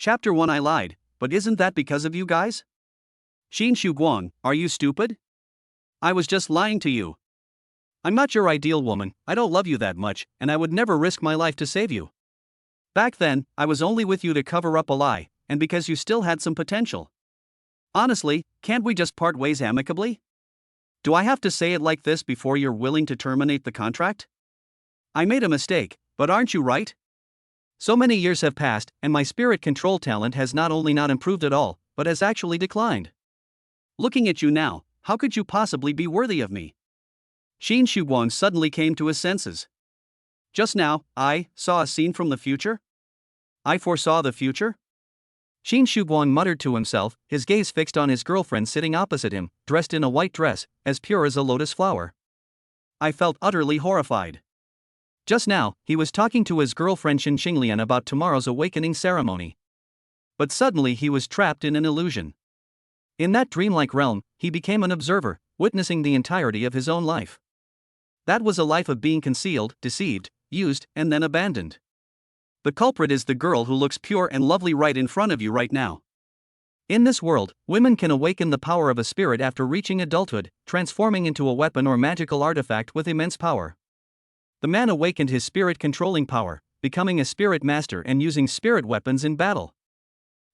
Chapter 1 I lied, but isn't that because of you guys? Xin Guang, are you stupid? I was just lying to you. I'm not your ideal woman, I don't love you that much, and I would never risk my life to save you. Back then, I was only with you to cover up a lie, and because you still had some potential. Honestly, can't we just part ways amicably? Do I have to say it like this before you're willing to terminate the contract? I made a mistake, but aren't you right? So many years have passed, and my spirit control talent has not only not improved at all, but has actually declined. Looking at you now, how could you possibly be worthy of me? Xin Guang suddenly came to his senses. Just now, I saw a scene from the future? I foresaw the future? Xin Guang muttered to himself, his gaze fixed on his girlfriend sitting opposite him, dressed in a white dress, as pure as a lotus flower. I felt utterly horrified. Just now, he was talking to his girlfriend Xinxinglian about tomorrow's awakening ceremony. But suddenly he was trapped in an illusion. In that dreamlike realm, he became an observer, witnessing the entirety of his own life. That was a life of being concealed, deceived, used, and then abandoned. The culprit is the girl who looks pure and lovely right in front of you right now. In this world, women can awaken the power of a spirit after reaching adulthood, transforming into a weapon or magical artifact with immense power. The man awakened his spirit-controlling power, becoming a spirit master and using spirit weapons in battle.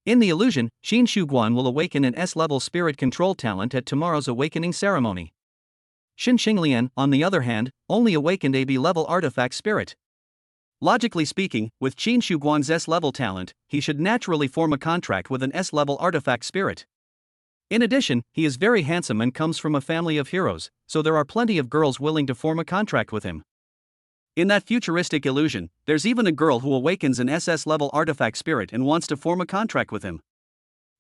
In the illusion, Xin Guan will awaken an S-level spirit control talent at tomorrow's awakening ceremony. Xinxinglian, on the other hand, only awakened a B-level artifact spirit. Logically speaking, with Xin Guan's S-level talent, he should naturally form a contract with an S-level artifact spirit. In addition, he is very handsome and comes from a family of heroes, so there are plenty of girls willing to form a contract with him. In that futuristic illusion, there's even a girl who awakens an SS-level artifact spirit and wants to form a contract with him.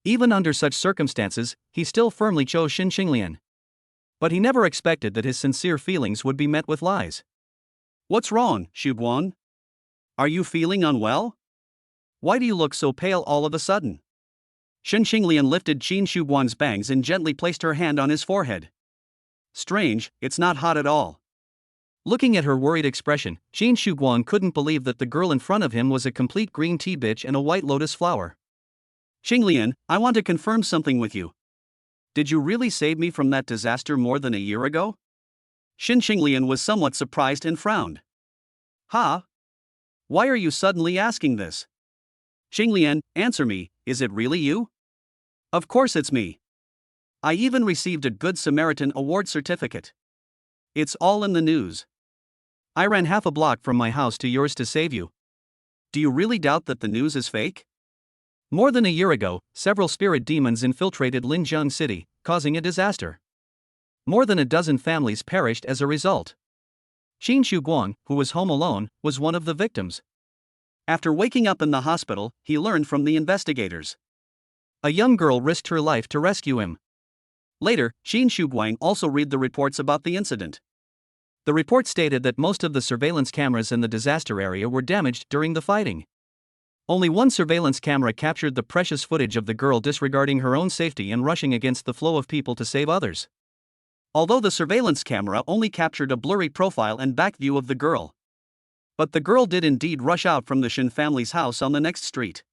Even under such circumstances, he still firmly chose Xinxinglian. But he never expected that his sincere feelings would be met with lies. What's wrong, Guan? Are you feeling unwell? Why do you look so pale all of a sudden? Xinxinglian lifted Xin Guan's bangs and gently placed her hand on his forehead. Strange, it's not hot at all. Looking at her worried expression, Xin Guan couldn't believe that the girl in front of him was a complete green tea bitch and a white lotus flower. Xinglian, I want to confirm something with you. Did you really save me from that disaster more than a year ago? Xinxinglian was somewhat surprised and frowned. Huh? Why are you suddenly asking this? Xinglian, answer me, is it really you? Of course it's me. I even received a Good Samaritan award certificate. It's all in the news. I ran half a block from my house to yours to save you. Do you really doubt that the news is fake? More than a year ago, several spirit demons infiltrated Linjiang City, causing a disaster. More than a dozen families perished as a result. Xin Guang, who was home alone, was one of the victims. After waking up in the hospital, he learned from the investigators. A young girl risked her life to rescue him. Later, Xin Guang also read the reports about the incident. The report stated that most of the surveillance cameras in the disaster area were damaged during the fighting. Only one surveillance camera captured the precious footage of the girl disregarding her own safety and rushing against the flow of people to save others. Although the surveillance camera only captured a blurry profile and back view of the girl. But the girl did indeed rush out from the Shin family's house on the next street.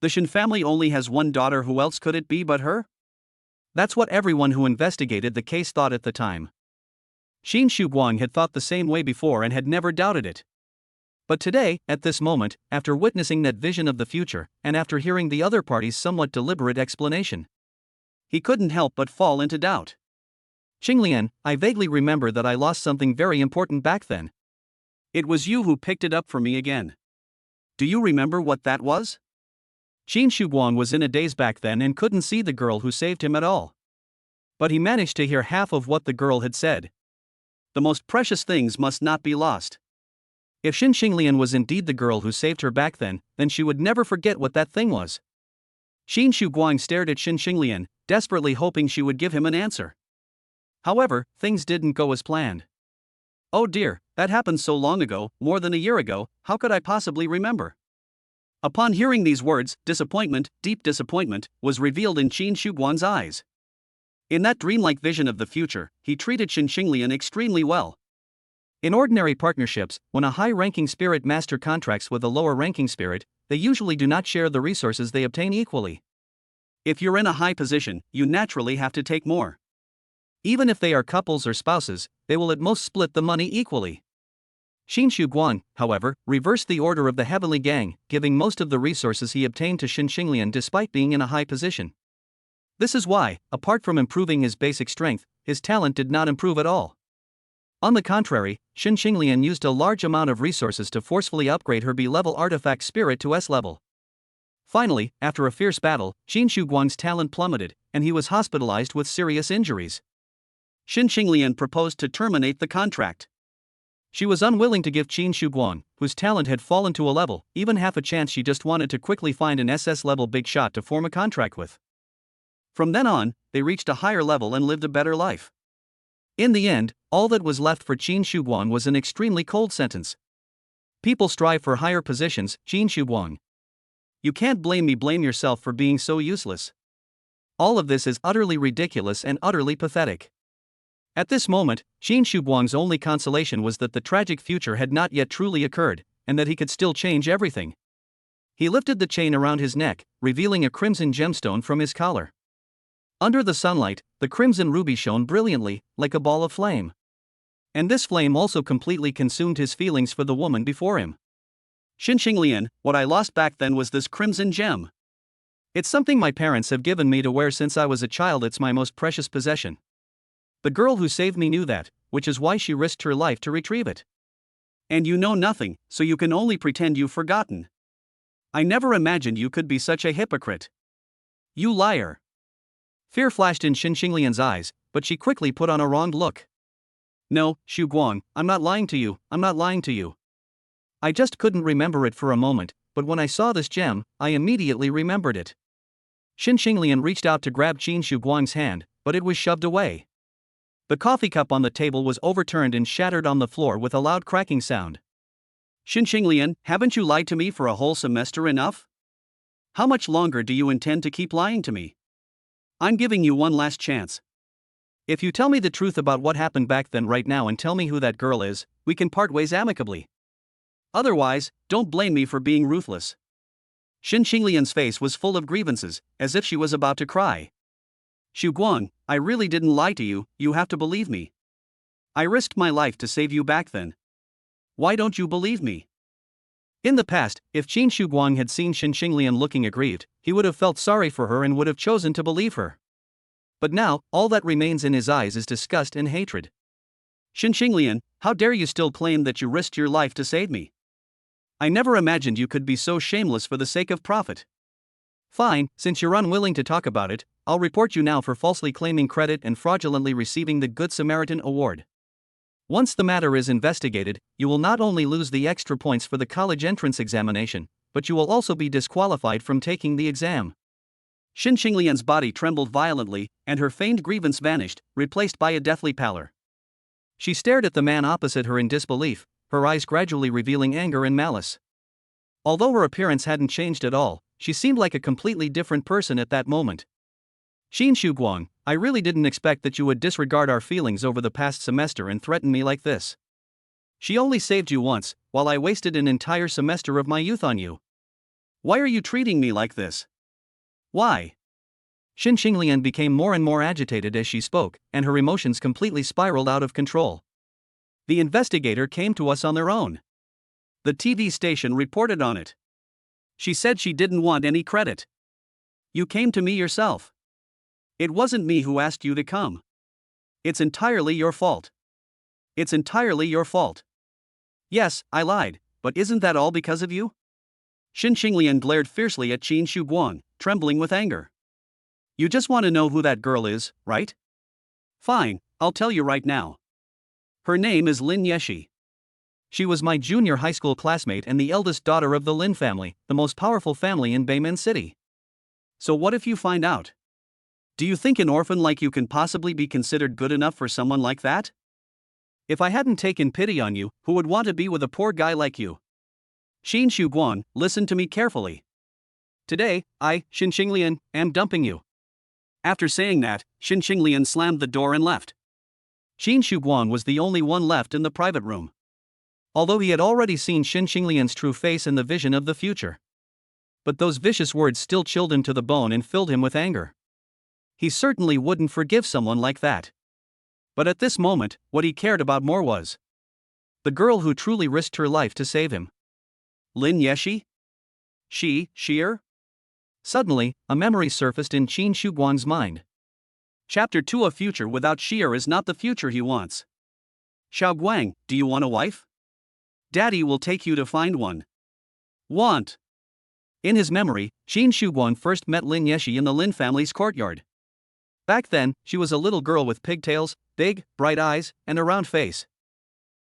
The Shin family only has one daughter, who else could it be but her? That's what everyone who investigated the case thought at the time. Xin Guang had thought the same way before and had never doubted it. But today, at this moment, after witnessing that vision of the future, and after hearing the other party's somewhat deliberate explanation, he couldn't help but fall into doubt. Xinglian, I vaguely remember that I lost something very important back then. It was you who picked it up for me again. Do you remember what that was? Xin Guang was in a daze back then and couldn't see the girl who saved him at all. But he managed to hear half of what the girl had said. The most precious things must not be lost. If Xinxinglian was indeed the girl who saved her back then she would never forget what that thing was. Xin Guang stared at Xinxinglian, desperately hoping she would give him an answer. However, things didn't go as planned. Oh dear, that happened so long ago, more than a year ago, how could I possibly remember? Upon hearing these words, disappointment, deep disappointment, was revealed in Xin Guang's eyes. In that dreamlike vision of the future, he treated Xinxinglian extremely well. In ordinary partnerships, when a high-ranking spirit master contracts with a lower-ranking spirit, they usually do not share the resources they obtain equally. If you're in a high position, you naturally have to take more. Even if they are couples or spouses, they will at most split the money equally. Shin Shu-guang, however, reversed the order of the heavenly gang, giving most of the resources he obtained to Shin Xinglian despite being in a high position. This is why, apart from improving his basic strength, his talent did not improve at all. On the contrary, Shin Xinglian used a large amount of resources to forcefully upgrade her B-level artifact spirit to S-level. Finally, after a fierce battle, Shin Shu-guang's talent plummeted, and he was hospitalized with serious injuries. Shin Xinglian proposed to terminate the contract. She was unwilling to give Shin Shu-guang, whose talent had fallen to a level, even half a chance. She just wanted to quickly find an SS-level big shot to form a contract with. From then on, they reached a higher level and lived a better life. In the end, all that was left for Shin Shu-guang was an extremely cold sentence. People strive for higher positions, Shin Shu-guang. You can't blame me, blame yourself for being so useless. All of this is utterly ridiculous and utterly pathetic. At this moment, Shin Shu-guang's only consolation was that the tragic future had not yet truly occurred, and that he could still change everything. He lifted the chain around his neck, revealing a crimson gemstone from his collar. Under the sunlight, the crimson ruby shone brilliantly, like a ball of flame. And this flame also completely consumed his feelings for the woman before him. Shin Xinglian, what I lost back then was this crimson gem. It's something my parents have given me to wear since I was a child. It's my most precious possession. The girl who saved me knew that, which is why she risked her life to retrieve it. And you know nothing, so you can only pretend you've forgotten. I never imagined you could be such a hypocrite. You liar. Fear flashed in Shin Xinglian's eyes, but she quickly put on a wronged look. No, Shu-guang, I'm not lying to you, I'm not lying to you. I just couldn't remember it for a moment, but when I saw this gem, I immediately remembered it. Shin Xinglian reached out to grab Shin Shu-guang's hand, but it was shoved away. The coffee cup on the table was overturned and shattered on the floor with a loud cracking sound. Shin Xinglian, haven't you lied to me for a whole semester enough? How much longer do you intend to keep lying to me? I'm giving you one last chance. If you tell me the truth about what happened back then right now and tell me who that girl is, we can part ways amicably. Otherwise, don't blame me for being ruthless. Shin Xinglian's face was full of grievances, as if she was about to cry. Shu-guang, I really didn't lie to you, you have to believe me. I risked my life to save you back then. Why don't you believe me? In the past, if Shin Shu-guang had seen Shin Xinglian looking aggrieved, he would have felt sorry for her and would have chosen to believe her. But now, all that remains in his eyes is disgust and hatred. Shin Xinglian, how dare you still claim that you risked your life to save me? I never imagined you could be so shameless for the sake of profit. Fine, since you're unwilling to talk about it, I'll report you now for falsely claiming credit and fraudulently receiving the Good Samaritan Award. Once the matter is investigated, you will not only lose the extra points for the college entrance examination, but you will also be disqualified from taking the exam. Shin Xinglian's body trembled violently, and her feigned grievance vanished, replaced by a deathly pallor. She stared at the man opposite her in disbelief, her eyes gradually revealing anger and malice. Although her appearance hadn't changed at all, she seemed like a completely different person at that moment. Shin Shu-guang, I really didn't expect that you would disregard our feelings over the past semester and threaten me like this. She only saved you once, while I wasted an entire semester of my youth on you. Why are you treating me like this? Why? Shin Xinglian became more and more agitated as she spoke, and her emotions completely spiraled out of control. The investigator came to us on their own. The TV station reported on it. She said she didn't want any credit. You came to me yourself. It wasn't me who asked you to come. It's entirely your fault. It's entirely your fault. Yes, I lied, but isn't that all because of you? Shin Xinglian glared fiercely at Shin Shu-guang, trembling with anger. You just want to know who that girl is, right? Fine, I'll tell you right now. Her name is Lin Yeshi. She was my junior high school classmate and the eldest daughter of the Lin family, the most powerful family in Beimen City. So what if you find out? Do you think an orphan like you can possibly be considered good enough for someone like that? If I hadn't taken pity on you, who would want to be with a poor guy like you? Shin Shu-guang, listen to me carefully. Today, I, Shin Xinglian, am dumping you. After saying that, Shin Xinglian slammed the door and left. Shin Shu-guang was the only one left in the private room. Although he had already seen Shin Xinglian's true face and the vision of the future. But those vicious words still chilled him to the bone and filled him with anger. He certainly wouldn't forgive someone like that. But at this moment, what he cared about more was the girl who truly risked her life to save him. Lin Yeshi? Sheer? Suddenly, a memory surfaced in Qin Shuguang's mind. Chapter 2. A future without Sheer is not the future he wants. Xiaoguang, do you want a wife? Daddy will take you to find one. Want. In his memory, Qin Shuguang first met Lin Yeshi in the Lin family's courtyard. Back then, she was a little girl with pigtails, big, bright eyes, and a round face.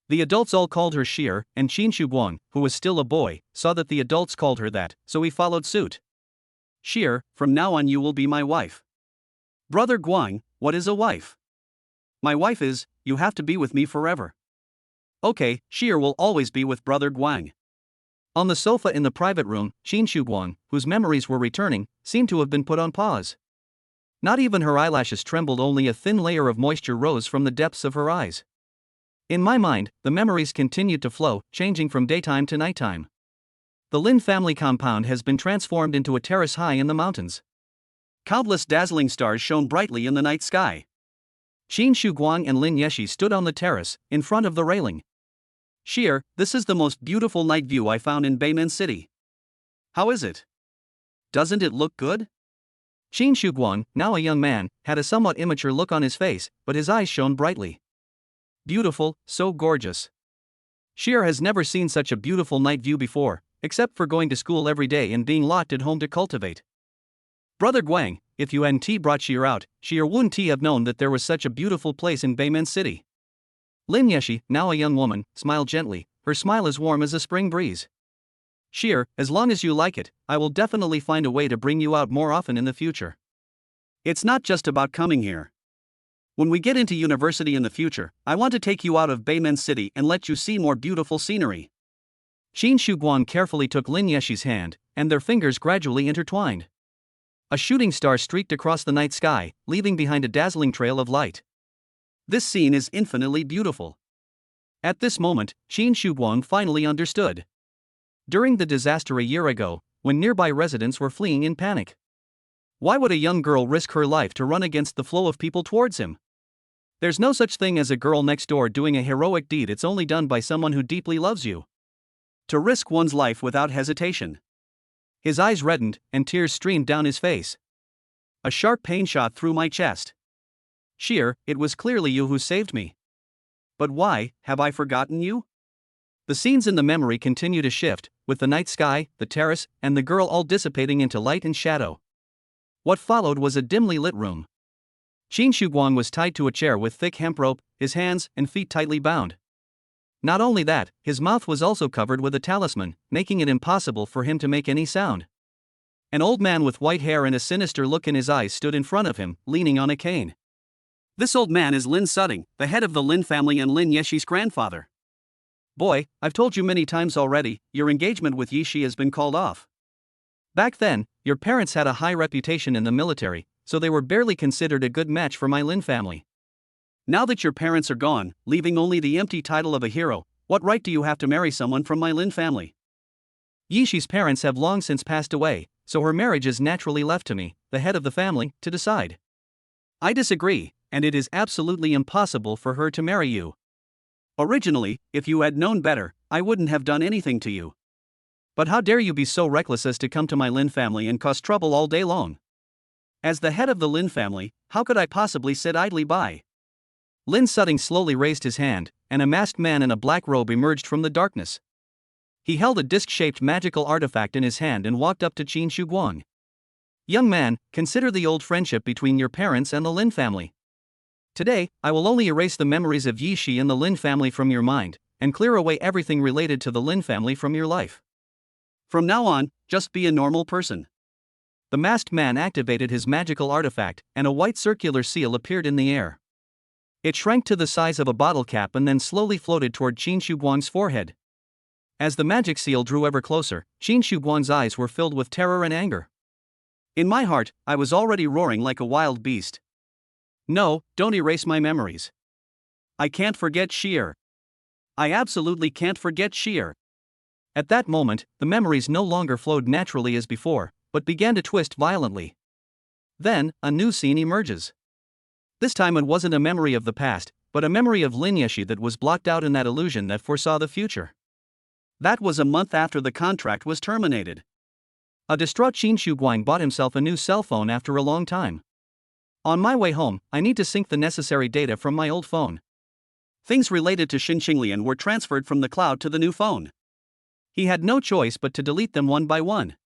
The adults all called her Sheer, and Qin Shuguang, who was still a boy, saw that the adults called her that, so he followed suit. Sheer, from now on you will be my wife. Brother Guang, what is a wife? My wife is, you have to be with me forever. Okay, Sheer will always be with Brother Guang. On the sofa in the private room, Qin Shuguang, whose memories were returning, seemed to have been put on pause. Not even her eyelashes trembled, only a thin layer of moisture rose from the depths of her eyes. In my mind, the memories continued to flow, changing from daytime to nighttime. The Lin family compound has been transformed into a terrace high in the mountains. Countless dazzling stars shone brightly in the night sky. Qin Shuguang and Lin Yeshi stood on the terrace, in front of the railing. Sheer, this is the most beautiful night view I found in Beimen City. How is it? Doesn't it look good? Qin Shuguang, now a young man, had a somewhat immature look on his face, but his eyes shone brightly. Beautiful, so gorgeous. Sheer has never seen such a beautiful night view before, except for going to school every day and being locked at home to cultivate. Brother Guang, if you hadn't brought Sheer out, Sheer wouldn't have known that there was such a beautiful place in Beimen City. Lin Yeshi, now a young woman, smiled gently, her smile as warm as a spring breeze. Sheer, as long as you like it, I will definitely find a way to bring you out more often in the future. It's not just about coming here. When we get into university in the future, I want to take you out of Beimen City and let you see more beautiful scenery. Qin Shuguang carefully took Lin Yeshi's hand, and their fingers gradually intertwined. A shooting star streaked across the night sky, leaving behind a dazzling trail of light. This scene is infinitely beautiful. At this moment, Qin Shuguang finally understood. During the disaster a year ago, when nearby residents were fleeing in panic, why would a young girl risk her life to run against the flow of people towards him? There's no such thing as a girl next door doing a heroic deed. It's only done by someone who deeply loves you. To risk one's life without hesitation. His eyes reddened, and tears streamed down his face. A sharp pain shot through my chest. Sheer, it was clearly you who saved me. But why, have I forgotten you? The scenes in the memory continue to shift, with the night sky, the terrace, and the girl all dissipating into light and shadow. What followed was a dimly lit room. Qin Shuguang was tied to a chair with thick hemp rope, his hands and feet tightly bound. Not only that, his mouth was also covered with a talisman, making it impossible for him to make any sound. An old man with white hair and a sinister look in his eyes stood in front of him, leaning on a cane. This old man is Lin Sutting, the head of the Lin family and Lin Yeshi's grandfather. Boy, I've told you many times already, your engagement with Yishi has been called off. Back then, your parents had a high reputation in the military, so they were barely considered a good match for my Lin family. Now that your parents are gone, leaving only the empty title of a hero, what right do you have to marry someone from my Lin family? Yishi's parents have long since passed away, so her marriage is naturally left to me, the head of the family, to decide. I disagree, and it is absolutely impossible for her to marry you. Originally, if you had known better, I wouldn't have done anything to you. But how dare you be so reckless as to come to my Lin family and cause trouble all day long? As the head of the Lin family, how could I possibly sit idly by? Lin Sutting slowly raised his hand, and a masked man in a black robe emerged from the darkness. He held a disc-shaped magical artifact in his hand and walked up to Qin Shuguang. Young man, consider the old friendship between your parents and the Lin family. Today, I will only erase the memories of Yishi and the Lin family from your mind, and clear away everything related to the Lin family from your life. From now on, just be a normal person. The masked man activated his magical artifact, and a white circular seal appeared in the air. It shrank to the size of a bottle cap and then slowly floated toward Qin Shuguang's forehead. As the magic seal drew ever closer, Qin Shuguang's eyes were filled with terror and anger. In my heart, I was already roaring like a wild beast. No, don't erase my memories. I can't forget Sheer. I absolutely can't forget Sheer. At that moment, the memories no longer flowed naturally as before, but began to twist violently. Then, a new scene emerges. This time it wasn't a memory of the past, but a memory of Lin Yeshi that was blocked out in that illusion that foresaw the future. That was a month after the contract was terminated. A distraught Qin Shuguang bought himself a new cell phone after a long time. On my way home, I need to sync the necessary data from my old phone. Things related to Xin Qinglian were transferred from the cloud to the new phone. He had no choice but to delete them one by one.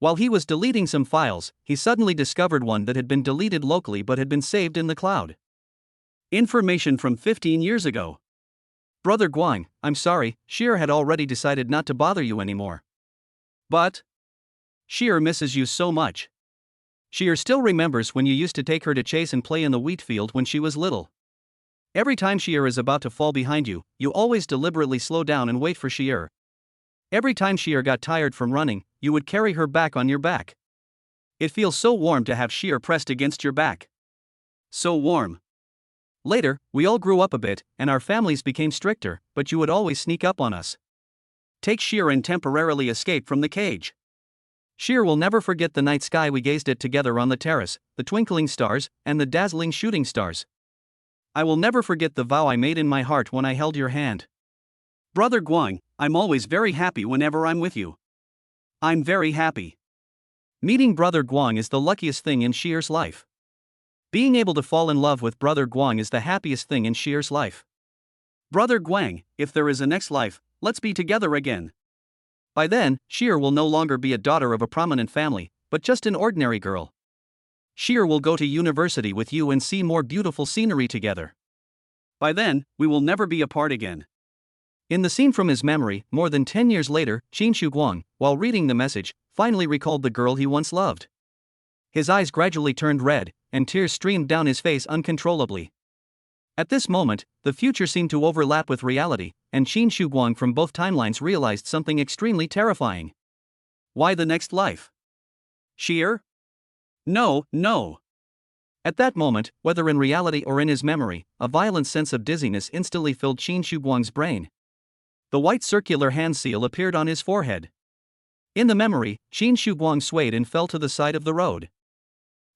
While he was deleting some files, he suddenly discovered one that had been deleted locally but had been saved in the cloud. Information from 15 years ago. Brother Guang, I'm sorry, Sheer had already decided not to bother you anymore. But Sheer misses you so much. Sheer still remembers when you used to take her to chase and play in the wheat field when she was little. Every time Sheer is about to fall behind you, you always deliberately slow down and wait for Sheer. Every time Sheer got tired from running, you would carry her back on your back. It feels so warm to have Sheer pressed against your back. So warm. Later, we all grew up a bit, and our families became stricter, but you would always sneak up on us. Take Sheer and temporarily escape from the cage. Sheer will never forget the night sky we gazed at together on the terrace, the twinkling stars, and the dazzling shooting stars. I will never forget the vow I made in my heart when I held your hand. Brother Guang, I'm always very happy whenever I'm with you. I'm very happy. Meeting Brother Guang is the luckiest thing in Sheer's life. Being able to fall in love with Brother Guang is the happiest thing in Sheer's life. Brother Guang, if there is a next life, let's be together again. By then, Sheer will no longer be a daughter of a prominent family, but just an ordinary girl. Sheer will go to university with you and see more beautiful scenery together. By then, we will never be apart again. In the scene from his memory, more than 10 years later, Qin Shuguang, while reading the message, finally recalled the girl he once loved. His eyes gradually turned red, and tears streamed down his face uncontrollably. At this moment, the future seemed to overlap with reality, and Qin Shuguang from both timelines realized something extremely terrifying. Why the next life? Sheer? No, no. At that moment, whether in reality or in his memory, a violent sense of dizziness instantly filled Qin Shuguang's brain. The white circular hand seal appeared on his forehead. In the memory, Qin Shuguang swayed and fell to the side of the road.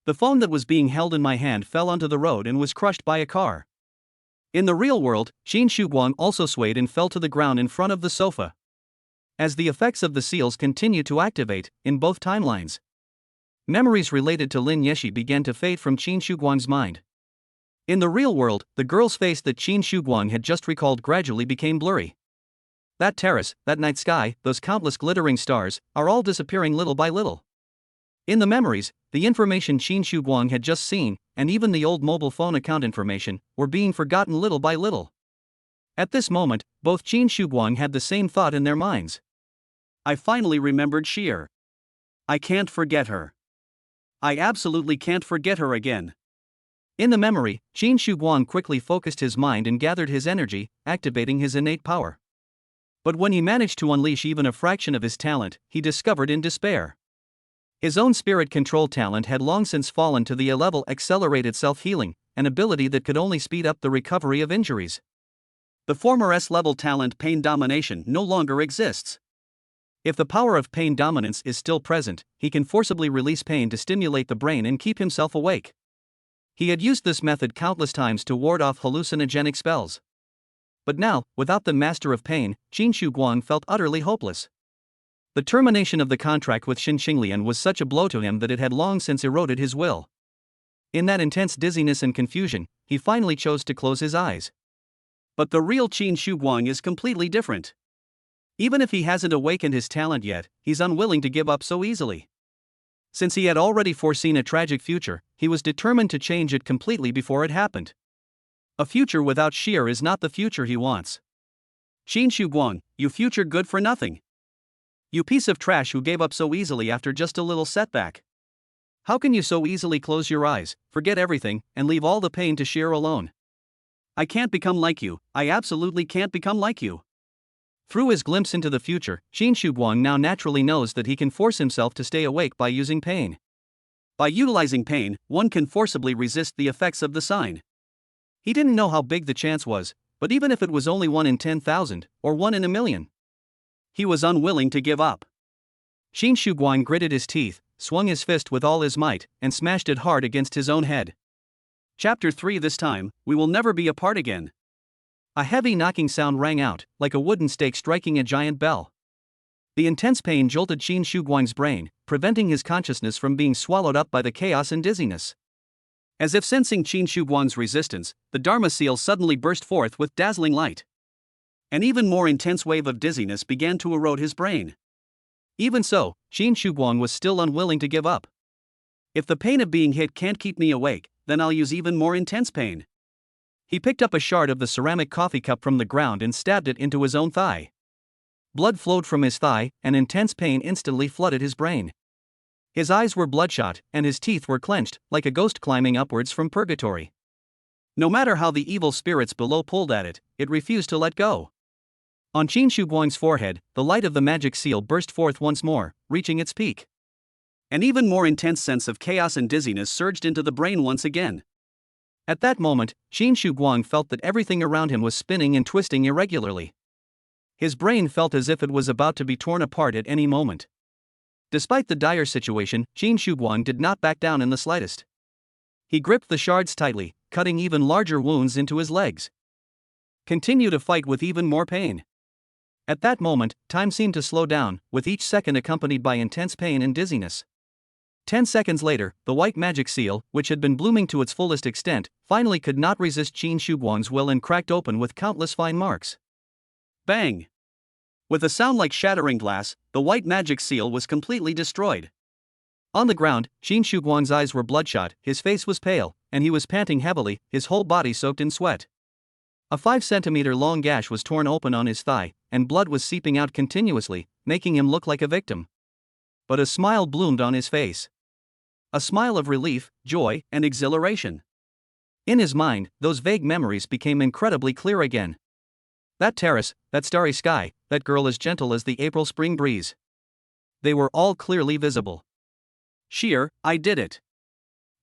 The phone that was being held in my hand fell onto the road and was crushed by a car. In the real world, Qin Shuguang also swayed and fell to the ground in front of the sofa. As the effects of the seals continued to activate, in both timelines, memories related to Lin Yeshi began to fade from Qin Shuguang's mind. In the real world, the girl's face that Qin Shuguang had just recalled gradually became blurry. That terrace, that night sky, those countless glittering stars, are all disappearing little by little. In the memories, the information Qin Shuguang had just seen, and even the old mobile phone account information, were being forgotten little by little. At this moment, both Qin Shuguang had the same thought in their minds. I finally remembered Sheer. I can't forget her. I absolutely can't forget her again. In the memory, Qin Shuguang quickly focused his mind and gathered his energy, activating his innate power. But when he managed to unleash even a fraction of his talent, he discovered in despair. His own spirit control talent had long since fallen to the A-level accelerated self-healing, an ability that could only speed up the recovery of injuries. The former S-level talent pain domination no longer exists. If the power of pain dominance is still present, he can forcibly release pain to stimulate the brain and keep himself awake. He had used this method countless times to ward off hallucinogenic spells. But now, without the master of pain, Qin Shuguang felt utterly hopeless. The termination of the contract with Xin Qinglian was such a blow to him that it had long since eroded his will. In that intense dizziness and confusion, he finally chose to close his eyes. But the real Qin Shuguang is completely different. Even if he hasn't awakened his talent yet, he's unwilling to give up so easily. Since he had already foreseen a tragic future, he was determined to change it completely before it happened. A future without Sheer is not the future he wants. Qin Shuguang, you future good for nothing. You piece of trash who gave up so easily after just a little setback. How can you so easily close your eyes, forget everything, and leave all the pain to Sheer alone? I can't become like you, I absolutely can't become like you. Through his glimpse into the future, Qin Shuguang now naturally knows that he can force himself to stay awake by using pain. By utilizing pain, one can forcibly resist the effects of the sign. He didn't know how big the chance was, but even if it was only 1 in 10,000, or 1 in a million, He was unwilling to give up. Qin Shuguang gritted his teeth, swung his fist with all his might, and smashed it hard against his own head. Chapter 3. This time, we will never be apart again. A heavy knocking sound rang out, like a wooden stake striking a giant bell. The intense pain jolted Qin Shuguang's brain, preventing his consciousness from being swallowed up by the chaos and dizziness. As if sensing Qin Shuguang's resistance, the Dharma seal suddenly burst forth with dazzling light. An even more intense wave of dizziness began to erode his brain. Even so, Qin Shuguang was still unwilling to give up. If the pain of being hit can't keep me awake, then I'll use even more intense pain. He picked up a shard of the ceramic coffee cup from the ground and stabbed it into his own thigh. Blood flowed from his thigh, and intense pain instantly flooded his brain. His eyes were bloodshot, and his teeth were clenched, like a ghost climbing upwards from purgatory. No matter how the evil spirits below pulled at it, it refused to let go. On Qin Shuguang's forehead, the light of the magic seal burst forth once more, reaching its peak. An even more intense sense of chaos and dizziness surged into the brain once again. At that moment, Qin Shuguang felt that everything around him was spinning and twisting irregularly. His brain felt as if it was about to be torn apart at any moment. Despite the dire situation, Qin Shuguang did not back down in the slightest. He gripped the shards tightly, cutting even larger wounds into his legs. Continue to fight with even more pain. At that moment, time seemed to slow down, with each second accompanied by intense pain and dizziness. 10 seconds later, the white magic seal, which had been blooming to its fullest extent, finally could not resist Qin Shuguang's will and cracked open with countless fine marks. Bang! With a sound like shattering glass, the white magic seal was completely destroyed. On the ground, Qin Shuguang's eyes were bloodshot, his face was pale, and he was panting heavily, his whole body soaked in sweat. A 5-centimeter long gash was torn open on his thigh, and blood was seeping out continuously, making him look like a victim. But a smile bloomed on his face. A smile of relief, joy, and exhilaration. In his mind, those vague memories became incredibly clear again. That terrace, that starry sky, that girl as gentle as the April spring breeze. They were all clearly visible. Sheer, I did it.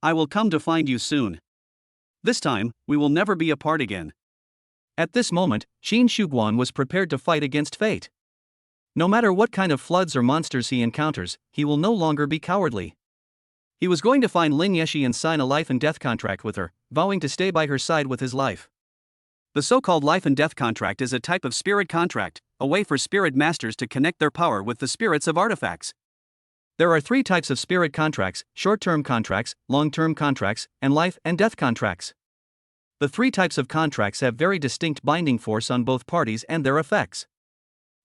I will come to find you soon. This time, we will never be apart again. At this moment, Qin Shuguang was prepared to fight against fate. No matter what kind of floods or monsters he encounters, he will no longer be cowardly. He was going to find Lin Yeshi and sign a life and death contract with her, vowing to stay by her side with his life. The so-called life and death contract is a type of spirit contract, a way for spirit masters to connect their power with the spirits of artifacts. There are 3 types of spirit contracts: short-term contracts, long-term contracts, and life and death contracts. The 3 types of contracts have very distinct binding force on both parties and their effects.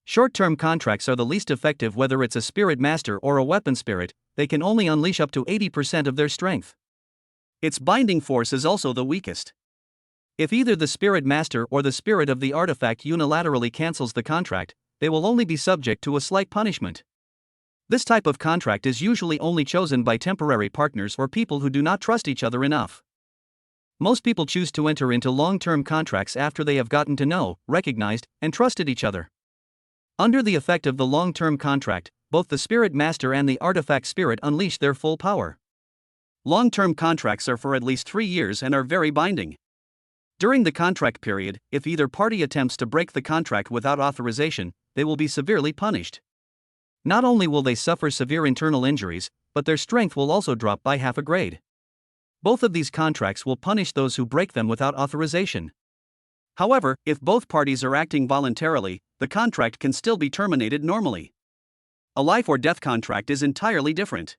Short-term contracts are the least effective whether it's a spirit master or a weapon spirit, they can only unleash up to 80% of their strength. Its binding force is also the weakest. If either the spirit master or the spirit of the artifact unilaterally cancels the contract, they will only be subject to a slight punishment. This type of contract is usually only chosen by temporary partners or people who do not trust each other enough. Most people choose to enter into long-term contracts after they have gotten to know, recognized, and trusted each other. Under the effect of the long-term contract, both the spirit master and the artifact spirit unleash their full power. Long-term contracts are for at least 3 years and are very binding. During the contract period, if either party attempts to break the contract without authorization, they will be severely punished. Not only will they suffer severe internal injuries, but their strength will also drop by half a grade. Both of these contracts will punish those who break them without authorization. However, if both parties are acting voluntarily, the contract can still be terminated normally. A life or death contract is entirely different.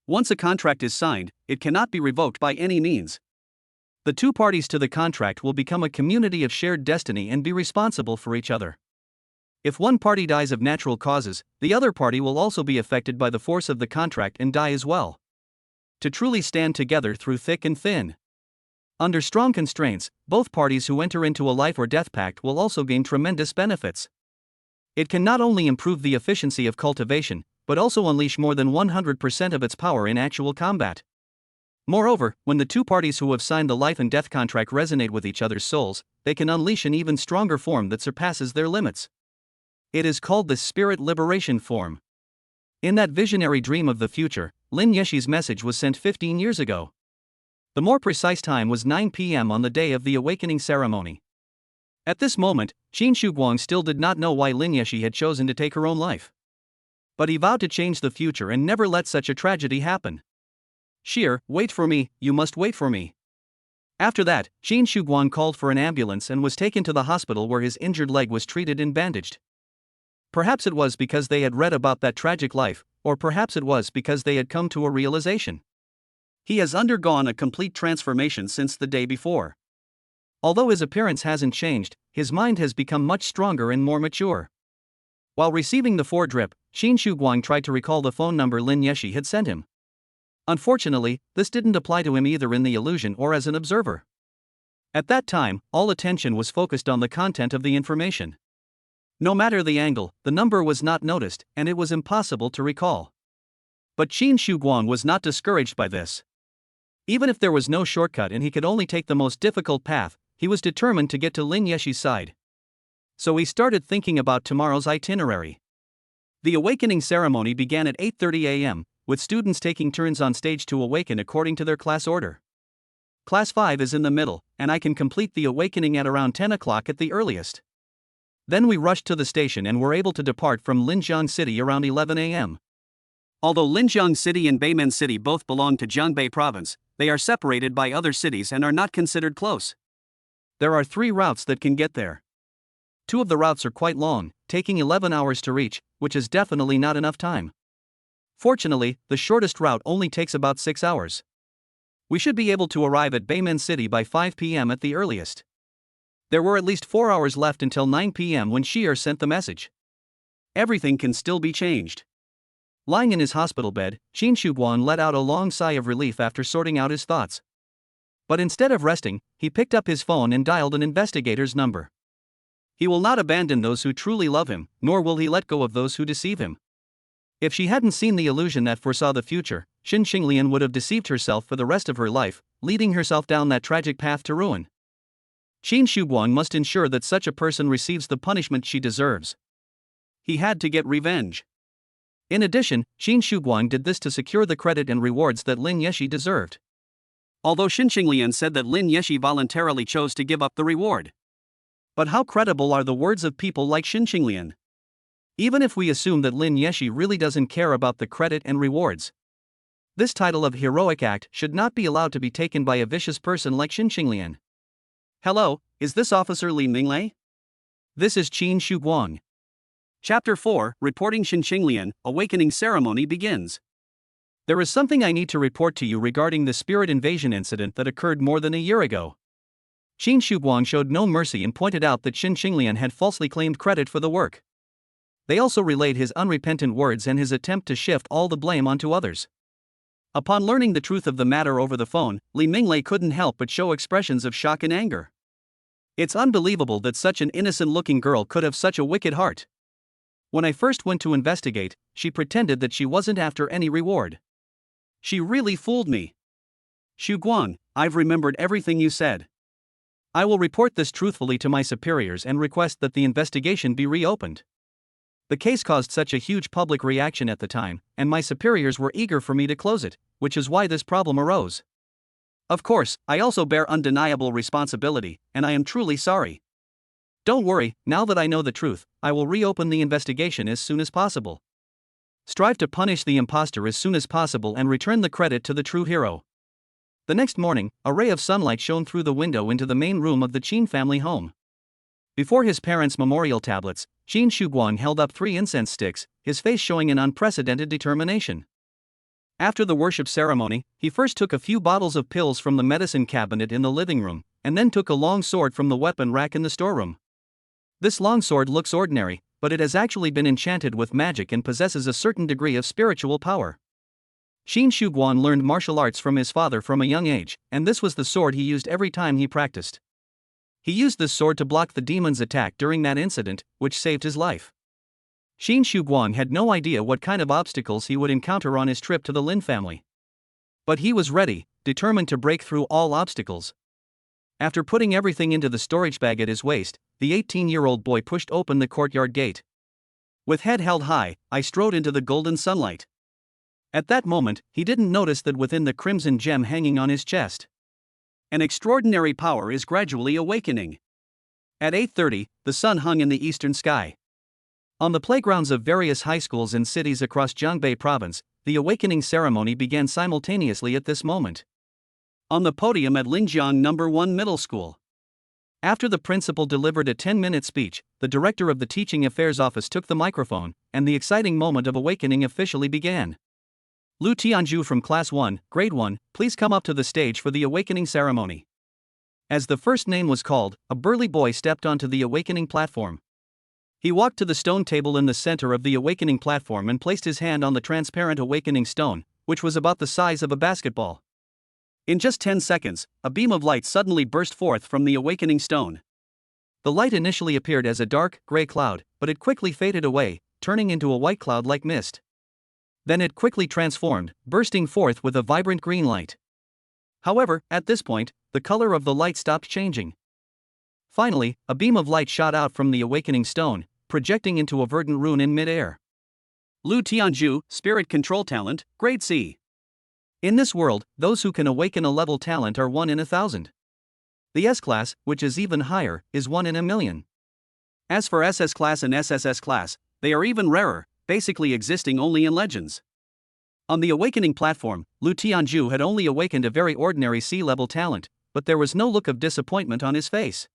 Once a contract is signed, it cannot be revoked by any means. The 2 parties to the contract will become a community of shared destiny and be responsible for each other. If one party dies of natural causes, the other party will also be affected by the force of the contract and die as well. To truly stand together through thick and thin. Under strong constraints, both parties who enter into a life or death pact will also gain tremendous benefits. It can not only improve the efficiency of cultivation, but also unleash more than 100% of its power in actual combat. Moreover, when the 2 parties who have signed the life and death contract resonate with each other's souls, they can unleash an even stronger form that surpasses their limits. It is called the spirit liberation form. In that visionary dream of the future, Lin Yeshi's message was sent 15 years ago. The more precise time was 9 p.m. on the day of the awakening ceremony. At this moment, Qin Shuguang still did not know why Lin Yeshi had chosen to take her own life. But he vowed to change the future and never let such a tragedy happen. Sheer, wait for me, you must wait for me. After that, Qin Shuguang called for an ambulance and was taken to the hospital where his injured leg was treated and bandaged. Perhaps it was because they had read about that tragic life, or perhaps it was because they had come to a realization. He has undergone a complete transformation since the day before. Although his appearance hasn't changed, his mind has become much stronger and more mature. While receiving the 4 drip, Qin Shuguang tried to recall the phone number Lin Yeshi had sent him. Unfortunately, this didn't apply to him either in the illusion or as an observer. At that time, all attention was focused on the content of the information. No matter the angle, the number was not noticed, and it was impossible to recall. But Qin Shuguang was not discouraged by this. Even if there was no shortcut and he could only take the most difficult path, he was determined to get to Lin Yeshi's side. So he started thinking about tomorrow's itinerary. The awakening ceremony began at 8:30 a.m., with students taking turns on stage to awaken according to their class order. Class 5 is in the middle, and I can complete the awakening at around 10 o'clock at the earliest. Then we rushed to the station and were able to depart from Linjiang City around 11 a.m. Although Linjiang City and Beimen City both belong to Jiangbei Province, they are separated by other cities and are not considered close. There are 3 routes that can get there. 2 of the routes are quite long, taking 11 hours to reach, which is definitely not enough time. Fortunately, the shortest route only takes about 6 hours. We should be able to arrive at Beimen City by 5 p.m. at the earliest. There were at least 4 hours left until 9 p.m. when Sheer sent the message. Everything can still be changed. Lying in his hospital bed, Qin Shuguang let out a long sigh of relief after sorting out his thoughts. But instead of resting, he picked up his phone and dialed an investigator's number. He will not abandon those who truly love him, nor will he let go of those who deceive him. If she hadn't seen the illusion that foresaw the future, Xin Xinglian would have deceived herself for the rest of her life, leading herself down that tragic path to ruin. Qin Shuguang must ensure that such a person receives the punishment she deserves. He had to get revenge. In addition, Qin Shuguang did this to secure the credit and rewards that Lin Yeshi deserved. Although Xin Xinglian said that Lin Yeshi voluntarily chose to give up the reward. But how credible are the words of people like Xin Xinglian? Even if we assume that Lin Yeshi really doesn't care about the credit and rewards, this title of heroic act should not be allowed to be taken by a vicious person like Xin Xinglian. Hello, is this Officer Li Minglei? This is Qin Shuguang. Chapter 4, Reporting Xin Xinglian, Awakening Ceremony begins. There is something I need to report to you regarding the spirit invasion incident that occurred more than a year ago. Qin Shuguang showed no mercy and pointed out that Xin Xinglian had falsely claimed credit for the work. They also relayed his unrepentant words and his attempt to shift all the blame onto others. Upon learning the truth of the matter over the phone, Li Minglei couldn't help but show expressions of shock and anger. It's unbelievable that such an innocent-looking girl could have such a wicked heart. When I first went to investigate, she pretended that she wasn't after any reward. She really fooled me. Shuguang, I've remembered everything you said. I will report this truthfully to my superiors and request that the investigation be reopened. The case caused such a huge public reaction at the time, and my superiors were eager for me to close it, which is why this problem arose. Of course, I also bear undeniable responsibility, and I am truly sorry. Don't worry, now that I know the truth, I will reopen the investigation as soon as possible. Strive to punish the imposter as soon as possible and return the credit to the true hero. The next morning, a ray of sunlight shone through the window into the main room of the Qin family home. Before his parents' memorial tablets, Qin Shuguang held up 3 incense sticks, his face showing an unprecedented determination. After the worship ceremony, he first took a few bottles of pills from the medicine cabinet in the living room, and then took a long sword from the weapon rack in the storeroom. This long sword looks ordinary, but it has actually been enchanted with magic and possesses a certain degree of spiritual power. Qin Shuguang learned martial arts from his father from a young age, and this was the sword he used every time he practiced. He used this sword to block the demon's attack during that incident, which saved his life. Qin Shuguang had no idea what kind of obstacles he would encounter on his trip to the Lin family. But he was ready, determined to break through all obstacles. After putting everything into the storage bag at his waist, the 18-year-old boy pushed open the courtyard gate. With head held high, I strode into the golden sunlight. At that moment, he didn't notice that within the crimson gem hanging on his chest, an extraordinary power is gradually awakening. At 8:30, the sun hung in the eastern sky. On the playgrounds of various high schools in cities across Jiangbei province, the awakening ceremony began simultaneously at this moment. On the podium at Linjiang No. 1 Middle School. After the principal delivered a 10-minute speech, the director of the Teaching Affairs Office took the microphone, and the exciting moment of awakening officially began. Lu Tianju from Class 1, Grade 1, please come up to the stage for the awakening ceremony. As the first name was called, a burly boy stepped onto the awakening platform. He walked to the stone table in the center of the awakening platform and placed his hand on the transparent awakening stone, which was about the size of a basketball. In just 10 seconds, a beam of light suddenly burst forth from the awakening stone. The light initially appeared as a dark, gray cloud, but it quickly faded away, turning into a white cloud like mist. Then it quickly transformed, bursting forth with a vibrant green light. However, at this point, the color of the light stopped changing. Finally, a beam of light shot out from the awakening stone, projecting into a verdant rune in mid-air. Lu Tianju, Spirit Control Talent, Grade C. In this world, those who can awaken a level talent are 1 in 1,000. The S-class, which is even higher, is 1 in 1,000,000. As for SS class and SSS class, they are even rarer, basically existing only in legends. On the awakening platform, Lu Tianju had only awakened a very ordinary C-level talent, but there was no look of disappointment on his face.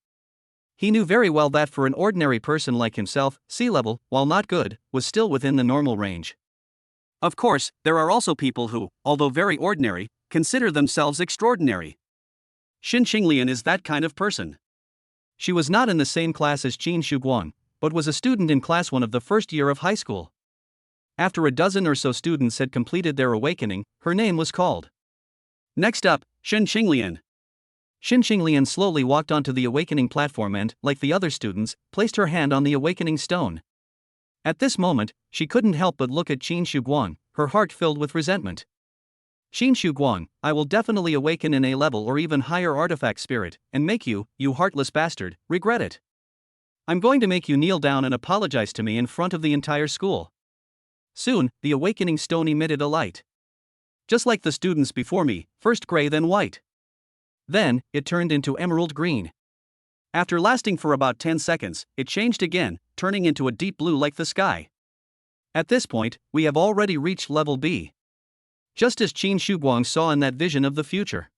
He knew very well that for an ordinary person like himself, C-level, while not good, was still within the normal range. Of course, there are also people who, although very ordinary, consider themselves extraordinary. Xin Xinglian is that kind of person. She was not in the same class as Qin Shuguang, but was a student in class 1 of the first year of high school. After a dozen or so students had completed their awakening, her name was called. Next up, Xin Xinglian. Xin Xinglian slowly walked onto the awakening platform and, like the other students, placed her hand on the awakening stone. At this moment, she couldn't help but look at Qin Shuguang, her heart filled with resentment. Qin Shuguang, I will definitely awaken an A-level or even higher artifact spirit, and make you, you heartless bastard, regret it. I'm going to make you kneel down and apologize to me in front of the entire school. Soon, the awakening stone emitted a light. Just like the students before me, first gray then white. Then, it turned into emerald green. After lasting for about 10 seconds, it changed again, turning into a deep blue like the sky. At this point, we have already reached level B. Just as Qin Shuguang saw in that vision of the future.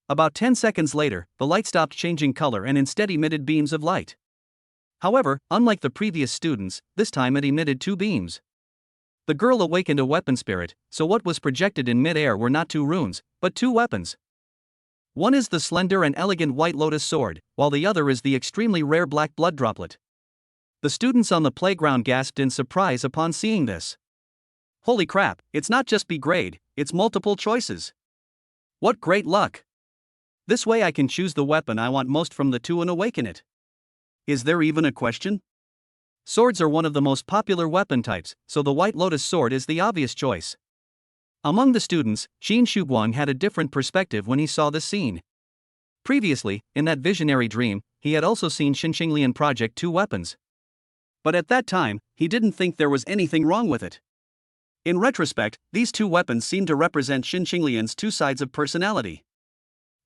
About 10 seconds later, the light stopped changing color and instead emitted beams of light. However, unlike the previous students, this time it emitted 2 beams. The girl awakened a weapon spirit, so what was projected in mid-air were not 2 runes, but 2 weapons. One is the slender and elegant white lotus sword, while the other is the extremely rare black blood droplet. The students on the playground gasped in surprise upon seeing this. Holy crap, it's not just B grade, it's multiple choices. What great luck! This way I can choose the weapon I want most from the 2 and awaken it. Is there even a question? Swords are one of the most popular weapon types, so the white lotus sword is the obvious choice. Among the students, Qin Shuguang had a different perspective when he saw this scene. Previously, in that visionary dream, he had also seen Xin Xinglian project 2 weapons. But at that time, he didn't think there was anything wrong with it. In retrospect, these 2 weapons seem to represent Xin Xinglian's 2 sides of personality.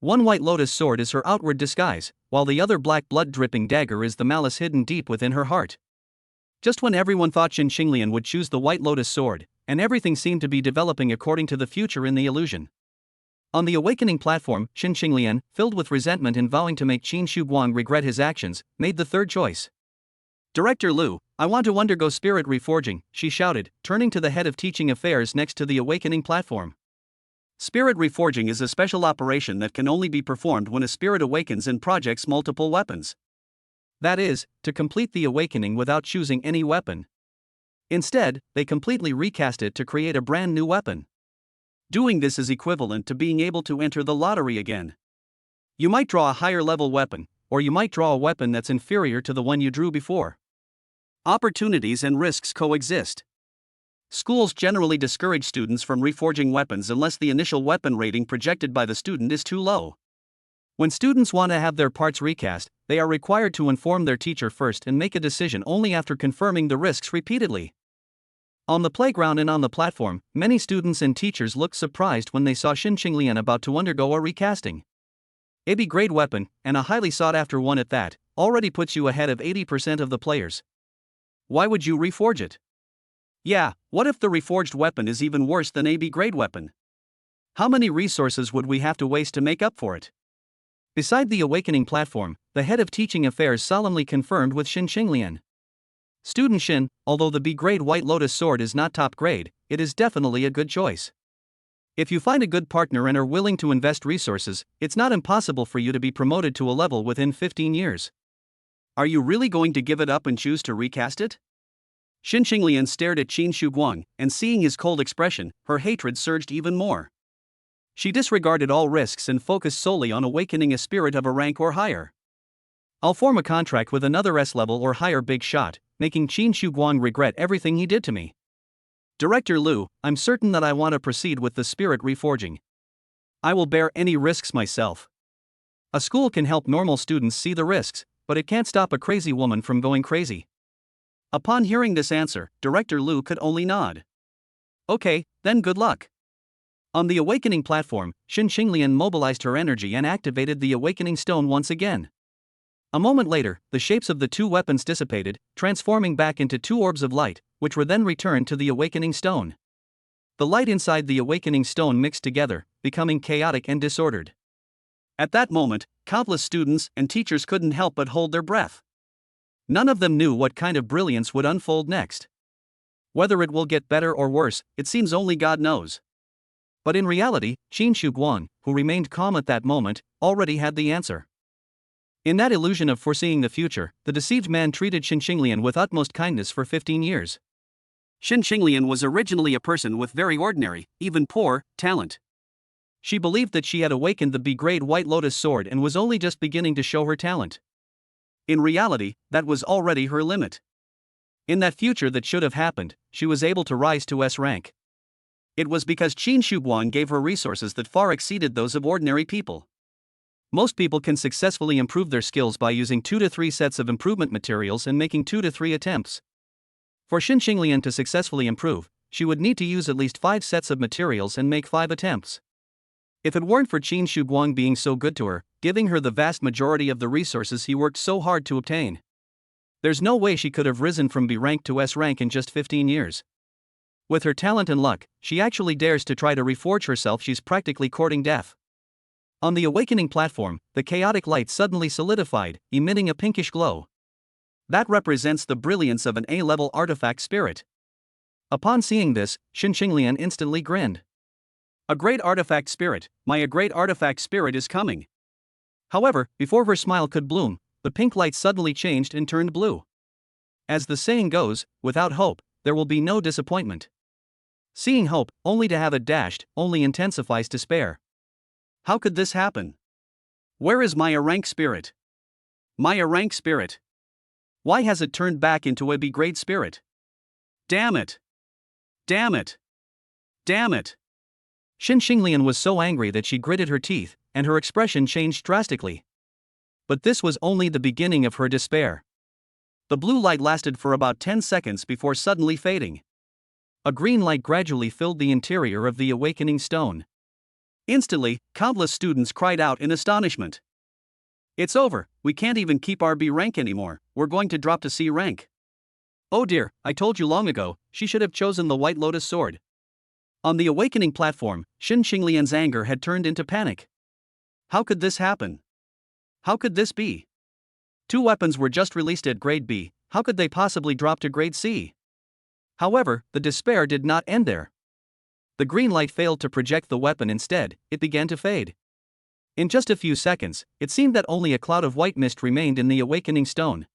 One white lotus sword is her outward disguise, while the other black blood-dripping dagger is the malice hidden deep within her heart. Just when everyone thought Xin Xinglian would choose the white lotus sword, and everything seemed to be developing according to the future in the illusion. On the awakening platform, Xin Xinglian, filled with resentment and vowing to make Qin Shuguang regret his actions, made the 3rd choice. Director Lu, I want to undergo spirit reforging, she shouted, turning to the head of teaching affairs next to the awakening platform. Spirit reforging is a special operation that can only be performed when a spirit awakens and projects multiple weapons. That is, to complete the awakening without choosing any weapon. Instead, they completely recast it to create a brand new weapon. Doing this is equivalent to being able to enter the lottery again. You might draw a higher level weapon, or you might draw a weapon that's inferior to the one you drew before. Opportunities and risks coexist. Schools generally discourage students from reforging weapons unless the initial weapon rating projected by the student is too low. When students want to have their parts recast, they are required to inform their teacher first and make a decision only after confirming the risks repeatedly. On the playground and on the platform, many students and teachers looked surprised when they saw Xin Xinglian about to undergo a recasting. A B grade weapon, and a highly sought after one at that, already puts you ahead of 80% of the players. Why would you reforge it? Yeah, what if the reforged weapon is even worse than a B-grade weapon? How many resources would we have to waste to make up for it? Beside the Awakening platform, the head of teaching affairs solemnly confirmed with Xin Qinglian. Student Xin, although the B-grade White Lotus sword is not top grade, it is definitely a good choice. If you find a good partner and are willing to invest resources, it's not impossible for you to be promoted to a level within 15 years. Are you really going to give it up and choose to recast it? Xin Qinglian stared at Qin Shuguang, and seeing his cold expression, her hatred surged even more. She disregarded all risks and focused solely on awakening a spirit of a rank or higher. I'll form a contract with another S-level or higher big shot, making Qin Shuguang regret everything he did to me. Director Liu, I'm certain that I want to proceed with the spirit reforging. I will bear any risks myself. A school can help normal students see the risks, but it can't stop a crazy woman from going crazy. Upon hearing this answer, Director Liu could only nod. Okay, then good luck. On the Awakening platform, Xin Qinglian mobilized her energy and activated the Awakening Stone once again. A moment later, the shapes of the two weapons dissipated, transforming back into two orbs of light, which were then returned to the Awakening Stone. The light inside the Awakening Stone mixed together, becoming chaotic and disordered. At that moment, countless students and teachers couldn't help but hold their breath. None of them knew what kind of brilliance would unfold next. Whether it will get better or worse, it seems only God knows. But in reality, Qin Shuguang, who remained calm at that moment, already had the answer. In that illusion of foreseeing the future, the deceived man treated Xin Qinglian with utmost kindness for 15 years. Xin Qinglian was originally a person with very ordinary, even poor, talent. She believed that she had awakened the B-grade White Lotus sword and was only just beginning to show her talent. In reality, that was already her limit. In that future that should have happened, she was able to rise to S rank. It was because Qin Shuguang gave her resources that far exceeded those of ordinary people. Most people can successfully improve their skills by using 2 to 3 sets of improvement materials and making 2 to 3 attempts. For Xin Qinglian to successfully improve, she would need to use at least 5 sets of materials and make 5 attempts. If it weren't for Qin Shuguang being so good to her, giving her the vast majority of the resources he worked so hard to obtain, there's no way she could have risen from B rank to S rank in just 15 years. With her talent and luck, she actually dares to try to reforge herself. She's practically courting death. On the Awakening platform, the chaotic light suddenly solidified, emitting a pinkish glow. That represents the brilliance of an A-level artifact spirit. Upon seeing this, Xin Qinglian instantly grinned. A great artifact spirit, a great artifact spirit is coming. However, before her smile could bloom, the pink light suddenly changed and turned blue. As the saying goes, without hope, there will be no disappointment. Seeing hope, only to have it dashed, only intensifies despair. How could this happen? Where is my A-rank spirit? My A-rank spirit. Why has it turned back into a B-grade spirit? Damn it! Damn it! Damn it! Xin Qinglian was so angry that she gritted her teeth, and her expression changed drastically. But this was only the beginning of her despair. The blue light lasted for about 10 seconds before suddenly fading. A green light gradually filled the interior of the Awakening Stone. Instantly, countless students cried out in astonishment. It's over, we can't even keep our B rank anymore, we're going to drop to C rank. Oh dear, I told you long ago, she should have chosen the White Lotus sword. On the Awakening platform, Xin Qinglian's anger had turned into panic. How could this happen? How could this be? 2 weapons were just released at grade B, how could they possibly drop to grade C? However, the despair did not end there. The green light failed to project the weapon. Instead, it began to fade. In just a few seconds, it seemed that only a cloud of white mist remained in the Awakening Stone.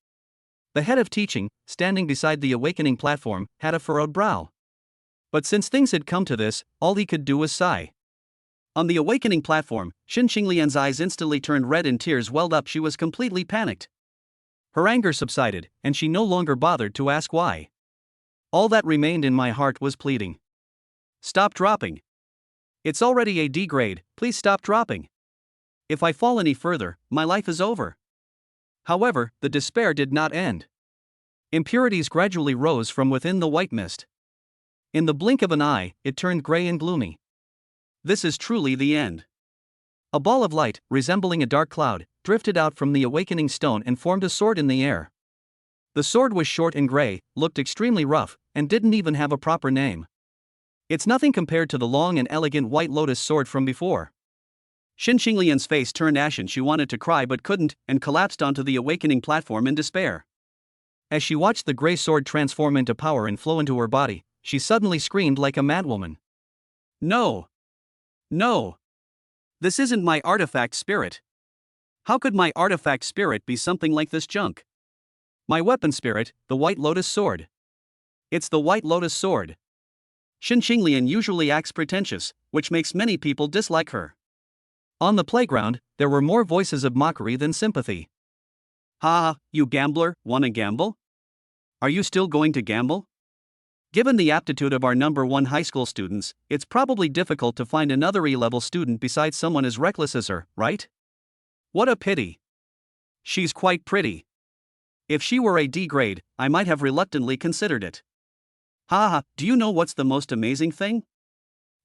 The head of teaching, standing beside the Awakening platform, had a furrowed brow. But since things had come to this, all he could do was sigh. On the Awakening platform, Xin Qinglian's eyes instantly turned red and tears welled up. She was completely panicked. Her anger subsided, and she no longer bothered to ask why. All that remained in my heart was pleading. Stop dropping. It's already a D grade, please stop dropping. If I fall any further, my life is over. However, the despair did not end. Impurities gradually rose from within the white mist. In the blink of an eye, it turned gray and gloomy. This is truly the end. A ball of light, resembling a dark cloud, drifted out from the awakening stone and formed a sword in the air. The sword was short and gray, looked extremely rough, and didn't even have a proper name. It's nothing compared to the long and elegant white lotus sword from before. Xin Qinglian's face turned ashen. She wanted to cry but couldn't, and collapsed onto the awakening platform in despair. As she watched the gray sword transform into power and flow into her body, she suddenly screamed like a madwoman. No! No! This isn't my artifact spirit. How could my artifact spirit be something like this junk? My weapon spirit, the white lotus sword. It's the white lotus sword. Xin Qinglian usually acts pretentious, which makes many people dislike her. On the playground, there were more voices of mockery than sympathy. Ha, you gambler, wanna gamble? Are you still going to gamble? Given the aptitude of our #1 high school students, it's probably difficult to find another E-level student besides someone as reckless as her, right? What a pity. She's quite pretty. If she were a D grade, I might have reluctantly considered it. Haha, do you know what's the most amazing thing?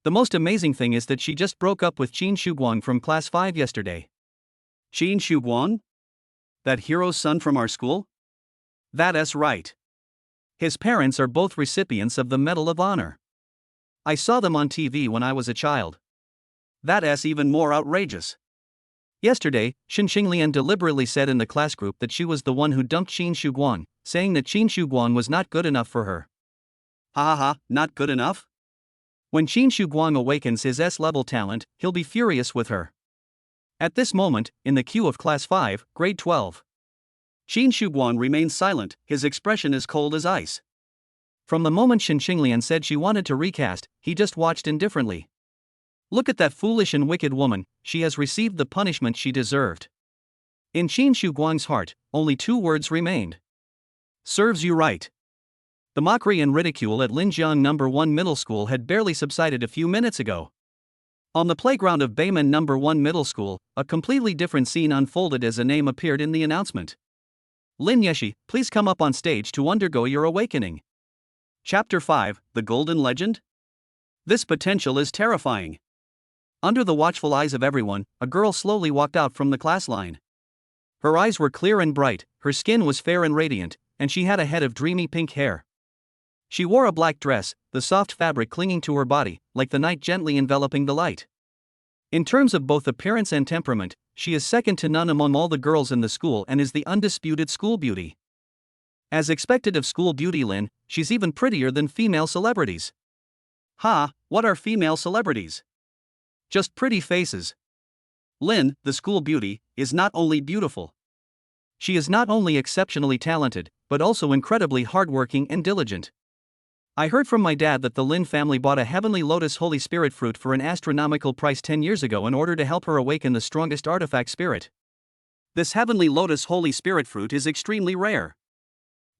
The most amazing thing is that she just broke up with Qin Shuguang from class 5 yesterday. Qin Shuguang? That hero's son from our school? That's right. His parents are both recipients of the Medal of Honor. I saw them on TV when I was a child. That's even more outrageous. Yesterday, Xin Qinglian deliberately said in the class group that she was the one who dumped Qin Shuguang, saying that Qin Shuguang was not good enough for her. Ha ha ha, not good enough? When Qin Shuguang awakens his S-level talent, he'll be furious with her. At this moment, in the queue of class 5, grade 12. Qin Shuguang remains silent, his expression as cold as ice. From the moment Xin Qinglian said she wanted to recast, he just watched indifferently. Look at that foolish and wicked woman, she has received the punishment she deserved. In Qin Shuguang's heart, only 2 words remained. Serves you right. The mockery and ridicule at Linjiang #1 Middle School had barely subsided a few minutes ago. On the playground of Beiman #1 Middle School, a completely different scene unfolded as a name appeared in the announcement. Lin Yeshi, please come up on stage to undergo your awakening. Chapter 5, The Golden Legend? This potential is terrifying. Under the watchful eyes of everyone, a girl slowly walked out from the class line. Her eyes were clear and bright, her skin was fair and radiant, and she had a head of dreamy pink hair. She wore a black dress, the soft fabric clinging to her body, like the night gently enveloping the light. In terms of both appearance and temperament, she is second to none among all the girls in the school and is the undisputed school beauty. As expected of school beauty Lin, she's even prettier than female celebrities. Ha, what are female celebrities? Just pretty faces. Lin, the school beauty, is not only beautiful. She is not only exceptionally talented, but also incredibly hardworking and diligent. I heard from my dad that the Lin family bought a heavenly lotus holy spirit fruit for an astronomical price 10 years ago in order to help her awaken the strongest artifact spirit. This heavenly lotus holy spirit fruit is extremely rare.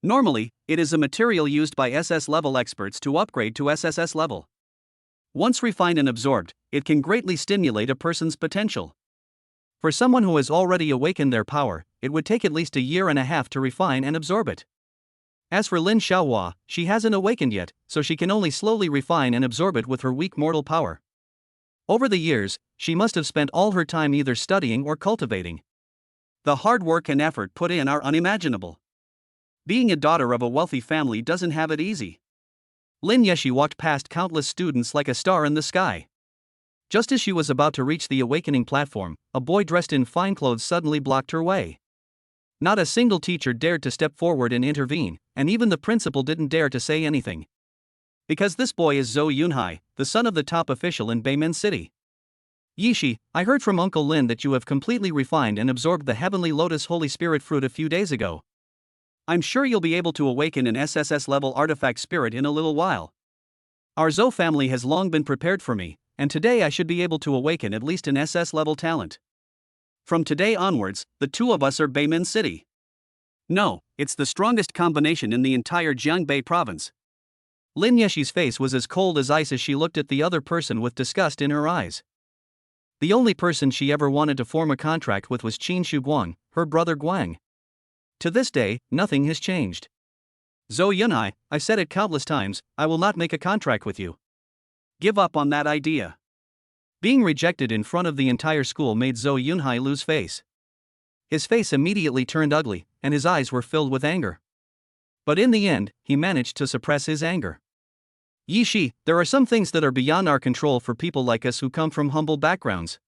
Normally, it is a material used by SS level experts to upgrade to SSS level. Once refined and absorbed, it can greatly stimulate a person's potential. For someone who has already awakened their power, it would take at least a year and a half to refine and absorb it. As for Lin Xiaohua, she hasn't awakened yet, so she can only slowly refine and absorb it with her weak mortal power. Over the years, she must have spent all her time either studying or cultivating. The hard work and effort put in are unimaginable. Being a daughter of a wealthy family doesn't have it easy. Lin Yeshi walked past countless students like a star in the sky. Just as she was about to reach the awakening platform, a boy dressed in fine clothes suddenly blocked her way. Not a single teacher dared to step forward and intervene, and even the principal didn't dare to say anything. Because this boy is Zhou Yunhai, the son of the top official in Beimen City. Yishi, I heard from Uncle Lin that you have completely refined and absorbed the heavenly lotus holy spirit fruit a few days ago. I'm sure you'll be able to awaken an SSS level artifact spirit in a little while. Our Zhou family has long been prepared for me, and today I should be able to awaken at least an SS level talent. From today onwards, the 2 of us are Beimen City. No, it's the strongest combination in the entire Jiangbei province. Lin Yeshi's face was as cold as ice as she looked at the other person with disgust in her eyes. The only person she ever wanted to form a contract with was Qin Shuguang, her brother Guang. To this day, nothing has changed. Zhou Yunhai, I've said it countless times, I will not make a contract with you. Give up on that idea. Being rejected in front of the entire school made Zhou Yunhai lose face. His face immediately turned ugly, and his eyes were filled with anger. But in the end, he managed to suppress his anger. Yi Shi, there are some things that are beyond our control for people like us who come from humble backgrounds.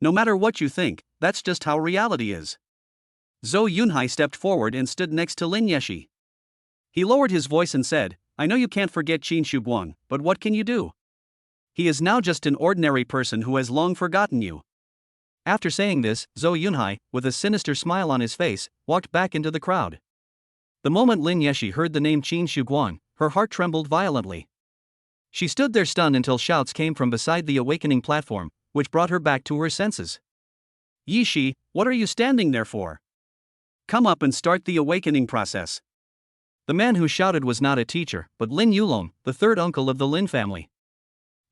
No matter what you think, that's just how reality is. Zhou Yunhai stepped forward and stood next to Lin Yeshi. He lowered his voice and said, I know you can't forget Qin Shuguang, but what can you do? He is now just an ordinary person who has long forgotten you. After saying this, Zhou Yunhai, with a sinister smile on his face, walked back into the crowd. The moment Lin Yeshi heard the name Qin Shuguang, her heart trembled violently. She stood there stunned until shouts came from beside the awakening platform, which brought her back to her senses. Yi Shi, what are you standing there for? Come up and start the awakening process. The man who shouted was not a teacher, but Lin Yulong, the third uncle of the Lin family.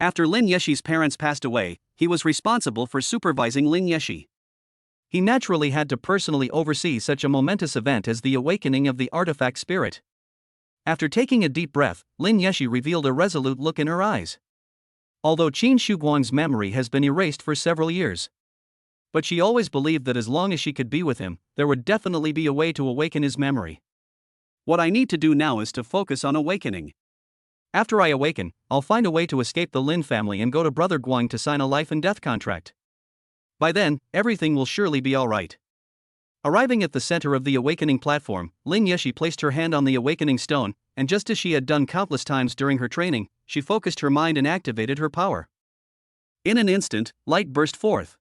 After Lin Yeshi's parents passed away, he was responsible for supervising Lin Yeshi. He naturally had to personally oversee such a momentous event as the awakening of the artifact spirit. After taking a deep breath, Lin Yeshi revealed a resolute look in her eyes. Although Qin Shuguang's memory has been erased for several years. But she always believed that as long as she could be with him, there would definitely be a way to awaken his memory. What I need to do now is to focus on awakening. After I awaken, I'll find a way to escape the Lin family and go to Brother Guang to sign a life and death contract. By then, everything will surely be alright. Arriving at the center of the awakening platform, Lin Yeshi placed her hand on the awakening stone, and just as she had done countless times during her training, she focused her mind and activated her power. In an instant, light burst forth.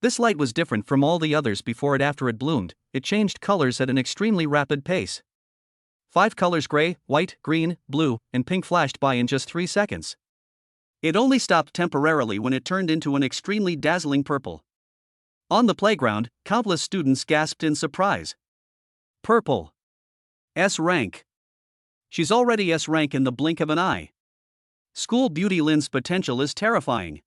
This light was different from all the others before and after it bloomed. It changed colors at an extremely rapid pace. 5 colors gray, white, green, blue, and pink flashed by in just 3 seconds. It only stopped temporarily when it turned into an extremely dazzling purple. On the playground, countless students gasped in surprise. Purple. S rank. She's already S rank in the blink of an eye. School Beauty Lin's potential is terrifying.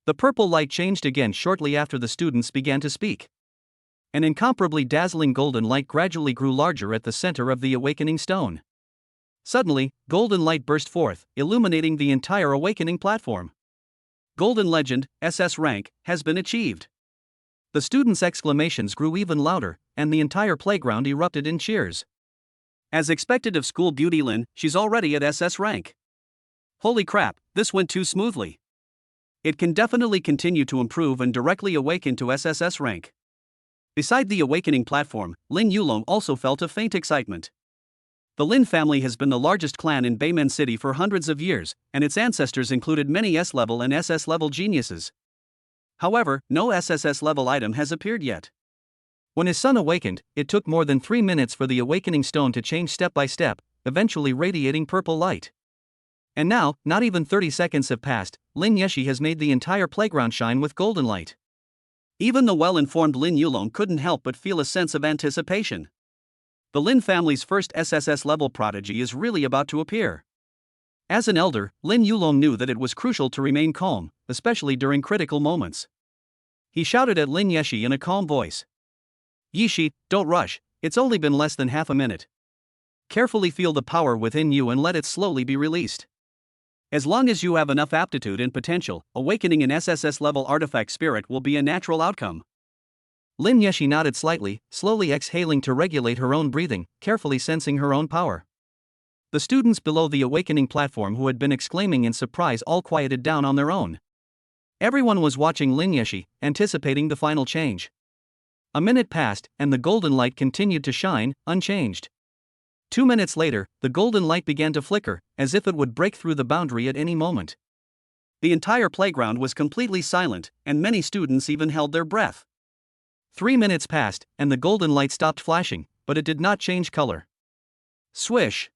The purple light changed again shortly after the students began to speak. An incomparably dazzling golden light gradually grew larger at the center of the awakening stone. Suddenly, golden light burst forth, illuminating the entire awakening platform. Golden Legend, SS rank, has been achieved. The students' exclamations grew even louder, and the entire playground erupted in cheers. As expected of School Beauty Lin, she's already at SS rank. Holy crap, this went too smoothly. It can definitely continue to improve and directly awaken to SSS rank. Beside the awakening platform, Lin Yulong also felt a faint excitement. The Lin family has been the largest clan in Beimen City for hundreds of years, and its ancestors included many S-level and SS-level geniuses. However, no SSS-level item has appeared yet. When his son awakened, it took more than 3 minutes for the awakening stone to change step by step, eventually radiating purple light. And now, not even 30 seconds have passed, Lin Yeshi has made the entire playground shine with golden light. Even the well-informed Lin Yulong couldn't help but feel a sense of anticipation. The Lin family's first SSS-level prodigy is really about to appear. As an elder, Lin Yulong knew that it was crucial to remain calm, especially during critical moments. He shouted at Lin Yeshi in a calm voice. Yi Shi, don't rush, it's only been less than half a minute. Carefully feel the power within you and let it slowly be released. As long as you have enough aptitude and potential, awakening an SSS-level artifact spirit will be a natural outcome. Lin Yeshi nodded slightly, slowly exhaling to regulate her own breathing, carefully sensing her own power. The students below the awakening platform who had been exclaiming in surprise all quieted down on their own. Everyone was watching Lin Yeshi, anticipating the final change. A minute passed, and the golden light continued to shine, unchanged. 2 minutes later, the golden light began to flicker, as if it would break through the boundary at any moment. The entire playground was completely silent, and many students even held their breath. 3 minutes passed, and the golden light stopped flashing, but it did not change color. Swish!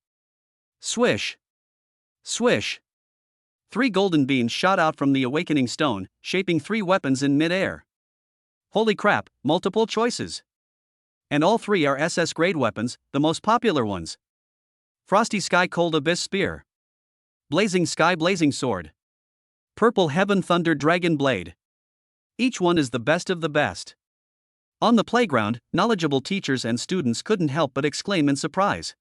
Swish! Swish! 3 golden beams shot out from the awakening stone, shaping 3 weapons in mid-air. Holy crap, multiple choices! And all 3 are SS-grade weapons, the most popular ones. Frosty Sky Cold Abyss Spear. Blazing Sky Blazing Sword. Purple Heaven Thunder Dragon Blade. Each one is the best of the best. On the playground, knowledgeable teachers and students couldn't help but exclaim in surprise.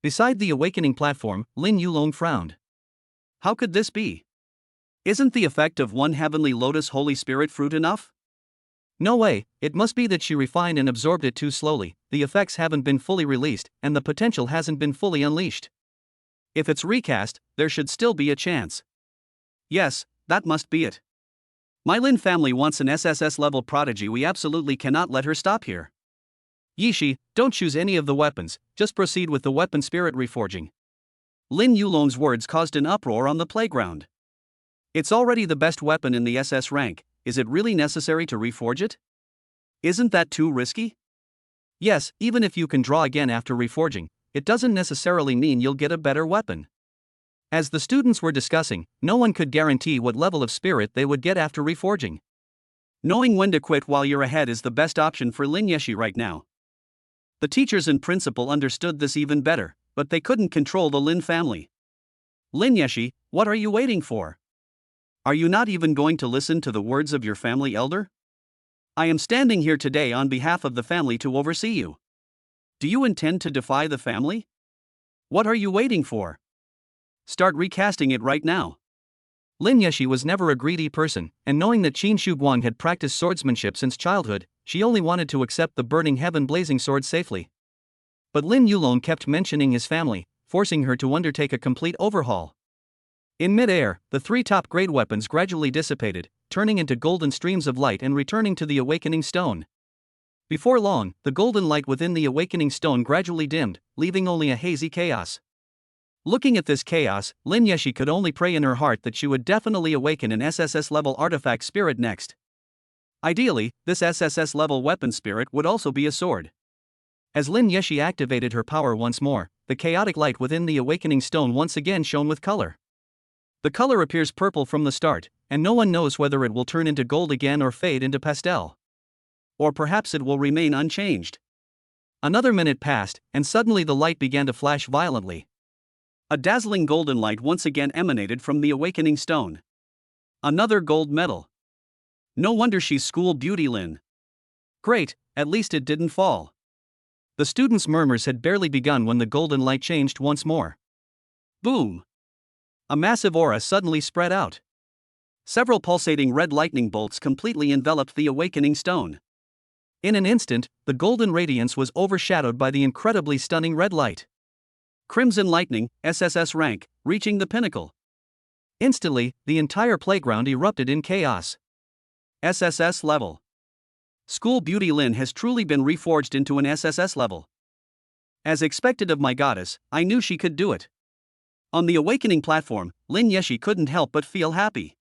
Beside the awakening platform, Lin Yulong frowned. How could this be? Isn't the effect of 1 heavenly lotus holy spirit fruit enough? No way, it must be that she refined and absorbed it too slowly, the effects haven't been fully released, and the potential hasn't been fully unleashed. If it's recast, there should still be a chance. Yes, that must be it. My Lin family wants an SSS level prodigy, we absolutely cannot let her stop here. Yishi, don't choose any of the weapons, just proceed with the weapon spirit reforging. Lin Yulong's words caused an uproar on the playground. It's already the best weapon in the SS rank, is it really necessary to reforge it? Isn't that too risky? Yes, even if you can draw again after reforging, it doesn't necessarily mean you'll get a better weapon. As the students were discussing, no one could guarantee what level of spirit they would get after reforging. Knowing when to quit while you're ahead is the best option for Lin Yeshi right now. The teachers and principal understood this even better, but they couldn't control the Lin family. Lin Yeshi, what are you waiting for? Are you not even going to listen to the words of your family elder? I am standing here today on behalf of the family to oversee you. Do you intend to defy the family? What are you waiting for? Start recasting it right now. Lin Yeshi was never a greedy person, and knowing that Qin Shuguang had practiced swordsmanship since childhood, she only wanted to accept the burning heaven blazing sword safely. But Lin Yulong kept mentioning his family, forcing her to undertake a complete overhaul. In mid-air, the three top-grade weapons gradually dissipated, turning into golden streams of light and returning to the awakening stone. Before long, the golden light within the awakening stone gradually dimmed, leaving only a hazy chaos. Looking at this chaos, Lin Yeshi could only pray in her heart that she would definitely awaken an SSS-level artifact spirit next. Ideally, this SSS-level weapon spirit would also be a sword. As Lin Yeshi activated her power once more, the chaotic light within the awakening stone once again shone with color. The color appears purple from the start, and no one knows whether it will turn into gold again or fade into pastel. Or perhaps it will remain unchanged. Another minute passed, and suddenly the light began to flash violently. A dazzling golden light once again emanated from the awakening stone. Another gold medal. No wonder she's school beauty, Lin. Great, at least it didn't fall. The students' murmurs had barely begun when the golden light changed once more. Boom! A massive aura suddenly spread out. Several pulsating red lightning bolts completely enveloped the awakening stone. In an instant, the golden radiance was overshadowed by the incredibly stunning red light. Crimson lightning, SSS rank, reaching the pinnacle. Instantly, the entire playground erupted in chaos. SSS level. School Beauty Lin has truly been reforged into an SSS level. As expected of my goddess, I knew she could do it. On the awakening platform, Lin Yeshi couldn't help but feel happy.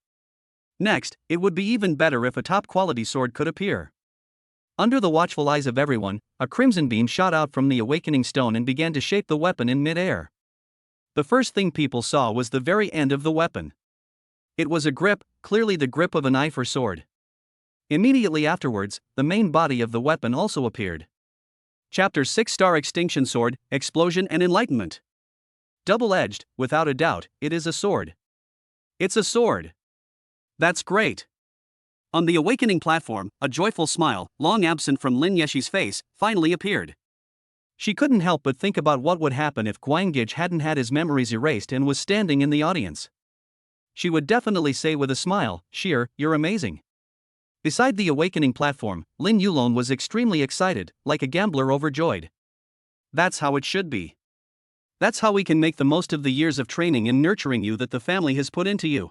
Next, it would be even better if a top-quality sword could appear. Under the watchful eyes of everyone, a crimson beam shot out from the awakening stone and began to shape the weapon in mid-air. The first thing people saw was the very end of the weapon. It was a grip, clearly the grip of a knife or sword. Immediately afterwards, the main body of the weapon also appeared. Chapter 6 Star Extinction Sword, Explosion and Enlightenment. Double-edged, without a doubt, it is a sword. It's a sword. That's great. On the awakening platform, a joyful smile, long absent from Lin Yeshi's face, finally appeared. She couldn't help but think about what would happen if Guanggij hadn't had his memories erased and was standing in the audience. She would definitely say with a smile, "Sheer, you're amazing." Beside the awakening platform, Lin Yulong was extremely excited, like a gambler overjoyed. That's how it should be. That's how we can make the most of the years of training and nurturing you that the family has put into you.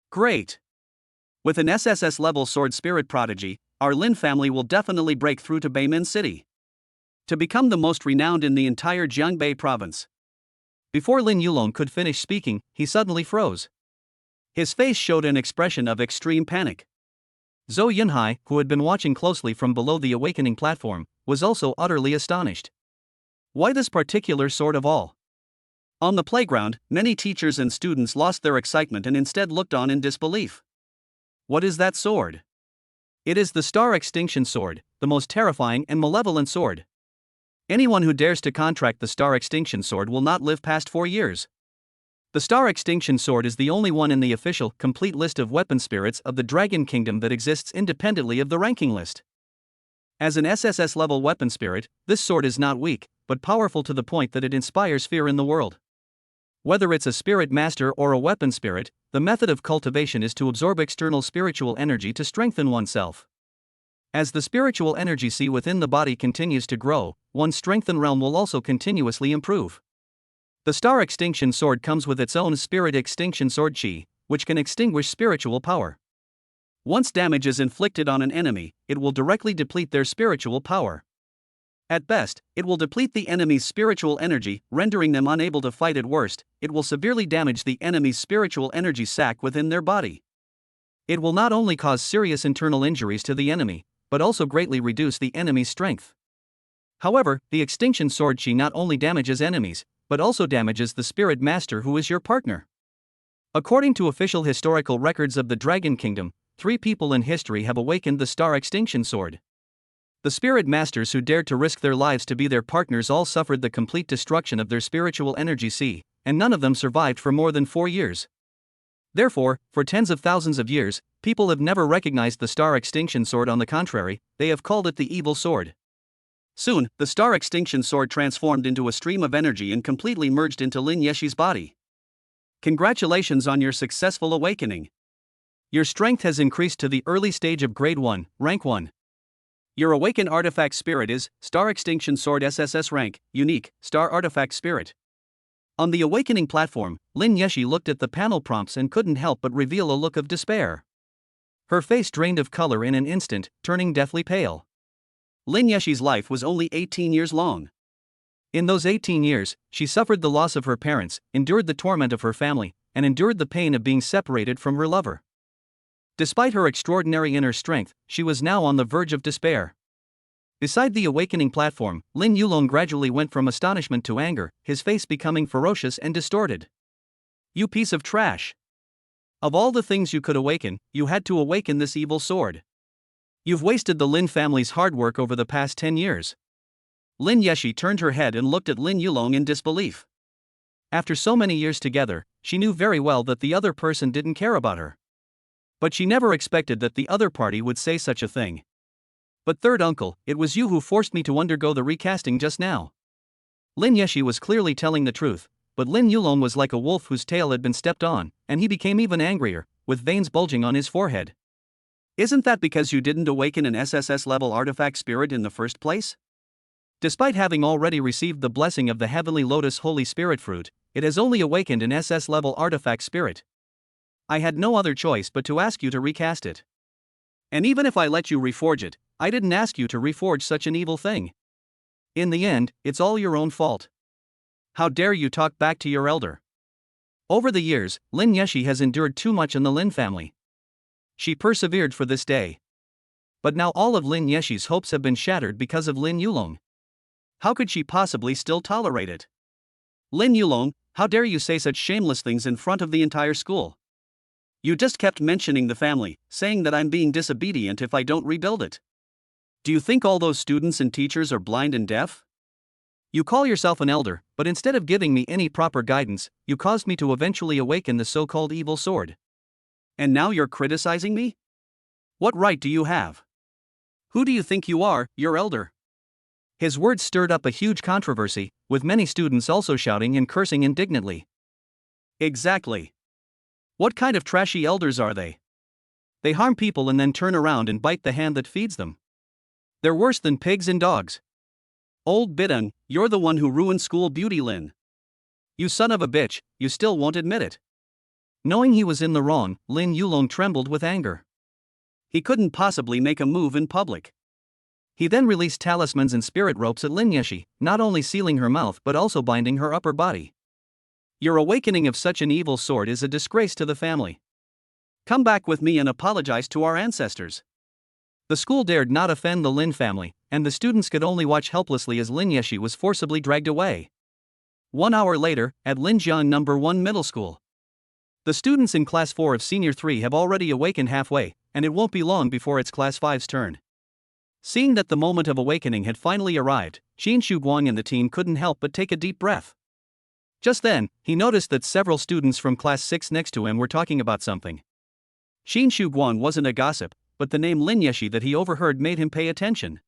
Great. With an SSS-level sword spirit prodigy, our Lin family will definitely break through to Beimin City. To become the most renowned in the entire Jiangbei province. Before Lin Yulong could finish speaking, he suddenly froze. His face showed an expression of extreme panic. Zhou Yunhai, who had been watching closely from below the awakening platform, was also utterly astonished. Why this particular sword of all? On the playground, many teachers and students lost their excitement and instead looked on in disbelief. What is that sword? It is the Star Extinction Sword, the most terrifying and malevolent sword. Anyone who dares to contract the Star Extinction Sword will not live past 4 years. The Star Extinction Sword is the only one in the official, complete list of weapon spirits of the Dragon Kingdom that exists independently of the ranking list. As an SSS-level weapon spirit, this sword is not weak, but powerful to the point that it inspires fear in the world. Whether it's a spirit master or a weapon spirit, the method of cultivation is to absorb external spiritual energy to strengthen oneself. As the spiritual energy C within the body continues to grow, one's strength and realm will also continuously improve. The Star Extinction Sword comes with its own Spirit Extinction Sword Chi, which can extinguish spiritual power. Once damage is inflicted on an enemy, it will directly deplete their spiritual power. At best, it will deplete the enemy's spiritual energy, rendering them unable to fight. At worst, it will severely damage the enemy's spiritual energy sac within their body. It will not only cause serious internal injuries to the enemy, but also greatly reduce the enemy's strength. However, the Extinction Sword Chi not only damages enemies, but also damages the Spirit Master who is your partner. According to official historical records of the Dragon Kingdom, 3 people in history have awakened the Star Extinction Sword. The Spirit Masters who dared to risk their lives to be their partners all suffered the complete destruction of their spiritual energy C, and none of them survived for more than 4 years. Therefore, for tens of thousands of years, people have never recognized the Star Extinction Sword. On the contrary, they have called it the Evil Sword. Soon, the Star Extinction Sword transformed into a stream of energy and completely merged into Lin Yeshi's body. Congratulations on your successful awakening. Your strength has increased to the early stage of Grade 1, Rank 1. Your awakened artifact spirit is Star Extinction Sword SSS rank, unique, Star Artifact Spirit. On the awakening platform, Lin Yeshi looked at the panel prompts and couldn't help but reveal a look of despair. Her face drained of color in an instant, turning deathly pale. Lin Yeshi's life was only 18 years long. In those 18 years, she suffered the loss of her parents, endured the torment of her family, and endured the pain of being separated from her lover. Despite her extraordinary inner strength, she was now on the verge of despair. Beside the awakening platform, Lin Yulong gradually went from astonishment to anger, his face becoming ferocious and distorted. You piece of trash! Of all the things you could awaken, you had to awaken this evil sword. You've wasted the Lin family's hard work over the past 10 years. Lin Yeshi turned her head and looked at Lin Yulong in disbelief. After so many years together, she knew very well that the other person didn't care about her. But she never expected that the other party would say such a thing. But third uncle, it was you who forced me to undergo the recasting just now. Lin Yeshi was clearly telling the truth, but Lin Yulong was like a wolf whose tail had been stepped on, and he became even angrier, with veins bulging on his forehead. Isn't that because you didn't awaken an SSS-level artifact spirit in the first place? Despite having already received the blessing of the Heavenly Lotus Holy Spirit Fruit, it has only awakened an SS-level artifact spirit. I had no other choice but to ask you to recast it. And even if I let you reforge it, I didn't ask you to reforge such an evil thing. In the end, it's all your own fault. How dare you talk back to your elder? Over the years, Lin Yeshi has endured too much in the Lin family. She persevered for this day. But now all of Lin Yeshi's hopes have been shattered because of Lin Yulong. How could she possibly still tolerate it? Lin Yulong, how dare you say such shameless things in front of the entire school? You just kept mentioning the family, saying that I'm being disobedient if I don't rebuild it. Do you think all those students and teachers are blind and deaf? You call yourself an elder, but instead of giving me any proper guidance, you caused me to eventually awaken the so-called evil sword. And now you're criticizing me? What right do you have? Who do you think you are, your elder? His words stirred up a huge controversy, with many students also shouting and cursing indignantly. Exactly. What kind of trashy elders are they? They harm people and then turn around and bite the hand that feeds them. They're worse than pigs and dogs. Old Bidung, you're the one who ruined school beauty, Lin. You son of a bitch, you still won't admit it. Knowing he was in the wrong, Lin Yulong trembled with anger. He couldn't possibly make a move in public. He then released talismans and spirit ropes at Lin Yeshi, not only sealing her mouth but also binding her upper body. Your awakening of such an evil sword is a disgrace to the family. Come back with me and apologize to our ancestors. The school dared not offend the Lin family, and the students could only watch helplessly as Lin Yeshi was forcibly dragged away. 1 hour later, at Linjiang No. 1 Middle School. The students in Class 4 of Senior 3 have already awakened halfway, and it won't be long before it's Class 5's turn. Seeing that the moment of awakening had finally arrived, Xin Shuguang and the team couldn't help but take a deep breath. Just then, he noticed that several students from Class 6 next to him were talking about something. Xin Shuguang wasn't a gossip, but the name Lin Yeshi that he overheard made him pay attention.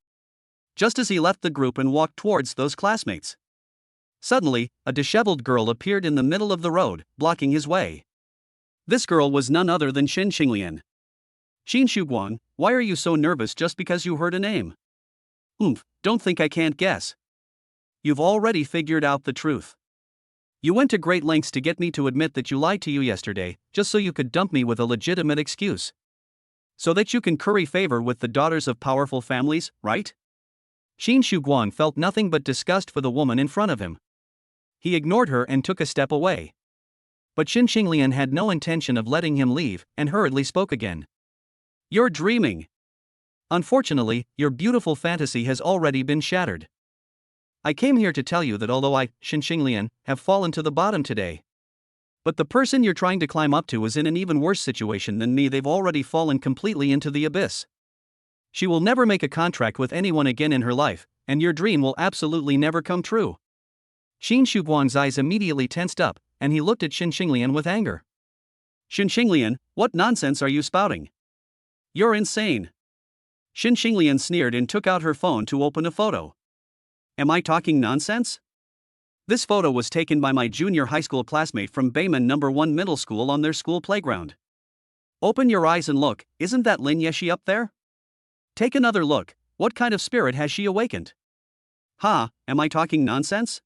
Just as he left the group and walked towards those classmates. Suddenly, a disheveled girl appeared in the middle of the road, blocking his way. This girl was none other than Shin Xinglian. Shin Shuguang, why are you so nervous just because you heard a name? Don't think I can't guess. You've already figured out the truth. You went to great lengths to get me to admit that you lied to you yesterday, just so you could dump me with a legitimate excuse. So that you can curry favor with the daughters of powerful families, right? Shin Shuguang felt nothing but disgust for the woman in front of him. He ignored her and took a step away. But Shin Xinglian had no intention of letting him leave, and hurriedly spoke again. You're dreaming. Unfortunately, your beautiful fantasy has already been shattered. I came here to tell you that although I, Shin Xinglian, have fallen to the bottom today, but the person you're trying to climb up to is in an even worse situation than me. They've already fallen completely into the abyss. She will never make a contract with anyone again in her life, and your dream will absolutely never come true. Shin Shuguang's eyes immediately tensed up, and he looked at Shin Xinglian with anger. Shin Xinglian, what nonsense are you spouting? You're insane. Shin Xinglian sneered and took out her phone to open a photo. Am I talking nonsense? This photo was taken by my junior high school classmate from Bayman No. 1 Middle School on their school playground. Open your eyes and look, isn't that Lin Yeshi up there? Take another look, what kind of spirit has she awakened? Am I talking nonsense?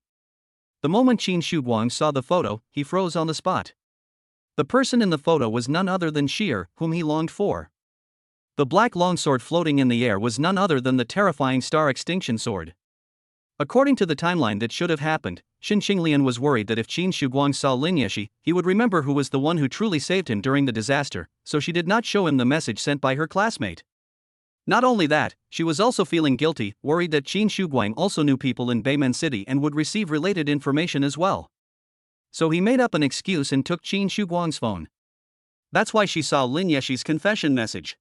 The moment Shin Shuguang saw the photo, he froze on the spot. The person in the photo was none other than Sheer, whom he longed for. The black longsword floating in the air was none other than the terrifying Star Extinction Sword. According to the timeline that should have happened, Shin Xinglian was worried that if Shin Shuguang saw Lin Yeshi, he would remember who was the one who truly saved him during the disaster, so she did not show him the message sent by her classmate. Not only that, she was also feeling guilty, worried that Shin Shuguang also knew people in Bayman City and would receive related information as well. So he made up an excuse and took Shin Shuguang's phone. That's why she saw Lin Yeshi's confession message.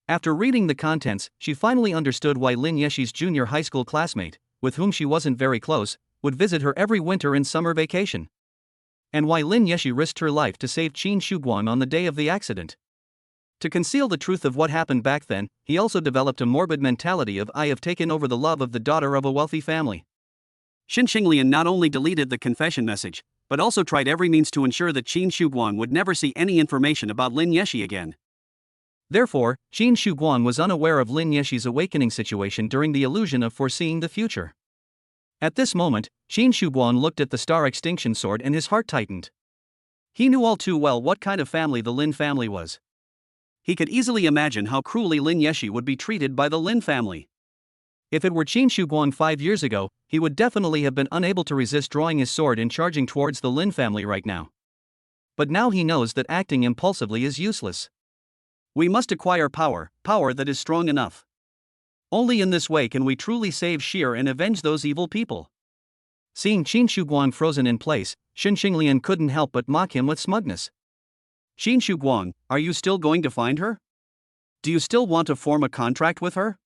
After reading the contents, she finally understood why Lin Yeshi's junior high school classmate, with whom she wasn't very close, would visit her every winter and summer vacation. And why Lin Yeshi risked her life to save Shin Shuguang on the day of the accident. To conceal the truth of what happened back then, he also developed a morbid mentality of I have taken over the love of the daughter of a wealthy family. Shin Xinglian not only deleted the confession message, but also tried every means to ensure that Shin Shuguang would never see any information about Lin Yeshi again. Therefore, Shin Shuguang was unaware of Lin Yeshi's awakening situation during the illusion of foreseeing the future. At this moment, Shin Shuguang looked at the Star Extinction Sword and his heart tightened. He knew all too well what kind of family the Lin family was. He could easily imagine how cruelly Lin Yeshi would be treated by the Lin family. If it were Shin Shuguang 5 years ago, he would definitely have been unable to resist drawing his sword and charging towards the Lin family right now. But now he knows that acting impulsively is useless. We must acquire power that is strong enough. Only in this way can we truly save Sheer and avenge those evil people. Seeing Shin Shuguang frozen in place, Shin Xinglian couldn't help but mock him with smugness. Shin Shuguang, are you still going to find her? Do you still want to form a contract with her?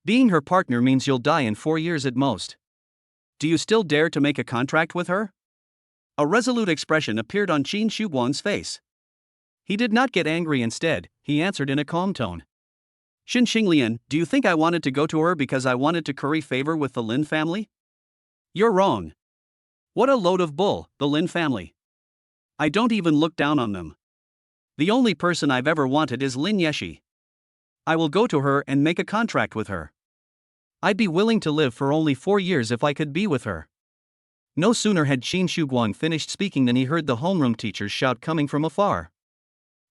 Being her partner means you'll die in 4 years at most. Do you still dare to make a contract with her? A resolute expression appeared on Shin Shuguang's face. He did not get angry. Instead, he answered in a calm tone. Shin Xinglian, do you think I wanted to go to her because I wanted to curry favor with the Lin family? You're wrong. What a load of bull, the Lin family. I don't even look down on them. The only person I've ever wanted is Lin Yeshi. I will go to her and make a contract with her. I'd be willing to live for only 4 years if I could be with her. No sooner had Shin Shuguang finished speaking than he heard the homeroom teachers shout coming from afar.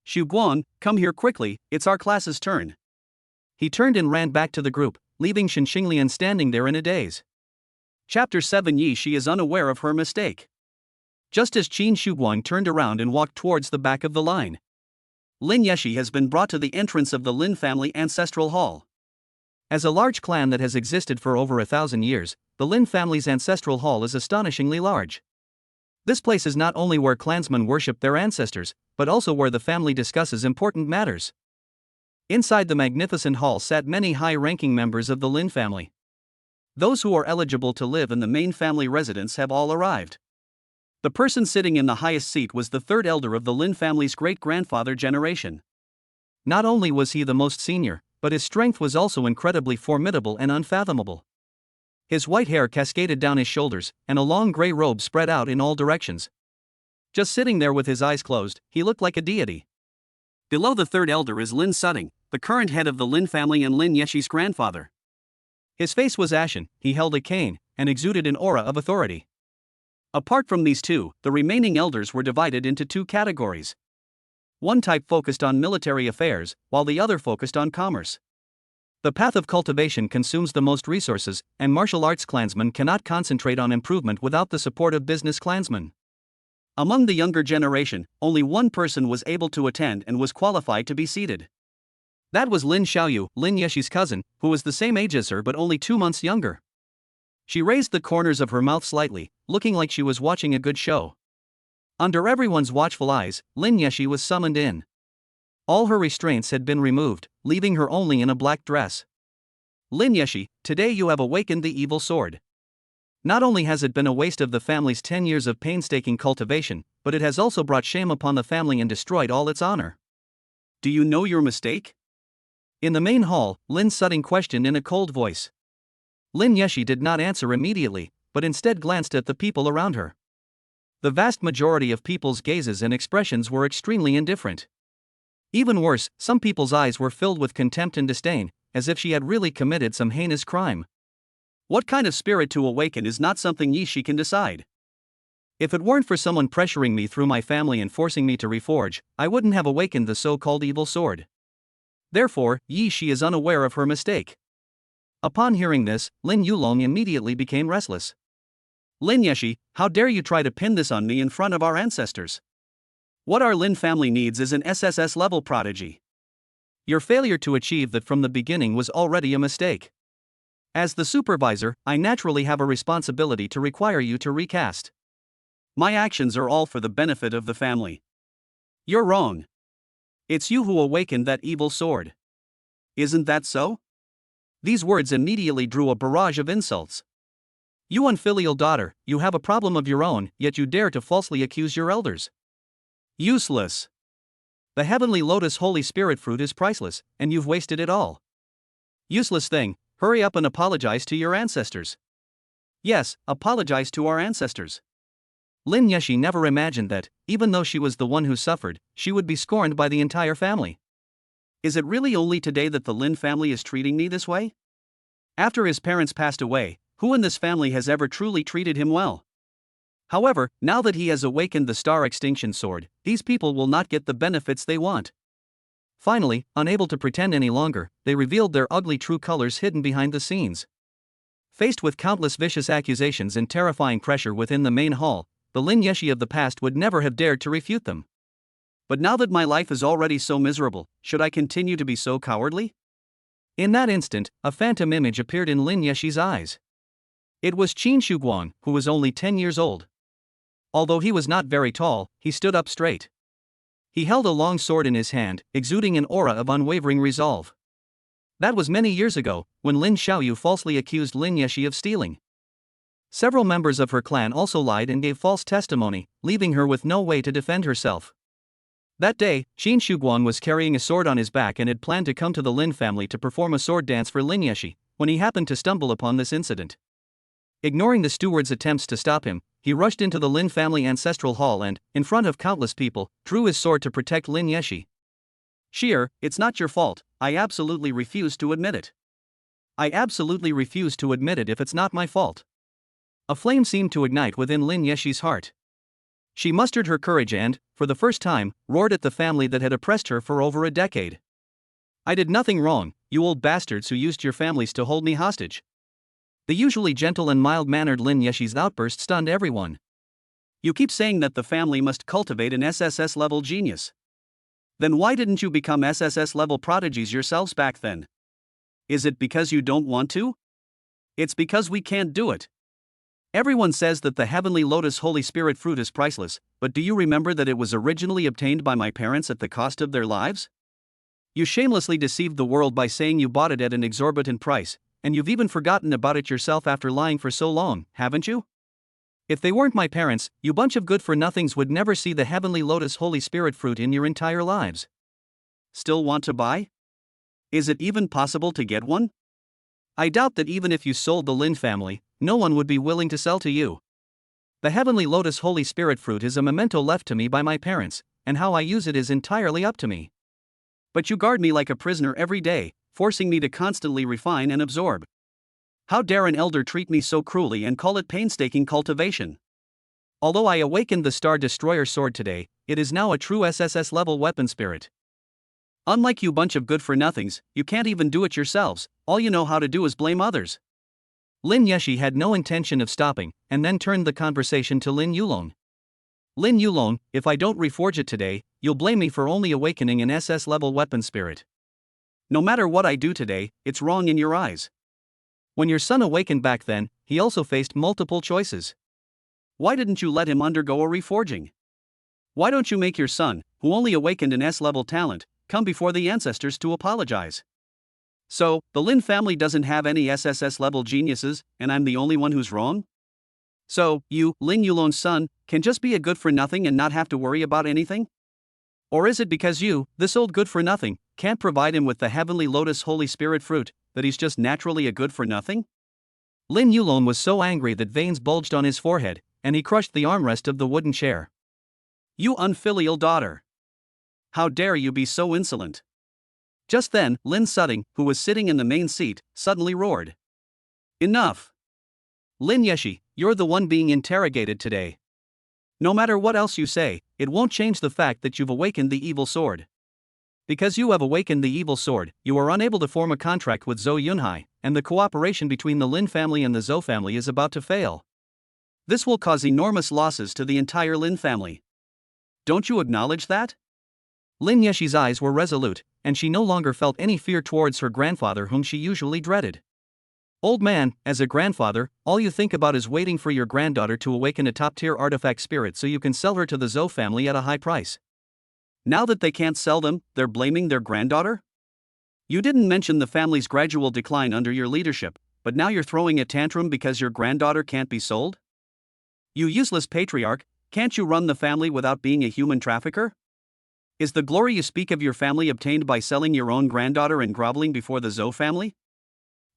Shuguang, come here quickly, it's our class's turn. He turned and ran back to the group, leaving Shin Xinglian standing there in a daze. Chapter 7 Yi Shi is unaware of her mistake. Just as Shin Shuguang turned around and walked towards the back of the line, Lin Yeshi has been brought to the entrance of the Lin family ancestral hall. As a large clan that has existed for over 1,000 years, the Lin family's ancestral hall is astonishingly large. This place is not only where clansmen worship their ancestors, but also where the family discusses important matters. Inside the magnificent hall sat many high-ranking members of the Lin family. Those who are eligible to live in the main family residence have all arrived. The person sitting in the highest seat was the third elder of the Lin family's great-grandfather generation. Not only was he the most senior, but his strength was also incredibly formidable and unfathomable. His white hair cascaded down his shoulders, and a long gray robe spread out in all directions. Just sitting there with his eyes closed, he looked like a deity. Below the third elder is Lin Sutting, the current head of the Lin family and Lin Yeshi's grandfather. His face was ashen, he held a cane, and exuded an aura of authority. Apart from these two, the remaining elders were divided into two categories. One type focused on military affairs, while the other focused on commerce. The path of cultivation consumes the most resources, and martial arts clansmen cannot concentrate on improvement without the support of business clansmen. Among the younger generation, only one person was able to attend and was qualified to be seated. That was Lin Xiaoyu, Lin Yeshi's cousin, who was the same age as her but only 2 months younger. She raised the corners of her mouth slightly, looking like she was watching a good show. Under everyone's watchful eyes, Lin Yeshi was summoned in. All her restraints had been removed, leaving her only in a black dress. Lin Yeshi, today you have awakened the evil sword. Not only has it been a waste of the family's 10 years of painstaking cultivation, but it has also brought shame upon the family and destroyed all its honor. Do you know your mistake? In the main hall, Lin Sutting questioned in a cold voice. Lin Yeshi did not answer immediately, but instead glanced at the people around her. The vast majority of people's gazes and expressions were extremely indifferent. Even worse, some people's eyes were filled with contempt and disdain, as if she had really committed some heinous crime. What kind of spirit to awaken is not something Yi can decide. If it weren't for someone pressuring me through my family and forcing me to reforge, I wouldn't have awakened the so-called evil sword. Therefore, Yi is unaware of her mistake. Upon hearing this, Lin Yulong immediately became restless. Lin Yeshi, how dare you try to pin this on me in front of our ancestors? What our Lin family needs is an SSS level prodigy. Your failure to achieve that from the beginning was already a mistake. As the supervisor, I naturally have a responsibility to require you to recast. My actions are all for the benefit of the family. You're wrong. It's you who awakened that evil sword. Isn't that so? These words immediately drew a barrage of insults. You unfilial daughter, you have a problem of your own, yet you dare to falsely accuse your elders. Useless. The heavenly lotus Holy Spirit fruit is priceless, and you've wasted it all. Useless thing, hurry up and apologize to your ancestors. Yes, apologize to our ancestors. Lin Yeshi never imagined that, even though she was the one who suffered, she would be scorned by the entire family. Is it really only today that the Lin family is treating me this way? After his parents passed away, who in this family has ever truly treated him well? However, now that he has awakened the Star Extinction Sword, these people will not get the benefits they want. Finally, unable to pretend any longer, they revealed their ugly true colors hidden behind the scenes. Faced with countless vicious accusations and terrifying pressure within the main hall, the Lin Yeshi of the past would never have dared to refute them. But now that my life is already so miserable, should I continue to be so cowardly? In that instant, a phantom image appeared in Lin Yeshi's eyes. It was Qin Shuguang, who was only 10 years old. Although he was not very tall, he stood up straight. He held a long sword in his hand, exuding an aura of unwavering resolve. That was many years ago, when Lin Xiaoyu falsely accused Lin Yeshi of stealing. Several members of her clan also lied and gave false testimony, leaving her with no way to defend herself. That day, Qin Shuguang was carrying a sword on his back and had planned to come to the Lin family to perform a sword dance for Lin Yeshi, when he happened to stumble upon this incident. Ignoring the steward's attempts to stop him, he rushed into the Lin family ancestral hall and, in front of countless people, drew his sword to protect Lin Yeshi. Sheer, it's not your fault, I absolutely refuse to admit it. I absolutely refuse to admit it if it's not my fault. A flame seemed to ignite within Lin Yeshi's heart. She mustered her courage and, for the first time, roared at the family that had oppressed her for over a decade. I did nothing wrong, you old bastards who used your families to hold me hostage. The usually gentle and mild-mannered Lin Yeshi's outburst stunned everyone. You keep saying that the family must cultivate an SSS-level genius. Then why didn't you become SSS-level prodigies yourselves back then? Is it because you don't want to? It's because we can't do it. Everyone says that the heavenly lotus Holy Spirit fruit is priceless, but do you remember that it was originally obtained by my parents at the cost of their lives? You shamelessly deceived the world by saying you bought it at an exorbitant price, and you've even forgotten about it yourself after lying for so long, haven't you? If they weren't my parents, you bunch of good-for-nothings would never see the heavenly lotus Holy Spirit fruit in your entire lives. Still want to buy? Is it even possible to get one? I doubt that even if you sold the Lin family, no one would be willing to sell to you. The heavenly lotus Holy Spirit fruit is a memento left to me by my parents, and how I use it is entirely up to me. But you guard me like a prisoner every day, forcing me to constantly refine and absorb. How dare an elder treat me so cruelly and call it painstaking cultivation? Although I awakened the Star Destroyer sword today, it is now a true SSS level weapon spirit. Unlike you bunch of good-for-nothings, you can't even do it yourselves, all you know how to do is blame others. Lin Yeshi had no intention of stopping, and then turned the conversation to Lin Yulong. Lin Yulong, if I don't reforge it today, you'll blame me for only awakening an SS level weapon spirit. No matter what I do today, it's wrong in your eyes. When your son awakened back then, he also faced multiple choices. Why didn't you let him undergo a reforging? Why don't you make your son, who only awakened an S-level talent, come before the ancestors to apologize? So, the Lin family doesn't have any SSS-level geniuses, and I'm the only one who's wrong? So, you, Lin Yulong's son, can just be a good-for-nothing and not have to worry about anything? Or is it because you, this old good-for-nothing, can't provide him with the heavenly lotus Holy Spirit fruit, that he's just naturally a good-for-nothing? Lin Yulong was so angry that veins bulged on his forehead, and he crushed the armrest of the wooden chair. You unfilial daughter! How dare you be so insolent? Just then, Lin Sutting, who was sitting in the main seat, suddenly roared. Enough! Lin Yeshi, you're the one being interrogated today. No matter what else you say, it won't change the fact that you've awakened the evil sword. Because you have awakened the evil sword, you are unable to form a contract with Zhou Yunhai, and the cooperation between the Lin family and the Zhou family is about to fail. This will cause enormous losses to the entire Lin family. Don't you acknowledge that? Lin Yeshi's eyes were resolute, and she no longer felt any fear towards her grandfather whom she usually dreaded. Old man, as a grandfather, all you think about is waiting for your granddaughter to awaken a top-tier artifact spirit so you can sell her to the Zhou family at a high price. Now that they can't sell them, they're blaming their granddaughter? You didn't mention the family's gradual decline under your leadership, but now you're throwing a tantrum because your granddaughter can't be sold? You useless patriarch, can't you run the family without being a human trafficker? Is the glory you speak of your family obtained by selling your own granddaughter and groveling before the Zhou family?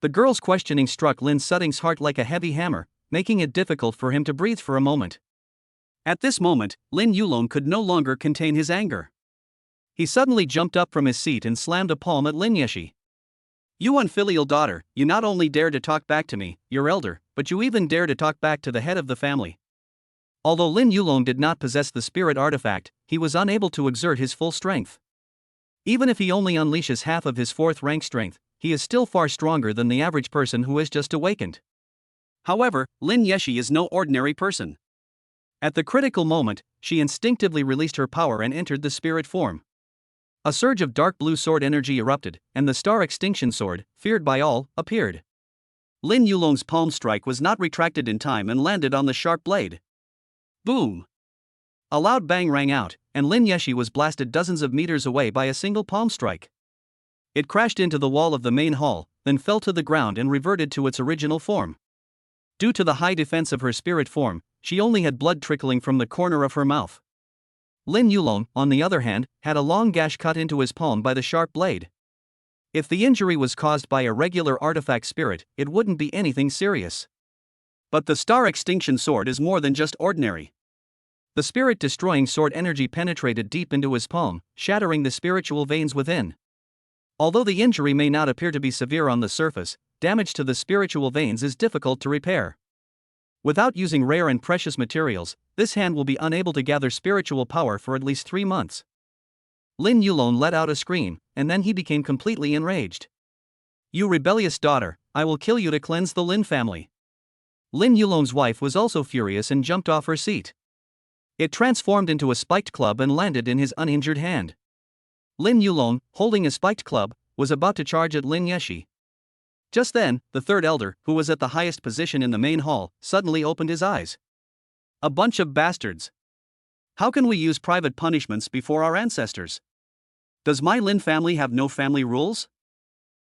The girl's questioning struck Lin Sutting's heart like a heavy hammer, making it difficult for him to breathe for a moment. At this moment, Lin Yulong could no longer contain his anger. He suddenly jumped up from his seat and slammed a palm at Lin Yeshi. You unfilial daughter, you not only dare to talk back to me, your elder, but you even dare to talk back to the head of the family. Although Lin Yulong did not possess the spirit artifact, he was unable to exert his full strength. Even if he only unleashes half of his fourth rank strength, he is still far stronger than the average person who has just awakened. However, Lin Yeshi is no ordinary person. At the critical moment, she instinctively released her power and entered the spirit form. A surge of dark blue sword energy erupted, and the Star Extinction Sword, feared by all, appeared. Lin Yulong's palm strike was not retracted in time and landed on the sharp blade. Boom! A loud bang rang out, and Lin Yeshi was blasted dozens of meters away by a single palm strike. It crashed into the wall of the main hall, then fell to the ground and reverted to its original form. Due to the high defense of her spirit form, she only had blood trickling from the corner of her mouth. Lin Yulong, on the other hand, had a long gash cut into his palm by the sharp blade. If the injury was caused by a regular artifact spirit, it wouldn't be anything serious. But the Star Extinction Sword is more than just ordinary. The spirit-destroying sword energy penetrated deep into his palm, shattering the spiritual veins within. Although the injury may not appear to be severe on the surface, damage to the spiritual veins is difficult to repair. Without using rare and precious materials, this hand will be unable to gather spiritual power for at least 3 months. Lin Yulong let out a scream, and then he became completely enraged. You rebellious daughter, I will kill you to cleanse the Lin family. Lin Yulong's wife was also furious and jumped off her seat. It transformed into a spiked club and landed in his uninjured hand. Lin Yulong, holding a spiked club, was about to charge at Lin Yeshi. Just then, the third elder, who was at the highest position in the main hall, suddenly opened his eyes. A bunch of bastards. How can we use private punishments before our ancestors? Does my Lin family have no family rules?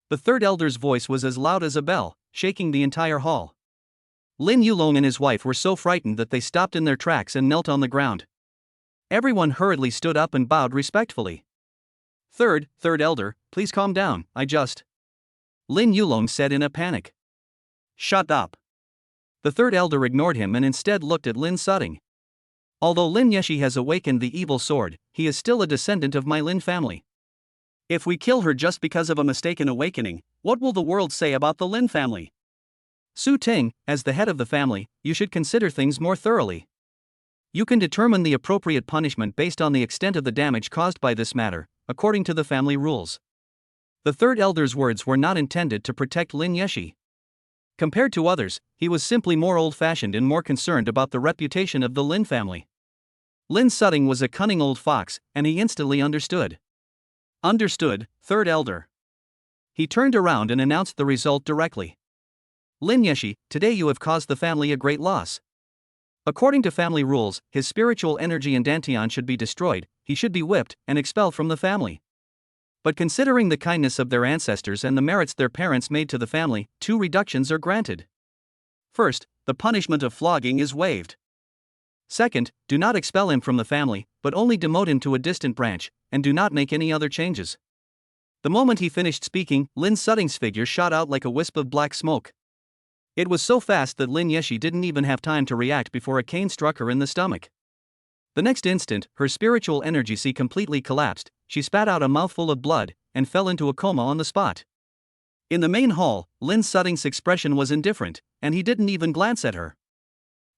The third elder's voice was as loud as a bell, shaking the entire hall. Lin Yulong and his wife were so frightened that they stopped in their tracks and knelt on the ground. Everyone hurriedly stood up and bowed respectfully. Third elder, please calm down, Lin Yulong said in a panic. Shut up. The third elder ignored him and instead looked at Lin Sutting. Although Lin Yeshi has awakened the evil sword, he is still a descendant of my Lin family. If we kill her just because of a mistaken awakening, what will the world say about the Lin family? Su Ting, as the head of the family, you should consider things more thoroughly. You can determine the appropriate punishment based on the extent of the damage caused by this matter, according to the family rules. The third elder's words were not intended to protect Lin Yeshi. Compared to others, he was simply more old-fashioned and more concerned about the reputation of the Lin family. Lin Sutting was a cunning old fox, and he instantly understood. Understood, third elder. He turned around and announced the result directly. Lin Yeshi, today you have caused the family a great loss. According to family rules, his spiritual energy and dantian should be destroyed, he should be whipped and expelled from the family. But considering the kindness of their ancestors and the merits their parents made to the family, 2 reductions are granted. First, the punishment of flogging is waived. Second, do not expel him from the family, but only demote him to a distant branch, and do not make any other changes. The moment he finished speaking, Lin Sutting's figure shot out like a wisp of black smoke. It was so fast that Lin Yeshi didn't even have time to react before a cane struck her in the stomach. The next instant, her spiritual energy sea completely collapsed, she spat out a mouthful of blood, and fell into a coma on the spot. In the main hall, Lin Sutting's expression was indifferent, and he didn't even glance at her.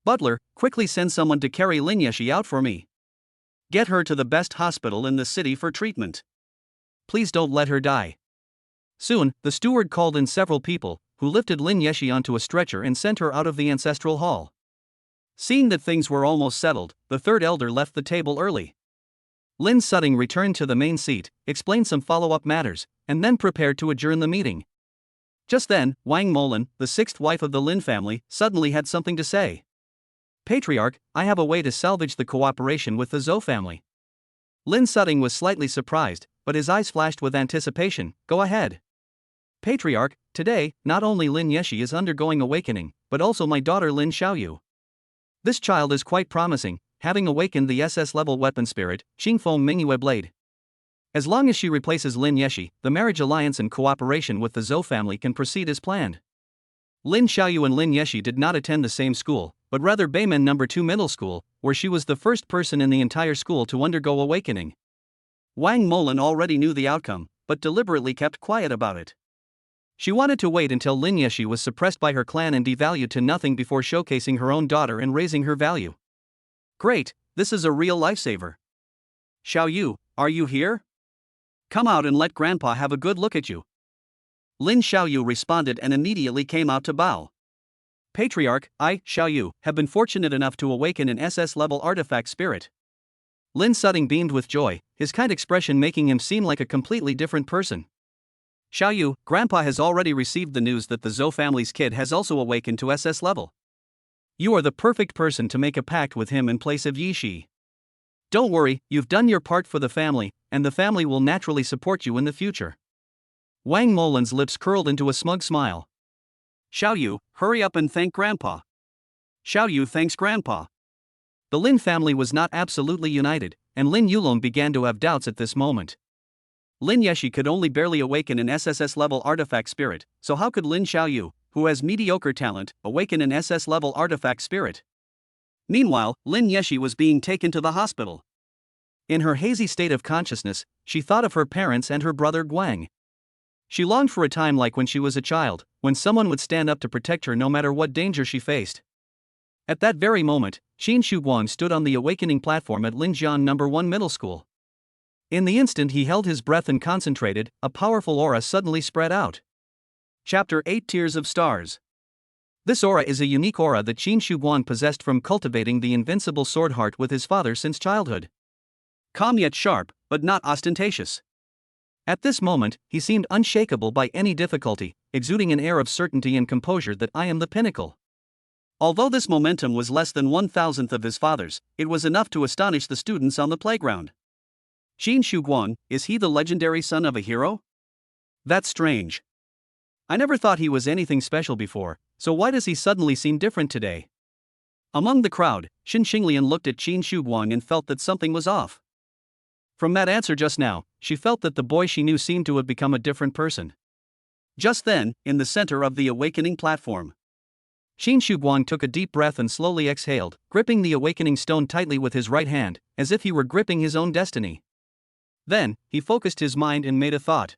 Butler, quickly send someone to carry Lin Yeshi out for me. Get her to the best hospital in the city for treatment. Please don't let her die. Soon, the steward called in several people, who lifted Lin Yeshi onto a stretcher and sent her out of the ancestral hall. Seeing that things were almost settled, the third elder left the table early. Lin Sutting returned to the main seat, explained some follow-up matters, and then prepared to adjourn the meeting. Just then, Wang Molan, the 6th wife of the Lin family, suddenly had something to say. Patriarch, I have a way to salvage the cooperation with the Zhou family. Lin Sutting was slightly surprised, but his eyes flashed with anticipation. Go ahead. Patriarch, today, not only Lin Yeshi is undergoing awakening, but also my daughter Lin Xiaoyu. This child is quite promising, having awakened the SS-level weapon spirit, Qingfeng Mingyue Blade. As long as she replaces Lin Yeshi, the marriage alliance and cooperation with the Zhou family can proceed as planned. Lin Xiaoyu and Lin Yeshi did not attend the same school, but rather Beimen No. 2 Middle School, where she was the first person in the entire school to undergo awakening. Wang Molan already knew the outcome, but deliberately kept quiet about it. She wanted to wait until Lin Yeshi was suppressed by her clan and devalued to nothing before showcasing her own daughter and raising her value. Great, this is a real lifesaver. Xiaoyu, are you here? Come out and let Grandpa have a good look at you. Lin Xiaoyu responded and immediately came out to bow. Patriarch, I, Xiaoyu, have been fortunate enough to awaken an SS-level artifact spirit. Lin Sutting beamed with joy, his kind expression making him seem like a completely different person. Xiaoyu, Grandpa has already received the news that the Zhou family's kid has also awakened to SS level. You are the perfect person to make a pact with him in place of Yi Shi. Don't worry, you've done your part for the family, and the family will naturally support you in the future. Wang Molan's lips curled into a smug smile. Xiaoyu, hurry up and thank Grandpa. Xiaoyu thanks Grandpa. The Lin family was not absolutely united, and Lin Yulong began to have doubts at this moment. Lin Yeshi could only barely awaken an SSS-level artifact spirit, so how could Lin Xiaoyu, who has mediocre talent, awaken an SS-level artifact spirit? Meanwhile, Lin Yeshi was being taken to the hospital. In her hazy state of consciousness, she thought of her parents and her brother Guang. She longed for a time like when she was a child, when someone would stand up to protect her no matter what danger she faced. At that very moment, Qin Shuguang stood on the awakening platform at Linjian No. 1 Middle School. In the instant he held his breath and concentrated, a powerful aura suddenly spread out. Chapter 8 Tiers of Stars. This aura is a unique aura that Qin Shuguang possessed from cultivating the invincible sword heart with his father since childhood. Calm yet sharp, but not ostentatious. At this moment, he seemed unshakable by any difficulty, exuding an air of certainty and composure that I am the pinnacle. Although this momentum was less than 1,000th of his father's, it was enough to astonish the students on the playground. Qin Shuguang, is he the legendary son of a hero? That's strange. I never thought he was anything special before, so why does he suddenly seem different today? Among the crowd, Xin Xinglian looked at Qin Shuguang and felt that something was off. From that answer just now, she felt that the boy she knew seemed to have become a different person. Just then, in the center of the awakening platform, Qin Shuguang took a deep breath and slowly exhaled, gripping the awakening stone tightly with his right hand, as if he were gripping his own destiny. Then, he focused his mind and made a thought.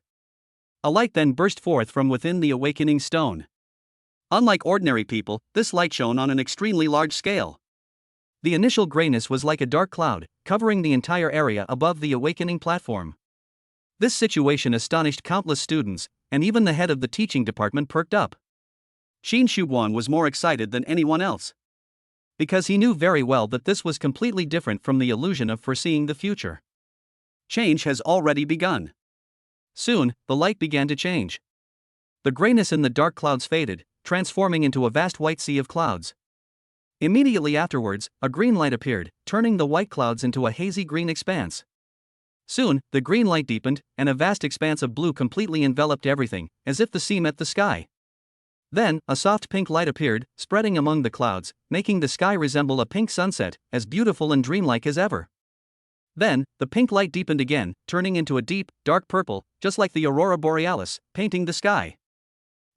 A light then burst forth from within the awakening stone. Unlike ordinary people, this light shone on an extremely large scale. The initial grayness was like a dark cloud, covering the entire area above the awakening platform. This situation astonished countless students, and even the head of the teaching department perked up. Qin Shuguang was more excited than anyone else. Because he knew very well that this was completely different from the illusion of foreseeing the future. Change has already begun. Soon, the light began to change. The grayness in the dark clouds faded, transforming into a vast white sea of clouds. Immediately afterwards, a green light appeared, turning the white clouds into a hazy green expanse. Soon, the green light deepened, and a vast expanse of blue completely enveloped everything, as if the sea met the sky. Then, a soft pink light appeared, spreading among the clouds, making the sky resemble a pink sunset, as beautiful and dreamlike as ever. Then, the pink light deepened again, turning into a deep, dark purple, just like the aurora borealis, painting the sky.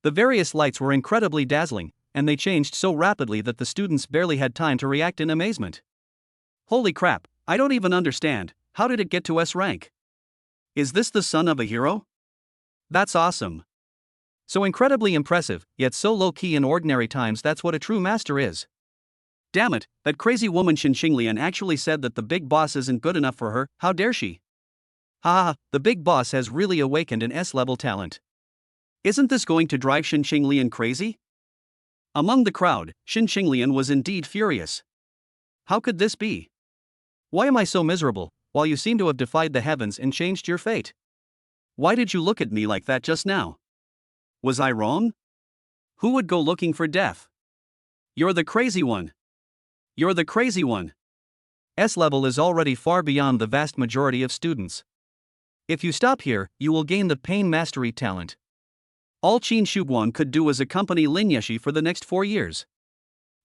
The various lights were incredibly dazzling, and they changed so rapidly that the students barely had time to react in amazement. Holy crap, I don't even understand. How did it get to S rank? Is this the son of a hero? That's awesome. So incredibly impressive, yet so low-key in ordinary times. That's what a true master is. Damn it, that crazy woman Shin Xinglian actually said that the big boss isn't good enough for her. How dare she? Haha, the big boss has really awakened an S-level talent. Isn't this going to drive Shin Xinglian crazy? Among the crowd, Shin Xinglian was indeed furious. How could this be? Why am I so miserable, while you seem to have defied the heavens and changed your fate? Why did you look at me like that just now? Was I wrong? Who would go looking for death? You're the crazy one. You're the crazy one. S-level is already far beyond the vast majority of students. If you stop here, you will gain the pain mastery talent. All Qin Shuguang could do was accompany Lin Yeshi for the next 4 years.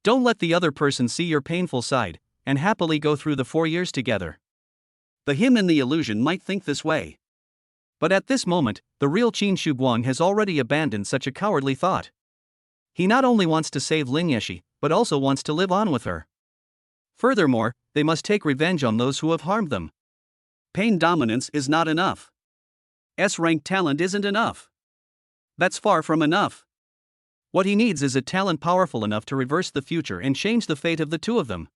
Don't let the other person see your painful side, and happily go through the 4 years together. The him in the illusion might think this way. But at this moment, the real Qin Shuguang has already abandoned such a cowardly thought. He not only wants to save Lin Yeshi, but also wants to live on with her. Furthermore, they must take revenge on those who have harmed them. Pain dominance is not enough. S-rank talent isn't enough. That's far from enough. What he needs is a talent powerful enough to reverse the future and change the fate of the two of them.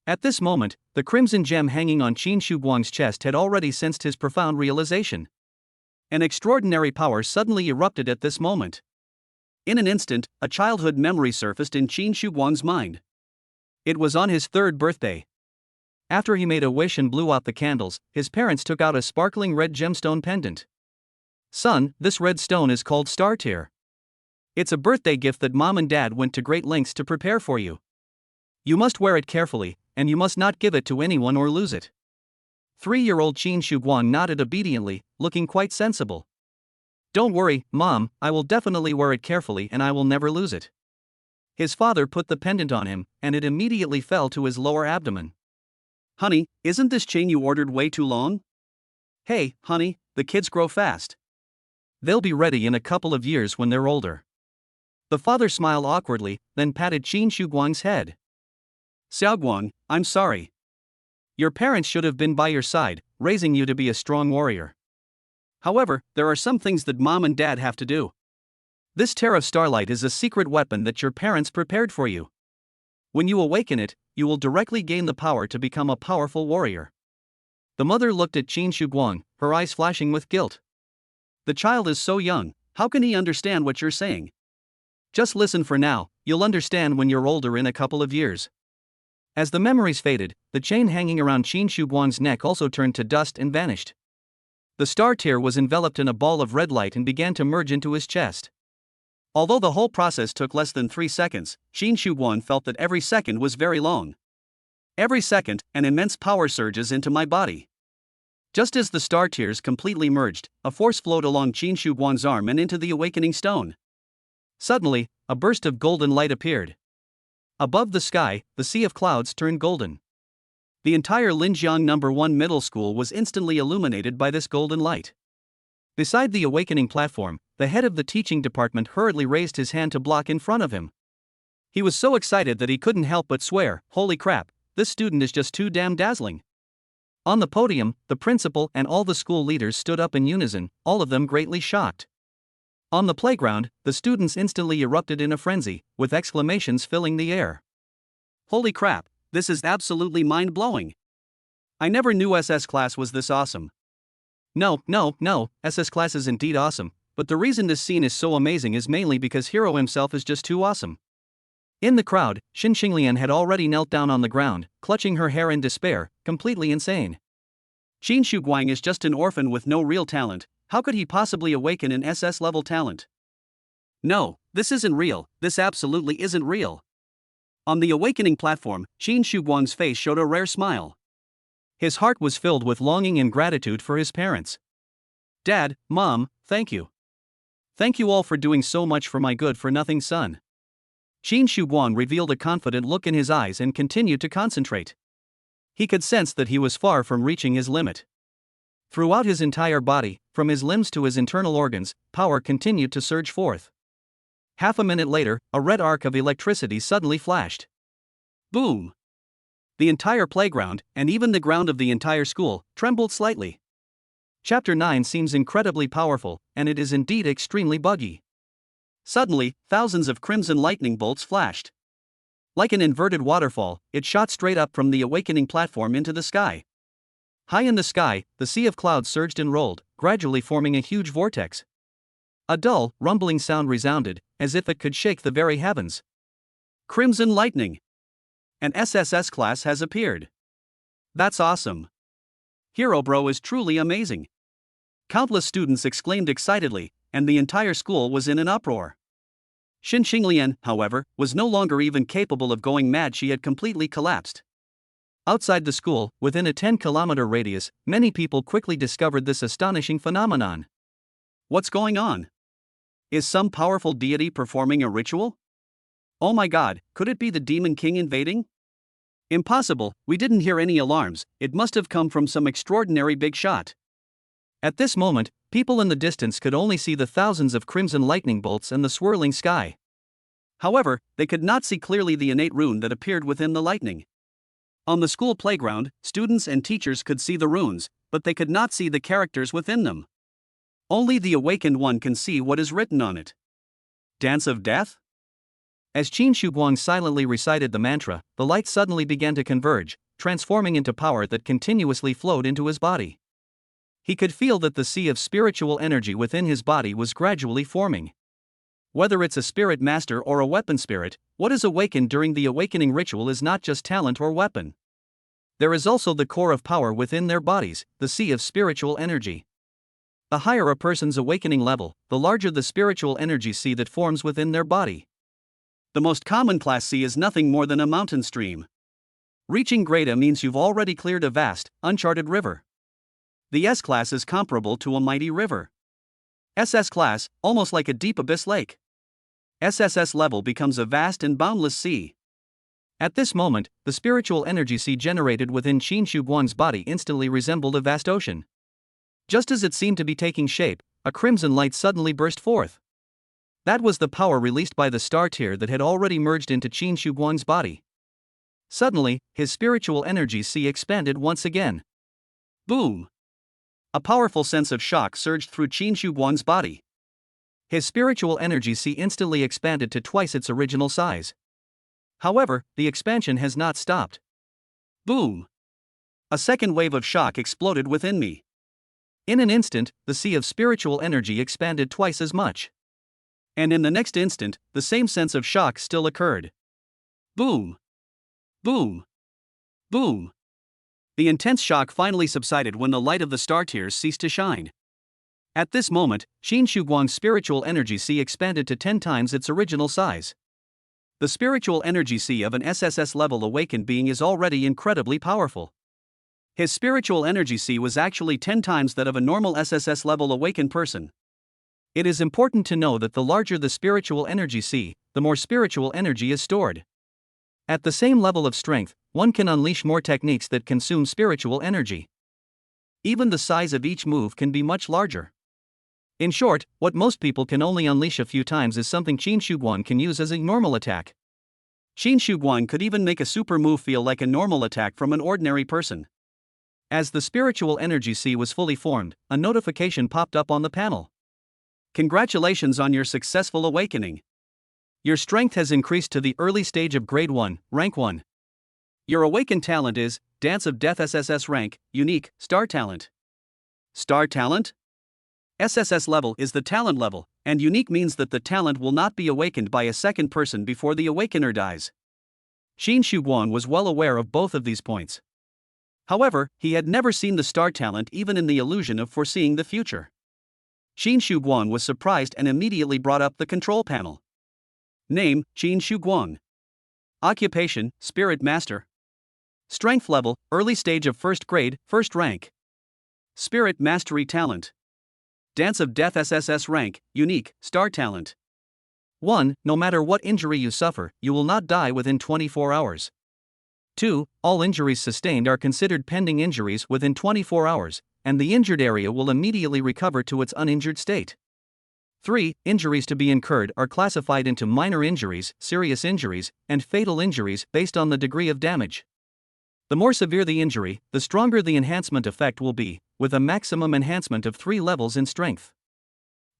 At this moment, the crimson gem hanging on Qin Shuguang's chest had already sensed his profound realization. An extraordinary power suddenly erupted at this moment. In an instant, a childhood memory surfaced in Qin Shuguang's mind. It was on his 3rd birthday. After he made a wish and blew out the candles, his parents took out a sparkling red gemstone pendant. Son, this red stone is called SSS-tier. It's a birthday gift that mom and dad went to great lengths to prepare for you. You must wear it carefully, and you must not give it to anyone or lose it. 3-year-old Qin Shuguang nodded obediently, looking quite sensible. Don't worry, Mom, I will definitely wear it carefully and I will never lose it. His father put the pendant on him, and it immediately fell to his lower abdomen. Honey, isn't this chain you ordered way too long? Hey, honey, the kids grow fast. They'll be ready in a couple of years when they're older. The father smiled awkwardly, then patted Qin Shuguang's head. Xiaoguang, I'm sorry. Your parents should have been by your side, raising you to be a strong warrior. However, there are some things that mom and dad have to do. This tear of starlight is a secret weapon that your parents prepared for you. When you awaken it, you will directly gain the power to become a powerful warrior. The mother looked at Qin Shuguang, her eyes flashing with guilt. The child is so young, how can he understand what you're saying? Just listen for now, you'll understand when you're older in a couple of years. As the memories faded, the chain hanging around Qin Shuguang's neck also turned to dust and vanished. The SSS-tier was enveloped in a ball of red light and began to merge into his chest. Although the whole process took less than 3 seconds, Qin Shuguang felt that every second was very long. Every second, an immense power surges into my body. Just as the SSS-tiers completely merged, a force flowed along Qin Shuguang's arm and into the awakening stone. Suddenly, a burst of golden light appeared. Above the sky, the sea of clouds turned golden. The entire Linjiang No. 1 middle school was instantly illuminated by this golden light. Beside the awakening platform, the head of the teaching department hurriedly raised his hand to block in front of him. He was so excited that he couldn't help but swear, "Holy crap, this student is just too damn dazzling." On the podium, the principal and all the school leaders stood up in unison, all of them greatly shocked. On the playground, the students instantly erupted in a frenzy, with exclamations filling the air. Holy crap, this is absolutely mind-blowing. I never knew SS class was this awesome. No, SS class is indeed awesome, but the reason this scene is so amazing is mainly because Hero himself is just too awesome. In the crowd, Xin Xinglian had already knelt down on the ground, clutching her hair in despair, completely insane. Qin Shuguang is just an orphan with no real talent. How could he possibly awaken an SS-level talent? No, this isn't real, this absolutely isn't real. On the awakening platform, Qin Shuguang's face showed a rare smile. His heart was filled with longing and gratitude for his parents. Dad, Mom, thank you. Thank you all for doing so much for my good-for-nothing son. Qin Shuguang revealed a confident look in his eyes and continued to concentrate. He could sense that he was far from reaching his limit. Throughout his entire body, from his limbs to his internal organs, power continued to surge forth. Half a minute later, a red arc of electricity suddenly flashed. Boom! The entire playground, and even the ground of the entire school, trembled slightly. Chapter 9 seems incredibly powerful, and it is indeed extremely buggy. Suddenly, thousands of crimson lightning bolts flashed. Like an inverted waterfall, it shot straight up from the awakening platform into the sky. High in the sky, the sea of clouds surged and rolled, gradually forming a huge vortex. A dull, rumbling sound resounded, as if it could shake the very heavens. Crimson lightning! An SSS class has appeared. That's awesome. Hero Bro is truly amazing. Countless students exclaimed excitedly, and the entire school was in an uproar. Xin Xinglian, however, was no longer even capable of going mad. She had completely collapsed. Outside the school, within a 10-kilometer radius, many people quickly discovered this astonishing phenomenon. What's going on? Is some powerful deity performing a ritual? Oh my god, could it be the Demon King invading? Impossible, we didn't hear any alarms, it must have come from some extraordinary big shot. At this moment, people in the distance could only see the thousands of crimson lightning bolts and the swirling sky. However, they could not see clearly the innate rune that appeared within the lightning. On the school playground, students and teachers could see the runes, but they could not see the characters within them. Only the awakened one can see what is written on it. Dance of Death? As Qin Shuguang silently recited the mantra, the light suddenly began to converge, transforming into power that continuously flowed into his body. He could feel that the sea of spiritual energy within his body was gradually forming. Whether it's a spirit master or a weapon spirit, what is awakened during the awakening ritual is not just talent or weapon. There is also the core of power within their bodies, the sea of spiritual energy. The higher a person's awakening level, the larger the spiritual energy sea that forms within their body. The most common class sea is nothing more than a mountain stream. Reaching grade A means you've already cleared a vast, uncharted river. The S class is comparable to a mighty river. SS class, almost like a deep abyss lake. SSS level becomes a vast and boundless sea. At this moment, the spiritual energy sea generated within Qin Shuguang's body instantly resembled a vast ocean. Just as it seemed to be taking shape, a crimson light suddenly burst forth. That was the power released by the star tier that had already merged into Qin Shuguang's body. Suddenly, his spiritual energy sea expanded once again. Boom! A powerful sense of shock surged through Qin Shuguang's body. His spiritual energy sea instantly expanded to twice its original size. However, the expansion has not stopped. Boom! A second wave of shock exploded within me. In an instant, the sea of spiritual energy expanded twice as much. And in the next instant, the same sense of shock still occurred. Boom! Boom! Boom! The intense shock finally subsided when the light of the star tiers ceased to shine. At this moment, Qin Shuguang's spiritual energy sea expanded to 10 times its original size. The spiritual energy sea of an SSS level awakened being is already incredibly powerful. His spiritual energy sea was actually 10 times that of a normal SSS level awakened person. It is important to know that the larger the spiritual energy sea, the more spiritual energy is stored. At the same level of strength, one can unleash more techniques that consume spiritual energy. Even the size of each move can be much larger. In short, what most people can only unleash a few times is something Qin Shuguang can use as a normal attack. Qin Shuguang could even make a super move feel like a normal attack from an ordinary person. As the spiritual energy sea was fully formed, a notification popped up on the panel. Congratulations on your successful awakening. Your strength has increased to the early stage of grade 1, rank 1. Your awakened talent is Dance of Death SSS rank, unique, star talent. Star talent? SSS level is the talent level, and unique means that the talent will not be awakened by a second person before the awakener dies. Xin Shuguang was well aware of both of these points. However, he had never seen the star talent even in the illusion of foreseeing the future. Xin Shuguang was surprised and immediately brought up the control panel. Name, Xin Shuguang. Occupation, Spirit Master. Strength level, early stage of first grade, first rank. Spirit Mastery Talent. Dance of Death SSS rank, unique, star talent. 1. No matter what injury you suffer, you will not die within 24 hours. 2. All injuries sustained are considered pending injuries within 24 hours, and the injured area will immediately recover to its uninjured state. 3. Injuries to be incurred are classified into minor injuries, serious injuries, and fatal injuries based on the degree of damage. The more severe the injury, the stronger the enhancement effect will be, with a maximum enhancement of 3 levels in strength.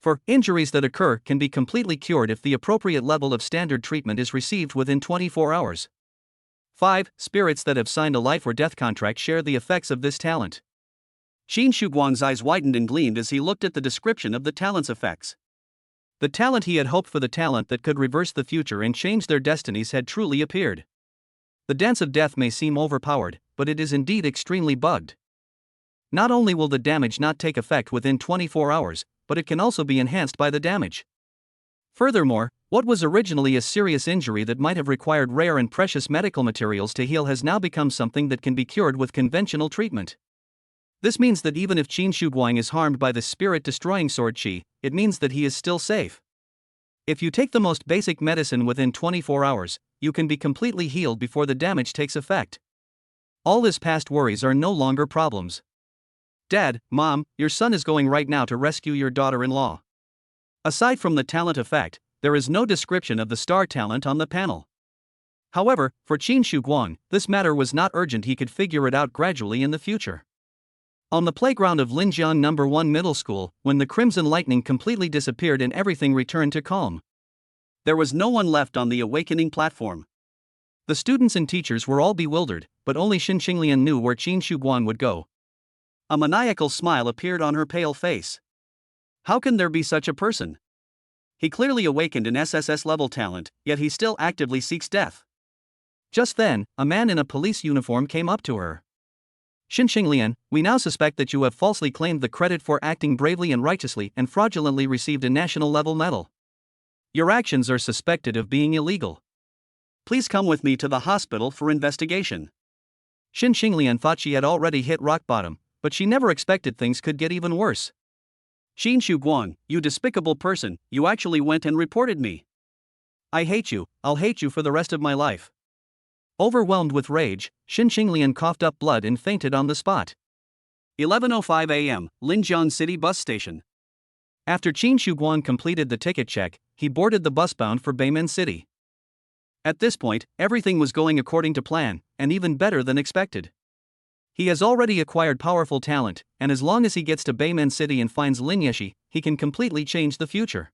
4. Injuries that occur can be completely cured if the appropriate level of standard treatment is received within 24 hours. 5. Spirits that have signed a life or death contract share the effects of this talent. Xin Shuguang's eyes widened and gleamed as he looked at the description of the talent's effects. The talent he had hoped for, the talent that could reverse the future and change their destinies, had truly appeared. The Dance of Death may seem overpowered, but it is indeed extremely bugged. Not only will the damage not take effect within 24 hours, but it can also be enhanced by the damage. Furthermore, what was originally a serious injury that might have required rare and precious medical materials to heal has now become something that can be cured with conventional treatment. This means that even if Qin Shuguang is harmed by the spirit-destroying sword qi, it means that he is still safe. If you take the most basic medicine within 24 hours, you can be completely healed before the damage takes effect. All his past worries are no longer problems. Dad, Mom, your son is going right now to rescue your daughter-in-law. Aside from the talent effect, there is no description of the star talent on the panel. However, for Qin Shuguang, this matter was not urgent. He could figure it out gradually in the future. On the playground of Linjiang No. 1 Middle School, when the crimson lightning completely disappeared and everything returned to calm, there was no one left on the awakening platform. The students and teachers were all bewildered, but only Xin Xinglian knew where Qin Shuguang would go. A maniacal smile appeared on her pale face. How can there be such a person? He clearly awakened an SSS level talent, yet he still actively seeks death. Just then, a man in a police uniform came up to her. Xin Xinglian, we now suspect that you have falsely claimed the credit for acting bravely and righteously and fraudulently received a national level medal. Your actions are suspected of being illegal. Please come with me to the hospital for investigation. Xin Xinglian thought she had already hit rock bottom, but she never expected things could get even worse. Xin Shuguang, you despicable person, you actually went and reported me. I hate you, I'll hate you for the rest of my life. Overwhelmed with rage, Xin Xinglian coughed up blood and fainted on the spot. 11:05 a.m., Linjiang City Bus Station. After Qin Shuguang completed the ticket check, he boarded the bus bound for Beimen City. At this point, everything was going according to plan, and even better than expected. He has already acquired powerful talent, and as long as he gets to Beimen City and finds Lin Yeshi, he can completely change the future.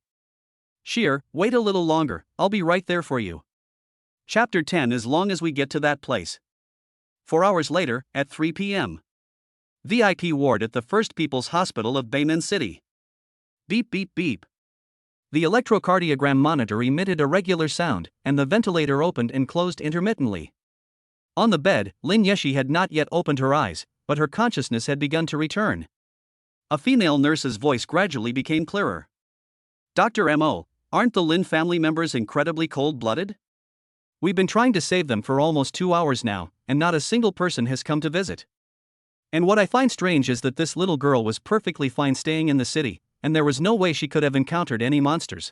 Sheer, wait a little longer, I'll be right there for you. Chapter 10. As long as we get to that place. 4 hours later, at 3 p.m. VIP ward at the First People's Hospital of Beimen City. Beep beep beep. The electrocardiogram monitor emitted a regular sound, and the ventilator opened and closed intermittently. On the bed, Lin Yeshi had not yet opened her eyes, but her consciousness had begun to return. A female nurse's voice gradually became clearer. Dr. M.O., aren't the Lin family members incredibly cold-blooded? We've been trying to save them for almost 2 hours now, and not a single person has come to visit. And what I find strange is that this little girl was perfectly fine staying in the city, and there was no way she could have encountered any monsters.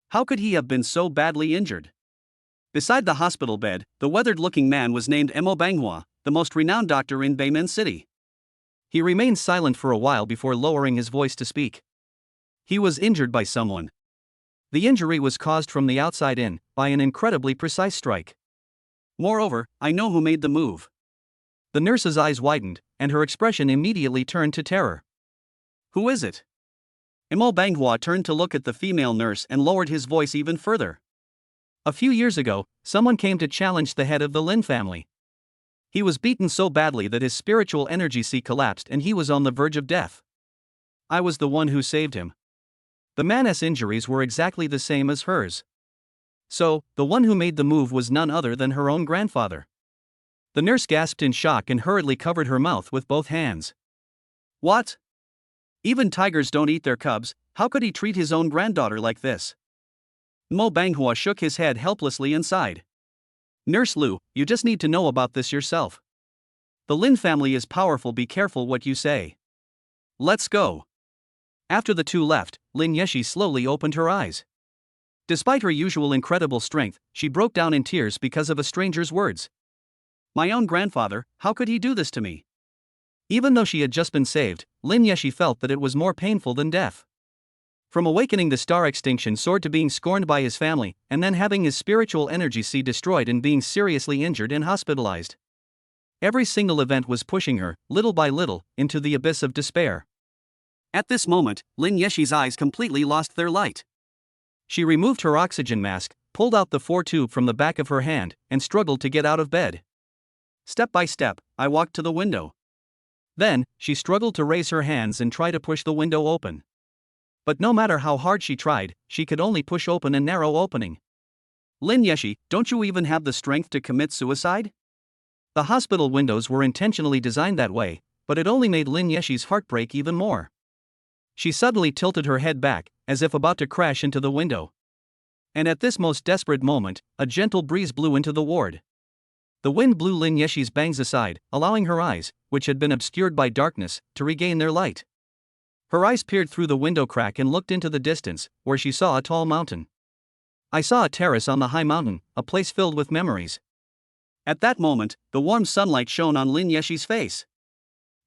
How could he have been so badly injured? Beside the hospital bed, the weathered-looking man was named Mo Banghua, the most renowned doctor in Beimen City. He remained silent for a while before lowering his voice to speak. He was injured by someone. The injury was caused from the outside in, by an incredibly precise strike. Moreover, I know who made the move. The nurse's eyes widened, and her expression immediately turned to terror. Who is it? Mo Banghua turned to look at the female nurse and lowered his voice even further. A few years ago, someone came to challenge the head of the Lin family. He was beaten so badly that his spiritual energy sea collapsed and he was on the verge of death. I was the one who saved him. The man's injuries were exactly the same as hers. So, the one who made the move was none other than her own grandfather. The nurse gasped in shock and hurriedly covered her mouth with both hands. What? Even tigers don't eat their cubs, how could he treat his own granddaughter like this? Mo Banghua shook his head helplessly and sighed. Nurse Liu, you just need to know about this yourself. The Lin family is powerful, be careful what you say. Let's go. After the two left, Lin Yeshi slowly opened her eyes. Despite her usual incredible strength, she broke down in tears because of a stranger's words. My own grandfather, how could he do this to me? Even though she had just been saved, Lin Yeshi felt that it was more painful than death. From awakening the star extinction sword to being scorned by his family, and then having his spiritual energy sea destroyed and being seriously injured and hospitalized. Every single event was pushing her, little by little, into the abyss of despair. At this moment, Lin Yeshi's eyes completely lost their light. She removed her oxygen mask, pulled out the 4-tube from the back of her hand, and struggled to get out of bed. Step by step, I walked to the window. Then, she struggled to raise her hands and try to push the window open. But no matter how hard she tried, she could only push open a narrow opening. Lin Yeshi, don't you even have the strength to commit suicide? The hospital windows were intentionally designed that way, but it only made Lin Yeshi's heart break even more. She suddenly tilted her head back, as if about to crash into the window. And at this most desperate moment, a gentle breeze blew into the ward. The wind blew Lin Yeshi's bangs aside, allowing her eyes, which had been obscured by darkness, to regain their light. Her eyes peered through the window crack and looked into the distance, where she saw a tall mountain. I saw a terrace on the high mountain, a place filled with memories. At that moment, the warm sunlight shone on Lin Yeshi's face.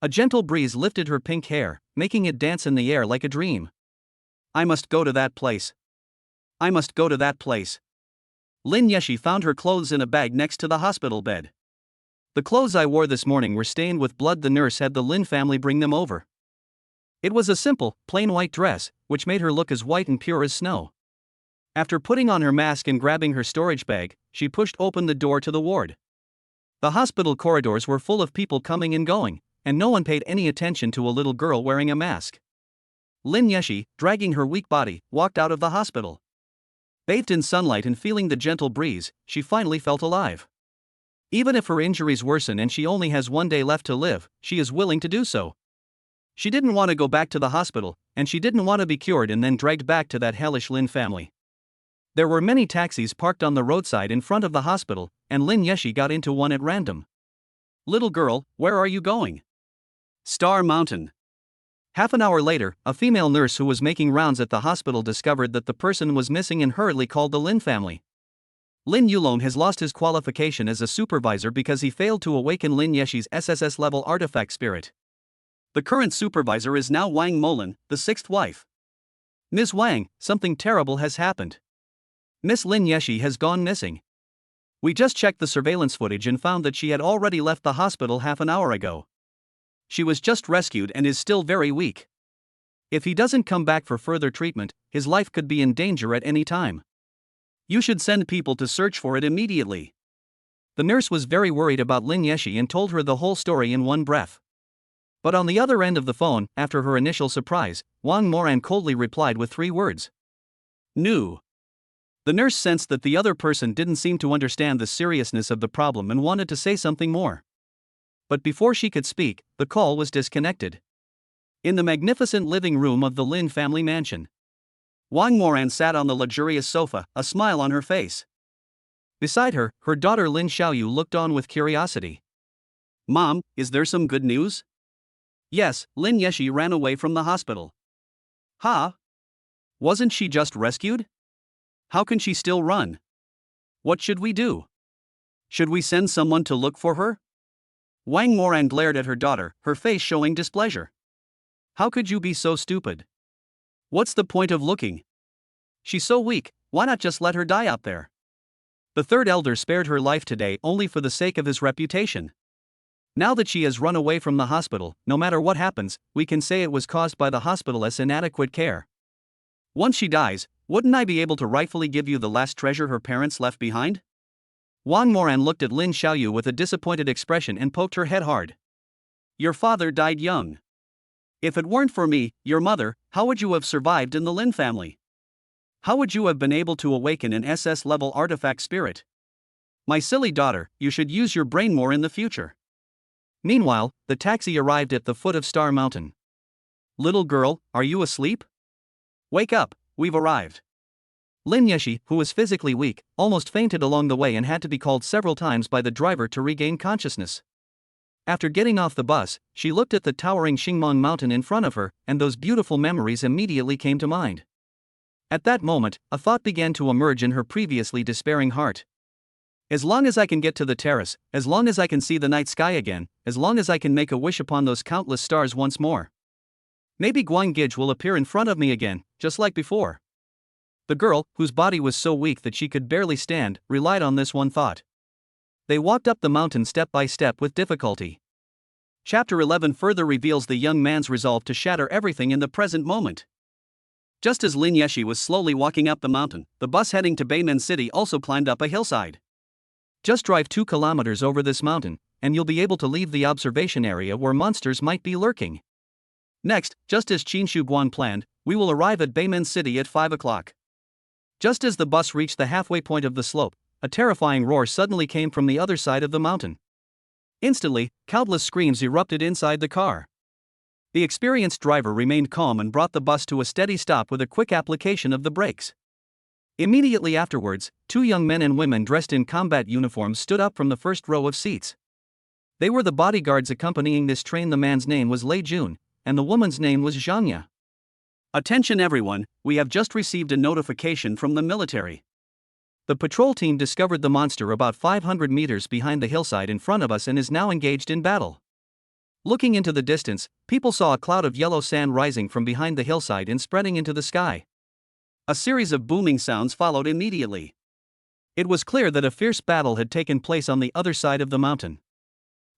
A gentle breeze lifted her pink hair, making it dance in the air like a dream. I must go to that place. I must go to that place. Lin Yeshi found her clothes in a bag next to the hospital bed. The clothes I wore this morning were stained with blood. The nurse had the Lin family bring them over. It was a simple, plain white dress, which made her look as white and pure as snow. After putting on her mask and grabbing her storage bag, she pushed open the door to the ward. The hospital corridors were full of people coming and going, and no one paid any attention to a little girl wearing a mask. Lin Yeshi, dragging her weak body, walked out of the hospital. Bathed in sunlight and feeling the gentle breeze, she finally felt alive. Even if her injuries worsen and she only has 1 day left to live, she is willing to do so. She didn't want to go back to the hospital, and she didn't want to be cured and then dragged back to that hellish Lin family. There were many taxis parked on the roadside in front of the hospital, and Lin Yeshi got into one at random. Little girl, where are you going? Star Mountain. Half an hour later, a female nurse who was making rounds at the hospital discovered that the person was missing and hurriedly called the Lin family. Lin Yulong has lost his qualification as a supervisor because he failed to awaken Lin Yeshi's SSS level artifact spirit. The current supervisor is now Wang Molin, the 6th wife. Ms. Wang, something terrible has happened. Miss Lin Yeshi has gone missing. We just checked the surveillance footage and found that she had already left the hospital half an hour ago. She was just rescued and is still very weak. If he doesn't come back for further treatment, his life could be in danger at any time. You should send people to search for it immediately. The nurse was very worried about Lin Yeshi and told her the whole story in one breath. But on the other end of the phone, after her initial surprise, Wang Moran coldly replied with 3 words. No. The nurse sensed that the other person didn't seem to understand the seriousness of the problem and wanted to say something more. But before she could speak, the call was disconnected. In the magnificent living room of the Lin family mansion, Wang Moran sat on the luxurious sofa, a smile on her face. Beside her, her daughter Lin Xiaoyu looked on with curiosity. Mom, is there some good news? Yes, Lin Yeshi ran away from the hospital. Huh? Wasn't she just rescued? How can she still run? What should we do? Should we send someone to look for her? Wang Moran glared at her daughter, her face showing displeasure. How could you be so stupid? What's the point of looking? She's so weak, why not just let her die out there? The 3rd elder spared her life today only for the sake of his reputation. Now that she has run away from the hospital, no matter what happens, we can say it was caused by the hospital's inadequate care. Once she dies, wouldn't I be able to rightfully give you the last treasure her parents left behind? Wang Moran looked at Lin Xiaoyu with a disappointed expression and poked her head hard. Your father died young. If it weren't for me, your mother, how would you have survived in the Lin family? How would you have been able to awaken an SS-level artifact spirit? My silly daughter, you should use your brain more in the future. Meanwhile, the taxi arrived at the foot of Star Mountain. Little girl, are you asleep? Wake up, we've arrived. Lin Yeshi, who was physically weak, almost fainted along the way and had to be called several times by the driver to regain consciousness. After getting off the bus, she looked at the towering Xingmong mountain in front of her, and those beautiful memories immediately came to mind. At that moment, a thought began to emerge in her previously despairing heart. As long as I can get to the terrace, as long as I can see the night sky again, as long as I can make a wish upon those countless stars once more, maybe Guan Gij will appear in front of me again, just like before. The girl, whose body was so weak that she could barely stand, relied on this one thought. They walked up the mountain step by step with difficulty. Chapter 11 further reveals the young man's resolve to shatter everything in the present moment. Just as Lin Yeshi was slowly walking up the mountain, the bus heading to Beimen City also climbed up a hillside. Just drive 2 kilometers over this mountain, and you'll be able to leave the observation area where monsters might be lurking. Next, just as Qin Shuguan planned, we will arrive at Beimen City at 5 o'clock. Just as the bus reached the halfway point of the slope, a terrifying roar suddenly came from the other side of the mountain. Instantly, countless screams erupted inside the car. The experienced driver remained calm and brought the bus to a steady stop with a quick application of the brakes. Immediately afterwards, 2 young men and women dressed in combat uniforms stood up from the first row of seats. They were the bodyguards accompanying this train. The man's name was Lei Jun, and the woman's name was Zhang Ya. Attention everyone, we have just received a notification from the military. The patrol team discovered the monster about 500 meters behind the hillside in front of us and is now engaged in battle. Looking into the distance, people saw a cloud of yellow sand rising from behind the hillside and spreading into the sky. A series of booming sounds followed immediately. It was clear that a fierce battle had taken place on the other side of the mountain.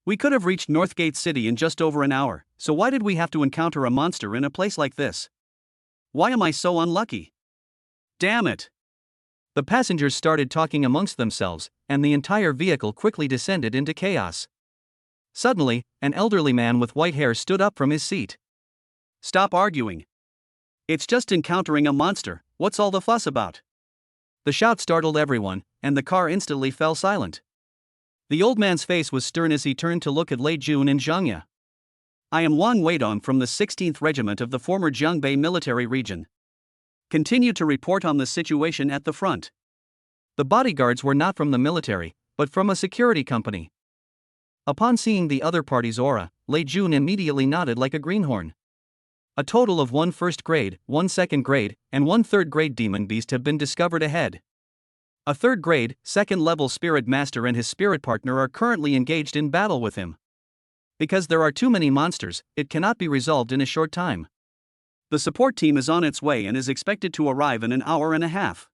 We could have reached Northgate City in just over an hour, so why did we have to encounter a monster in a place like this? Why am I so unlucky? Damn it! The passengers started talking amongst themselves, and the entire vehicle quickly descended into chaos. Suddenly, an elderly man with white hair stood up from his seat. Stop arguing. It's just encountering a monster, what's all the fuss about? The shout startled everyone, and the car instantly fell silent. The old man's face was stern as he turned to look at Lei Jun and Zhang Ya. I am Wang Weidong from the 16th Regiment of the former Jiangbei military region. Continue to report on the situation at the front. The bodyguards were not from the military, but from a security company. Upon seeing the other party's aura, Lei Jun immediately nodded like a greenhorn. A total of 1 first grade, 1 second grade, and 1 third grade demon beast have been discovered ahead. A 3rd grade, 2nd level spirit master and his spirit partner are currently engaged in battle with him. Because there are too many monsters, it cannot be resolved in a short time. The support team is on its way and is expected to arrive in an hour and a half.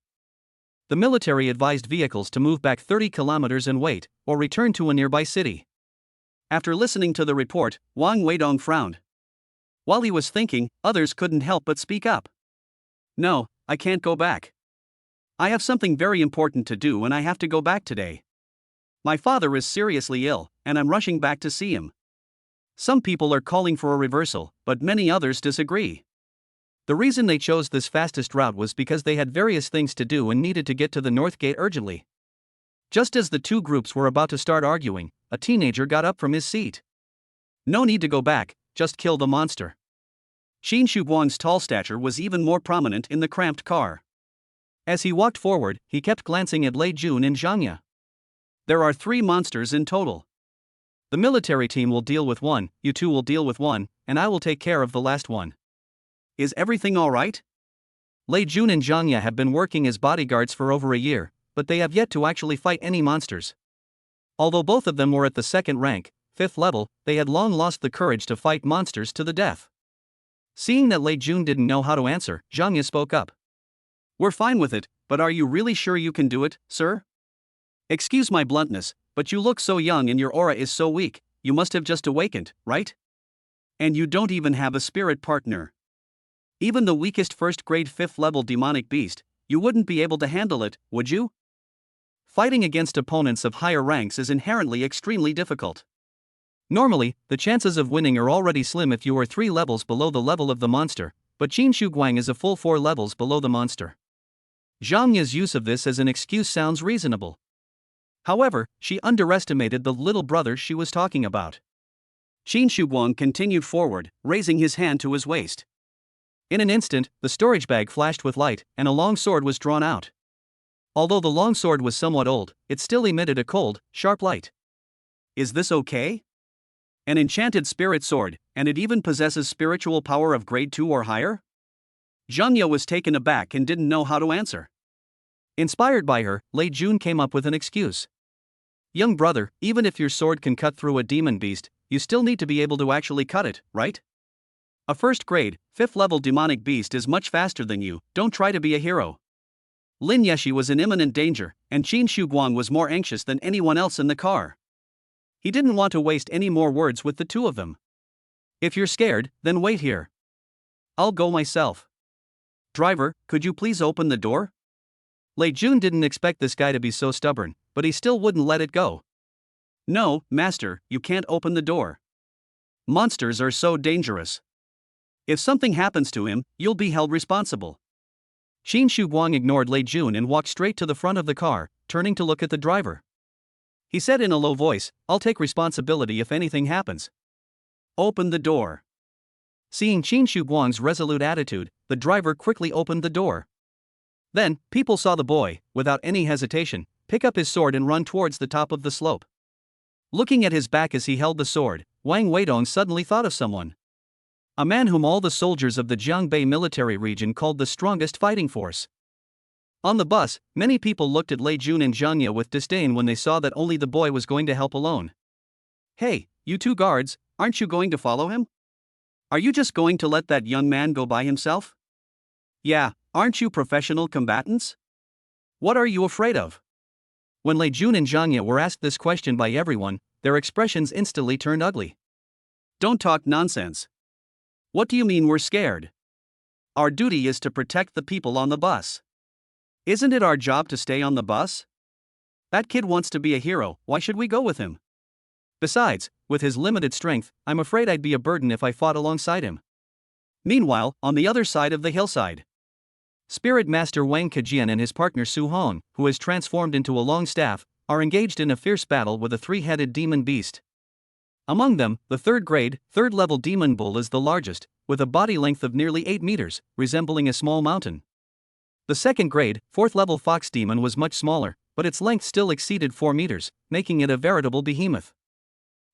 The military advised vehicles to move back 30 kilometers and wait, or return to a nearby city. After listening to the report, Wang Weidong frowned. While he was thinking, others couldn't help but speak up. No, I can't go back. I have something very important to do and I have to go back today. My father is seriously ill, and I'm rushing back to see him. Some people are calling for a reversal, but many others disagree. The reason they chose this fastest route was because they had various things to do and needed to get to the North Gate urgently. Just as the two groups were about to start arguing, a teenager got up from his seat. No need to go back, just kill the monster. Qin Shuguang's tall stature was even more prominent in the cramped car. As he walked forward, he kept glancing at Lei Jun and Zhang Ya. There are 3 monsters in total. The military team will deal with 1, you two will deal with 1, and I will take care of the last one. Is everything alright? Lei Jun and Zhang Ya have been working as bodyguards for over a year, but they have yet to actually fight any monsters. Although both of them were at the 2nd rank, 5th level, they had long lost the courage to fight monsters to the death. Seeing that Lei Jun didn't know how to answer, Zhang Ya spoke up. We're fine with it, but are you really sure you can do it, sir? Excuse my bluntness, but you look so young and your aura is so weak, you must have just awakened, right? And you don't even have a spirit partner. Even the weakest first grade 5th level demonic beast, you wouldn't be able to handle it, would you? Fighting against opponents of higher ranks is inherently extremely difficult. Normally, the chances of winning are already slim if you are 3 levels below the level of the monster, but Qin Guang is a full 4 levels below the monster. Zhang Ya's use of this as an excuse sounds reasonable. However, she underestimated the little brother she was talking about. Qin Guang continued forward, raising his hand to his waist. In an instant, the storage bag flashed with light, and a long sword was drawn out. Although the long sword was somewhat old, it still emitted a cold, sharp light. Is this okay? An enchanted spirit sword, and it even possesses spiritual power of grade 2 or higher? Zhang Ya was taken aback and didn't know how to answer. Inspired by her, Lei Jun came up with an excuse. Young brother, even if your sword can cut through a demon beast, you still need to be able to actually cut it, right? A first grade, 5th level demonic beast is much faster than you, don't try to be a hero. Lin Yeshi was in imminent danger, and Qin Guang was more anxious than anyone else in the car. He didn't want to waste any more words with the two of them. If you're scared, then wait here. I'll go myself. Driver, could you please open the door? Lei Jun didn't expect this guy to be so stubborn, but he still wouldn't let it go. No, master, you can't open the door. Monsters are so dangerous. If something happens to him, you'll be held responsible. Qin Guang ignored Lei Jun and walked straight to the front of the car, turning to look at the driver. He said in a low voice, I'll take responsibility if anything happens. Open the door. Seeing Qin Guang's resolute attitude, the driver quickly opened the door. Then, people saw the boy, without any hesitation, pick up his sword and run towards the top of the slope. Looking at his back as he held the sword, Wang Weidong suddenly thought of someone. A man whom all the soldiers of the Jiangbei military region called the strongest fighting force. On the bus, many people looked at Lei Jun and Zhang Ya with disdain when they saw that only the boy was going to help alone. Hey, you two guards, aren't you going to follow him? Are you just going to let that young man go by himself? Yeah, aren't you professional combatants? What are you afraid of? When Lei Jun and Zhang Ya were asked this question by everyone, their expressions instantly turned ugly. Don't talk nonsense. What do you mean we're scared? Our duty is to protect the people on the bus. Isn't it our job to stay on the bus? That kid wants to be a hero, why should we go with him? Besides, with his limited strength, I'm afraid I'd be a burden if I fought alongside him. Meanwhile, on the other side of the hillside, Spirit Master Wang Kejian and his partner Su Hong, who has transformed into a long staff, are engaged in a fierce battle with a 3-headed demon beast. Among them, the 3rd grade, 3rd level demon bull is the largest, with a body length of nearly 8 meters, resembling a small mountain. The 2nd grade, 4th level fox demon was much smaller, but its length still exceeded 4 meters, making it a veritable behemoth.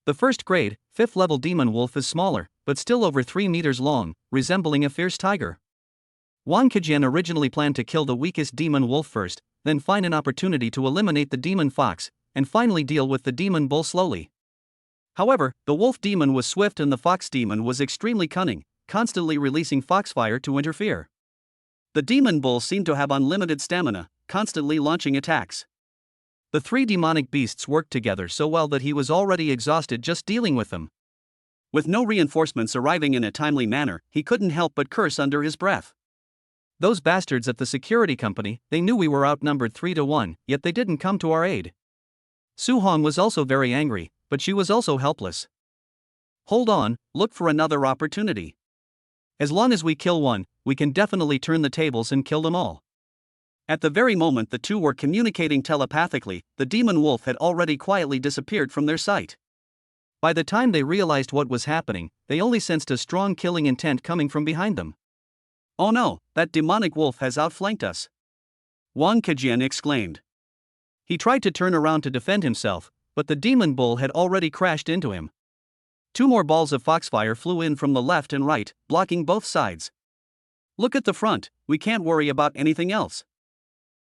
The 1st grade, 5th level demon wolf is smaller, but still over 3 meters long, resembling a fierce tiger. Wang Kejian originally planned to kill the weakest demon wolf first, then find an opportunity to eliminate the demon fox, and finally deal with the demon bull slowly. However, the wolf demon was swift and the fox demon was extremely cunning, constantly releasing foxfire to interfere. The demon bull seemed to have unlimited stamina, constantly launching attacks. The 3 demonic beasts worked together so well that he was already exhausted just dealing with them. With no reinforcements arriving in a timely manner, he couldn't help but curse under his breath. Those bastards at the security company, they knew we were outnumbered 3-1, yet they didn't come to our aid. Su Hong was also very angry, but she was also helpless. Hold on, look for another opportunity. As long as we kill one, we can definitely turn the tables and kill them all. At the very moment the two were communicating telepathically, the demon wolf had already quietly disappeared from their sight. By the time they realized what was happening, they only sensed a strong killing intent coming from behind them. Oh no, that demonic wolf has outflanked us. Wang Kejian exclaimed. He tried to turn around to defend himself, but the demon bull had already crashed into him. 2 more balls of foxfire flew in from the left and right, blocking both sides. Look at the front, we can't worry about anything else.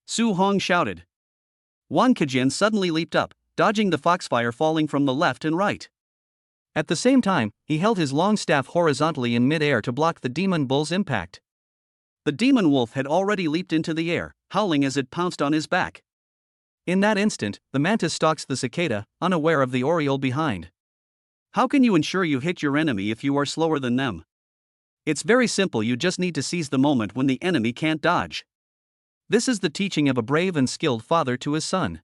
Su Hong shouted. Wang Kejian suddenly leaped up, dodging the foxfire falling from the left and right. At the same time, he held his long staff horizontally in mid-air to block the demon bull's impact. The demon wolf had already leaped into the air, howling as it pounced on his back. In that instant, the mantis stalks the cicada, unaware of the oriole behind. How can you ensure you hit your enemy if you are slower than them? It's very simple, you just need to seize the moment when the enemy can't dodge. This is the teaching of a brave and skilled father to his son.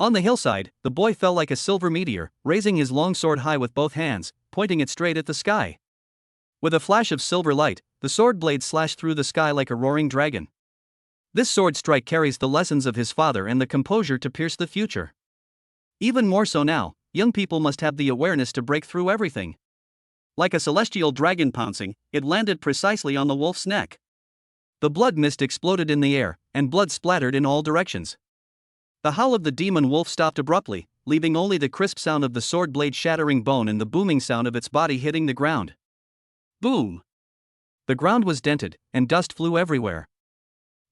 On the hillside, the boy fell like a silver meteor, raising his long sword high with both hands, pointing it straight at the sky. With a flash of silver light, the sword blade slashed through the sky like a roaring dragon. This sword strike carries the lessons of his father and the composure to pierce the future. Even more so now, young people must have the awareness to break through everything. Like a celestial dragon pouncing, it landed precisely on the wolf's neck. The blood mist exploded in the air, and blood splattered in all directions. The howl of the demon wolf stopped abruptly, leaving only the crisp sound of the sword blade shattering bone and the booming sound of its body hitting the ground. Boom! The ground was dented, and dust flew everywhere.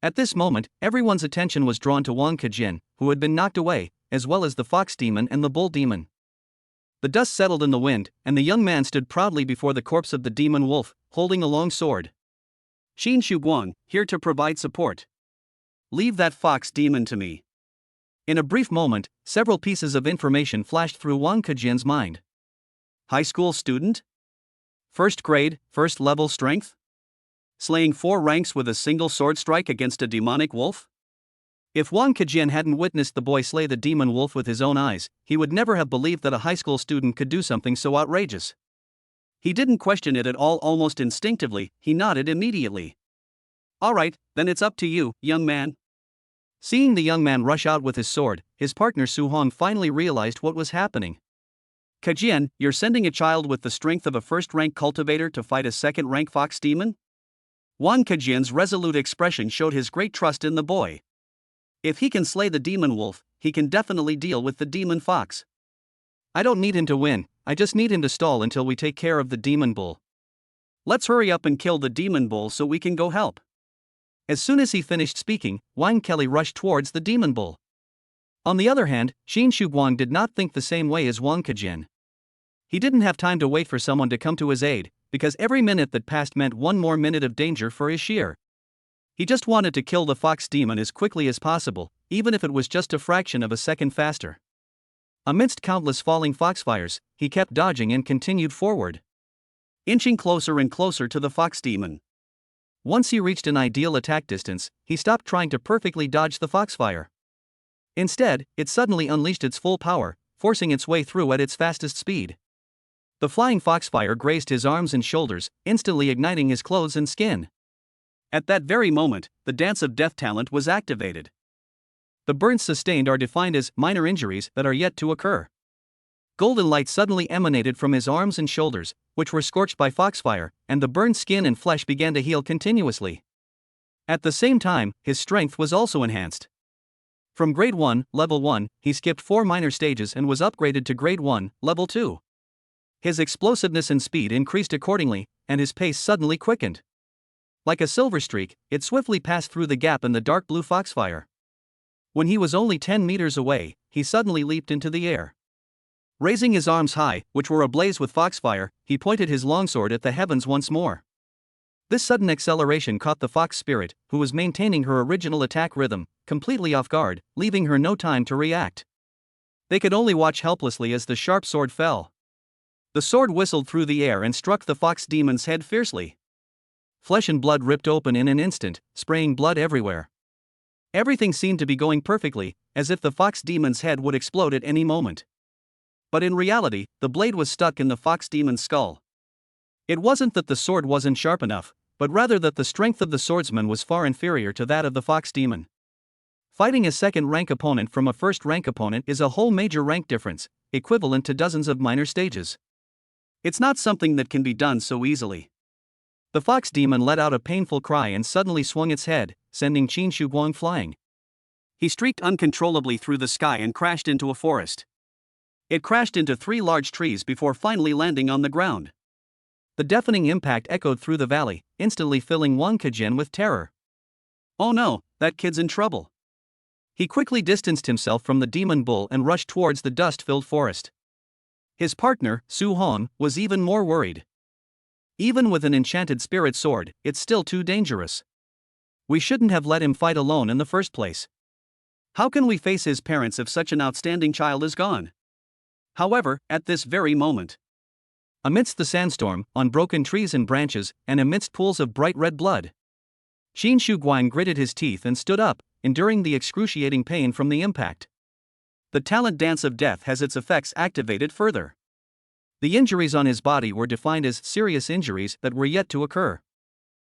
At this moment, everyone's attention was drawn to Wang Kejin, who had been knocked away, as well as the fox demon and the bull demon. The dust settled in the wind, and the young man stood proudly before the corpse of the demon wolf, holding a long sword. Xin Shuguang, here to provide support. Leave that fox demon to me. In a brief moment, several pieces of information flashed through Wang Kejin's mind. High school student? First grade, first level strength? Slaying 4 ranks with a single sword strike against a demonic wolf? If Wang Kejin hadn't witnessed the boy slay the demon wolf with his own eyes, he would never have believed that a high school student could do something so outrageous. He didn't question it at all. Almost instinctively, he nodded immediately. All right, then it's up to you, young man. Seeing the young man rush out with his sword, his partner Su Hong finally realized what was happening. Kejin, you're sending a child with the strength of a first-rank cultivator to fight a second-rank fox demon? Wang Kejin's resolute expression showed his great trust in the boy. If he can slay the demon wolf, he can definitely deal with the demon fox. I don't need him to win, I just need him to stall until we take care of the demon bull. Let's hurry up and kill the demon bull so we can go help. As soon as he finished speaking, Wang Kelly rushed towards the demon bull. On the other hand, Xin Shuguang did not think the same way as Wang Kejin. He didn't have time to wait for someone to come to his aid, because every minute that passed meant one more minute of danger for his shear. He just wanted to kill the fox demon as quickly as possible, even if it was just a fraction of a second faster. Amidst countless falling foxfires, he kept dodging and continued forward, inching closer and closer to the fox demon. Once he reached an ideal attack distance, he stopped trying to perfectly dodge the foxfire. Instead, it suddenly unleashed its full power, forcing its way through at its fastest speed. The flying foxfire grazed his arms and shoulders, instantly igniting his clothes and skin. At that very moment, the Dance of Death talent was activated. The burns sustained are defined as minor injuries that are yet to occur. Golden light suddenly emanated from his arms and shoulders, which were scorched by foxfire, and the burned skin and flesh began to heal continuously. At the same time, his strength was also enhanced. From Grade 1, Level 1, he skipped 4 minor stages and was upgraded to Grade 1, Level 2. His explosiveness and speed increased accordingly, and his pace suddenly quickened. Like a silver streak, it swiftly passed through the gap in the dark blue foxfire. When he was only 10 meters away, he suddenly leaped into the air. Raising his arms high, which were ablaze with foxfire, he pointed his longsword at the heavens once more. This sudden acceleration caught the fox spirit, who was maintaining her original attack rhythm, completely off guard, leaving her no time to react. They could only watch helplessly as the sharp sword fell. The sword whistled through the air and struck the fox demon's head fiercely. Flesh and blood ripped open in an instant, spraying blood everywhere. Everything seemed to be going perfectly, as if the fox demon's head would explode at any moment. But in reality, the blade was stuck in the fox demon's skull. It wasn't that the sword wasn't sharp enough, but rather that the strength of the swordsman was far inferior to that of the fox demon. Fighting a second-rank opponent from a first-rank opponent is a whole major rank difference, equivalent to dozens of minor stages. It's not something that can be done so easily. The fox demon let out a painful cry and suddenly swung its head, sending Qin Shuguang flying. He streaked uncontrollably through the sky and crashed into a forest. It crashed into 3 large trees before finally landing on the ground. The deafening impact echoed through the valley, instantly filling Wang Kejin with terror. Oh no, that kid's in trouble. He quickly distanced himself from the demon bull and rushed towards the dust-filled forest. His partner, Su Hong, was even more worried. Even with an enchanted spirit sword, it's still too dangerous. We shouldn't have let him fight alone in the first place. How can we face his parents if such an outstanding child is gone? However, at this very moment, amidst the sandstorm, on broken trees and branches, and amidst pools of bright red blood. Qin Shi Huang gritted his teeth and stood up, enduring the excruciating pain from the impact. The talent dance of death has its effects activated further. The injuries on his body were defined as serious injuries that were yet to occur.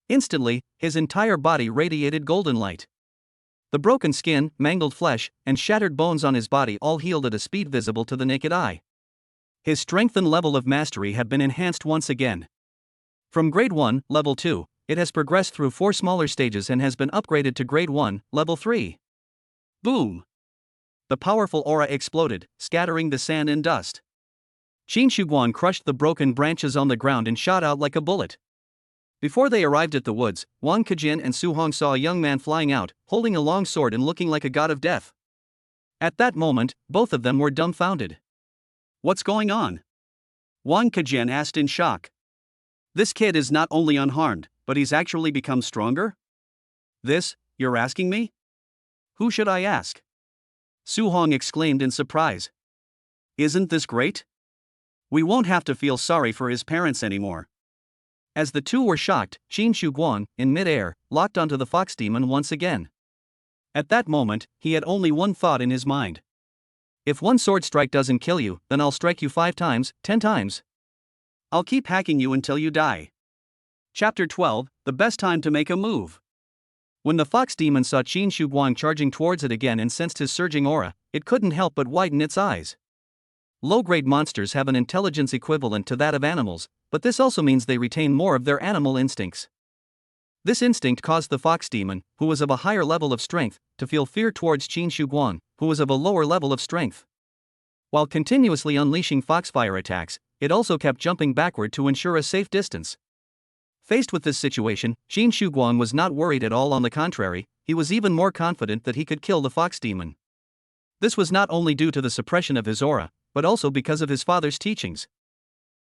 Instantly, his entire body radiated golden light. The broken skin, mangled flesh, and shattered bones on his body all healed at a speed visible to the naked eye. His strength and level of mastery have been enhanced once again. From Grade 1, Level 2, it has progressed through 4 smaller stages and has been upgraded to Grade 1, Level 3. Boom! The powerful aura exploded, scattering the sand and dust. Qin Shi Huang crushed the broken branches on the ground and shot out like a bullet. Before they arrived at the woods, Wang Kejin and Su Hong saw a young man flying out, holding a long sword and looking like a god of death. At that moment, both of them were dumbfounded. What's going on? Wang Kejin asked in shock. This kid is not only unharmed, but he's actually become stronger? This, you're asking me? Who should I ask? Su Hong exclaimed in surprise. Isn't this great? We won't have to feel sorry for his parents anymore. As the two were shocked, Qin Shi Huang, in mid-air, locked onto the fox demon once again. At that moment, he had only one thought in his mind. If one sword strike doesn't kill you, then I'll strike you 5 times, 10 times. I'll keep hacking you until you die. Chapter 12, The Best Time to Make a Move. When the fox demon saw Qin Shi Huang charging towards it again and sensed his surging aura, it couldn't help but widen its eyes. Low-grade monsters have an intelligence equivalent to that of animals, but this also means they retain more of their animal instincts. This instinct caused the fox demon, who was of a higher level of strength, to feel fear towards Qin Shi Huang, who was of a lower level of strength. While continuously unleashing foxfire attacks, it also kept jumping backward to ensure a safe distance. Faced with this situation, Qin Shi Huang was not worried at all. On the contrary, he was even more confident that he could kill the fox demon. This was not only due to the suppression of his aura, but also because of his father's teachings.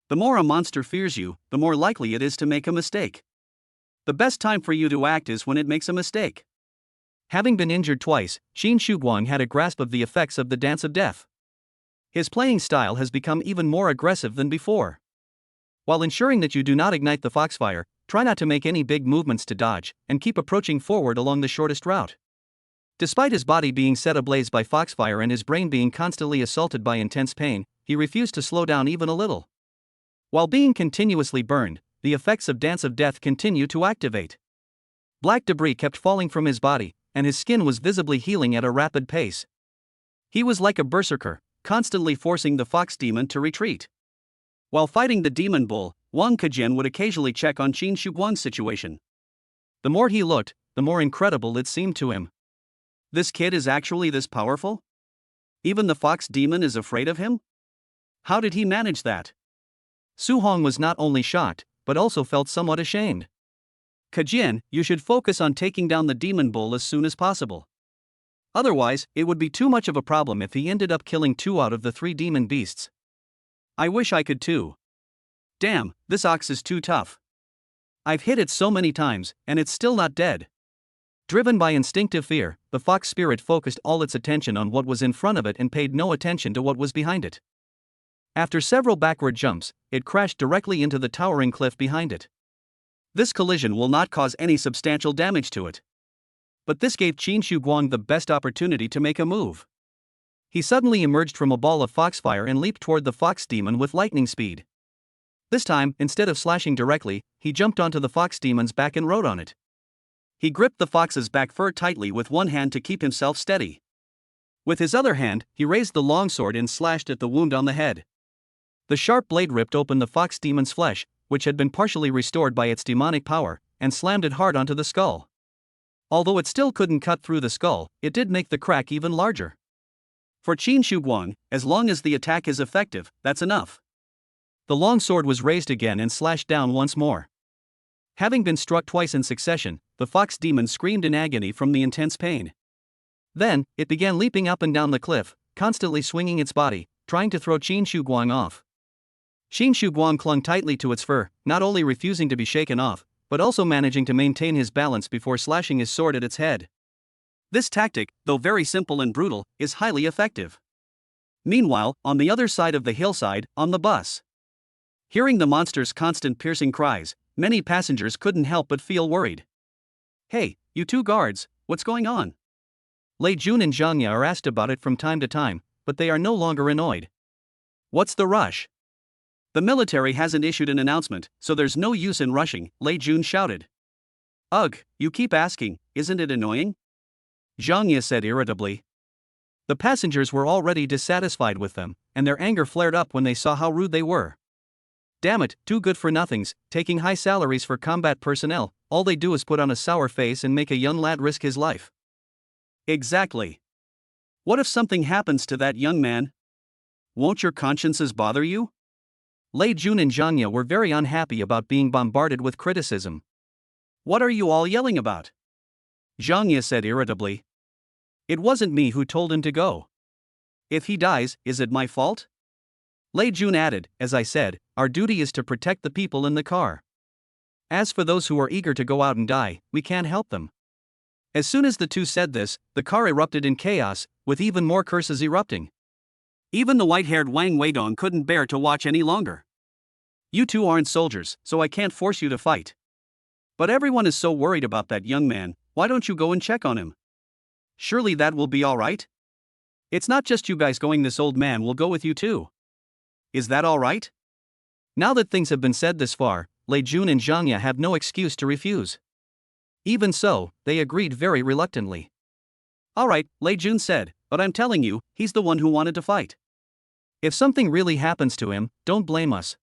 The more a monster fears you, the more likely it is to make a mistake. The best time for you to act is when it makes a mistake. Having been injured twice, Qin Shi Huang had a grasp of the effects of the dance of death. His playing style has become even more aggressive than before. While ensuring that you do not ignite the foxfire, try not to make any big movements to dodge, and keep approaching forward along the shortest route. Despite his body being set ablaze by foxfire and his brain being constantly assaulted by intense pain, he refused to slow down even a little. While being continuously burned, the effects of Dance of Death continue to activate. Black debris kept falling from his body, and his skin was visibly healing at a rapid pace. He was like a berserker, constantly forcing the fox demon to retreat. While fighting the demon bull, Wang Kejin would occasionally check on Qin Shi Huang's situation. The more he looked, the more incredible it seemed to him. This kid is actually this powerful? Even the fox demon is afraid of him? How did he manage that? Su Hong was not only shocked, but also felt somewhat ashamed. Kejin, you should focus on taking down the demon bull as soon as possible. Otherwise, it would be too much of a problem if he ended up killing 2 out of the 3 demon beasts. I wish I could too. Damn, this ox is too tough. I've hit it so many times, and it's still not dead. Driven by instinctive fear, the fox spirit focused all its attention on what was in front of it and paid no attention to what was behind it. After several backward jumps, it crashed directly into the towering cliff behind it. This collision will not cause any substantial damage to it. But this gave Qin Shi Huang the best opportunity to make a move. He suddenly emerged from a ball of foxfire and leaped toward the fox demon with lightning speed. This time, instead of slashing directly, he jumped onto the fox demon's back and rode on it. He gripped the fox's back fur tightly with one hand to keep himself steady. With his other hand, he raised the longsword and slashed at the wound on the head. The sharp blade ripped open the fox demon's flesh, which had been partially restored by its demonic power, and slammed it hard onto the skull. Although it still couldn't cut through the skull, it did make the crack even larger. For Qin Shi Huang, as long as the attack is effective, that's enough. The longsword was raised again and slashed down once more. Having been struck twice in succession, the fox demon screamed in agony from the intense pain. Then, it began leaping up and down the cliff, constantly swinging its body, trying to throw Qin Shi Huang off. Qin Shi Huang clung tightly to its fur, not only refusing to be shaken off, but also managing to maintain his balance before slashing his sword at its head. This tactic, though very simple and brutal, is highly effective. Meanwhile, on the other side of the hillside, on the bus, Hearing the monster's constant piercing cries, many passengers couldn't help but feel worried. Hey, you two guards, what's going on? Lei Jun and Zhang Ye are asked about it from time to time, but they are no longer annoyed. What's the rush? The military hasn't issued an announcement, so there's no use in rushing, Lei Jun shouted. Ugh, you keep asking, isn't it annoying? Zhang Ye said irritably. The passengers were already dissatisfied with them, and their anger flared up when they saw how rude they were. Damn it, two good-for-nothings, taking high salaries for combat personnel, all they do is put on a sour face and make a young lad risk his life. Exactly. What if something happens to that young man? Won't your consciences bother you? Lei Jun and Zhang Ye were very unhappy about being bombarded with criticism. What are you all yelling about? Zhang Ye said irritably. It wasn't me who told him to go. If he dies, is it my fault? Lei Jun added, as I said, our duty is to protect the people in the car. As for those who are eager to go out and die, we can't help them. As soon as the two said this, the car erupted in chaos, with even more curses erupting. Even the white-haired Wang Weidong couldn't bear to watch any longer. You two aren't soldiers, so I can't force you to fight. But everyone is so worried about that young man, why don't you go and check on him? Surely that will be alright? It's not just you guys going, this old man will go with you too. Is that alright? Now that things have been said this far, Lei Jun and Zhang Ye have no excuse to refuse. Even so, they agreed very reluctantly. Alright, Lei Jun said, but I'm telling you, he's the one who wanted to fight. If something really happens to him, don't blame us.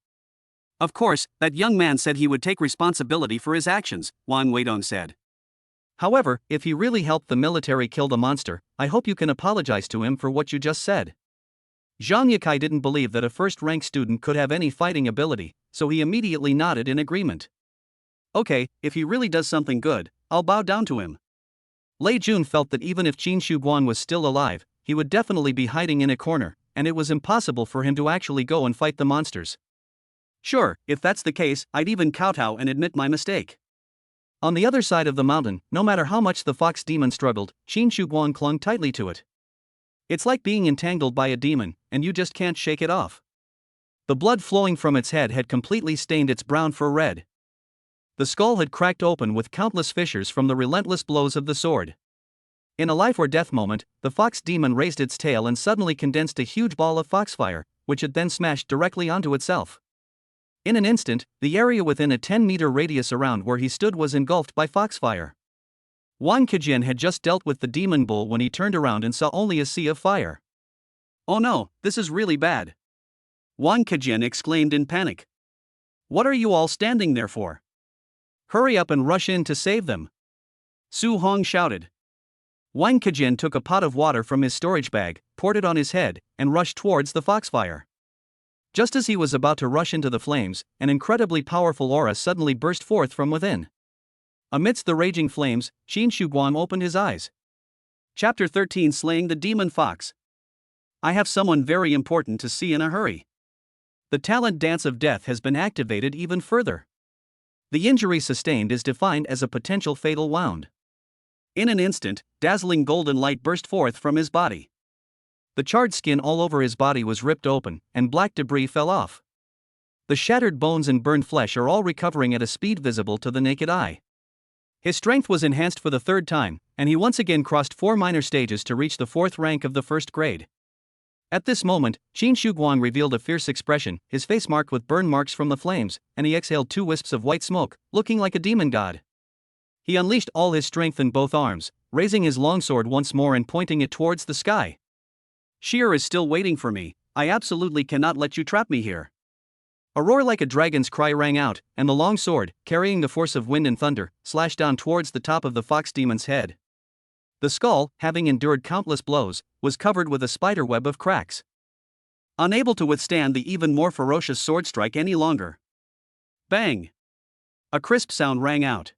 Of course, that young man said he would take responsibility for his actions, Wang Weidong said. However, if he really helped the military kill the monster, I hope you can apologize to him for what you just said. Zhang Yikai didn't believe that a first-rank student could have any fighting ability, so he immediately nodded in agreement. Okay, if he really does something good, I'll bow down to him. Lei Jun felt that even if Qin Shuguan was still alive, he would definitely be hiding in a corner, and it was impossible for him to actually go and fight the monsters. Sure, if that's the case, I'd even kowtow and admit my mistake. On the other side of the mountain, no matter how much the fox demon struggled, Qin Shuguan clung tightly to it. It's like being entangled by a demon, and you just can't shake it off. The blood flowing from its head had completely stained its brown fur red. The skull had cracked open with countless fissures from the relentless blows of the sword. In a life-or-death moment, the fox demon raised its tail and suddenly condensed a huge ball of foxfire, which it then smashed directly onto itself. In an instant, the area within a 10-meter radius around where he stood was engulfed by foxfire. Wang Kejian had just dealt with the demon bull when he turned around and saw only a sea of fire. Oh no, this is really bad. Wang Kejian exclaimed in panic. What are you all standing there for? Hurry up and rush in to save them. Su Hong shouted. Wang Kejian took a pot of water from his storage bag, poured it on his head, and rushed towards the foxfire. Just as he was about to rush into the flames, an incredibly powerful aura suddenly burst forth from within. Amidst the raging flames, Qin Shuguan opened his eyes. Chapter 13, Slaying the Demon Fox. I have someone very important to see in a hurry. The talent Dance of Death has been activated even further. The injury sustained is defined as a potential fatal wound. In an instant, dazzling golden light burst forth from his body. The charred skin all over his body was ripped open, and black debris fell off. The shattered bones and burned flesh are all recovering at a speed visible to the naked eye. His strength was enhanced for the third time, and he once again crossed 4 minor stages to reach the 4th rank of the 1st grade. At this moment, Qin Shuguang revealed a fierce expression, his face marked with burn marks from the flames, and he exhaled 2 wisps of white smoke, looking like a demon god. He unleashed all his strength in both arms, raising his longsword once more and pointing it towards the sky. Sheer is still waiting for me, I absolutely cannot let you trap me here. A roar like a dragon's cry rang out, and the long sword, carrying the force of wind and thunder, slashed down towards the top of the fox demon's head. The skull, having endured countless blows, was covered with a spiderweb of cracks. Unable to withstand the even more ferocious sword strike any longer. Bang! A crisp sound rang out.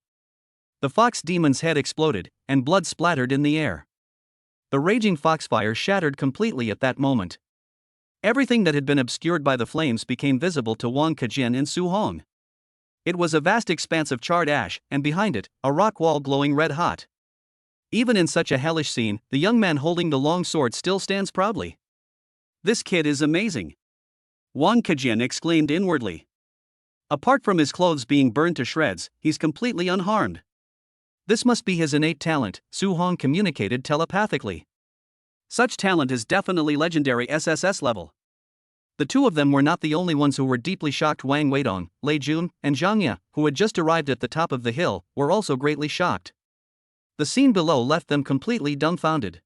The fox demon's head exploded, and blood splattered in the air. The raging foxfire shattered completely at that moment. Everything that had been obscured by the flames became visible to Wang Kejian and Su Hong. It was a vast expanse of charred ash, and behind it, a rock wall glowing red-hot. Even in such a hellish scene, the young man holding the long sword still stands proudly. This kid is amazing. Wang Kejian exclaimed inwardly. Apart from his clothes being burned to shreds, he's completely unharmed. This must be his innate talent, Su Hong communicated telepathically. Such talent is definitely legendary SSS level. The two of them were not the only ones who were deeply shocked. Wang Weidong, Lei Jun, and Zhang Ye, who had just arrived at the top of the hill, were also greatly shocked. The scene below left them completely dumbfounded.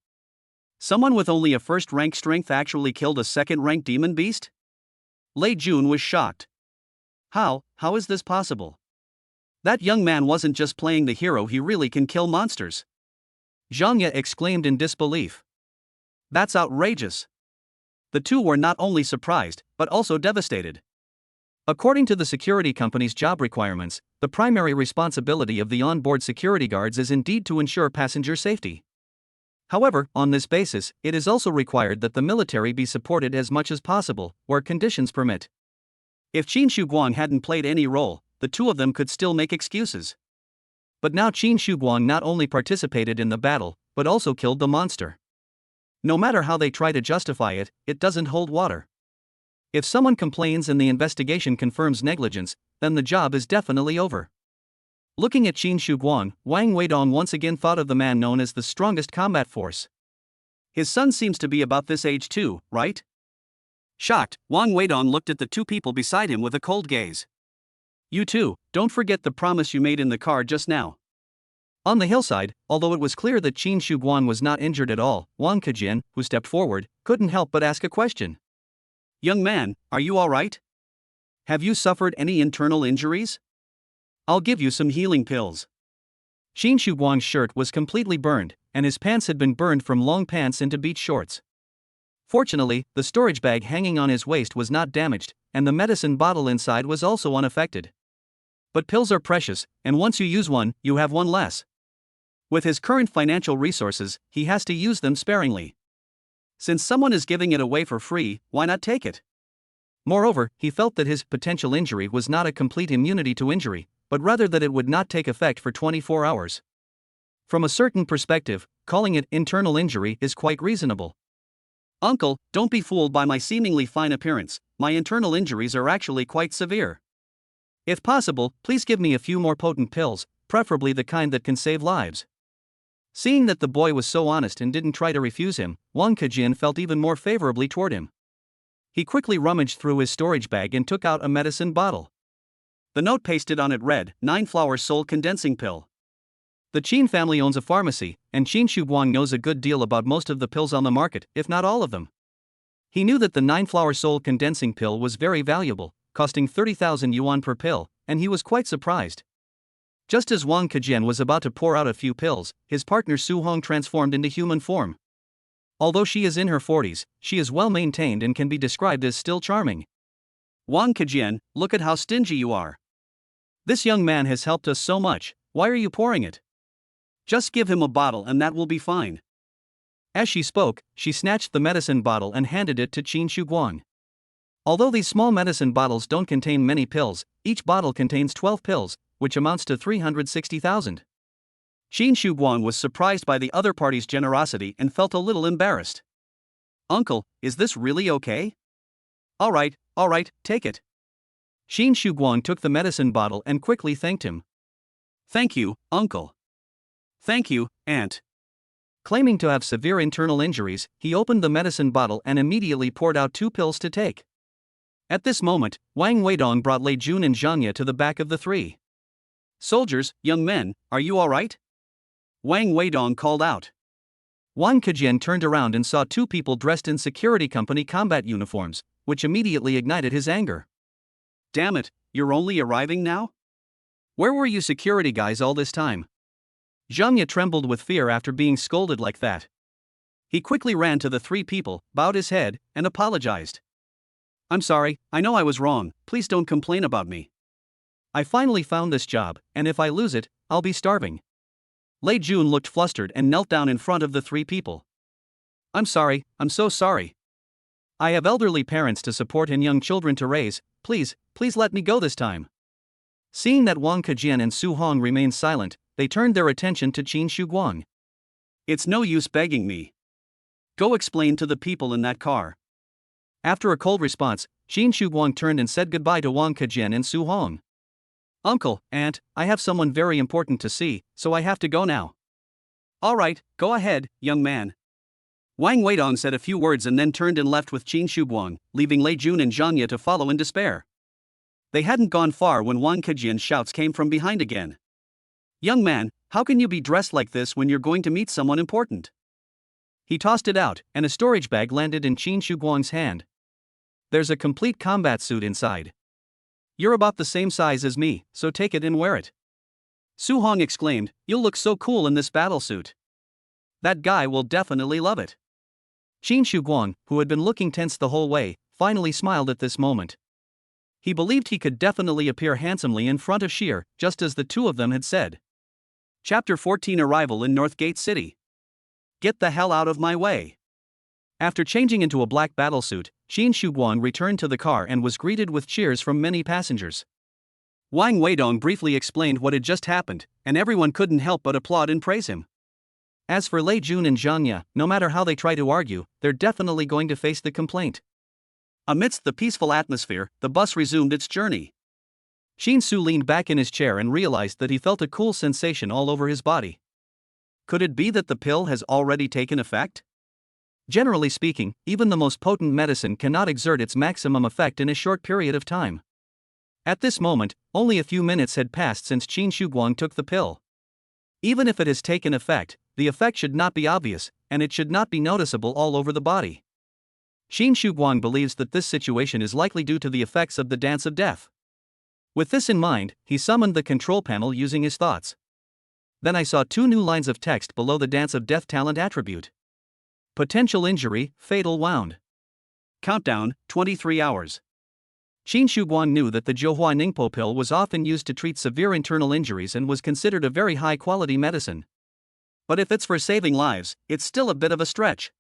Someone with only a first-rank strength actually killed a second-rank demon beast? Lei Jun was shocked. How is this possible? That young man wasn't just playing the hero, he really can kill monsters. Zhang Ye exclaimed in disbelief. That's outrageous. The two were not only surprised, but also devastated. According to the security company's job requirements, the primary responsibility of the onboard security guards is indeed to ensure passenger safety. However, on this basis, it is also required that the military be supported as much as possible, where conditions permit. If Qin Shuguang hadn't played any role, the two of them could still make excuses. But now Qin Shuguang not only participated in the battle, but also killed the monster. No matter how they try to justify it, it doesn't hold water. If someone complains and the investigation confirms negligence, then the job is definitely over. Looking at Qin Shuguang, Wang Weidong once again thought of the man known as the strongest combat force. His son seems to be about this age too, right? Shocked, Wang Weidong looked at the two people beside him with a cold gaze. You too, don't forget the promise you made in the car just now. On the hillside, although it was clear that Qin Shuguang was not injured at all, Wang Kejian, who stepped forward, couldn't help but ask a question. Young man, are you alright? Have you suffered any internal injuries? I'll give you some healing pills. Qin Shuguang's shirt was completely burned, and his pants had been burned from long pants into beach shorts. Fortunately, the storage bag hanging on his waist was not damaged, and the medicine bottle inside was also unaffected. But pills are precious, and once you use one, you have one less. With his current financial resources, he has to use them sparingly. Since someone is giving it away for free, why not take it? Moreover, he felt that his potential injury was not a complete immunity to injury, but rather that it would not take effect for 24 hours. From a certain perspective, calling it internal injury is quite reasonable. Uncle, don't be fooled by my seemingly fine appearance, my internal injuries are actually quite severe. If possible, please give me a few more potent pills, preferably the kind that can save lives. Seeing that the boy was so honest and didn't try to refuse him, Wang Kejian felt even more favorably toward him. He quickly rummaged through his storage bag and took out a medicine bottle. The note pasted on it read, 9-flower soul condensing pill. The Qin family owns a pharmacy, and Qin Shuguang knows a good deal about most of the pills on the market, if not all of them. He knew that the 9-flower soul condensing pill was very valuable, costing 30,000 yuan per pill, and he was quite surprised. Just as Wang Kejian was about to pour out a few pills, his partner Su Hong transformed into human form. Although she is in her 40s, she is well maintained and can be described as still charming. Wang Kejian, look at how stingy you are. This young man has helped us so much, why are you pouring it? Just give him a bottle and that will be fine. As she spoke, she snatched the medicine bottle and handed it to Qin Shuguang. Although these small medicine bottles don't contain many pills, each bottle contains 12 pills, which amounts to 360,000. Qin Shuguang was surprised by the other party's generosity and felt a little embarrassed. Uncle, is this really okay? Alright, take it. Qin Shuguang took the medicine bottle and quickly thanked him. Thank you, uncle. Thank you, aunt. Claiming to have severe internal injuries, he opened the medicine bottle and immediately poured out 2 pills to take. At this moment, Wang Weidong brought Lei Jun and Zhang Ye to the back of the three. Soldiers, young men, are you alright? Wang Weidong called out. Wang Kejian turned around and saw 2 people dressed in security company combat uniforms, which immediately ignited his anger. Damn it, you're only arriving now? Where were you security guys all this time? Zhang Ye trembled with fear after being scolded like that. He quickly ran to the 3 people, bowed his head, and apologized. I'm sorry, I know I was wrong, please don't complain about me. I finally found this job, and if I lose it, I'll be starving. Lei Jun looked flustered and knelt down in front of the 3 people. I'm sorry, I'm so sorry. I have elderly parents to support and young children to raise, please let me go this time. Seeing that Wang Kejian and Su Hong remained silent, they turned their attention to Qin Shuguang. It's no use begging me. Go explain to the people in that car. After a cold response, Xin Shuguang turned and said goodbye to Wang Kejian and Su Hong. Uncle, Aunt, I have someone very important to see, so I have to go now. Alright, go ahead, young man. Wang Weidong said a few words and then turned and left with Qin Shuguang, leaving Lei Jun and Zhang Ye to follow in despair. They hadn't gone far when Wang Kejian's shouts came from behind again. Young man, how can you be dressed like this when you're going to meet someone important? He tossed it out, and a storage bag landed in Qin Shuguang's hand. There's a complete combat suit inside. You're about the same size as me, so take it and wear it. Su Hong exclaimed, you'll look so cool in this battle suit. That guy will definitely love it. Qin Shuguang, who had been looking tense the whole way, finally smiled at this moment. He believed he could definitely appear handsomely in front of Sheer, just as the two of them had said. Chapter 14 Arrival in Northgate City. Get the hell out of my way. After changing into a black battlesuit, Qin Shuguang returned to the car and was greeted with cheers from many passengers. Wang Weidong briefly explained what had just happened, and everyone couldn't help but applaud and praise him. As for Lei Jun and Zhang Ye, no matter how they try to argue, they're definitely going to face the complaint. Amidst the peaceful atmosphere, the bus resumed its journey. Qin Su leaned back in his chair and realized that he felt a cool sensation all over his body. Could it be that the pill has already taken effect? Generally speaking, even the most potent medicine cannot exert its maximum effect in a short period of time. At this moment, only a few minutes had passed since Qin Shuguang took the pill. Even if it has taken effect, the effect should not be obvious, and it should not be noticeable all over the body. Qin Shuguang believes that this situation is likely due to the effects of the Dance of Death. With this in mind, he summoned the control panel using his thoughts. Then I saw two new lines of text below the Dance of Death talent attribute. Potential injury, fatal wound. Countdown, 23 hours. Qin Shuguang knew that the Zhouhua Ningpo pill was often used to treat severe internal injuries and was considered a very high-quality medicine. But if it's for saving lives, it's still a bit of a stretch.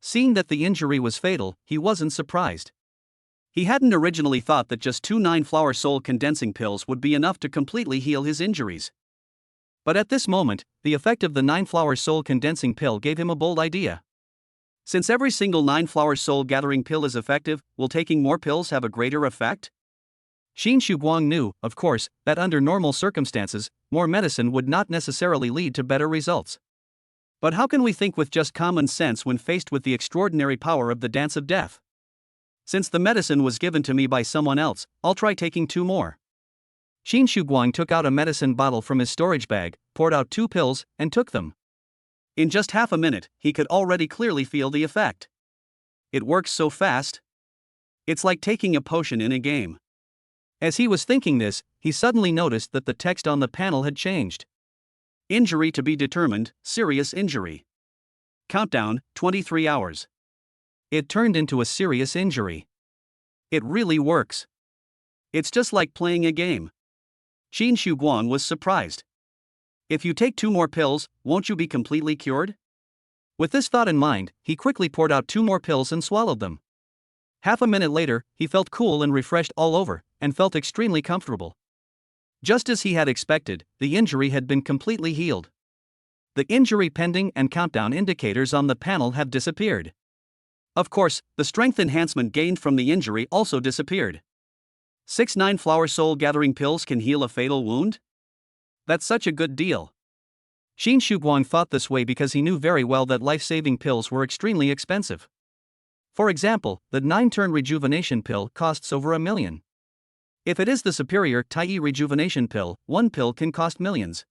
Seeing that the injury was fatal, he wasn't surprised. He hadn't originally thought that just 2 9-flower soul condensing pills would be enough to completely heal his injuries. But at this moment, the effect of the 9-flower soul condensing pill gave him a bold idea. Since every single 9-flower soul gathering pill is effective, will taking more pills have a greater effect? Qin Shuguang knew, of course, that under normal circumstances, more medicine would not necessarily lead to better results. But how can we think with just common sense when faced with the extraordinary power of the Dance of Death? Since the medicine was given to me by someone else, I'll try taking 2 more. Qin Shuguang took out a medicine bottle from his storage bag, poured out 2 pills, and took them. In just half a minute, he could already clearly feel the effect. It works so fast. It's like taking a potion in a game. As he was thinking this, he suddenly noticed that the text on the panel had changed. Injury to be determined, serious injury. Countdown, 23 hours. It turned into a serious injury. It really works. It's just like playing a game. Qin Shuguang was surprised. If you take 2 more pills, won't you be completely cured? With this thought in mind, he quickly poured out 2 more pills and swallowed them. Half a minute later, he felt cool and refreshed all over, and felt extremely comfortable. Just as he had expected, the injury had been completely healed. The injury pending and countdown indicators on the panel have disappeared. Of course, the strength enhancement gained from the injury also disappeared. 6 9-flower soul gathering pills can heal a fatal wound? That's such a good deal. Qin Shuguang thought this way because he knew very well that life-saving pills were extremely expensive. For example, the 9-turn rejuvenation pill costs over $1 million. If it is the superior Tai rejuvenation pill, 1 pill can cost millions.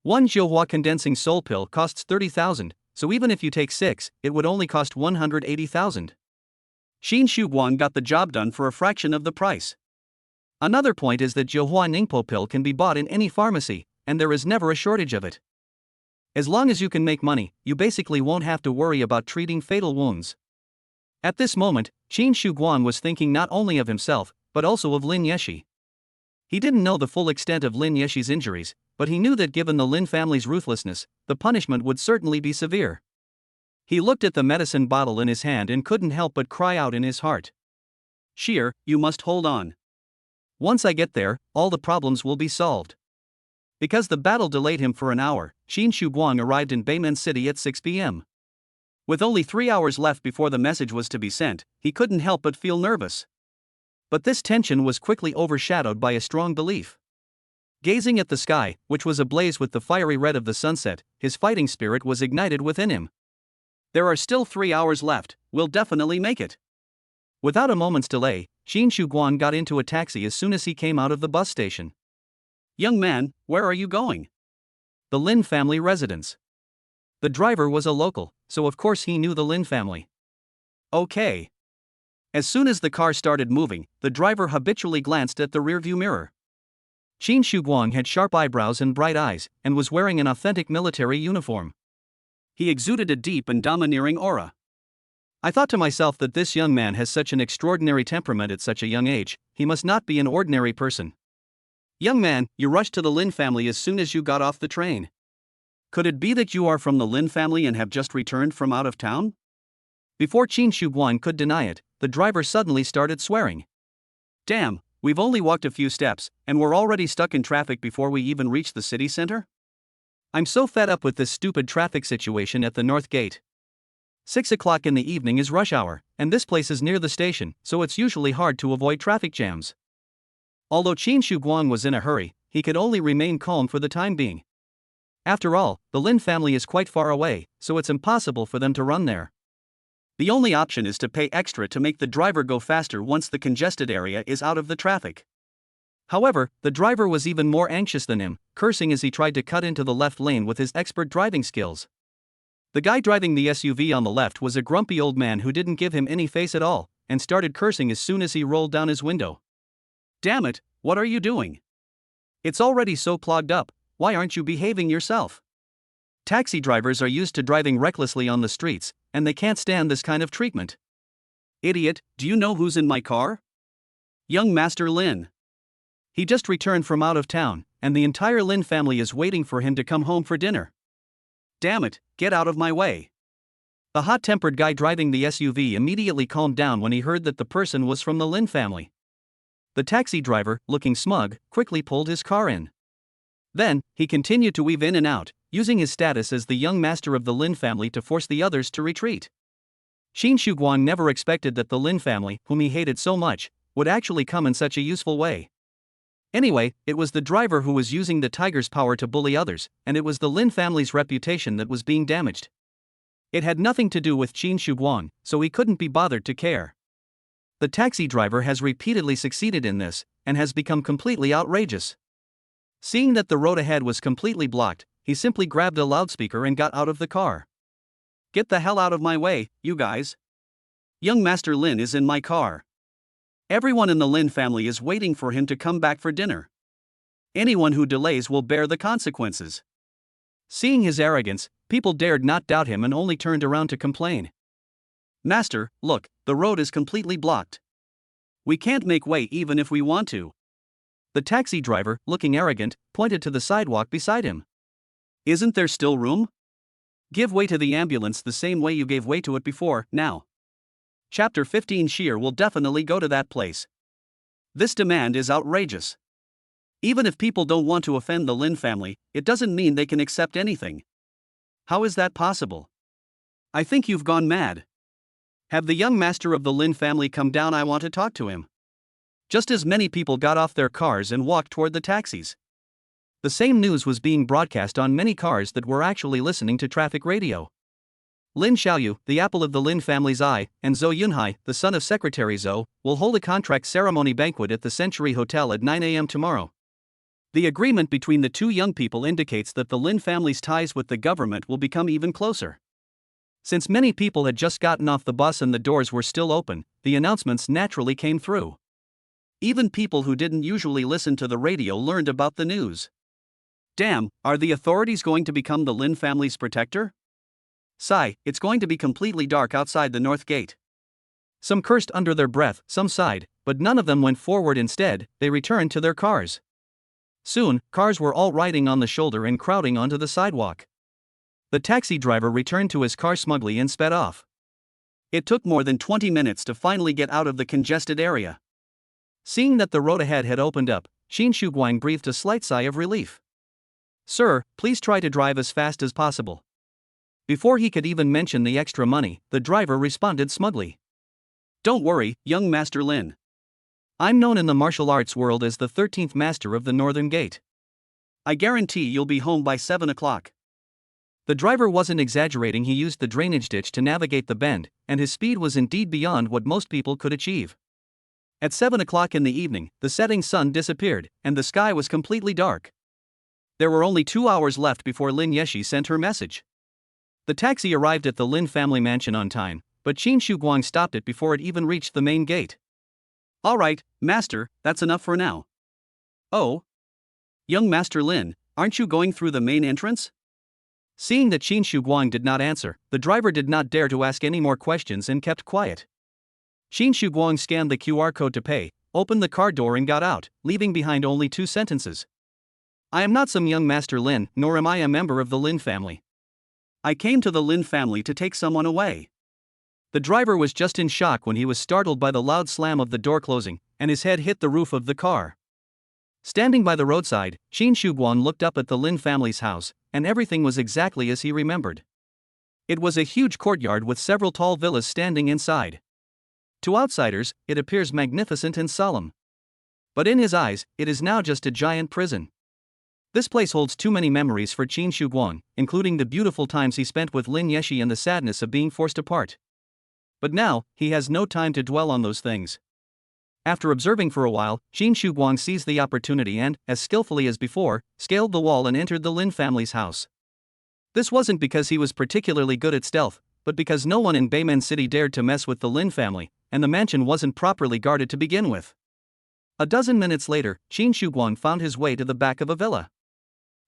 1 Zhouhua condensing soul pill costs 30,000, so even if you take 6, it would only cost 180,000. Qin Shuguang got the job done for a fraction of the price. Another point is that Zhouhua Ningpo pill can be bought in any pharmacy, and there is never a shortage of it. As long as you can make money, you basically won't have to worry about treating fatal wounds. At this moment, Qin Shuguang was thinking not only of himself, but also of Lin Yeshi. He didn't know the full extent of Lin Yeshi's injuries, but he knew that given the Lin family's ruthlessness, the punishment would certainly be severe. He looked at the medicine bottle in his hand and couldn't help but cry out in his heart. Sheer, you must hold on. Once I get there, all the problems will be solved. Because the battle delayed him for an hour, Qin Shuguang arrived in Beimen City at 6 p.m. With only 3 hours left before the message was to be sent, he couldn't help but feel nervous. But this tension was quickly overshadowed by a strong belief. Gazing at the sky, which was ablaze with the fiery red of the sunset, his fighting spirit was ignited within him. There are still 3 hours left, we'll definitely make it. Without a moment's delay, Qin Shuguang got into a taxi as soon as he came out of the bus station. Young man, where are you going? The Lin family residence. The driver was a local, so of course he knew the Lin family. Okay. As soon as the car started moving, the driver habitually glanced at the rearview mirror. Qin Shuguang had sharp eyebrows and bright eyes, and was wearing an authentic military uniform. He exuded a deep and domineering aura. I thought to myself that this young man has such an extraordinary temperament at such a young age, he must not be an ordinary person. Young man, you rushed to the Lin family as soon as you got off the train. Could it be that you are from the Lin family and have just returned from out of town? Before Qin Shuguang could deny it, the driver suddenly started swearing. Damn, we've only walked a few steps, and we're already stuck in traffic before we even reach the city center? I'm so fed up with this stupid traffic situation at the North Gate. 6 o'clock in the evening is rush hour, and this place is near the station, so it's usually hard to avoid traffic jams. Although Qin Shuguang was in a hurry, he could only remain calm for the time being. After all, the Lin family is quite far away, so it's impossible for them to run there. The only option is to pay extra to make the driver go faster once the congested area is out of the traffic. However, the driver was even more anxious than him, cursing as he tried to cut into the left lane with his expert driving skills. The guy driving the SUV on the left was a grumpy old man who didn't give him any face at all, and started cursing as soon as he rolled down his window. Damn it, what are you doing? It's already so clogged up, why aren't you behaving yourself? Taxi drivers are used to driving recklessly on the streets, and they can't stand this kind of treatment. Idiot, do you know who's in my car? Young Master Lin. He just returned from out of town, and the entire Lin family is waiting for him to come home for dinner. Damn it, get out of my way. The hot-tempered guy driving the SUV immediately calmed down when he heard that the person was from the Lin family. The taxi driver, looking smug, quickly pulled his car in. Then, he continued to weave in and out, using his status as the young master of the Lin family to force the others to retreat. Qin Shuguang never expected that the Lin family, whom he hated so much, would actually come in such a useful way. Anyway, it was the driver who was using the tiger's power to bully others, and it was the Lin family's reputation that was being damaged. It had nothing to do with Qin Shuguang, so he couldn't be bothered to care. The taxi driver has repeatedly succeeded in this, and has become completely outrageous. Seeing that the road ahead was completely blocked, he simply grabbed a loudspeaker and got out of the car. Get the hell out of my way, you guys. Young Master Lin is in my car. Everyone in the Lin family is waiting for him to come back for dinner. Anyone who delays will bear the consequences. Seeing his arrogance, people dared not doubt him and only turned around to complain. Master, look, the road is completely blocked. We can't make way even if we want to. The taxi driver, looking arrogant, pointed to the sidewalk beside him. Isn't there still room? Give way to the ambulance the same way you gave way to it before, now. Chapter 15 Sheer will definitely go to that place. This demand is outrageous. Even if people don't want to offend the Lin family, it doesn't mean they can accept anything. How is that possible? I think you've gone mad. Have the young master of the Lin family come down, I want to talk to him. Just as many people got off their cars and walked toward the taxis. The same news was being broadcast on many cars that were actually listening to traffic radio. Lin Xiaoyu, the apple of the Lin family's eye, and Zhou Yunhai, the son of Secretary Zhou, will hold a contract ceremony banquet at the Century Hotel at 9 a.m. tomorrow. The agreement between the two young people indicates that the Lin family's ties with the government will become even closer. Since many people had just gotten off the bus and the doors were still open, the announcements naturally came through. Even people who didn't usually listen to the radio learned about the news. Damn, are the authorities going to become the Lin family's protector? Sigh, it's going to be completely dark outside the North Gate. Some cursed under their breath, some sighed, but none of them went forward. Instead, they returned to their cars. Soon, cars were all riding on the shoulder and crowding onto the sidewalk. The taxi driver returned to his car smugly and sped off. It took more than 20 minutes to finally get out of the congested area. Seeing that the road ahead had opened up, Qin Shuguang breathed a slight sigh of relief. Sir, please try to drive as fast as possible. Before he could even mention the extra money, the driver responded smugly. Don't worry, young Master Lin. I'm known in the martial arts world as the 13th master of the Northern Gate. I guarantee you'll be home by 7 o'clock. The driver wasn't exaggerating, he used the drainage ditch to navigate the bend, and his speed was indeed beyond what most people could achieve. At 7 o'clock in the evening, the setting sun disappeared, and the sky was completely dark. There were only 2 hours left before Lin Yeshi sent her message. The taxi arrived at the Lin family mansion on time, but Qin Shuguang stopped it before it even reached the main gate. Alright, Master, that's enough for now. Oh? Young Master Lin, aren't you going through the main entrance? Seeing that Qin Shuguang did not answer, the driver did not dare to ask any more questions and kept quiet. Qin Shuguang scanned the QR code to pay, opened the car door and got out, leaving behind only 2 sentences. I am not some young Master Lin, nor am I a member of the Lin family. I came to the Lin family to take someone away. The driver was just in shock when he was startled by the loud slam of the door closing, and his head hit the roof of the car. Standing by the roadside, Qin Shuguang looked up at the Lin family's house, and everything was exactly as he remembered. It was a huge courtyard with several tall villas standing inside. To outsiders, it appears magnificent and solemn. But in his eyes, it is now just a giant prison. This place holds too many memories for Qin Shuguang, including the beautiful times he spent with Lin Yeshi and the sadness of being forced apart. But now, he has no time to dwell on those things. After observing for a while, Qin Shuguang seized the opportunity and, as skillfully as before, scaled the wall and entered the Lin family's house. This wasn't because he was particularly good at stealth, but because no one in Beimen City dared to mess with the Lin family, and the mansion wasn't properly guarded to begin with. A dozen minutes later, Qin Shuguang found his way to the back of a villa.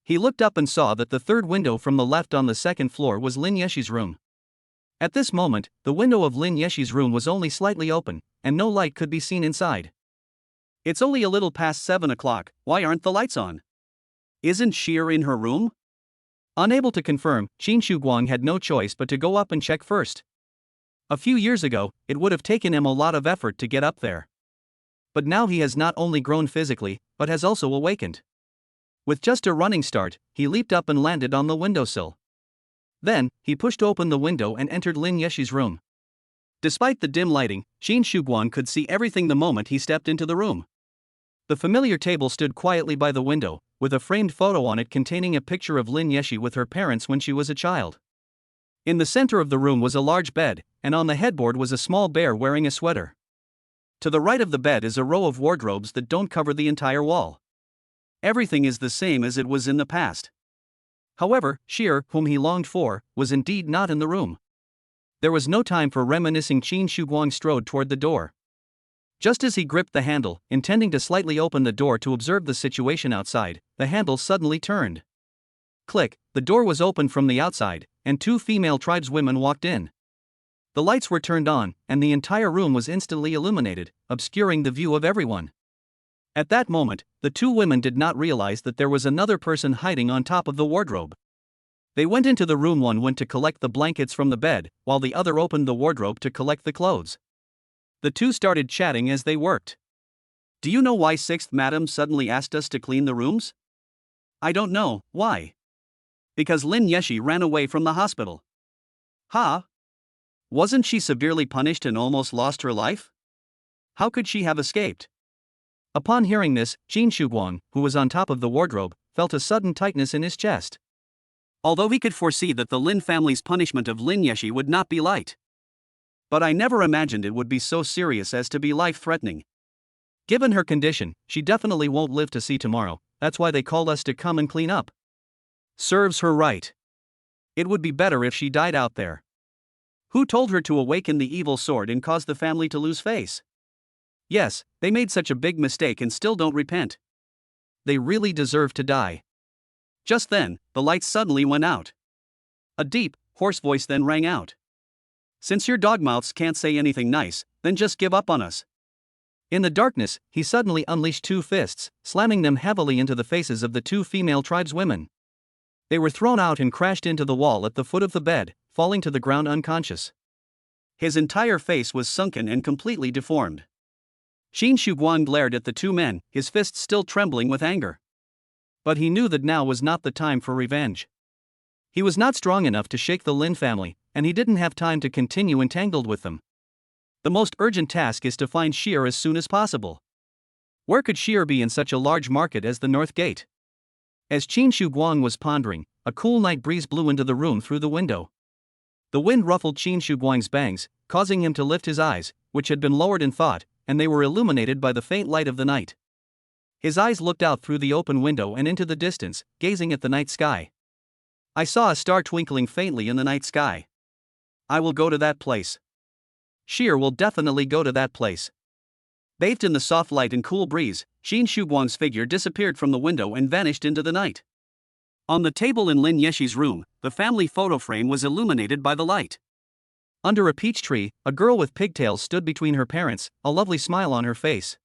He looked up and saw that the third window from the left on the second floor was Lin Yeshi's room. At this moment, the window of Lin Yeshi's room was only slightly open, and no light could be seen inside. It's only a little past 7 o'clock, why aren't the lights on? Isn't Sheer in her room? Unable to confirm, Qin Shuguang had no choice but to go up and check first. A few years ago, it would have taken him a lot of effort to get up there. But now he has not only grown physically, but has also awakened. With just a running start, he leaped up and landed on the windowsill. Then, he pushed open the window and entered Lin Yeshi's room. Despite the dim lighting, Qin Shuguang could see everything the moment he stepped into the room. The familiar table stood quietly by the window, with a framed photo on it containing a picture of Lin Yeshi with her parents when she was a child. In the center of the room was a large bed, and on the headboard was a small bear wearing a sweater. To the right of the bed is a row of wardrobes that don't cover the entire wall. Everything is the same as it was in the past. However, Sheer, whom he longed for, was indeed not in the room. There was no time for reminiscing. Qin Shuguang strode toward the door. Just as he gripped the handle, intending to slightly open the door to observe the situation outside, the handle suddenly turned. Click, the door was opened from the outside, and 2 female tribeswomen walked in. The lights were turned on, and the entire room was instantly illuminated, obscuring the view of everyone. At that moment, the 2 women did not realize that there was another person hiding on top of the wardrobe. They went into the room. One went to collect the blankets from the bed, while the other opened the wardrobe to collect the clothes. The 2 started chatting as they worked. Do you know why 6th Madam suddenly asked us to clean the rooms? I don't know, why? Because Lin Yeshi ran away from the hospital. Huh? Wasn't she severely punished and almost lost her life? How could she have escaped? Upon hearing this, Qin Shuguang, who was on top of the wardrobe, felt a sudden tightness in his chest. Although he could foresee that the Lin family's punishment of Lin Yeshi would not be light. But I never imagined it would be so serious as to be life-threatening. Given her condition, she definitely won't live to see tomorrow, that's why they called us to come and clean up. Serves her right. It would be better if she died out there. Who told her to awaken the evil sword and cause the family to lose face? Yes, they made such a big mistake and still don't repent. They really deserve to die. Just then, the lights suddenly went out. A deep, hoarse voice then rang out. Since your dogmouths can't say anything nice, then just give up on us. In the darkness, he suddenly unleashed 2 fists, slamming them heavily into the faces of the 2 female tribeswomen. They were thrown out and crashed into the wall at the foot of the bed, falling to the ground unconscious. His entire face was sunken and completely deformed. Qin Shuguang glared at the 2 men, his fists still trembling with anger. But he knew that now was not the time for revenge. He was not strong enough to shake the Lin family, and he didn't have time to continue entangled with them. The most urgent task is to find Sheer as soon as possible. Where could Sheer be in such a large market as the North Gate? As Qin Guang was pondering, a cool night breeze blew into the room through the window. The wind ruffled Qin Guang's bangs, causing him to lift his eyes, which had been lowered in thought, and they were illuminated by the faint light of the night. His eyes looked out through the open window and into the distance, gazing at the night sky. I saw a star twinkling faintly in the night sky. I will go to that place. Sheer will definitely go to that place. Bathed in the soft light and cool breeze, Qin Guang's figure disappeared from the window and vanished into the night. On the table in Lin Yeshi's room, the family photo frame was illuminated by the light. Under a peach tree, a girl with pigtails stood between her parents, a lovely smile on her face.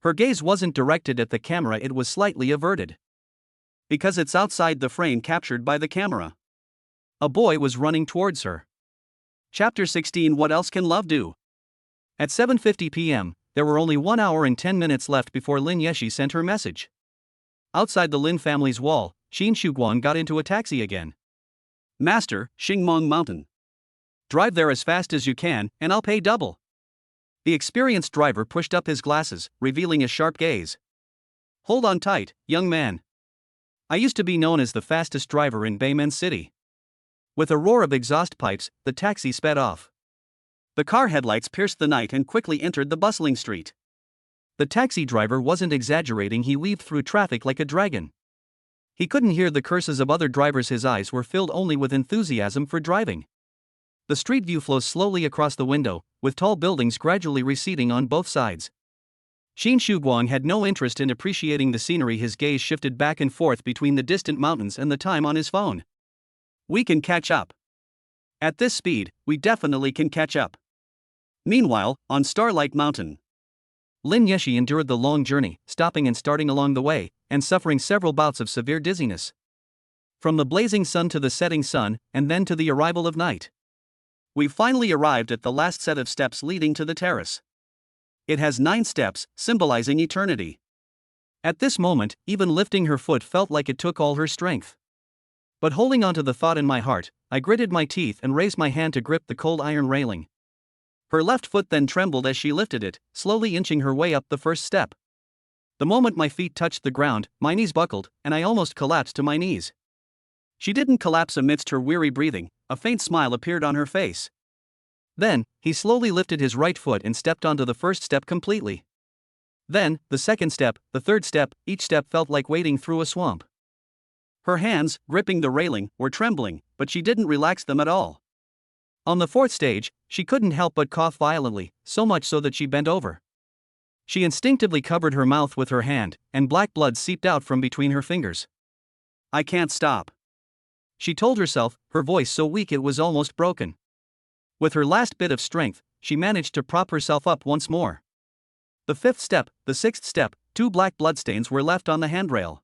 Her gaze wasn't directed at the camera, it was slightly averted. Because it's outside the frame captured by the camera. A boy was running towards her. Chapter 16. What else can love do? At 7:50 p.m., there were only 1 hour and 10 minutes left before Lin Yeshi sent her message. Outside the Lin family's wall, Qin Guang got into a taxi again. Master, Xingmong Mountain. Drive there as fast as you can, and I'll pay double. The experienced driver pushed up his glasses, revealing a sharp gaze. Hold on tight, young man. I used to be known as the fastest driver in Beimen City. With a roar of exhaust pipes, the taxi sped off. The car headlights pierced the night and quickly entered the bustling street. The taxi driver wasn't exaggerating, he weaved through traffic like a dragon. He couldn't hear the curses of other drivers, his eyes were filled only with enthusiasm for driving. The street view flows slowly across the window, with tall buildings gradually receding on both sides. Qin Guang had no interest in appreciating the scenery, his gaze shifted back and forth between the distant mountains and the time on his phone. We can catch up. At this speed, we definitely can catch up. Meanwhile, on Starlight Mountain, Lin Yeshi endured the long journey, stopping and starting along the way, and suffering several bouts of severe dizziness. From the blazing sun to the setting sun, and then to the arrival of night. We finally arrived at the last set of steps leading to the terrace. It has 9 steps, symbolizing eternity. At this moment, even lifting her foot felt like it took all her strength. But holding on to the thought in my heart, I gritted my teeth and raised my hand to grip the cold iron railing. Her left foot then trembled as she lifted it, slowly inching her way up the first step. The moment my feet touched the ground, my knees buckled, and I almost collapsed to my knees. She didn't collapse amidst her weary breathing, a faint smile appeared on her face. Then, he slowly lifted his right foot and stepped onto the first step completely. Then, the second step, the third step, each step felt like wading through a swamp. Her hands, gripping the railing, were trembling, but she didn't relax them at all. On the fourth stage, she couldn't help but cough violently, so much so that she bent over. She instinctively covered her mouth with her hand, and black blood seeped out from between her fingers. I can't stop, she told herself, her voice so weak it was almost broken. With her last bit of strength, she managed to prop herself up once more. The fifth step, the sixth step, 2 black bloodstains were left on the handrail.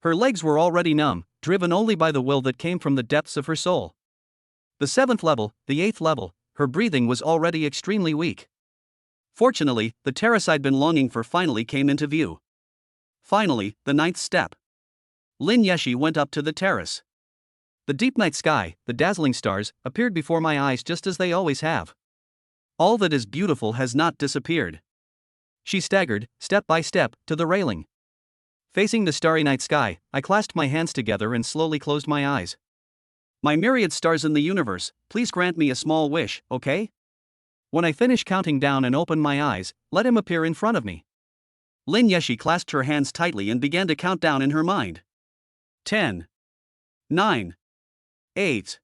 Her legs were already numb, driven only by the will that came from the depths of her soul. The 7th level, the 8th level, her breathing was already extremely weak. Fortunately, the terrace I'd been longing for finally came into view. Finally, the 9th step. Lin Yeshi went up to the terrace. The deep night sky, the dazzling stars, appeared before my eyes just as they always have. All that is beautiful has not disappeared. She staggered, step by step, to the railing. Facing the starry night sky, I clasped my hands together and slowly closed my eyes. My myriad stars in the universe, please grant me a small wish, okay? When I finish counting down and open my eyes, let him appear in front of me. Lin Yeshi clasped her hands tightly and began to count down in her mind. 10. 9. 8.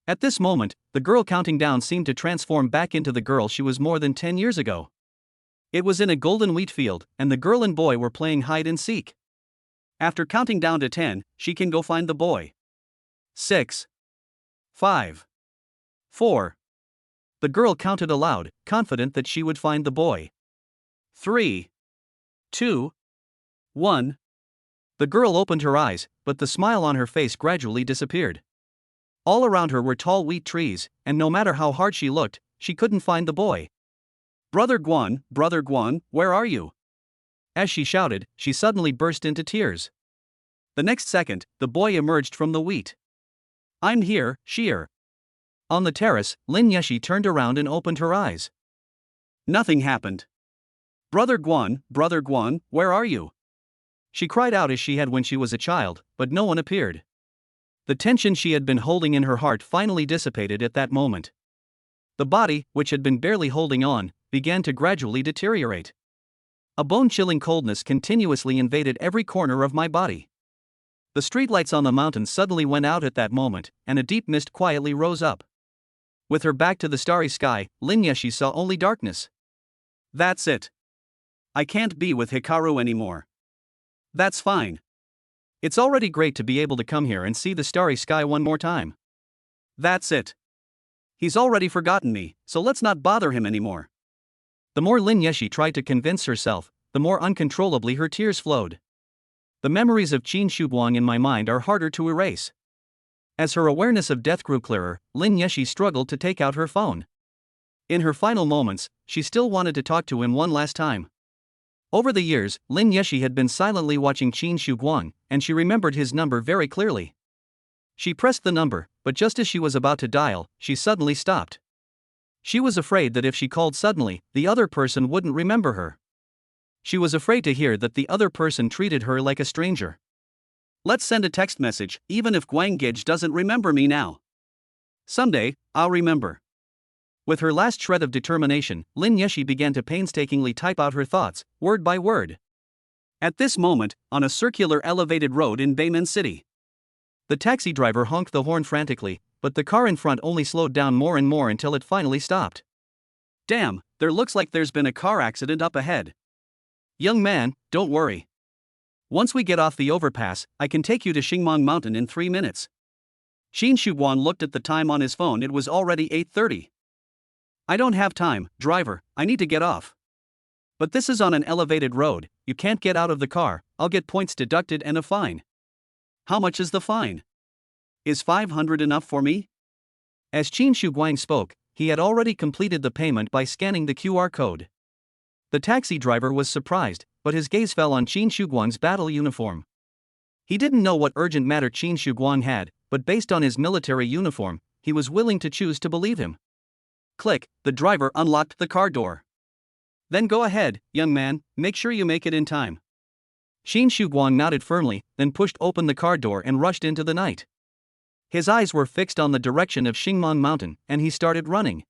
At this moment, the girl counting down seemed to transform back into the girl she was more than 10 years ago. It was in a golden wheat field, and the girl and boy were playing hide and seek. After counting down to 10, she can go find the boy. 6. 5. 4. The girl counted aloud, confident that she would find the boy. 3. 2. 1. The girl opened her eyes, but the smile on her face gradually disappeared. All around her were tall wheat trees, and no matter how hard she looked, she couldn't find the boy. Brother Guan, where are you? As she shouted, she suddenly burst into tears. The next second, the boy emerged from the wheat. I'm here, Sheer. On the terrace, Lin Yeshi turned around and opened her eyes. Nothing happened. Brother Guan, where are you?" She cried out as she had when she was a child, but no one appeared. The tension she had been holding in her heart finally dissipated at that moment. The body, which had been barely holding on, began to gradually deteriorate. A bone-chilling coldness continuously invaded every corner of my body. The streetlights on the mountain suddenly went out at that moment, and a deep mist quietly rose up. With her back to the starry sky, Lin Yeshi saw only darkness. "That's it. I can't be with Hikaru anymore." "That's fine. It's already great to be able to come here and see the starry sky one more time." "That's it. He's already forgotten me, so let's not bother him anymore." The more Lin Yeshi tried to convince herself, the more uncontrollably her tears flowed. The memories of Qin Shuguang in my mind are harder to erase. As her awareness of death grew clearer, Lin Yeshi struggled to take out her phone. In her final moments, she still wanted to talk to him one last time. Over the years, Lin Yeshi had been silently watching Qin Shuguang, and she remembered his number very clearly. She pressed the number, but just as she was about to dial, she suddenly stopped. She was afraid that if she called suddenly, the other person wouldn't remember her. She was afraid to hear that the other person treated her like a stranger. "Let's send a text message, even if Guang Gage doesn't remember me now. Someday, I'll remember." With her last shred of determination, Lin Yeshi began to painstakingly type out her thoughts, word by word. At this moment, on a circular elevated road in Beimen City, the taxi driver honked the horn frantically, but the car in front only slowed down more and more until it finally stopped. "Damn, there looks like there's been a car accident up ahead." "Young man, don't worry. Once we get off the overpass, I can take you to Xingmang Mountain in 3 minutes." Qin Shuguan looked at the time on his phone. It was already 8:30. "I don't have time, driver, I need to get off." "But this is on an elevated road, you can't get out of the car, I'll get points deducted and a fine." "How much is the fine? Is 500 enough for me?" As Qin Shuguang spoke, he had already completed the payment by scanning the QR code. The taxi driver was surprised, but his gaze fell on Qin Shuguang's battle uniform. He didn't know what urgent matter Qin Shuguang had, but based on his military uniform, he was willing to choose to believe him. Click, the driver unlocked the car door. "Then go ahead, young man, make sure you make it in time." Qin Shuguang nodded firmly, then pushed open the car door and rushed into the night. His eyes were fixed on the direction of Xingmang Mountain, and he started running.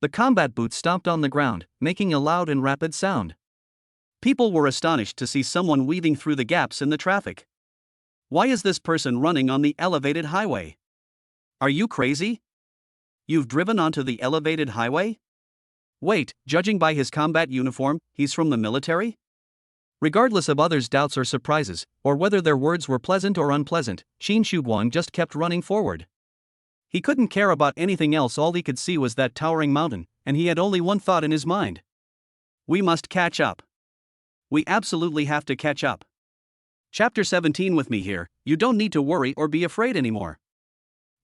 The combat boots stomped on the ground, making a loud and rapid sound. People were astonished to see someone weaving through the gaps in the traffic. "Why is this person running on the elevated highway? Are you crazy? You've driven onto the elevated highway? Wait, judging by his combat uniform, he's from the military?" Regardless of others' doubts or surprises, or whether their words were pleasant or unpleasant, Qin Shuguang just kept running forward. He couldn't care about anything else. All he could see was that towering mountain, and he had only one thought in his mind. "We must catch up. We absolutely have to catch up." Chapter 17. With me here, you don't need to worry or be afraid anymore.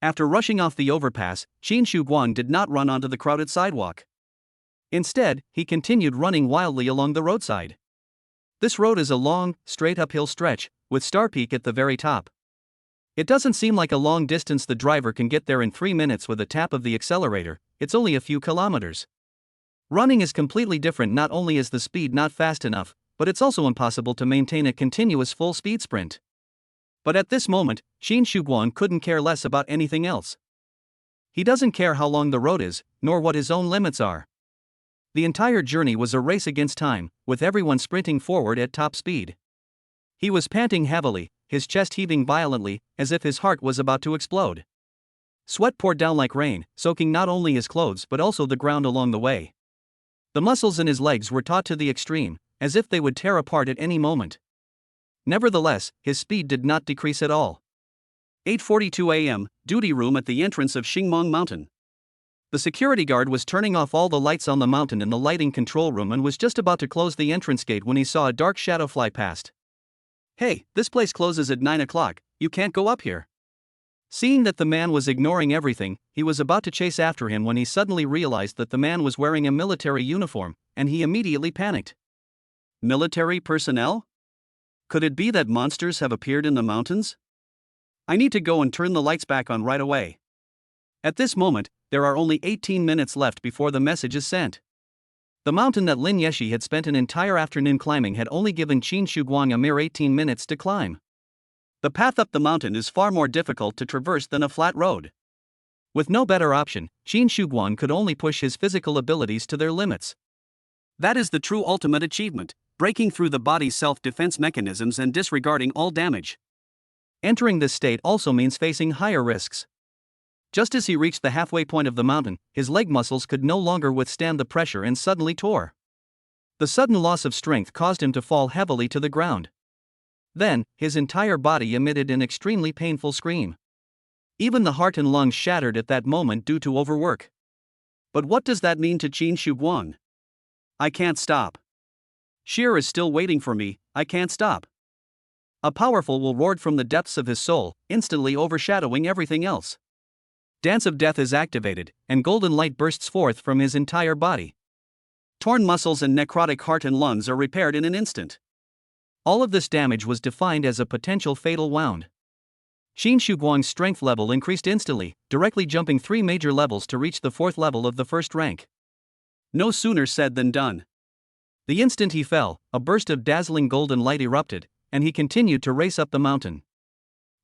After rushing off the overpass, Qin Shuguang did not run onto the crowded sidewalk. Instead, he continued running wildly along the roadside. This road is a long, straight uphill stretch, with Star Peak at the very top. It doesn't seem like a long distance. The driver can get there in 3 minutes with a tap of the accelerator. It's only a few kilometers. Running is completely different. Not only is the speed not fast enough, but it's also impossible to maintain a continuous full speed sprint. But at this moment, Qin Shuguang couldn't care less about anything else. He doesn't care how long the road is, nor what his own limits are. The entire journey was a race against time, with everyone sprinting forward at top speed. He was panting heavily, his chest heaving violently, as if his heart was about to explode. Sweat poured down like rain, soaking not only his clothes but also the ground along the way. The muscles in his legs were taut to the extreme, as if they would tear apart at any moment. Nevertheless, his speed did not decrease at all. 8:42 a.m., duty room at the entrance of Xingmang Mountain. The security guard was turning off all the lights on the mountain in the lighting control room and was just about to close the entrance gate when he saw a dark shadow fly past. "Hey, this place closes at 9 o'clock, you can't go up here." Seeing that the man was ignoring everything, he was about to chase after him when he suddenly realized that the man was wearing a military uniform, and he immediately panicked. Military personnel? Could it be that monsters have appeared in the mountains? I need to go and turn the lights back on right away. At this moment, there are only 18 minutes left before the message is sent. The mountain that Lin Yeshi had spent an entire afternoon climbing had only given Qin Shuguang a mere 18 minutes to climb. The path up the mountain is far more difficult to traverse than a flat road. With no better option, Qin Shuguang could only push his physical abilities to their limits. That is the true ultimate achievement, breaking through the body's self-defense mechanisms and disregarding all damage. Entering this state also means facing higher risks. Just as he reached the halfway point of the mountain, his leg muscles could no longer withstand the pressure and suddenly tore. The sudden loss of strength caused him to fall heavily to the ground. Then, his entire body emitted an extremely painful scream. Even the heart and lungs shattered at that moment due to overwork. But what does that mean to Qin Shuguang? I can't stop. Sheer is still waiting for me, I can't stop. A powerful will roared from the depths of his soul, instantly overshadowing everything else. Dance of Death is activated, and golden light bursts forth from his entire body. Torn muscles and necrotic heart and lungs are repaired in an instant. All of this damage was defined as a potential fatal wound. Qin Shuguang's strength level increased instantly, directly jumping 3 major levels to reach the 4th level of the first rank. No sooner said than done. The instant he fell, a burst of dazzling golden light erupted, and he continued to race up the mountain.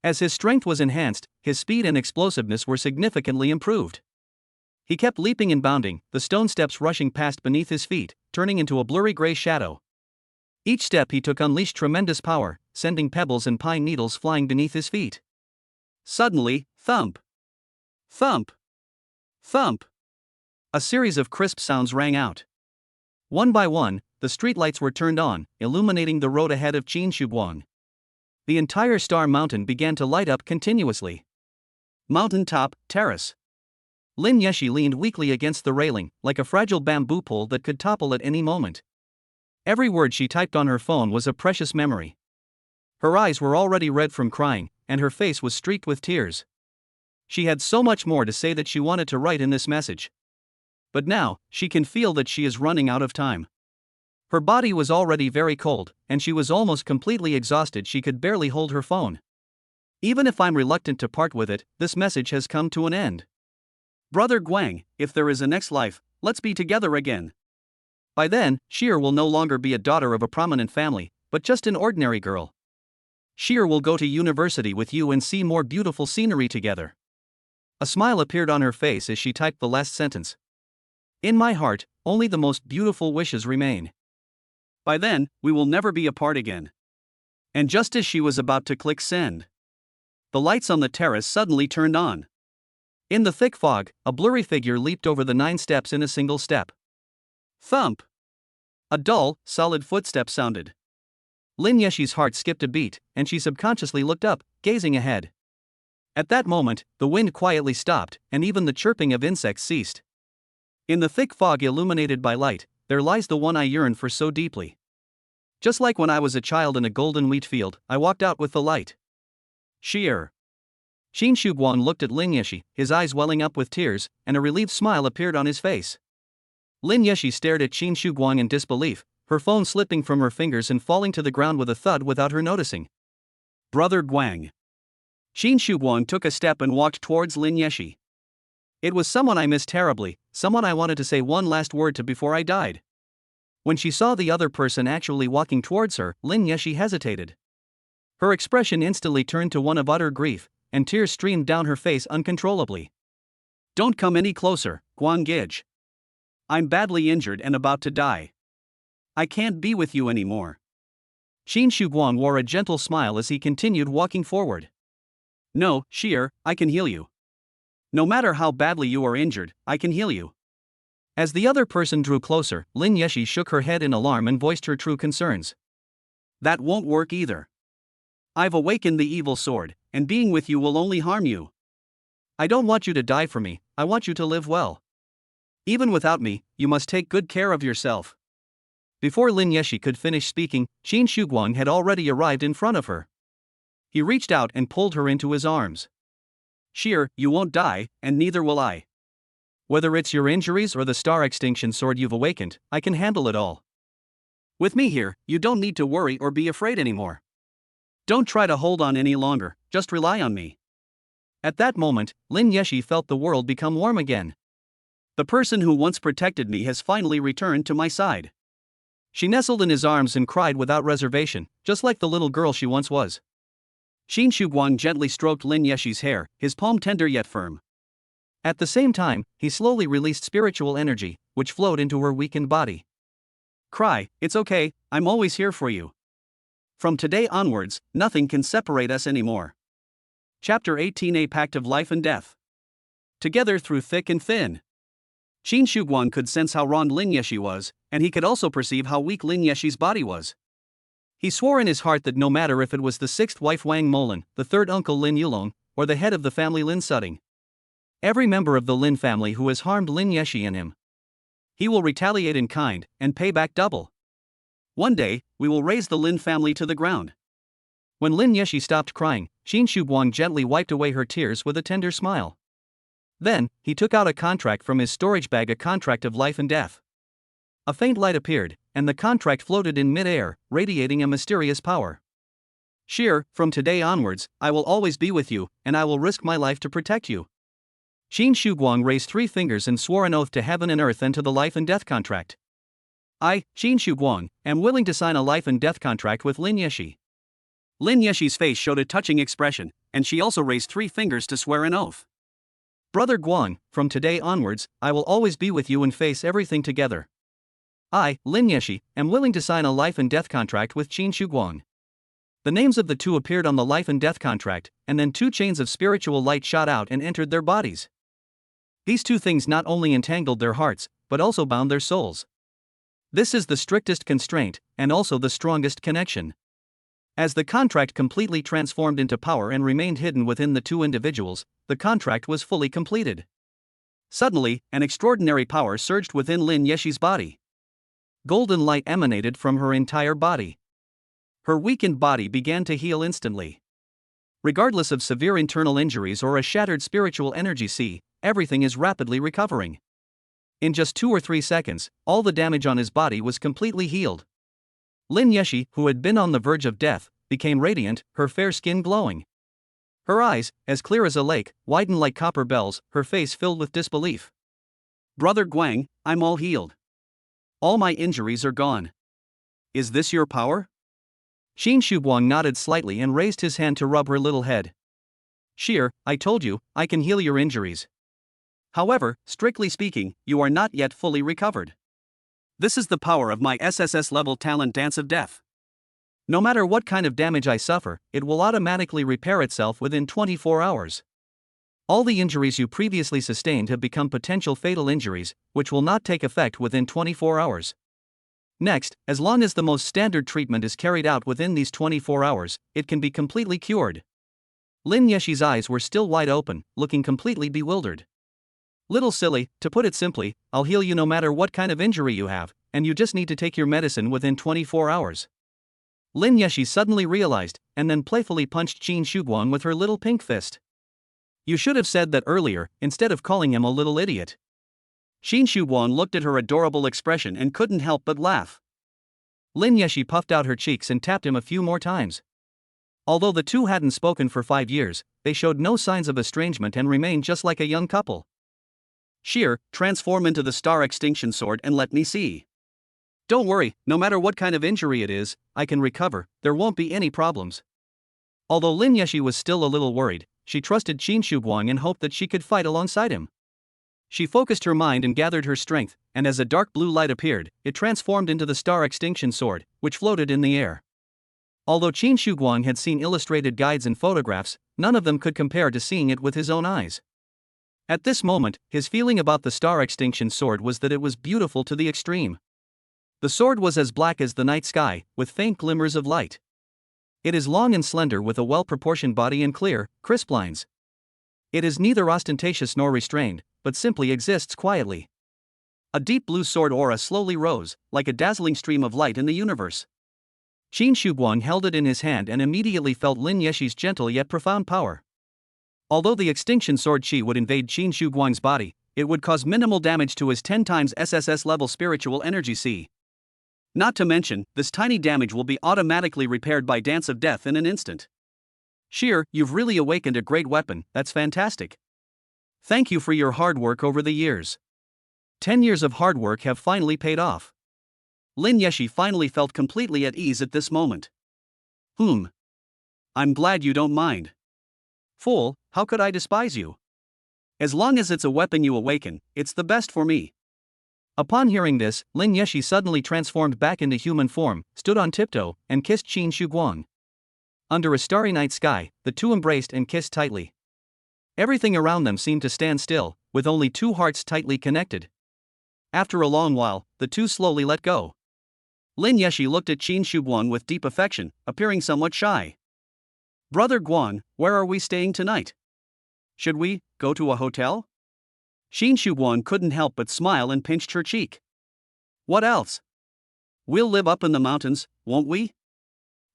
As his strength was enhanced, his speed and explosiveness were significantly improved. He kept leaping and bounding, the stone steps rushing past beneath his feet, turning into a blurry gray shadow. Each step he took unleashed tremendous power, sending pebbles and pine needles flying beneath his feet. Suddenly, thump! Thump! Thump! A series of crisp sounds rang out. One by one, the streetlights were turned on, illuminating the road ahead of Qin Shuguang. The entire Star Mountain began to light up continuously. Mountain top, terrace. Lin Yeshi leaned weakly against the railing, like a fragile bamboo pole that could topple at any moment. Every word she typed on her phone was a precious memory. Her eyes were already red from crying, and her face was streaked with tears. She had so much more to say that she wanted to write in this message. But now, she can feel that she is running out of time. Her body was already very cold, and she was almost completely exhausted. She could barely hold her phone. Even if I'm reluctant to part with it, this message has come to an end. Brother Guang, if there is a next life, let's be together again. By then, Sheer will no longer be a daughter of a prominent family, but just an ordinary girl. Sheer will go to university with you and see more beautiful scenery together. A smile appeared on her face as she typed the last sentence. In my heart, only the most beautiful wishes remain. By then, we will never be apart again. And just as she was about to click send, the lights on the terrace suddenly turned on. In the thick fog, a blurry figure leaped over the 9 steps in a single step. Thump! A dull, solid footstep sounded. Lin Yeshi's heart skipped a beat, and she subconsciously looked up, gazing ahead. At that moment, the wind quietly stopped, and even the chirping of insects ceased. In the thick fog illuminated by light, there lies the one I yearn for so deeply. Just like when I was a child in a golden wheat field, I walked out with the light. Sheer. Qin Shuguang looked at Lin Yeshi, his eyes welling up with tears, and a relieved smile appeared on his face. Lin Yeshi stared at Qin Shuguang in disbelief, her phone slipping from her fingers and falling to the ground with a thud without her noticing. Brother Guang. Qin Shuguang took a step and walked towards Lin Yeshi. It was someone I missed terribly, someone I wanted to say one last word to before I died. When she saw the other person actually walking towards her, Lin Yeshi hesitated. Her expression instantly turned to one of utter grief, and tears streamed down her face uncontrollably. Don't come any closer, Guang Gij. I'm badly injured and about to die. I can't be with you anymore. Qin Shuguang wore a gentle smile as he continued walking forward. No, Sheer, I can heal you. No matter how badly you are injured, I can heal you. As the other person drew closer, Lin Yeshi shook her head in alarm and voiced her true concerns. That won't work either. I've awakened the evil sword, and being with you will only harm you. I don't want you to die for me, I want you to live well. Even without me, you must take good care of yourself. Before Lin Yeshi could finish speaking, Qin Shuguang had already arrived in front of her. He reached out and pulled her into his arms. Sheer, you won't die, and neither will I. Whether it's your injuries or the star extinction sword you've awakened, I can handle it all. With me here, you don't need to worry or be afraid anymore. Don't try to hold on any longer, just rely on me. At that moment, Lin Yeshi felt the world become warm again. The person who once protected me has finally returned to my side. She nestled in his arms and cried without reservation, just like the little girl she once was. Qin Guang gently stroked Lin Yeshi's hair, his palm tender yet firm. At the same time, he slowly released spiritual energy, which flowed into her weakened body. Cry, it's okay, I'm always here for you. From today onwards, nothing can separate us anymore. Chapter 18, A Pact of Life and Death. Together through thick and thin. Qin Guang could sense how wronged Lin Yeshi was, and he could also perceive how weak Lin Yeshi's body was. He swore in his heart that no matter if it was the sixth wife Wang Molan, the third uncle Lin Yulong, or the head of the family Lin Sutting, every member of the Lin family who has harmed Lin Yeshi and him, he will retaliate in kind and pay back double. One day, we will raise the Lin family to the ground. When Lin Yeshi stopped crying, Qin Guang gently wiped away her tears with a tender smile. Then, he took out a contract from his storage bag, a contract of life and death. A faint light appeared, and the contract floated in mid-air, radiating a mysterious power. Sheer, from today onwards, I will always be with you, and I will risk my life to protect you. Qin Guang raised 3 fingers and swore an oath to heaven and earth and to the life and death contract. I, Qin Guang, am willing to sign a life and death contract with Lin Yeshi. Lin Yeshi's face showed a touching expression, and she also raised 3 fingers to swear an oath. Brother Guang, from today onwards, I will always be with you and face everything together. I, Lin Yeshi, am willing to sign a life and death contract with Qin Guang. The names of the two appeared on the life and death contract, and then 2 chains of spiritual light shot out and entered their bodies. These 2 things not only entangled their hearts, but also bound their souls. This is the strictest constraint, and also the strongest connection. As the contract completely transformed into power and remained hidden within the 2 individuals, the contract was fully completed. Suddenly, an extraordinary power surged within Lin Yeshi's body. Golden light emanated from her entire body. Her weakened body began to heal instantly. Regardless of severe internal injuries or a shattered spiritual energy sea, everything is rapidly recovering. In just 2 or 3 seconds, all the damage on his body was completely healed. Lin Yeshi, who had been on the verge of death, became radiant, her fair skin glowing. Her eyes, as clear as a lake, widened like copper bells, her face filled with disbelief. Brother Guang, I'm all healed. All my injuries are gone. Is this your power? Qin Guang nodded slightly and raised his hand to rub her little head. Sheer, I told you, I can heal your injuries. However, strictly speaking, you are not yet fully recovered. This is the power of my SSS level talent Dance of Death. No matter what kind of damage I suffer, it will automatically repair itself within 24 hours. All the injuries you previously sustained have become potential fatal injuries, which will not take effect within 24 hours. Next, as long as the most standard treatment is carried out within these 24 hours, it can be completely cured. Lin Yeshi's eyes were still wide open, looking completely bewildered. Little silly, to put it simply, I'll heal you no matter what kind of injury you have, and you just need to take your medicine within 24 hours. Lin Yeshi suddenly realized, and then playfully punched Qin Guang with her little pink fist. You should have said that earlier, instead of calling him a little idiot. Qin Guang looked at her adorable expression and couldn't help but laugh. Lin Yeshi puffed out her cheeks and tapped him a few more times. Although the two hadn't spoken for 5 years, they showed no signs of estrangement and remained just like a young couple. Sheer, transform into the Star Extinction Sword and let me see. Don't worry, no matter what kind of injury it is, I can recover, there won't be any problems. Although Lin Yeshi was still a little worried, she trusted Qin Guang and hoped that she could fight alongside him. She focused her mind and gathered her strength, and as a dark blue light appeared, it transformed into the Star Extinction Sword, which floated in the air. Although Qin Guang had seen illustrated guides and photographs, none of them could compare to seeing it with his own eyes. At this moment, his feeling about the Star Extinction Sword was that it was beautiful to the extreme. The sword was as black as the night sky, with faint glimmers of light. It is long and slender with a well-proportioned body and clear, crisp lines. It is neither ostentatious nor restrained, but simply exists quietly. A deep blue sword aura slowly rose, like a dazzling stream of light in the universe. Qin Guang held it in his hand and immediately felt Lin Yeshi's gentle yet profound power. Although the Extinction Sword Qi would invade Qin Guang's body, it would cause minimal damage to his 10 times SSS level spiritual energy C. Not to mention, this tiny damage will be automatically repaired by Dance of Death in an instant. Sheer, you've really awakened a great weapon, that's fantastic. Thank you for your hard work over the years. 10 years of hard work have finally paid off. Lin Yeshi finally felt completely at ease at this moment. I'm glad you don't mind. Fool, how could I despise you? As long as it's a weapon you awaken, it's the best for me. Upon hearing this, Lin Yeshi suddenly transformed back into human form, stood on tiptoe, and kissed Qin Shuguang. Under a starry night sky, the two embraced and kissed tightly. Everything around them seemed to stand still, with only two hearts tightly connected. After a long while, the two slowly let go. Lin Yeshi looked at Qin Shuguang with deep affection, appearing somewhat shy. Brother Guang, where are we staying tonight? Should we go to a hotel? Qin Shuguang couldn't help but smile and pinched her cheek. What else? We'll live up in the mountains, won't we?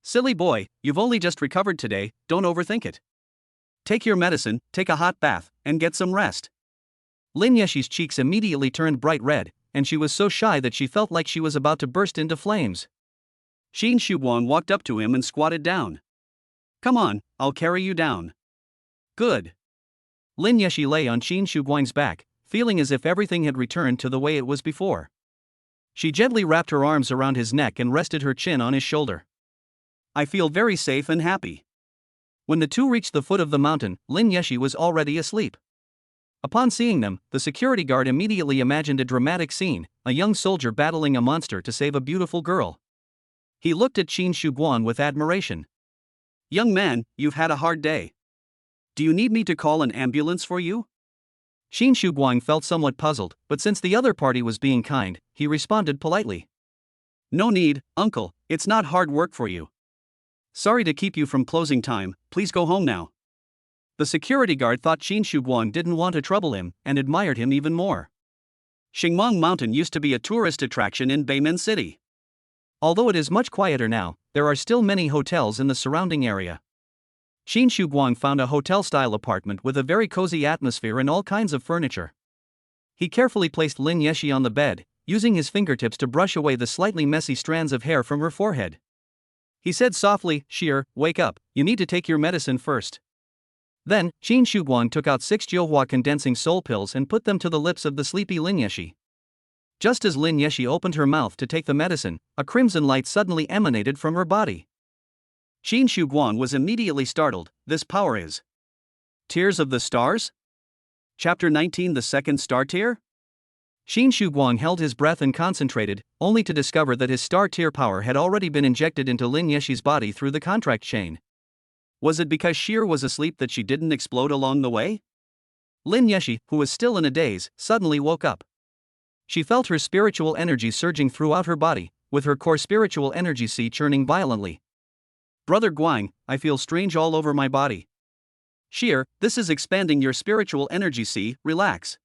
Silly boy, you've only just recovered today, don't overthink it. Take your medicine, take a hot bath, and get some rest. Lin Yeshi's cheeks immediately turned bright red, and she was so shy that she felt like she was about to burst into flames. Qin Shuguang walked up to him and squatted down. Come on, I'll carry you down. Good. Lin Yeshi lay on Qin Shuguang's back, feeling as if everything had returned to the way it was before. She gently wrapped her arms around his neck and rested her chin on his shoulder. I feel very safe and happy. When the two reached the foot of the mountain, Lin Yeshi was already asleep. Upon seeing them, the security guard immediately imagined a dramatic scene, a young soldier battling a monster to save a beautiful girl. He looked at Qin Shuguang with admiration. Young man, you've had a hard day. Do you need me to call an ambulance for you? Qin Shuguang felt somewhat puzzled, but since the other party was being kind, he responded politely. No need, uncle, it's not hard work for you. Sorry to keep you from closing time, please go home now. The security guard thought Qin Shuguang didn't want to trouble him and admired him even more. Xingmang Mountain used to be a tourist attraction in Beimen City. Although it is much quieter now, there are still many hotels in the surrounding area. Qin Shuguang found a hotel-style apartment with a very cozy atmosphere and all kinds of furniture. He carefully placed Lin Yeshi on the bed, using his fingertips to brush away the slightly messy strands of hair from her forehead. He said softly, Sheer, wake up, you need to take your medicine first. Then, Qin Shuguang took out 6 Johua condensing soul pills and put them to the lips of the sleepy Lin Yeshi. Just as Lin Yeshi opened her mouth to take the medicine, a crimson light suddenly emanated from her body. Qin Shuguang was immediately startled. This power is Tears of the Stars? Chapter 19, the second star tier? Qin Shuguang held his breath and concentrated, only to discover that his star tier power had already been injected into Lin Yeshi's body through the contract chain. Was it because Sheer was asleep that she didn't explode along the way? Lin Yeshi, who was still in a daze, suddenly woke up. She felt her spiritual energy surging throughout her body, with her core spiritual energy sea churning violently. Brother Guang, I feel strange all over my body. Sheer, this is expanding your spiritual energy sea, relax.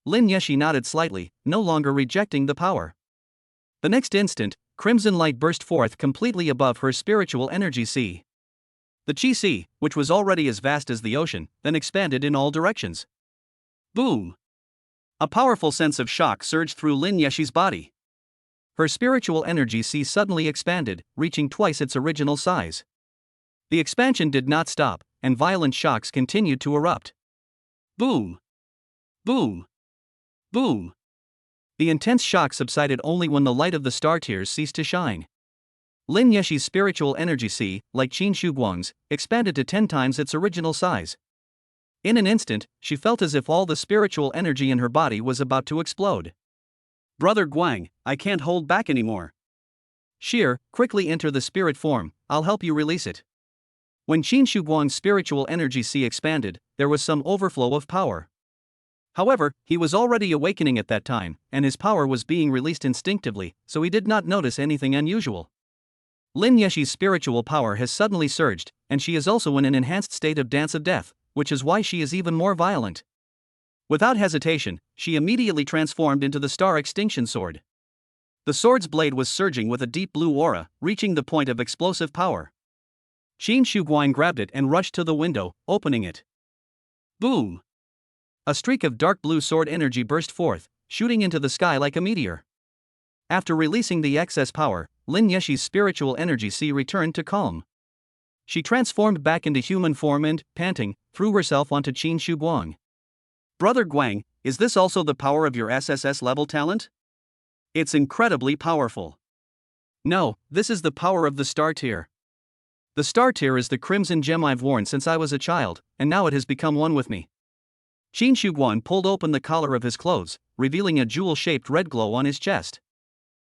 Lin Yeshi nodded slightly, no longer rejecting the power. The next instant, crimson light burst forth completely above her spiritual energy sea. The Qi Sea, which was already as vast as the ocean, then expanded in all directions. Boom! A powerful sense of shock surged through Lin Yeshi's body. Her spiritual energy sea suddenly expanded, reaching twice its original size. The expansion did not stop, and violent shocks continued to erupt. Boom! Boom! Boom! The intense shock subsided only when the light of the star tiers ceased to shine. Lin Yeshi's spiritual energy sea, like Qin Shuguang's, expanded to 10 times its original size. In an instant, she felt as if all the spiritual energy in her body was about to explode. Brother Guang, I can't hold back anymore. Sheer, quickly enter the spirit form, I'll help you release it. When Qin Shuguang's spiritual energy sea expanded, there was some overflow of power. However, he was already awakening at that time, and his power was being released instinctively, so he did not notice anything unusual. Lin Yeshi's spiritual power has suddenly surged, and she is also in an enhanced state of dance of death, which is why she is even more violent. Without hesitation, she immediately transformed into the Star Extinction Sword. The sword's blade was surging with a deep blue aura, reaching the point of explosive power. Qin Shuguang grabbed it and rushed to the window, opening it. Boom! A streak of dark blue sword energy burst forth, shooting into the sky like a meteor. After releasing the excess power, Lin Yeshi's spiritual energy sea returned to calm. She transformed back into human form and, panting, threw herself onto Qin Shuguang. Brother Guang, is this also the power of your SSS level talent? It's incredibly powerful. No, this is the power of the star tier. The star tier is the crimson gem I've worn since I was a child, and now it has become one with me. Qin Shuguang pulled open the collar of his clothes, revealing a jewel-shaped red glow on his chest.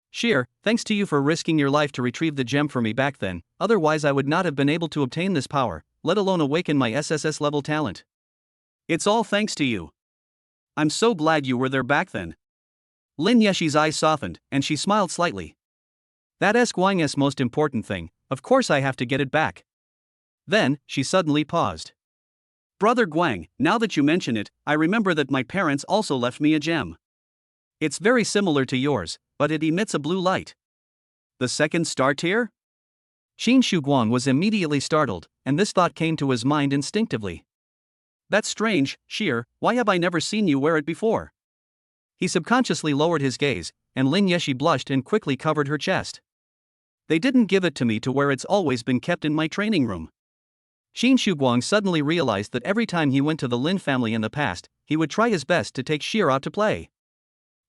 Sheer, thanks to you for risking your life to retrieve the gem for me back then, otherwise I would not have been able to obtain this power, let alone awaken my SSS level talent. It's all thanks to you. I'm so glad you were there back then. Lin Yeshi's eyes softened, and she smiled slightly. That's Guang's most important thing, of course I have to get it back. Then, she suddenly paused. Brother Guang, now that you mention it, I remember that my parents also left me a gem. It's very similar to yours, but it emits a blue light. The second star tier? Qin Shuguang was immediately startled, and this thought came to his mind instinctively. That's strange, Sheer, why have I never seen you wear it before? He subconsciously lowered his gaze, and Lin Yeshi blushed and quickly covered her chest. They didn't give it to me to wear, it's always been kept in my training room. Qin Shuguang suddenly realized that every time he went to the Lin family in the past, he would try his best to take Sheer out to play.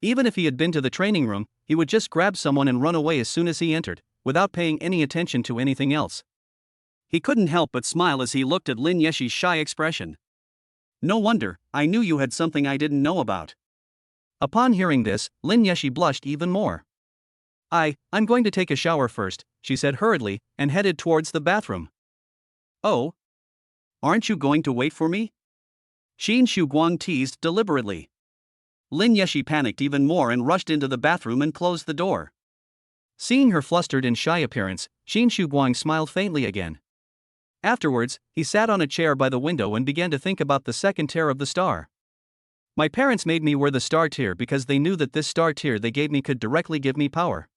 Even if he had been to the training room, he would just grab someone and run away as soon as he entered, without paying any attention to anything else. He couldn't help but smile as he looked at Lin Yeshi's shy expression. No wonder, I knew you had something I didn't know about. Upon hearing this, Lin Yeshi blushed even more. I'm going to take a shower first, she said hurriedly, and headed towards the bathroom. Oh? Aren't you going to wait for me? Qin Shuguang teased deliberately. Lin Yeshi panicked even more and rushed into the bathroom and closed the door. Seeing her flustered and shy appearance, Qin Shuguang smiled faintly again. Afterwards, he sat on a chair by the window and began to think about the second tier of the star. My parents made me wear the star tier because they knew that this star tier they gave me could directly give me power.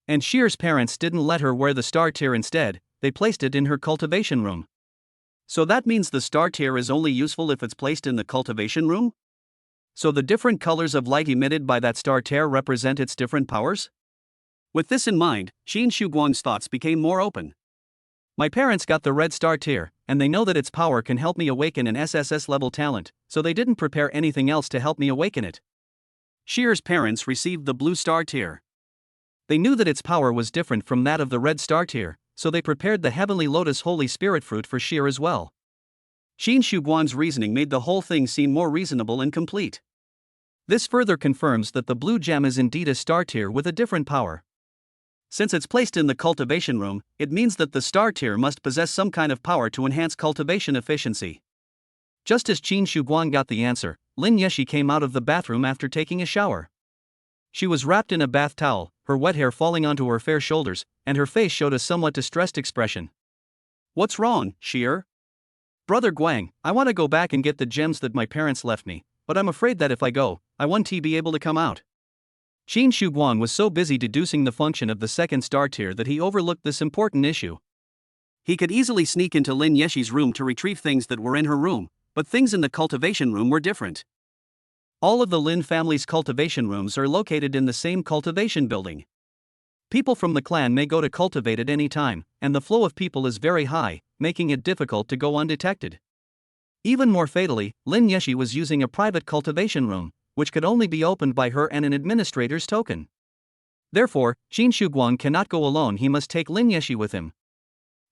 And Sheer's parents didn't let her wear the star tier instead, they placed it in her cultivation room. So that means the star tier is only useful if it's placed in the cultivation room? So the different colors of light emitted by that star tier represent its different powers? With this in mind, Qin Shuguang's thoughts became more open. My parents got the red star tier, and they know that its power can help me awaken an SSS level talent, so they didn't prepare anything else to help me awaken it. Sheer's parents received the blue star tier. They knew that its power was different from that of the red star tier, so they prepared the heavenly lotus holy spirit fruit for Sheer as well. Qin Shuguang's reasoning made the whole thing seem more reasonable and complete. This further confirms that the blue gem is indeed a star tier with a different power. Since it's placed in the cultivation room, it means that the star tier must possess some kind of power to enhance cultivation efficiency. Just as Qin Shuguang got the answer, Lin Yeshi came out of the bathroom after taking a shower. She was wrapped in a bath towel, her wet hair falling onto her fair shoulders, and her face showed a somewhat distressed expression. What's wrong, Sheer? Brother Guang, I want to go back and get the gems that my parents left me, but I'm afraid that if I go, I won't be able to come out. Qin Shuguang was so busy deducing the function of the second star tier that he overlooked this important issue. He could easily sneak into Lin Yeshi's room to retrieve things that were in her room, but things in the cultivation room were different. All of the Lin family's cultivation rooms are located in the same cultivation building. People from the clan may go to cultivate at any time, and the flow of people is very high, making it difficult to go undetected. Even more fatally, Lin Yeshi was using a private cultivation room, which could only be opened by her and an administrator's token. Therefore, Qin Shuguang cannot go alone, he must take Lin Yeshi with him.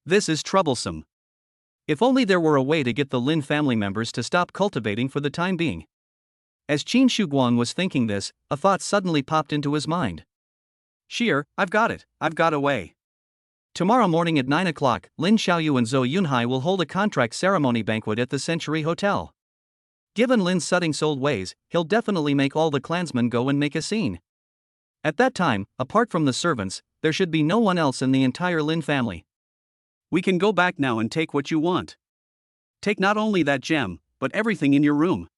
This is troublesome. If only there were a way to get the Lin family members to stop cultivating for the time being. As Qin Shuguang was thinking this, a thought suddenly popped into his mind. Sheer, I've got a way. Tomorrow morning at 9 o'clock, Lin Xiaoyu and Zhou Yunhai will hold a contract ceremony banquet at the Century Hotel. Given Lin's sudden-souled ways, he'll definitely make all the clansmen go and make a scene. At that time, apart from the servants, there should be no one else in the entire Lin family. We can go back now and take what you want. Take not only that gem, but everything in your room.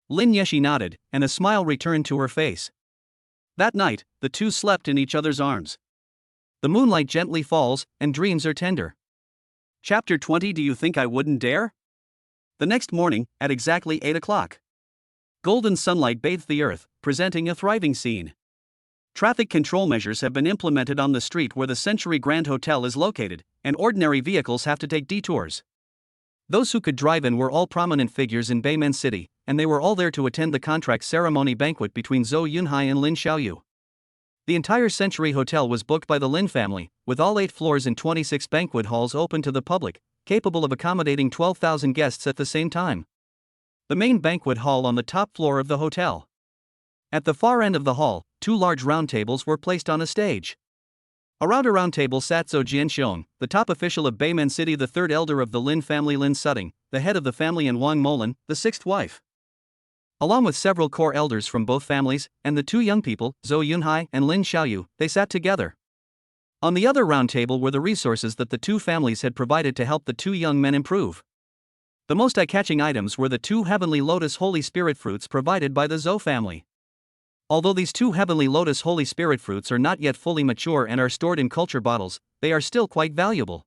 Lin Yeshi nodded, and a smile returned to her face. That night, the two slept in each other's arms. The moonlight gently falls, and dreams are tender. Chapter 20. Do you think I wouldn't dare? The next morning, at exactly 8 o'clock. Golden sunlight bathed the earth, presenting a thriving scene. Traffic control measures have been implemented on the street where the Century Grand Hotel is located, and ordinary vehicles have to take detours. Those who could drive in were all prominent figures in Baymen City, and they were all there to attend the contract ceremony banquet between Zhou Yunhai and Lin Xiaoyu. The entire Century Hotel was booked by the Lin family, with all 8 floors and 26 banquet halls open to the public, capable of accommodating 12,000 guests at the same time. The main banquet hall on the top floor of the hotel. At the far end of the hall, 2 large round tables were placed on a stage. Around a round table sat Zhou Jianxiong, the top official of Baymen City, the third elder of the Lin family, Lin Sutting, the head of the family, and Wang Molan, the 6th wife. Along with several core elders from both families, and the 2 young people, Zhou Yunhai and Lin Xiaoyu, they sat together. On the other round table were the resources that the 2 families had provided to help the 2 young men improve. The most eye-catching items were the 2 Heavenly Lotus Holy Spirit fruits provided by the Zhou family. Although these 2 Heavenly Lotus Holy Spirit fruits are not yet fully mature and are stored in culture bottles, they are still quite valuable.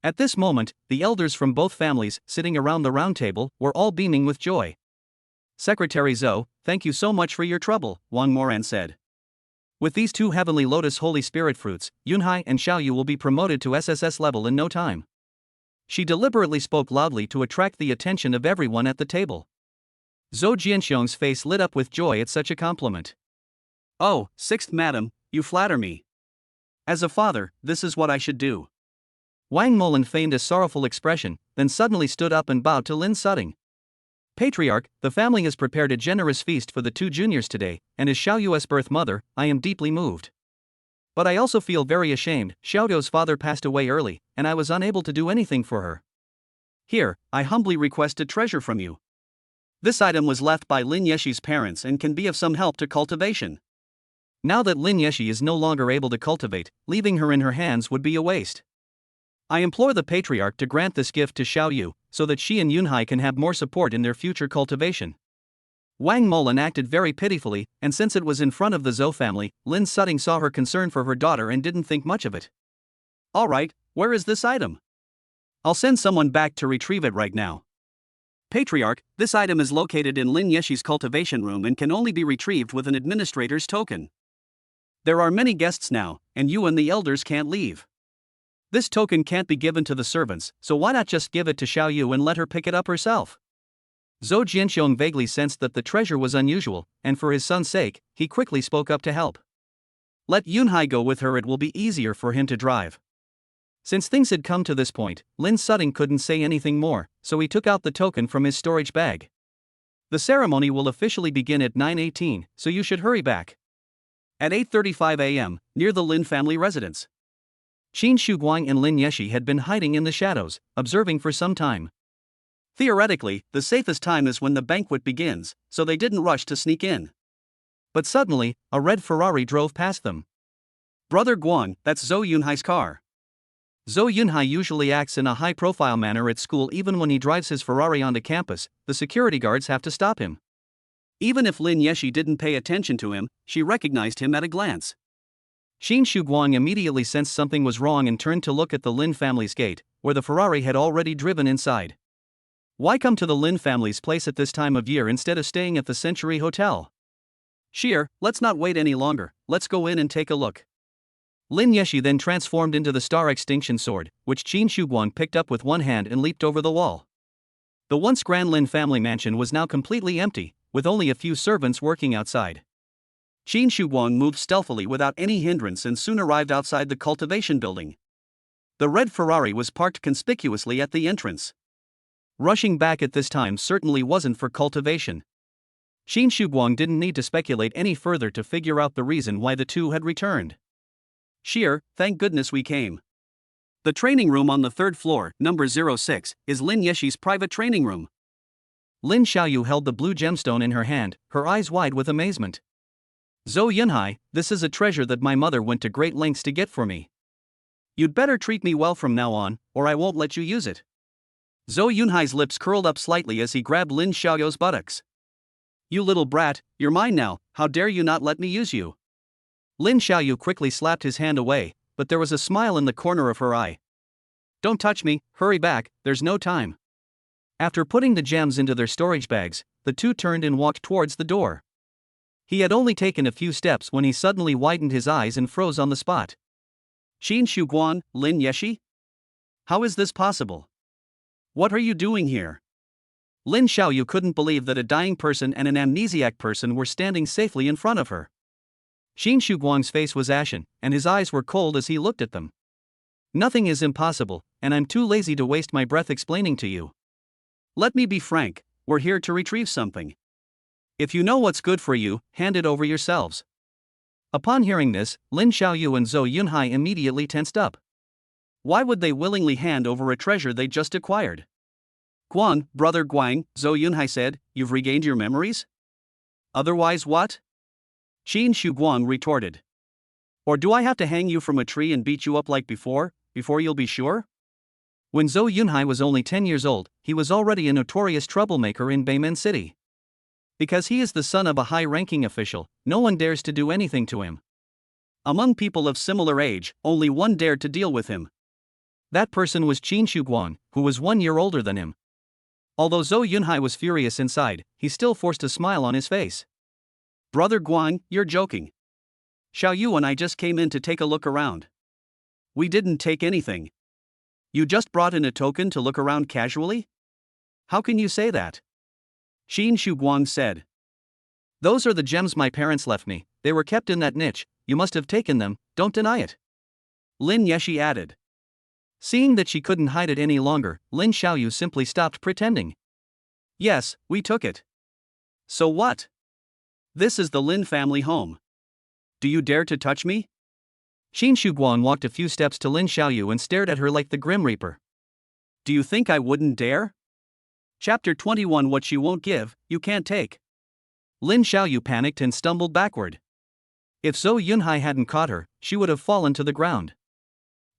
At this moment, the elders from both families, sitting around the round table, were all beaming with joy. "Secretary Zhou, thank you so much for your trouble," Wang Moran said. "With these 2 Heavenly Lotus Holy Spirit fruits, Yunhai and Xiaoyu will be promoted to SSS level in no time." She deliberately spoke loudly to attract the attention of everyone at the table. Zhou Jianxiong's face lit up with joy at such a compliment. "Oh, 6th madam, you flatter me. As a father, this is what I should do." Wang Molan feigned a sorrowful expression, then suddenly stood up and bowed to Lin Sutting. "Patriarch, the family has prepared a generous feast for the 2 juniors today, and as Xiaoyu's birth mother, I am deeply moved. But I also feel very ashamed. Xiaoyu's father passed away early, and I was unable to do anything for her. Here, I humbly request a treasure from you. This item was left by Lin Yeshi's parents and can be of some help to cultivation. Now that Lin Yeshi is no longer able to cultivate, leaving her in her hands would be a waste. I implore the patriarch to grant this gift to Xiaoyu, so that she and Yunhai can have more support in their future cultivation." Wang Molan acted very pitifully, and since it was in front of the Zhou family, Lin Sutting saw her concern for her daughter and didn't think much of it. "Alright, where is this item? I'll send someone back to retrieve it right now." "Patriarch, this item is located in Lin Yeshi's cultivation room and can only be retrieved with an administrator's token. There are many guests now, and you and the elders can't leave. This token can't be given to the servants, so why not just give it to Xiaoyu and let her pick it up herself?" Zhou Jianxiong vaguely sensed that the treasure was unusual, and for his son's sake, he quickly spoke up to help. "Let Yunhai go with her, it will be easier for him to drive." Since things had come to this point, Lin Sutting couldn't say anything more, so he took out the token from his storage bag. "The ceremony will officially begin at 9:18, so you should hurry back." At 8:35 a.m., near the Lin family residence, Qin Shuguang and Lin Yeshi had been hiding in the shadows, observing for some time. Theoretically, the safest time is when the banquet begins, so they didn't rush to sneak in. But suddenly, a red Ferrari drove past them. "Brother Guang, that's Zhou Yunhai's car." Zhou Yunhai usually acts in a high-profile manner at school. Even when he drives his Ferrari onto campus, the security guards have to stop him. Even if Lin Yeshi didn't pay attention to him, she recognized him at a glance. Qin Shuguang immediately sensed something was wrong and turned to look at the Lin family's gate, where the Ferrari had already driven inside. Why come to the Lin family's place at this time of year instead of staying at the Century Hotel? "Sheer, let's not wait any longer, let's go in and take a look." Lin Yeshi then transformed into the Star Extinction Sword, which Qin Shuguang picked up with one hand and leaped over the wall. The once Grand Lin family mansion was now completely empty, with only a few servants working outside. Qin Shuguang moved stealthily without any hindrance and soon arrived outside the cultivation building. The red Ferrari was parked conspicuously at the entrance. Rushing back at this time certainly wasn't for cultivation. Qin Shuguang didn't need to speculate any further to figure out the reason why the 2 had returned. "Sheer, thank goodness we came. The training room on the 3rd floor, number 06, is Lin Yeshi's private training room." Lin Xiaoyu held the blue gemstone in her hand, her eyes wide with amazement. "Zhou Yunhai, this is a treasure that my mother went to great lengths to get for me. You'd better treat me well from now on, or I won't let you use it." Zhou Yunhai's lips curled up slightly as he grabbed Lin Xiaoyu's buttocks. "You little brat, you're mine now, how dare you not let me use you?" Lin Xiaoyu quickly slapped his hand away, but there was a smile in the corner of her eye. "Don't touch me, hurry back, there's no time." After putting the gems into their storage bags, the 2 turned and walked towards the door. He had only taken a few steps when he suddenly widened his eyes and froze on the spot. "Qin Shuguang, Lin Yeshi? How is this possible? What are you doing here? Lin Xiaoyu couldn't believe that a dying person and an amnesiac person were standing safely in front of her. Xin Shuguang's face was ashen, and his eyes were cold as he looked at them. Nothing is impossible, and I'm too lazy to waste my breath explaining to you. Let me be frank, we're here to retrieve something. If you know what's good for you, hand it over yourselves. Upon hearing this, Lin Xiaoyu and Zhou Yunhai immediately tensed up. Why would they willingly hand over a treasure they just acquired? Guan, brother Guang, Zhou Yunhai said, you've regained your memories? Otherwise what? Qin Shuguang retorted. Or do I have to hang you from a tree and beat you up like before you'll be sure? When Zhou Yunhai was only 10 years old, he was already a notorious troublemaker in Beimen City. Because he is the son of a high-ranking official, no one dares to do anything to him. Among people of similar age, only one dared to deal with him. That person was Qin Shuguang, who was 1 year older than him. Although Zhou Yunhai was furious inside, he still forced a smile on his face. Brother Guang, you're joking. Xiao Yu and I just came in to take a look around. We didn't take anything. You just brought in a token to look around casually? How can you say that? Qin Shuguang said. Those are the gems my parents left me, they were kept in that niche, you must have taken them, don't deny it. Lin Yeshi added. Seeing that she couldn't hide it any longer, Lin Xiaoyu simply stopped pretending. Yes, we took it. So what? This is the Lin family home. Do you dare to touch me? Qin Shuguang walked a few steps to Lin Xiaoyu and stared at her like the Grim Reaper. Do you think I wouldn't dare? Chapter 21 What you won't give, you can't take. Lin Xiaoyu panicked and stumbled backward. If Zhou Yunhai hadn't caught her, she would have fallen to the ground.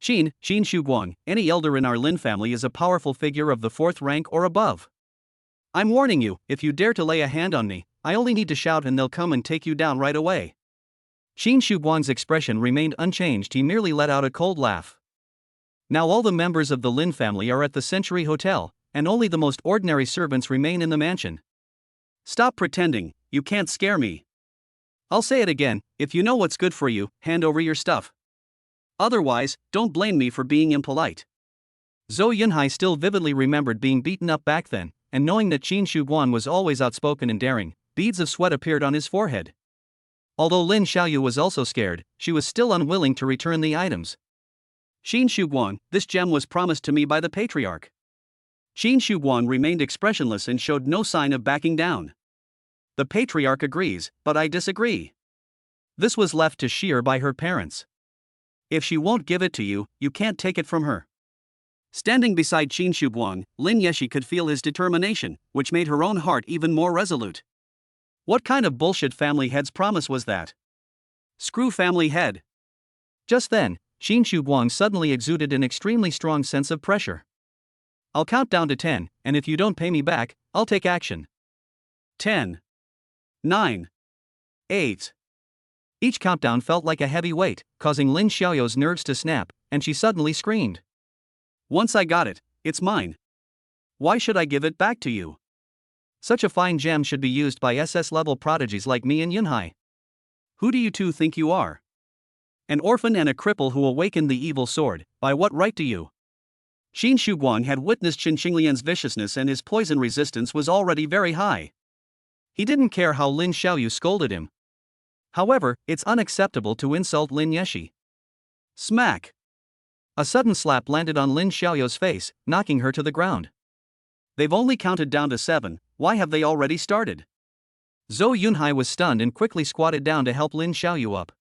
Qin Shuguang, any elder in our Lin family is a powerful figure of the 4th rank or above. I'm warning you, if you dare to lay a hand on me, I only need to shout and they'll come and take you down right away. Qin Shuguang's expression remained unchanged, he merely let out a cold laugh. Now all the members of the Lin family are at the Century Hotel, and only the most ordinary servants remain in the mansion. Stop pretending, you can't scare me. I'll say it again, if you know what's good for you, hand over your stuff. Otherwise, don't blame me for being impolite. Zhou Yunhai still vividly remembered being beaten up back then, and knowing that Qin Shuguang was always outspoken and daring, beads of sweat appeared on his forehead. Although Lin Xiaoyu was also scared, she was still unwilling to return the items. Qin Shuguang, this gem was promised to me by the patriarch. Qin Shuguang remained expressionless and showed no sign of backing down. The patriarch agrees, but I disagree. This was left to shear by her parents. If she won't give it to you, you can't take it from her. Standing beside Qin Shuguang, Lin Yeshi could feel his determination, which made her own heart even more resolute. What kind of bullshit family head's promise was that? Screw family head. Just then, Qin Shuguang suddenly exuded an extremely strong sense of pressure. I'll count down to 10, and if you don't pay me back, I'll take action. 10. 9. 8. Each countdown felt like a heavy weight, causing Lin Xiaoyu's nerves to snap, and she suddenly screamed. Once I got it, it's mine. Why should I give it back to you? Such a fine gem should be used by SS-level prodigies like me and Yunhai. Who do you two think you are? An orphan and a cripple who awakened the evil sword, by what right do you? Qin Shuguang had witnessed Qin Xinglian's viciousness and his poison resistance was already very high. He didn't care how Lin Xiaoyu scolded him. However, it's unacceptable to insult Lin Yeshi. Smack! A sudden slap landed on Lin Xiaoyu's face, knocking her to the ground. They've only counted down to 7, why have they already started? Zhou Yunhai was stunned and quickly squatted down to help Lin Xiaoyu up.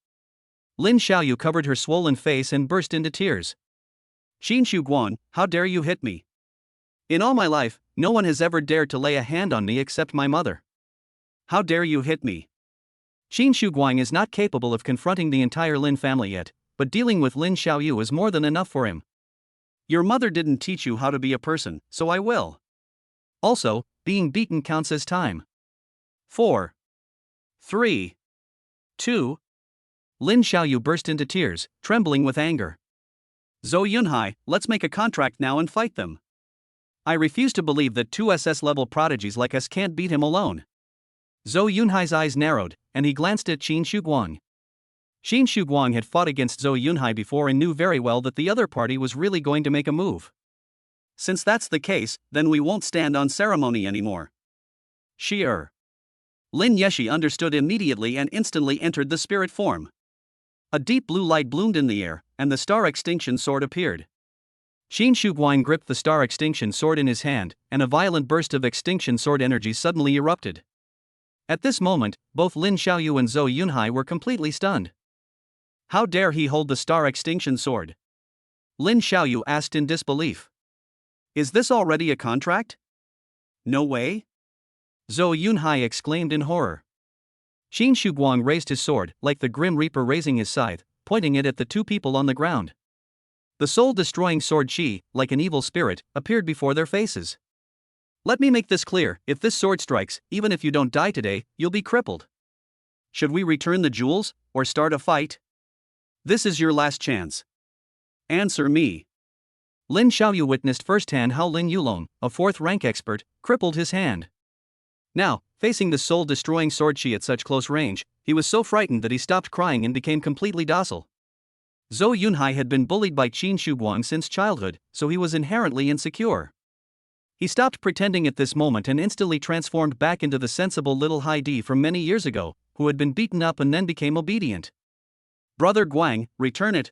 Lin Xiaoyu covered her swollen face and burst into tears. Qin Shuguang, how dare you hit me? In all my life, no one has ever dared to lay a hand on me except my mother. How dare you hit me? Qin Shuguang is not capable of confronting the entire Lin family yet, but dealing with Lin Xiaoyu is more than enough for him. Your mother didn't teach you how to be a person, so I will. Also, being beaten counts as time. 4. 3. 2. Lin Xiaoyu burst into tears, trembling with anger. Zhou Yunhai, let's make a contract now and fight them. I refuse to believe that 2 SS-level prodigies like us can't beat him alone. Zhou Yunhai's eyes narrowed, and he glanced at Qin Shuguang. Qin Shuguang had fought against Zhou Yunhai before and knew very well that the other party was really going to make a move. Since that's the case, then we won't stand on ceremony anymore. Sheer. Lin Yeshi understood immediately and instantly entered the spirit form. A deep blue light bloomed in the air, and the star extinction sword appeared. Qin Shuguang gripped the star extinction sword in his hand, and a violent burst of extinction sword energy suddenly erupted. At this moment, both Lin Xiaoyu and Zhou Yunhai were completely stunned. How dare he hold the star extinction sword? Lin Xiaoyu asked in disbelief. Is this already a contract? No way? Zhou Yunhai exclaimed in horror. Qin Shuguang raised his sword, like the Grim Reaper raising his scythe, pointing it at the two people on the ground. The soul-destroying sword Qi, like an evil spirit, appeared before their faces. Let me make this clear, if this sword strikes, even if you don't die today, you'll be crippled. Should we return the jewels, or start a fight? This is your last chance. Answer me. Lin Xiaoyu witnessed firsthand how Lin Yulong, a fourth-rank expert, crippled his hand. Now, facing the soul-destroying sword Qi at such close range, he was so frightened that he stopped crying and became completely docile. Zhou Yunhai had been bullied by Qin Shuguang since childhood, so he was inherently insecure. He stopped pretending at this moment and instantly transformed back into the sensible little Heidi from many years ago, who had been beaten up and then became obedient. Brother Guang, return it,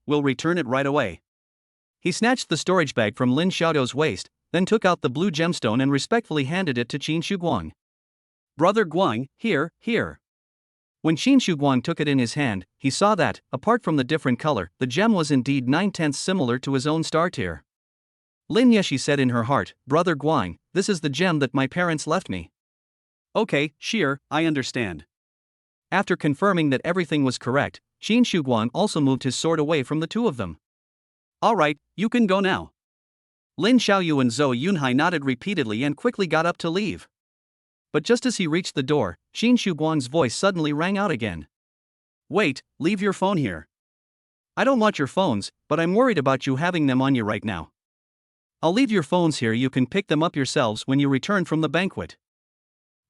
we'll return it right away. He snatched the storage bag from Lin Xiaoyu's waist, then took out the blue gemstone and respectfully handed it to Qin Shuguang. Brother Guang, here. When Qin Shuguang took it in his hand, he saw that, apart from the different color, the gem was indeed 9/10 similar to his own star tier. Lin Yeshi said in her heart, Brother Guang, this is the gem that my parents left me. Okay, Sheer, I understand. After confirming that everything was correct, Qin Shuguang also moved his sword away from the two of them. Alright, you can go now. Lin Xiaoyu and Zhou Yunhai nodded repeatedly and quickly got up to leave. But just as he reached the door, Qin Shuguang's voice suddenly rang out again. Wait, leave your phone here. I don't want your phones, but I'm worried about you having them on you right now. I'll leave your phones here, you can pick them up yourselves when you return from the banquet.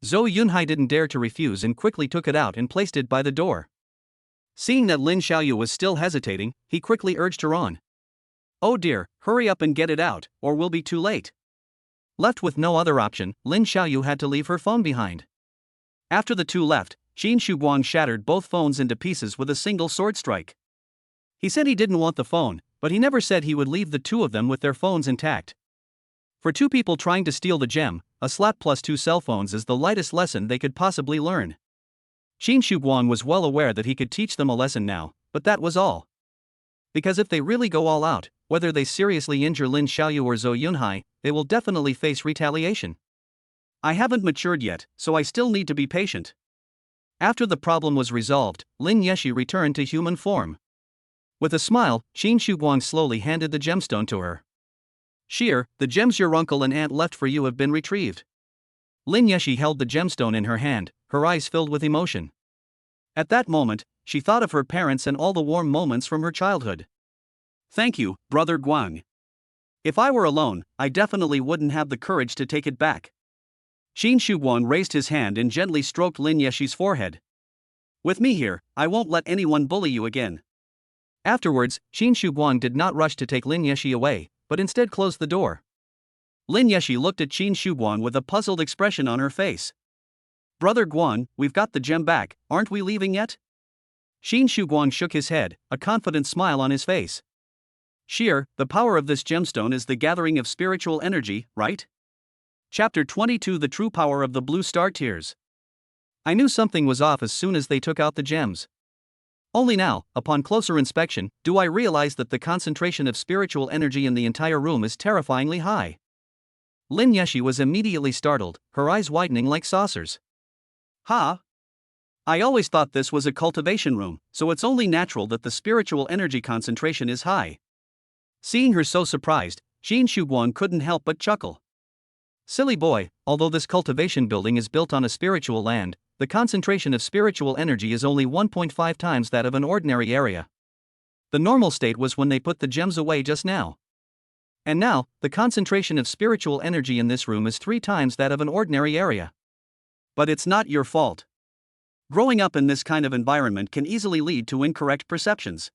Zhou Yunhai didn't dare to refuse and quickly took it out and placed it by the door. Seeing that Lin Xiaoyu was still hesitating, he quickly urged her on. Oh dear, hurry up and get it out, or we'll be too late. Left with no other option, Lin Xiaoyu had to leave her phone behind. After the two left, Qin Shuguang shattered both phones into pieces with a single sword strike. He said he didn't want the phone, but he never said he would leave the two of them with their phones intact. For two people trying to steal the gem, a slap plus two cell phones is the lightest lesson they could possibly learn. Qin Shuguang was well aware that he could teach them a lesson now, but that was all. Because if they really go all out, whether they seriously injure Lin Xiaoyu or Zhou Yunhai, they will definitely face retaliation. I haven't matured yet, so I still need to be patient. After the problem was resolved, Lin Yeshi returned to human form. With a smile, Qin Shuguang slowly handed the gemstone to her. Sheer, the gems your uncle and aunt left for you have been retrieved. Lin Yeshi held the gemstone in her hand, her eyes filled with emotion. At that moment, she thought of her parents and all the warm moments from her childhood. Thank you, Brother Guang. If I were alone, I definitely wouldn't have the courage to take it back. Qin Shuguang raised his hand and gently stroked Lin Yeshi's forehead. With me here, I won't let anyone bully you again. Afterwards, Qin Shuguang did not rush to take Lin Yeshi away, but instead closed the door. Lin Yeshi looked at Qin Shuguang with a puzzled expression on her face. Brother Guang, we've got the gem back, aren't we leaving yet? Qin Shuguang shook his head, a confident smile on his face. Sheer, the power of this gemstone is the gathering of spiritual energy, right? Chapter 22 The True Power of the Blue Star Tiers. I knew something was off as soon as they took out the gems. Only now, upon closer inspection, do I realize that the concentration of spiritual energy in the entire room is terrifyingly high. Lin Yeshi was immediately startled, her eyes widening like saucers. Ha! I always thought this was a cultivation room, so it's only natural that the spiritual energy concentration is high. Seeing her so surprised, Qin Shuguang couldn't help but chuckle. Silly boy, although this cultivation building is built on a spiritual land, the concentration of spiritual energy is only 1.5 times that of an ordinary area. The normal state was when they put the gems away just now. And now, the concentration of spiritual energy in this room is 3 times that of an ordinary area. But it's not your fault. Growing up in this kind of environment can easily lead to incorrect perceptions.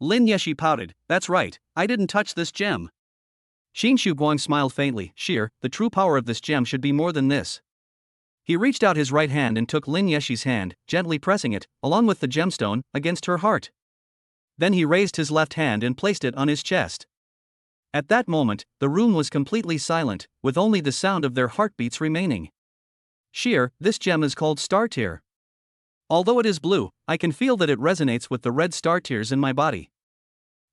Lin Yeshi pouted, that's right, I didn't touch this gem. Qin Guang smiled faintly. Sheer, the true power of this gem should be more than this. He reached out his right hand and took Lin Yeshi's hand, gently pressing it, along with the gemstone, against her heart. Then he raised his left hand and placed it on his chest. At that moment, the room was completely silent, with only the sound of their heartbeats remaining. Sheer, this gem is called SSS-tier. Although it is blue, I can feel that it resonates with the red star tears in my body.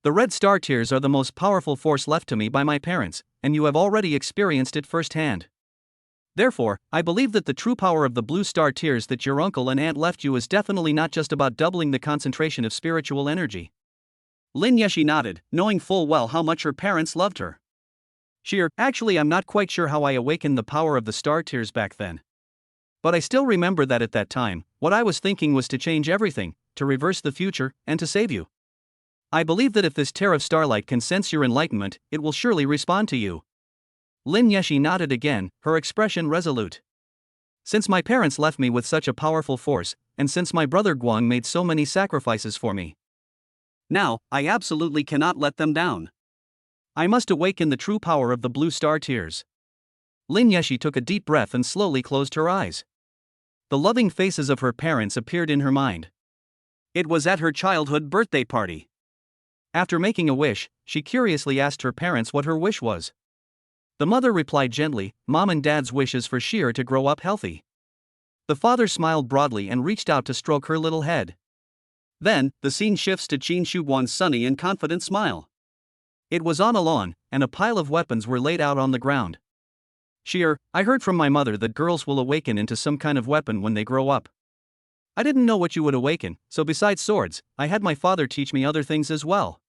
The red star tears are the most powerful force left to me by my parents, and you have already experienced it firsthand. Therefore, I believe that the true power of the blue star tears that your uncle and aunt left you is definitely not just about doubling the concentration of spiritual energy. Lin Yeshi nodded, knowing full well how much her parents loved her. Sheer, actually I'm not quite sure how I awakened the power of the star tears back then. But I still remember that at that time, what I was thinking was to change everything, to reverse the future, and to save you. I believe that if this tear of starlight can sense your enlightenment, it will surely respond to you. Lin Yeshi nodded again, her expression resolute. Since my parents left me with such a powerful force, and since my brother Guang made so many sacrifices for me, now, I absolutely cannot let them down. I must awaken the true power of the blue star tears. Lin Yeshi took a deep breath and slowly closed her eyes. The loving faces of her parents appeared in her mind. It was at her childhood birthday party. After making a wish, she curiously asked her parents what her wish was. The mother replied gently, Mom and Dad's wish is for Sheer to grow up healthy. The father smiled broadly and reached out to stroke her little head. Then, the scene shifts to Qin Guang's sunny and confident smile. It was on a lawn, and a pile of weapons were laid out on the ground. Sheer, I heard from my mother that girls will awaken into some kind of weapon when they grow up. I didn't know what you would awaken, so besides swords, I had my father teach me other things as well.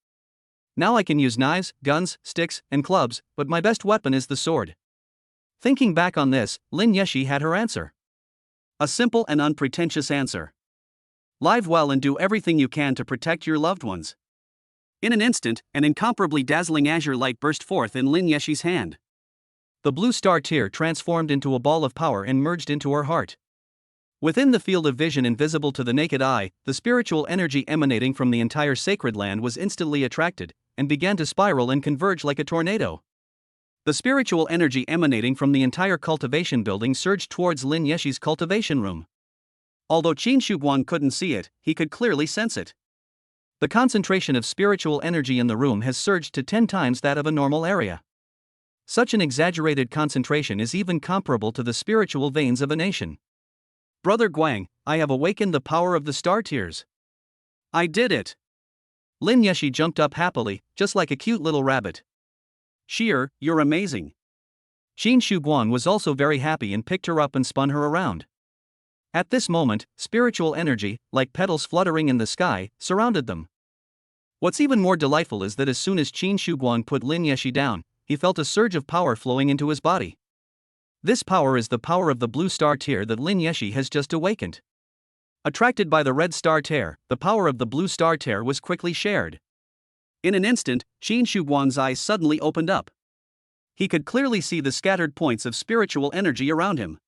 Now I can use knives, guns, sticks, and clubs, but my best weapon is the sword. Thinking back on this, Lin Yeshi had her answer. A simple and unpretentious answer. Live well and do everything you can to protect your loved ones. In an instant, an incomparably dazzling azure light burst forth in Lin Yeshi's hand. The blue star tear transformed into a ball of power and merged into her heart. Within the field of vision invisible to the naked eye, the spiritual energy emanating from the entire sacred land was instantly attracted, and began to spiral and converge like a tornado. The spiritual energy emanating from the entire cultivation building surged towards Lin Yeshi's cultivation room. Although Qin Guang couldn't see it, he could clearly sense it. The concentration of spiritual energy in the room has surged to 10 times that of a normal area. Such an exaggerated concentration is even comparable to the spiritual veins of a nation. Brother Guang, I have awakened the power of the star tears. I did it. Lin Yeshi jumped up happily, just like a cute little rabbit. Sheer, you're amazing. Qin Guang was also very happy and picked her up and spun her around. At this moment, spiritual energy, like petals fluttering in the sky, surrounded them. What's even more delightful is that as soon as Qin Guang put Lin Yeshi down, he felt a surge of power flowing into his body. This power is the power of the blue star tear that Lin Yeshi has just awakened. Attracted by the red star tear, the power of the blue star tear was quickly shared. In an instant, Qin Guang's eyes suddenly opened up. He could clearly see the scattered points of spiritual energy around him.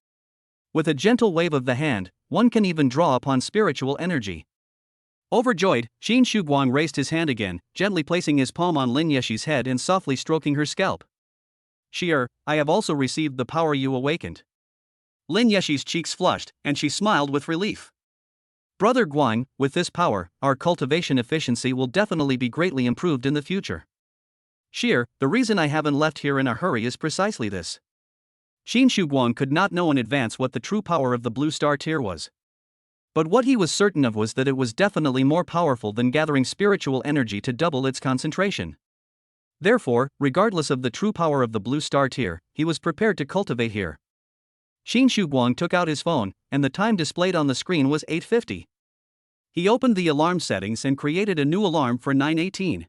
With a gentle wave of the hand, one can even draw upon spiritual energy. Overjoyed, Qin Guang raised his hand again, gently placing his palm on Lin Yeshi's head and softly stroking her scalp. Sheer, I have also received the power you awakened. Lin Yeshi's cheeks flushed, and she smiled with relief. Brother Guang, with this power, our cultivation efficiency will definitely be greatly improved in the future. Sheer, the reason I haven't left here in a hurry is precisely this. Qin Guang could not know in advance what the true power of the blue star tear was. But what he was certain of was that it was definitely more powerful than gathering spiritual energy to double its concentration. Therefore, regardless of the true power of the blue star tear, he was prepared to cultivate here. Qin Guang took out his phone, and the time displayed on the screen was 8:50. He opened the alarm settings and created a new alarm for 9:18.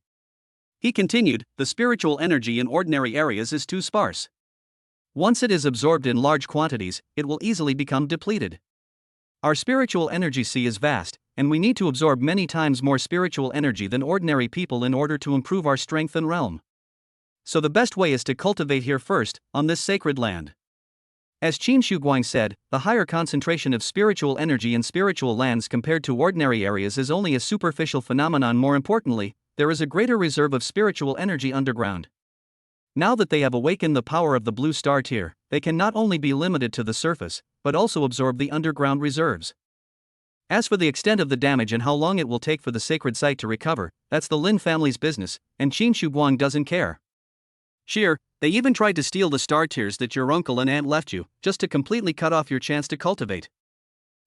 He continued, the spiritual energy in ordinary areas is too sparse. Once it is absorbed in large quantities, it will easily become depleted. Our spiritual energy sea is vast, and we need to absorb many times more spiritual energy than ordinary people in order to improve our strength and realm. So the best way is to cultivate here first, on this sacred land. As Qin Guang said, the higher concentration of spiritual energy in spiritual lands compared to ordinary areas is only a superficial phenomenon. More importantly, there is a greater reserve of spiritual energy underground. Now that they have awakened the power of the blue star tier, they can not only be limited to the surface, but also absorb the underground reserves. As for the extent of the damage and how long it will take for the sacred site to recover, that's the Lin family's business, and Qin Shuguang doesn't care. Sheer, they even tried to steal the star tiers that your uncle and aunt left you, just to completely cut off your chance to cultivate.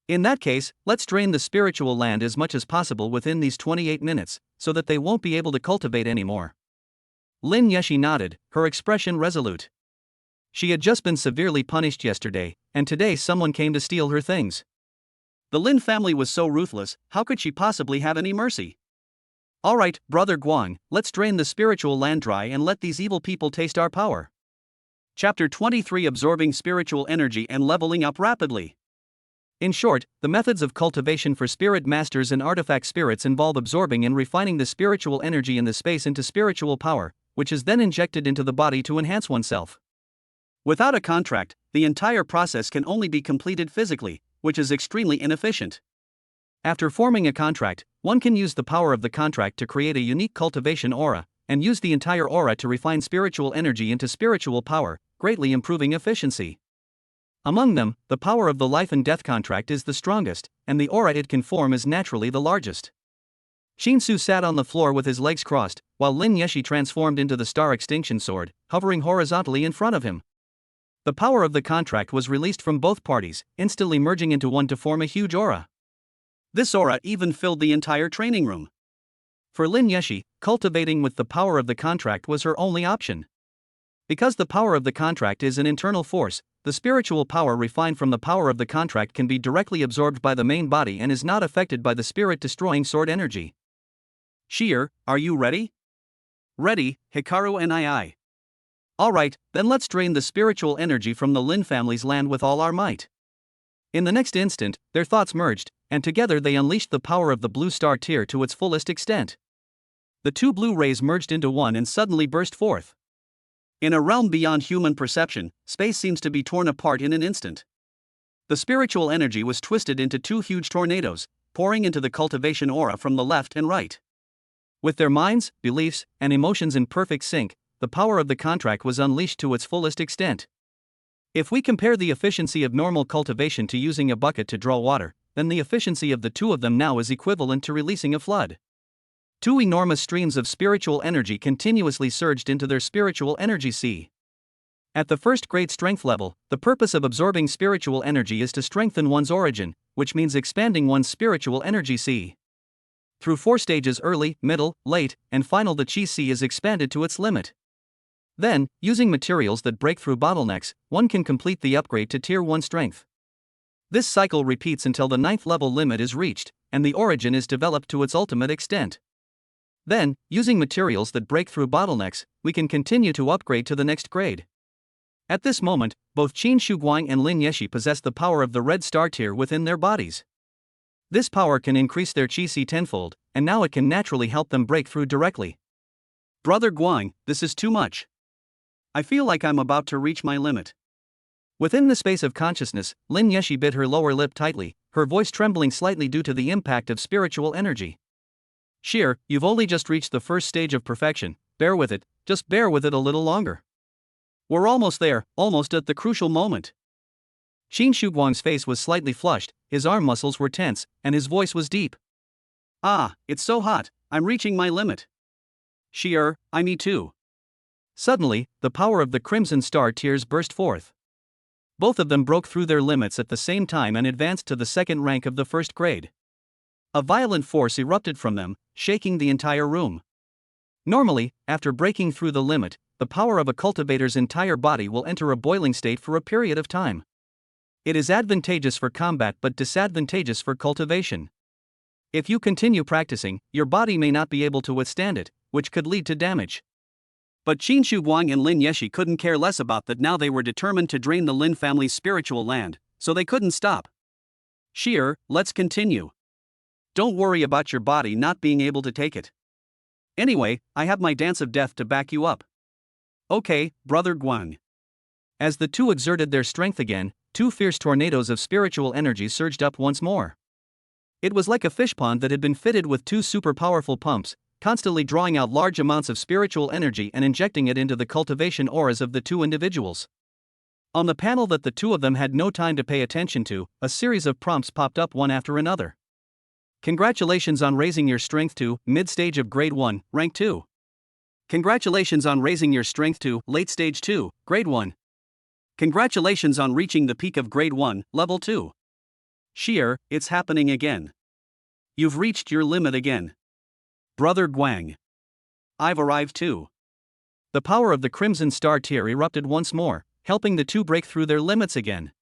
In that case, let's drain the spiritual land as much as possible within these 28 minutes, so that they won't be able to cultivate anymore. Lin Yeshi nodded, her expression resolute. She had just been severely punished yesterday, and today someone came to steal her things. The Lin family was so ruthless, how could she possibly have any mercy? Alright, Brother Guang, let's drain the spiritual land dry and let these evil people taste our power. Chapter 23: Absorbing Spiritual Energy and Leveling Up Rapidly. In short, the methods of cultivation for spirit masters and artifact spirits involve absorbing and refining the spiritual energy in the space into spiritual power, which is then injected into the body to enhance oneself. Without a contract, the entire process can only be completed physically, which is extremely inefficient. After forming a contract, one can use the power of the contract to create a unique cultivation aura, and use the entire aura to refine spiritual energy into spiritual power, greatly improving efficiency. Among them, the power of the life and death contract is the strongest, and the aura it can form is naturally the largest. Shinsu sat on the floor with his legs crossed, while Lin Yeshi transformed into the Star Extinction Sword, hovering horizontally in front of him. The power of the contract was released from both parties, instantly merging into one to form a huge aura. This aura even filled the entire training room. For Lin Yeshi, cultivating with the power of the contract was her only option. Because the power of the contract is an internal force, the spiritual power refined from the power of the contract can be directly absorbed by the main body and is not affected by the spirit-destroying sword energy. Sheer, are you ready? Ready, Hikaru and I. Alright, then let's drain the spiritual energy from the Lin family's land with all our might. In the next instant, their thoughts merged, and together they unleashed the power of the blue star tier to its fullest extent. The two blue rays merged into one and suddenly burst forth. In a realm beyond human perception, space seems to be torn apart in an instant. The spiritual energy was twisted into two huge tornadoes, pouring into the cultivation aura from the left and right. With their minds, beliefs, and emotions in perfect sync, the power of the contract was unleashed to its fullest extent. If we compare the efficiency of normal cultivation to using a bucket to draw water, then the efficiency of the two of them now is equivalent to releasing a flood. Two enormous streams of spiritual energy continuously surged into their spiritual energy sea. At the first grade strength level, the purpose of absorbing spiritual energy is to strengthen one's origin, which means expanding one's spiritual energy sea. Through 4 stages, early, middle, late, and final, the chi sea is expanded to its limit. Then, using materials that break through bottlenecks, one can complete the upgrade to Tier 1 strength. This cycle repeats until the 9th level limit is reached, and the origin is developed to its ultimate extent. Then, using materials that break through bottlenecks, we can continue to upgrade to the next grade. At this moment, both Qin Shuguang and Lin Yeshi possess the power of the red star tier within their bodies. This power can increase their chi si tenfold, and now it can naturally help them break through directly. Brother Guang, this is too much. I feel like I'm about to reach my limit. Within the space of consciousness, Lin Yeshi bit her lower lip tightly, her voice trembling slightly due to the impact of spiritual energy. Sheer, you've only just reached the first stage of perfection, bear with it, just bear with it a little longer. We're almost there, almost at the crucial moment. Qin Shuguang's face was slightly flushed, his arm muscles were tense, and his voice was deep. Ah, it's so hot, I'm reaching my limit. Sheer, I me too. Suddenly, the power of the Crimson Star tiers burst forth. Both of them broke through their limits at the same time and advanced to the second rank of the first grade. A violent force erupted from them, shaking the entire room. Normally, after breaking through the limit, the power of a cultivator's entire body will enter a boiling state for a period of time. It is advantageous for combat but disadvantageous for cultivation. If you continue practicing, your body may not be able to withstand it, which could lead to damage. But Qin Shuguang and Lin Yeshi couldn't care less about that. Now they were determined to drain the Lin family's spiritual land, so they couldn't stop. Sheer, let's continue. Don't worry about your body not being able to take it. Anyway, I have my dance of death to back you up. Okay, Brother Guang. As the two exerted their strength again, 2 fierce tornadoes of spiritual energy surged up once more. It was like a fish pond that had been fitted with 2 super powerful pumps, constantly drawing out large amounts of spiritual energy and injecting it into the cultivation auras of the two individuals. On the panel that the two of them had no time to pay attention to, a series of prompts popped up one after another. Congratulations on raising your strength to mid-stage of grade 1, rank 2. Congratulations on raising your strength to late stage 2, grade 1. Congratulations on reaching the peak of grade 1, level 2. Sheer, it's happening again. You've reached your limit again. Brother Guang. I've arrived too. The power of the Crimson Star tier erupted once more, helping the two break through their limits again.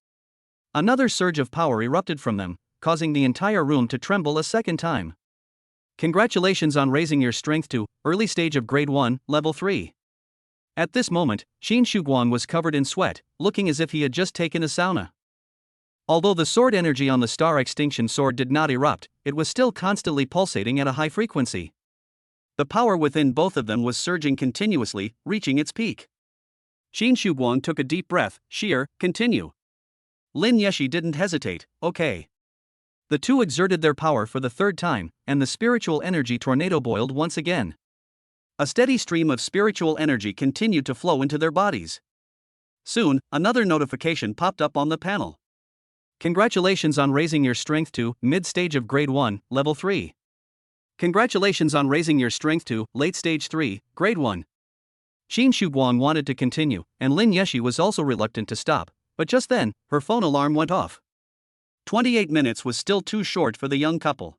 Another surge of power erupted from them, causing the entire room to tremble a second time. Congratulations on raising your strength to early stage of grade 1, level 3. At this moment, Qin Shuguang was covered in sweat, looking as if he had just taken a sauna. Although the sword energy on the Star Extinction Sword did not erupt, it was still constantly pulsating at a high frequency. The power within both of them was surging continuously, reaching its peak. Qin Shuguang took a deep breath. Sheer, continue. Lin Yeshi didn't hesitate. Okay. The two exerted their power for the third time, and the spiritual energy tornado boiled once again. A steady stream of spiritual energy continued to flow into their bodies. Soon, another notification popped up on the panel. Congratulations on raising your strength to mid-stage of grade 1, level 3. Congratulations on raising your strength to late stage 3, grade 1. Qin Shuguang wanted to continue, and Lin Yeshi was also reluctant to stop, but just then, her phone alarm went off. 28 minutes was still too short for the young couple.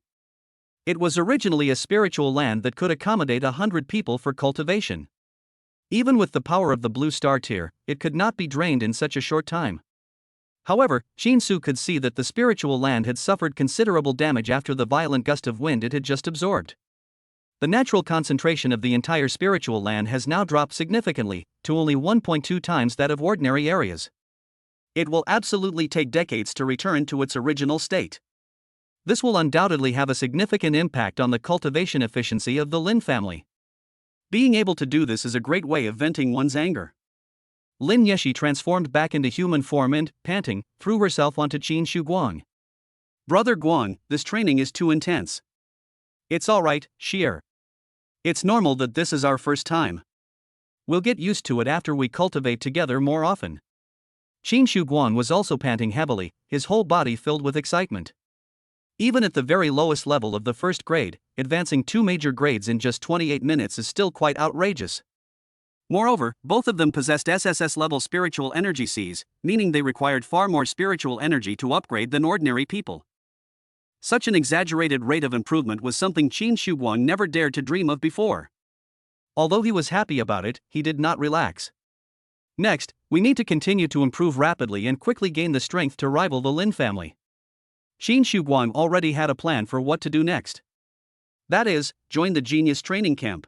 It was originally a spiritual land that could accommodate 100 people for cultivation. Even with the power of the Blue Star tier, it could not be drained in such a short time. However, Qin Su could see that the spiritual land had suffered considerable damage after the violent gust of wind it had just absorbed. The natural concentration of the entire spiritual land has now dropped significantly, to only 1.2 times that of ordinary areas. It will absolutely take decades to return to its original state. This will undoubtedly have a significant impact on the cultivation efficiency of the Lin family. Being able to do this is a great way of venting one's anger. Lin Yeshi transformed back into human form and, panting, threw herself onto Qin Shuguang. Brother Guang, this training is too intense. It's alright, Sheer. It's normal that this is our first time. We'll get used to it after we cultivate together more often. Qin Shuguang was also panting heavily, his whole body filled with excitement. Even at the very lowest level of the first grade, advancing 2 major grades in just 28 minutes is still quite outrageous. Moreover, both of them possessed SSS-level spiritual energy Cs, meaning they required far more spiritual energy to upgrade than ordinary people. Such an exaggerated rate of improvement was something Qin Shuguang never dared to dream of before. Although he was happy about it, he did not relax. Next, we need to continue to improve rapidly and quickly gain the strength to rival the Lin family. Qin Shuguang already had a plan for what to do next. That is, join the Genius Training Camp.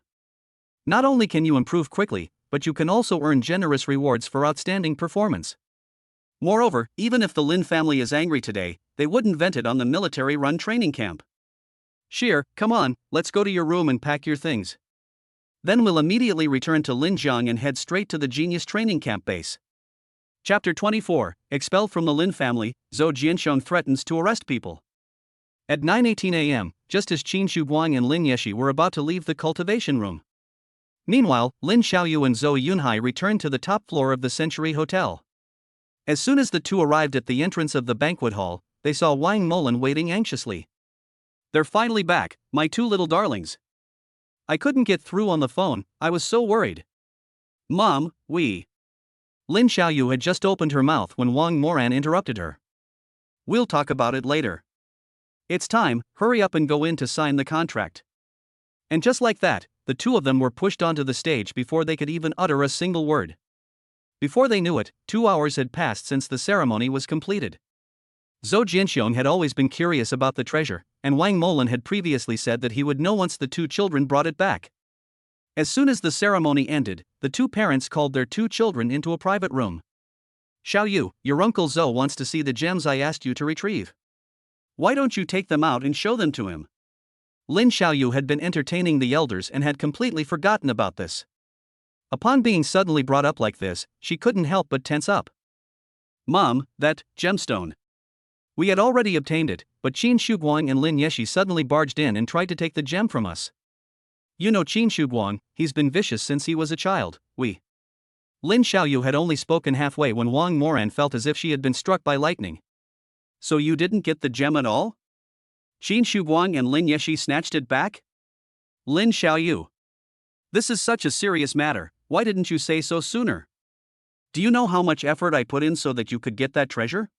Not only can you improve quickly, but you can also earn generous rewards for outstanding performance. Moreover, even if the Lin family is angry today, they wouldn't vent it on the military-run training camp. Sheer, come on, let's go to your room and pack your things. Then we'll immediately return to Linjiang and head straight to the Genius Training Camp base. Chapter 24, Expelled from the Lin family, Zhou Jianxiong threatens to arrest people. At 9:18 a.m., just as Qin Shuguang and Lin Yeshi were about to leave the cultivation room. Meanwhile, Lin Xiaoyu and Zhou Yunhai returned to the top floor of the Century Hotel. As soon as the two arrived at the entrance of the banquet hall, they saw Wang Molan waiting anxiously. They're finally back, my two little darlings. I couldn't get through on the phone, I was so worried. Mom, Lin Xiaoyu had just opened her mouth when Wang Moran interrupted her. We'll talk about it later. It's time, hurry up and go in to sign the contract. And just like that, the two of them were pushed onto the stage before they could even utter a single word. Before they knew it, 2 hours had passed since the ceremony was completed. Zhou Jianxiong had always been curious about the treasure, and Wang Molan had previously said that he would know once the two children brought it back. As soon as the ceremony ended, the two parents called their two children into a private room. Xiaoyu, your uncle Zhou wants to see the gems I asked you to retrieve. Why don't you take them out and show them to him? Lin Xiaoyu had been entertaining the elders and had completely forgotten about this. Upon being suddenly brought up like this, she couldn't help but tense up. Mom, that gemstone. We had already obtained it, but Qin Shuguang and Lin Yeshi suddenly barged in and tried to take the gem from us. You know Qin Shuguang, he's been vicious since he was a child. Lin Xiaoyu had only spoken halfway when Wang Moran felt as if she had been struck by lightning. So you didn't get the gem at all? Qin Shuguang and Lin Yeshi snatched it back? Lin Xiaoyu. This is such a serious matter, why didn't you say so sooner? Do you know how much effort I put in so that you could get that treasure?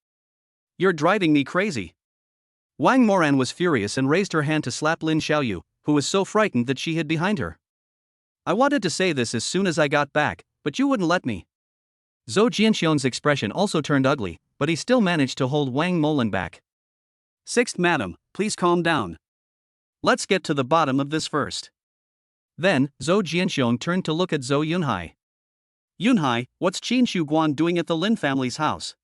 You're driving me crazy. Wang Moran was furious and raised her hand to slap Lin Xiaoyu, who was so frightened that she hid behind her. I wanted to say this as soon as I got back, but you wouldn't let me. Zhou Jianxiong's expression also turned ugly, but he still managed to hold Wang Molan back. Sixth madam, please calm down. Let's get to the bottom of this first. Then, Zhou Jianxiong turned to look at Zhou Yunhai. Yunhai, what's Qin Shuguang doing at the Lin family's house?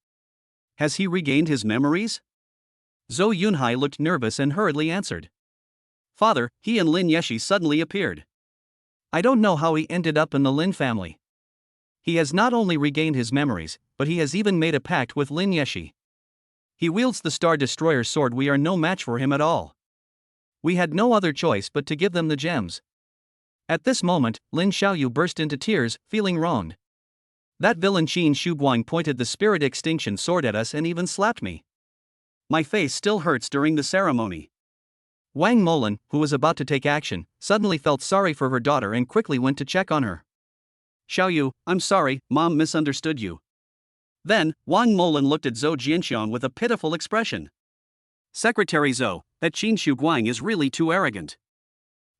Has he regained his memories? Zhou Yunhai looked nervous and hurriedly answered. Father, he and Lin Yeshi suddenly appeared. I don't know how he ended up in the Lin family. He has not only regained his memories, but he has even made a pact with Lin Yeshi. He wields the Star Destroyer sword. We are no match for him at all. We had no other choice but to give them the gems. At this moment, Lin Xiaoyu burst into tears, feeling wronged. That villain Qin Shuguang pointed the spirit extinction sword at us and even slapped me. My face still hurts during the ceremony. Wang Molan, who was about to take action, suddenly felt sorry for her daughter and quickly went to check on her. Xiaoyu, I'm sorry, Mom misunderstood you. Then, Wang Molan looked at Zhou Jianxiong with a pitiful expression. Secretary Zhou, that Qin Shuguang is really too arrogant.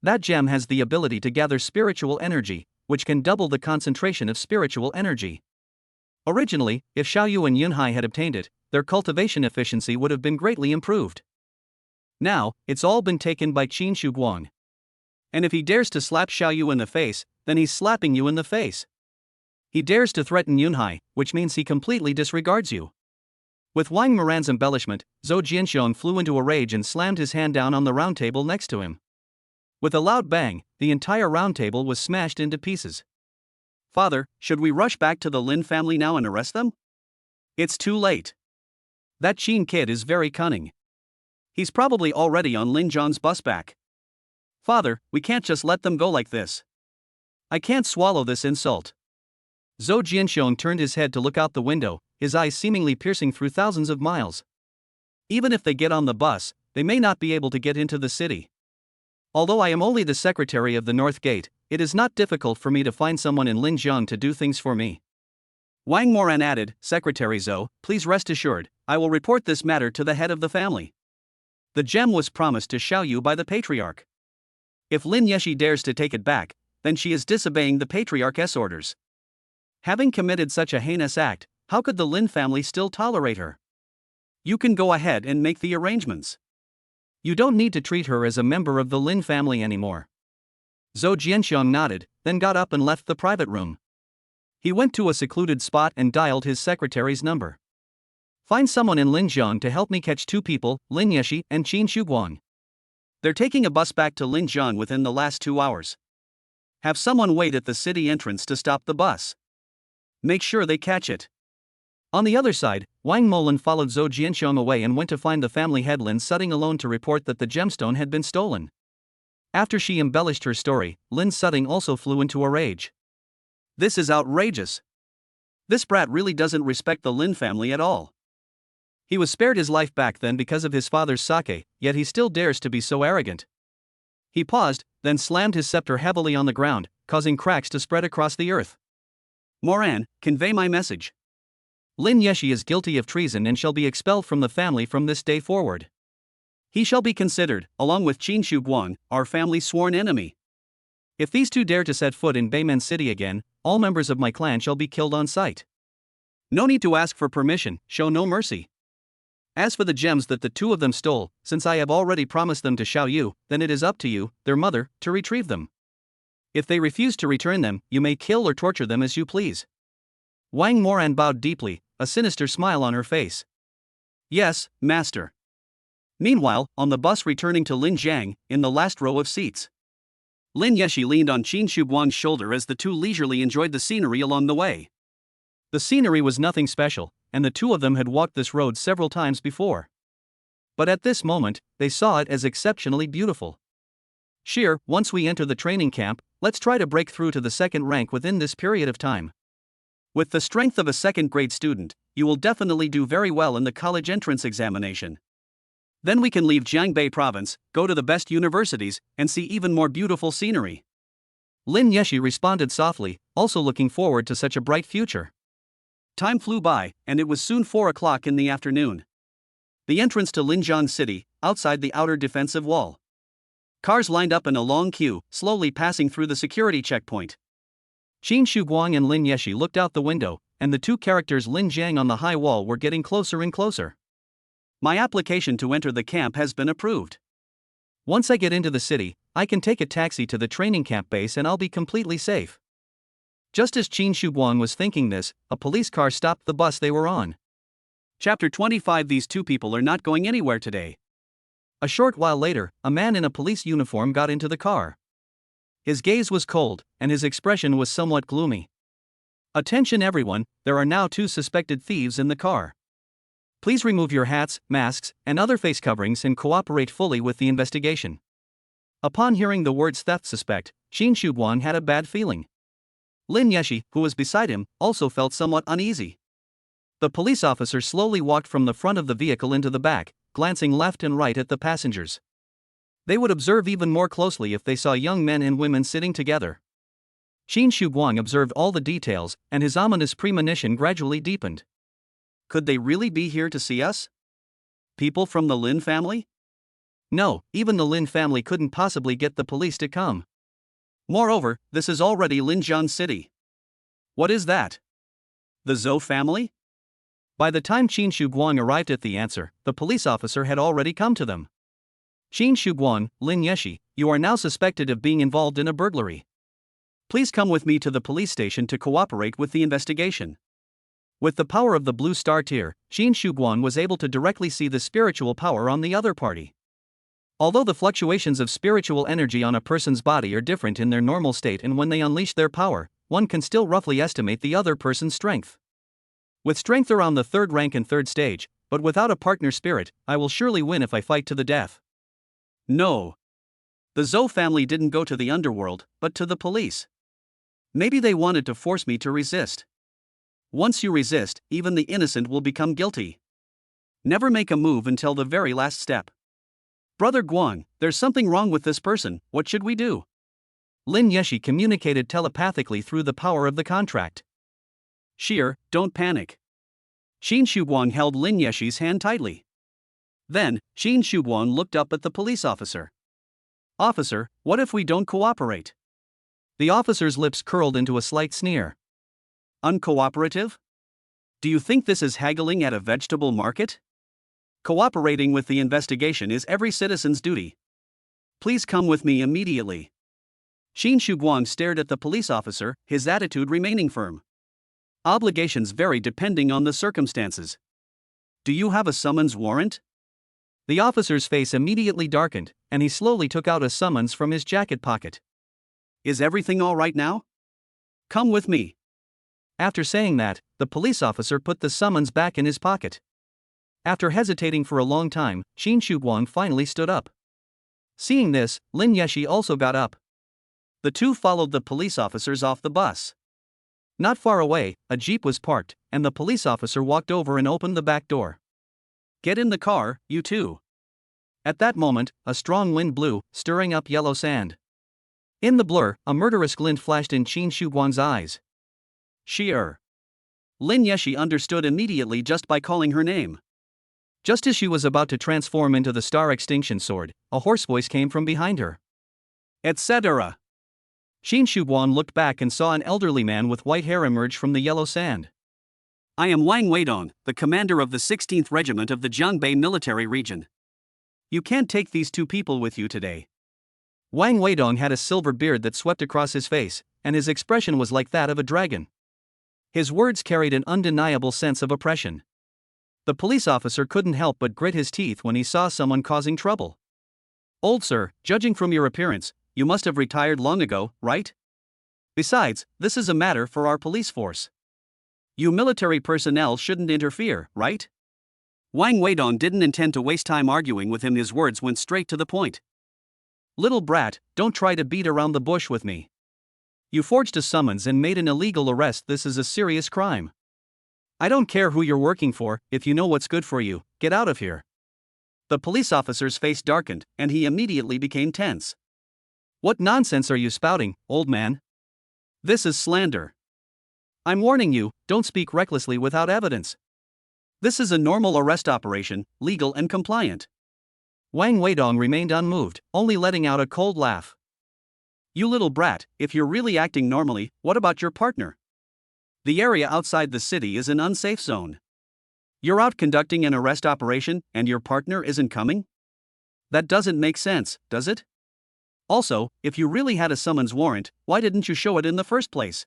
That gem has the ability to gather spiritual energy, which can double the concentration of spiritual energy. Originally, if Xiaoyu and Yunhai had obtained it, their cultivation efficiency would have been greatly improved. Now, it's all been taken by Qin Shuguang. And if he dares to slap Xiaoyu in the face, then he's slapping you in the face. He dares to threaten Yunhai, which means he completely disregards you. With Wang Moran's embellishment, Zhou Jianxiong flew into a rage and slammed his hand down on the round table next to him. With a loud bang, the entire round table was smashed into pieces. Father, should we rush back to the Lin family now and arrest them? It's too late. That Qin kid is very cunning. He's probably already on Lin Zhang's bus back. Father, we can't just let them go like this. I can't swallow this insult. Zhou Jianxiong turned his head to look out the window, his eyes seemingly piercing through thousands of miles. Even if they get on the bus, they may not be able to get into the city. Although I am only the secretary of the North Gate, it is not difficult for me to find someone in Linjiang to do things for me. Wang Moran added, Secretary Zhou, please rest assured, I will report this matter to the head of the family. The gem was promised to Xiaoyu by the Patriarch. If Lin Yeshi dares to take it back, then she is disobeying the Patriarch's orders. Having committed such a heinous act, how could the Lin family still tolerate her? You can go ahead and make the arrangements. You don't need to treat her as a member of the Lin family anymore. Zhou Jianxiong nodded, then got up and left the private room. He went to a secluded spot and dialed his secretary's number. Find someone in Linjiang to help me catch two people, Lin Yeshi and Qin Shuguang. They're taking a bus back to Linjiang within the last 2 hours. Have someone wait at the city entrance to stop the bus. Make sure they catch it. On the other side, Wang Molan followed Zhou Jianxiong away and went to find the family head Lin Sutting alone to report that the gemstone had been stolen. After she embellished her story, Lin Sutting also flew into a rage. This is outrageous. This brat really doesn't respect the Lin family at all. He was spared his life back then because of his father's sake, yet he still dares to be so arrogant. He paused, then slammed his scepter heavily on the ground, causing cracks to spread across the earth. Moran, convey my message. Lin Yeshi is guilty of treason and shall be expelled from the family from this day forward. He shall be considered, along with Qin Shuguang, our family's sworn enemy. If these two dare to set foot in Beimen City again, all members of my clan shall be killed on sight. No need to ask for permission, show no mercy. As for the gems that the two of them stole, since I have already promised them to Xiaoyu, then it is up to you, their mother, to retrieve them. If they refuse to return them, you may kill or torture them as you please. Wang Moran bowed deeply, a sinister smile on her face. Yes, master. Meanwhile, on the bus returning to Linjiang, in the last row of seats, Lin Yeshi leaned on Qin Shuguang's shoulder as the two leisurely enjoyed the scenery along the way. The scenery was nothing special, and the two of them had walked this road several times before. But at this moment, they saw it as exceptionally beautiful. Sheer, once we enter the training camp, let's try to break through to the second rank within this period of time. With the strength of a second-grade student, you will definitely do very well in the college entrance examination. Then we can leave Jiangbei province, go to the best universities, and see even more beautiful scenery. Lin Yeshi responded softly, also looking forward to such a bright future. Time flew by, and it was soon 4 o'clock in the afternoon. The entrance to Linjiang City, outside the outer defensive wall. Cars lined up in a long queue, slowly passing through the security checkpoint. Qin Shuguang and Lin Yeshi looked out the window, and the two characters Lin Jiang on the high wall were getting closer and closer. My application to enter the camp has been approved. Once I get into the city, I can take a taxi to the training camp base and I'll be completely safe. Just as Qin Shuguang was thinking this, a police car stopped the bus they were on. Chapter 25. These two people are not going anywhere today. A short while later, a man in a police uniform got into the car. His gaze was cold, and his expression was somewhat gloomy. Attention everyone, there are now 2 suspected thieves in the car. Please remove your hats, masks, and other face coverings and cooperate fully with the investigation. Upon hearing the words theft suspect, Qin Shuguang had a bad feeling. Lin Yeshi, who was beside him, also felt somewhat uneasy. The police officer slowly walked from the front of the vehicle into the back, glancing left and right at the passengers. They would observe even more closely if they saw young men and women sitting together. Qin Shuguang observed all the details, and his ominous premonition gradually deepened. Could they really be here to see us? People from the Lin family? No, even the Lin family couldn't possibly get the police to come. Moreover, this is already Linjiang City. What is that? The Zhou family? By the time Qin Shuguang arrived at the answer, the police officer had already come to them. Qin Shuguang, Lin Yeshi, you are now suspected of being involved in a burglary. Please come with me to the police station to cooperate with the investigation. With the power of the blue star tier, Qin Shuguang was able to directly see the spiritual power on the other party. Although the fluctuations of spiritual energy on a person's body are different in their normal state and when they unleash their power, one can still roughly estimate the other person's strength. With strength around the 3rd rank and 3rd stage, but without a partner spirit, I will surely win if I fight to the death. No. The Zhou family didn't go to the underworld, but to the police. Maybe they wanted to force me to resist. Once you resist, even the innocent will become guilty. Never make a move until the very last step. Brother Guang, there's something wrong with this person, what should we do? Lin Yeshi communicated telepathically through the power of the contract. Sheer, don't panic. Qin Shuguang held Lin Yeshi's hand tightly. Then, Qin Shuguang looked up at the police officer. Officer, what if we don't cooperate? The officer's lips curled into a slight sneer. Uncooperative? Do you think this is haggling at a vegetable market? Cooperating with the investigation is every citizen's duty. Please come with me immediately. Qin Shuguang stared at the police officer, his attitude remaining firm. Obligations vary depending on the circumstances. Do you have a summons warrant? The officer's face immediately darkened, and he slowly took out a summons from his jacket pocket. Is everything all right now? Come with me. After saying that, the police officer put the summons back in his pocket. After hesitating for a long time, Qin Shuguang finally stood up. Seeing this, Lin Yeshi also got up. The two followed the police officers off the bus. Not far away, a jeep was parked, and the police officer walked over and opened the back door. Get in the car, you two. At that moment, a strong wind blew, stirring up yellow sand. In the blur, a murderous glint flashed in Qin Shuguang's eyes. Sheer. Lin Yeshi understood immediately just by calling her name. Just as she was about to transform into the star extinction sword, a hoarse voice came from behind her. Etc. Qin Shuguang looked back and saw an elderly man with white hair emerge from the yellow sand. I am Wang Weidong, the commander of the 16th Regiment of the Jiangbei military region. You can't take these two people with you today. Wang Weidong had a silver beard that swept across his face, and his expression was like that of a dragon. His words carried an undeniable sense of oppression. The police officer couldn't help but grit his teeth when he saw someone causing trouble. Old sir, judging from your appearance, you must have retired long ago, right? Besides, this is a matter for our police force. You military personnel shouldn't interfere, right? Wang Weidong didn't intend to waste time arguing with him. His words went straight to the point. Little brat, don't try to beat around the bush with me. You forged a summons and made an illegal arrest. This is a serious crime. I don't care who you're working for, if you know what's good for you, get out of here. The police officer's face darkened, and he immediately became tense. What nonsense are you spouting, old man? This is slander. I'm warning you, don't speak recklessly without evidence. This is a normal arrest operation, legal and compliant. Wang Weidong remained unmoved, only letting out a cold laugh. You little brat, if you're really acting normally, what about your partner? The area outside the city is an unsafe zone. You're out conducting an arrest operation, and your partner isn't coming? That doesn't make sense, does it? Also, if you really had a summons warrant, why didn't you show it in the first place?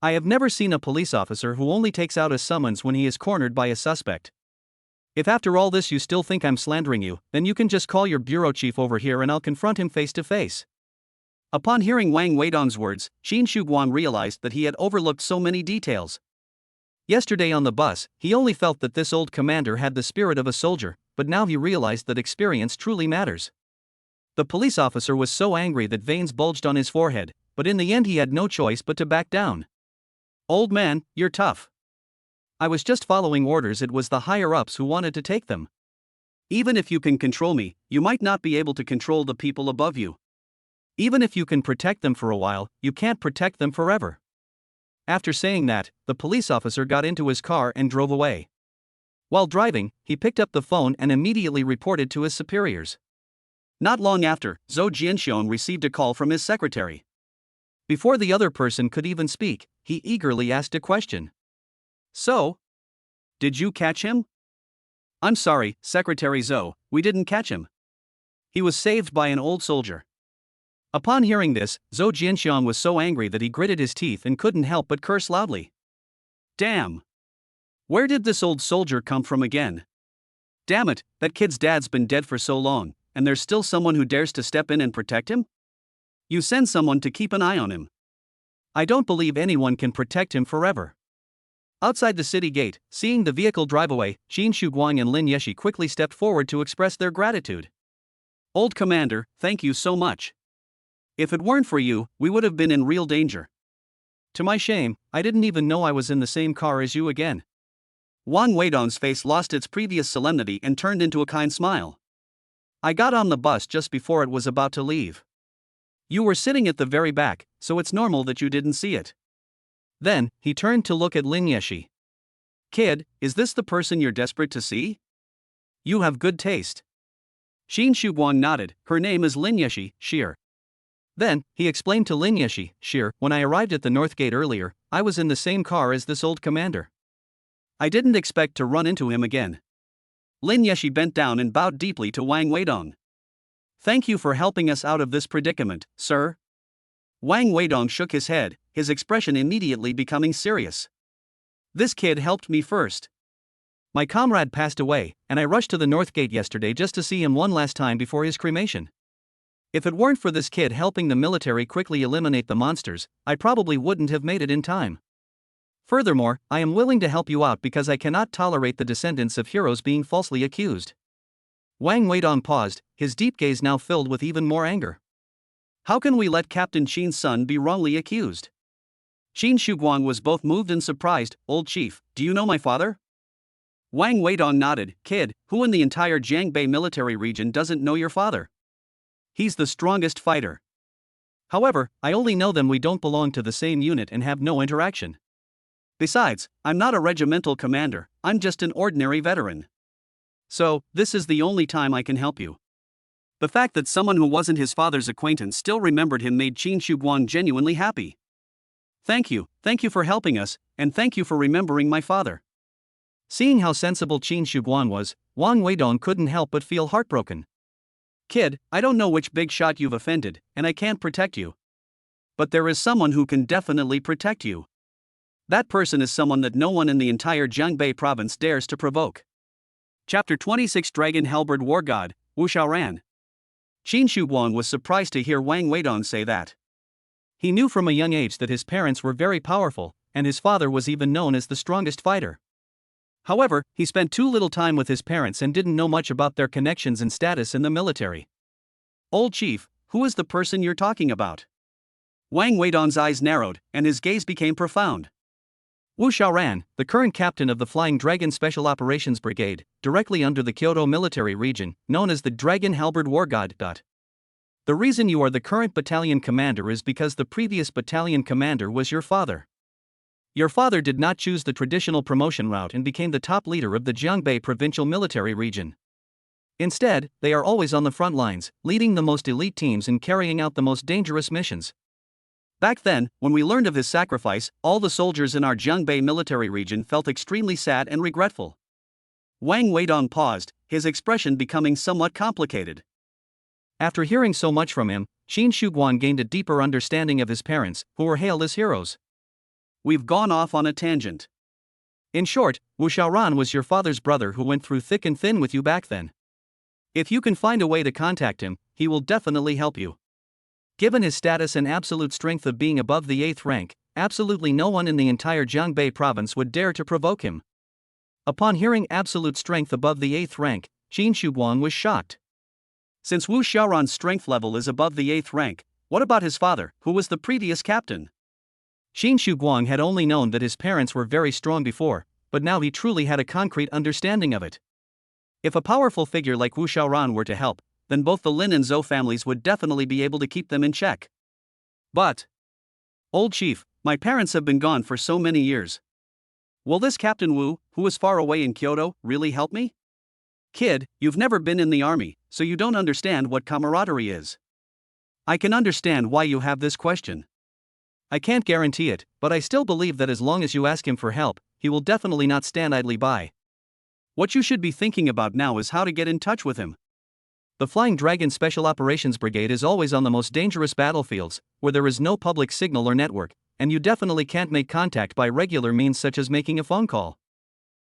I have never seen a police officer who only takes out a summons when he is cornered by a suspect. If after all this you still think I'm slandering you, then you can just call your bureau chief over here and I'll confront him face to face. Upon hearing Wang Weidong's words, Qin Shuguang realized that he had overlooked so many details. Yesterday on the bus, he only felt that this old commander had the spirit of a soldier, but now he realized that experience truly matters. The police officer was so angry that veins bulged on his forehead, but in the end he had no choice but to back down. Old man, you're tough. I was just following orders. It was the higher-ups who wanted to take them. Even if you can control me, you might not be able to control the people above you. Even if you can protect them for a while, you can't protect them forever. After saying that, the police officer got into his car and drove away. While driving, he picked up the phone and immediately reported to his superiors. Not long after, Zhou Jianxiong received a call from his secretary. Before the other person could even speak, he eagerly asked a question. So? Did you catch him? I'm sorry, Secretary Zhou, we didn't catch him. He was saved by an old soldier. Upon hearing this, Zhou Jianxiong was so angry that he gritted his teeth and couldn't help but curse loudly. Damn! Where did this old soldier come from again? Damn it, that kid's dad's been dead for so long, and there's still someone who dares to step in and protect him? You send someone to keep an eye on him. I don't believe anyone can protect him forever. Outside the city gate, seeing the vehicle drive away, Qin Shuguang and Lin Yeshi quickly stepped forward to express their gratitude. Old commander, thank you so much. If it weren't for you, we would have been in real danger. To my shame, I didn't even know I was in the same car as you again. Wang Weidong's face lost its previous solemnity and turned into a kind smile. I got on the bus just before it was about to leave. You were sitting at the very back, so it's normal that you didn't see it. Then, he turned to look at Lin Yeshi. Kid, is this the person you're desperate to see? You have good taste. Qin Shuguang nodded. Her name is Lin Yeshi, Sheer. Then, he explained to Lin Yeshi, Sheer, when I arrived at the North Gate earlier, I was in the same car as this old commander. I didn't expect to run into him again. Lin Yeshi bent down and bowed deeply to Wang Weidong. Thank you for helping us out of this predicament, sir. Wang Weidong shook his head, his expression immediately becoming serious. This kid helped me first. My comrade passed away, and I rushed to the North Gate yesterday just to see him one last time before his cremation. If it weren't for this kid helping the military quickly eliminate the monsters, I probably wouldn't have made it in time. Furthermore, I am willing to help you out because I cannot tolerate the descendants of heroes being falsely accused. Wang Weidong paused, his deep gaze now filled with even more anger. How can we let Captain Qin's son be wrongly accused? Qin Shuguang was both moved and surprised. Old chief, do you know my father? Wang Weidong nodded. Kid, who in the entire Jiangbei military region doesn't know your father? He's the strongest fighter. However, I only know them. We don't belong to the same unit and have no interaction. Besides, I'm not a regimental commander, I'm just an ordinary veteran. So, this is the only time I can help you. The fact that someone who wasn't his father's acquaintance still remembered him made Qin Shuguang genuinely happy. Thank you for helping us, and thank you for remembering my father. Seeing how sensible Qin Shuguang was, Wang Weidong couldn't help but feel heartbroken. Kid, I don't know which big shot you've offended, and I can't protect you. But there is someone who can definitely protect you. That person is someone that no one in the entire Jiangbei province dares to provoke. Chapter 26 Dragon Halberd War God, Wu Xiaoran. Qin Shuguang was surprised to hear Wang Weidong say that. He knew from a young age that his parents were very powerful, and his father was even known as the strongest fighter. However, he spent too little time with his parents and didn't know much about their connections and status in the military. Old chief, Who is the person you're talking about? Wang Weidong's eyes narrowed, and his gaze became profound. Wu Xiaoran, the current captain of the Flying Dragon Special Operations Brigade, directly under the Kyoto military region, known as the Dragon Halberd War God. The reason you are the current battalion commander is because the previous battalion commander was your father. Your father did not choose the traditional promotion route and became the top leader of the Jiangbei Provincial Military Region. Instead, they are always on the front lines, leading the most elite teams and carrying out the most dangerous missions. Back then, when we learned of his sacrifice, all the soldiers in our Jiangbei military region felt extremely sad and regretful. Wang Weidong paused, his expression becoming somewhat complicated. After hearing so much from him, Qin Shuguang gained a deeper understanding of his parents, who were hailed as heroes. We've gone off on a tangent. In short, Wu Xiaoran was your father's brother who went through thick and thin with you back then. If you can find a way to contact him, he will definitely help you. Given his status and absolute strength of being above the 8th rank, absolutely no one in the entire Jiangbei province would dare to provoke him. Upon hearing absolute strength above the 8th rank, Qin Shuguang was shocked. Since Wu Xiaoran's strength level is above the 8th rank, what about his father, who was the previous captain? Qin Shuguang had only known that his parents were very strong before, but now he truly had a concrete understanding of it. If a powerful figure like Wu Xiaoran were to help, then both the Lin and Zhou families would definitely be able to keep them in check. But, old chief, my parents have been gone for so many years. Will this Captain Wu, who is far away in Kyoto, really help me? Kid, you've never been in the army, so you don't understand what camaraderie is. I can understand why you have this question. I can't guarantee it, but I still believe that as long as you ask him for help, he will definitely not stand idly by. What you should be thinking about now is how to get in touch with him. The Flying Dragon Special Operations Brigade is always on the most dangerous battlefields, where there is no public signal or network, and you definitely can't make contact by regular means such as making a phone call.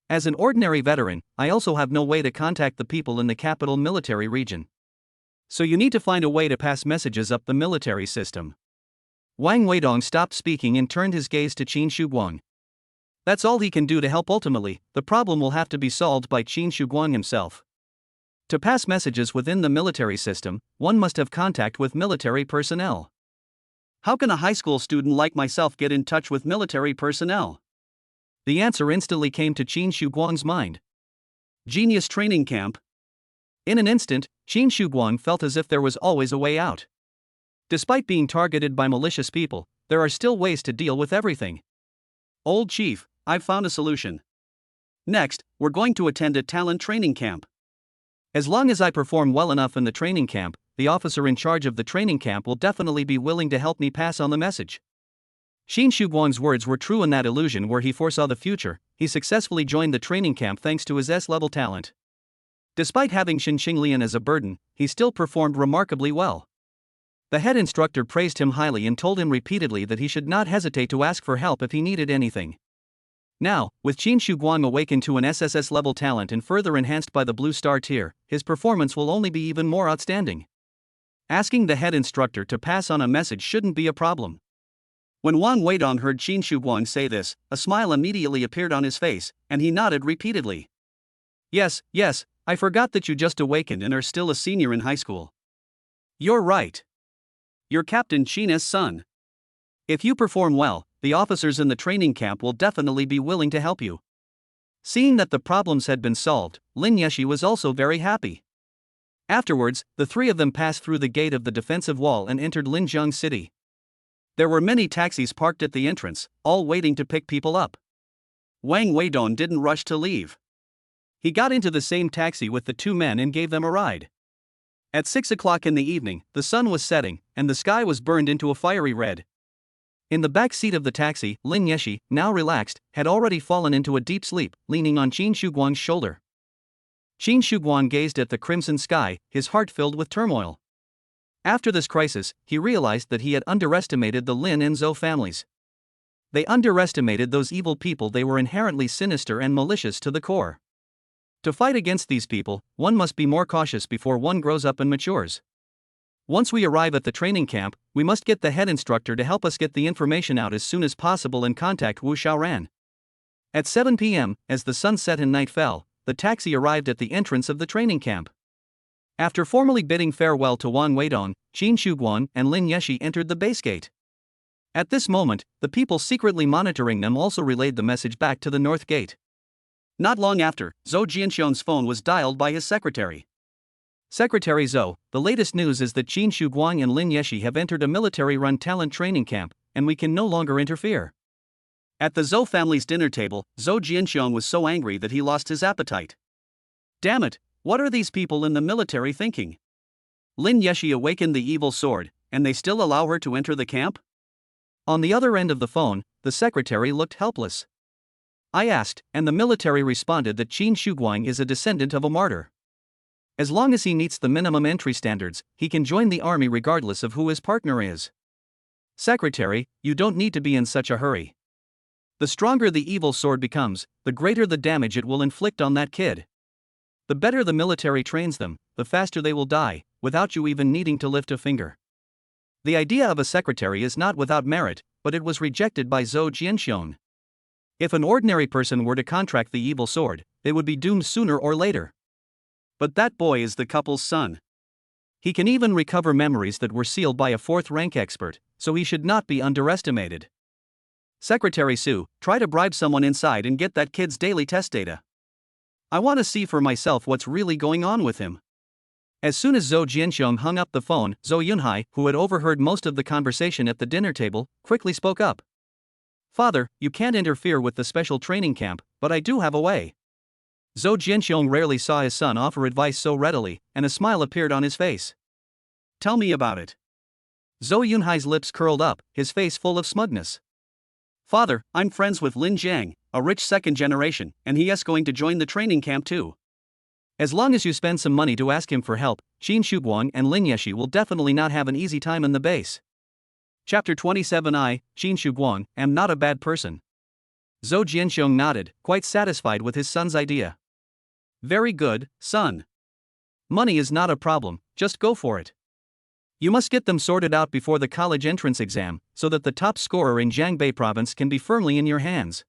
As an ordinary veteran, I also have no way to contact the people in the capital military region. So you need to find a way to pass messages up the military system. Wang Weidong stopped speaking and turned his gaze to Qin Shuguang. That's all he can do to help. Ultimately, the problem will have to be solved by Qin Shuguang himself. To pass messages within the military system, one must have contact with military personnel. How can a high school student like myself get in touch with military personnel? The answer instantly came to Qin Shuguang's mind. Genius training camp. In an instant, Qin Shuguang felt as if there was always a way out. Despite being targeted by malicious people, there are still ways to deal with everything. Old chief, I've found a solution. Next, we're going to attend a talent training camp. As long as I perform well enough in the training camp, the officer in charge of the training camp will definitely be willing to help me pass on the message. Qin Shuguang's words were true in that illusion where he foresaw the future. He successfully joined the training camp thanks to his S-level talent. Despite having Xin Qinglian as a burden, he still performed remarkably well. The head instructor praised him highly and told him repeatedly that he should not hesitate to ask for help if he needed anything. Now, with Qin Shuguang awakened to an SSS level talent and further enhanced by the Blue Star tier, his performance will only be even more outstanding. Asking the head instructor to pass on a message shouldn't be a problem. When Wang Weidong heard Qin Shuguang say this, a smile immediately appeared on his face, and he nodded repeatedly. Yes, I forgot that you just awakened and are still a senior in high school. You're right. You're Captain Qin's son. If you perform well, the officers in the training camp will definitely be willing to help you. Seeing that the problems had been solved, Lin Yeshi was also very happy. Afterwards, the three of them passed through the gate of the defensive wall and entered Linjiang City. There were many taxis parked at the entrance, all waiting to pick people up. Wang Weidong didn't rush to leave. He got into the same taxi with the two men and gave them a ride. At 6 o'clock in the evening, the sun was setting, and the sky was burned into a fiery red. In the back seat of the taxi, Lin Yeshi, now relaxed, had already fallen into a deep sleep, leaning on Qin Shuguang's shoulder. Qin Shuguang gazed at the crimson sky, his heart filled with turmoil. After this crisis, he realized that he had underestimated the Lin and Zhou families. They underestimated those evil people. They were inherently sinister and malicious to the core. To fight against these people, one must be more cautious before one grows up and matures. Once we arrive at the training camp, we must get the head instructor to help us get the information out as soon as possible and contact Wu Xiaoran. At 7 p.m., as the sun set and night fell, the taxi arrived at the entrance of the training camp. After formally bidding farewell to Wang Weidong, Qin Shuguang and Lin Yeshi entered the base gate. At this moment, the people secretly monitoring them also relayed the message back to the north gate. Not long after, Zhou Jianxiong's phone was dialed by his secretary. Secretary Zhou, the latest news is that Qin Shuguang and Lin Yeshi have entered a military-run talent training camp, and we can no longer interfere. At the Zhou family's dinner table, Zhou Jianxiong was so angry that he lost his appetite. Damn it, what are these people in the military thinking? Lin Yeshi awakened the evil sword, and they still allow her to enter the camp? On the other end of the phone, the secretary looked helpless. I asked, and the military responded that Qin Shuguang is a descendant of a martyr. As long as he meets the minimum entry standards, he can join the army regardless of who his partner is. Secretary, you don't need to be in such a hurry. The stronger the evil sword becomes, the greater the damage it will inflict on that kid. The better the military trains them, the faster they will die, without you even needing to lift a finger. The idea of a secretary is not without merit, but it was rejected by Zhou Jianxiong. If an ordinary person were to contract the evil sword, they would be doomed sooner or later. But that boy is the couple's son. He can even recover memories that were sealed by a fourth-rank expert, so he should not be underestimated. Secretary Su, try to bribe someone inside and get that kid's daily test data. I want to see for myself what's really going on with him. As soon as Zhou Jianxiong hung up the phone, Zhou Yunhai, who had overheard most of the conversation at the dinner table, quickly spoke up. Father, you can't interfere with the special training camp, but I do have a way. Zhou Jianxiong rarely saw his son offer advice so readily, and a smile appeared on his face. Tell me about it. Zhou Yunhai's lips curled up, his face full of smugness. Father, I'm friends with Lin Jiang, a rich second generation, and he is going to join the training camp too. As long as you spend some money to ask him for help, Qin Shuguang and Lin Yeshi will definitely not have an easy time in the base. Chapter 27 I, Qin Shuguang, am not a bad person. Zhou Jianxiong nodded, quite satisfied with his son's idea. Very good, son. Money is not a problem, just go for it. You must get them sorted out before the college entrance exam, so that the top scorer in Jiangbei province can be firmly in your hands.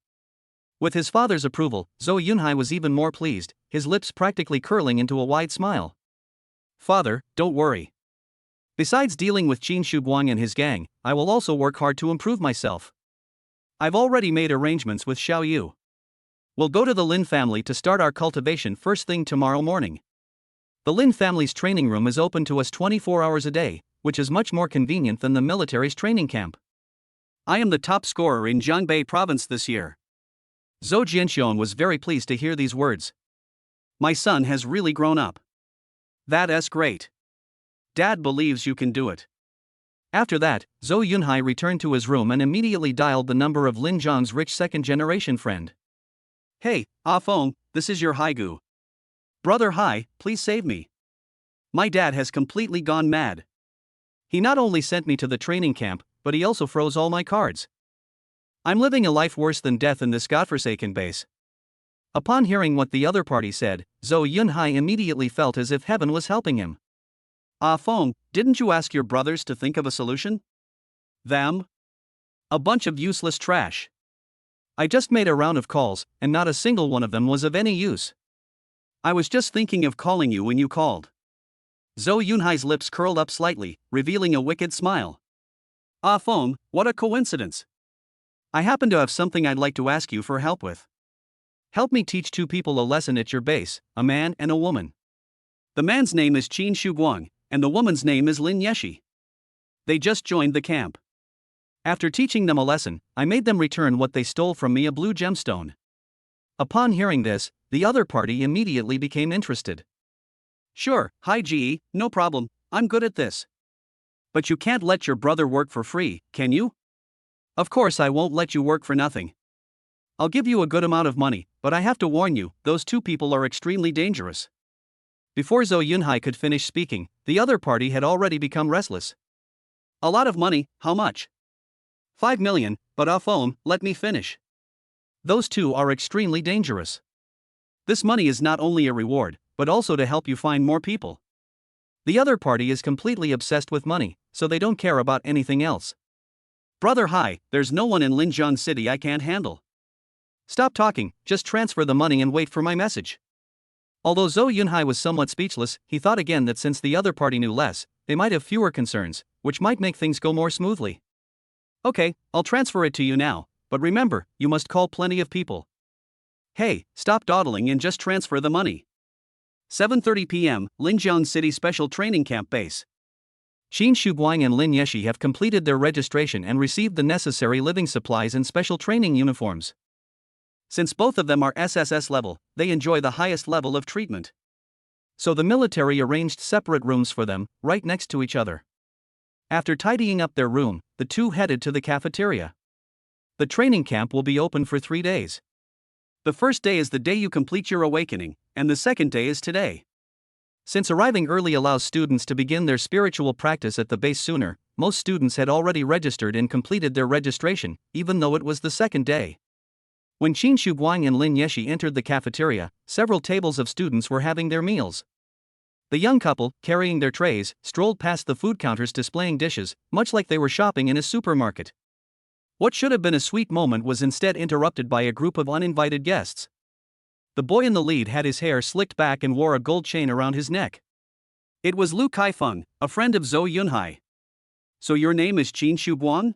With his father's approval, Zhou Yunhai was even more pleased, his lips practically curling into a wide smile. Father, don't worry. Besides dealing with Qin Shuguang and his gang, I will also work hard to improve myself. I've already made arrangements with Xiao Yu. We'll go to the Lin family to start our cultivation first thing tomorrow morning. The Lin family's training room is open to us 24 hours a day, which is much more convenient than the military's training camp. I am the top scorer in Jiangbei province this year. Zhou Jianxiong was very pleased to hear these words. My son has really grown up. That's great. Dad believes you can do it. After that, Zhou Yunhai returned to his room and immediately dialed the number of Lin Zhang's rich second-generation friend. Hey, Feng, this is your Haigu. Brother Hai, please save me. My dad has completely gone mad. He not only sent me to the training camp, but he also froze all my cards. I'm living a life worse than death in this godforsaken base. Upon hearing what the other party said, Zhou Yunhai immediately felt as if heaven was helping him. Feng, didn't you ask your brothers to think of a solution? Them? A bunch of useless trash. I just made a round of calls, and not a single one of them was of any use. I was just thinking of calling you when you called. Zhou Yunhai's lips curled up slightly, revealing a wicked smile. Feng, what a coincidence. I happen to have something I'd like to ask you for help with. Help me teach two people a lesson at your base, a man and a woman. The man's name is Qin Shuguang, and the woman's name is Lin Yeshi. They just joined the camp. After teaching them a lesson, I made them return what they stole from me, a blue gemstone. Upon hearing this, the other party immediately became interested. Sure, hi GE, no problem, I'm good at this. But you can't let your brother work for free, can you? Of course I won't let you work for nothing. I'll give you a good amount of money, but I have to warn you, those two people are extremely dangerous. Before Zhou Yunhai could finish speaking, the other party had already become restless. A lot of money, how much? 5 million, but Feng, let me finish. Those two are extremely dangerous. This money is not only a reward, but also to help you find more people. The other party is completely obsessed with money, so they don't care about anything else. Brother Hai, there's no one in Linjiang City I can't handle. Stop talking, just transfer the money and wait for my message. Although Zhou Yunhai was somewhat speechless, he thought again that since the other party knew less, they might have fewer concerns, which might make things go more smoothly. Okay, I'll transfer it to you now, but remember, you must call plenty of people. Hey, stop dawdling and just transfer the money. 7:30 p.m., Linjiang City Special Training Camp Base. Xin Shuguang and Lin Yeshi have completed their registration and received the necessary living supplies and special training uniforms. Since both of them are SSS level, they enjoy the highest level of treatment. So the military arranged separate rooms for them, right next to each other. After tidying up their room, the two headed to the cafeteria. The training camp will be open for 3 days. The first day is the day you complete your awakening, and the second day is today. Since arriving early allows students to begin their spiritual practice at the base sooner, most students had already registered and completed their registration, even though it was the second day. When Qin Shuguang and Lin Yeshi entered the cafeteria, several tables of students were having their meals. The young couple, carrying their trays, strolled past the food counters displaying dishes, much like they were shopping in a supermarket. What should have been a sweet moment was instead interrupted by a group of uninvited guests. The boy in the lead had his hair slicked back and wore a gold chain around his neck. It was Lu Kaifeng, a friend of Zhou Yunhai. So your name is Qin Shuguang?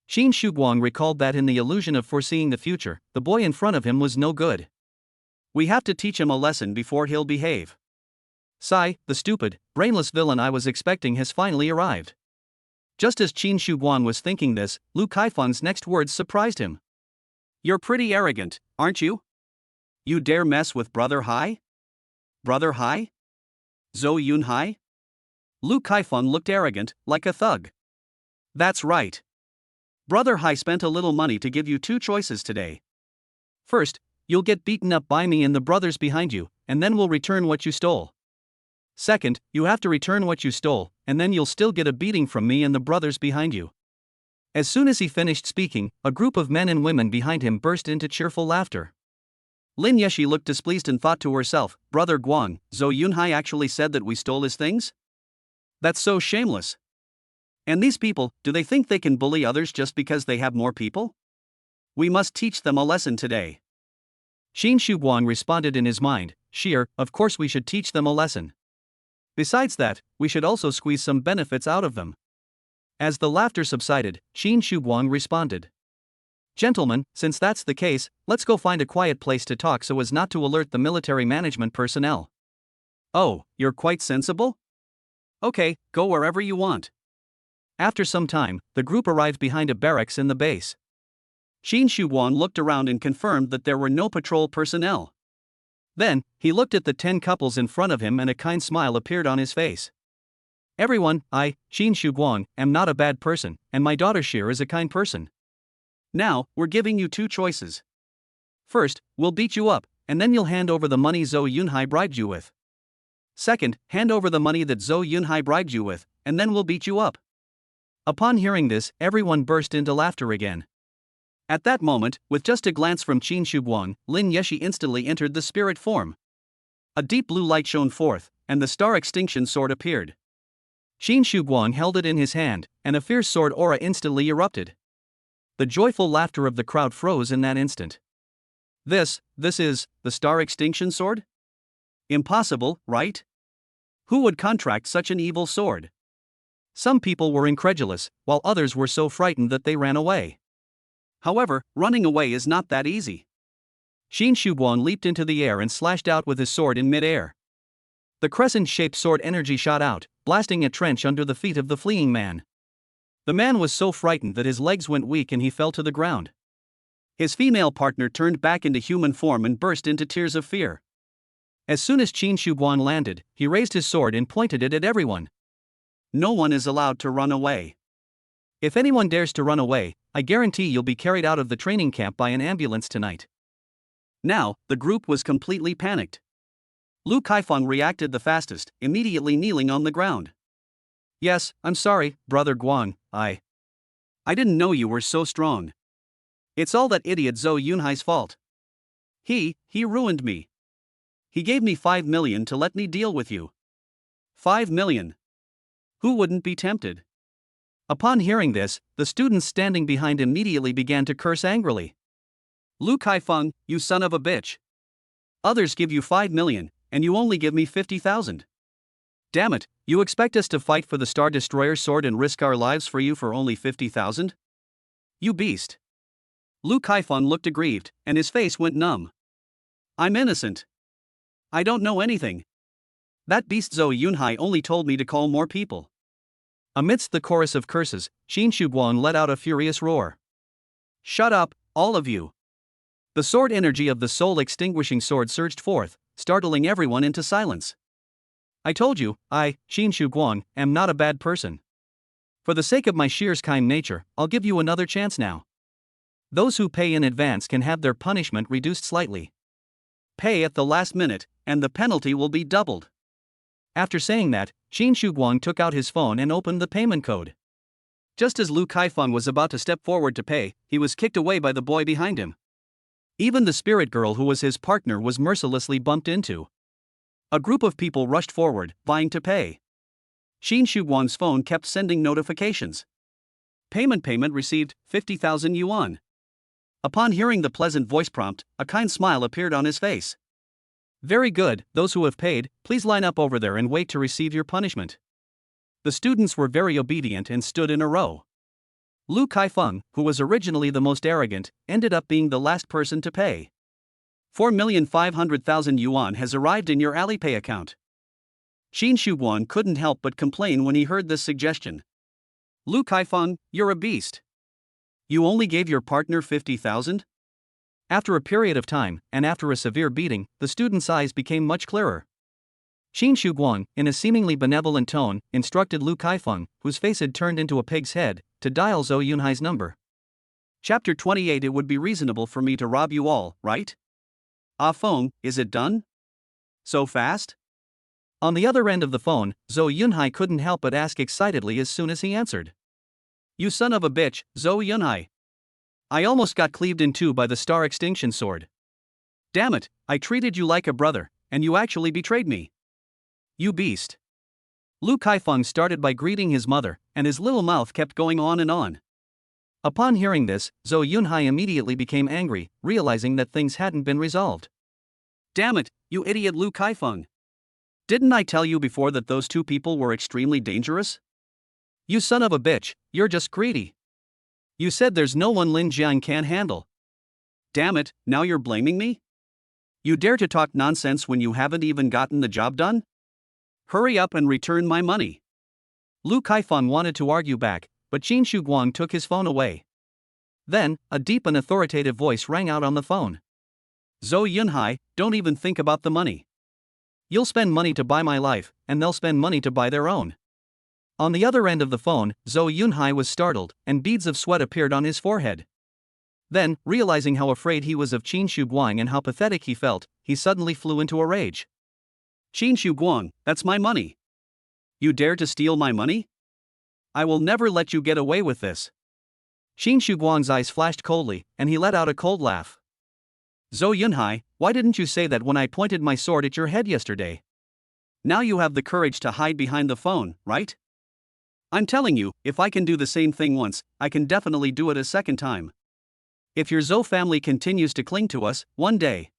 Qin Shuguang recalled that in the illusion of foreseeing the future, the boy in front of him was no good. We have to teach him a lesson before he'll behave. Sai, the stupid, brainless villain I was expecting has finally arrived. Just as Qin Shuguang was thinking this, Lu Kaifeng's next words surprised him. You're pretty arrogant, aren't you? You dare mess with Brother Hai? Brother Hai? Zhou Yunhai? Lu Kaifeng looked arrogant, like a thug. That's right. Brother Hai spent a little money to give you 2 choices today. First, you'll get beaten up by me and the brothers behind you, and then we'll return what you stole. Second, you have to return what you stole, and then you'll still get a beating from me and the brothers behind you. As soon as he finished speaking, a group of men and women behind him burst into cheerful laughter. Lin Yeshi looked displeased and thought to herself, Brother Guang, Zhou Yunhai actually said that we stole his things? That's so shameless. And these people, do they think they can bully others just because they have more people? We must teach them a lesson today. Qin Shuguang responded in his mind, Sheer, of course we should teach them a lesson. Besides that, we should also squeeze some benefits out of them. As the laughter subsided, Qin Shuguang responded. Gentlemen, since that's the case, let's go find a quiet place to talk so as not to alert the military management personnel. Oh, you're quite sensible? Okay, go wherever you want. After some time, the group arrived behind a barracks in the base. Qin Shuguang looked around and confirmed that there were no patrol personnel. Then, he looked at the 10 couples in front of him and a kind smile appeared on his face. Everyone, I, Qin Shuguang, am not a bad person, and my daughter Sheer is a kind person. Now, we're giving you 2 choices. First, we'll beat you up, and then you'll hand over the money Zhou Yunhai bribed you with. Second, hand over the money that Zhou Yunhai bribed you with, and then we'll beat you up. Upon hearing this, everyone burst into laughter again. At that moment, with just a glance from Qin Shuguang, Lin Yeshi instantly entered the spirit form. A deep blue light shone forth, and the star extinction sword appeared. Qin Shuguang held it in his hand, and a fierce sword aura instantly erupted. The joyful laughter of the crowd froze in that instant. This is the star extinction sword? Impossible, right? Who would contract such an evil sword? Some people were incredulous, while others were so frightened that they ran away. However, running away is not that easy. Qin Shuguang leaped into the air and slashed out with his sword in mid-air. The crescent-shaped sword energy shot out, blasting a trench under the feet of the fleeing man. The man was so frightened that his legs went weak and he fell to the ground. His female partner turned back into human form and burst into tears of fear. As soon as Qin Shuguang landed, he raised his sword and pointed it at everyone. No one is allowed to run away. If anyone dares to run away, I guarantee you'll be carried out of the training camp by an ambulance tonight. Now, the group was completely panicked. Lu Kaifeng reacted the fastest, immediately kneeling on the ground. Yes, I'm sorry, Brother Guang, I didn't know you were so strong. It's all that idiot Zhou Yunhai's fault. He ruined me. He gave me 5 million to let me deal with you. 5 million. Who wouldn't be tempted? Upon hearing this, the students standing behind immediately began to curse angrily. Lu Kaifeng, you son of a bitch. Others give you 5 million, and you only give me 50,000. Damn it, you expect us to fight for the Star Destroyer sword and risk our lives for you for only 50,000? You beast. Lu Kaifeng looked aggrieved, and his face went numb. I'm innocent. I don't know anything. That beast Zhou Yunhai only told me to call more people. Amidst the chorus of curses, Qin Shuguang let out a furious roar. Shut up, all of you. The sword energy of the soul-extinguishing sword surged forth, startling everyone into silence. I told you, I, Qin Shuguang, am not a bad person. For the sake of my sheer's kind nature, I'll give you another chance now. Those who pay in advance can have their punishment reduced slightly. Pay at the last minute, and the penalty will be doubled. After saying that, Qin Shuguang took out his phone and opened the payment code. Just as Lu Kaifeng was about to step forward to pay, he was kicked away by the boy behind him. Even the spirit girl who was his partner was mercilessly bumped into. A group of people rushed forward, vying to pay. Qin Shuguang's phone kept sending notifications. Payment received, 50,000 yuan. Upon hearing the pleasant voice prompt, a kind smile appeared on his face. Very good, those who have paid, please line up over there and wait to receive your punishment. The students were very obedient and stood in a row. Lu Kaifeng, who was originally the most arrogant, ended up being the last person to pay. 4,500,000 yuan has arrived in your Alipay account. Qin Shuguang couldn't help but complain when he heard this suggestion. Lu Kaifeng, you're a beast. You only gave your partner 50,000? After a period of time, and after a severe beating, the student's eyes became much clearer. Qin Shuguang, in a seemingly benevolent tone, instructed Lu Kaifeng, whose face had turned into a pig's head, to dial Zhou Yunhai's number. Chapter 28. It would be reasonable for me to rob you all, right? Ah Feng, is it done? So fast? On the other end of the phone, Zhou Yunhai couldn't help but ask excitedly as soon as he answered. You son of a bitch, Zhou Yunhai. I almost got cleaved in two by the star extinction sword. Damn it, I treated you like a brother, and you actually betrayed me. You beast. Lu Kaifeng started by greeting his mother, and his little mouth kept going on and on. Upon hearing this, Zhou Yunhai immediately became angry, realizing that things hadn't been resolved. Damn it, you idiot Lu Kaifeng. Didn't I tell you before that those two people were extremely dangerous? You son of a bitch, you're just greedy. You said there's no one Lin Jiang can't handle. Damn it, now you're blaming me? You dare to talk nonsense when you haven't even gotten the job done? Hurry up and return my money. Lu Kaifeng wanted to argue back, but Qin Shuguang took his phone away. Then, a deep and authoritative voice rang out on the phone. Zhou Yunhai, don't even think about the money. You'll spend money to buy my life, and they'll spend money to buy their own. On the other end of the phone, Zhou Yunhai was startled, and beads of sweat appeared on his forehead. Then, realizing how afraid he was of Qin Shuguang and how pathetic he felt, he suddenly flew into a rage. Qin Shuguang, that's my money. You dare to steal my money? I will never let you get away with this. Qin Shuguang's eyes flashed coldly, and he let out a cold laugh. Zhou Yunhai, why didn't you say that when I pointed my sword at your head yesterday? Now you have the courage to hide behind the phone, right? I'm telling you, if I can do the same thing once, I can definitely do it a second time. If your Zhou family continues to cling to us, one day,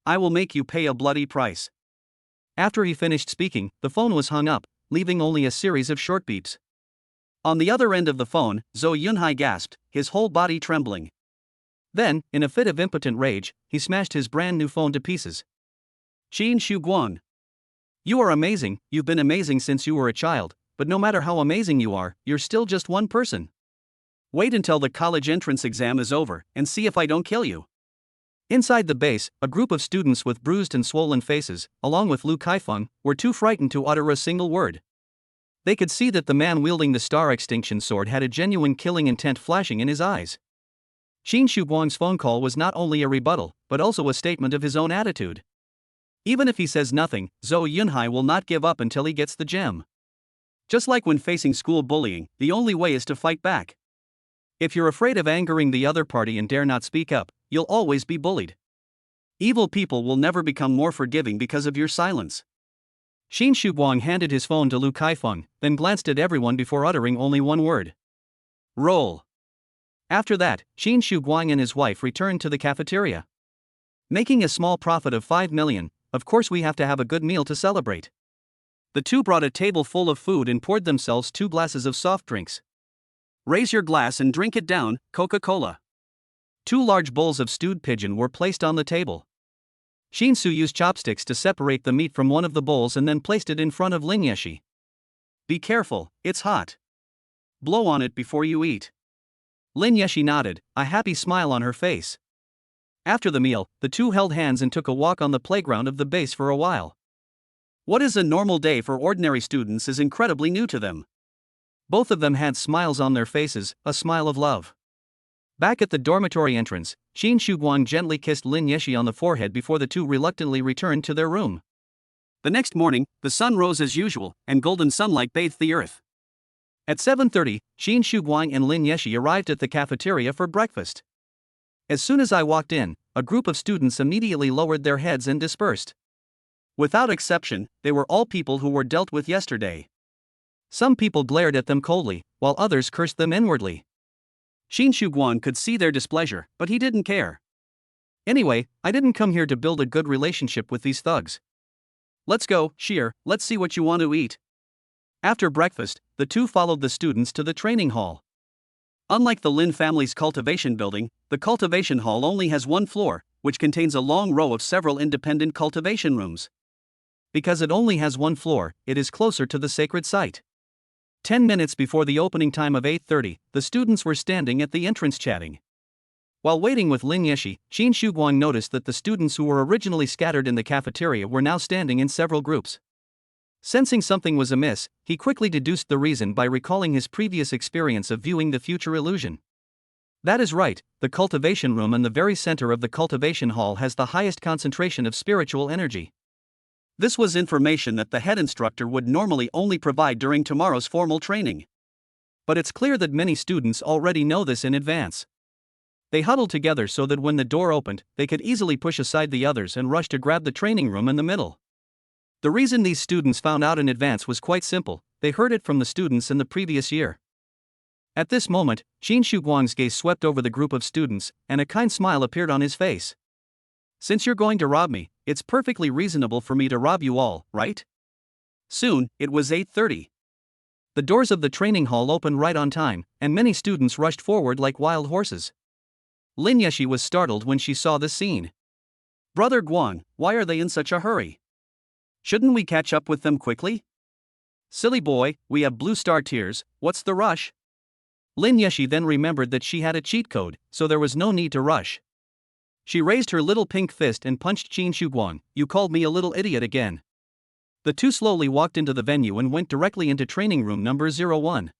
I will make you pay a bloody price. After he finished speaking, the phone was hung up, leaving only a series of short beeps. On the other end of the phone, Zhou Yunhai gasped, his whole body trembling. Then, in a fit of impotent rage, he smashed his brand new phone to pieces. Qin Shuguang. You are amazing, you've been amazing since you were a child, but no matter how amazing you are, you're still just one person. Wait until the college entrance exam is over, and see if I don't kill you. Inside the base, a group of students with bruised and swollen faces, along with Lu Kaifeng, were too frightened to utter a single word. They could see that the man wielding the star extinction sword had a genuine killing intent flashing in his eyes. Qin Shuguang's phone call was not only a rebuttal, but also a statement of his own attitude. Even if he says nothing, Zhou Yunhai will not give up until he gets the gem. Just like when facing school bullying, the only way is to fight back. If you're afraid of angering the other party and dare not speak up, you'll always be bullied. Evil people will never become more forgiving because of your silence. Qin Shuguang handed his phone to Lu Kaifeng, then glanced at everyone before uttering only one word. Roll. After that, Qin Shuguang and his wife returned to the cafeteria. Making a small profit of 5 million, of course we have to have a good meal to celebrate. The two brought a table full of food and poured themselves 2 glasses of soft drinks. Raise your glass and drink it down, Coca-Cola. 2 large bowls of stewed pigeon were placed on the table. Shinsu used chopsticks to separate the meat from one of the bowls and then placed it in front of Lin Yeshi. Be careful, it's hot. Blow on it before you eat. Lin Yeshi nodded, a happy smile on her face. After the meal, the two held hands and took a walk on the playground of the base for a while. What is a normal day for ordinary students is incredibly new to them. Both of them had smiles on their faces, a smile of love. Back at the dormitory entrance, Shin Shuguang gently kissed Lin Yeshi on the forehead before the two reluctantly returned to their room. The next morning, the sun rose as usual, and golden sunlight bathed the earth. At 7:30, Shin Shuguang and Lin Yeshi arrived at the cafeteria for breakfast. As soon as I walked in, a group of students immediately lowered their heads and dispersed. Without exception, they were all people who were dealt with yesterday. Some people glared at them coldly, while others cursed them inwardly. Shin Shuguang could see their displeasure, but he didn't care. Anyway, I didn't come here to build a good relationship with these thugs. Let's go, Sheer, let's see what you want to eat. After breakfast, the two followed the students to the training hall. Unlike the Lin family's cultivation building, the cultivation hall only has one floor, which contains a long row of several independent cultivation rooms. Because it only has one floor, it is closer to the sacred site. 10 minutes before the opening time of 8:30, the students were standing at the entrance chatting. While waiting with Lin Yeshi, Shin Shuguang noticed that the students who were originally scattered in the cafeteria were now standing in several groups. Sensing something was amiss, he quickly deduced the reason by recalling his previous experience of viewing the future illusion. That is right, the cultivation room in the very center of the cultivation hall has the highest concentration of spiritual energy. This was information that the head instructor would normally only provide during tomorrow's formal training. But it's clear that many students already know this in advance. They huddled together so that when the door opened, they could easily push aside the others and rush to grab the training room in the middle. The reason these students found out in advance was quite simple, they heard it from the students in the previous year. At this moment, Shin Shuguang's gaze swept over the group of students, and a kind smile appeared on his face. Since you're going to rob me, it's perfectly reasonable for me to rob you all, right? Soon, it was 8:30. The doors of the training hall opened right on time, and many students rushed forward like wild horses. Lin Yeshi was startled when she saw this scene. Brother Guang, why are they in such a hurry? Shouldn't we catch up with them quickly? Silly boy, we have blue star tiers, what's the rush? Lin Yeshi then remembered that she had a cheat code, so there was no need to rush. She raised her little pink fist and punched Shin Shuguang. You called me a little idiot again. The two slowly walked into the venue and went directly into training room number 01.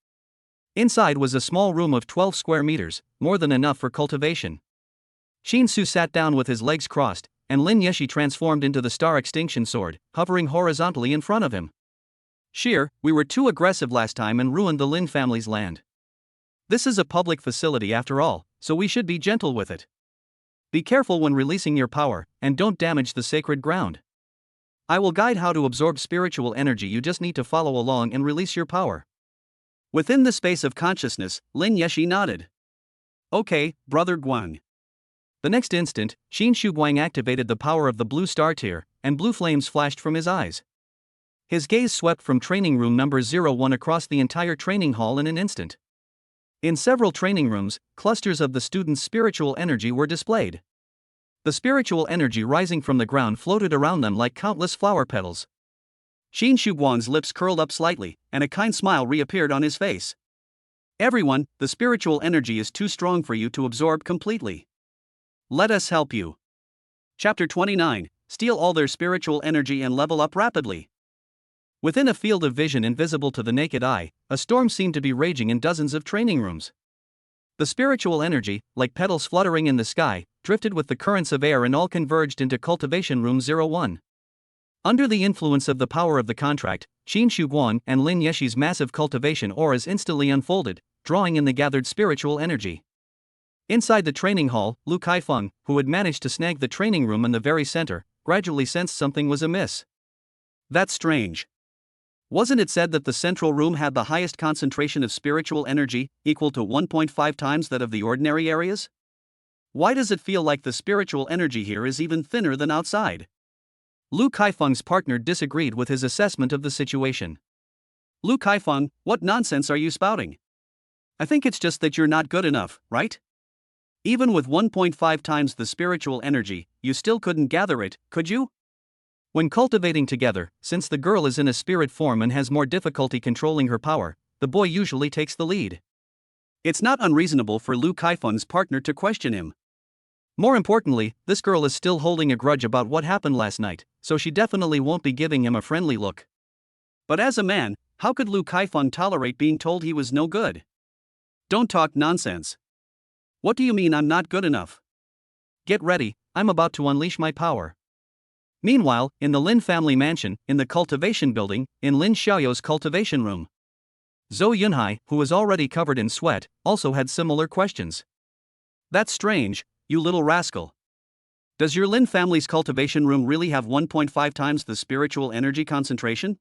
Inside was a small room of 12 square meters, more than enough for cultivation. Shin-su sat down with his legs crossed, and Lin Yeshi transformed into the star extinction sword, hovering horizontally in front of him. Sheer, we were too aggressive last time and ruined the Lin family's land. This is a public facility after all, so we should be gentle with it. Be careful when releasing your power, and don't damage the sacred ground. I will guide how to absorb spiritual energy, you just need to follow along and release your power. Within the space of consciousness, Lin Yeshi nodded. Okay, Brother Guang. The next instant, Shin Shuguang activated the power of the blue star tier, and blue flames flashed from his eyes. His gaze swept from training room number 01 across the entire training hall in an instant. In several training rooms, clusters of the students' spiritual energy were displayed. The spiritual energy rising from the ground floated around them like countless flower petals. Shin Shuguang's lips curled up slightly, and a kind smile reappeared on his face. Everyone, the spiritual energy is too strong for you to absorb completely. Let us help you. Chapter 29, Steal all their spiritual energy and level up rapidly. Within a field of vision invisible to the naked eye, a storm seemed to be raging in dozens of training rooms. The spiritual energy, like petals fluttering in the sky, drifted with the currents of air and all converged into cultivation room 01. Under the influence of the power of the contract, Shin Shuguang and Lin Yeshi's massive cultivation auras instantly unfolded, drawing in the gathered spiritual energy. Inside the training hall, Lu Kaifeng, who had managed to snag the training room in the very center, gradually sensed something was amiss. That's strange. Wasn't it said that the central room had the highest concentration of spiritual energy, equal to 1.5 times that of the ordinary areas? Why does it feel like the spiritual energy here is even thinner than outside? Lu Kaifeng's partner disagreed with his assessment of the situation. Lu Kaifeng, what nonsense are you spouting? I think it's just that you're not good enough, right? Even with 1.5 times the spiritual energy, you still couldn't gather it, could you? When cultivating together, since the girl is in a spirit form and has more difficulty controlling her power, the boy usually takes the lead. It's not unreasonable for Lu Kaifeng's partner to question him. More importantly, this girl is still holding a grudge about what happened last night, so she definitely won't be giving him a friendly look. But as a man, how could Lu Kaifeng tolerate being told he was no good? Don't talk nonsense. What do you mean I'm not good enough? Get ready, I'm about to unleash my power. Meanwhile, in the Lin family mansion, in the cultivation building, in Lin Xiaoyou's cultivation room, Zhou Yunhai, who was already covered in sweat, also had similar questions. That's strange, you little rascal. Does your Lin family's cultivation room really have 1.5 times the spiritual energy concentration?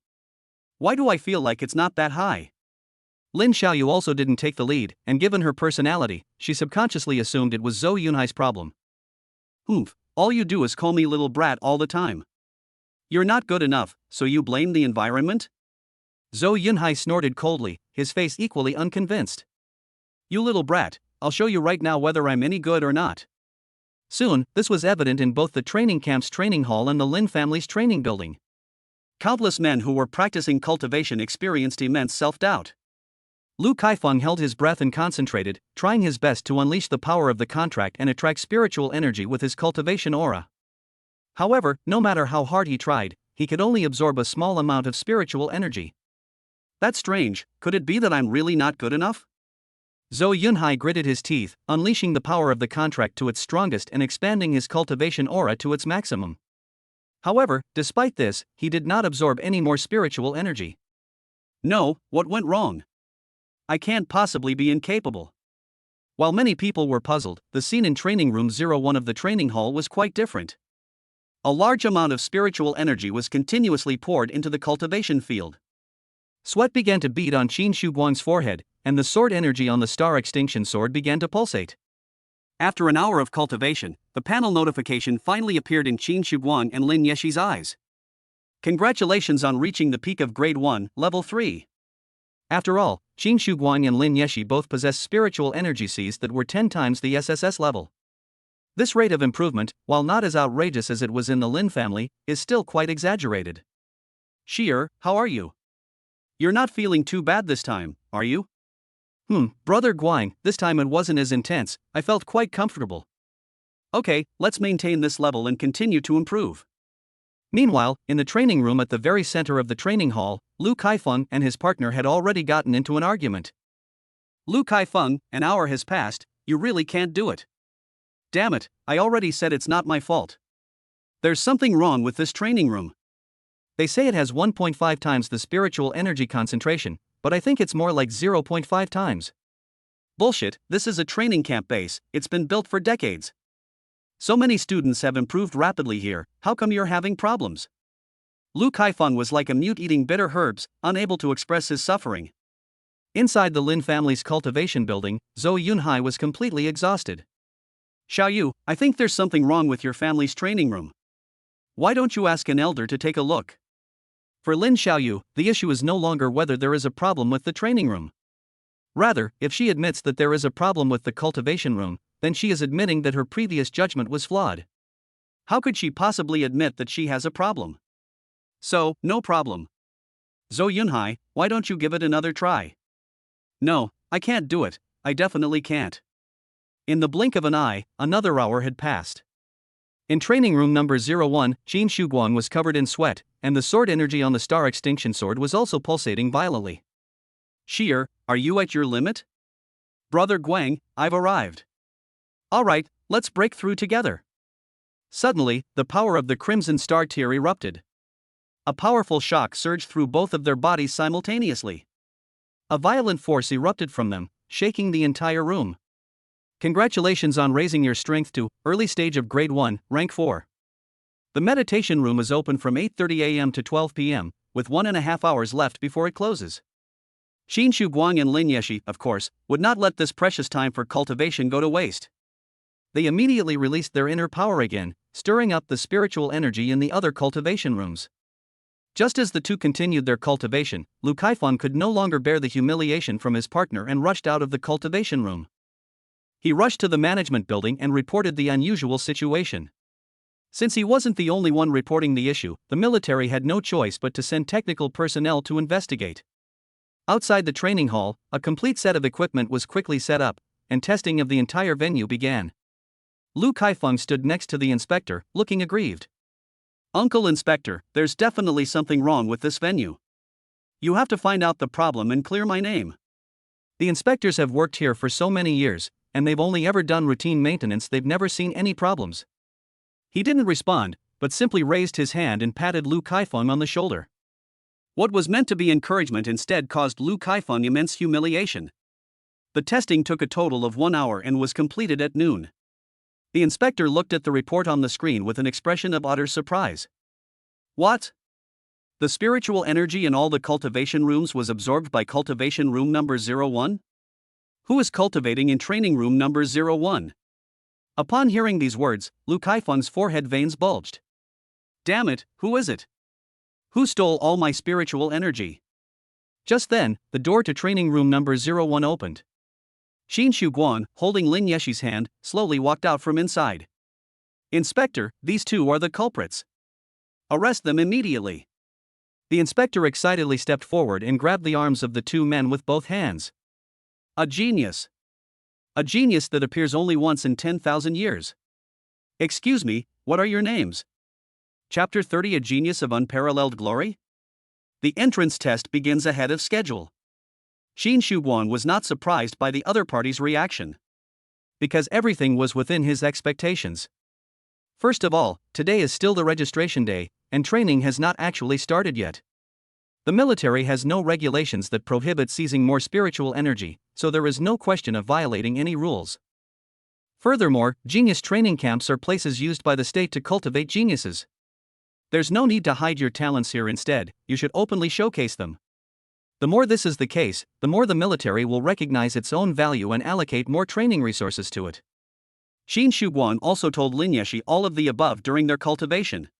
Why do I feel like it's not that high? Lin Xiaoyu also didn't take the lead, and given her personality, she subconsciously assumed it was Zhou Yunhai's problem. Oomph. All you do is call me little brat all the time. You're not good enough, so you blame the environment? Zhou Yunhai snorted coldly, his face equally unconvinced. You little brat, I'll show you right now whether I'm any good or not. Soon, this was evident in both the training camp's training hall and the Lin family's training building. Countless men who were practicing cultivation experienced immense self-doubt. Lu Kaifeng held his breath and concentrated, trying his best to unleash the power of the contract and attract spiritual energy with his cultivation aura. However, no matter how hard he tried, he could only absorb a small amount of spiritual energy. That's strange, could it be that I'm really not good enough? Zhou Yunhai gritted his teeth, unleashing the power of the contract to its strongest and expanding his cultivation aura to its maximum. However, despite this, he did not absorb any more spiritual energy. No, what went wrong? I can't possibly be incapable. While many people were puzzled, the scene in Training Room 01 of the training hall was quite different. A large amount of spiritual energy was continuously poured into the cultivation field. Sweat began to bead on Qin Shuguang's forehead, and the sword energy on the star extinction sword began to pulsate. After an hour of cultivation, the panel notification finally appeared in Qin Shuguang and Lin Yeshi's eyes. Congratulations on reaching the peak of Grade 1, Level 3. After all, Qin Shuguang and Lin Yeshi both possess spiritual energy Cs that were 10 times the SSS level. This rate of improvement, while not as outrageous as it was in the Lin family, is still quite exaggerated. Shi'er, how are you? You're not feeling too bad this time, are you? Brother Guang, this time it wasn't as intense, I felt quite comfortable. Okay, let's maintain this level and continue to improve. Meanwhile, in the training room at the very center of the training hall, Lu Kaifeng and his partner had already gotten into an argument. Lu Kaifeng, an hour has passed, you really can't do it. Damn it, I already said it's not my fault. There's something wrong with this training room. They say it has 1.5 times the spiritual energy concentration, but I think it's more like 0.5 times. Bullshit, this is a training camp base, it's been built for decades. So many students have improved rapidly here, how come you're having problems? Lu Kaifeng was like a mute eating bitter herbs, unable to express his suffering. Inside the Lin family's cultivation building, Zhou Yunhai was completely exhausted. Xiaoyu, I think there's something wrong with your family's training room. Why don't you ask an elder to take a look? For Lin Xiaoyu, the issue is no longer whether there is a problem with the training room. Rather, if she admits that there is a problem with the cultivation room, then she is admitting that her previous judgment was flawed. How could she possibly admit that she has a problem? So, no problem. Zhou Yunhai, why don't you give it another try? No, I can't do it, I definitely can't. In the blink of an eye, another hour had passed. In training room number 01, Qin Shuguang was covered in sweat, and the sword energy on the star extinction sword was also pulsating violently. Shi'er, are you at your limit? Brother Guang, I've arrived. Alright, let's break through together. Suddenly, the power of the Crimson Star tier erupted. A powerful shock surged through both of their bodies simultaneously. A violent force erupted from them, shaking the entire room. Congratulations on raising your strength to early stage of Grade 1, Rank 4. The meditation room is open from 8:30 a.m. to 12 p.m., with 1.5 hours left before it closes. Qin Shuguang and Lin Yeshi, of course, would not let this precious time for cultivation go to waste. They immediately released their inner power again, stirring up the spiritual energy in the other cultivation rooms. Just as the two continued their cultivation, Lu Kaifeng could no longer bear the humiliation from his partner and rushed out of the cultivation room. He rushed to the management building and reported the unusual situation. Since he wasn't the only one reporting the issue, the military had no choice but to send technical personnel to investigate. Outside the training hall, a complete set of equipment was quickly set up, and testing of the entire venue began. Lu Kaifeng stood next to the inspector, looking aggrieved. "Uncle Inspector, there's definitely something wrong with this venue. You have to find out the problem and clear my name. The inspectors have worked here for so many years, and they've only ever done routine maintenance. They've never seen any problems." He didn't respond, but simply raised his hand and patted Lu Kaifeng on the shoulder. What was meant to be encouragement instead caused Lu Kaifeng immense humiliation. The testing took a total of 1 hour and was completed at noon. The inspector looked at the report on the screen with an expression of utter surprise. What? The spiritual energy in all the cultivation rooms was absorbed by cultivation room number 01? Who is cultivating in training room number 01? Upon hearing these words, Lu Kaifeng's forehead veins bulged. Damn it, who is it? Who stole all my spiritual energy? Just then, the door to training room number 01 opened. Xin Shuguan, holding Lin Yeshi's hand, slowly walked out from inside. "Inspector, these two are the culprits. Arrest them immediately." The inspector excitedly stepped forward and grabbed the arms of the two men with both hands. A genius. A genius that appears only once in 10,000 years. Excuse me, what are your names? Chapter 30, A Genius of Unparalleled Glory? The entrance test begins ahead of schedule. Xin Shuguan was not surprised by the other party's reaction, because everything was within his expectations. First of all, today is still the registration day, and training has not actually started yet. The military has no regulations that prohibit seizing more spiritual energy, so there is no question of violating any rules. Furthermore, genius training camps are places used by the state to cultivate geniuses. There's no need to hide your talents here. Instead, you should openly showcase them. The more this is the case, the more the military will recognize its own value and allocate more training resources to it. Xin Shuguan also told Lin Yeshi all of the above during their cultivation.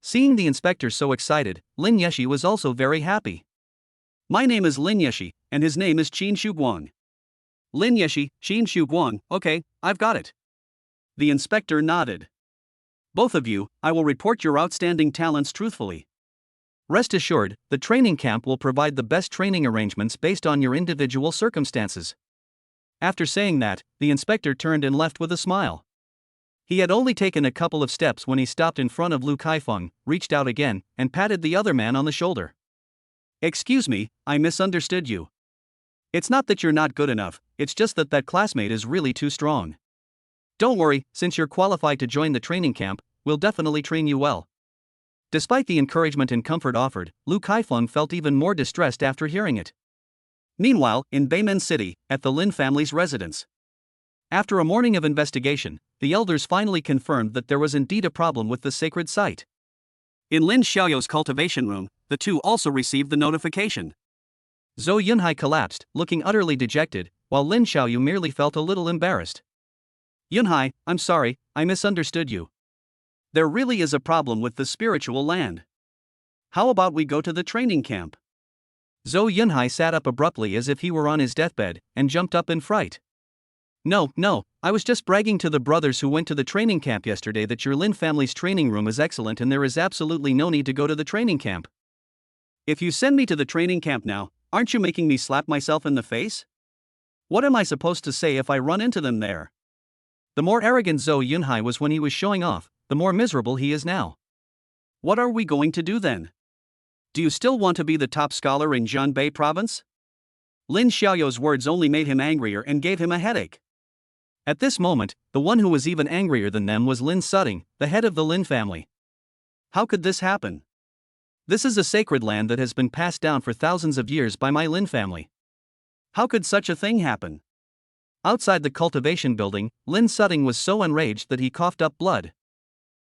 Seeing the inspector so excited, Lin Yeshi was also very happy. "My name is Lin Yeshi, and his name is Xin Shuguan." Lin Yeshi, Xin Shuguan, okay, I've got it. The inspector nodded. "Both of you, I will report your outstanding talents truthfully. Rest assured, the training camp will provide the best training arrangements based on your individual circumstances." After saying that, the inspector turned and left with a smile. He had only taken a couple of steps when he stopped in front of Lu Kaifeng, reached out again, and patted the other man on the shoulder. "Excuse me, I misunderstood you. It's not that you're not good enough, it's just that classmate is really too strong. Don't worry, since you're qualified to join the training camp, we'll definitely train you well." Despite the encouragement and comfort offered, Lu Kaifeng felt even more distressed after hearing it. Meanwhile, in Beimen City, at the Lin family's residence. After a morning of investigation, the elders finally confirmed that there was indeed a problem with the sacred site. In Lin Xiaoyou's cultivation room, the two also received the notification. Zhou Yunhai collapsed, looking utterly dejected, while Lin Xiaoyu merely felt a little embarrassed. "Yunhai, I'm sorry, I misunderstood you. There really is a problem with the spiritual land. How about we go to the training camp?" Zhou Yunhai sat up abruptly as if he were on his deathbed, and jumped up in fright. No, I was just bragging to the brothers who went to the training camp yesterday that your Lin family's training room is excellent and there is absolutely no need to go to the training camp. If you send me to the training camp now, aren't you making me slap myself in the face? What am I supposed to say if I run into them there? The more arrogant Zhou Yunhai was when he was showing off, the more miserable he is now. What are we going to do then? Do you still want to be the top scholar in Jianbei province? Lin Xiaoyou's words only made him angrier and gave him a headache. At this moment, the one who was even angrier than them was Lin Sutting, the head of the Lin family. How could this happen? This is a sacred land that has been passed down for thousands of years by my Lin family. How could such a thing happen? Outside the cultivation building, Lin Sutting was so enraged that he coughed up blood.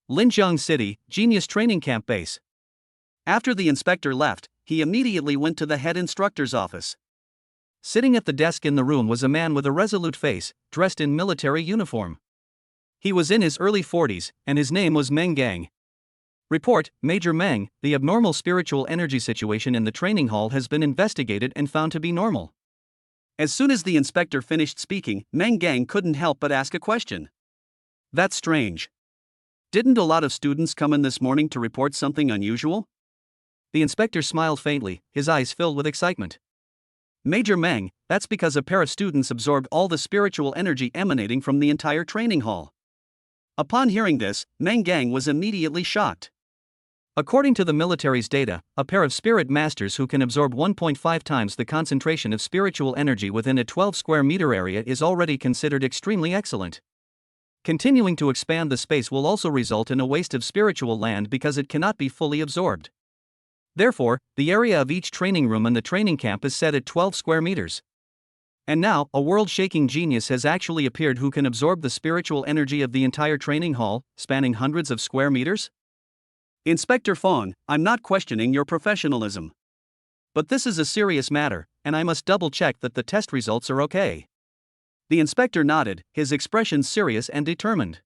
Linjiang City, Genius Training Camp Base. After the inspector left, he immediately went to the head instructor's office. Sitting at the desk in the room was a man with a resolute face, dressed in military uniform. He was in his early 40s, and his name was Meng Gang. Report, Major Meng, the abnormal spiritual energy situation in the training hall has been investigated and found to be normal. As soon as the inspector finished speaking, Meng Gang couldn't help but ask a question. That's strange. Didn't a lot of students come in this morning to report something unusual? The inspector smiled faintly, his eyes filled with excitement. Major Meng, that's because a pair of students absorbed all the spiritual energy emanating from the entire training hall. Upon hearing this, Meng Gang was immediately shocked. According to the military's data, a pair of spirit masters who can absorb 1.5 times the concentration of spiritual energy within a 12 square meter area is already considered extremely excellent. Continuing to expand the space will also result in a waste of spiritual land because it cannot be fully absorbed. Therefore, the area of each training room in the training camp is set at 12 square meters. And now, a world-shaking genius has actually appeared who can absorb the spiritual energy of the entire training hall, spanning hundreds of square meters? Inspector Fawn, I'm not questioning your professionalism. But this is a serious matter, and I must double-check that the test results are okay. The inspector nodded, his expression serious and determined.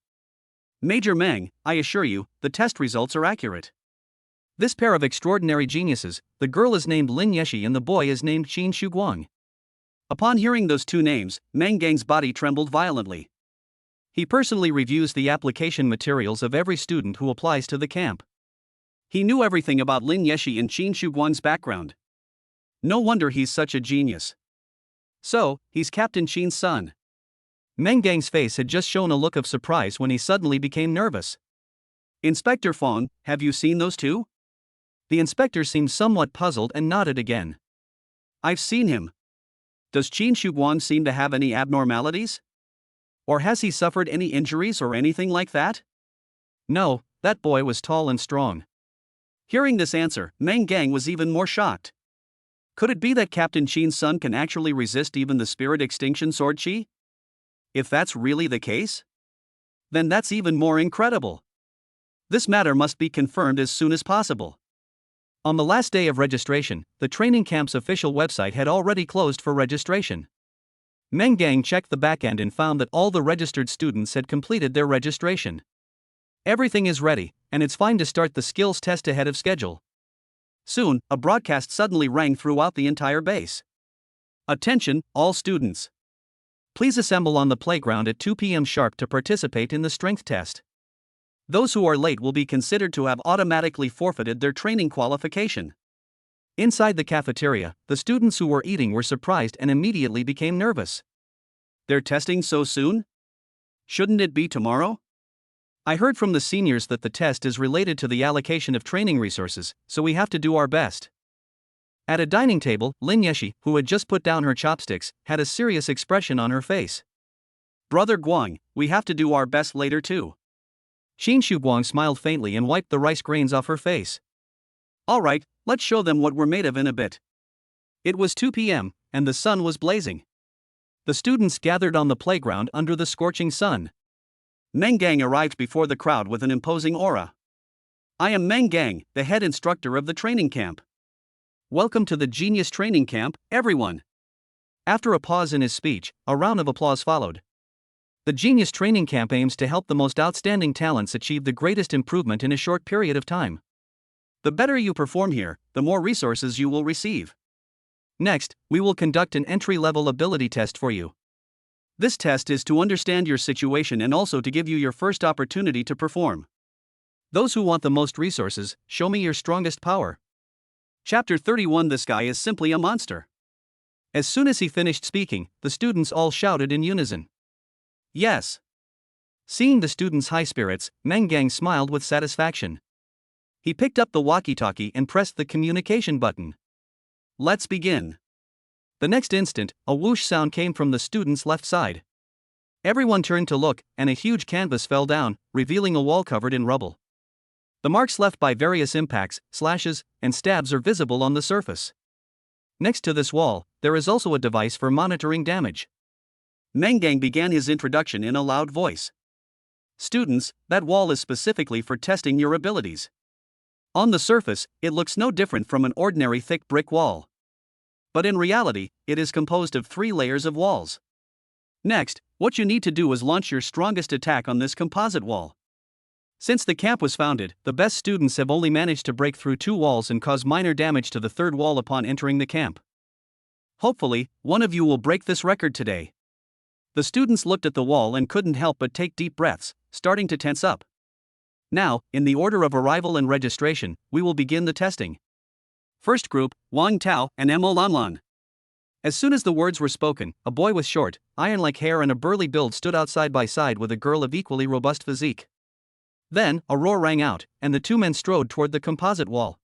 Major Meng, I assure you, the test results are accurate. This pair of extraordinary geniuses, the girl is named Lin Yeshi and the boy is named Qin Shuguang. Upon hearing those two names, Meng Gang's body trembled violently. He personally reviews the application materials of every student who applies to the camp. He knew everything about Lin Yeshi and Qin Shuguang's background. No wonder he's such a genius. So, he's Captain Qin's son. Meng Gang's face had just shown a look of surprise when he suddenly became nervous. Inspector Fong, have you seen those two? The inspector seemed somewhat puzzled and nodded again. I've seen him. Does Qin Shuguang seem to have any abnormalities? Or has he suffered any injuries or anything like that? No, that boy was tall and strong. Hearing this answer, Meng Gang was even more shocked. Could it be that Captain Qin's son can actually resist even the spirit extinction sword chi? If that's really the case, then that's even more incredible. This matter must be confirmed as soon as possible. On the last day of registration, the training camp's official website had already closed for registration. Meng Gang checked the backend and found that all the registered students had completed their registration. Everything is ready, and it's fine to start the skills test ahead of schedule. Soon, a broadcast suddenly rang throughout the entire base. Attention, all students. Please assemble on the playground at 2 p.m. sharp to participate in the strength test. Those who are late will be considered to have automatically forfeited their training qualification. Inside the cafeteria, the students who were eating were surprised and immediately became nervous. They're testing so soon? Shouldn't it be tomorrow? I heard from the seniors that the test is related to the allocation of training resources, so we have to do our best. At a dining table, Lin Yeshi, who had just put down her chopsticks, had a serious expression on her face. Brother Guang, we have to do our best later too. Qin Shuguang smiled faintly and wiped the rice grains off her face. Alright, let's show them what we're made of in a bit. It was 2 p.m., and the sun was blazing. The students gathered on the playground under the scorching sun. Meng Gang arrived before the crowd with an imposing aura. I am Meng Gang, the head instructor of the training camp. Welcome to the Genius Training Camp, everyone. After a pause in his speech, a round of applause followed. The Genius Training Camp aims to help the most outstanding talents achieve the greatest improvement in a short period of time. The better you perform here, the more resources you will receive. Next, we will conduct an entry-level ability test for you. This test is to understand your situation and also to give you your first opportunity to perform. Those who want the most resources, show me your strongest power. Chapter 31. This guy is simply a monster. As soon as he finished speaking, the students all shouted in unison. Yes. Seeing the students' high spirits, Meng Gang smiled with satisfaction. He picked up the walkie-talkie and pressed the communication button. Let's begin. The next instant, a whoosh sound came from the students' left side. Everyone turned to look, and a huge canvas fell down, revealing a wall covered in rubble. The marks left by various impacts, slashes, and stabs are visible on the surface. Next to this wall, there is also a device for monitoring damage. Meng Gang began his introduction in a loud voice. Students, that wall is specifically for testing your abilities. On the surface, it looks no different from an ordinary thick brick wall. But in reality, it is composed of 3 layers of walls. Next, What you need to do is launch your strongest attack on this composite wall. Since the camp was founded, the best students have only managed to break through 2 walls and cause minor damage to the 3rd wall upon entering the camp. Hopefully, one of you will break this record today. The students looked at the wall and couldn't help but take deep breaths, starting to tense up. Now, in the order of arrival and registration, we will begin the testing. First group, Wang Tao and Mo Lanlan. As soon as the words were spoken, a boy with short, iron-like hair and a burly build stood out side by side with a girl of equally robust physique. Then, a roar rang out, and the 2 men strode toward the composite wall.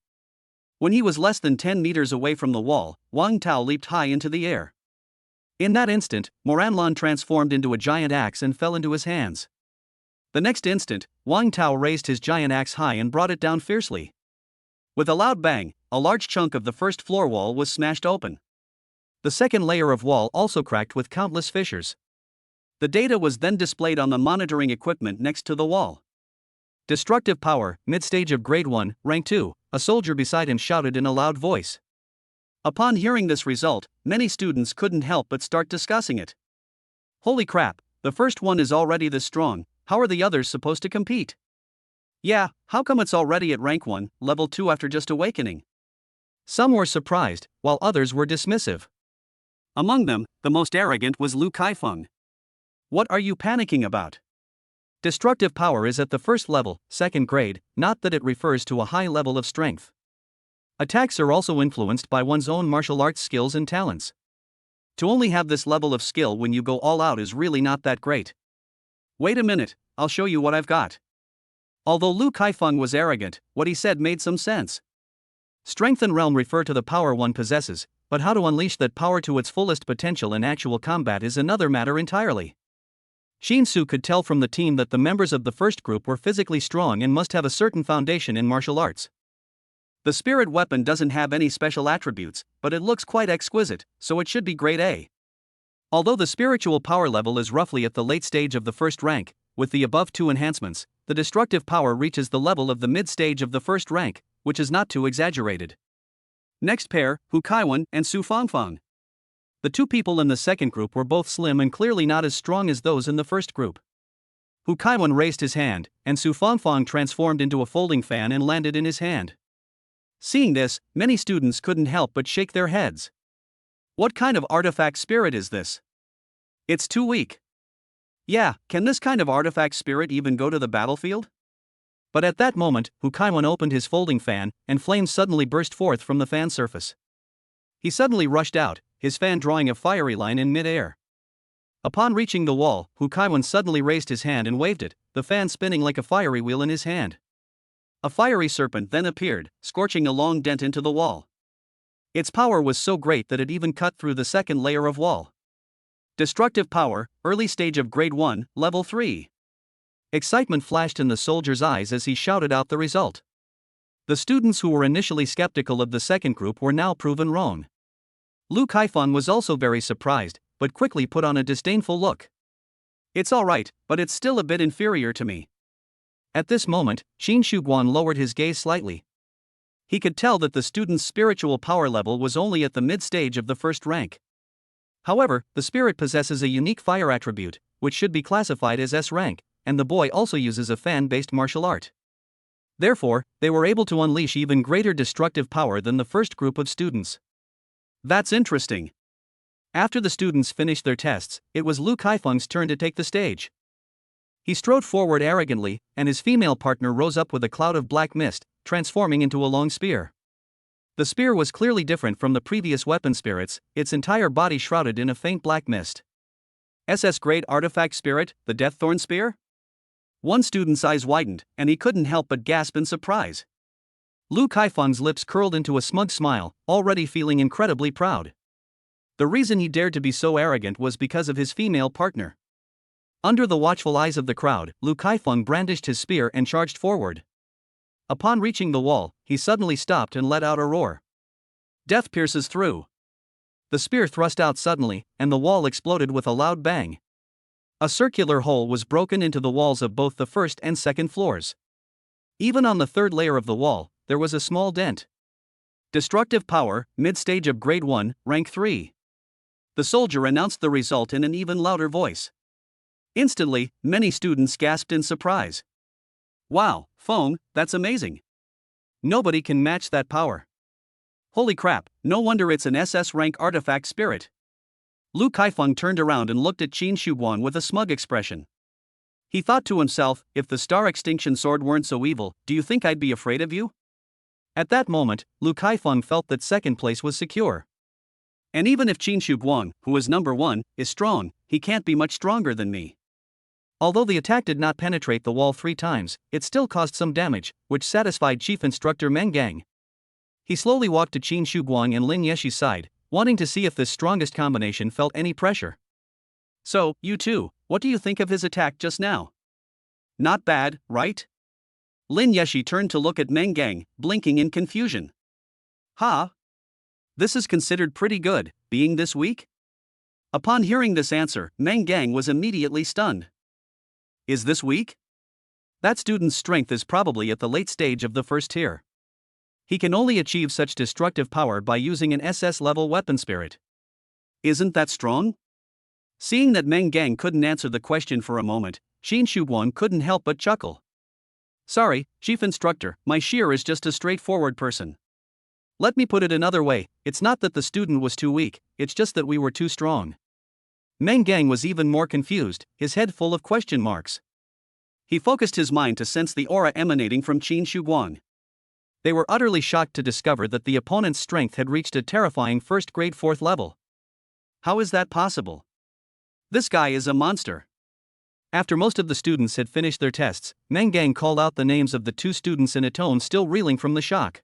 When he was less than 10 meters away from the wall, Wang Tao leaped high into the air. In that instant, Moranlan transformed into a giant axe and fell into his hands. The next instant, Wang Tao raised his giant axe high and brought it down fiercely. With a loud bang, a large chunk of the first floor wall was smashed open. The second layer of wall also cracked with countless fissures. The data was then displayed on the monitoring equipment next to the wall. Destructive power, mid-stage of grade 1, rank 2, a soldier beside him shouted in a loud voice. Upon hearing this result, many students couldn't help but start discussing it. Holy crap, the first one is already this strong, how are the others supposed to compete? Yeah, how come it's already at rank 1, level 2 after just awakening? Some were surprised, while others were dismissive. Among them, the most arrogant was Lu Kaifeng. What are you panicking about? Destructive power is at the first level, 2nd grade, not that it refers to a high level of strength. Attacks are also influenced by one's own martial arts skills and talents. To only have this level of skill when you go all out is really not that great. Wait a minute, I'll show you what I've got. Although Lu Kaifeng was arrogant, what he said made some sense. Strength and realm refer to the power one possesses, but how to unleash that power to its fullest potential in actual combat is another matter entirely. Shinsu could tell from the team that the members of the first group were physically strong and must have a certain foundation in martial arts. The spirit weapon doesn't have any special attributes, but it looks quite exquisite, so it should be grade A. Although the spiritual power level is roughly at the late stage of the first rank, with the above 2 enhancements, the destructive power reaches the level of the mid-stage of the first rank, which is not too exaggerated. Next pair, Hu Kaiwan and Su Fangfang. The 2 people in the second group were both slim and clearly not as strong as those in the first group. Hu Kaiwan raised his hand, and Su Fangfang transformed into a folding fan and landed in his hand. Seeing this, many students couldn't help but shake their heads. What kind of artifact spirit is this? It's too weak. Yeah, can this kind of artifact spirit even go to the battlefield? But at that moment, Hu Kaiwan opened his folding fan, and flames suddenly burst forth from the fan surface. He suddenly rushed out, his fan drawing a fiery line in mid-air. Upon reaching the wall, Hu Kaiwan suddenly raised his hand and waved it, the fan spinning like a fiery wheel in his hand. A fiery serpent then appeared, scorching a long dent into the wall. Its power was so great that it even cut through the second layer of wall. Destructive power, early stage of grade 1, level 3. Excitement flashed in the soldier's eyes as he shouted out the result. The students who were initially skeptical of the second group were now proven wrong. Lu Kaifeng was also very surprised, but quickly put on a disdainful look. It's alright, but it's still a bit inferior to me. At this moment, Qin Shuguan lowered his gaze slightly. He could tell that the student's spiritual power level was only at the mid-stage of the first rank. However, the spirit possesses a unique fire attribute, which should be classified as S rank, and the boy also uses a fan-based martial art. Therefore, they were able to unleash even greater destructive power than the first group of students. That's interesting. After the students finished their tests, it was Lu Kaifeng's turn to take the stage. He strode forward arrogantly, and his female partner rose up with a cloud of black mist, transforming into a long spear. The spear was clearly different from the previous weapon spirits, its entire body shrouded in a faint black mist. SS grade artifact spirit, the Deaththorn Spear? One student's eyes widened, and he couldn't help but gasp in surprise. Lu Kaifeng's lips curled into a smug smile, already feeling incredibly proud. The reason he dared to be so arrogant was because of his female partner. Under the watchful eyes of the crowd, Lu Kaifeng brandished his spear and charged forward. Upon reaching the wall, he suddenly stopped and let out a roar. Death pierces through. The spear thrust out suddenly, and the wall exploded with a loud bang. A circular hole was broken into the walls of both the first and second floors. Even on the third layer of the wall, there was a small dent. Destructive power, mid-stage of grade 1, rank 3. The soldier announced the result in an even louder voice. Instantly, many students gasped in surprise. Wow, Feng, that's amazing. Nobody can match that power. Holy crap, no wonder it's an SS rank artifact spirit. Lu Kaifeng turned around and looked at Qin Shuguang with a smug expression. He thought to himself, if the Star Extinction Sword weren't so evil, do you think I'd be afraid of you? At that moment, Lu Kaifeng felt that second place was secure. And even if Qin Shuguang, who is number 1, is strong, he can't be much stronger than me. Although the attack did not penetrate the wall 3 times, it still caused some damage, which satisfied Chief Instructor Meng Gang. He slowly walked to Qin Shuguang and Lin Yeshi's side, wanting to see if this strongest combination felt any pressure. So, you two, what do you think of his attack just now? Not bad, right? Lin Yeshi turned to look at Meng Gang, blinking in confusion. Ha! This is considered pretty good, being this weak? Upon hearing this answer, Meng Gang was immediately stunned. Is this weak? That student's strength is probably at the late stage of the first tier. He can only achieve such destructive power by using an SS-level weapon spirit. Isn't that strong? Seeing that Meng Gang couldn't answer the question for a moment, Qin Shuguang couldn't help but chuckle. Sorry, Chief Instructor, my shear is just a straightforward person. Let me put it another way, it's not that the student was too weak, it's just that we were too strong. Meng Gang was even more confused, his head full of question marks. He focused his mind to sense the aura emanating from Qin Shuguang. They were utterly shocked to discover that the opponent's strength had reached a terrifying first-grade 4th level. How is that possible? This guy is a monster. After most of the students had finished their tests, Meng Gang called out the names of the 2 students in a tone still reeling from the shock.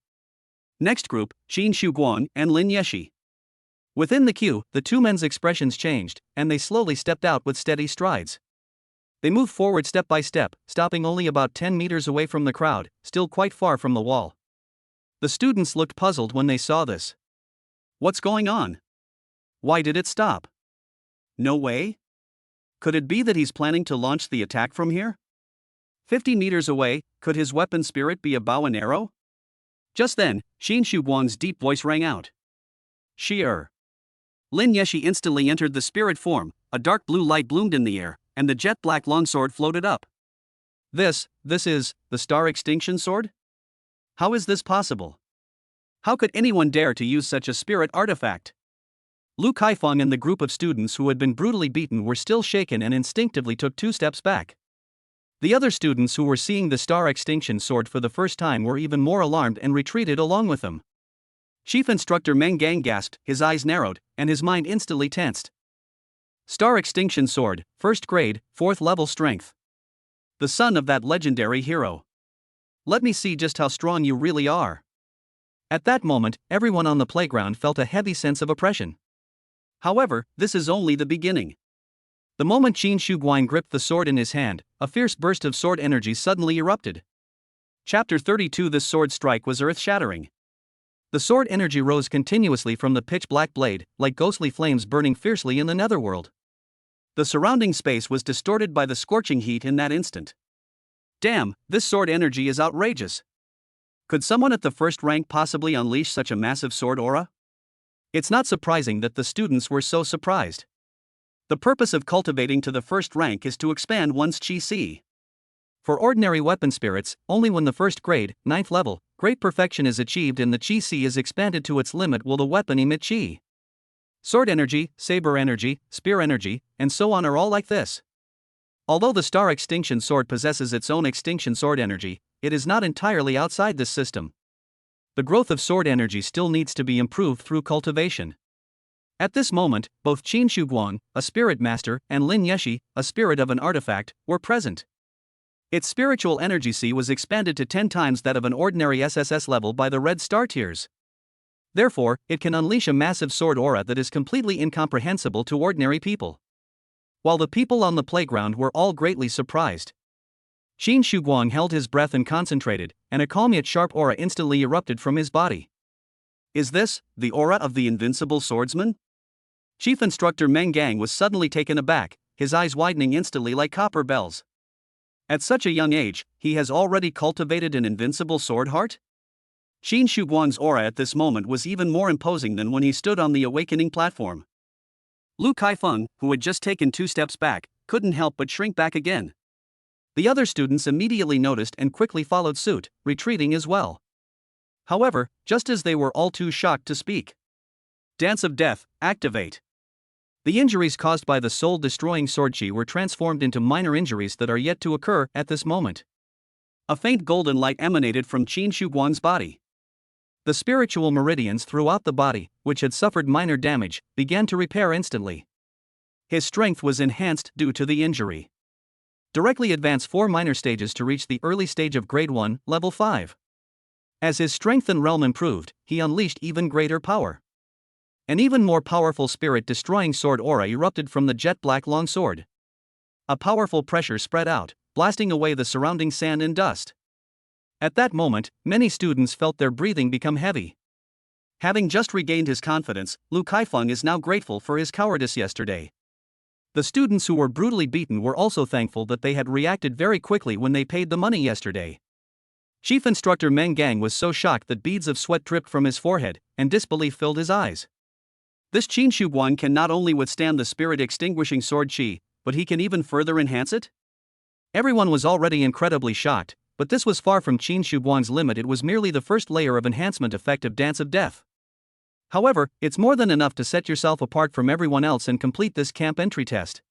Next group, Qin Shuguang and Lin Yeshi. Within the queue, the 2 men's expressions changed, and they slowly stepped out with steady strides. They moved forward step by step, stopping only about 10 meters away from the crowd, still quite far from the wall. The students looked puzzled when they saw this. What's going on? Why did it stop? No way? Could it be that he's planning to launch the attack from here? 50 meters away, could his weapon spirit be a bow and arrow? Just then, Qin Shuguang's deep voice rang out. Sheer. Lin Yeshi instantly entered the spirit form, a dark blue light bloomed in the air, and the jet black longsword floated up. This is, the Star Extinction Sword? How is this possible? How could anyone dare to use such a spirit artifact? Lu Kaifeng and the group of students who had been brutally beaten were still shaken and instinctively took 2 steps back. The other students who were seeing the Star Extinction Sword for the first time were even more alarmed and retreated along with them. Chief Instructor Meng Gang gasped, his eyes narrowed, and his mind instantly tensed. Star Extinction Sword, 1st grade, 4th level strength. The son of that legendary hero. Let me see just how strong you really are. At that moment, everyone on the playground felt a heavy sense of oppression. However, this is only the beginning. The moment Qin Shuguang gripped the sword in his hand, a fierce burst of sword energy suddenly erupted. Chapter 32. This sword strike was earth-shattering. The sword energy rose continuously from the pitch-black blade, like ghostly flames burning fiercely in the netherworld. The surrounding space was distorted by the scorching heat in that instant. Damn, this sword energy is outrageous. Could someone at the 1st rank possibly unleash such a massive sword aura? It's not surprising that the students were so surprised. The purpose of cultivating to the 1st rank is to expand one's chi. For ordinary weapon spirits, only when the 1st grade, 9th level, great perfection is achieved and the chi is expanded to its limit will the weapon emit chi. Sword energy, saber energy, spear energy, and so on are all like this. Although the Star Extinction Sword possesses its own extinction sword energy, it is not entirely outside this system. The growth of sword energy still needs to be improved through cultivation. At this moment, both Qin Shuguang, a spirit master, and Lin Yeshi, a spirit of an artifact, were present. Its spiritual energy C was expanded to 10 times that of an ordinary SSS level by the red star tiers. Therefore, it can unleash a massive sword aura that is completely incomprehensible to ordinary people. While the people on the playground were all greatly surprised. Qin Shuguang held his breath and concentrated, and a calm yet sharp aura instantly erupted from his body. Is this the aura of the invincible swordsman? Chief Instructor Meng Gang was suddenly taken aback, his eyes widening instantly like copper bells. At such a young age, he has already cultivated an invincible sword heart? Qin Shuguang's aura at this moment was even more imposing than when he stood on the awakening platform. Lu Kaifeng, who had just taken 2 steps back, couldn't help but shrink back again. The other students immediately noticed and quickly followed suit, retreating as well. However, just as they were all too shocked to speak. Dance of Death, activate. The injuries caused by the soul-destroying sword chi were transformed into minor injuries that are yet to occur at this moment. A faint golden light emanated from Qin Shuguang's body. The spiritual meridians throughout the body, which had suffered minor damage, began to repair instantly. His strength was enhanced due to the injury. Directly advance 4 minor stages to reach the early stage of Grade 1, Level 5. As his strength and realm improved, he unleashed even greater power. An even more powerful spirit-destroying sword aura erupted from the jet-black longsword. A powerful pressure spread out, blasting away the surrounding sand and dust. At that moment, many students felt their breathing become heavy. Having just regained his confidence, Lu Kaifeng is now grateful for his cowardice yesterday. The students who were brutally beaten were also thankful that they had reacted very quickly when they paid the money yesterday. Chief Instructor Meng Gang was so shocked that beads of sweat dripped from his forehead, and disbelief filled his eyes. This Qin Shuguang can not only withstand the spirit-extinguishing sword chi, but he can even further enhance it? Everyone was already incredibly shocked, but this was far from Qin Shuguang's limit. It was merely the first layer of enhancement effect of Dance of Death. However, it's more than enough to set yourself apart from everyone else and complete this camp entry test.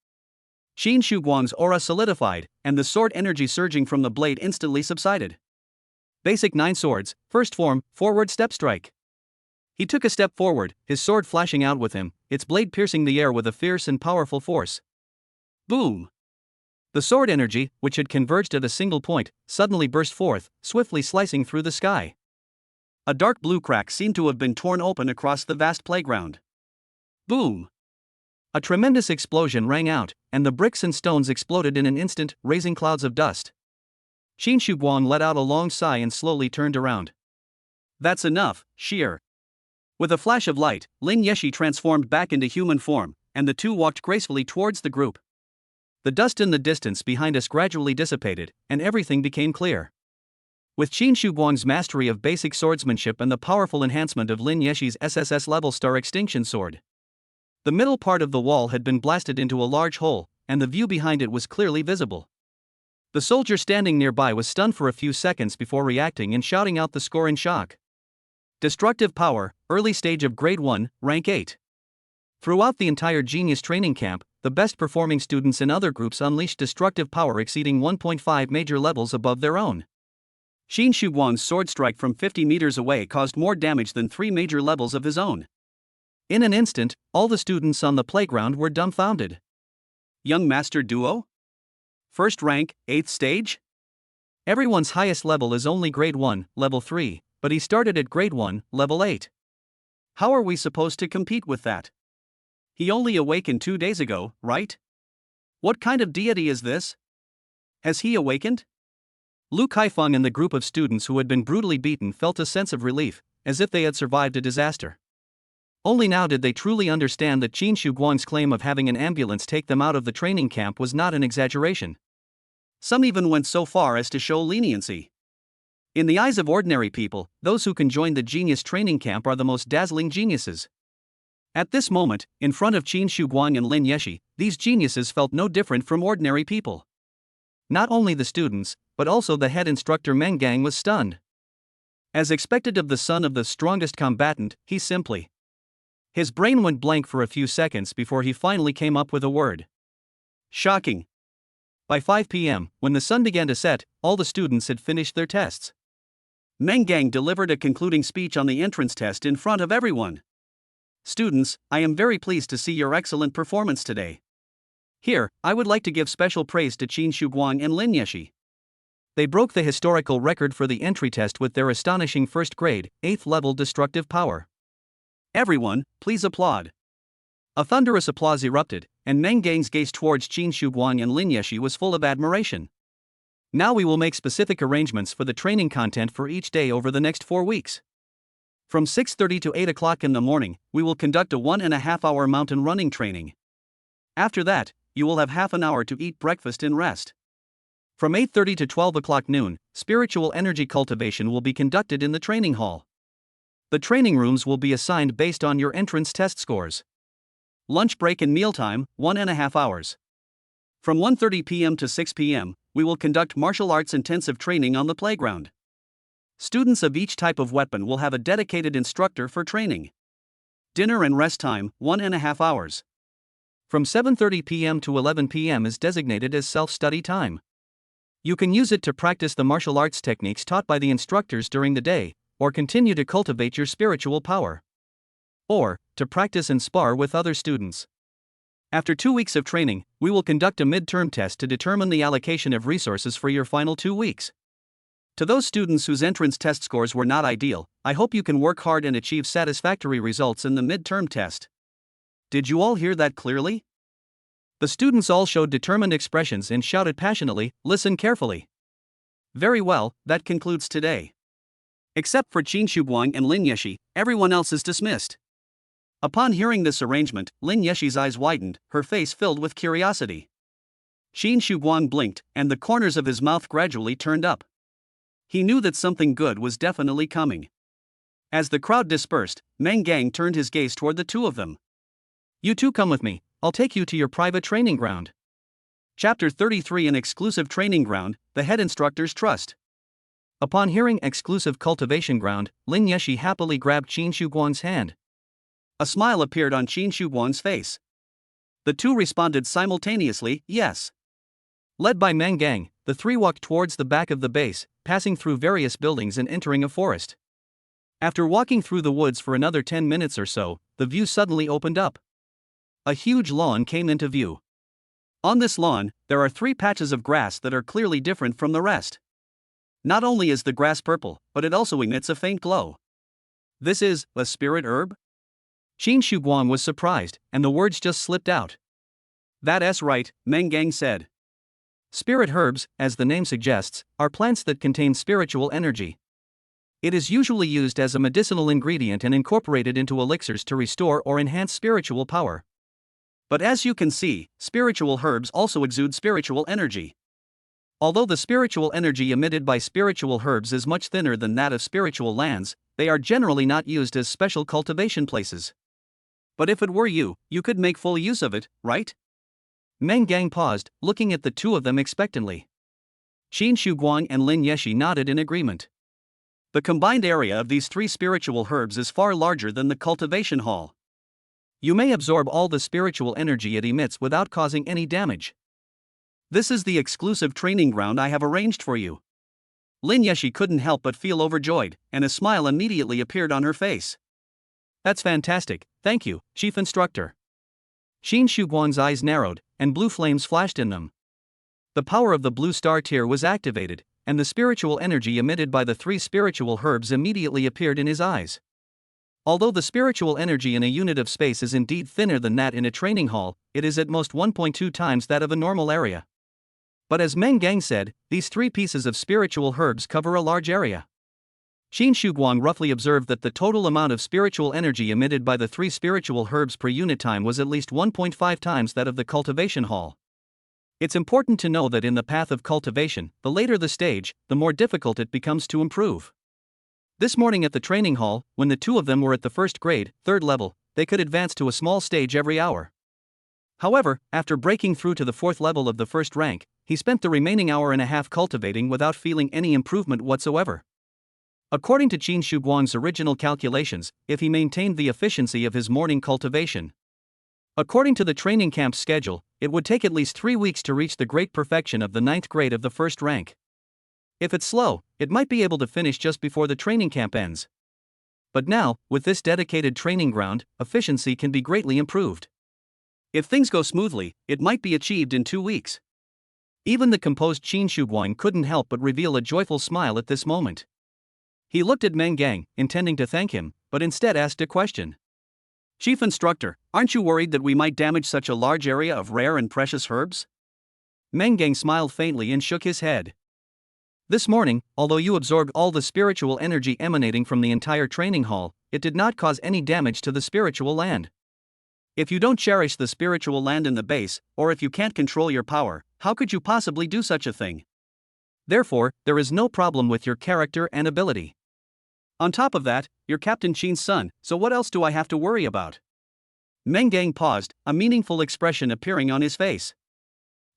Qin Shuguang's aura solidified, and the sword energy surging from the blade instantly subsided. Basic 9 swords, first form, forward step strike. He took a step forward, his sword flashing out with him, its blade piercing the air with a fierce and powerful force. Boom! The sword energy, which had converged at a single point, suddenly burst forth, swiftly slicing through the sky. A dark blue crack seemed to have been torn open across the vast playground. Boom! A tremendous explosion rang out, and the bricks and stones exploded in an instant, raising clouds of dust. Qin Shuguang let out a long sigh and slowly turned around. That's enough, sheer. With a flash of light, Lin Yeshi transformed back into human form, and the two walked gracefully towards the group. The dust in the distance behind us gradually dissipated, and everything became clear. With Qin Shuguang's mastery of basic swordsmanship and the powerful enhancement of Lin Yeshi's SSS level Star Extinction Sword, the middle part of the wall had been blasted into a large hole, and the view behind it was clearly visible. The soldier standing nearby was stunned for a few seconds before reacting and shouting out the score in shock. Destructive Power, early stage of Grade 1, Rank 8. Throughout the entire Genius training camp, the best performing students in other groups unleashed destructive power exceeding 1.5 major levels above their own. Qin Shuguang's sword strike from 50 meters away caused more damage than 3 major levels of his own. In an instant, all the students on the playground were dumbfounded. Young Master Duo? First rank, 8th stage? Everyone's highest level is only Grade 1, Level 3, but he started at Grade 1, Level 8. How are we supposed to compete with that? He only awakened 2 days ago, right? What kind of deity is this? Has he awakened? Lu Kaifeng and the group of students who had been brutally beaten felt a sense of relief, as if they had survived a disaster. Only now did they truly understand that Qin Shuguang's claim of having an ambulance take them out of the training camp was not an exaggeration. Some even went so far as to show leniency. In the eyes of ordinary people, those who can join the Genius training camp are the most dazzling geniuses. At this moment, in front of Qin Shuguang and Lin Yeshi, these geniuses felt no different from ordinary people. Not only the students, but also the head instructor Meng Gang was stunned. As expected of the son of the strongest combatant, he simply. His brain went blank for a few seconds before he finally came up with a word. Shocking. By 5 p.m., when the sun began to set, all the students had finished their tests. Meng Gang delivered a concluding speech on the entrance test in front of everyone. Students, I am very pleased to see your excellent performance today. Here, I would like to give special praise to Qin Shuguang and Lin Yeshi. They broke the historical record for the entry test with their astonishing first grade, 8th level destructive power. Everyone, please applaud. A thunderous applause erupted, and Meng Gang's gaze towards Qin Shuguang and Lin Yeshi was full of admiration. Now we will make specific arrangements for the training content for each day over the next 4 weeks. From 6:30 to 8 o'clock in the morning, we will conduct a 1.5-hour mountain running training. After that, you will have half an hour to eat breakfast and rest. From 8:30 to 12 o'clock noon, spiritual energy cultivation will be conducted in the training hall. The training rooms will be assigned based on your entrance test scores. Lunch break and mealtime, 1.5 hours. From 1:30 p.m. to 6 p.m., we will conduct martial arts intensive training on the playground. Students of each type of weapon will have a dedicated instructor for training. Dinner and rest time, 1.5 hours. From 7:30 p.m. to 11 p.m. is designated as self-study time. You can use it to practice the martial arts techniques taught by the instructors during the day, or continue to cultivate your spiritual power. Or, to practice and spar with other students. After 2 weeks of training, we will conduct a midterm test to determine the allocation of resources for your final 2 weeks. To those students whose entrance test scores were not ideal, I hope you can work hard and achieve satisfactory results in the midterm test. Did you all hear that clearly? The students all showed determined expressions and shouted passionately, "Listen carefully." Very well, that concludes today. Except for Qin Shuguang and Lin Yeshi, everyone else is dismissed. Upon hearing this arrangement, Lin Yeshi's eyes widened, her face filled with curiosity. Qin Shuguang blinked, and the corners of his mouth gradually turned up. He knew that something good was definitely coming. As the crowd dispersed, Meng Gang turned his gaze toward the two of them. "You two come with me, I'll take you to your private training ground." Chapter 33, an exclusive training ground, the head instructor's trust. Upon hearing exclusive cultivation ground, Lin Yeshi happily grabbed Qin Shuguang's hand. A smile appeared on Qin Shuguang's face. The two responded simultaneously, yes. Led by Meng Gang, the three walked towards the back of the base, passing through various buildings and entering a forest. After walking through the woods for another 10 minutes or so, the view suddenly opened up. A huge lawn came into view. On this lawn, there are 3 patches of grass that are clearly different from the rest. Not only is the grass purple, but it also emits a faint glow. This is a spirit herb? Qin Shuguang was surprised, and the words just slipped out. That's right, Meng Gang said. Spirit herbs, as the name suggests, are plants that contain spiritual energy. It is usually used as a medicinal ingredient and incorporated into elixirs to restore or enhance spiritual power. But as you can see, spiritual herbs also exude spiritual energy. Although the spiritual energy emitted by spiritual herbs is much thinner than that of spiritual lands, they are generally not used as special cultivation places. But if it were you, you could make full use of it, right? Meng Gang paused, looking at the two of them expectantly. Qin Shuguang and Lin Yeshi nodded in agreement. The combined area of these 3 spiritual herbs is far larger than the cultivation hall. You may absorb all the spiritual energy it emits without causing any damage. This is the exclusive training ground I have arranged for you. Lin Yeshi couldn't help but feel overjoyed, and a smile immediately appeared on her face. That's fantastic, thank you, Chief Instructor. Qin Shuguang's eyes narrowed, and blue flames flashed in them. The power of the blue star tier was activated, and the spiritual energy emitted by the 3 spiritual herbs immediately appeared in his eyes. Although the spiritual energy in a unit of space is indeed thinner than that in a training hall, it is at most 1.2 times that of a normal area. But as Meng Gang said, these 3 pieces of spiritual herbs cover a large area. Qin Shuguang roughly observed that the total amount of spiritual energy emitted by the 3 spiritual herbs per unit time was at least 1.5 times that of the cultivation hall. It's important to know that in the path of cultivation, the later the stage, the more difficult it becomes to improve. This morning at the training hall, when the two of them were at the first grade, 3rd level, they could advance to a small stage every hour. However, after breaking through to the 4th level of the first rank, he spent the remaining hour and a half cultivating without feeling any improvement whatsoever. According to Qin Shuguang's original calculations, if he maintained the efficiency of his morning cultivation, according to the training camp's schedule, it would take at least 3 weeks to reach the great perfection of the 9th grade of the first rank. If it's slow, it might be able to finish just before the training camp ends. But now, with this dedicated training ground, efficiency can be greatly improved. If things go smoothly, it might be achieved in 2 weeks. Even the composed Qin Shuguang couldn't help but reveal a joyful smile at this moment. He looked at Meng Gang, intending to thank him, but instead asked a question. Chief Instructor, aren't you worried that we might damage such a large area of rare and precious herbs? Meng Gang smiled faintly and shook his head. This morning, although you absorbed all the spiritual energy emanating from the entire training hall, it did not cause any damage to the spiritual land. If you don't cherish the spiritual land in the base, or if you can't control your power, how could you possibly do such a thing? Therefore, there is no problem with your character and ability. On top of that, you're Captain Qin's son, so what else do I have to worry about? Meng Gang paused, a meaningful expression appearing on his face.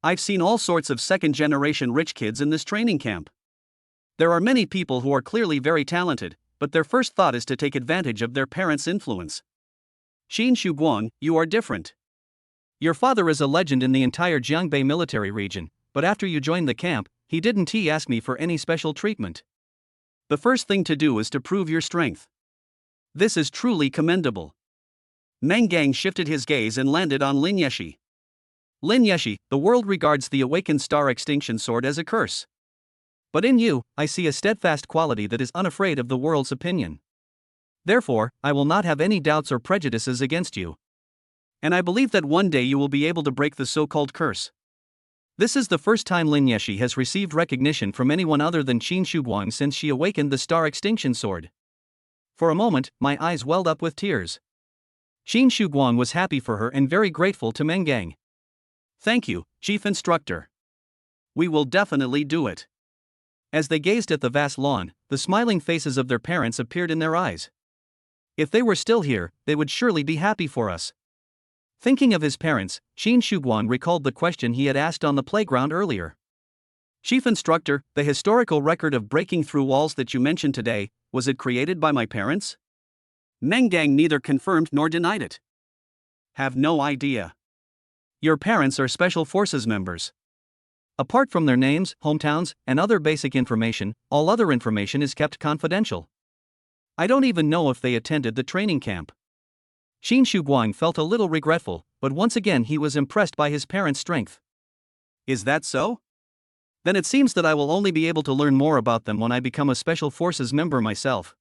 I've seen all sorts of second-generation rich kids in this training camp. There are many people who are clearly very talented, but their first thought is to take advantage of their parents' influence. Xin Shuguang, you are different. Your father is a legend in the entire Jiangbei military region, but after you joined the camp, he didn't ask me for any special treatment. The first thing to do is to prove your strength. This is truly commendable. Meng Gang shifted his gaze and landed on Lin Yeshi. Lin Yeshi, the world regards the awakened star extinction sword as a curse. But in you, I see a steadfast quality that is unafraid of the world's opinion. Therefore, I will not have any doubts or prejudices against you. And I believe that one day you will be able to break the so-called curse. This is the first time Lin Yeshi has received recognition from anyone other than Qin Shuguang since she awakened the star extinction sword. For a moment, my eyes welled up with tears. Qin Shuguang was happy for her and very grateful to Meng Gang. Thank you, Chief Instructor. We will definitely do it. As they gazed at the vast lawn, the smiling faces of their parents appeared in their eyes. If they were still here, they would surely be happy for us. Thinking of his parents, Qin Shuguang recalled the question he had asked on the playground earlier. Chief Instructor, the historical record of breaking through walls that you mentioned today, was it created by my parents? Meng Gang neither confirmed nor denied it. Have no idea. Your parents are Special Forces members. Apart from their names, hometowns, and other basic information, all other information is kept confidential. I don't even know if they attended the training camp. Qin Shuguang felt a little regretful, but once again he was impressed by his parents' strength. Is that so? Then it seems that I will only be able to learn more about them when I become a Special Forces member myself.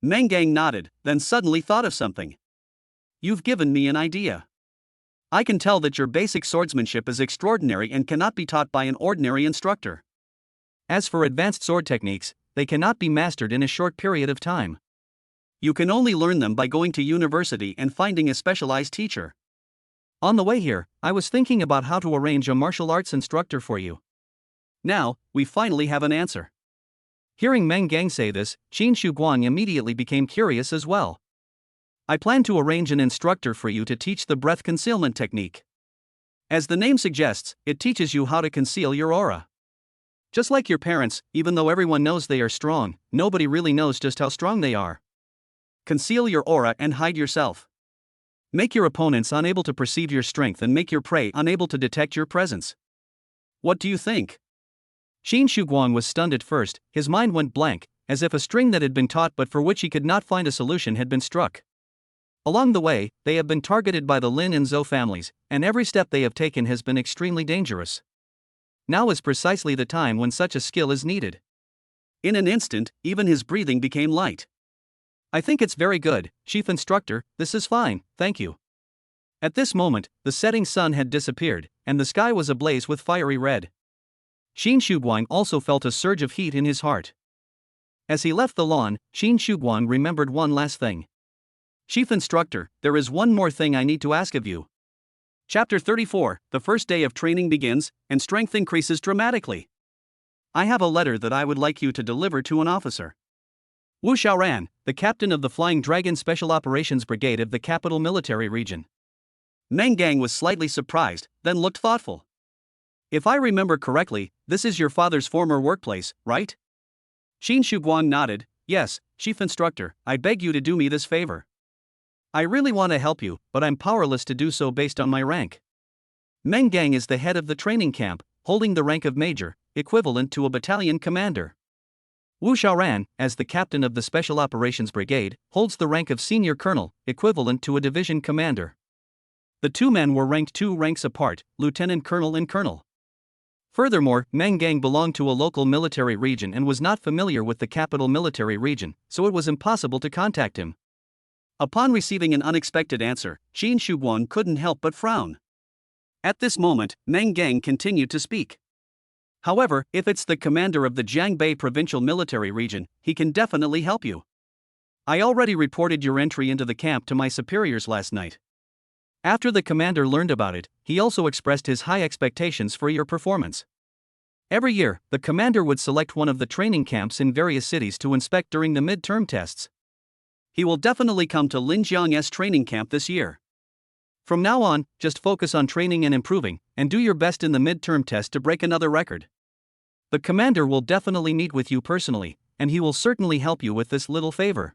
Meng Gang nodded, then suddenly thought of something. You've given me an idea. I can tell that your basic swordsmanship is extraordinary and cannot be taught by an ordinary instructor. As for advanced sword techniques, they cannot be mastered in a short period of time. You can only learn them by going to university and finding a specialized teacher. On the way here, I was thinking about how to arrange a martial arts instructor for you. Now, we finally have an answer. Hearing Meng Gang say this, Qin Shuguang immediately became curious as well. I plan to arrange an instructor for you to teach the breath concealment technique. As the name suggests, it teaches you how to conceal your aura. Just like your parents, even though everyone knows they are strong, nobody really knows just how strong they are. Conceal your aura and hide yourself. Make your opponents unable to perceive your strength and make your prey unable to detect your presence. What do you think? Qin Shuguang was stunned at first, his mind went blank, as if a string that had been taut but for which he could not find a solution had been struck. Along the way, they have been targeted by the Lin and Zhou families, and every step they have taken has been extremely dangerous. Now is precisely the time when such a skill is needed. In an instant, even his breathing became light. I think it's very good, Chief Instructor, this is fine, thank you. At this moment, the setting sun had disappeared, and the sky was ablaze with fiery red. Qin Shuguang also felt a surge of heat in his heart. As he left the lawn, Qin Shuguang remembered one last thing. Chief Instructor, there is one more thing I need to ask of you. Chapter 34, the first day of training begins, and strength increases dramatically. I have a letter that I would like you to deliver to an officer. Wu Xiaoran, the captain of the Flying Dragon Special Operations Brigade of the Capital Military Region. Meng Gang was slightly surprised, then looked thoughtful. If I remember correctly, this is your father's former workplace, right? Qin Shuguang nodded. Yes, Chief Instructor, I beg you to do me this favor. I really want to help you, but I'm powerless to do so based on my rank. Meng Gang is the head of the training camp, holding the rank of major, equivalent to a battalion commander. Wu Xiaoran, as the captain of the Special Operations Brigade, holds the rank of senior colonel, equivalent to a division commander. The two men were ranked 2 ranks apart, lieutenant colonel and colonel. Furthermore, Meng Gang belonged to a local military region and was not familiar with the capital military region, so it was impossible to contact him. Upon receiving an unexpected answer, Qin Shuguang couldn't help but frown. At this moment, Meng Gang continued to speak. However, if it's the commander of the Jiangbei Provincial Military Region, he can definitely help you. I already reported your entry into the camp to my superiors last night. After the commander learned about it, he also expressed his high expectations for your performance. Every year, the commander would select one of the training camps in various cities to inspect during the midterm tests. He will definitely come to Linjiang's training camp this year. From now on, just focus on training and improving, and do your best in the midterm test to break another record. The commander will definitely meet with you personally, and he will certainly help you with this little favor.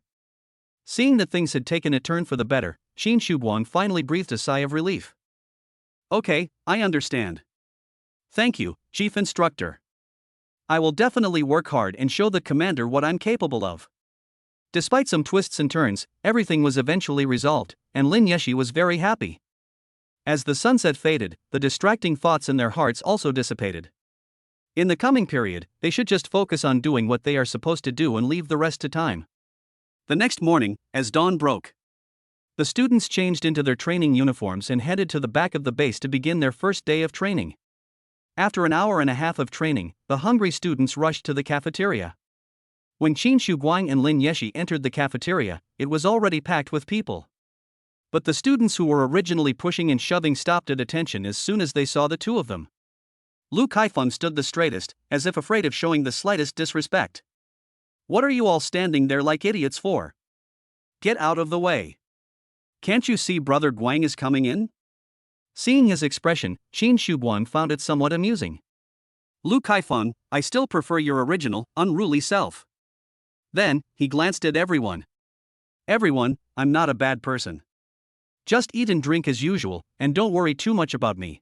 Seeing that things had taken a turn for the better, Qin Shuguang finally breathed a sigh of relief. Okay, I understand. Thank you, Chief Instructor. I will definitely work hard and show the commander what I'm capable of. Despite some twists and turns, everything was eventually resolved, and Lin Yeshi was very happy. As the sunset faded, the distracting thoughts in their hearts also dissipated. In the coming period, they should just focus on doing what they are supposed to do and leave the rest to time. The next morning, as dawn broke, the students changed into their training uniforms and headed to the back of the base to begin their first day of training. After an hour and a half of training, the hungry students rushed to the cafeteria. When Qin Shuguang and Lin Yeshi entered the cafeteria, it was already packed with people. But the students who were originally pushing and shoving stopped at attention as soon as they saw the two of them. Lu Kaifeng stood the straightest, as if afraid of showing the slightest disrespect. What are you all standing there like idiots for? Get out of the way. Can't you see Brother Guang is coming in? Seeing his expression, Qin Shuguang found it somewhat amusing. Lu Kaifeng, I still prefer your original, unruly self. Then, he glanced at everyone. Everyone, I'm not a bad person. Just eat and drink as usual, and don't worry too much about me.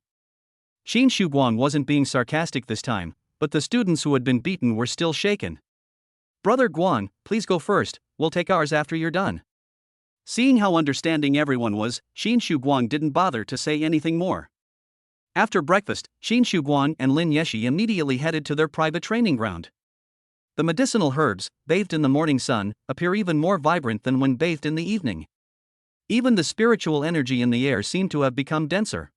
Qin Shuguang wasn't being sarcastic this time, but the students who had been beaten were still shaken. Brother Guang, please go first, we'll take ours after you're done. Seeing how understanding everyone was, Qin Shuguang didn't bother to say anything more. After breakfast, Qin Shuguang and Lin Yeshi immediately headed to their private training ground. The medicinal herbs, bathed in the morning sun, appear even more vibrant than when bathed in the evening. Even the spiritual energy in the air seemed to have become denser.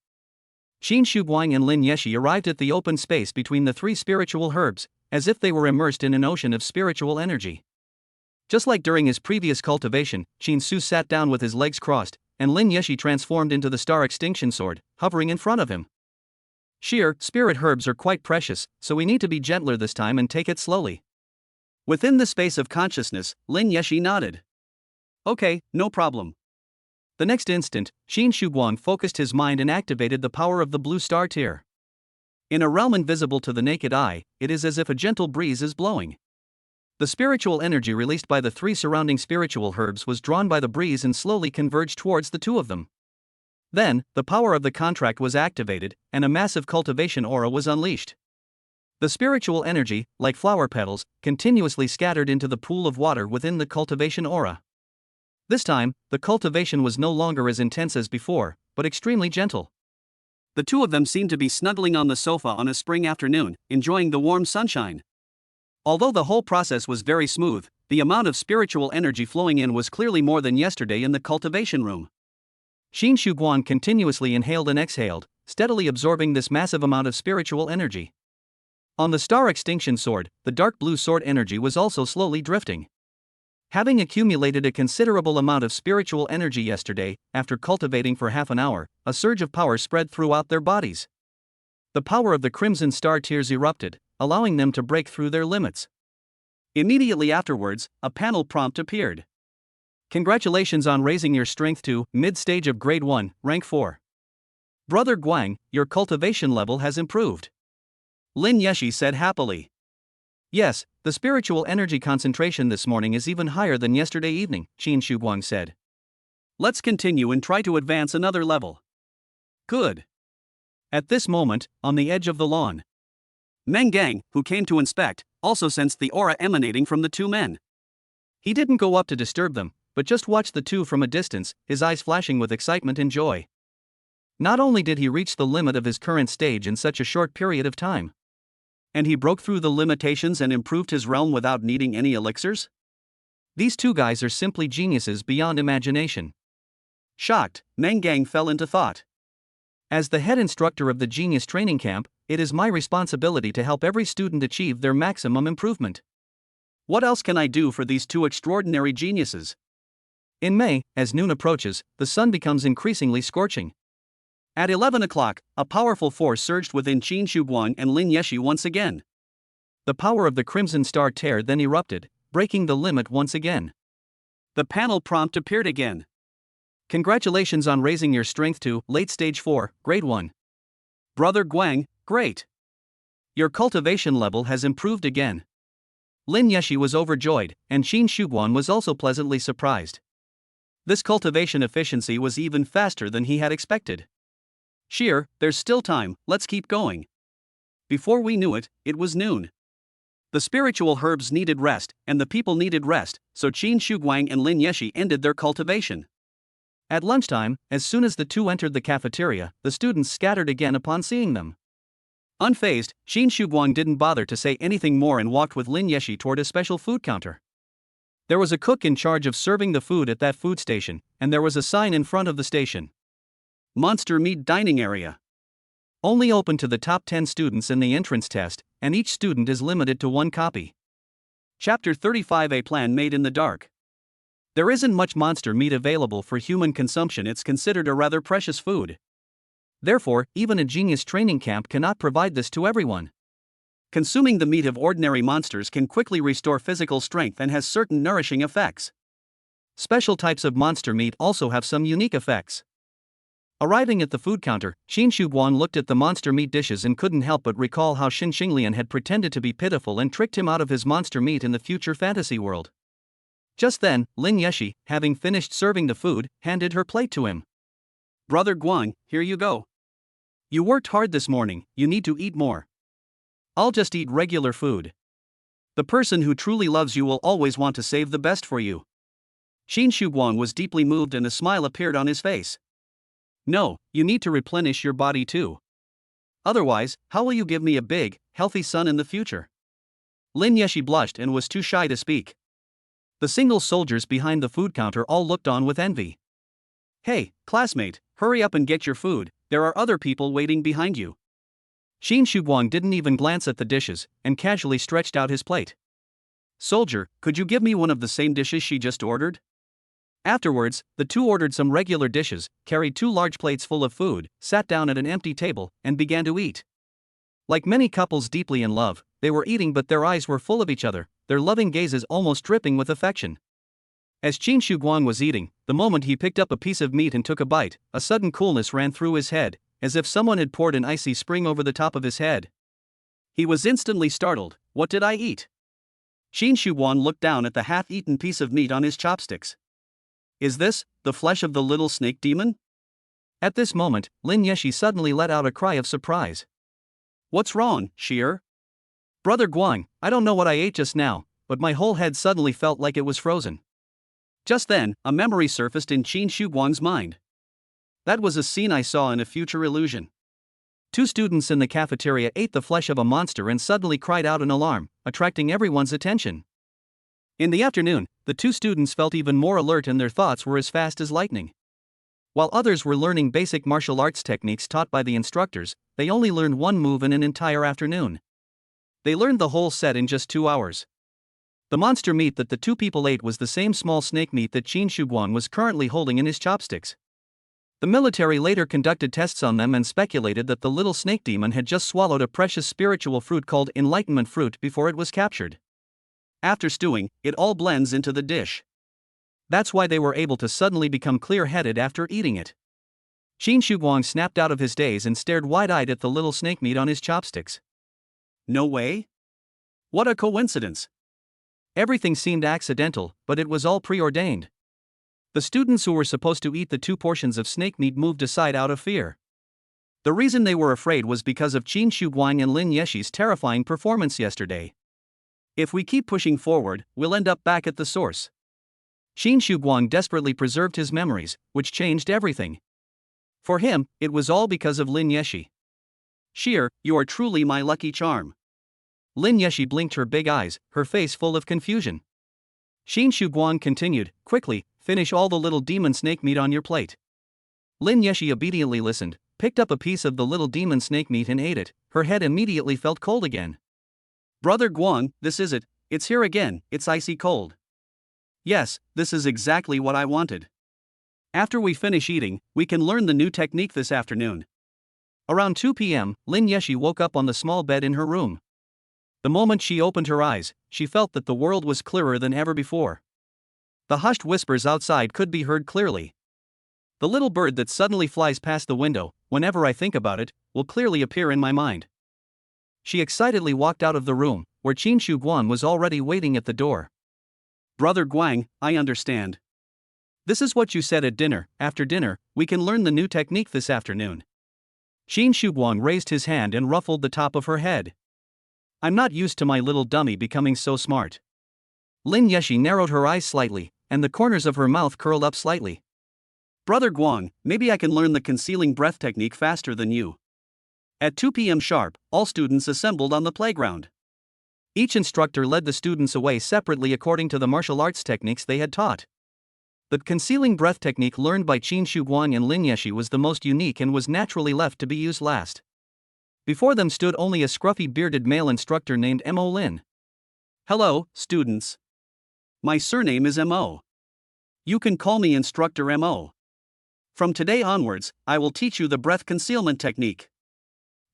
Qin Shuguang and Lin Yeshi arrived at the open space between the three spiritual herbs, as if they were immersed in an ocean of spiritual energy. Just like during his previous cultivation, Qin Su sat down with his legs crossed, and Lin Yeshi transformed into the Star Extinction Sword, hovering in front of him. Sheer, spirit herbs are quite precious, so we need to be gentler this time and take it slowly. Within the space of consciousness, Lin Yeshi nodded. Okay, no problem. The next instant, Qin Shuguang focused his mind and activated the power of the blue star tier. In a realm invisible to the naked eye, it is as if a gentle breeze is blowing. The spiritual energy released by the three surrounding spiritual herbs was drawn by the breeze and slowly converged towards the two of them. Then, the power of the contract was activated, and a massive cultivation aura was unleashed. The spiritual energy, like flower petals, continuously scattered into the pool of water within the cultivation aura. This time, the cultivation was no longer as intense as before, but extremely gentle. The two of them seemed to be snuggling on the sofa on a spring afternoon, enjoying the warm sunshine. Although the whole process was very smooth, the amount of spiritual energy flowing in was clearly more than yesterday in the cultivation room. Qin Shuguang continuously inhaled and exhaled, steadily absorbing this massive amount of spiritual energy. On the Star Extinction Sword, the dark blue sword energy was also slowly drifting. Having accumulated a considerable amount of spiritual energy yesterday, after cultivating for half an hour, a surge of power spread throughout their bodies. The power of the Crimson Star tiers erupted, allowing them to break through their limits. Immediately afterwards, a panel prompt appeared. Congratulations on raising your strength to mid-stage of Grade 1, Rank 4. Brother Guang, your cultivation level has improved. Lin Yeshi said happily. Yes, the spiritual energy concentration this morning is even higher than yesterday evening, Qin Shuguang said. Let's continue and try to advance another level. Good. At this moment, on the edge of the lawn, Meng Gang, who came to inspect, also sensed the aura emanating from the two men. He didn't go up to disturb them, but just watched the two from a distance, his eyes flashing with excitement and joy. Not only did he reach the limit of his current stage in such a short period of time, and he broke through the limitations and improved his realm without needing any elixirs? These two guys are simply geniuses beyond imagination. Shocked, Meng Gang fell into thought. As the head instructor of the Genius Training Camp, it is my responsibility to help every student achieve their maximum improvement. What else can I do for these two extraordinary geniuses? In May, as noon approaches, the sun becomes increasingly scorching. At 11 o'clock, a powerful force surged within Qin Shuguang and Lin Yeshi once again. The power of the Crimson Star Tear then erupted, breaking the limit once again. The panel prompt appeared again. Congratulations on raising your strength to late stage 4, grade 1. Brother Guang, great. Your cultivation level has improved again. Lin Yeshi was overjoyed, and Qin Shuguan was also pleasantly surprised. This cultivation efficiency was even faster than he had expected. Sheer, there's still time, let's keep going. Before we knew it, it was noon. The spiritual herbs needed rest, and the people needed rest, so Qin Shuguang and Lin Yeshi ended their cultivation. At lunchtime, as soon as the two entered the cafeteria, the students scattered again upon seeing them. Unfazed, Qin Shuguang didn't bother to say anything more and walked with Lin Yeshi toward a special food counter. There was a cook in charge of serving the food at that food station, and there was a sign in front of the station. Monster Meat Dining Area. Only open to the top 10 students in the entrance test, and each student is limited to 1 copy. Chapter 35, A Plan Made in the Dark. There isn't much monster meat available for human consumption. It's considered a rather precious food. Therefore, even a genius training camp cannot provide this to everyone. Consuming the meat of ordinary monsters can quickly restore physical strength and has certain nourishing effects. Special types of monster meat also have some unique effects. Arriving at the food counter, Qin Shuguan looked at the monster meat dishes and couldn't help but recall how Xin Xinglian had pretended to be pitiful and tricked him out of his monster meat in the future fantasy world. Just then, Lin Yeshi, having finished serving the food, handed her plate to him. Brother Guang, here you go. You worked hard this morning, you need to eat more. I'll just eat regular food. The person who truly loves you will always want to save the best for you. Qin Shuguang was deeply moved and a smile appeared on his face. No, you need to replenish your body too. Otherwise, how will you give me a big, healthy son in the future? Lin Yeshi blushed and was too shy to speak. The single soldiers behind the food counter all looked on with envy. Hey, classmate, hurry up and get your food, there are other people waiting behind you. Qin Shuguang didn't even glance at the dishes, and casually stretched out his plate. Soldier, could you give me one of the same dishes she just ordered? Afterwards, the two ordered some regular dishes, carried 2 large plates full of food, sat down at an empty table, and began to eat. Like many couples deeply in love, they were eating but their eyes were full of each other, their loving gazes almost dripping with affection. As Qin Shuguang was eating, the moment he picked up a piece of meat and took a bite, a sudden coolness ran through his head, as if someone had poured an icy spring over the top of his head. He was instantly startled. What did I eat? Qin Shuguang looked down at the half-eaten piece of meat on his chopsticks. Is this the flesh of the little snake demon? At this moment, Lin Yeshi suddenly let out a cry of surprise. What's wrong, Sheer? Brother Guang, I don't know what I ate just now, but my whole head suddenly felt like it was frozen. Just then, a memory surfaced in Qin Shuguang's mind. That was a scene I saw in a future illusion. 2 students in the cafeteria ate the flesh of a monster and suddenly cried out in alarm, attracting everyone's attention. In the afternoon, the 2 students felt even more alert and their thoughts were as fast as lightning. While others were learning basic martial arts techniques taught by the instructors, they only learned 1 move in an entire afternoon. They learned the whole set in just 2 hours. The monster meat that the 2 people ate was the same small snake meat that Qin Shuguang was currently holding in his chopsticks. The military later conducted tests on them and speculated that the little snake demon had just swallowed a precious spiritual fruit called enlightenment fruit before it was captured. After stewing, it all blends into the dish. That's why they were able to suddenly become clear-headed after eating it. Qin Shuguang snapped out of his daze and stared wide-eyed at the little snake meat on his chopsticks. No way? What a coincidence! Everything seemed accidental, but it was all preordained. The students who were supposed to eat the 2 portions of snake meat moved aside out of fear. The reason they were afraid was because of Qin Shuguang and Lin Yeshi's terrifying performance yesterday. If we keep pushing forward, we'll end up back at the source. Qin Shuguang desperately preserved his memories, which changed everything. For him, it was all because of Lin Yeshi. Sheer, you are truly my lucky charm. Lin Yeshi blinked her big eyes, her face full of confusion. Qin Shuguang continued, quickly, finish all the little demon snake meat on your plate. Lin Yeshi obediently listened, picked up a piece of the little demon snake meat and ate it. Her head immediately felt cold again. Brother Guang, this is it, it's here again, it's icy cold. Yes, this is exactly what I wanted. After we finish eating, we can learn the new technique this afternoon. Around 2 p.m., Lin Yeshi woke up on the small bed in her room. The moment she opened her eyes, she felt that the world was clearer than ever before. The hushed whispers outside could be heard clearly. The little bird that suddenly flies past the window, whenever I think about it, will clearly appear in my mind. She excitedly walked out of the room, where Qin Shu Guang was already waiting at the door. Brother Guang, I understand. This is what you said at dinner. After dinner, we can learn the new technique this afternoon. Qin Shu Guang raised his hand and ruffled the top of her head. I'm not used to my little dummy becoming so smart. Lin Yeshi narrowed her eyes slightly, and the corners of her mouth curled up slightly. Brother Guang, maybe I can learn the concealing breath technique faster than you. At 2 p.m. sharp, all students assembled on the playground. Each instructor led the students away separately according to the martial arts techniques they had taught. The concealing breath technique learned by Qin Shu Guang and Lin Yeshi was the most unique and was naturally left to be used last. Before them stood only a scruffy bearded male instructor named Mo Lin. Hello, students. My surname is Mo. You can call me Instructor Mo. From today onwards, I will teach you the breath concealment technique.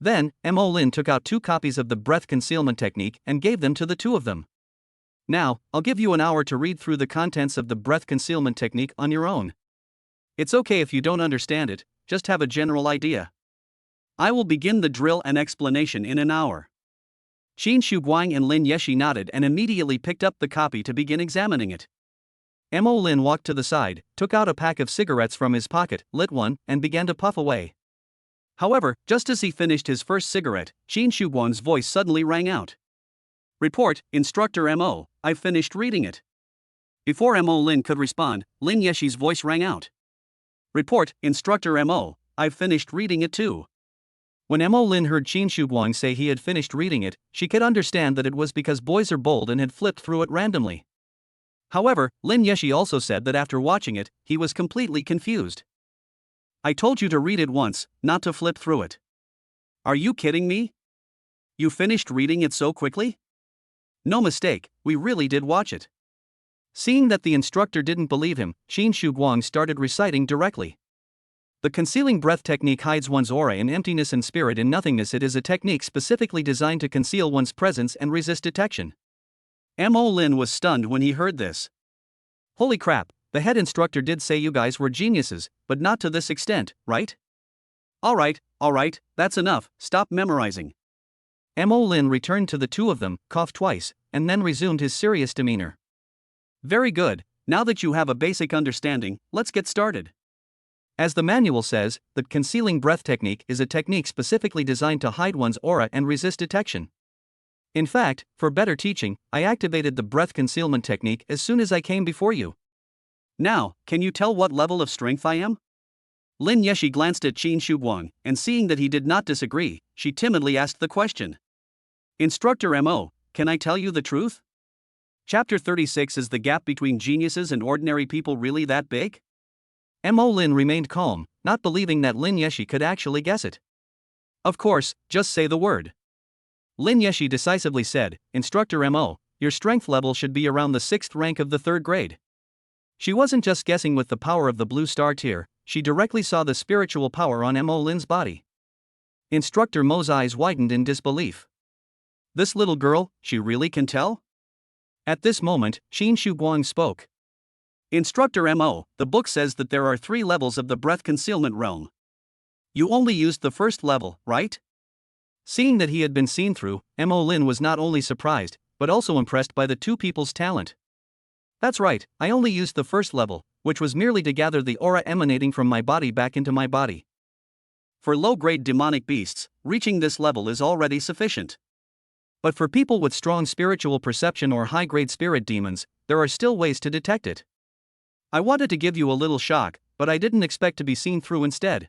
Then, Mo Lin took out 2 copies of the breath concealment technique and gave them to the 2 of them. Now, I'll give you an hour to read through the contents of the breath concealment technique on your own. It's okay if you don't understand it, just have a general idea. I will begin the drill and explanation in an hour. Qin Shu Guang and Lin Yeshi nodded and immediately picked up the copy to begin examining it. Mo Lin walked to the side, took out a pack of cigarettes from his pocket, lit one, and began to puff away. However, just as he finished his first cigarette, Qin Shu Guang's voice suddenly rang out. Report, Instructor Mo, I've finished reading it. Before Mo Lin could respond, Lin Yeshi's voice rang out. Report, Instructor Mo, I've finished reading it too. When Mo Lin heard Qin Shu Guang say he had finished reading it, she could understand that it was because boys are bold and had flipped through it randomly. However, Lin Yeshi also said that after watching it, he was completely confused. I told you to read it once, not to flip through it. Are you kidding me? You finished reading it so quickly? No mistake, we really did watch it. Seeing that the instructor didn't believe him, Qin Shu Guang started reciting directly. The concealing breath technique hides one's aura in emptiness and spirit in nothingness. It is a technique specifically designed to conceal one's presence and resist detection. Mo Lin was stunned when he heard this. Holy crap, the head instructor did say you guys were geniuses, but not to this extent, right? Alright, that's enough, stop memorizing. Mo Lin returned to the 2 of them, coughed twice, and then resumed his serious demeanor. Very good, now that you have a basic understanding, let's get started. As the manual says, the concealing breath technique is a technique specifically designed to hide one's aura and resist detection. In fact, for better teaching, I activated the breath concealment technique as soon as I came before you. Now, can you tell what level of strength I am? Lin Yeshi glanced at Qin Shu Guang, and seeing that he did not disagree, she timidly asked the question. Instructor Mo, can I tell you the truth? Chapter 36 Is the gap between geniuses and ordinary people really that big? Mo Lin remained calm, not believing that Lin Yeshi could actually guess it. Of course, just say the word. Lin Yeshi decisively said, Instructor Mo, your strength level should be around the 6th rank of the 3rd grade. She wasn't just guessing with the power of the blue star tier, she directly saw the spiritual power on Mo Lin's body. Instructor Mo's eyes widened in disbelief. This little girl, she really can tell? At this moment, Qin Shu Guang spoke. Instructor Mo, the book says that there are 3 levels of the breath concealment realm. You only used the 1st level, right? Seeing that he had been seen through, Mo Lin was not only surprised, but also impressed by the 2 people's talent. That's right, I only used the 1st level, which was merely to gather the aura emanating from my body back into my body. For low-grade demonic beasts, reaching this level is already sufficient. But for people with strong spiritual perception or high-grade spirit demons, there are still ways to detect it. I wanted to give you a little shock, but I didn't expect to be seen through instead.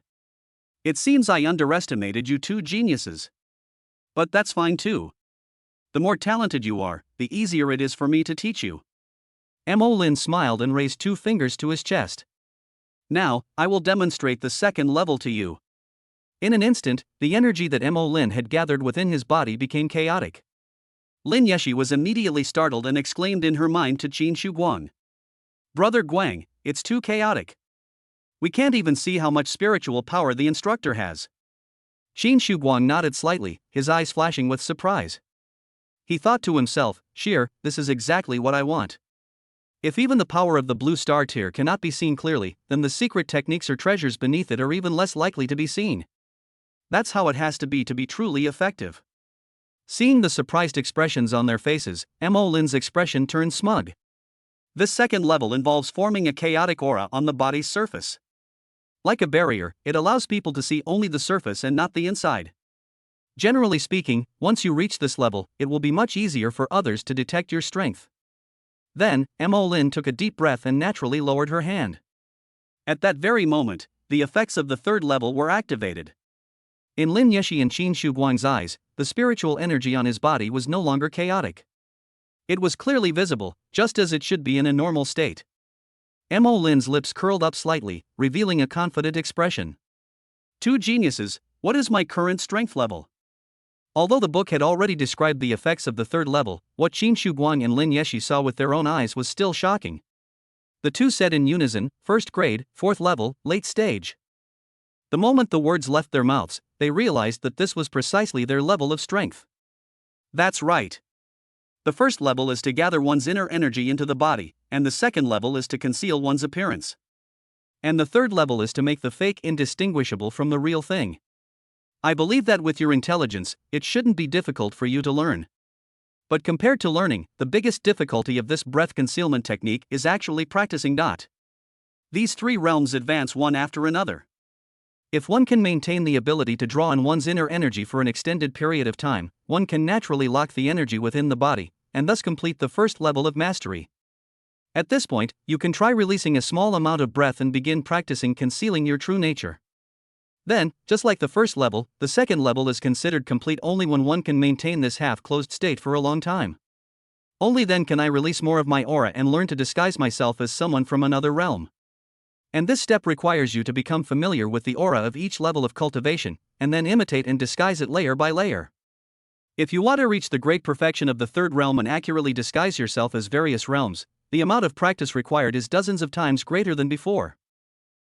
It seems I underestimated you 2 geniuses. But that's fine too. The more talented you are, the easier it is for me to teach you. Mo Lin smiled and raised 2 fingers to his chest. Now, I will demonstrate the 2nd level to you. In an instant, the energy that Mo Lin had gathered within his body became chaotic. Lin Yeshi was immediately startled and exclaimed in her mind to Qin Shu Guang. Brother Guang, it's too chaotic. We can't even see how much spiritual power the instructor has. Qin Shu Guang nodded slightly, his eyes flashing with surprise. He thought to himself, Sheer, this is exactly what I want. If even the power of the blue star tier cannot be seen clearly, then the secret techniques or treasures beneath it are even less likely to be seen. That's how it has to be truly effective. Seeing the surprised expressions on their faces, Mo Lin's expression turned smug. This second level involves forming a chaotic aura on the body's surface. Like a barrier, it allows people to see only the surface and not the inside. Generally speaking, once you reach this level, it will be much easier for others to detect your strength. Then, Mo Lin took a deep breath and naturally lowered her hand. At that very moment, the effects of the third level were activated. In Lin Yeshi and Qin Shuguang's eyes, the spiritual energy on his body was no longer chaotic. It was clearly visible, just as it should be in a normal state. Mo Lin's lips curled up slightly, revealing a confident expression. Two geniuses, what is my current strength level? Although the book had already described the effects of the third level, what Qin Shuguang and Lin Yeshi saw with their own eyes was still shocking. The two said in unison, first grade, fourth level, late stage. The moment the words left their mouths, they realized that this was precisely their level of strength. That's right. The first level is to gather one's inner energy into the body, and the second level is to conceal one's appearance. And the third level is to make the fake indistinguishable from the real thing. I believe that with your intelligence, it shouldn't be difficult for you to learn. But compared to learning, the biggest difficulty of this breath concealment technique is actually practicing. These three realms advance one after another. If one can maintain the ability to draw on one's inner energy for an extended period of time, one can naturally lock the energy within the body, and thus complete the first level of mastery. At this point, you can try releasing a small amount of breath and begin practicing concealing your true nature. Then, just like the first level, the second level is considered complete only when one can maintain this half-closed state for a long time. Only then can I release more of my aura and learn to disguise myself as someone from another realm. And this step requires you to become familiar with the aura of each level of cultivation, and then imitate and disguise it layer by layer. If you want to reach the great perfection of the third realm and accurately disguise yourself as various realms, the amount of practice required is dozens of times greater than before.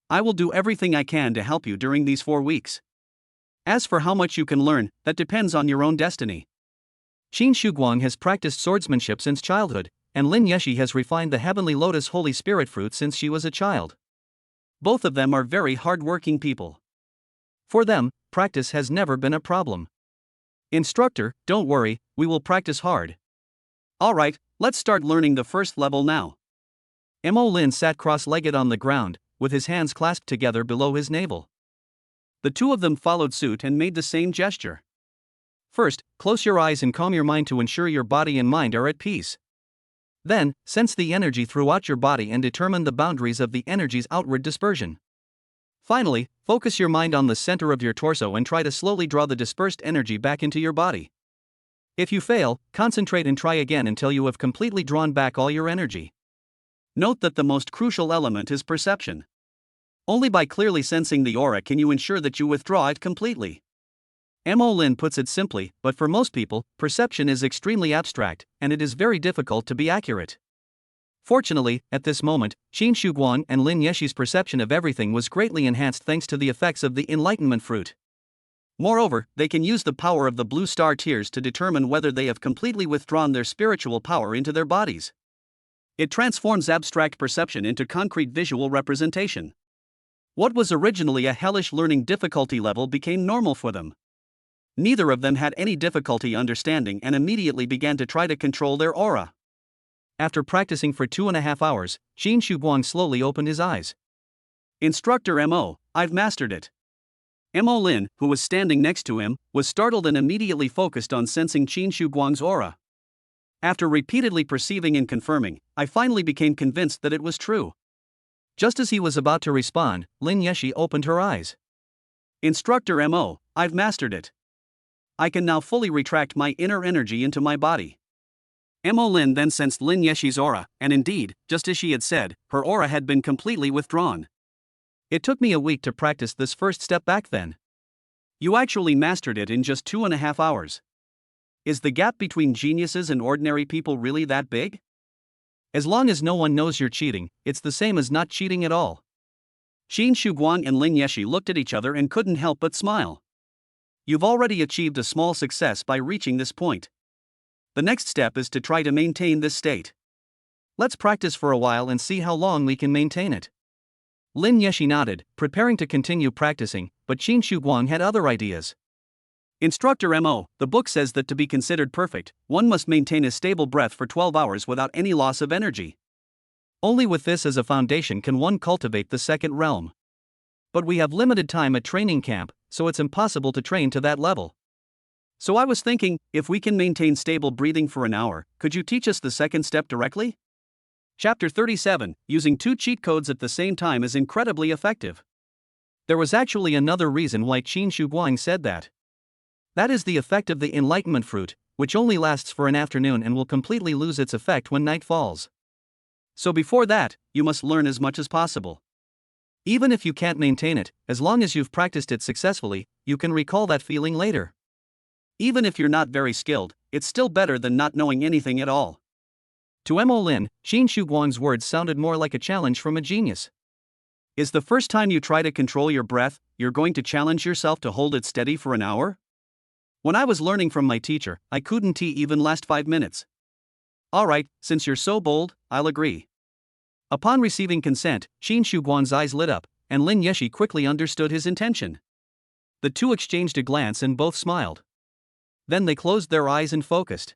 I will do everything I can to help you during these 4 weeks. As for how much you can learn, that depends on your own destiny. Qin Shuguang has practiced swordsmanship since childhood, and Lin Yeshi has refined the heavenly lotus holy spirit fruit since she was a child. Both of them are very hard-working people. For them, practice has never been a problem. Instructor, don't worry, we will practice hard. Alright, let's start learning the first level now. Mo Lin sat cross-legged on the ground, with his hands clasped together below his navel. The two of them followed suit and made the same gesture. First, close your eyes and calm your mind to ensure your body and mind are at peace. Then, sense the energy throughout your body and determine the boundaries of the energy's outward dispersion. Finally, focus your mind on the center of your torso and try to slowly draw the dispersed energy back into your body. If you fail, concentrate and try again until you have completely drawn back all your energy. Note that the most crucial element is perception. Only by clearly sensing the aura can you ensure that you withdraw it completely. Mo Lin puts it simply, but for most people, perception is extremely abstract, and it is very difficult to be accurate. Fortunately, at this moment, Qin Shuguang and Lin Yeshi's perception of everything was greatly enhanced thanks to the effects of the enlightenment fruit. Moreover, they can use the power of the blue star tiers to determine whether they have completely withdrawn their spiritual power into their bodies. It transforms abstract perception into concrete visual representation. What was originally a hellish learning difficulty level became normal for them. Neither of them had any difficulty understanding and immediately began to try to control their aura. After practicing for 2.5 hours, Qin Shuguang slowly opened his eyes. Instructor Mo, I've mastered it. Mo Lin, who was standing next to him, was startled and immediately focused on sensing Qin Shuguang's aura. After repeatedly perceiving and confirming, I finally became convinced that it was true. Just as he was about to respond, Lin Yeshi opened her eyes. Instructor Mo, I've mastered it. I can now fully retract my inner energy into my body. Mo Lin then sensed Lin Yeshi's aura, and indeed, just as she had said, her aura had been completely withdrawn. It took me a week to practice this first step back then. You actually mastered it in just 2.5 hours. Is the gap between geniuses and ordinary people really that big? As long as no one knows you're cheating, it's the same as not cheating at all. Qin Shuguang and Lin Yeshi looked at each other and couldn't help but smile. You've already achieved a small success by reaching this point. The next step is to try to maintain this state. Let's practice for a while and see how long we can maintain it. Lin Yeshi nodded, preparing to continue practicing, but Qin Guang had other ideas. Instructor Mo, the book says that to be considered perfect, one must maintain a stable breath for 12 hours without any loss of energy. Only with this as a foundation can one cultivate the second realm. But we have limited time at training camp, so it's impossible to train to that level. So I was thinking, if we can maintain stable breathing for an hour, could you teach us the second step directly? Chapter 37, using 2 cheat codes at the same time is incredibly effective. There was actually another reason why Qin Guang said that. That is the effect of the enlightenment fruit, which only lasts for an afternoon and will completely lose its effect when night falls. So before that, you must learn as much as possible. Even if you can't maintain it, as long as you've practiced it successfully, you can recall that feeling later. Even if you're not very skilled, it's still better than not knowing anything at all. To Mo Lin, Qin Guang's words sounded more like a challenge from a genius. Is the first time you try to control your breath, you're going to challenge yourself to hold it steady for an hour? When I was learning from my teacher, I couldn't even last 5 minutes. Alright, since you're so bold, I'll agree. Upon receiving consent, Qin Guang's eyes lit up, and Lin Yeshi quickly understood his intention. The two exchanged a glance and both smiled. Then they closed their eyes and focused.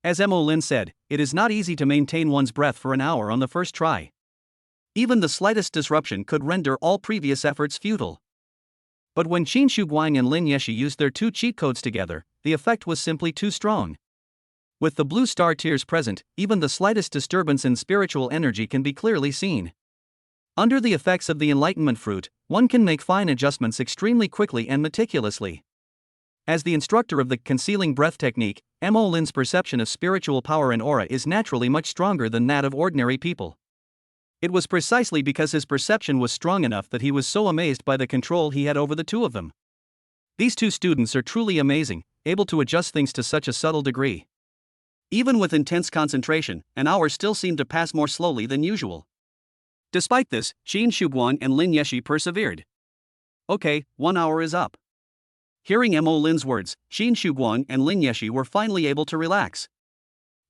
As Mo Lin said, it is not easy to maintain one's breath for an hour on the first try. Even the slightest disruption could render all previous efforts futile. But when Qin Guang and Lin Yeshi used their 2 cheat codes together, the effect was simply too strong. With the blue star tiers present, even the slightest disturbance in spiritual energy can be clearly seen. Under the effects of the enlightenment fruit, one can make fine adjustments extremely quickly and meticulously. As the instructor of the concealing breath technique, Mo Lin's perception of spiritual power and aura is naturally much stronger than that of ordinary people. It was precisely because his perception was strong enough that he was so amazed by the control he had over the two of them. These 2 students are truly amazing, able to adjust things to such a subtle degree. Even with intense concentration, an hour still seemed to pass more slowly than usual. Despite this, Qin Guang and Lin Yeshi persevered. Okay, 1 hour is up. Hearing Mo Lin's words, Qin Guang and Lin Yeshi were finally able to relax.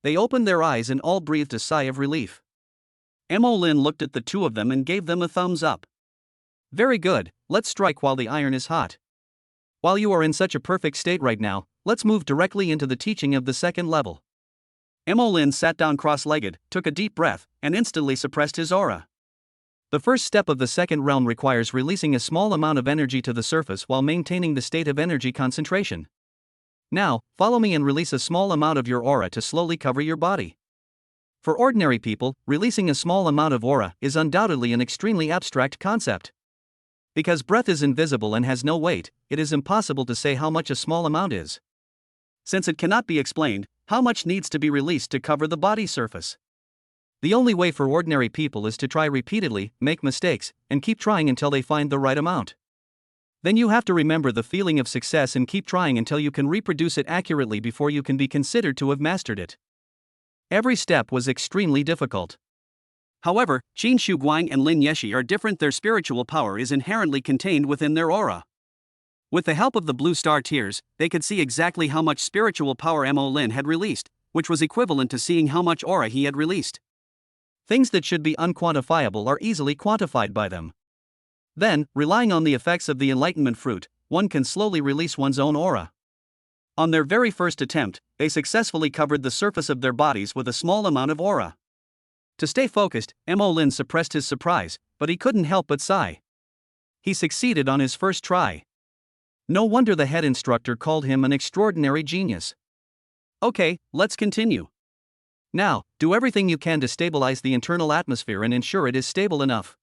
They opened their eyes and all breathed a sigh of relief. Mo Lin looked at the 2 of them and gave them a thumbs up. Very good, let's strike while the iron is hot. While you are in such a perfect state right now, let's move directly into the teaching of the second level. Mo Lin sat down cross-legged, took a deep breath, and instantly suppressed his aura. The first step of the second realm requires releasing a small amount of energy to the surface while maintaining the state of energy concentration. Now, follow me and release a small amount of your aura to slowly cover your body. For ordinary people, releasing a small amount of aura is undoubtedly an extremely abstract concept. Because breath is invisible and has no weight, it is impossible to say how much a small amount is. Since it cannot be explained, how much needs to be released to cover the body surface? The only way for ordinary people is to try repeatedly, make mistakes, and keep trying until they find the right amount. Then you have to remember the feeling of success and keep trying until you can reproduce it accurately before you can be considered to have mastered it. Every step was extremely difficult. However, Qin Guang and Lin Yeshi are different. Their spiritual power is inherently contained within their aura. With the help of the blue star tiers, they could see exactly how much spiritual power Mo Lin had released, which was equivalent to seeing how much aura he had released. Things that should be unquantifiable are easily quantified by them. Then, relying on the effects of the enlightenment fruit, one can slowly release one's own aura. On their very first attempt, they successfully covered the surface of their bodies with a small amount of aura. To stay focused, Mo Lin suppressed his surprise, but he couldn't help but sigh. He succeeded on his first try. No wonder the head instructor called him an extraordinary genius. Okay, let's continue. Now, do everything you can to stabilize the internal atmosphere and ensure it is stable enough.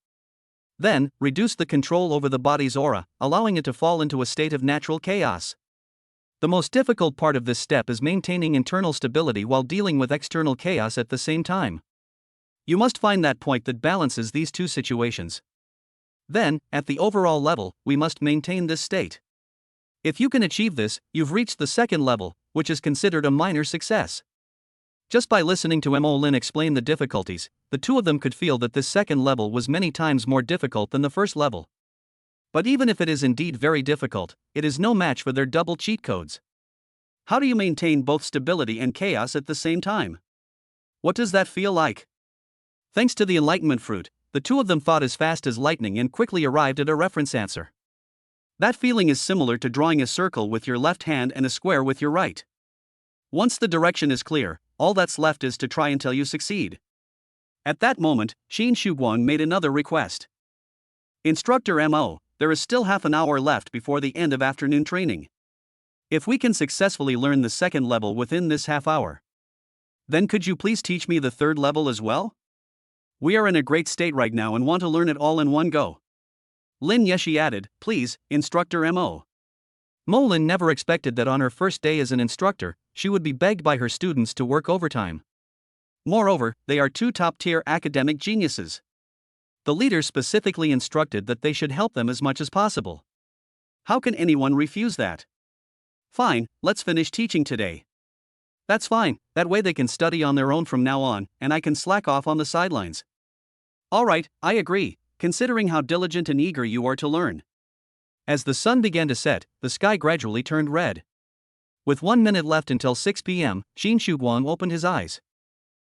Then, reduce the control over the body's aura, allowing it to fall into a state of natural chaos. The most difficult part of this step is maintaining internal stability while dealing with external chaos at the same time. You must find that point that balances these 2 situations. Then, at the overall level, we must maintain this state. If you can achieve this, you've reached the second level, which is considered a minor success. Just by listening to Mo Lin explain the difficulties, the 2 of them could feel that this second level was many times more difficult than the first level. But even if it is indeed very difficult, it is no match for their double cheat codes. How do you maintain both stability and chaos at the same time? What does that feel like? Thanks to the enlightenment fruit, the two of them thought as fast as lightning and quickly arrived at a reference answer. That feeling is similar to drawing a circle with your left hand and a square with your right. Once the direction is clear, all that's left is to try until you succeed. At that moment, Xin Shuguang made another request. Instructor Mo, there is still half an hour left before the end of afternoon training. If we can successfully learn the second level within this half hour, then could you please teach me the third level as well? We are in a great state right now and want to learn it all in one go. Lin Yeshi added, please, Instructor Mo. Mo Lin never expected that on her first day as an instructor, she would be begged by her students to work overtime. Moreover, they are two top-tier academic geniuses. The leader specifically instructed that they should help them as much as possible. How can anyone refuse that? Fine, let's finish teaching today. That's fine, that way they can study on their own from now on, and I can slack off on the sidelines. Alright, I agree, considering how diligent and eager you are to learn. As the sun began to set, the sky gradually turned red. With 1 minute left until 6 p.m., Xin Shuguang opened his eyes.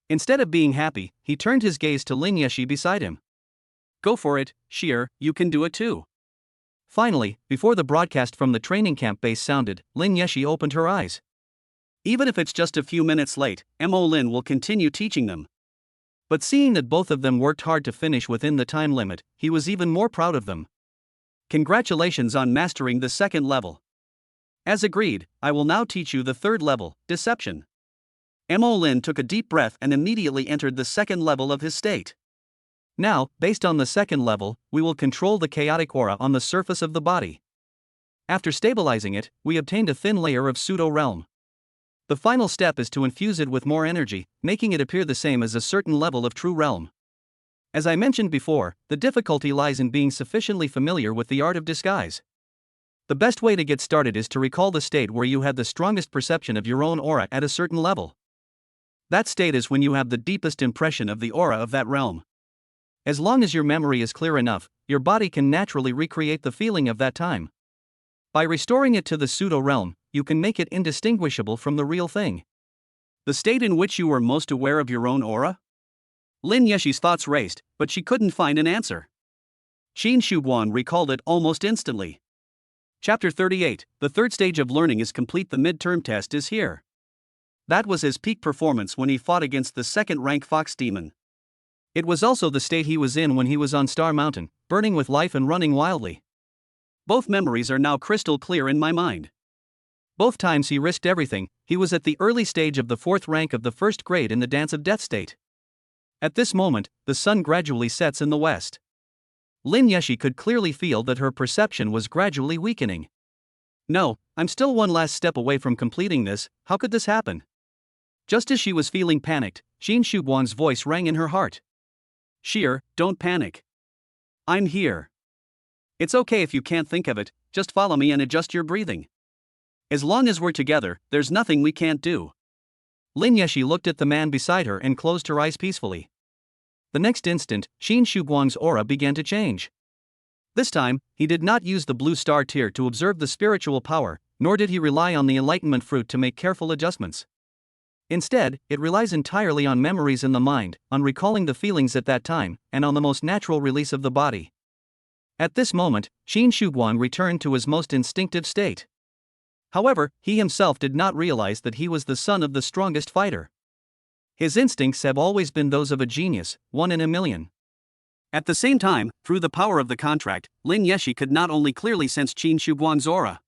Instead of being happy, he turned his gaze to Lin Yeshi beside him. Go for it, Sheer, you can do it too. Finally, before the broadcast from the training camp base sounded, Lin Yeshi opened her eyes. Even if it's just a few minutes late, Mo Lin will continue teaching them. But seeing that both of them worked hard to finish within the time limit, he was even more proud of them. Congratulations on mastering the second level. As agreed, I will now teach you the third level, Deception. Mo Lin took a deep breath and immediately entered the second level of his state. Now, based on the second level, we will control the chaotic aura on the surface of the body. After stabilizing it, we obtained a thin layer of pseudo-realm. The final step is to infuse it with more energy, making it appear the same as a certain level of true realm. As I mentioned before, the difficulty lies in being sufficiently familiar with the art of disguise. The best way to get started is to recall the state where you had the strongest perception of your own aura at a certain level. That state is when you have the deepest impression of the aura of that realm. As long as your memory is clear enough, your body can naturally recreate the feeling of that time. By restoring it to the pseudo-realm, you can make it indistinguishable from the real thing. The state in which you were most aware of your own aura? Lin Yeshi's thoughts raced, but she couldn't find an answer. Xin Shuguang recalled it almost instantly. Chapter 38, the third stage of learning is complete. The midterm test is here. That was his peak performance when he fought against the second-rank Fox Demon. It was also the state he was in when he was on Star Mountain, burning with life and running wildly. Both memories are now crystal clear in my mind. Both times he risked everything, he was at the early stage of the fourth rank of the first grade in the Dance of Death state. At this moment, the sun gradually sets in the west. Lin Yeshi could clearly feel that her perception was gradually weakening. No, I'm still one last step away from completing this, how could this happen? Just as she was feeling panicked, Xin Shuguang's voice rang in her heart. Sheer, don't panic. I'm here. It's okay if you can't think of it, just follow me and adjust your breathing. As long as we're together, there's nothing we can't do. Lin Yeshi looked at the man beside her and closed her eyes peacefully. The next instant, Xin Shuguang's aura began to change. This time, he did not use the blue star tier to observe the spiritual power, nor did he rely on the enlightenment fruit to make careful adjustments. Instead, it relies entirely on memories in the mind, on recalling the feelings at that time, and on the most natural release of the body. At this moment, Xin Shuguang returned to his most instinctive state. However, he himself did not realize that he was the son of the strongest fighter. His instincts have always been those of a genius, one in a million. At the same time, through the power of the contract, Lin Yeshi could not only clearly sense Xin Shuguang's aura.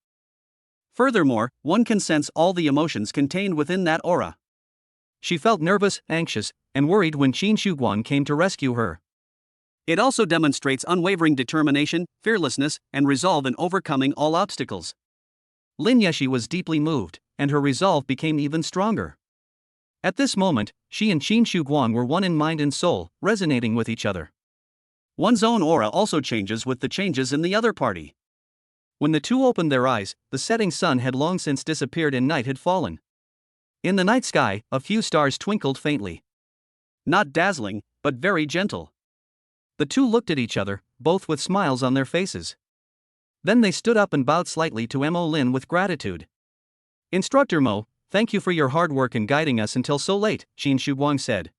Furthermore, one can sense all the emotions contained within that aura. She felt nervous, anxious, and worried when Xin Shuguang came to rescue her. It also demonstrates unwavering determination, fearlessness, and resolve in overcoming all obstacles. Lin Yeshi was deeply moved, and her resolve became even stronger. At this moment, she and Xin Shuguang were one in mind and soul, resonating with each other. One's own aura also changes with the changes in the other party. When the two opened their eyes, the setting sun had long since disappeared and night had fallen. In the night sky, a few stars twinkled faintly. Not dazzling, but very gentle. The two looked at each other, both with smiles on their faces. Then they stood up and bowed slightly to Mo Lin with gratitude. Instructor Mo, thank you for your hard work in guiding us until so late, Xin Shuguang said.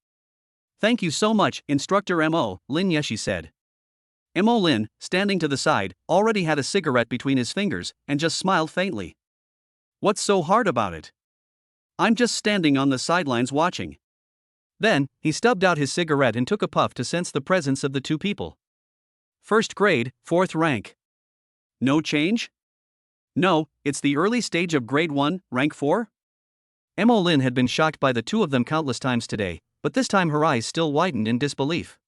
Thank you so much, Instructor Mo, Lin Yeshi said. Mo Lin, standing to the side, already had a cigarette between his fingers and just smiled faintly. What's so hard about it? I'm just standing on the sidelines watching. Then, he stubbed out his cigarette and took a puff to sense the presence of the two people. First grade, 4th rank. No change? No, it's the early stage of grade 1, rank 4? Mo Lin had been shocked by the two of them countless times today, but this time her eyes still widened in disbelief.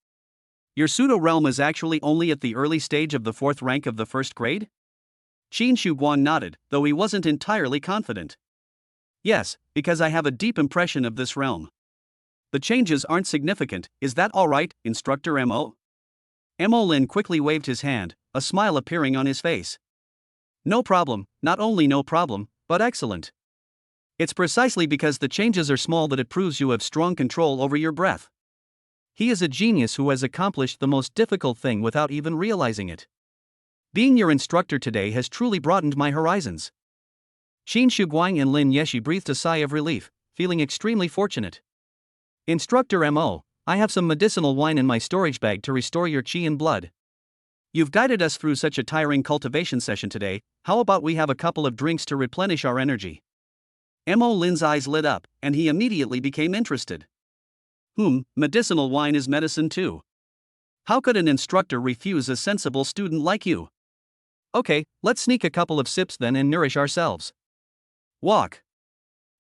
Your pseudo-realm is actually only at the early stage of the 4th rank of the 1st grade? Qin Shuguang nodded, though he wasn't entirely confident. Yes, because I have a deep impression of this realm. The changes aren't significant, is that alright, Instructor Mo? Mo Lin quickly waved his hand, a smile appearing on his face. No problem, not only no problem, but excellent. It's precisely because the changes are small that it proves you have strong control over your breath. He is a genius who has accomplished the most difficult thing without even realizing it. Being your instructor today has truly broadened my horizons. Qin Shuguang and Lin Yeshi breathed a sigh of relief, feeling extremely fortunate. Instructor Mo, I have some medicinal wine in my storage bag to restore your qi and blood. You've guided us through such a tiring cultivation session today, how about we have a couple of drinks to replenish our energy? Mo Lin's eyes lit up, and he immediately became interested. Medicinal wine is medicine too. How could an instructor refuse a sensible student like you? Okay, let's sneak a couple of sips then and nourish ourselves. Walk.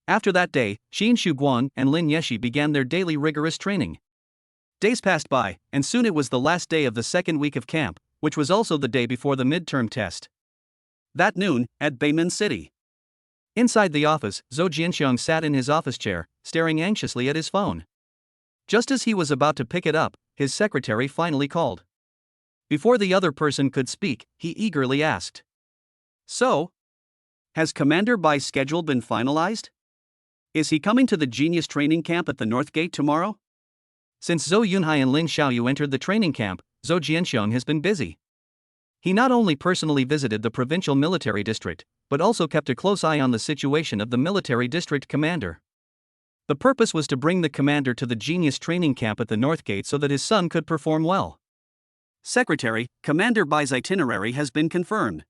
After that day, Qin Shuguang and Lin Yeshi began their daily rigorous training. Days passed by, and soon it was the last day of the second week of camp, which was also the day before the midterm test. That noon, at Beimin City. Inside the office, Zhou Jianxiong sat in his office chair, staring anxiously at his phone. Just as he was about to pick it up, his secretary finally called. Before the other person could speak, he eagerly asked. So? Has Commander Bai's schedule been finalized? Is he coming to the Genius Training Camp at the North Gate tomorrow? Since Zhou Yunhai and Lin Xiaoyu entered the training camp, Zhou Jianxiong has been busy. He not only personally visited the provincial military district, but also kept a close eye on the situation of the military district commander. The purpose was to bring the commander to the Genius Training Camp at the North Gate so that his son could perform well. Secretary, Commander Bai's itinerary has been confirmed.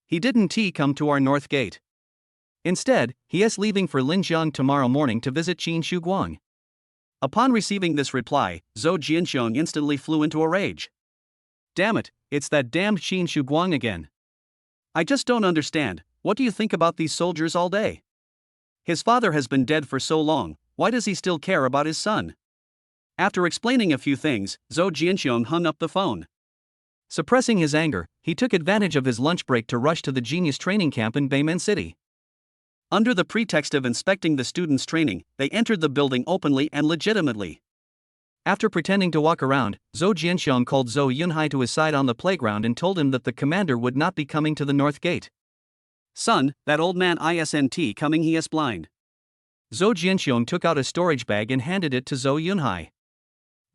He didn't come to our North Gate. Instead, he is leaving for Linjiang tomorrow morning to visit Qin Shuguang. Upon receiving this reply, Zhou Jianxiong instantly flew into a rage. Damn it, it's that damned Qin Shuguang again. I just don't understand, what do you think about these soldiers all day? His father has been dead for so long, why does he still care about his son? After explaining a few things, Zhou Jianxiong hung up the phone. Suppressing his anger, he took advantage of his lunch break to rush to the Genius Training Camp in Beimin City. Under the pretext of inspecting the students' training, they entered the building openly and legitimately. After pretending to walk around, Zhou Jianxiong called Zhou Yunhai to his side on the playground and told him that the commander would not be coming to the North Gate. Son, that old man isn't coming, he is blind. Zhou Jianxiong took out a storage bag and handed it to Zhou Yunhai.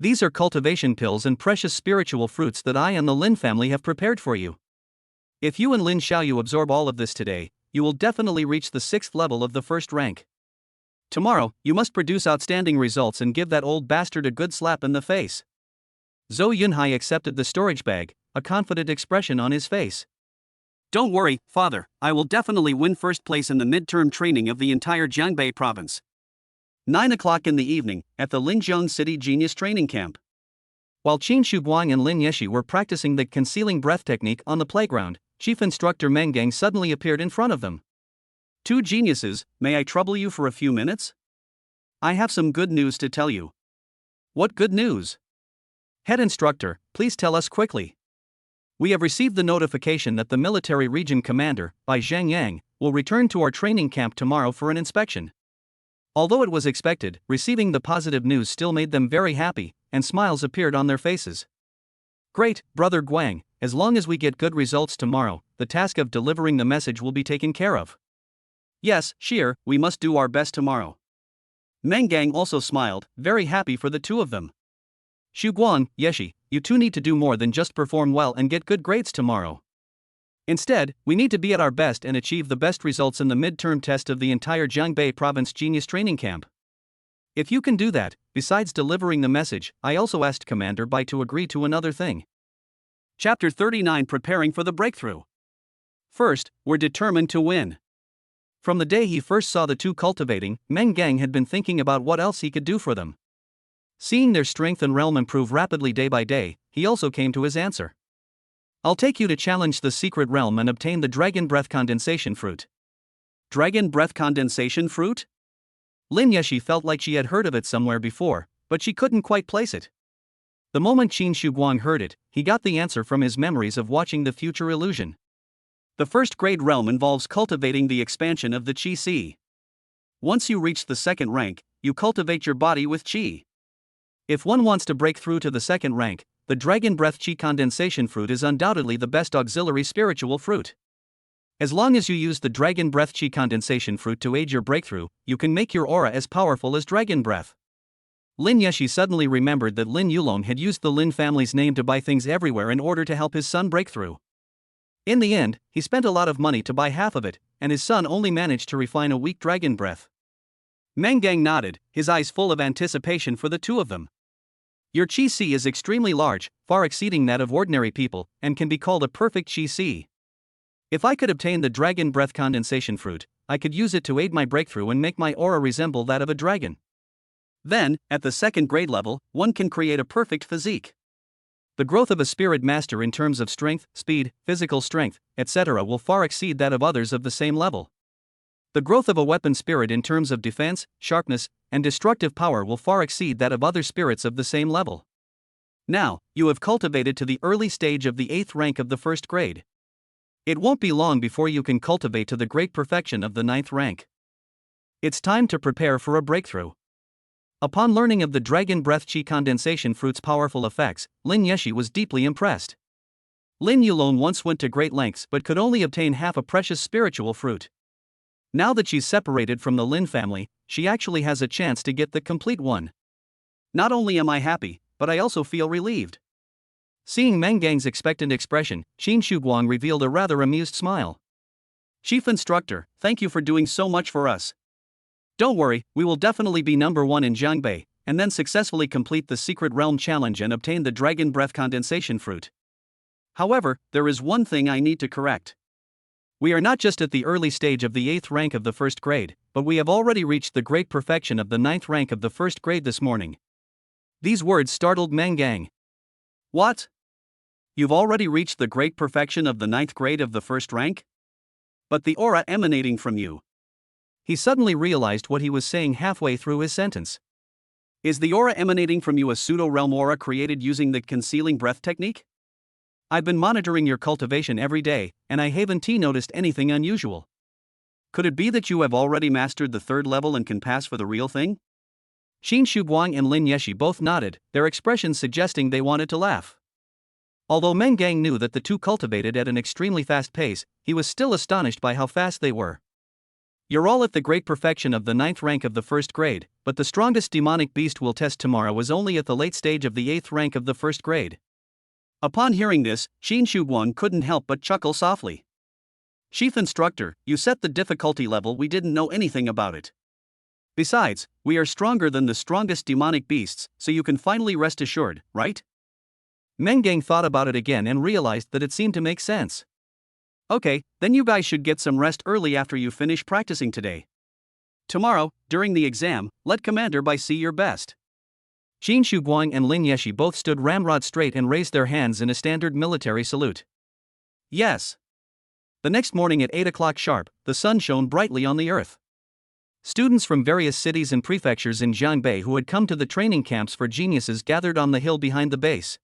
These are cultivation pills and precious spiritual fruits that I and the Lin family have prepared for you. If you and Lin Xiaoyu absorb all of this today, you will definitely reach the 6th level of the 1st rank. Tomorrow, you must produce outstanding results and give that old bastard a good slap in the face. Zhou Yunhai accepted the storage bag, a confident expression on his face. Don't worry, father, I will definitely win 1st place in the midterm training of the entire Jiangbei province. 9 o'clock in the evening, at the Linjiang City Genius Training Camp. While Qin Shuguang and Lin Yeshi were practicing the concealing breath technique on the playground, Chief Instructor Meng Gang suddenly appeared in front of them. Two geniuses, may I trouble you for a few minutes? I have some good news to tell you. What good news? Head instructor, please tell us quickly. We have received the notification that the military region commander, Bai Zhangyang, will return to our training camp tomorrow for an inspection. Although it was expected, receiving the positive news still made them very happy, and smiles appeared on their faces. Great, Brother Guang, as long as we get good results tomorrow, the task of delivering the message will be taken care of. Yes, Sheer, we must do our best tomorrow. Meng Gang also smiled, very happy for the two of them. Shuguang, Yeshi, you two need to do more than just perform well and get good grades tomorrow. Instead, we need to be at our best and achieve the best results in the midterm test of the entire Jiangbei Province Genius Training Camp. If you can do that, besides delivering the message, I also asked Commander Bai to agree to another thing. Chapter 39, Preparing for the Breakthrough. First, we're determined to win. From the day he first saw the two cultivating, Meng Gang had been thinking about what else he could do for them. Seeing their strength and realm improve rapidly day by day, he also came to his answer. I'll take you to challenge the secret realm and obtain the Dragon Breath Condensation Fruit. Dragon Breath Condensation Fruit? Lin Yeshi felt like she had heard of it somewhere before, but she couldn't quite place it. The moment Qin Shuguang heard it, he got the answer from his memories of watching the future illusion. The first grade realm involves cultivating the expansion of the Qi Si. Once you reach the second rank, you cultivate your body with Qi. If one wants to break through to the second rank, the Dragon Breath Qi Condensation Fruit is undoubtedly the best auxiliary spiritual fruit. As long as you use the Dragon Breath Qi Condensation Fruit to aid your breakthrough, you can make your aura as powerful as Dragon Breath. Lin Yeshi suddenly remembered that Lin Yulong had used the Lin family's name to buy things everywhere in order to help his son break through. In the end, he spent a lot of money to buy half of it, and his son only managed to refine a weak dragon breath. Meng Gang nodded, his eyes full of anticipation for the two of them. Your Qi Si is extremely large, far exceeding that of ordinary people, and can be called a perfect Qi Si. If I could obtain the Dragon Breath Condensation Fruit, I could use it to aid my breakthrough and make my aura resemble that of a dragon. Then, at the second grade level, one can create a perfect physique. The growth of a spirit master in terms of strength, speed, physical strength, etc. will far exceed that of others of the same level. The growth of a weapon spirit in terms of defense, sharpness, and destructive power will far exceed that of other spirits of the same level. Now, you have cultivated to the early stage of the 8th rank of the 1st grade. It won't be long before you can cultivate to the great perfection of the 9th rank. It's time to prepare for a breakthrough. Upon learning of the Dragon Breath Qi Condensation Fruit's powerful effects, Lin Yeshi was deeply impressed. Lin Yulong once went to great lengths but could only obtain half a precious spiritual fruit. Now that she's separated from the Lin family, she actually has a chance to get the complete one. Not only am I happy, but I also feel relieved. Seeing Meng Gang's expectant expression, Qin Shuguang revealed a rather amused smile. Chief Instructor, thank you for doing so much for us. Don't worry, we will definitely be number 1 in Jiangbei, and then successfully complete the Secret Realm Challenge and obtain the Dragon Breath Condensation Fruit. However, there is one thing I need to correct. We are not just at the early stage of the 8th rank of the 1st grade, but we have already reached the great perfection of the 9th rank of the 1st grade this morning. These words startled Meng Gang. What? You've already reached the great perfection of the 9th grade of the 1st rank? But the aura emanating from you. He suddenly realized what he was saying halfway through his sentence. Is the aura emanating from you a pseudo-realm aura created using the concealing breath technique? I've been monitoring your cultivation every day, and I haven't noticed anything unusual. Could it be that you have already mastered the 3rd level and can pass for the real thing? Qin Shuguang and Lin Yeshi both nodded, their expressions suggesting they wanted to laugh. Although Meng Gang knew that the two cultivated at an extremely fast pace, he was still astonished by how fast they were. You're all at the great perfection of the 9th rank of the 1st grade, but the strongest demonic beast we'll test tomorrow is only at the late stage of the 8th rank of the 1st grade. Upon hearing this, Qin Shuguang couldn't help but chuckle softly. Chief Instructor, you set the difficulty level, we didn't know anything about it. Besides, we are stronger than the strongest demonic beasts, so you can finally rest assured, right? Meng Gang thought about it again and realized that it seemed to make sense. Okay, then you guys should get some rest early after you finish practicing today. Tomorrow, during the exam, let Commander Bai see your best. Qin Shuguang and Lin Yeshi both stood ramrod straight and raised their hands in a standard military salute. Yes. The next morning at 8 o'clock sharp, the sun shone brightly on the earth. Students from various cities and prefectures in Jiangbei who had come to the training camps for geniuses gathered on the hill behind the base.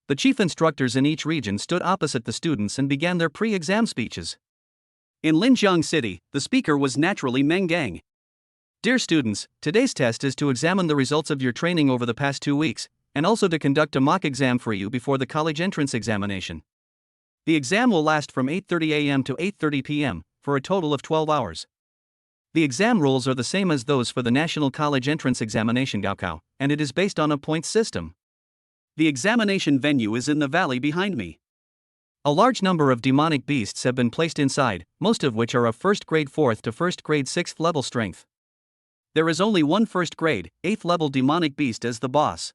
The chief instructors in each region stood opposite the students and began their pre-exam speeches. In Linjiang City, the speaker was naturally Meng Gang. Dear students, today's test is to examine the results of your training over the past 2 weeks, and also to conduct a mock exam for you before the college entrance examination. The exam will last from 8:30 a.m. to 8:30 p.m., for a total of 12 hours. The exam rules are the same as those for the National College Entrance Examination Gaokao, and it is based on a points system. The examination venue is in the valley behind me. A large number of demonic beasts have been placed inside, most of which are of 1st grade 4th to 1st grade 6th level strength. There is only one first grade, 8th level demonic beast as the boss.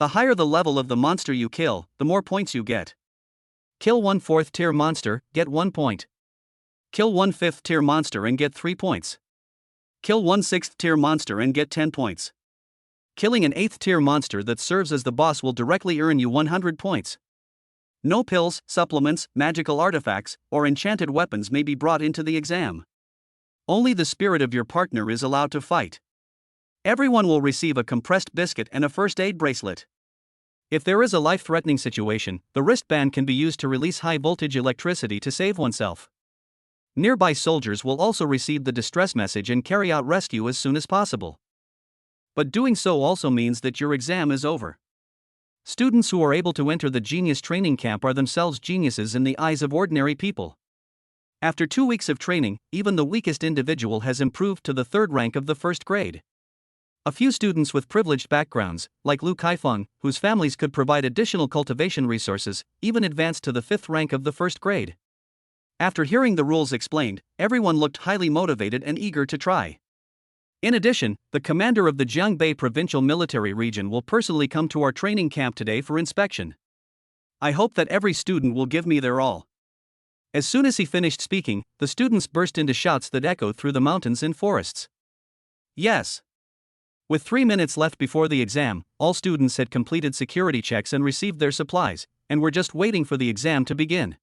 The higher the level of the monster you kill, the more points you get. Kill one 4th tier monster, get 1 point. Kill one 5th tier monster and get 3 points. Kill one 6th tier monster and get 10 points. Killing an 8th tier monster that serves as the boss will directly earn you 100 points. No pills, supplements, magical artifacts, or enchanted weapons may be brought into the exam. Only the spirit of your partner is allowed to fight. Everyone will receive a compressed biscuit and a first aid bracelet. If there is a life-threatening situation, the wristband can be used to release high-voltage electricity to save oneself. Nearby soldiers will also receive the distress message and carry out rescue as soon as possible. But doing so also means that your exam is over. Students who are able to enter the Genius Training Camp are themselves geniuses in the eyes of ordinary people. After 2 weeks of training, even the weakest individual has improved to the 3rd rank of the 1st grade. A few students with privileged backgrounds, like Lu Kaifeng, whose families could provide additional cultivation resources, even advanced to the 5th rank of the 1st grade. After hearing the rules explained, everyone looked highly motivated and eager to try. In addition, the commander of the Jiangbei Provincial Military Region will personally come to our training camp today for inspection. I hope that every student will give me their all. As soon as he finished speaking, the students burst into shouts that echoed through the mountains and forests. Yes. With 3 minutes left before the exam, all students had completed security checks and received their supplies, and were just waiting for the exam to begin.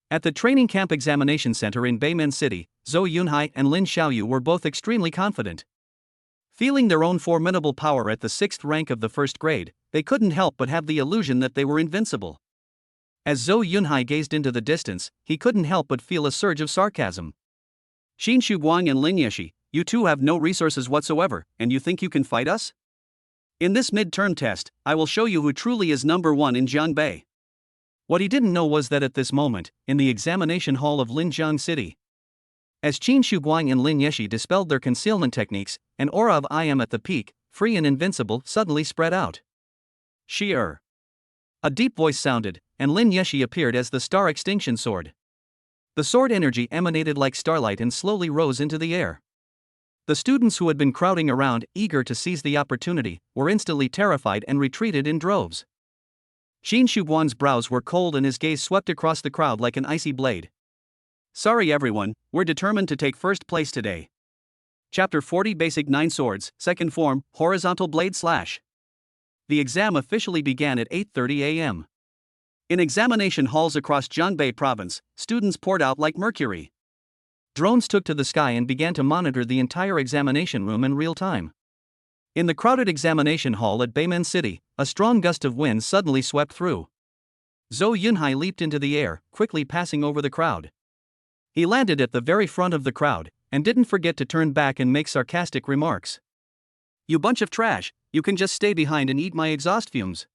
At the training camp examination center in Beimen City, Zhou Yunhai and Lin Xiaoyu were both extremely confident. Feeling their own formidable power at the 6th rank of the 1st grade, they couldn't help but have the illusion that they were invincible. As Zhou Yunhai gazed into the distance, he couldn't help but feel a surge of sarcasm. Xin Shuguang and Lin Yeshi, you two have no resources whatsoever, and you think you can fight us? In this midterm test, I will show you who truly is number 1 in Jiangbei. What he didn't know was that at this moment, in the examination hall of Linjiang City, as Qin Shuguang and Lin Yeshi dispelled their concealment techniques, an aura of I am at the peak, free and invincible, suddenly spread out. Sheer. A deep voice sounded, and Lin Yeshi appeared as the Star Extinction Sword. The sword energy emanated like starlight and slowly rose into the air. The students who had been crowding around, eager to seize the opportunity, were instantly terrified and retreated in droves. Qin Shuguang's brows were cold and his gaze swept across the crowd like an icy blade. Sorry everyone, we're determined to take first place today. Chapter 40 Basic 9 Swords, Second Form, Horizontal Blade Slash. The exam officially began at 8:30 a.m. In examination halls across Jiangbei province, students poured out like mercury. Drones took to the sky and began to monitor the entire examination room in real time. In the crowded examination hall at Beimen City, a strong gust of wind suddenly swept through. Zhou Yunhai leaped into the air, quickly passing over the crowd. He landed at the very front of the crowd, and didn't forget to turn back and make sarcastic remarks. You bunch of trash, you can just stay behind and eat my exhaust fumes.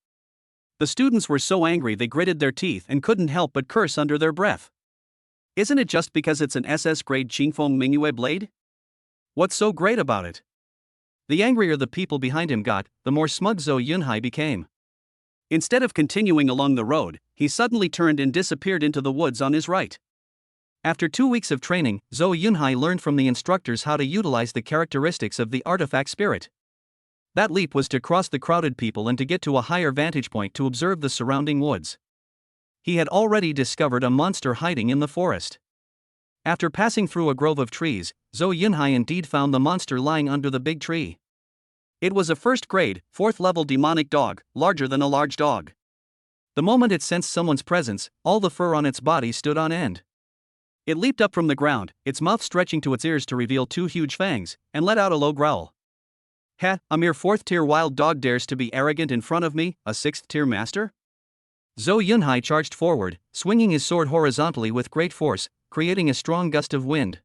The students were so angry they gritted their teeth and couldn't help but curse under their breath. Isn't it just because it's an SS grade Qingfeng Mingyue blade? What's so great about it? The angrier the people behind him got, the more smug Zhou Yunhai became. Instead of continuing along the road, he suddenly turned and disappeared into the woods on his right. After 2 weeks of training, Zhou Yunhai learned from the instructors how to utilize the characteristics of the artifact spirit. That leap was to cross the crowded people and to get to a higher vantage point to observe the surrounding woods. He had already discovered a monster hiding in the forest. After passing through a grove of trees, Zhou Yunhai indeed found the monster lying under the big tree. It was a first-grade, 4th-level demonic dog, larger than a large dog. The moment it sensed someone's presence, all the fur on its body stood on end. It leaped up from the ground, its mouth stretching to its ears to reveal 2 huge fangs, and let out a low growl. Heh, a mere 4th-tier wild dog dares to be arrogant in front of me, a 6th-tier master? Zhou Yunhai charged forward, swinging his sword horizontally with great force, creating a strong gust of wind.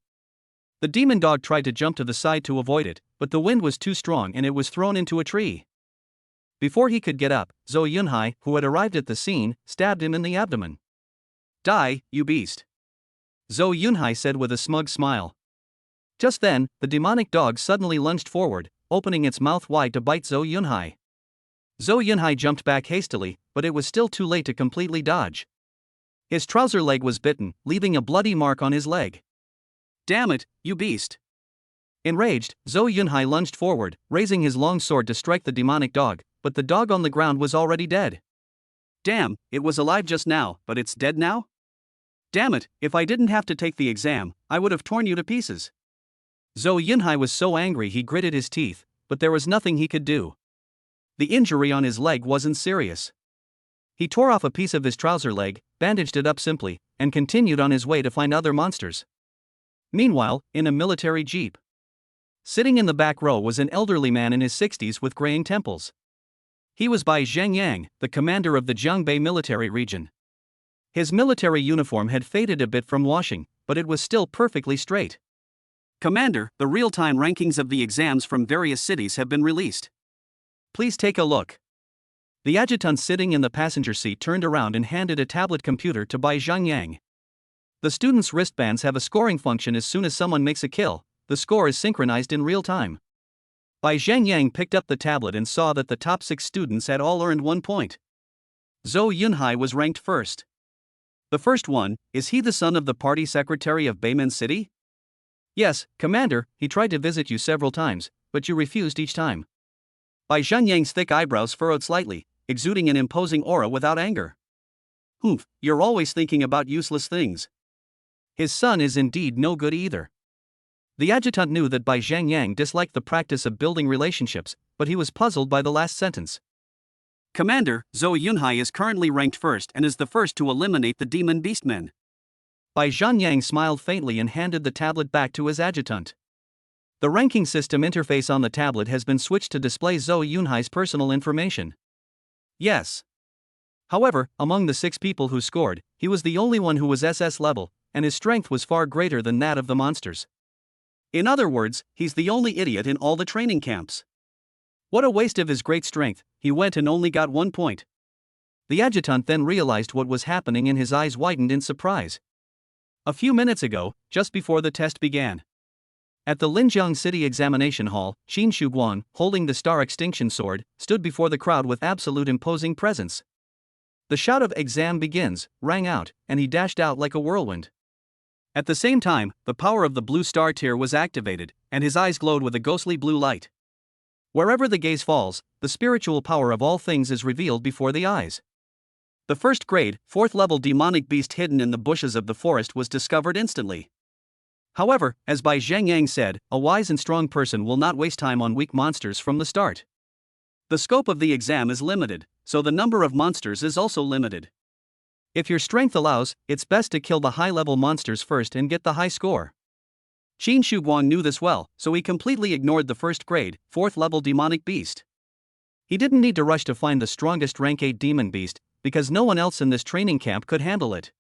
The demon dog tried to jump to the side to avoid it, but the wind was too strong and it was thrown into a tree. Before he could get up, Zhou Yunhai, who had arrived at the scene, stabbed him in the abdomen. Die, you beast! Zhou Yunhai said with a smug smile. Just then, the demonic dog suddenly lunged forward, opening its mouth wide to bite Zhou Yunhai. Zhou Yunhai jumped back hastily, but it was still too late to completely dodge. His trouser leg was bitten, leaving a bloody mark on his leg. Damn it, you beast! Enraged, Zhou Yunhai lunged forward, raising his long sword to strike the demonic dog, but the dog on the ground was already dead. Damn, it was alive just now, but it's dead now? Damn it, if I didn't have to take the exam, I would have torn you to pieces. Zhou Yunhai was so angry he gritted his teeth, but there was nothing he could do. The injury on his leg wasn't serious. He tore off a piece of his trouser leg, bandaged it up simply, and continued on his way to find other monsters. Meanwhile, in a military jeep, sitting in the back row was an elderly man in his 60s with graying temples. He was Bai Zhengyang, the commander of the Jiangbei military region. His military uniform had faded a bit from washing, but it was still perfectly straight. Commander, the real-time rankings of the exams from various cities have been released. Please take a look. The adjutant sitting in the passenger seat turned around and handed a tablet computer to Bai Zhengyang. The students' wristbands have a scoring function. As soon as someone makes a kill, the score is synchronized in real time. Bai Zhengyang picked up the tablet and saw that the top 6 students had all earned 1 point. Zhou Yunhai was ranked first. The first one, is he the son of the party secretary of Beimen City? Yes, Commander, he tried to visit you several times, but you refused each time. Bai Zhengyang's thick eyebrows furrowed slightly, exuding an imposing aura without anger. Humph, you're always thinking about useless things. His son is indeed no good either. The adjutant knew that Bai Zhengyang disliked the practice of building relationships, but he was puzzled by the last sentence. Commander, Zhou Yunhai is currently ranked first and is the first to eliminate the demon beastmen. Bai Zhengyang smiled faintly and handed the tablet back to his adjutant. The ranking system interface on the tablet has been switched to display Zhou Yunhai's personal information. Yes. However, among the 6 people who scored, he was the only one who was SS level, and his strength was far greater than that of the monsters. In other words, he's the only idiot in all the training camps. What a waste of his great strength, he went and only got 1 point. The adjutant then realized what was happening and his eyes widened in surprise. A few minutes ago, just before the test began, at the Linjiang City Examination Hall, Qin Shuguang, holding the Star Extinction Sword, stood before the crowd with absolute imposing presence. The shout of "Exam begins" rang out, and he dashed out like a whirlwind. At the same time, the power of the blue star tier was activated, and his eyes glowed with a ghostly blue light. Wherever the gaze falls, the spiritual power of all things is revealed before the eyes. The first grade, 4th level demonic beast hidden in the bushes of the forest was discovered instantly. However, as Bai Zhengyang said, a wise and strong person will not waste time on weak monsters from the start. The scope of the exam is limited, so the number of monsters is also limited. If your strength allows, it's best to kill the high-level monsters first and get the high score. Qin Shuguang knew this well, so he completely ignored the first grade, 4th level demonic beast. He didn't need to rush to find the strongest rank 8 demon beast, because no one else in this training camp could handle it.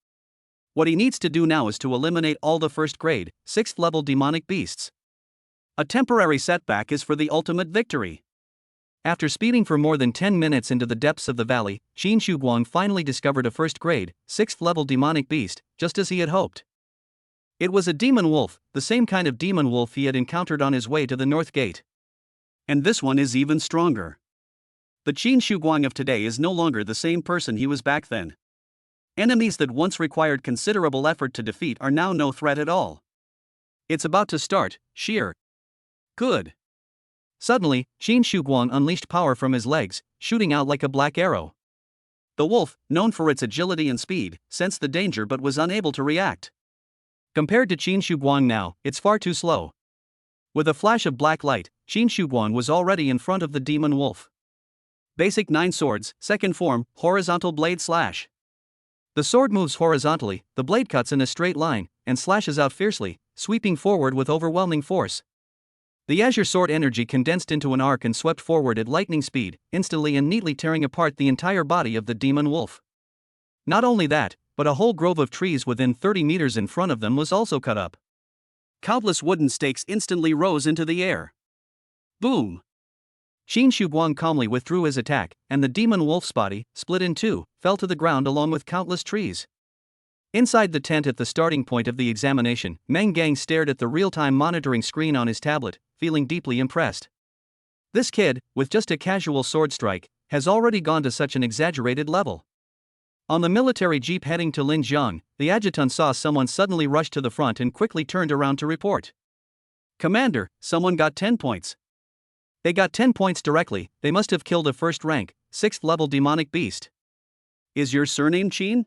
What he needs to do now is to eliminate all the first grade, 6th level demonic beasts. A temporary setback is for the ultimate victory. After speeding for more than 10 minutes into the depths of the valley, Qin Shuguang finally discovered a first grade, 6th level demonic beast, just as he had hoped. It was a demon wolf, the same kind of demon wolf he had encountered on his way to the North Gate. And this one is even stronger. The Qin Shuguang of today is no longer the same person he was back then. Enemies that once required considerable effort to defeat are now no threat at all. It's about to start, sheer. Good. Suddenly, Qin Shuguang unleashed power from his legs, shooting out like a black arrow. The wolf, known for its agility and speed, sensed the danger but was unable to react. Compared to Qin Shuguang now, it's far too slow. With a flash of black light, Qin Shuguang was already in front of the demon wolf. Basic 9 swords, second form, horizontal blade slash. The sword moves horizontally, the blade cuts in a straight line, and slashes out fiercely, sweeping forward with overwhelming force. The azure sword energy condensed into an arc and swept forward at lightning speed, instantly and neatly tearing apart the entire body of the demon wolf. Not only that, but a whole grove of trees within 30 meters in front of them was also cut up. Countless wooden stakes instantly rose into the air. Boom! Qin Shuguang calmly withdrew his attack, and the demon wolf's body, split in 2, fell to the ground along with countless trees. Inside the tent at the starting point of the examination, Meng Gang stared at the real-time monitoring screen on his tablet, feeling deeply impressed. This kid, with just a casual sword strike, has already gone to such an exaggerated level. On the military jeep heading to Linjiang, the adjutant saw someone suddenly rush to the front and quickly turned around to report. Commander, someone got 10 points. They got 10 points directly, they must have killed a first rank, 6th level demonic beast. Is your surname Qin?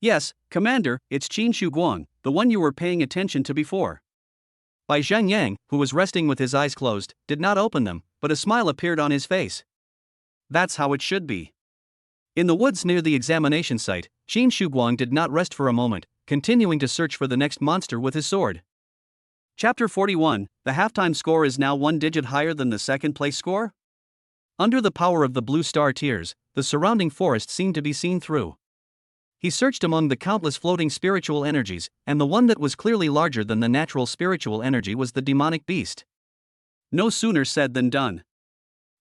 Yes, Commander, it's Qin Shuguang, the one you were paying attention to before. Bai Zheng Yang, who was resting with his eyes closed, did not open them, but a smile appeared on his face. That's how it should be. In the woods near the examination site, Qin Shuguang did not rest for a moment, continuing to search for the next monster with his sword. Chapter 41, the halftime score is now one digit higher than the second place score? Under the power of the blue star tears, the surrounding forest seemed to be seen through. He searched among the countless floating spiritual energies, and the one that was clearly larger than the natural spiritual energy was the demonic beast. No sooner said than done.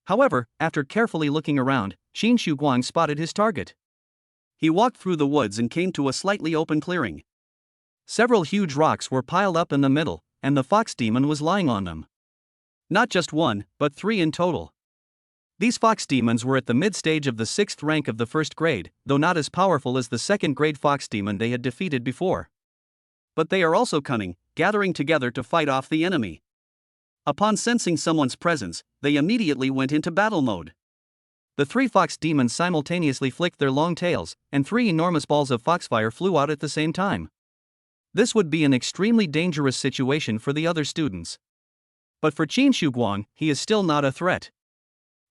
However, after carefully looking around, Qin Shuguang spotted his target. He walked through the woods and came to a slightly open clearing. Several huge rocks were piled up in the middle, and the fox demon was lying on them. Not just one, but 3 in total. These fox demons were at the mid-stage of the 6th rank of the 1st grade, though not as powerful as the 2nd grade fox demon they had defeated before. But they are also cunning, gathering together to fight off the enemy. Upon sensing someone's presence, they immediately went into battle mode. The 3 fox demons simultaneously flicked their long tails, and 3 enormous balls of foxfire flew out at the same time. This would be an extremely dangerous situation for the other students. But for Qin Shuguang, he is still not a threat.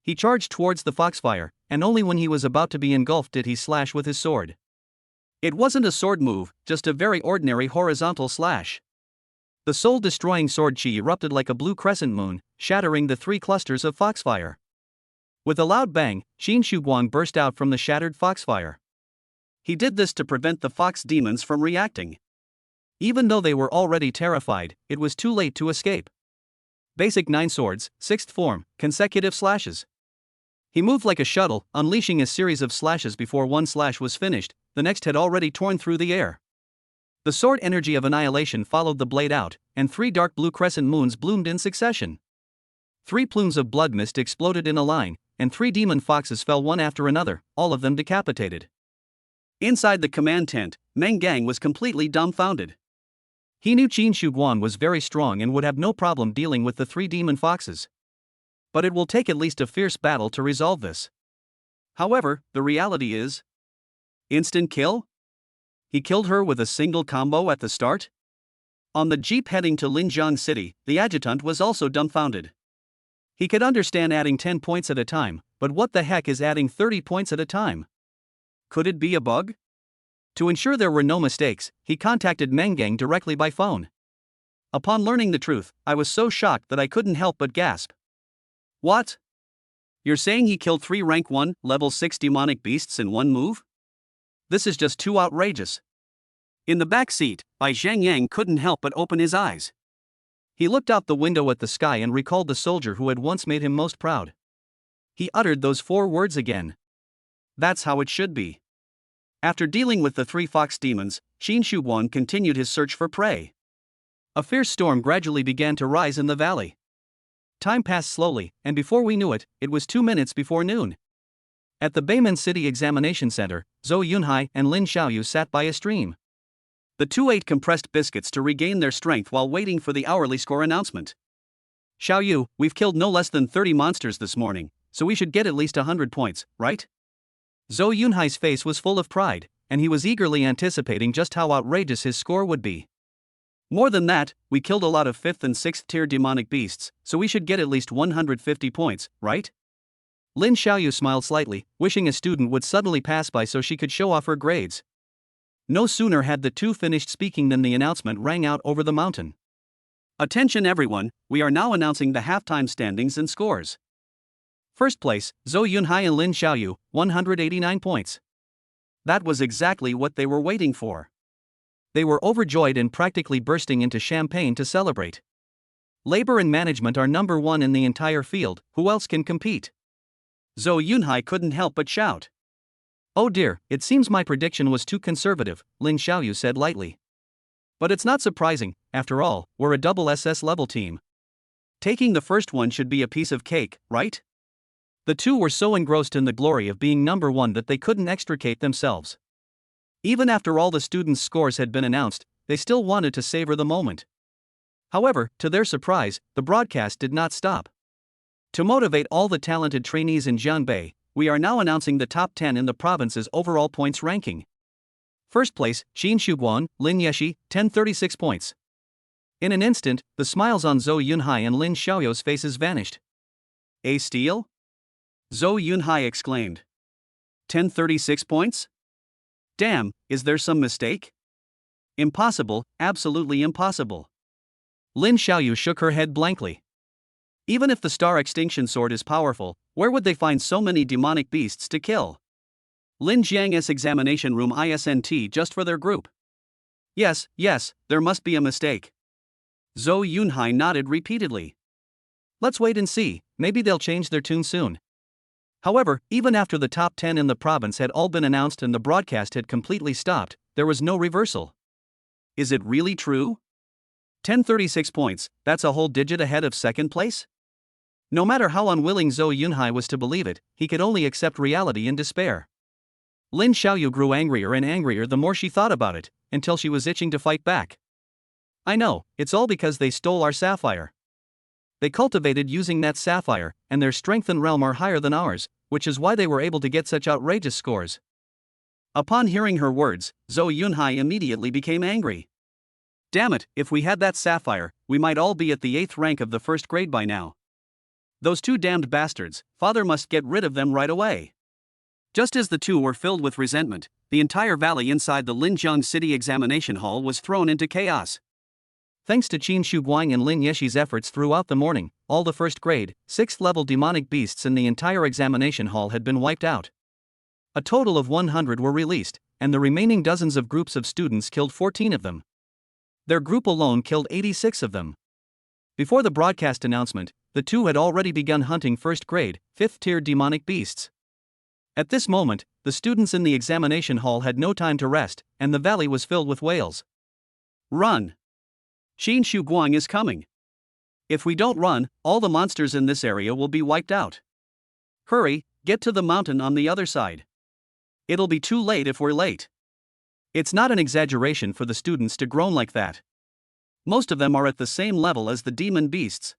He charged towards the foxfire, and only when he was about to be engulfed did he slash with his sword. It wasn't a sword move, just a very ordinary horizontal slash. The soul-destroying sword chi erupted like a blue crescent moon, shattering the 3 clusters of foxfire. With a loud bang, Qin Shuguang burst out from the shattered foxfire. He did this to prevent the fox demons from reacting. Even though they were already terrified, it was too late to escape. Basic 9 swords, 6th form, consecutive slashes. He moved like a shuttle, unleashing a series of slashes before one slash was finished, the next had already torn through the air. The sword energy of annihilation followed the blade out, and 3 dark blue crescent moons bloomed in succession. 3 plumes of blood mist exploded in a line, and 3 demon foxes fell one after another, all of them decapitated. Inside the command tent, Meng Gang was completely dumbfounded. He knew Qin Shuguang was very strong and would have no problem dealing with the 3 demon foxes. But it will take at least a fierce battle to resolve this. However, the reality is... instant kill? He killed her with a single combo at the start? On the jeep heading to Linjiang City, the adjutant was also dumbfounded. He could understand adding 10 points at a time, but what the heck is adding 30 points at a time? Could it be a bug? To ensure there were no mistakes, he contacted Meng Gang directly by phone. Upon learning the truth, I was so shocked that I couldn't help but gasp. What? You're saying he killed 3 rank 1, level 6 demonic beasts in one move? This is just too outrageous. In the back seat, Bai Zheng Yang couldn't help but open his eyes. He looked out the window at the sky and recalled the soldier who had once made him most proud. He uttered those 4 words again. That's how it should be. After dealing with the 3 fox demons, Qin Shuguang continued his search for prey. A fierce storm gradually began to rise in the valley. Time passed slowly, and before we knew it, it was 2 minutes before noon. At the Beiman City Examination Center, Zhou Yunhai and Lin Xiaoyu sat by a stream. The 2 ate compressed biscuits to regain their strength while waiting for the hourly score announcement. Xiaoyu, we've killed no less than 30 monsters this morning, so we should get at least 100 points, right? Zhou Yunhai's face was full of pride, and he was eagerly anticipating just how outrageous his score would be. More than that, we killed a lot of 5th and 6th tier demonic beasts, so we should get at least 150 points, right? Lin Xiaoyu smiled slightly, wishing a student would suddenly pass by so she could show off her grades. No sooner had the 2 finished speaking than the announcement rang out over the mountain. Attention everyone, we are now announcing the halftime standings and scores. First place, Zhou Yunhai and Lin Xiaoyu, 189 points. That was exactly what they were waiting for. They were overjoyed and practically bursting into champagne to celebrate. Labor and management are number 1 in the entire field, who else can compete? Zhou Yunhai couldn't help but shout. Oh dear, it seems my prediction was too conservative, Lin Xiaoyu said lightly. But it's not surprising, after all, we're a double SS level team. Taking the first one should be a piece of cake, right? The 2 were so engrossed in the glory of being number 1 that they couldn't extricate themselves. Even after all the students' scores had been announced, they still wanted to savor the moment. However, to their surprise, the broadcast did not stop. To motivate all the talented trainees in Jianbei, we are now announcing the top 10 in the province's overall points ranking. First place, Qin Shuguang, Lin Yeshi, 1036 points. In an instant, the smiles on Zhou Yunhai and Lin Xiaoyou's faces vanished. A steal? Zhou Yunhai exclaimed. 1036 points? Damn, is there some mistake? Impossible, absolutely impossible. Lin Xiaoyu shook her head blankly. Even if the Star Extinction Sword is powerful, where would they find so many demonic beasts to kill? Lin Jiang's examination room ISNT just for their group. Yes, there must be a mistake. Zhou Yunhai nodded repeatedly. Let's wait and see, maybe they'll change their tune soon. However, even after the top 10 in the province had all been announced and the broadcast had completely stopped, there was no reversal. Is it really true? 1036 points, that's a whole digit ahead of second place? No matter how unwilling Zhou Yunhai was to believe it, he could only accept reality in despair. Lin Xiaoyu grew angrier and angrier the more she thought about it, until she was itching to fight back. I know, it's all because they stole our sapphire. They cultivated using that sapphire, and their strength and realm are higher than ours, which is why they were able to get such outrageous scores. Upon hearing her words, Zhou Yunhai immediately became angry. Damn it, if we had that sapphire, we might all be at the 8th rank of the first grade by now. Those two damned bastards, father must get rid of them right away. Just as the two were filled with resentment, the entire valley inside the Linjiang City Examination Hall was thrown into chaos. Thanks to Qin Shuguang and Lin Yeshi's efforts throughout the morning, all the first grade, 6th level demonic beasts in the entire examination hall had been wiped out. A total of 100 were released, and the remaining dozens of groups of students killed 14 of them. Their group alone killed 86 of them. Before the broadcast announcement, the two had already begun hunting first grade, 5th tier demonic beasts. At this moment, the students in the examination hall had no time to rest, and the valley was filled with wails. Run! Qin Shuguang is coming. If we don't run, all the monsters in this area will be wiped out. Hurry, get to the mountain on the other side. It'll be too late if we're late. It's not an exaggeration for the students to groan like that. Most of them are at the same level as the demon beasts.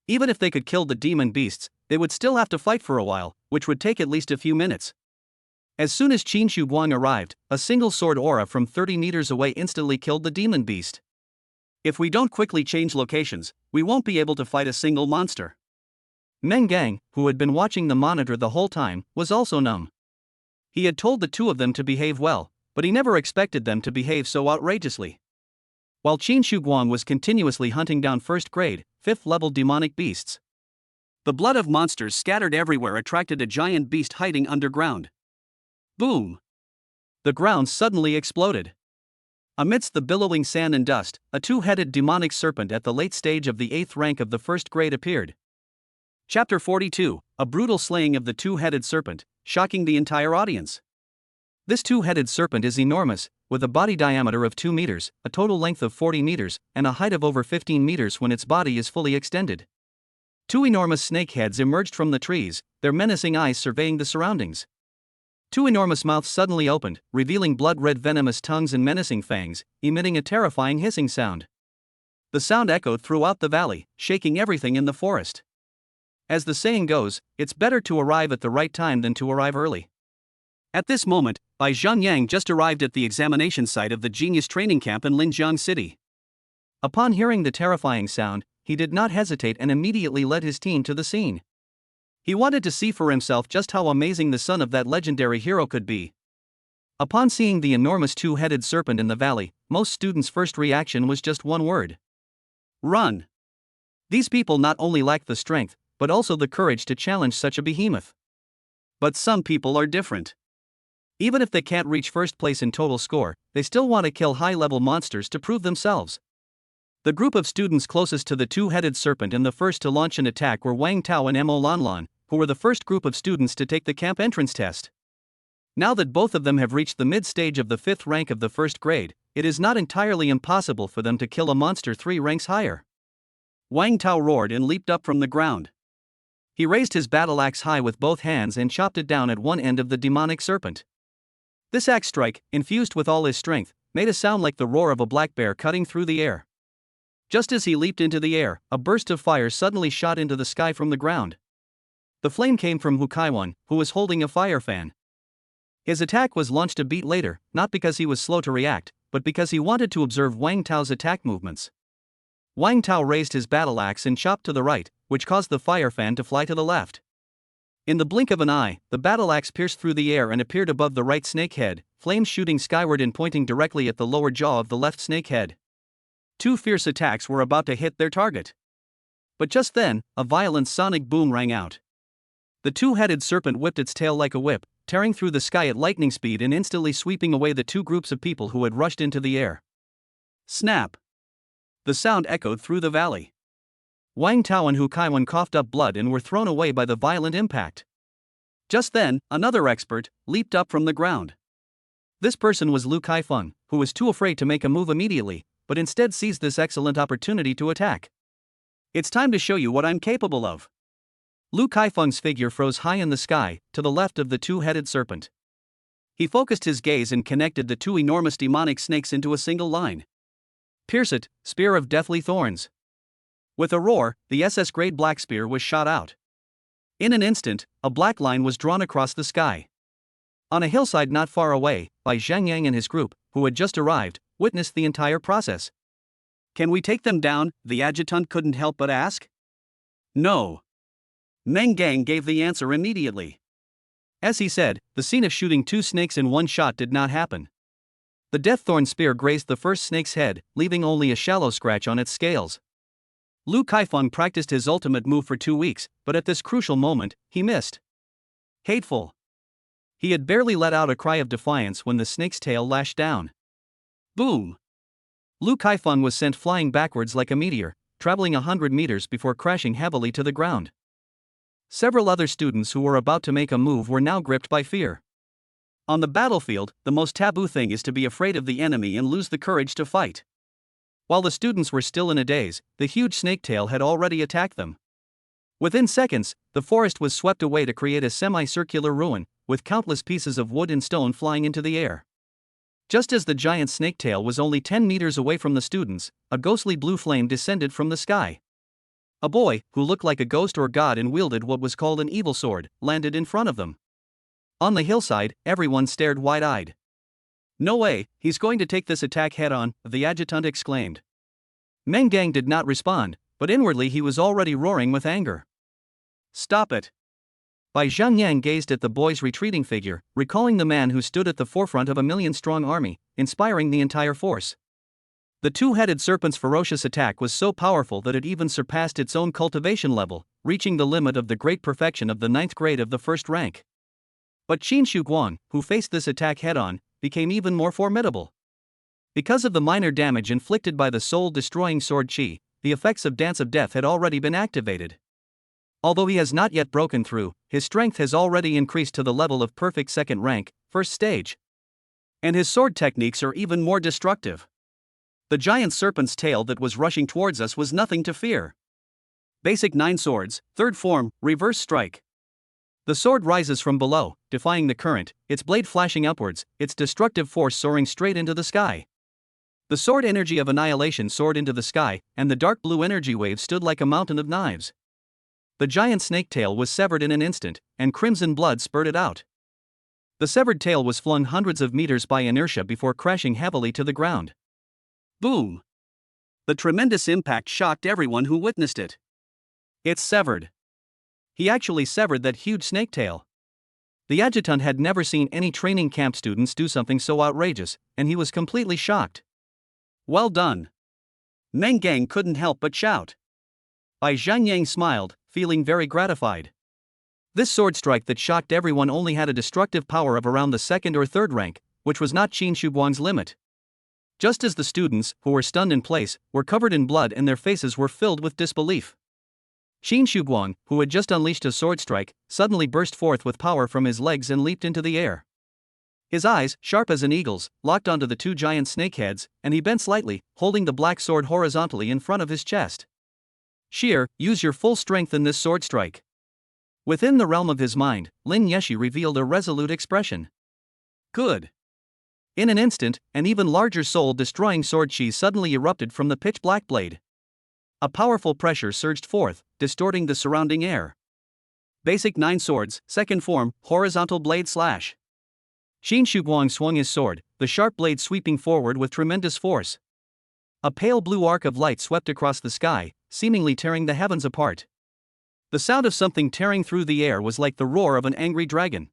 Even if they could kill the demon beasts, they would still have to fight for a while, which would take at least a few minutes. As soon as Qin Shuguang arrived, a single sword aura from 30 meters away instantly killed the demon beast. If we don't quickly change locations, we won't be able to fight a single monster. Meng Gang, who had been watching the monitor the whole time, was also numb. He had told the two of them to behave well, but he never expected them to behave so outrageously. While Qin Shuguang was continuously hunting down first grade, 5th level demonic beasts. The blood of monsters scattered everywhere attracted a giant beast hiding underground. Boom! The ground suddenly exploded. Amidst the billowing sand and dust, a two-headed demonic serpent at the late stage of the 8th rank of the first grade appeared. Chapter 42, a brutal slaying of the two-headed serpent, shocking the entire audience. This two-headed serpent is enormous, with a body diameter of 2 meters, a total length of 40 meters, and a height of over 15 meters when its body is fully extended. Two enormous snake heads emerged from the trees, their menacing eyes surveying the surroundings. Two enormous mouths suddenly opened, revealing blood-red venomous tongues and menacing fangs, emitting a terrifying hissing sound. The sound echoed throughout the valley, shaking everything in the forest. As the saying goes, it's better to arrive at the right time than to arrive early. At this moment, Bai Zhanyang just arrived at the examination site of the Genius Training Camp in Linjiang City. Upon hearing the terrifying sound, he did not hesitate and immediately led his team to the scene. He wanted to see for himself just how amazing the son of that legendary hero could be. Upon seeing the enormous two-headed serpent in the valley, most students' first reaction was just one word. Run! These people not only lack the strength, but also the courage to challenge such a behemoth. But some people are different. Even if they can't reach first place in total score, they still want to kill high-level monsters to prove themselves. The group of students closest to the two-headed serpent and the first to launch an attack were Wang Tao and Mo Lanlan, who were the first group of students to take the camp entrance test. Now that both of them have reached the mid-stage of the 5th rank of the first grade, it is not entirely impossible for them to kill a monster 3 ranks higher. Wang Tao roared and leaped up from the ground. He raised his battle axe high with both hands and chopped it down at one end of the demonic serpent. This axe strike, infused with all his strength, made a sound like the roar of a black bear cutting through the air. Just as he leaped into the air, a burst of fire suddenly shot into the sky from the ground. The flame came from Hukaiwan, who was holding a fire fan. His attack was launched a beat later, not because he was slow to react, but because he wanted to observe Wang Tao's attack movements. Wang Tao raised his battle axe and chopped to the right, which caused the fire fan to fly to the left. In the blink of an eye, the battle axe pierced through the air and appeared above the right snake head, flames shooting skyward and pointing directly at the lower jaw of the left snake head. Two fierce attacks were about to hit their target. But just then, a violent sonic boom rang out. The two-headed serpent whipped its tail like a whip, tearing through the sky at lightning speed and instantly sweeping away the two groups of people who had rushed into the air. Snap! The sound echoed through the valley. Wang Tao and Hukaiwan coughed up blood and were thrown away by the violent impact. Just then, another expert leaped up from the ground. This person was Lu Kaifeng, who was too afraid to make a move immediately, but instead seized this excellent opportunity to attack. It's time to show you what I'm capable of. Lu Kaifeng's figure froze high in the sky, to the left of the two-headed serpent. He focused his gaze and connected the two enormous demonic snakes into a single line. Pierce it, spear of deathly thorns. With a roar, the SS-grade black spear was shot out. In an instant, a black line was drawn across the sky. On a hillside not far away, Bai Zhangyang and his group, who had just arrived, witnessed the entire process. Can we take them down? The adjutant couldn't help but ask. No. Meng Gang gave the answer immediately. As he said, the scene of shooting two snakes in one shot did not happen. The death-thorn spear grazed the first snake's head, leaving only a shallow scratch on its scales. Lu Kaifeng practiced his ultimate move for 2 weeks, but at this crucial moment, he missed. Hateful. He had barely let out a cry of defiance when the snake's tail lashed down. Boom! Lu Kaifeng was sent flying backwards like a meteor, traveling 100 meters before crashing heavily to the ground. Several other students who were about to make a move were now gripped by fear. On the battlefield, the most taboo thing is to be afraid of the enemy and lose the courage to fight. While the students were still in a daze, the huge snake tail had already attacked them. Within seconds, the forest was swept away to create a semicircular ruin, with countless pieces of wood and stone flying into the air. Just as the giant snake tail was only 10 meters away from the students, a ghostly blue flame descended from the sky. A boy, who looked like a ghost or god and wielded what was called an evil sword, landed in front of them. On the hillside, everyone stared wide-eyed. No way, he's going to take this attack head-on, the adjutant exclaimed. Meng Gang did not respond, but inwardly he was already roaring with anger. Stop it! Bai Zhangyang gazed at the boy's retreating figure, recalling the man who stood at the forefront of a million-strong army, inspiring the entire force. The two-headed serpent's ferocious attack was so powerful that it even surpassed its own cultivation level, reaching the limit of the great perfection of the 9th grade of the first rank. But Qin Shuguang, who faced this attack head-on, became even more formidable. Because of the minor damage inflicted by the soul-destroying sword Qi, the effects of Dance of Death had already been activated. Although he has not yet broken through, his strength has already increased to the level of perfect second rank, first stage. And his sword techniques are even more destructive. The giant serpent's tail that was rushing towards us was nothing to fear. Basic 9 swords, third form, reverse strike. The sword rises from below, defying the current, its blade flashing upwards, its destructive force soaring straight into the sky. The sword energy of annihilation soared into the sky, and the dark blue energy wave stood like a mountain of knives. The giant snake tail was severed in an instant, and crimson blood spurted out. The severed tail was flung hundreds of meters by inertia before crashing heavily to the ground. Boom! The tremendous impact shocked everyone who witnessed it. It's severed. He actually severed that huge snake tail. The adjutant had never seen any training camp students do something so outrageous, and he was completely shocked. Well done! Meng Gang couldn't help but shout. Bai Zhangyang smiled, feeling very gratified. This sword strike that shocked everyone only had a destructive power of around the 2nd or 3rd rank, which was not Qin Shuguang's limit. Just as the students, who were stunned in place, were covered in blood and their faces were filled with disbelief. Qin Shuguang, who had just unleashed a sword strike, suddenly burst forth with power from his legs and leaped into the air. His eyes, sharp as an eagle's, locked onto the two giant snakeheads, and he bent slightly, holding the black sword horizontally in front of his chest. Sheer, use your full strength in this sword strike. Within the realm of his mind, Lin Yeshi revealed a resolute expression. Good. In an instant, an even larger soul-destroying sword chi suddenly erupted from the pitch-black blade. A powerful pressure surged forth, distorting the surrounding air. Basic 9 swords, second form, horizontal blade slash. Qin Shuguang swung his sword, the sharp blade sweeping forward with tremendous force. A pale blue arc of light swept across the sky, seemingly tearing the heavens apart. The sound of something tearing through the air was like the roar of an angry dragon.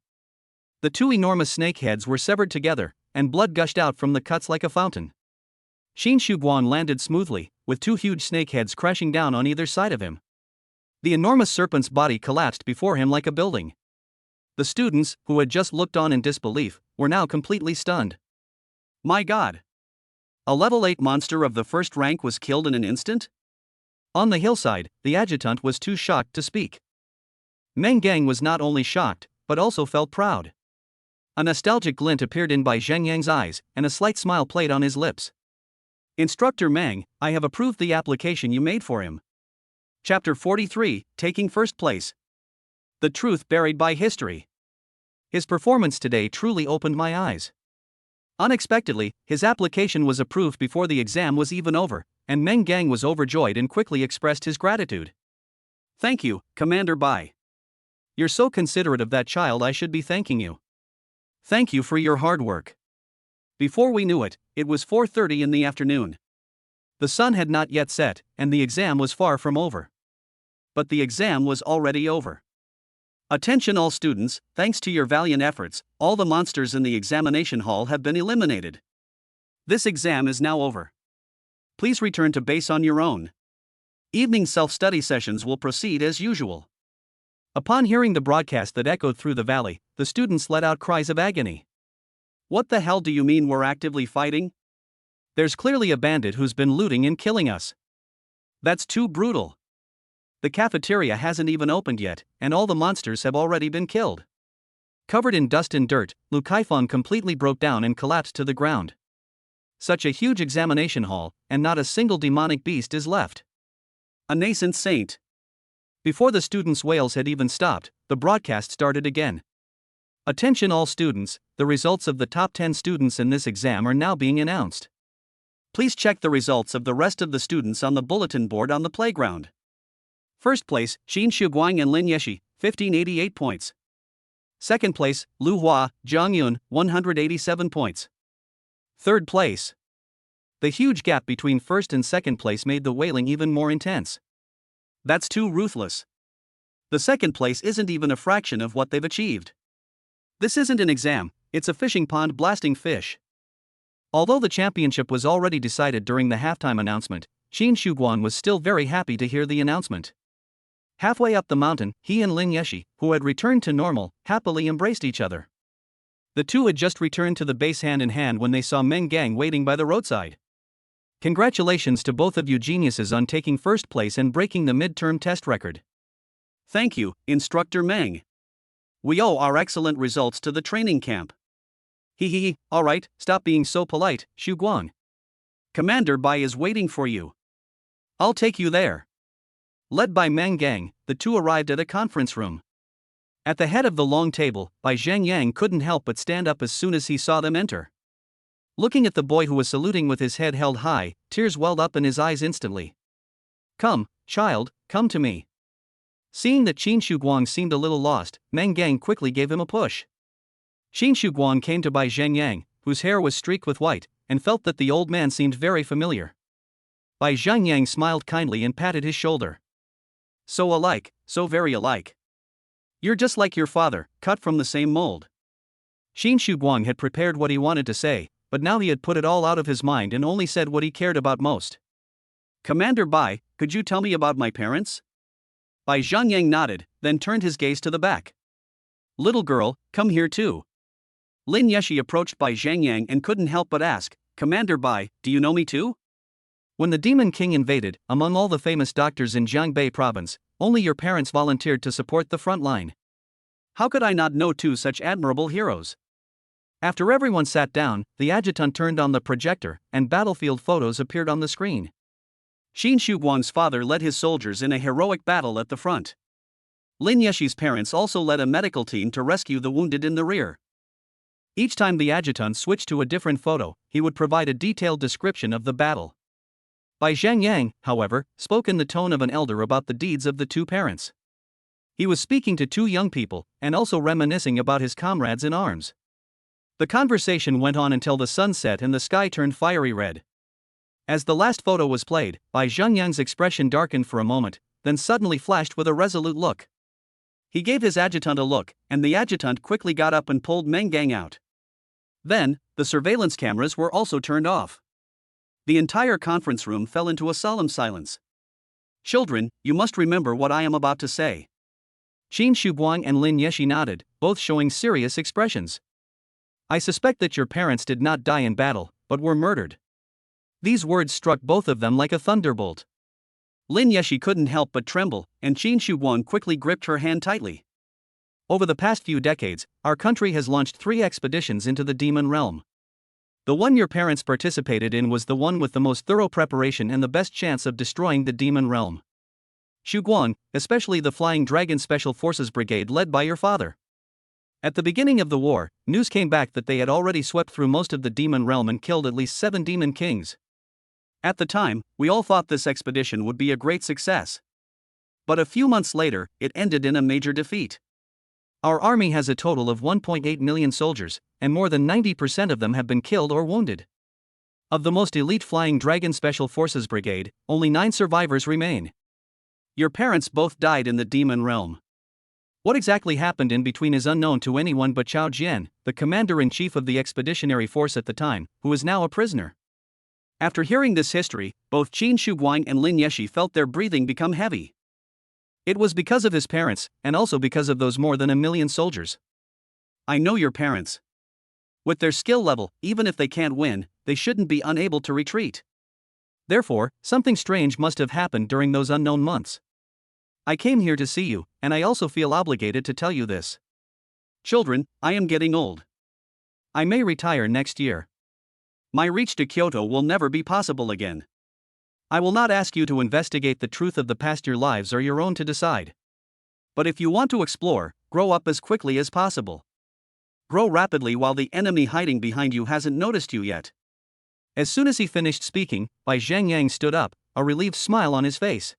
The two enormous snake heads were severed together, and blood gushed out from the cuts like a fountain. Qin Shuguang landed smoothly, with two huge snake heads crashing down on either side of him. The enormous serpent's body collapsed before him like a building. The students, who had just looked on in disbelief, were now completely stunned. My God! A level 8 monster of the first rank was killed in an instant? On the hillside, the adjutant was too shocked to speak. Meng Gang was not only shocked, but also felt proud. A nostalgic glint appeared in Bai Zhengyang's eyes, and a slight smile played on his lips. Instructor Meng, I have approved the application you made for him. Chapter 43, Taking First Place. The Truth Buried by History. His performance today truly opened my eyes. Unexpectedly, his application was approved before the exam was even over, and Meng Gang was overjoyed and quickly expressed his gratitude. Thank you, Commander Bai. You're so considerate of that child. I should be thanking you. Thank you for your hard work. Before we knew it, it was 4:30 in the afternoon. The sun had not yet set, and the exam was far from over. But the exam was already over. Attention all students, thanks to your valiant efforts, all the monsters in the examination hall have been eliminated. This exam is now over. Please return to base on your own. Evening self-study sessions will proceed as usual. Upon hearing the broadcast that echoed through the valley, the students let out cries of agony. What the hell do you mean we're actively fighting? There's clearly a bandit who's been looting and killing us. That's too brutal. The cafeteria hasn't even opened yet, and all the monsters have already been killed. Covered in dust and dirt, Lu Kaifeng completely broke down and collapsed to the ground. Such a huge examination hall, and not a single demonic beast is left. A nascent saint. Before the students' wails had even stopped, the broadcast started again. Attention all students, the results of the top 10 students in this exam are now being announced. Please check the results of the rest of the students on the bulletin board on the playground. First place, Qin Shuguang and Lin Yeshi, 1588 points. Second place, Lu Hua, Zhang Yun, 187 points. Third place. The huge gap between first and second place made the wailing even more intense. That's too ruthless. The second place isn't even a fraction of what they've achieved. This isn't an exam, it's a fishing pond blasting fish. Although the championship was already decided during the halftime announcement, Qin Shuguang was still very happy to hear the announcement. Halfway up the mountain, he and Lin Yeshi, who had returned to normal, happily embraced each other. The two had just returned to the base hand in hand when they saw Meng Gang waiting by the roadside. Congratulations to both of you geniuses on taking first place and breaking the midterm test record. Thank you, Instructor Meng. We owe our excellent results to the training camp. Hee, alright, stop being so polite, Shuguang. Commander Bai is waiting for you. I'll take you there. Led by Meng Gang, the two arrived at a conference room. At the head of the long table, Bai Zhengyang couldn't help but stand up as soon as he saw them enter. Looking at the boy who was saluting with his head held high, tears welled up in his eyes instantly. Come, child, come to me. Seeing that Qin Shuguang seemed a little lost, Meng Gang quickly gave him a push. Qin Shuguang came to Bai Zhengyang, whose hair was streaked with white, and felt that the old man seemed very familiar. Bai Zhengyang smiled kindly and patted his shoulder. So alike, so very alike. You're just like your father, cut from the same mold. Qin Shuguang had prepared what he wanted to say, but now he had put it all out of his mind and only said what he cared about most. Commander Bai, could you tell me about my parents? Bai Zhengyang nodded, then turned his gaze to the back. Little girl, come here too. Lin Yeshi approached Bai Zhengyang and couldn't help but ask, Commander Bai, do you know me too? When the Demon King invaded, among all the famous doctors in Jiangbei province, only your parents volunteered to support the front line. How could I not know two such admirable heroes? After everyone sat down, the adjutant turned on the projector, and battlefield photos appeared on the screen. Qin Shuguang's father led his soldiers in a heroic battle at the front. Lin Yeshi's parents also led a medical team to rescue the wounded in the rear. Each time the adjutant switched to a different photo, he would provide a detailed description of the battle. Bai Zhangyang, however, spoke in the tone of an elder about the deeds of the two parents. He was speaking to two young people, and also reminiscing about his comrades in arms. The conversation went on until the sun set and the sky turned fiery red. As the last photo was played, Bai Zhangyang's expression darkened for a moment, then suddenly flashed with a resolute look. He gave his adjutant a look, and the adjutant quickly got up and pulled Meng Gang out. Then, the surveillance cameras were also turned off. The entire conference room fell into a solemn silence. Children, you must remember what I am about to say. Qin Shuguang and Lin Yeshi nodded, both showing serious expressions. I suspect that your parents did not die in battle, but were murdered. These words struck both of them like a thunderbolt. Lin Yeshi couldn't help but tremble, and Qin Shuguang quickly gripped her hand tightly. Over the past few decades, our country has launched 3 expeditions into the demon realm. The one your parents participated in was the one with the most thorough preparation and the best chance of destroying the demon realm. Shuguang, especially the Flying Dragon Special Forces Brigade led by your father. At the beginning of the war, news came back that they had already swept through most of the demon realm and killed at least 7 demon kings. At the time, we all thought this expedition would be a great success. But a few months later, it ended in a major defeat. Our army has a total of 1.8 million soldiers, and more than 90% of them have been killed or wounded. Of the most elite Flying Dragon Special Forces Brigade, only 9 survivors remain. Your parents both died in the demon realm. What exactly happened in between is unknown to anyone but Chao Jian, the commander-in-chief of the expeditionary force at the time, who is now a prisoner. After hearing this history, both Qin Shuguang and Lin Yeshi felt their breathing become heavy. It was because of his parents, and also because of those more than 1 million soldiers. I know your parents. With their skill level, even if they can't win, they shouldn't be unable to retreat. Therefore, something strange must have happened during those unknown months. I came here to see you, and I also feel obligated to tell you this. Children, I am getting old. I may retire next year. My reach to Kyoto will never be possible again. I will not ask you to investigate the truth of the past. Your lives are your own to decide. But if you want to explore, grow up as quickly as possible. Grow rapidly while the enemy hiding behind you hasn't noticed you yet. As soon as he finished speaking, Bai Zhangyang stood up, a relieved smile on his face.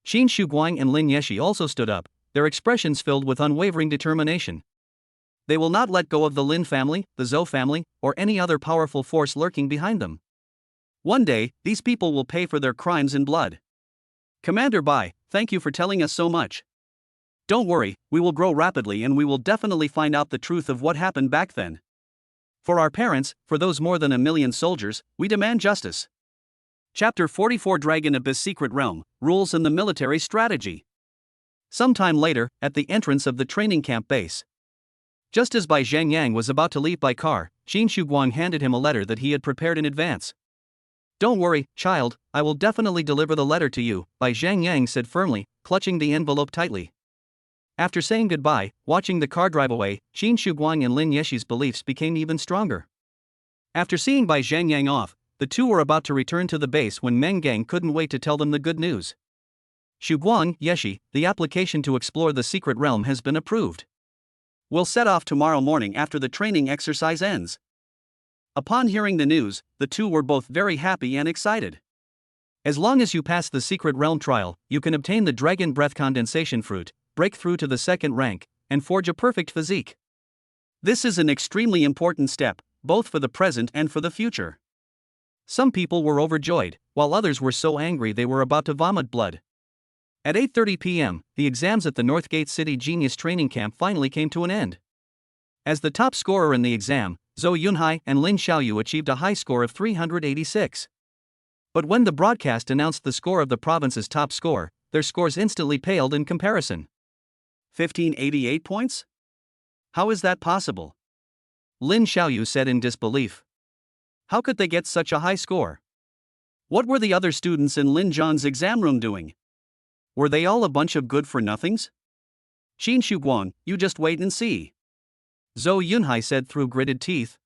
Qin Shuguang and Lin Yeshi also stood up, their expressions filled with unwavering determination. They will not let go of the Lin family, the Zhou family, or any other powerful force lurking behind them. One day, these people will pay for their crimes in blood. Commander Bai, thank you for telling us so much. Don't worry, we will grow rapidly and we will definitely find out the truth of what happened back then. For our parents, for those more than 1 million soldiers, we demand justice. Chapter 44 Dragon Abyss Secret Realm, Rules and the Military Strategy. Sometime later, at the entrance of the training camp base. Just as Bai Zhangyang was about to leave by car, Qin Shuguang handed him a letter that he had prepared in advance. Don't worry, child, I will definitely deliver the letter to you, Bai Zhangyang said firmly, clutching the envelope tightly. After saying goodbye, watching the car drive away, Qin Shuguang and Lin Yeshi's beliefs became even stronger. After seeing Bai Zhangyang off, the two were about to return to the base when Meng Gang couldn't wait to tell them the good news. Shuguang, Yeshi, the application to explore the secret realm has been approved. We'll set off tomorrow morning after the training exercise ends. Upon hearing the news, the two were both very happy and excited. As long as you pass the secret realm trial, you can obtain the Dragon Breath Condensation Fruit, break through to the 2nd rank, and forge a perfect physique. This is an extremely important step, both for the present and for the future. Some people were overjoyed, while others were so angry they were about to vomit blood. At 8:30 p.m., the exams at the Northgate City Genius Training Camp finally came to an end. As the top scorer in the exam, Zhou Yunhai and Lin Xiaoyu achieved a high score of 386. But when the broadcast announced the score of the province's top scorer, their scores instantly paled in comparison. 1588 points? How is that possible? Lin Xiaoyu said in disbelief. How could they get such a high score? What were the other students in Lin Zhang's exam room doing? Were they all a bunch of good-for-nothings? Qin Shuguang, you just wait and see. Zhou Yunhai said through gritted teeth.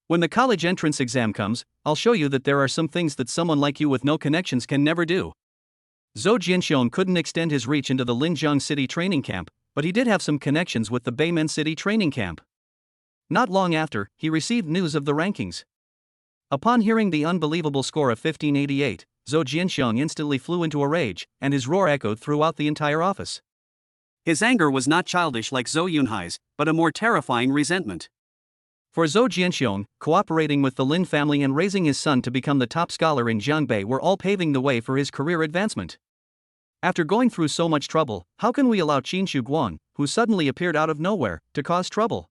When the college entrance exam comes, I'll show you that there are some things that someone like you with no connections can never do. Zhou Jianxiong couldn't extend his reach into the Linjiang City training camp, but he did have some connections with the Beimen City training camp. Not long after, he received news of the rankings. Upon hearing the unbelievable score of 1588, Zhou Jianxiong instantly flew into a rage, and his roar echoed throughout the entire office. His anger was not childish like Zhou Yunhai's, but a more terrifying resentment. For Zhou Jianxiong, cooperating with the Lin family and raising his son to become the top scholar in Jiangbei were all paving the way for his career advancement. After going through so much trouble, how can we allow Qin Guang, who suddenly appeared out of nowhere, to cause trouble?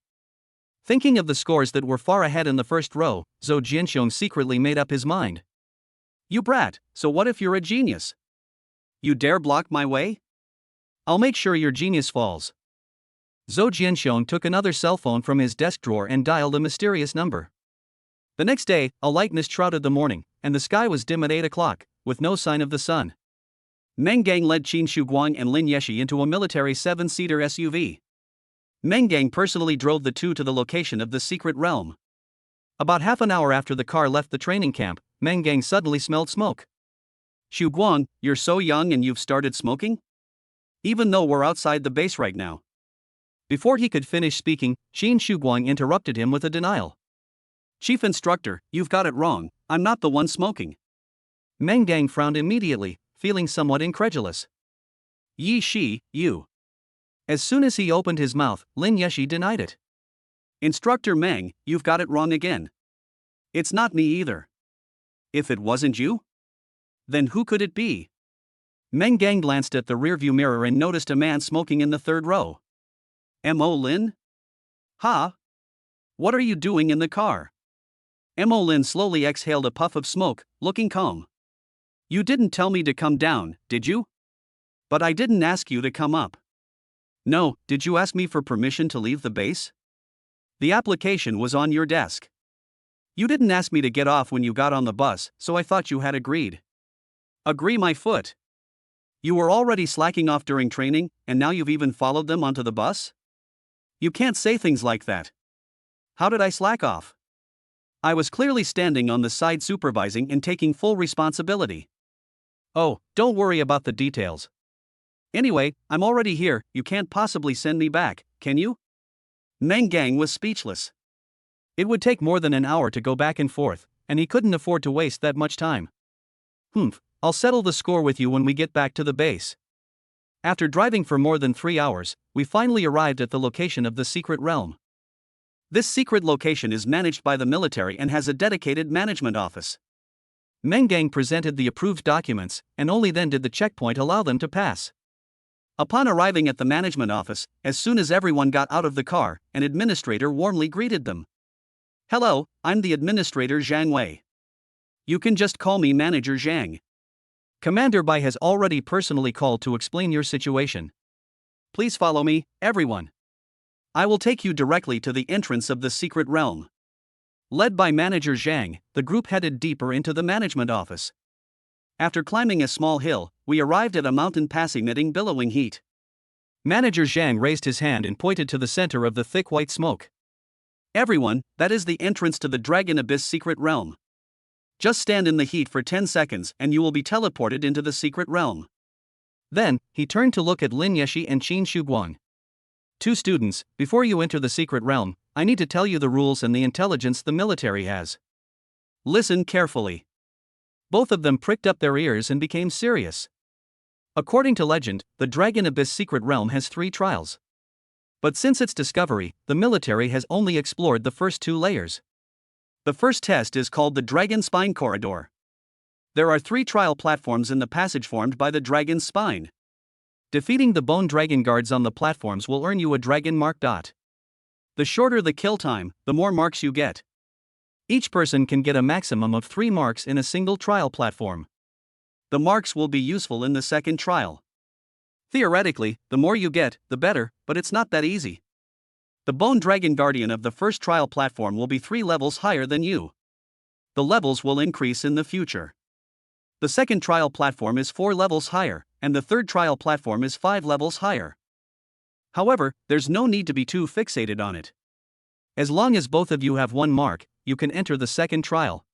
Thinking of the scores that were far ahead in the first row, Zhou Jianxiong secretly made up his mind. You brat, so what if you're a genius? You dare block my way? I'll make sure your genius falls. Zhou Jianxiong took another cell phone from his desk drawer and dialed a mysterious number. The next day, a light mist shrouded the morning, and the sky was dim at 8 o'clock, with no sign of the sun. Meng Gang led Qin Guang and Lin Yeshi into a military 7-seater SUV. Meng Gang personally drove the two to the location of the secret realm. About half an hour after the car left the training camp, Meng Gang suddenly smelled smoke. Xu Guang, you're so young and you've started smoking? Even though we're outside the base right now. Before he could finish speaking, Qin Guang interrupted him with a denial. Chief Instructor, you've got it wrong, I'm not the one smoking. Meng Gang frowned immediately, feeling somewhat incredulous. Yi Shi, you. As soon as he opened his mouth, Lin Yeshi denied it. Instructor Meng, you've got it wrong again. It's not me either. If it wasn't you? Then who could it be? Meng Gang glanced at the rearview mirror and noticed a man smoking in the third row. Mo Lin? Ha? What are you doing in the car? Mo Lin slowly exhaled a puff of smoke, looking calm. You didn't tell me to come down, did you? But I didn't ask you to come up. No, did you ask me for permission to leave the base? The application was on your desk. You didn't ask me to get off when you got on the bus, so I thought you had agreed. Agree my foot. You were already slacking off during training, and now you've even followed them onto the bus? You can't say things like that. How did I slack off? I was clearly standing on the side supervising and taking full responsibility. Oh, don't worry about the details. Anyway, I'm already here, you can't possibly send me back, can you? Meng Gang was speechless. It would take more than an hour to go back and forth, and he couldn't afford to waste that much time. I'll settle the score with you when we get back to the base. After driving for more than 3 hours, we finally arrived at the location of the secret realm. This secret location is managed by the military and has a dedicated management office. Meng Gang presented the approved documents, and only then did the checkpoint allow them to pass. Upon arriving at the management office, as soon as everyone got out of the car, an administrator warmly greeted them. Hello, I'm the administrator Zhang Wei. You can just call me Manager Zhang. Commander Bai has already personally called to explain your situation. Please follow me, everyone. I will take you directly to the entrance of the secret realm. Led by Manager Zhang, the group headed deeper into the management office. After climbing a small hill, we arrived at a mountain pass emitting billowing heat. Manager Zhang raised his hand and pointed to the center of the thick white smoke. Everyone, that is the entrance to the Dragon Abyss secret realm. Just stand in the heat for 10 seconds and you will be teleported into the secret realm. Then, he turned to look at Lin Yeshi and Qin Guang. 2 students, before you enter the secret realm, I need to tell you the rules and the intelligence the military has. Listen carefully. Both of them pricked up their ears and became serious. According to legend, the Dragon Abyss secret realm has 3 trials. But since its discovery, the military has only explored the first 2 layers. The first test is called the Dragon Spine Corridor. There are 3 trial platforms in the passage formed by the dragon's spine. Defeating the bone dragon guards on the platforms will earn you a dragon mark. The shorter the kill time, the more marks you get. Each person can get a maximum of 3 marks in a single trial platform. The marks will be useful in the second trial. Theoretically, the more you get, the better, but it's not that easy. The Bone Dragon Guardian of the first trial platform will be 3 levels higher than you. The levels will increase in the future. The second trial platform is 4 levels higher, and the third trial platform is 5 levels higher. However, there's no need to be too fixated on it. As long as both of you have 1 mark, you can enter the second trial.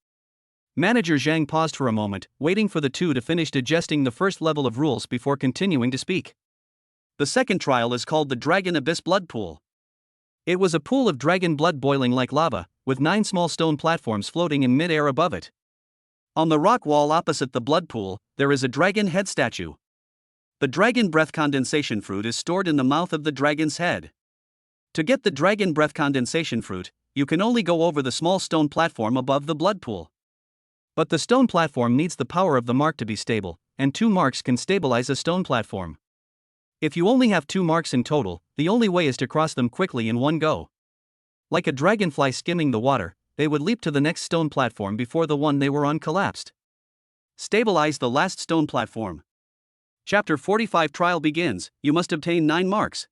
Manager Zhang paused for a moment, waiting for the 2 to finish digesting the first level of rules before continuing to speak. The second trial is called the Dragon Abyss Blood Pool. It was a pool of dragon blood boiling like lava, with 9 small stone platforms floating in mid-air above it. On the rock wall opposite the blood pool, there is a dragon head statue. The dragon breath condensation fruit is stored in the mouth of the dragon's head. To get the dragon breath condensation fruit, you can only go over the small stone platform above the blood pool. But the stone platform needs the power of the mark to be stable, and 2 marks can stabilize a stone platform. If you only have 2 marks in total, the only way is to cross them quickly in one go. Like a dragonfly skimming the water, they would leap to the next stone platform before the one they were on collapsed. Stabilize the last stone platform. Chapter 45 Trial begins. You must obtain 9 marks.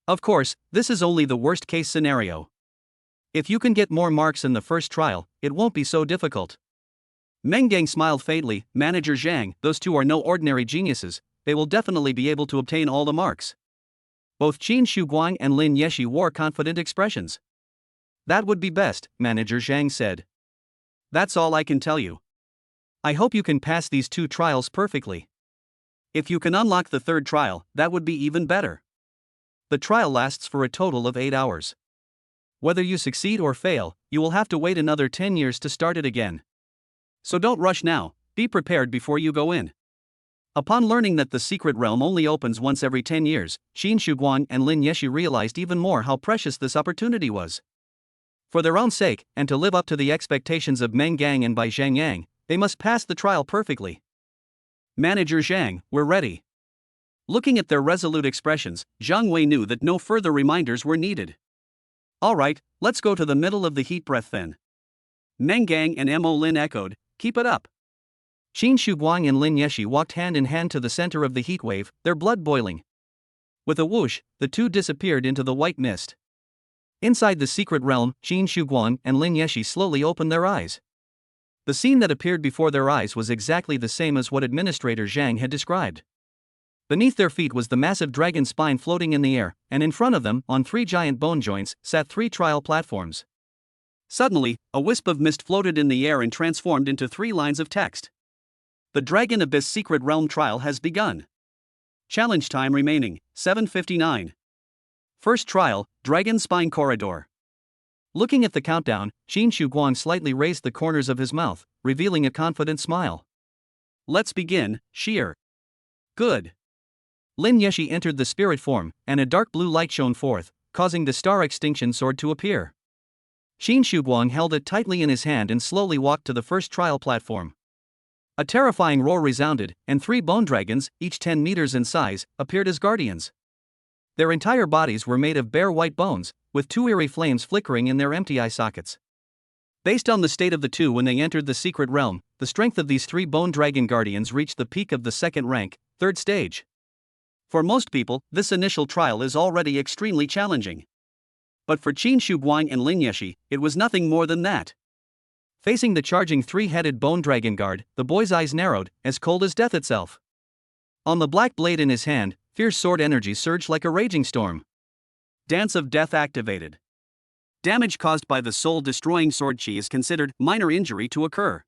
Of course, this is only the worst case scenario. If you can get more marks in the first trial, it won't be so difficult. Meng Gang smiled faintly. Manager Zhang, those 2 are no ordinary geniuses, they will definitely be able to obtain all the marks. Both Qin Shuguang and Lin Yeshi wore confident expressions. That would be best, Manager Zhang said. That's all I can tell you. I hope you can pass these 2 trials perfectly. If you can unlock the 3rd trial, that would be even better. The trial lasts for a total of 8 hours. Whether you succeed or fail, you will have to wait another 10 years to start it again. So don't rush now, be prepared before you go in. Upon learning that the secret realm only opens once every 10 years, Qin Shuguang and Lin Yeshi realized even more how precious this opportunity was. For their own sake, and to live up to the expectations of Meng Gang and Bai Zhangyang, they must pass the trial perfectly. Manager Zhang, we're ready. Looking at their resolute expressions, Zhang Wei knew that no further reminders were needed. Alright, let's go to the middle of the heat breath then. Meng Gang and Mo Lin echoed, keep it up. Qin Shuguang and Lin Yeshi walked hand in hand to the center of the heat wave, their blood boiling. With a whoosh, the 2 disappeared into the white mist. Inside the secret realm, Qin Shuguang and Lin Yeshi slowly opened their eyes. The scene that appeared before their eyes was exactly the same as what Administrator Zhang had described. Beneath their feet was the massive dragon spine floating in the air, and in front of them, on 3 giant bone joints, sat 3 trial platforms. Suddenly, a wisp of mist floated in the air and transformed into 3 lines of text. The Dragon Abyss Secret Realm trial has begun. Challenge time remaining, 7:59. First trial, Dragon Spine Corridor. Looking at the countdown, Qin Shuguang slightly raised the corners of his mouth, revealing a confident smile. Let's begin, Sheer. Good. Lin Yeshi entered the spirit form, and a dark blue light shone forth, causing the Star Extinction Sword to appear. Qin Shuguang held it tightly in his hand and slowly walked to the first trial platform. A terrifying roar resounded, and 3 bone dragons, each 10 meters in size, appeared as guardians. Their entire bodies were made of bare white bones, with 2 eerie flames flickering in their empty eye sockets. Based on the state of the 2 when they entered the secret realm, the strength of these 3 bone dragon guardians reached the peak of the 2nd rank, 3rd stage. For most people, this initial trial is already extremely challenging. But for Qin Shuguang and Lin Yeshi, it was nothing more than that. Facing the charging 3-headed bone dragon guard, the boy's eyes narrowed, as cold as death itself. On the black blade in his hand, fierce sword energy surged like a raging storm. Dance of Death activated. Damage caused by the soul-destroying sword chi is considered minor injury to occur.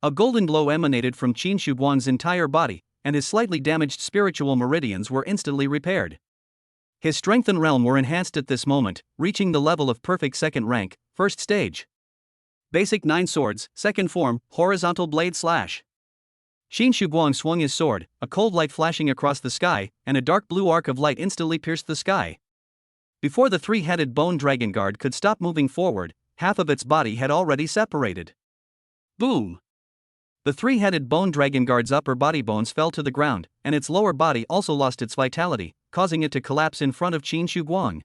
A golden glow emanated from Qin Shuguang's entire body, and his slightly damaged spiritual meridians were instantly repaired. His strength and realm were enhanced at this moment, reaching the level of perfect 2nd rank, 1st stage. Basic 9 swords, 2nd form, horizontal blade slash. Qin Shuguang swung his sword, a cold light flashing across the sky, and a dark blue arc of light instantly pierced the sky. Before the 3-headed bone dragon guard could stop moving forward, half of its body had already separated. Boom! The 3-headed bone dragon guard's upper body bones fell to the ground, and its lower body also lost its vitality, causing it to collapse in front of Qin Shuguang.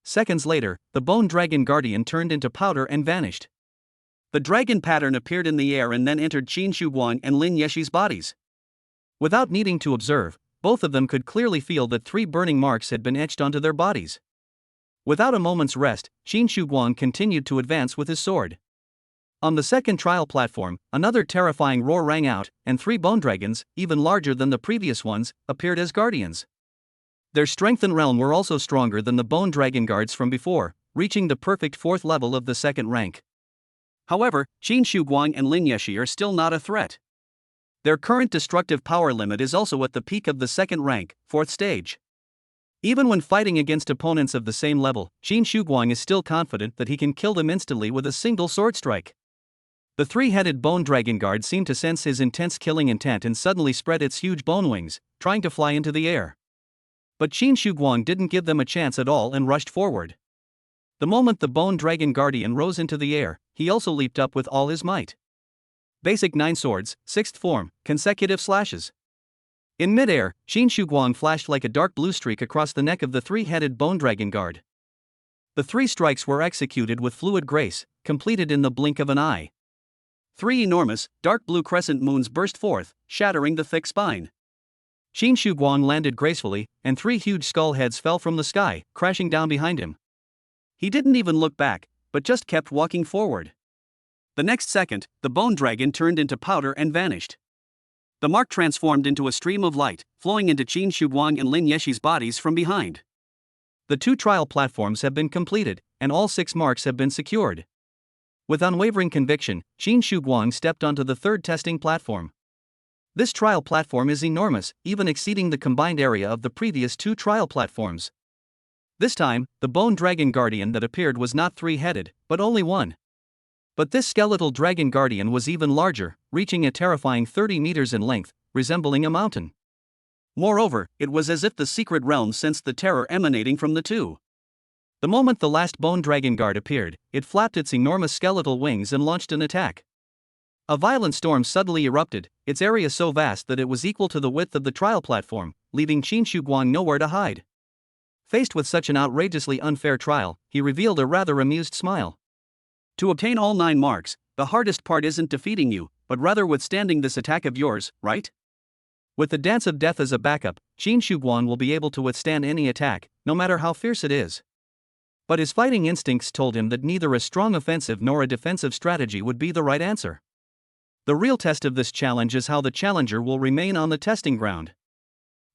Seconds later, the bone dragon guardian turned into powder and vanished. The dragon pattern appeared in the air and then entered Qin Shuguang and Lin Yeshi's bodies. Without needing to observe, both of them could clearly feel that 3 burning marks had been etched onto their bodies. Without a moment's rest, Qin Shuguang continued to advance with his sword. On the 2nd trial platform, another terrifying roar rang out, and 3 bone dragons, even larger than the previous ones, appeared as guardians. Their strength and realm were also stronger than the bone dragon guards from before, reaching the perfect 4th level of the 2nd rank. However, Qin Shuguang and Lin Yeshi are still not a threat. Their current destructive power limit is also at the peak of the 2nd rank, 4th stage. Even when fighting against opponents of the same level, Qin Shuguang is still confident that he can kill them instantly with a single sword strike. The three-headed bone dragon guard seemed to sense his intense killing intent and suddenly spread its huge bone wings, trying to fly into the air. But Qin Shi Guang didn't give them a chance at all and rushed forward. The moment the bone dragon guardian rose into the air, he also leaped up with all his might. Basic 9 swords, 6th form, consecutive slashes. In mid-air, Qin Shi Guang flashed like a dark blue streak across the neck of the three-headed bone dragon guard. The 3 strikes were executed with fluid grace, completed in the blink of an eye. 3 enormous, dark blue crescent moons burst forth, shattering the thick spine. Qin Shi Guang landed gracefully, and 3 huge skull heads fell from the sky, crashing down behind him. He didn't even look back, but just kept walking forward. The next second, the bone dragon turned into powder and vanished. The mark transformed into a stream of light, flowing into Qin Shi Guang and Lin Yeshi's bodies from behind. The 2 trial platforms have been completed, and all 6 marks have been secured. With unwavering conviction, Qin Shi Guang stepped onto the 3rd testing platform. This trial platform is enormous, even exceeding the combined area of the previous 2 trial platforms. This time, the bone dragon guardian that appeared was not 3-headed, but only 1. But this skeletal dragon guardian was even larger, reaching a terrifying 30 meters in length, resembling a mountain. Moreover, it was as if the secret realm sensed the terror emanating from the 2. The moment the last bone dragon guard appeared, it flapped its enormous skeletal wings and launched an attack. A violent storm suddenly erupted, its area so vast that it was equal to the width of the trial platform, leaving Qin Shi Guang nowhere to hide. Faced with such an outrageously unfair trial, he revealed a rather amused smile. To obtain all 9 marks, the hardest part isn't defeating you, but rather withstanding this attack of yours, right? With the Dance of Death as a backup, Qin Shi Guang will be able to withstand any attack, no matter how fierce it is. But his fighting instincts told him that neither a strong offensive nor a defensive strategy would be the right answer. The real test of this challenge is how the challenger will remain on the testing ground.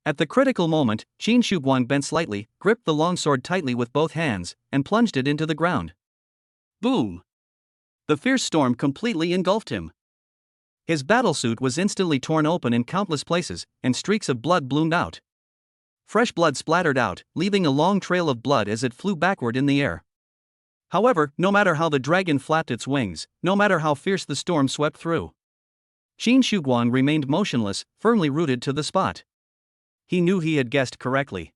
At the critical moment, Qin Shi Guang bent slightly, gripped the longsword tightly with both hands, and plunged it into the ground. Boom! The fierce storm completely engulfed him. His battlesuit was instantly torn open in countless places, and streaks of blood bloomed out. Fresh blood splattered out, leaving a long trail of blood as it flew backward in the air. However, no matter how the dragon flapped its wings, no matter how fierce the storm swept through, Qin Shi Guang remained motionless, firmly rooted to the spot. He knew he had guessed correctly.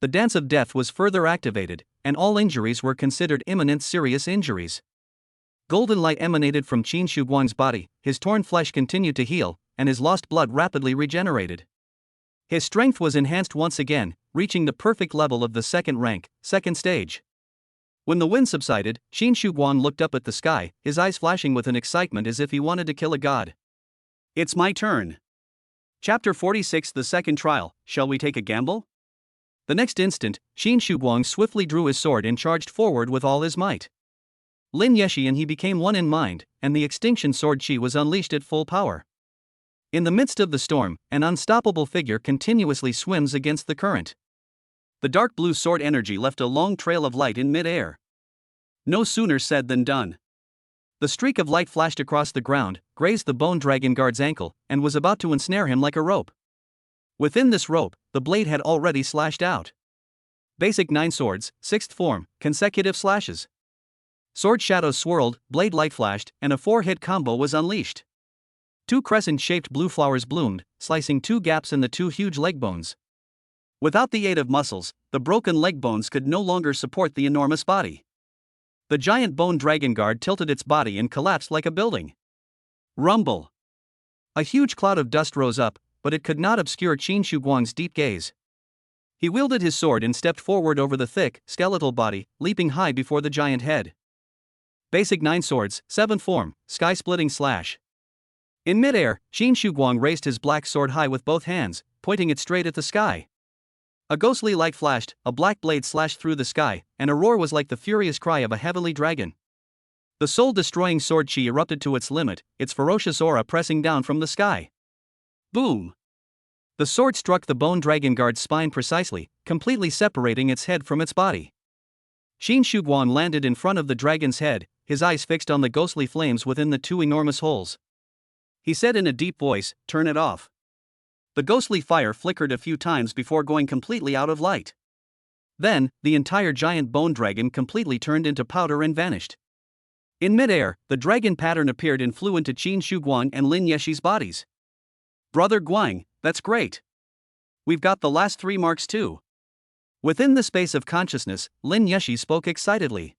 The Dance of Death was further activated, and all injuries were considered imminent serious injuries. Golden light emanated from Qin Shi Guang's body, his torn flesh continued to heal, and his lost blood rapidly regenerated. His strength was enhanced once again, reaching the perfect level of the 2nd rank, 2nd stage. When the wind subsided, Qin Shi Guang looked up at the sky, his eyes flashing with an excitement as if he wanted to kill a god. It's my turn. Chapter 46 The Second Trial, Shall We Take a Gamble? The next instant, Qin Shi Guang swiftly drew his sword and charged forward with all his might. Lin Yeshi and he became one in mind, and the extinction sword Qi was unleashed at full power. In the midst of the storm, an unstoppable figure continuously swims against the current. The dark blue sword energy left a long trail of light in mid-air. No sooner said than done. The streak of light flashed across the ground, grazed the bone dragon guard's ankle, and was about to ensnare him like a rope. Within this rope, the blade had already slashed out. Basic 9 swords, 6th form, consecutive slashes. Sword shadows swirled, blade light flashed, and a 4-hit combo was unleashed. 2 crescent-shaped blue flowers bloomed, slicing 2 gaps in the 2 huge leg bones. Without the aid of muscles, the broken leg bones could no longer support the enormous body. The giant bone dragon guard tilted its body and collapsed like a building. Rumble! A huge cloud of dust rose up, but it could not obscure Qin Shi Guang's deep gaze. He wielded his sword and stepped forward over the thick, skeletal body, leaping high before the giant head. Basic 9 swords, 7th form, sky-splitting slash. In mid-air, Qin Shi Guang raised his black sword high with both hands, pointing it straight at the sky. A ghostly light flashed, a black blade slashed through the sky, and a roar was like the furious cry of a heavenly dragon. The soul-destroying sword Qi erupted to its limit, its ferocious aura pressing down from the sky. Boom! The sword struck the bone dragon guard's spine precisely, completely separating its head from its body. Qin Shi Guang landed in front of the dragon's head, his eyes fixed on the ghostly flames within the 2 enormous holes. He said in a deep voice, "Turn it off." The ghostly fire flickered a few times before going completely out of light. Then, the entire giant bone dragon completely turned into powder and vanished. In midair, the dragon pattern appeared and flew into Qin Shuguang and Lin Yeshi's bodies. Brother Guang, that's great. We've got the last 3 marks too. Within the space of consciousness, Lin Yeshi spoke excitedly.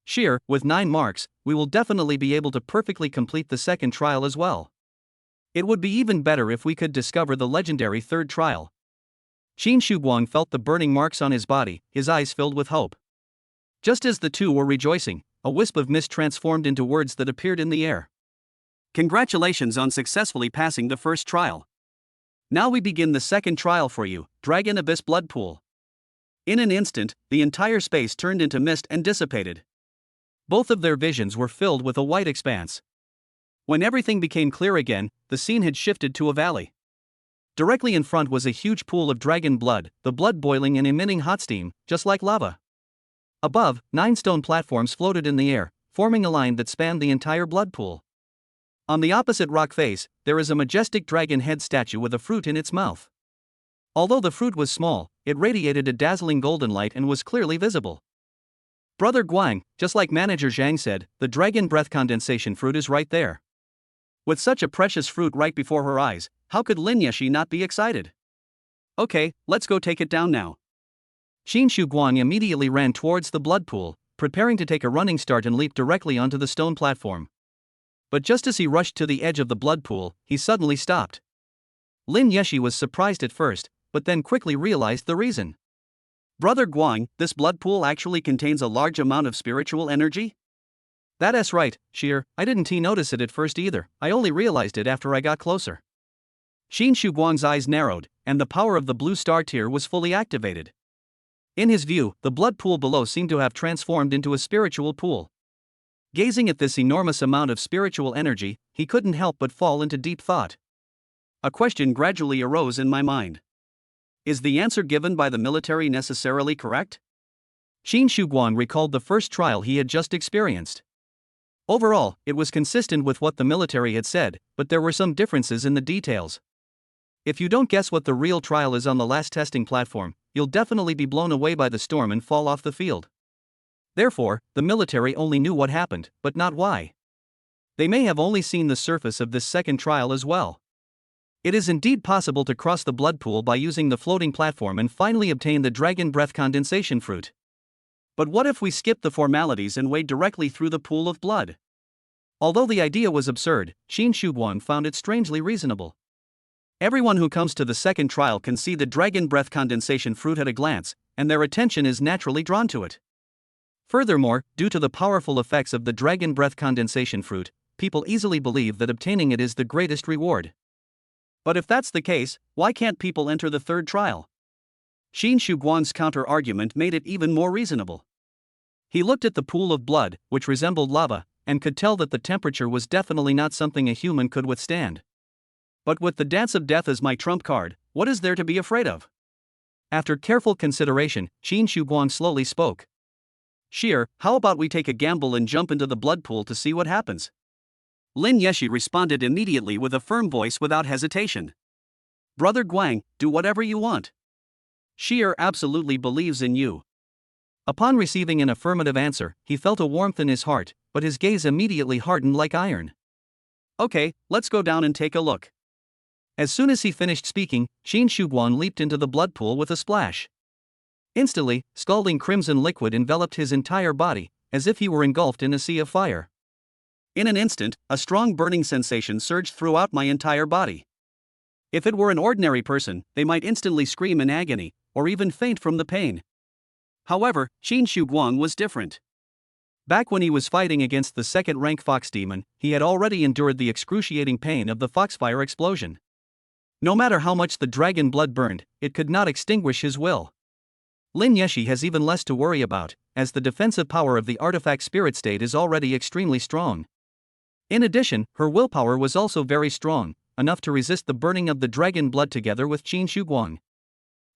Sheer, with 9 marks, we will definitely be able to perfectly complete the second trial as well. It would be even better if we could discover the legendary third trial. Qin Shuguang felt the burning marks on his body, his eyes filled with hope. Just as the two were rejoicing, a wisp of mist transformed into words that appeared in the air. Congratulations on successfully passing the first trial. Now we begin the second trial for you, Dragon Abyss Blood Pool. In an instant, the entire space turned into mist and dissipated. Both of their visions were filled with a white expanse. When everything became clear again, the scene had shifted to a valley. Directly in front was a huge pool of dragon blood, the blood boiling and emitting hot steam, just like lava. Above, 9 stone platforms floated in the air, forming a line that spanned the entire blood pool. On the opposite rock face, there is a majestic dragon head statue with a fruit in its mouth. Although the fruit was small, it radiated a dazzling golden light and was clearly visible. Brother Guang, just like Manager Zhang said, the dragon breath condensation fruit is right there. With such a precious fruit right before her eyes, how could Lin Yeshi not be excited? Okay, let's go take it down now. Qin Shuguang immediately ran towards the blood pool, preparing to take a running start and leap directly onto the stone platform. But just as he rushed to the edge of the blood pool, he suddenly stopped. Lin Yeshi was surprised at first, but then quickly realized the reason. Brother Guang, this blood pool actually contains a large amount of spiritual energy? That's right, Sheer, I didn't notice it at first either, I only realized it after I got closer. Qin Shuguang's eyes narrowed, and the power of the blue star tier was fully activated. In his view, the blood pool below seemed to have transformed into a spiritual pool. Gazing at this enormous amount of spiritual energy, he couldn't help but fall into deep thought. A question gradually arose in my mind. Is the answer given by the military necessarily correct? Qin Shuguang recalled the first trial he had just experienced. Overall, it was consistent with what the military had said, but there were some differences in the details. If you don't guess what the real trial is on the last testing platform, you'll definitely be blown away by the storm and fall off the field. Therefore, the military only knew what happened, but not why. They may have only seen the surface of this second trial as well. It is indeed possible to cross the blood pool by using the floating platform and finally obtain the dragon breath condensation fruit. But what if we skip the formalities and wade directly through the pool of blood? Although the idea was absurd, Qin Shuguang found it strangely reasonable. Everyone who comes to the second trial can see the dragon breath condensation fruit at a glance, and their attention is naturally drawn to it. Furthermore, due to the powerful effects of the dragon breath condensation fruit, people easily believe that obtaining it is the greatest reward. But if that's the case, why can't people enter the third trial? Qin Shuguang's counter-argument made it even more reasonable. He looked at the pool of blood, which resembled lava, and could tell that the temperature was definitely not something a human could withstand. But with the dance of death as my trump card, what is there to be afraid of? After careful consideration, Qin Shuguang slowly spoke. Sheer, how about we take a gamble and jump into the blood pool to see what happens? Lin Yeshi responded immediately with a firm voice without hesitation. Brother Guang, do whatever you want. Sheer absolutely believes in you. Upon receiving an affirmative answer, he felt a warmth in his heart, but his gaze immediately hardened like iron. Okay, let's go down and take a look. As soon as he finished speaking, Qin Shuguang leaped into the blood pool with a splash. Instantly, scalding crimson liquid enveloped his entire body, as if he were engulfed in a sea of fire. In an instant, a strong burning sensation surged throughout my entire body. If it were an ordinary person, they might instantly scream in agony, or even faint from the pain. However, Qin Shuguang was different. Back when he was fighting against the second-rank fox demon, he had already endured the excruciating pain of the foxfire explosion. No matter how much the dragon blood burned, it could not extinguish his will. Lin Yeshi has even less to worry about, as the defensive power of the artifact spirit state is already extremely strong. In addition, her willpower was also very strong, enough to resist the burning of the dragon blood together with Qin Shuguang.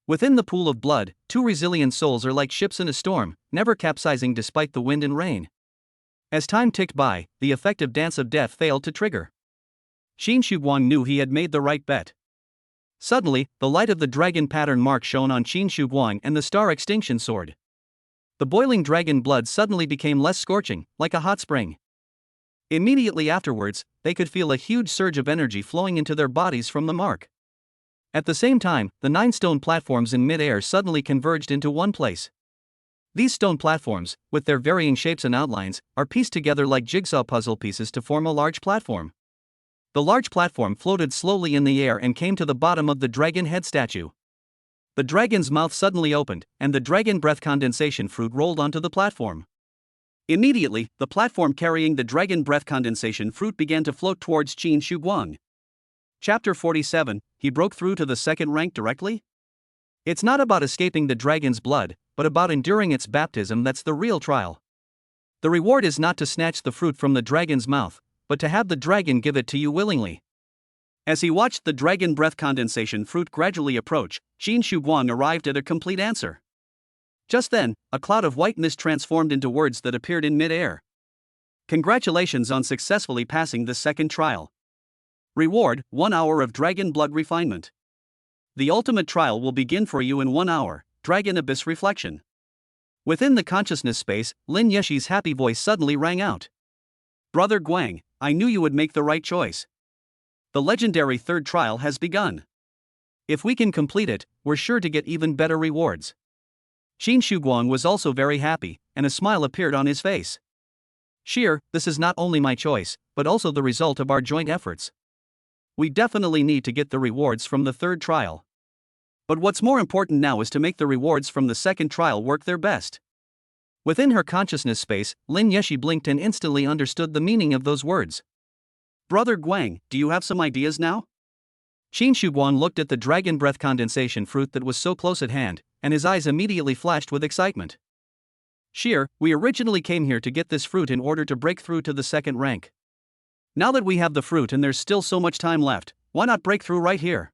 Within the pool of blood, 2 resilient souls are like ships in a storm, never capsizing despite the wind and rain. As time ticked by, the effective dance of death failed to trigger. Qin Shuguang knew he had made the right bet. Suddenly, the light of the dragon pattern mark shone on Qin Shuguang and the star extinction sword. The boiling dragon blood suddenly became less scorching, like a hot spring. Immediately afterwards, they could feel a huge surge of energy flowing into their bodies from the mark. At the same time, the 9 stone platforms in mid-air suddenly converged into one place. These stone platforms, with their varying shapes and outlines, are pieced together like jigsaw puzzle pieces to form a large platform. The large platform floated slowly in the air and came to the bottom of the dragon head statue. The dragon's mouth suddenly opened, and the dragon breath condensation fruit rolled onto the platform. Immediately, the platform carrying the dragon breath condensation fruit began to float towards Qin Shuguang. Chapter 47, he broke through to the second rank directly? It's not about escaping the dragon's blood, but about enduring its baptism that's the real trial. The reward is not to snatch the fruit from the dragon's mouth, but to have the dragon give it to you willingly. As he watched the dragon breath condensation fruit gradually approach, Qin Shuguang arrived at a complete answer. Just then, a cloud of white mist transformed into words that appeared in mid-air. Congratulations on successfully passing the second trial. Reward, 1 hour of dragon blood refinement. The ultimate trial will begin for you in 1 hour, Dragon Abyss Reflection. Within the consciousness space, Lin Yeshi's happy voice suddenly rang out. Brother Guang, I knew you would make the right choice. The legendary third trial has begun. If we can complete it, we're sure to get even better rewards. Qin Shuguang was also very happy, and a smile appeared on his face. Sheer, this is not only my choice, but also the result of our joint efforts. We definitely need to get the rewards from the third trial. But what's more important now is to make the rewards from the second trial work their best. Within her consciousness space, Lin Yeshi blinked and instantly understood the meaning of those words. Brother Guang, do you have some ideas now? Qin Shuguang looked at the dragon breath condensation fruit that was so close at hand, and his eyes immediately flashed with excitement. Sheer, we originally came here to get this fruit in order to break through to the second rank. Now that we have the fruit and there's still so much time left, why not break through right here?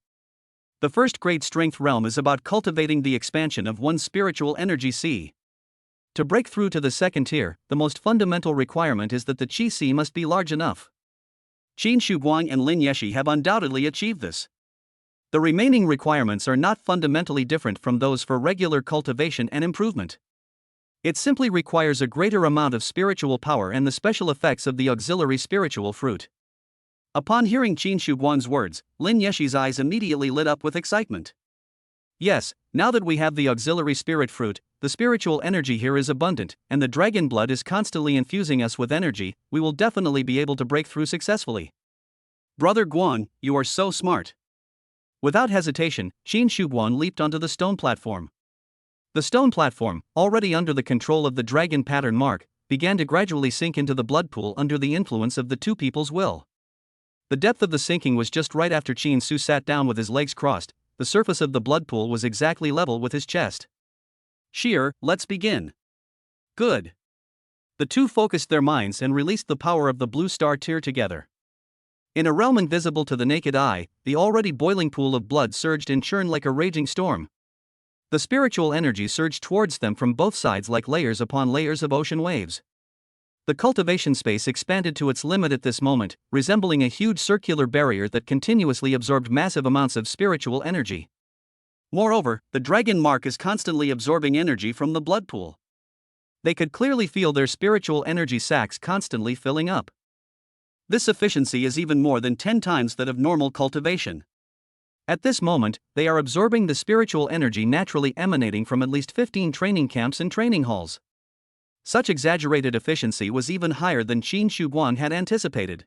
The first great strength realm is about cultivating the expansion of one's spiritual energy C. To break through to the second tier, the most fundamental requirement is that the Qi C must be large enough. Qin Shuguang and Lin Yeshi have undoubtedly achieved this. The remaining requirements are not fundamentally different from those for regular cultivation and improvement. It simply requires a greater amount of spiritual power and the special effects of the auxiliary spiritual fruit. Upon hearing Qin Shuguang's words, Lin Yeshi's eyes immediately lit up with excitement. Yes, now that we have the auxiliary spirit fruit, the spiritual energy here is abundant, and the dragon blood is constantly infusing us with energy, we will definitely be able to break through successfully. Brother Guang, you are so smart. Without hesitation, Qin Shuguang leaped onto the stone platform. The stone platform, already under the control of the dragon pattern mark, began to gradually sink into the blood pool under the influence of the two people's will. The depth of the sinking was just right after Qin Su sat down with his legs crossed. The surface of the blood pool was exactly level with his chest. Sheer, let's begin. Good. The two focused their minds and released the power of the blue star tier together. In a realm invisible to the naked eye, the already boiling pool of blood surged and churned like a raging storm. The spiritual energy surged towards them from both sides like layers upon layers of ocean waves. The cultivation space expanded to its limit at this moment, resembling a huge circular barrier that continuously absorbed massive amounts of spiritual energy. Moreover, the dragon mark is constantly absorbing energy from the blood pool. They could clearly feel their spiritual energy sacs constantly filling up. This efficiency is even more than 10 times that of normal cultivation. At this moment, they are absorbing the spiritual energy naturally emanating from at least 15 training camps and training halls. Such exaggerated efficiency was even higher than Qin Shuguang had anticipated.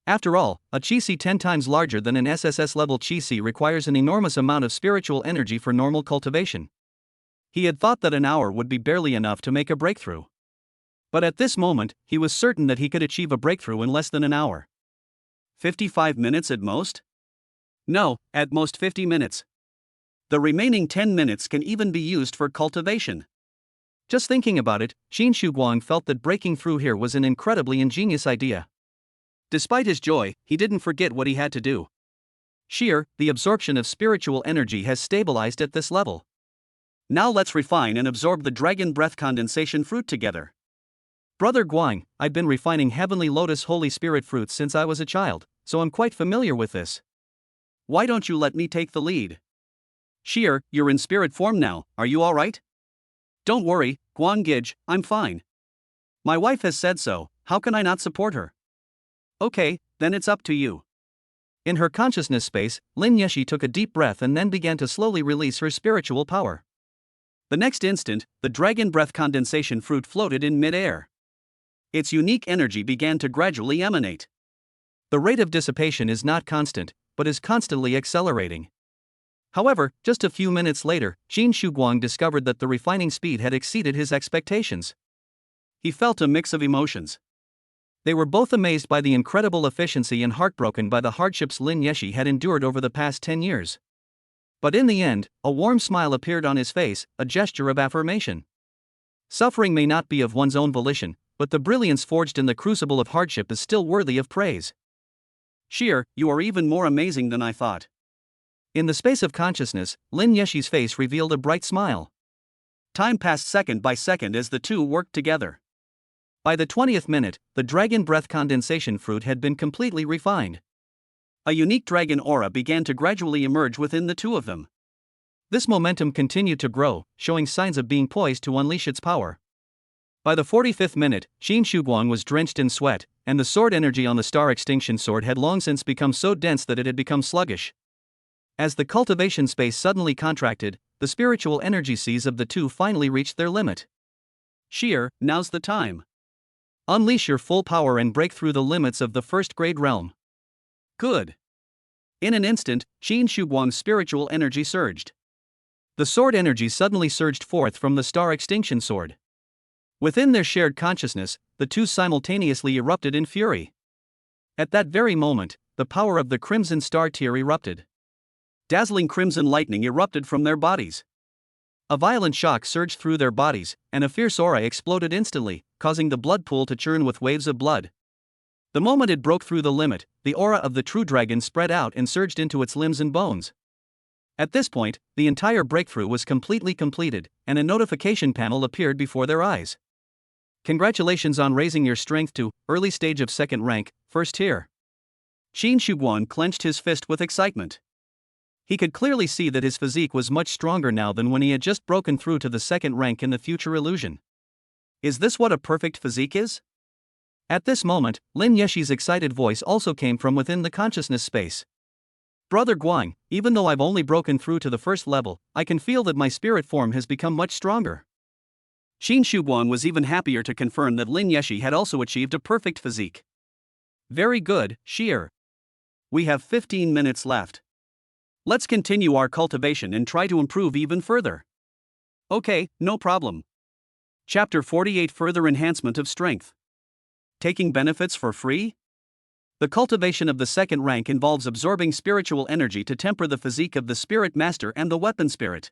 After all, a Qi C 10 times larger than an SSS level Qi C requires an enormous amount of spiritual energy for normal cultivation. He had thought that an hour would be barely enough to make a breakthrough. But at this moment, he was certain that he could achieve a breakthrough in less than an hour. 55 minutes at most? No, at most 50 minutes. The remaining 10 minutes can even be used for cultivation. Just thinking about it, Qin Shuguang felt that breaking through here was an incredibly ingenious idea. Despite his joy, he didn't forget what he had to do. Sheer, the absorption of spiritual energy has stabilized at this level. Now let's refine and absorb the dragon breath condensation fruit together. Brother Guang, I've been refining heavenly lotus holy spirit fruits since I was a child, so I'm quite familiar with this. Why don't you let me take the lead? Sheer, you're in spirit form now, are you alright? Don't worry, Guang Gij, I'm fine. My wife has said so, how can I not support her? Okay, then it's up to you. In her consciousness space, Lin Yeshi took a deep breath and then began to slowly release her spiritual power. The next instant, the dragon breath condensation fruit floated in mid-air. Its unique energy began to gradually emanate. The rate of dissipation is not constant, but is constantly accelerating. However, just a few minutes later, Qin Shuguang discovered that the refining speed had exceeded his expectations. He felt a mix of emotions. They were both amazed by the incredible efficiency and heartbroken by the hardships Lin Yeshi had endured over the past 10 years. But in the end, a warm smile appeared on his face, a gesture of affirmation. Suffering may not be of one's own volition, but the brilliance forged in the crucible of hardship is still worthy of praise. Sheer, you are even more amazing than I thought. In the space of consciousness, Lin Yeshi's face revealed a bright smile. Time passed second by second as the two worked together. By the 20th minute, the dragon breath condensation fruit had been completely refined. A unique dragon aura began to gradually emerge within the two of them. This momentum continued to grow, showing signs of being poised to unleash its power. By the 45th minute, Qin Shuguang was drenched in sweat, and the sword energy on the star extinction sword had long since become so dense that it had become sluggish. As the cultivation space suddenly contracted, the spiritual energy seas of the two finally reached their limit. Sheer, now's the time. Unleash your full power and break through the limits of the first-grade realm. Good. In an instant, Qin Shuguang's spiritual energy surged. The sword energy suddenly surged forth from the star extinction sword. Within their shared consciousness, the two simultaneously erupted in fury. At that very moment, the power of the Crimson Star tier erupted. Dazzling crimson lightning erupted from their bodies. A violent shock surged through their bodies, and a fierce aura exploded instantly, causing the blood pool to churn with waves of blood. The moment it broke through the limit, the aura of the true dragon spread out and surged into its limbs and bones. At this point, the entire breakthrough was completely completed, and a notification panel appeared before their eyes. Congratulations on raising your strength to early stage of second rank, first tier. Qin Shuguang clenched his fist with excitement. He could clearly see that his physique was much stronger now than when he had just broken through to the second rank in the future illusion. Is this what a perfect physique is? At this moment, Lin Yeshi's excited voice also came from within the consciousness space. Brother Guang, even though I've only broken through to the first level, I can feel that my spirit form has become much stronger. Qin Shuguang was even happier to confirm that Lin Yeshi had also achieved a perfect physique. Very good, Sheer. We have 15 minutes left. Let's continue our cultivation and try to improve even further. Okay, no problem. Chapter 48 Further Enhancement of Strength. Taking benefits for free? The cultivation of the second rank involves absorbing spiritual energy to temper the physique of the spirit master and the weapon spirit.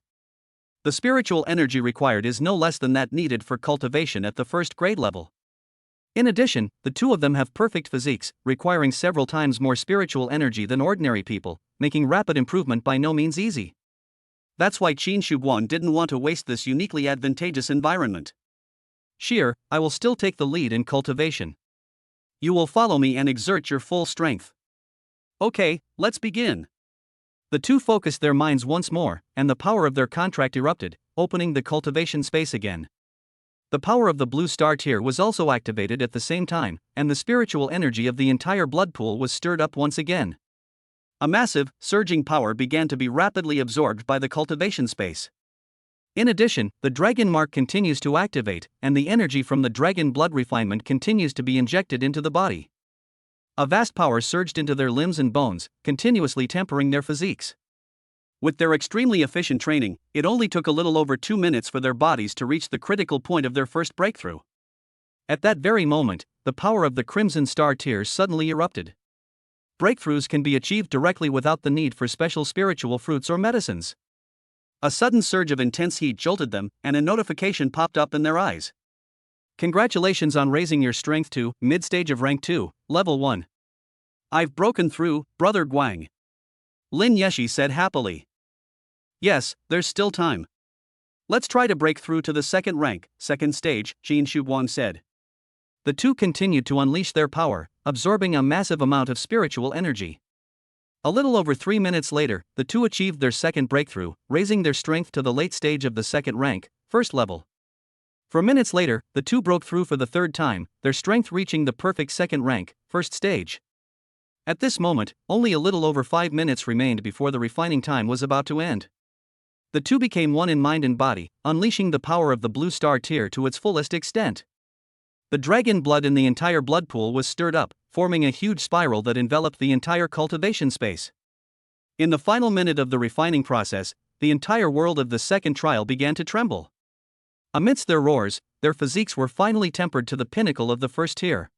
The spiritual energy required is no less than that needed for cultivation at the first grade level. In addition, the two of them have perfect physiques, requiring several times more spiritual energy than ordinary people, making rapid improvement by no means easy. That's why Qin Shuguang didn't want to waste this uniquely advantageous environment. Sheer, I will still take the lead in cultivation. You will follow me and exert your full strength. Okay, let's begin. The two focused their minds once more, and the power of their contract erupted, opening the cultivation space again. The power of the blue star tier was also activated at the same time, and the spiritual energy of the entire blood pool was stirred up once again. A massive, surging power began to be rapidly absorbed by the cultivation space. In addition, the dragon mark continues to activate, and the energy from the dragon blood refinement continues to be injected into the body. A vast power surged into their limbs and bones, continuously tempering their physiques. With their extremely efficient training, it only took a little over 2 minutes for their bodies to reach the critical point of their first breakthrough. At that very moment, the power of the Crimson Star tiers suddenly erupted. Breakthroughs can be achieved directly without the need for special spiritual fruits or medicines. A sudden surge of intense heat jolted them, and a notification popped up in their eyes. Congratulations on raising your strength to mid-stage of rank 2, level 1. I've broken through, Brother Guang. Lin Yeshi said happily. Yes, there's still time. Let's try to break through to the second rank, second stage, Qin Shuguang said. The two continued to unleash their power, absorbing a massive amount of spiritual energy. A little over 3 minutes later, the two achieved their second breakthrough, raising their strength to the late stage of the second rank, first level. For minutes later, the two broke through for the third time, their strength reaching the perfect second rank, first stage. At this moment, only a little over 5 minutes remained before the refining time was about to end. The two became one in mind and body, unleashing the power of the blue star tier to its fullest extent. The dragon blood in the entire blood pool was stirred up, forming a huge spiral that enveloped the entire cultivation space. In the final minute of the refining process, the entire world of the second trial began to tremble. Amidst their roars, their physiques were finally tempered to the pinnacle of the first tier.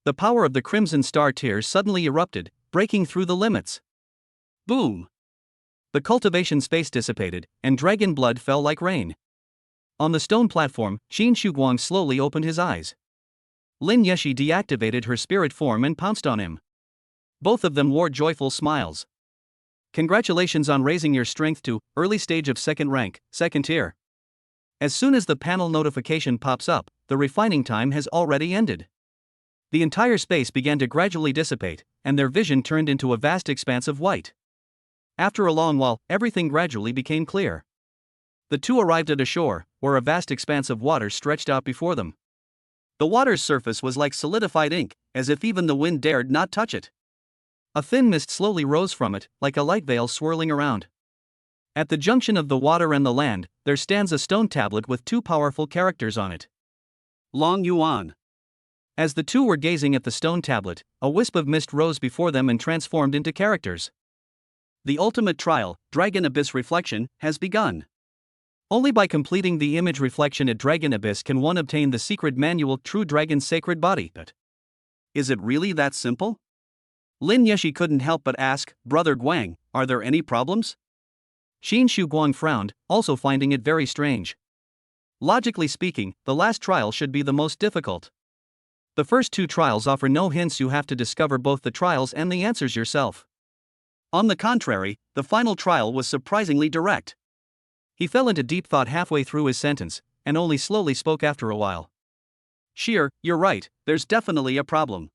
The power of the Crimson Star tier suddenly erupted, breaking through the limits. Boom! The cultivation space dissipated, and dragon blood fell like rain. On the stone platform, Qin Shuguang slowly opened his eyes. Lin Yeshi deactivated her spirit form and pounced on him. Both of them wore joyful smiles. Congratulations on raising your strength to early stage of second rank, second tier. As soon as the panel notification pops up, the refining time has already ended. The entire space began to gradually dissipate, and their vision turned into a vast expanse of white. After a long while, everything gradually became clear. The two arrived at a shore, where a vast expanse of water stretched out before them. The water's surface was like solidified ink, as if even the wind dared not touch it. A thin mist slowly rose from it, like a light veil swirling around. At the junction of the water and the land, there stands a stone tablet with two powerful characters on it. Long Yuan. As the two were gazing at the stone tablet, a wisp of mist rose before them and transformed into characters. The ultimate trial, Dragon Abyss Reflection, has begun. Only by completing the image reflection at Dragon Abyss can one obtain the secret manual True Dragon's Sacred Body. But is it really that simple? Lin Yeshi couldn't help but ask, Brother Guang, are there any problems? Qin Shuguang frowned, also finding it very strange. Logically speaking, the last trial should be the most difficult. The first two trials offer no hints, you have to discover both the trials and the answers yourself. On the contrary, the final trial was surprisingly direct. He fell into deep thought halfway through his sentence, and only slowly spoke after a while. Sheer, you're right, there's definitely a problem.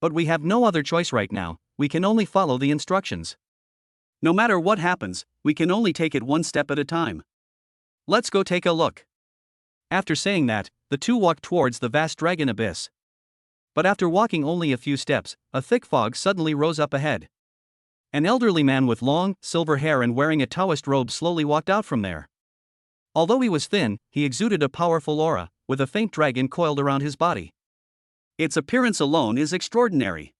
But we have no other choice right now, we can only follow the instructions. No matter what happens, we can only take it one step at a time. Let's go take a look. After saying that, the two walked towards the vast dragon abyss. But after walking only a few steps, a thick fog suddenly rose up ahead. An elderly man with long, silver hair and wearing a Taoist robe slowly walked out from there. Although he was thin, he exuded a powerful aura, with a faint dragon coiled around his body. Its appearance alone is extraordinary.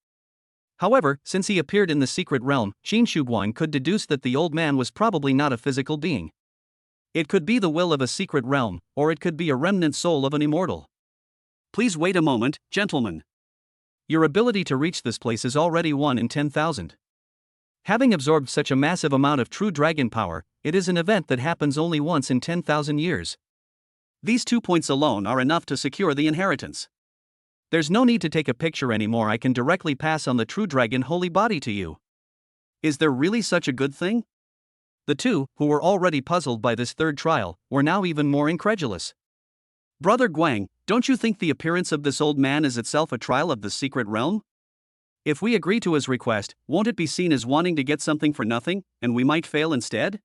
However, since he appeared in the secret realm, Qin Shuguang could deduce that the old man was probably not a physical being. It could be the will of a secret realm, or it could be a remnant soul of an immortal. Please wait a moment, gentlemen. Your ability to reach this place is already 1 in 10,000. Having absorbed such a massive amount of true dragon power, it is an event that happens only once in 10,000 years. These 2 points alone are enough to secure the inheritance. There's no need to take a picture anymore, I can directly pass on the true dragon holy body to you. Is there really such a good thing? The two, who were already puzzled by this third trial, were now even more incredulous. Brother Guang, don't you think the appearance of this old man is itself a trial of the secret realm? If we agree to his request, won't it be seen as wanting to get something for nothing, and we might fail instead?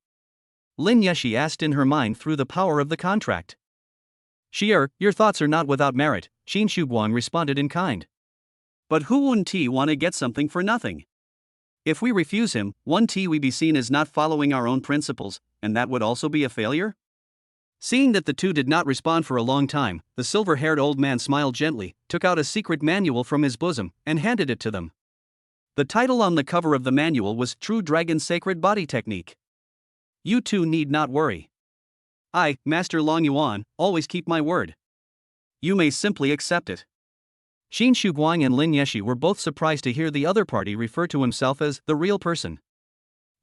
Lin Yeshi asked in her mind through the power of the contract. Sheer, your thoughts are not without merit, Qin Shuguang responded in kind. But who wouldn't want to get something for nothing? If we refuse him, won't we be seen as not following our own principles, and that would also be a failure? Seeing that the two did not respond for a long time, the silver-haired old man smiled gently, took out a secret manual from his bosom, and handed it to them. The title on the cover of the manual was True Dragon's Sacred Body Technique. You two need not worry. I, Master Long Yuan, always keep my word. You may simply accept it. Qin Shuguang and Lin Yeshi were both surprised to hear the other party refer to himself as the real person.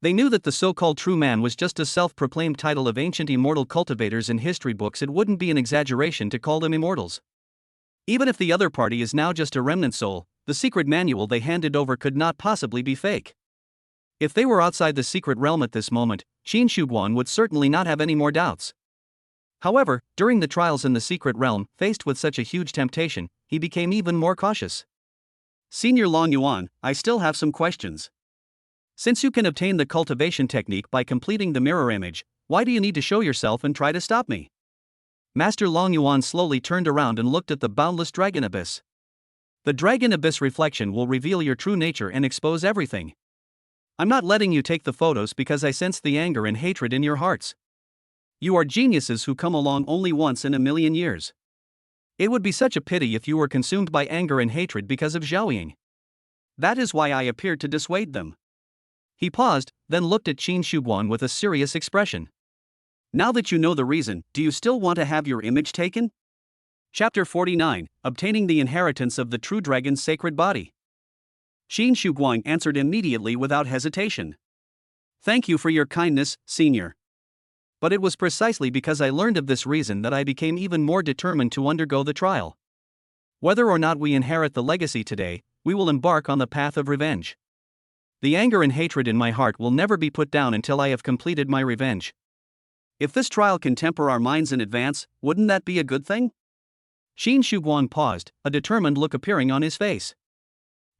They knew that the so-called true man was just a self-proclaimed title of ancient immortal cultivators in history books. It wouldn't be an exaggeration to call them immortals. Even if the other party is now just a remnant soul, the secret manual they handed over could not possibly be fake. If they were outside the secret realm at this moment, Qin Shuguang would certainly not have any more doubts. However, during the trials in the secret realm, faced with such a huge temptation, he became even more cautious. Senior Long Yuan, I still have some questions. Since you can obtain the cultivation technique by completing the mirror image, why do you need to show yourself and try to stop me? Master Long Yuan slowly turned around and looked at the boundless dragon abyss. The dragon abyss reflection will reveal your true nature and expose everything. I'm not letting you take the photos because I sense the anger and hatred in your hearts. You are geniuses who come along only once in a million years. It would be such a pity if you were consumed by anger and hatred because of Zhao. That is why I appeared to dissuade them. He paused, then looked at Qin Shuguang with a serious expression. Now that you know the reason, do you still want to have your image taken? Chapter 49, Obtaining the Inheritance of the True Dragon's Sacred Body. Qin Shuguang answered immediately without hesitation. Thank you for your kindness, senior. But it was precisely because I learned of this reason that I became even more determined to undergo the trial. Whether or not we inherit the legacy today, we will embark on the path of revenge. The anger and hatred in my heart will never be put down until I have completed my revenge. If this trial can temper our minds in advance, wouldn't that be a good thing? Qin Shuguang paused, a determined look appearing on his face.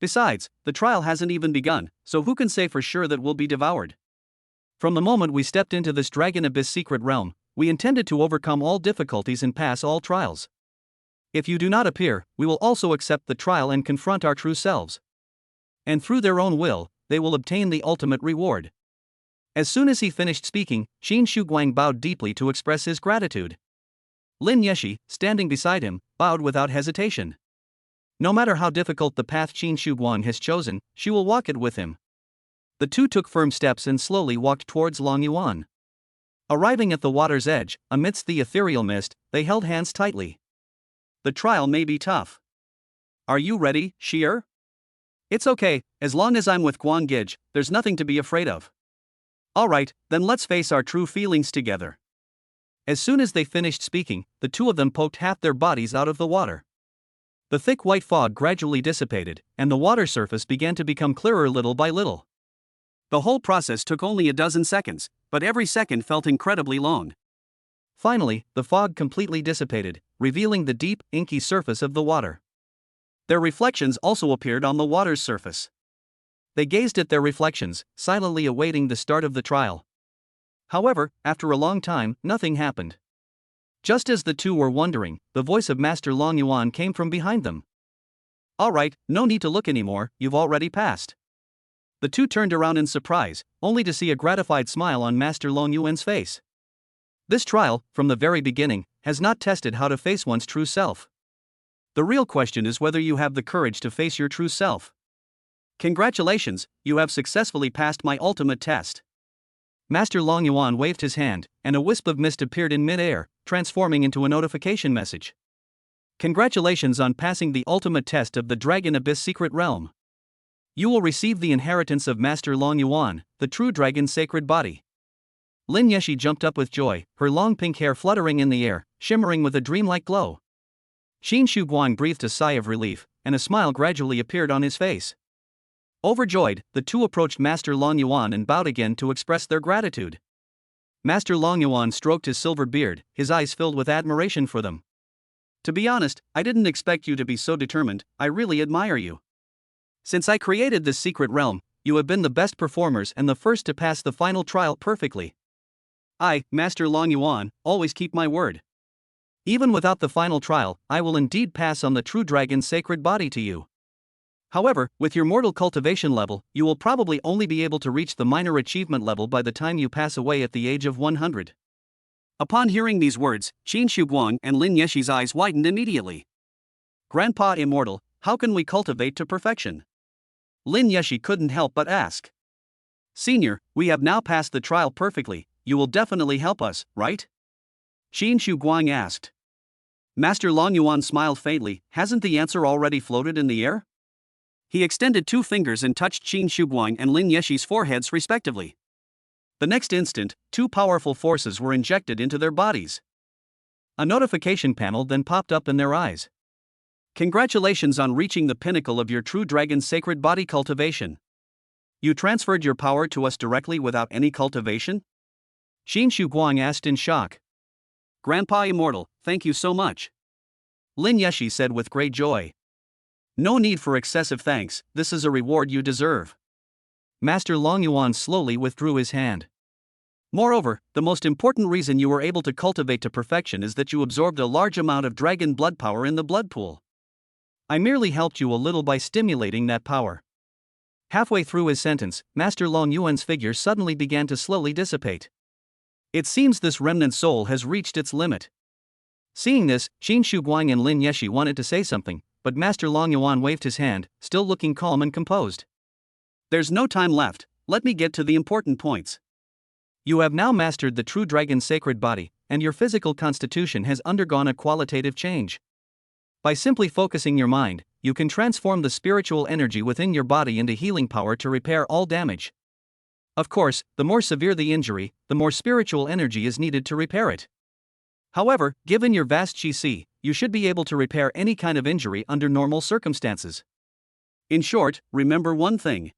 Besides, the trial hasn't even begun, so who can say for sure that we'll be devoured? From the moment we stepped into this Dragon Abyss secret realm, we intended to overcome all difficulties and pass all trials. If you do not appear, we will also accept the trial and confront our true selves. And through their own will, they will obtain the ultimate reward. As soon as he finished speaking, Qin Shuguang bowed deeply to express his gratitude. Lin Yeshi, standing beside him, bowed without hesitation. No matter how difficult the path Qin Shuguang has chosen, she will walk it with him. The two took firm steps and slowly walked towards Long Yuan. Arriving at the water's edge, amidst the ethereal mist, they held hands tightly. The trial may be tough. Are you ready, Shi'er? It's okay, as long as I'm with Guang Gij, there's nothing to be afraid of. Alright, then let's face our true feelings together. As soon as they finished speaking, the two of them poked half their bodies out of the water. The thick white fog gradually dissipated, and the water surface began to become clearer little by little. The whole process took only a dozen seconds, but every second felt incredibly long. Finally, the fog completely dissipated, revealing the deep, inky surface of the water. Their reflections also appeared on the water's surface. They gazed at their reflections, silently awaiting the start of the trial. However, after a long time, nothing happened. Just as the two were wondering, the voice of Master Long Yuan came from behind them. Alright, no need to look anymore, you've already passed. The two turned around in surprise, only to see a gratified smile on Master Long Yuan's face. This trial, from the very beginning, has not tested how to face one's true self. The real question is whether you have the courage to face your true self. Congratulations, you have successfully passed my ultimate test. Master Long Yuan waved his hand, and a wisp of mist appeared in mid-air, transforming into a notification message. Congratulations on passing the ultimate test of the Dragon Abyss Secret Realm. You will receive the inheritance of Master Long Yuan, the true dragon's sacred body. Lin Yeshi jumped up with joy, her long pink hair fluttering in the air, shimmering with a dreamlike glow. Qin Shuguang breathed a sigh of relief, and a smile gradually appeared on his face. Overjoyed, the two approached Master Long Yuan and bowed again to express their gratitude. Master Long Yuan stroked his silver beard, his eyes filled with admiration for them. To be honest, I didn't expect you to be so determined, I really admire you. Since I created this secret realm, you have been the best performers and the first to pass the final trial perfectly. I, Master Long Yuan, always keep my word. Even without the final trial, I will indeed pass on the true dragon's sacred body to you. However, with your mortal cultivation level, you will probably only be able to reach the minor achievement level by the time you pass away at the age of 100. Upon hearing these words, Qin Shuguang and Lin Yeshi's eyes widened immediately. Grandpa Immortal, how can we cultivate to perfection? Lin Yeshi couldn't help but ask. Senior, we have now passed the trial perfectly, you will definitely help us, right? Qin Shuguang asked. Master Long Yuan smiled faintly, hasn't the answer already floated in the air? He extended two fingers and touched Qin Shuguang and Lin Yeshi's foreheads respectively. The next instant, two powerful forces were injected into their bodies. A notification panel then popped up in their eyes. Congratulations on reaching the pinnacle of your true dragon's sacred body cultivation. You transferred your power to us directly without any cultivation? Qin Shuguang asked in shock. Grandpa Immortal, thank you so much. Lin Yeshi said with great joy. No need for excessive thanks, this is a reward you deserve. Master Long Yuan slowly withdrew his hand. Moreover, the most important reason you were able to cultivate to perfection is that you absorbed a large amount of dragon blood power in the blood pool. I merely helped you a little by stimulating that power. Halfway through his sentence, Master Long Yuan's figure suddenly began to slowly dissipate. It seems this remnant soul has reached its limit. Seeing this, Qin Shuguang and Lin Yeshi wanted to say something, but Master Long Yuan waved his hand, still looking calm and composed. There's no time left, let me get to the important points. You have now mastered the true dragon's sacred body, and your physical constitution has undergone a qualitative change. By simply focusing your mind, you can transform the spiritual energy within your body into healing power to repair all damage. Of course, the more severe the injury, the more spiritual energy is needed to repair it. However, given your vast Qi, you should be able to repair any kind of injury under normal circumstances. In short, remember one thing.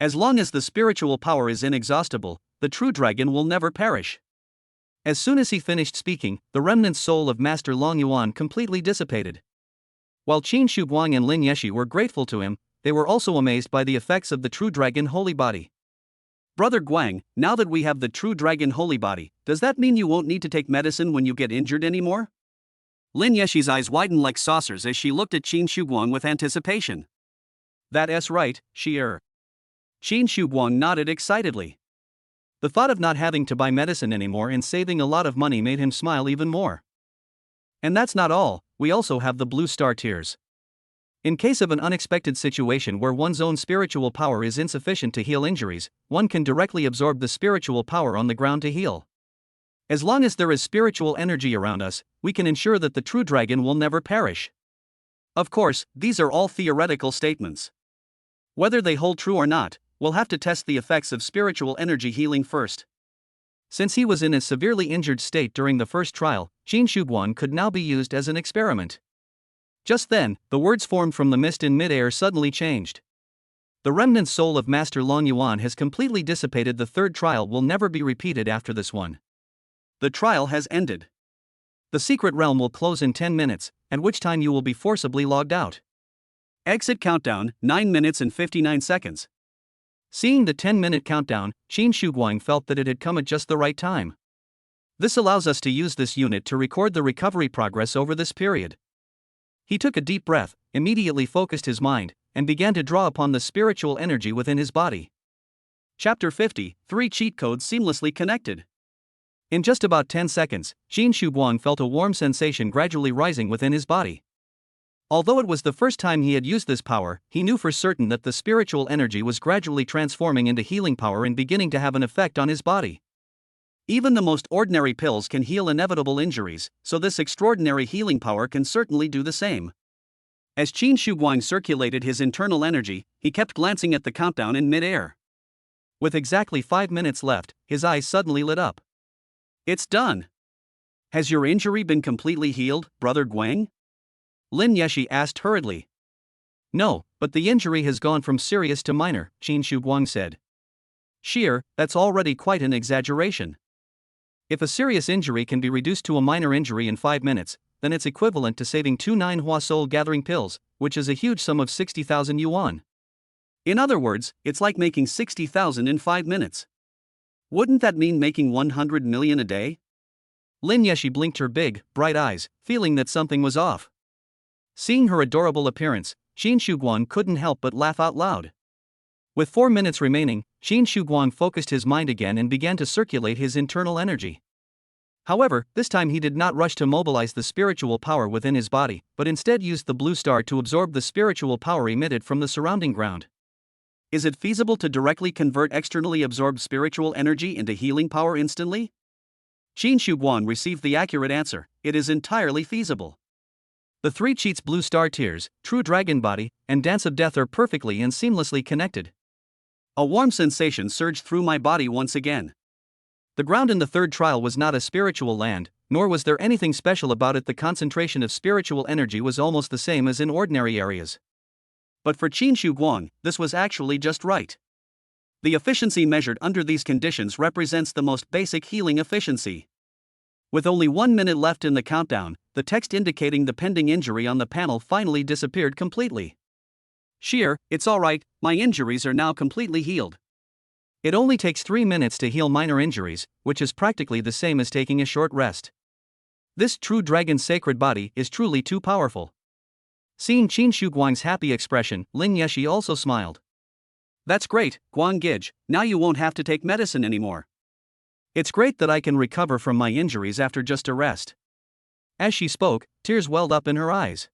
As long as the spiritual power is inexhaustible, the true dragon will never perish. As soon as he finished speaking, the remnant soul of Master Long Yuan completely dissipated. While Qin Shuguang and Lin Yeshi were grateful to him, they were also amazed by the effects of the true dragon holy body. Brother Guang, now that we have the true dragon holy body, does that mean you won't need to take medicine when you get injured anymore? Lin Yeshi's eyes widened like saucers as she looked at Qin Shuguang with anticipation. That's right, Qin Shuguang nodded excitedly. The thought of not having to buy medicine anymore and saving a lot of money made him smile even more. And that's not all, we also have the blue star tiers. In case of an unexpected situation where one's own spiritual power is insufficient to heal injuries, one can directly absorb the spiritual power on the ground to heal. As long as there is spiritual energy around us, we can ensure that the true dragon will never perish. Of course, these are all theoretical statements. Whether they hold true or not, we'll have to test the effects of spiritual energy healing first. Since he was in a severely injured state during the first trial, Qin Shuguang could now be used as an experiment. Just then, the words formed from the mist in mid-air suddenly changed. The remnant soul of Master Long Yuan has completely dissipated. The third trial will never be repeated after this one. The trial has ended. The secret realm will close in 10 minutes, at which time you will be forcibly logged out. Exit countdown, 9 minutes and 59 seconds. Seeing the 10-minute countdown, Qin Shuguang felt that it had come at just the right time. This allows us to use this unit to record the recovery progress over this period. He took a deep breath, immediately focused his mind, and began to draw upon the spiritual energy within his body. Chapter 50, 3 cheat codes seamlessly connected. In just about 10 seconds, Qin Shuguang felt a warm sensation gradually rising within his body. Although it was the first time he had used this power, he knew for certain that the spiritual energy was gradually transforming into healing power and beginning to have an effect on his body. Even the most ordinary pills can heal inevitable injuries, so this extraordinary healing power can certainly do the same. As Qin Shuguang circulated his internal energy, he kept glancing at the countdown in mid-air. With exactly 5 minutes left, his eyes suddenly lit up. It's done. Has your injury been completely healed, Brother Guang? Lin Yeshi asked hurriedly. No, but the injury has gone from serious to minor, Qin Shuguang said. Sheer, that's already quite an exaggeration. If a serious injury can be reduced to a minor injury in 5 minutes, then it's equivalent to saving 2 9-hua soul gathering pills, which is a huge sum of 60,000 yuan. In other words, it's like making 60,000 in 5 minutes. Wouldn't that mean making 100 million a day? Lin Yeshi blinked her big, bright eyes, feeling that something was off. Seeing her adorable appearance, Qin Shuguang couldn't help but laugh out loud. With 4 minutes remaining, Qin Shuguang focused his mind again and began to circulate his internal energy. However, this time he did not rush to mobilize the spiritual power within his body, but instead used the blue star to absorb the spiritual power emitted from the surrounding ground. Is it feasible to directly convert externally absorbed spiritual energy into healing power instantly? Qin Shuguang received the accurate answer: it is entirely feasible. The 3 cheats blue star tiers, true dragon body, and dance of death are perfectly and seamlessly connected. A warm sensation surged through my body once again. The ground in the third trial was not a spiritual land, nor was there anything special about it. The concentration of spiritual energy was almost the same as in ordinary areas. But for Qin Shuguang, this was actually just right. The efficiency measured under these conditions represents the most basic healing efficiency. With only 1 minute left in the countdown, the text indicating the pending injury on the panel finally disappeared completely. Sheer, it's alright, my injuries are now completely healed. It only takes 3 minutes to heal minor injuries, which is practically the same as taking a short rest. This true dragon's sacred body is truly too powerful. Seeing Qin Shi Guang's happy expression, Lin Yeshi also smiled. That's great, Guang Gij, now you won't have to take medicine anymore. It's great that I can recover from my injuries after just a rest. As she spoke, tears welled up in her eyes.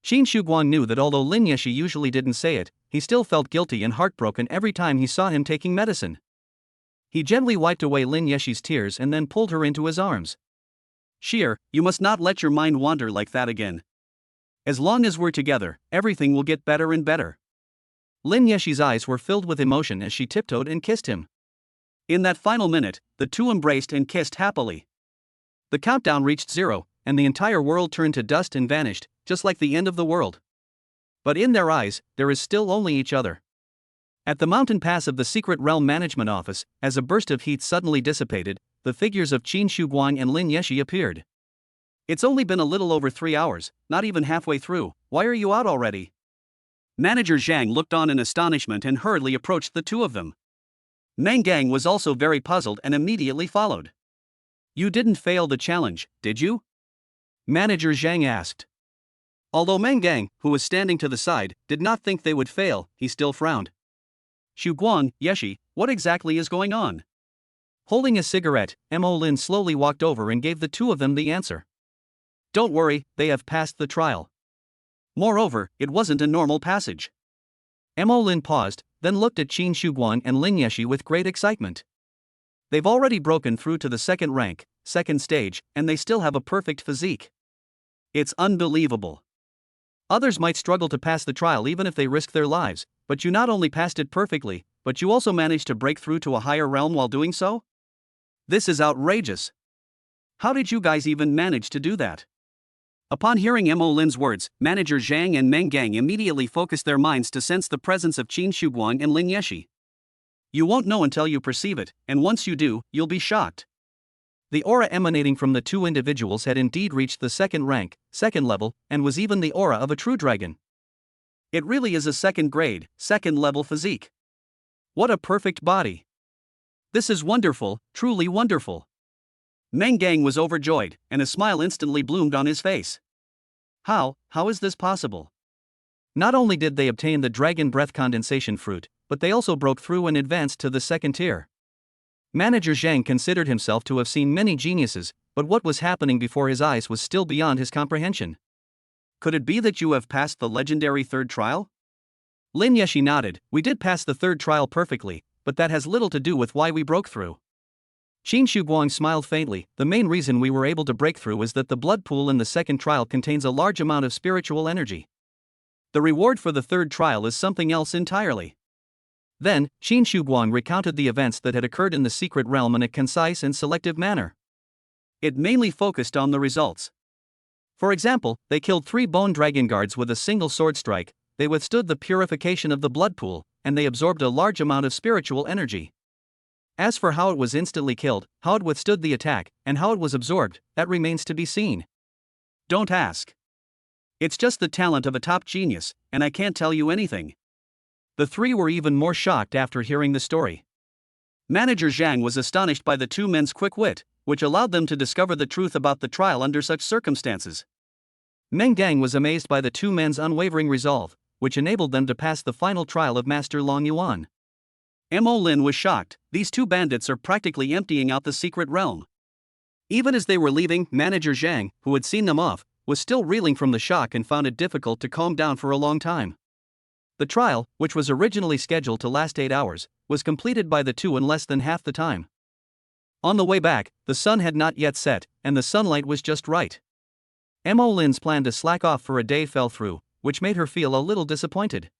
Qin Shi Guang knew that although Lin Yeshi usually didn't say it, he still felt guilty and heartbroken every time he saw him taking medicine. He gently wiped away Lin Yeshi's tears and then pulled her into his arms. Sheer, you must not let your mind wander like that again. As long as we're together, everything will get better and better. Lin Yeshi's eyes were filled with emotion as she tiptoed and kissed him. In that final minute, the two embraced and kissed happily. The countdown reached 0, and the entire world turned to dust and vanished, just like the end of the world. But in their eyes, there is still only each other. At the mountain pass of the Secret Realm Management Office, as a burst of heat suddenly dissipated, the figures of Qin Shi Guang and Lin Yeshi appeared. It's only been a little over 3 hours, not even halfway through, why are you out already? Manager Zhang looked on in astonishment and hurriedly approached the two of them. Meng Gang was also very puzzled and immediately followed. You didn't fail the challenge, did you? Manager Zhang asked. Although Meng Gang, who was standing to the side, did not think they would fail, he still frowned. Xu Guang, Yeshi, what exactly is going on? Holding a cigarette, Mo Lin slowly walked over and gave the two of them the answer. Don't worry, they have passed the trial. Moreover, it wasn't a normal passage. Mo Lin paused, then looked at Qin Shi Guang and Lin Yeshi with great excitement. They've already broken through to the second rank, second stage, and they still have a perfect physique. It's unbelievable. Others might struggle to pass the trial even if they risk their lives, but you not only passed it perfectly, but you also managed to break through to a higher realm while doing so? This is outrageous. How did you guys even manage to do that? Upon hearing Mo Lin's words, Manager Zhang and Meng Gang immediately focused their minds to sense the presence of Qin Shi Guang and Lin Yeshi. You won't know until you perceive it, and once you do, you'll be shocked. The aura emanating from the two individuals had indeed reached the second rank, second level, and was even the aura of a true dragon. It really is a second grade, second level physique. What a perfect body. This is wonderful, truly wonderful. Meng Gang was overjoyed, and a smile instantly bloomed on his face. How is this possible? Not only did they obtain the dragon breath condensation fruit, but they also broke through and advanced to the second tier. Manager Zhang considered himself to have seen many geniuses, but what was happening before his eyes was still beyond his comprehension. Could it be that you have passed the legendary third trial? Lin Yeshi nodded. We did pass the third trial perfectly, but that has little to do with why we broke through. Qin Shi Guang smiled faintly. The main reason we were able to break through is that the blood pool in the second trial contains a large amount of spiritual energy. The reward for the third trial is something else entirely. Then, Qin Shi Guang recounted the events that had occurred in the secret realm in a concise and selective manner. It mainly focused on the results. For example, they killed 3 bone dragon guards with a single sword strike, they withstood the purification of the blood pool, and they absorbed a large amount of spiritual energy. As for how it was instantly killed, how it withstood the attack, and how it was absorbed, that remains to be seen. Don't ask. It's just the talent of a top genius, and I can't tell you anything. The 3 were even more shocked after hearing the story. Manager Zhang was astonished by the 2 men's quick wit, which allowed them to discover the truth about the trial under such circumstances. Meng Gang was amazed by the 2 men's unwavering resolve, which enabled them to pass the final trial of Master Long Yuan. Mo Lin was shocked. These 2 bandits are practically emptying out the secret realm. Even as they were leaving, Manager Zhang, who had seen them off, was still reeling from the shock and found it difficult to calm down for a long time. The trial, which was originally scheduled to last 8 hours, was completed by the 2 in less than half the time. On the way back, the sun had not yet set, and the sunlight was just right. Mo Lin's plan to slack off for a day fell through, which made her feel a little disappointed.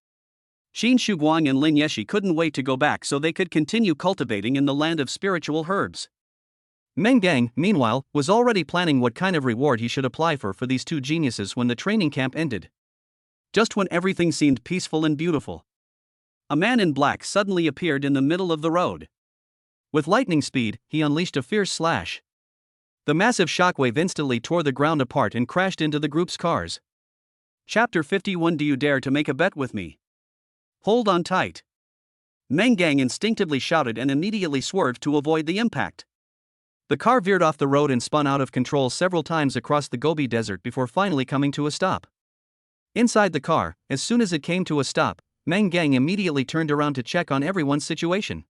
Qin Shi Guang and Lin Yeshi couldn't wait to go back so they could continue cultivating in the land of spiritual herbs. Meng Gang, meanwhile, was already planning what kind of reward he should apply for these 2 geniuses when the training camp ended. Just when everything seemed peaceful and beautiful, a man in black suddenly appeared in the middle of the road. With lightning speed, he unleashed a fierce slash. The massive shockwave instantly tore the ground apart and crashed into the group's cars. Chapter 51. Do you dare to make a bet with me? Hold on tight. Meng Gang instinctively shouted and immediately swerved to avoid the impact. The car veered off the road and spun out of control several times across the Gobi Desert before finally coming to a stop. Inside the car, as soon as it came to a stop, Meng Gang immediately turned around to check on everyone's situation.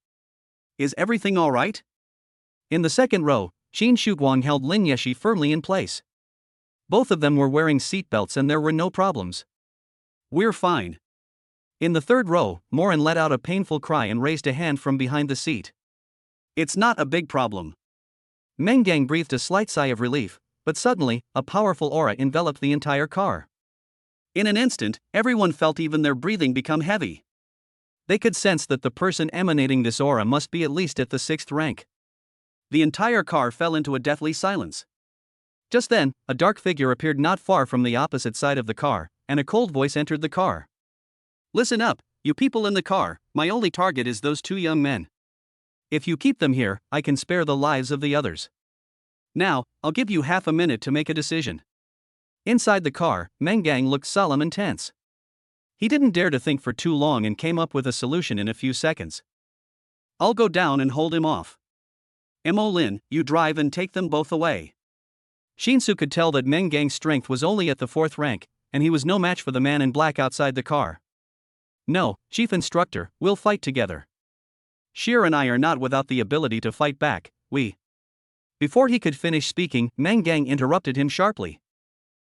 Is everything alright? In the second row, Qin Shuguang held Lin Yeshi firmly in place. Both of them were wearing seatbelts and there were no problems. We're fine. In the third row, Morin let out a painful cry and raised a hand from behind the seat. It's not a big problem. Meng Gang breathed a slight sigh of relief, but suddenly, a powerful aura enveloped the entire car. In an instant, everyone felt even their breathing become heavy. They could sense that the person emanating this aura must be at least at the 6th rank. The entire car fell into a deathly silence. Just then, a dark figure appeared not far from the opposite side of the car, and a cold voice entered the car. Listen up, you people in the car, my only target is those 2 young men. If you keep them here, I can spare the lives of the others. Now, I'll give you half a minute to make a decision. Inside the car, Meng Gang looked solemn and tense. He didn't dare to think for too long and came up with a solution in a few seconds. I'll go down and hold him off. Mo Lin, you drive and take them both away. Shinsu could tell that Meng Gang's strength was only at the 4th rank, and he was no match for the man in black outside the car. No, Chief Instructor, we'll fight together. Sheer and I are not without the ability to fight back, we. Before he could finish speaking, Meng Gang interrupted him sharply.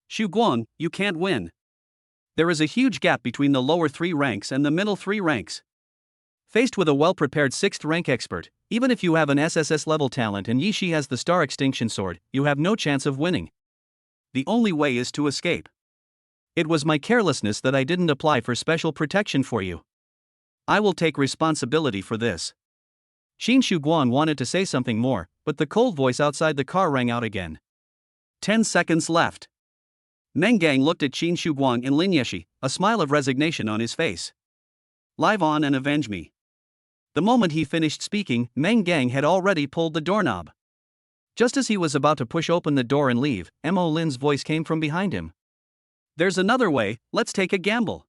Xu Guang, you can't win. There is a huge gap between the lower 3 ranks and the middle 3 ranks. Faced with a well-prepared 6th rank expert, even if you have an SSS level talent and Yishi has the Star Extinction Sword, you have no chance of winning. The only way is to escape. It was my carelessness that I didn't apply for special protection for you. I will take responsibility for this. Qin Shuguang wanted to say something more, but the cold voice outside the car rang out again. 10 seconds left. Meng Gang looked at Qin Shuguang and Lin Yeshi, a smile of resignation on his face. Live on and avenge me. The moment he finished speaking, Meng Gang had already pulled the doorknob. Just as he was about to push open the door and leave, Mo Lin's voice came from behind him. There's another way, let's take a gamble.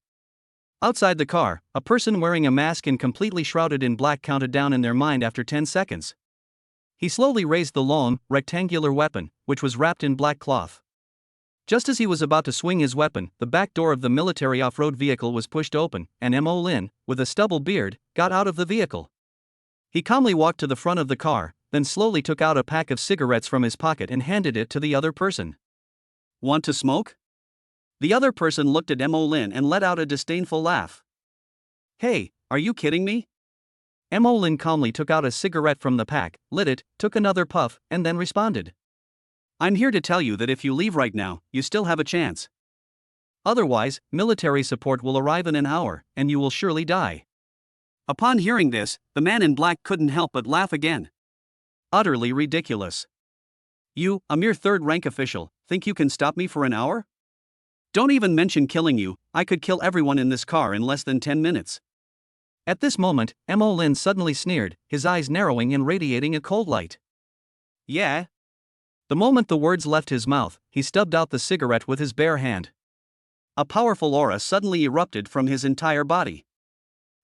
Outside the car, a person wearing a mask and completely shrouded in black counted down in their mind after 10 seconds. He slowly raised the long, rectangular weapon, which was wrapped in black cloth. Just as he was about to swing his weapon, the back door of the military off-road vehicle was pushed open, and Mo Lin, with a stubble beard, got out of the vehicle. He calmly walked to the front of the car, then slowly took out a pack of cigarettes from his pocket and handed it to the other person. Want to smoke? The other person looked at Mo Lin and let out a disdainful laugh. Hey, are you kidding me? Mo Lin calmly took out a cigarette from the pack, lit it, took another puff, and then responded. I'm here to tell you that if you leave right now, you still have a chance. Otherwise, military support will arrive in an hour, and you will surely die. Upon hearing this, the man in black couldn't help but laugh again. Utterly ridiculous. You, a mere 3rd rank official, think you can stop me for an hour? Don't even mention killing you, I could kill everyone in this car in less than 10 minutes. At this moment, Mo Lin suddenly sneered, his eyes narrowing and radiating a cold light. Yeah? The moment the words left his mouth, he stubbed out the cigarette with his bare hand. A powerful aura suddenly erupted from his entire body.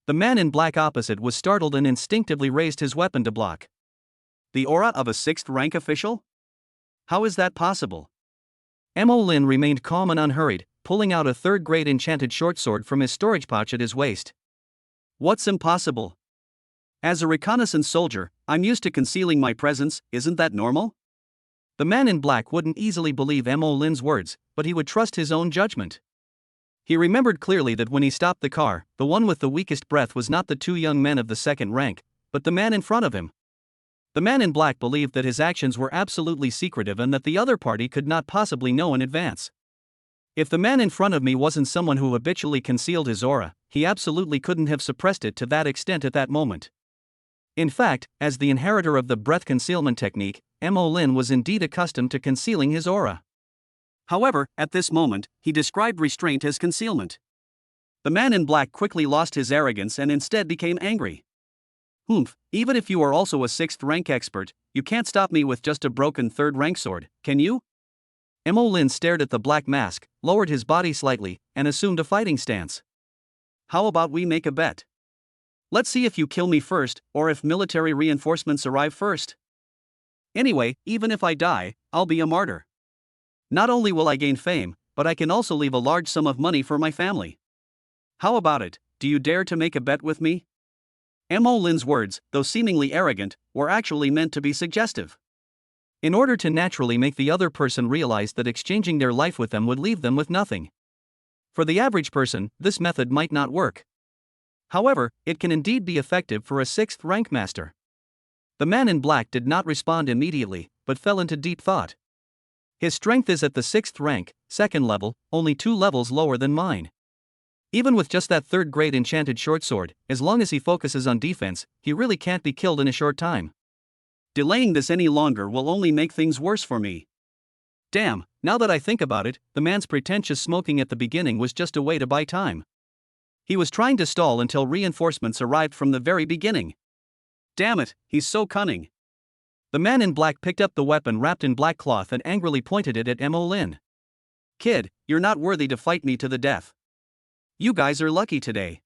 The man in black opposite was startled and instinctively raised his weapon to block. The aura of a 6th rank official? How is that possible? Mo Lin remained calm and unhurried, pulling out a 3rd-grade enchanted short sword from his storage pouch at his waist. What's impossible? As a reconnaissance soldier, I'm used to concealing my presence, isn't that normal? The man in black wouldn't easily believe Mo Lin's words, but he would trust his own judgment. He remembered clearly that when he stopped the car, the one with the weakest breath was not the 2 young men of the 2nd rank, but the man in front of him. The man in black believed that his actions were absolutely secretive and that the other party could not possibly know in advance. If the man in front of me wasn't someone who habitually concealed his aura, he absolutely couldn't have suppressed it to that extent at that moment. In fact, as the inheritor of the breath concealment technique, Mo Lin was indeed accustomed to concealing his aura. However, at this moment, he described restraint as concealment. The man in black quickly lost his arrogance and instead became angry. Even if you are also a 6th rank expert, you can't stop me with just a broken 3rd rank sword, can you? Mo Lin stared at the black mask, lowered his body slightly, and assumed a fighting stance. How about we make a bet? Let's see if you kill me first, or if military reinforcements arrive first. Anyway, even if I die, I'll be a martyr. Not only will I gain fame, but I can also leave a large sum of money for my family. How about it? Do you dare to make a bet with me? Mo Lin's words, though seemingly arrogant, were actually meant to be suggestive. In order to naturally make the other person realize that exchanging their life with them would leave them with nothing. For the average person, this method might not work. However, it can indeed be effective for a 6th rank master. The man in black did not respond immediately, but fell into deep thought. His strength is at the 6th rank, 2nd level, only 2 levels lower than mine. Even with just that 3rd grade enchanted short sword, as long as he focuses on defense, he really can't be killed in a short time. Delaying this any longer will only make things worse for me. Damn, now that I think about it, the man's pretentious smoking at the beginning was just a way to buy time. He was trying to stall until reinforcements arrived from the very beginning. Damn it, he's so cunning. The man in black picked up the weapon wrapped in black cloth and angrily pointed it at Mo Lin. Kid, you're not worthy to fight me to the death. You guys are lucky today.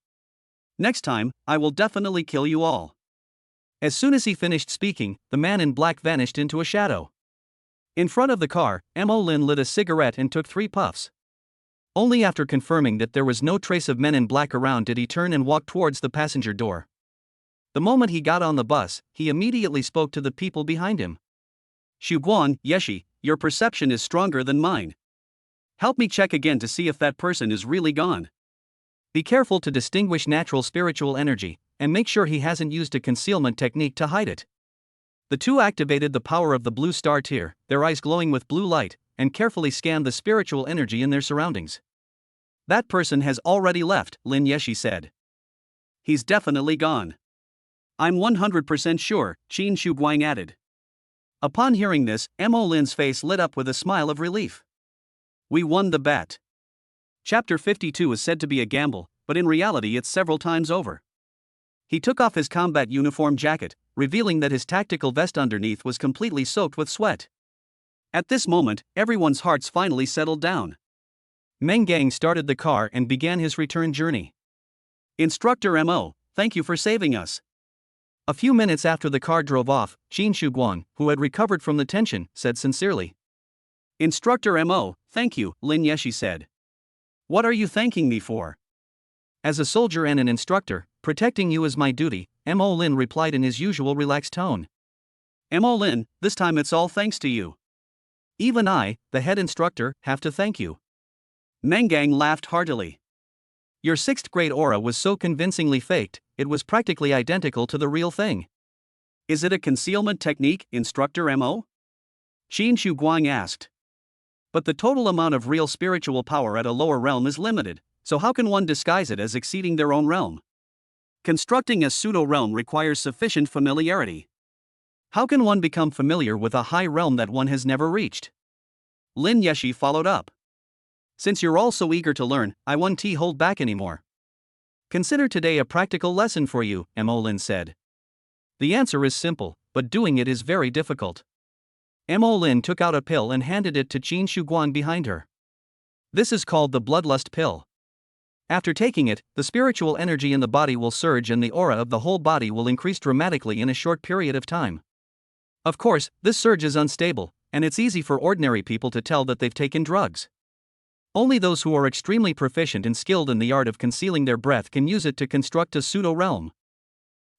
Next time, I will definitely kill you all. As soon as he finished speaking, the man in black vanished into a shadow. In front of the car, Mo Lin lit a cigarette and took 3 puffs. Only after confirming that there was no trace of men in black around did he turn and walk towards the passenger door. The moment he got on the bus, he immediately spoke to the people behind him. Guan, Yeshi, your perception is stronger than mine. Help me check again to see if that person is really gone. Be careful to distinguish natural spiritual energy, and make sure he hasn't used a concealment technique to hide it. The two activated the power of the blue star tier, their eyes glowing with blue light, and carefully scanned the spiritual energy in their surroundings. That person has already left, Lin Yeshi said. He's definitely gone. I'm 100% sure, Qin Shuguang added. Upon hearing this, Mo Lin's face lit up with a smile of relief. We won the bet. Chapter 52 is said to be a gamble, but in reality it's several times over. He took off his combat uniform jacket, revealing that his tactical vest underneath was completely soaked with sweat. At this moment, everyone's hearts finally settled down. Meng Gang started the car and began his return journey. Instructor Mo, thank you for saving us. A few minutes after the car drove off, Qin Shuguang, who had recovered from the tension, said sincerely. Instructor Mo, thank you, Lin Yeshi said. What are you thanking me for? As a soldier and an instructor, protecting you is my duty, Mo Lin replied in his usual relaxed tone. Mo Lin, this time it's all thanks to you. Even I, the head instructor, have to thank you. Meng Gang laughed heartily. Your 6th grade aura was so convincingly faked, it was practically identical to the real thing. Is it a concealment technique, Instructor Mo? Qin Shuguang asked. But the total amount of real spiritual power at a lower realm is limited, so how can one disguise it as exceeding their own realm? Constructing a pseudo-realm requires sufficient familiarity. How can one become familiar with a high realm that one has never reached? Lin Yeshi followed up. Since you're all so eager to learn, I won't hold back anymore. Consider today a practical lesson for you, Mo Lin said. The answer is simple, but doing it is very difficult. Mo Lin took out a pill and handed it to Qin Shuguang behind her. This is called the bloodlust pill. After taking it, the spiritual energy in the body will surge and the aura of the whole body will increase dramatically in a short period of time. Of course, this surge is unstable, and it's easy for ordinary people to tell that they've taken drugs. Only those who are extremely proficient and skilled in the art of concealing their breath can use it to construct a pseudo-realm.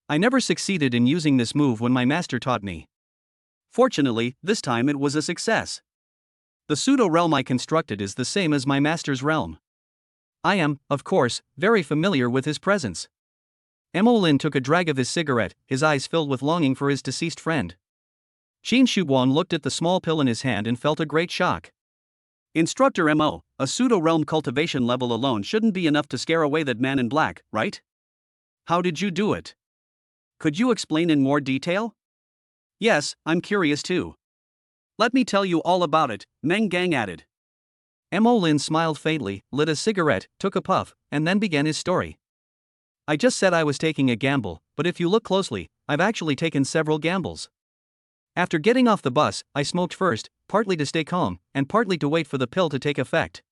I never succeeded in using this move when my master taught me. Fortunately, this time it was a success. The pseudo-realm I constructed is the same as my master's realm. I am, of course, very familiar with his presence. Mo Lin took a drag of his cigarette, his eyes filled with longing for his deceased friend. Qin Shuguang looked at the small pill in his hand and felt a great shock. Instructor Mo, a pseudo-realm cultivation level alone shouldn't be enough to scare away that man in black, right? How did you do it? Could you explain in more detail? Yes, I'm curious too. Let me tell you all about it, Meng Gang added. Mo Lin smiled faintly, lit a cigarette, took a puff, and then began his story. I just said I was taking a gamble, but if you look closely, I've actually taken several gambles. After getting off the bus, I smoked first, partly to stay calm, and partly to wait for the pill to take effect.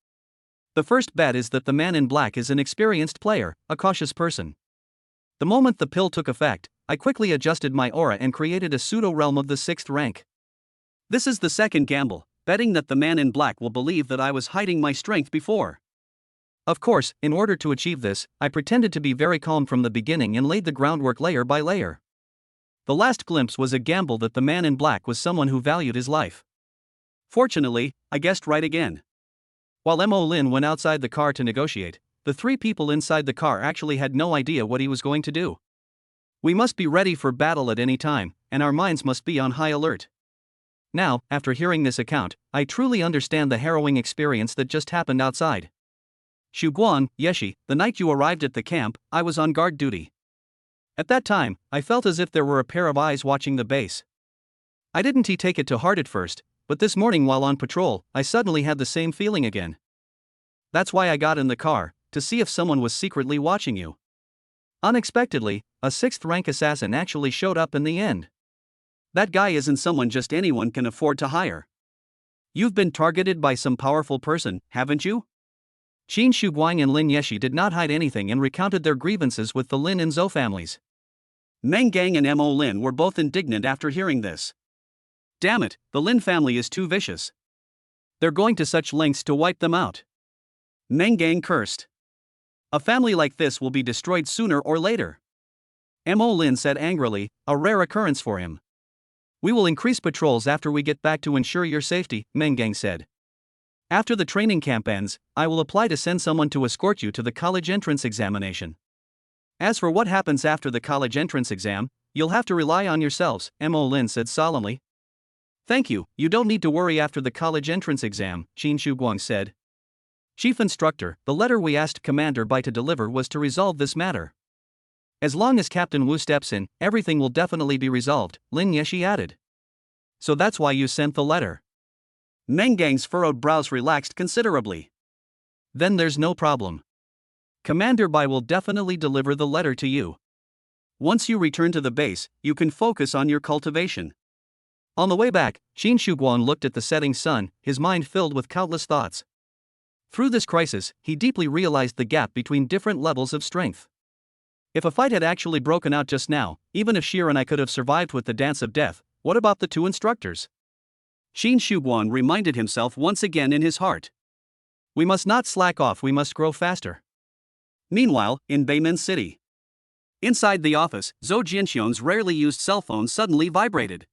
The first bet is that the man in black is an experienced player, a cautious person. The moment the pill took effect, I quickly adjusted my aura and created a pseudo-realm of the 6th rank. This is the second gamble, betting that the man in black will believe that I was hiding my strength before. Of course, in order to achieve this, I pretended to be very calm from the beginning and laid the groundwork layer by layer. The last glimpse was a gamble that the man in black was someone who valued his life. Fortunately, I guessed right again. While Mo Lin went outside the car to negotiate, the 3 people inside the car actually had no idea what he was going to do. We must be ready for battle at any time, and our minds must be on high alert. Now, after hearing this account, I truly understand the harrowing experience that just happened outside. Xu Guang, Yeshi, the night you arrived at the camp, I was on guard duty. At that time, I felt as if there were a pair of eyes watching the base. I didn't take it to heart at first, but this morning while on patrol, I suddenly had the same feeling again. That's why I got in the car, to see if someone was secretly watching you. Unexpectedly, a 6th rank assassin actually showed up in the end. That guy isn't someone just anyone can afford to hire. You've been targeted by some powerful person, haven't you? Qin Shuguang and Lin Yeshi did not hide anything and recounted their grievances with the Lin and Zhou families. Meng Gang and Mo Lin were both indignant after hearing this. Damn it, the Lin family is too vicious. They're going to such lengths to wipe them out. Meng Gang cursed. A family like this will be destroyed sooner or later. Mo Lin said angrily, a rare occurrence for him. We will increase patrols after we get back to ensure your safety, Meng Gang said. After the training camp ends, I will apply to send someone to escort you to the college entrance examination. As for what happens after the college entrance exam, you'll have to rely on yourselves, Mo Lin said solemnly. Thank you, you don't need to worry after the college entrance exam, Qin Shuguang said. Chief Instructor, the letter we asked Commander Bai to deliver was to resolve this matter. As long as Captain Wu steps in, everything will definitely be resolved, Lin Yeshi added. So that's why you sent the letter. Meng Gang's furrowed brows relaxed considerably. Then there's no problem. Commander Bai will definitely deliver the letter to you. Once you return to the base, you can focus on your cultivation. On the way back, Qin Shuguang looked at the setting sun, his mind filled with countless thoughts. Through this crisis, he deeply realized the gap between different levels of strength. If a fight had actually broken out just now, even if Shir and I could have survived with the dance of death, what about the 2 instructors? Qin Shuguang reminded himself once again in his heart. We must not slack off, we must grow faster. Meanwhile, in Beimen City. Inside the office, Zhou Jianxiong's rarely used cell phone suddenly vibrated.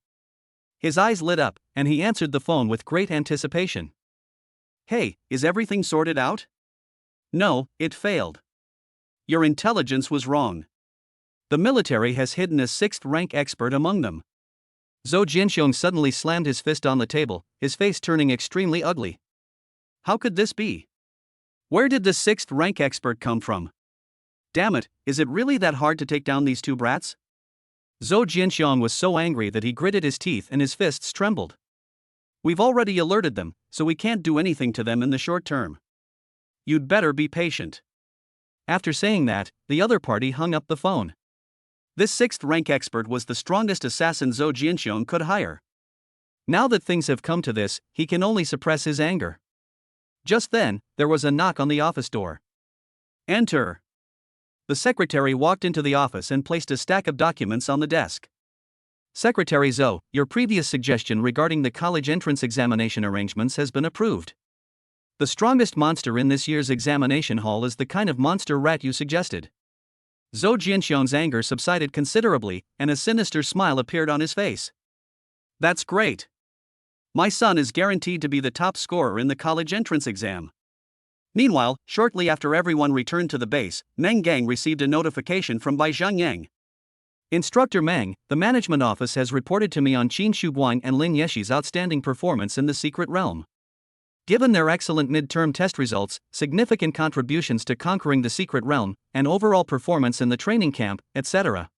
His eyes lit up, and he answered the phone with great anticipation. Hey, is everything sorted out? No, it failed. Your intelligence was wrong. The military has hidden a 6th rank expert among them. Zhou Jianxiong suddenly slammed his fist on the table, his face turning extremely ugly. How could this be? Where did the 6th rank expert come from? Damn it, is it really that hard to take down these 2 brats? Zhou Jianxiong was so angry that he gritted his teeth and his fists trembled. We've already alerted them, so we can't do anything to them in the short term. You'd better be patient. After saying that, the other party hung up the phone. This 6th rank expert was the strongest assassin Zhou Jianxiong could hire. Now that things have come to this, he can only suppress his anger. Just then, there was a knock on the office door. Enter. The secretary walked into the office and placed a stack of documents on the desk. Secretary Zhou, your previous suggestion regarding the college entrance examination arrangements has been approved. The strongest monster in this year's examination hall is the kind of monster rat you suggested. Zhou Jianxiong's anger subsided considerably, and a sinister smile appeared on his face. That's great. My son is guaranteed to be the top scorer in the college entrance exam. Meanwhile, shortly after everyone returned to the base, Meng Gang received a notification from Bai Zhangyang. Instructor Meng, the management office has reported to me on Qin Shuguang and Lin Yeshi's outstanding performance in the secret realm. Given their excellent midterm test results, significant contributions to conquering the secret realm, and overall performance in the training camp, etc.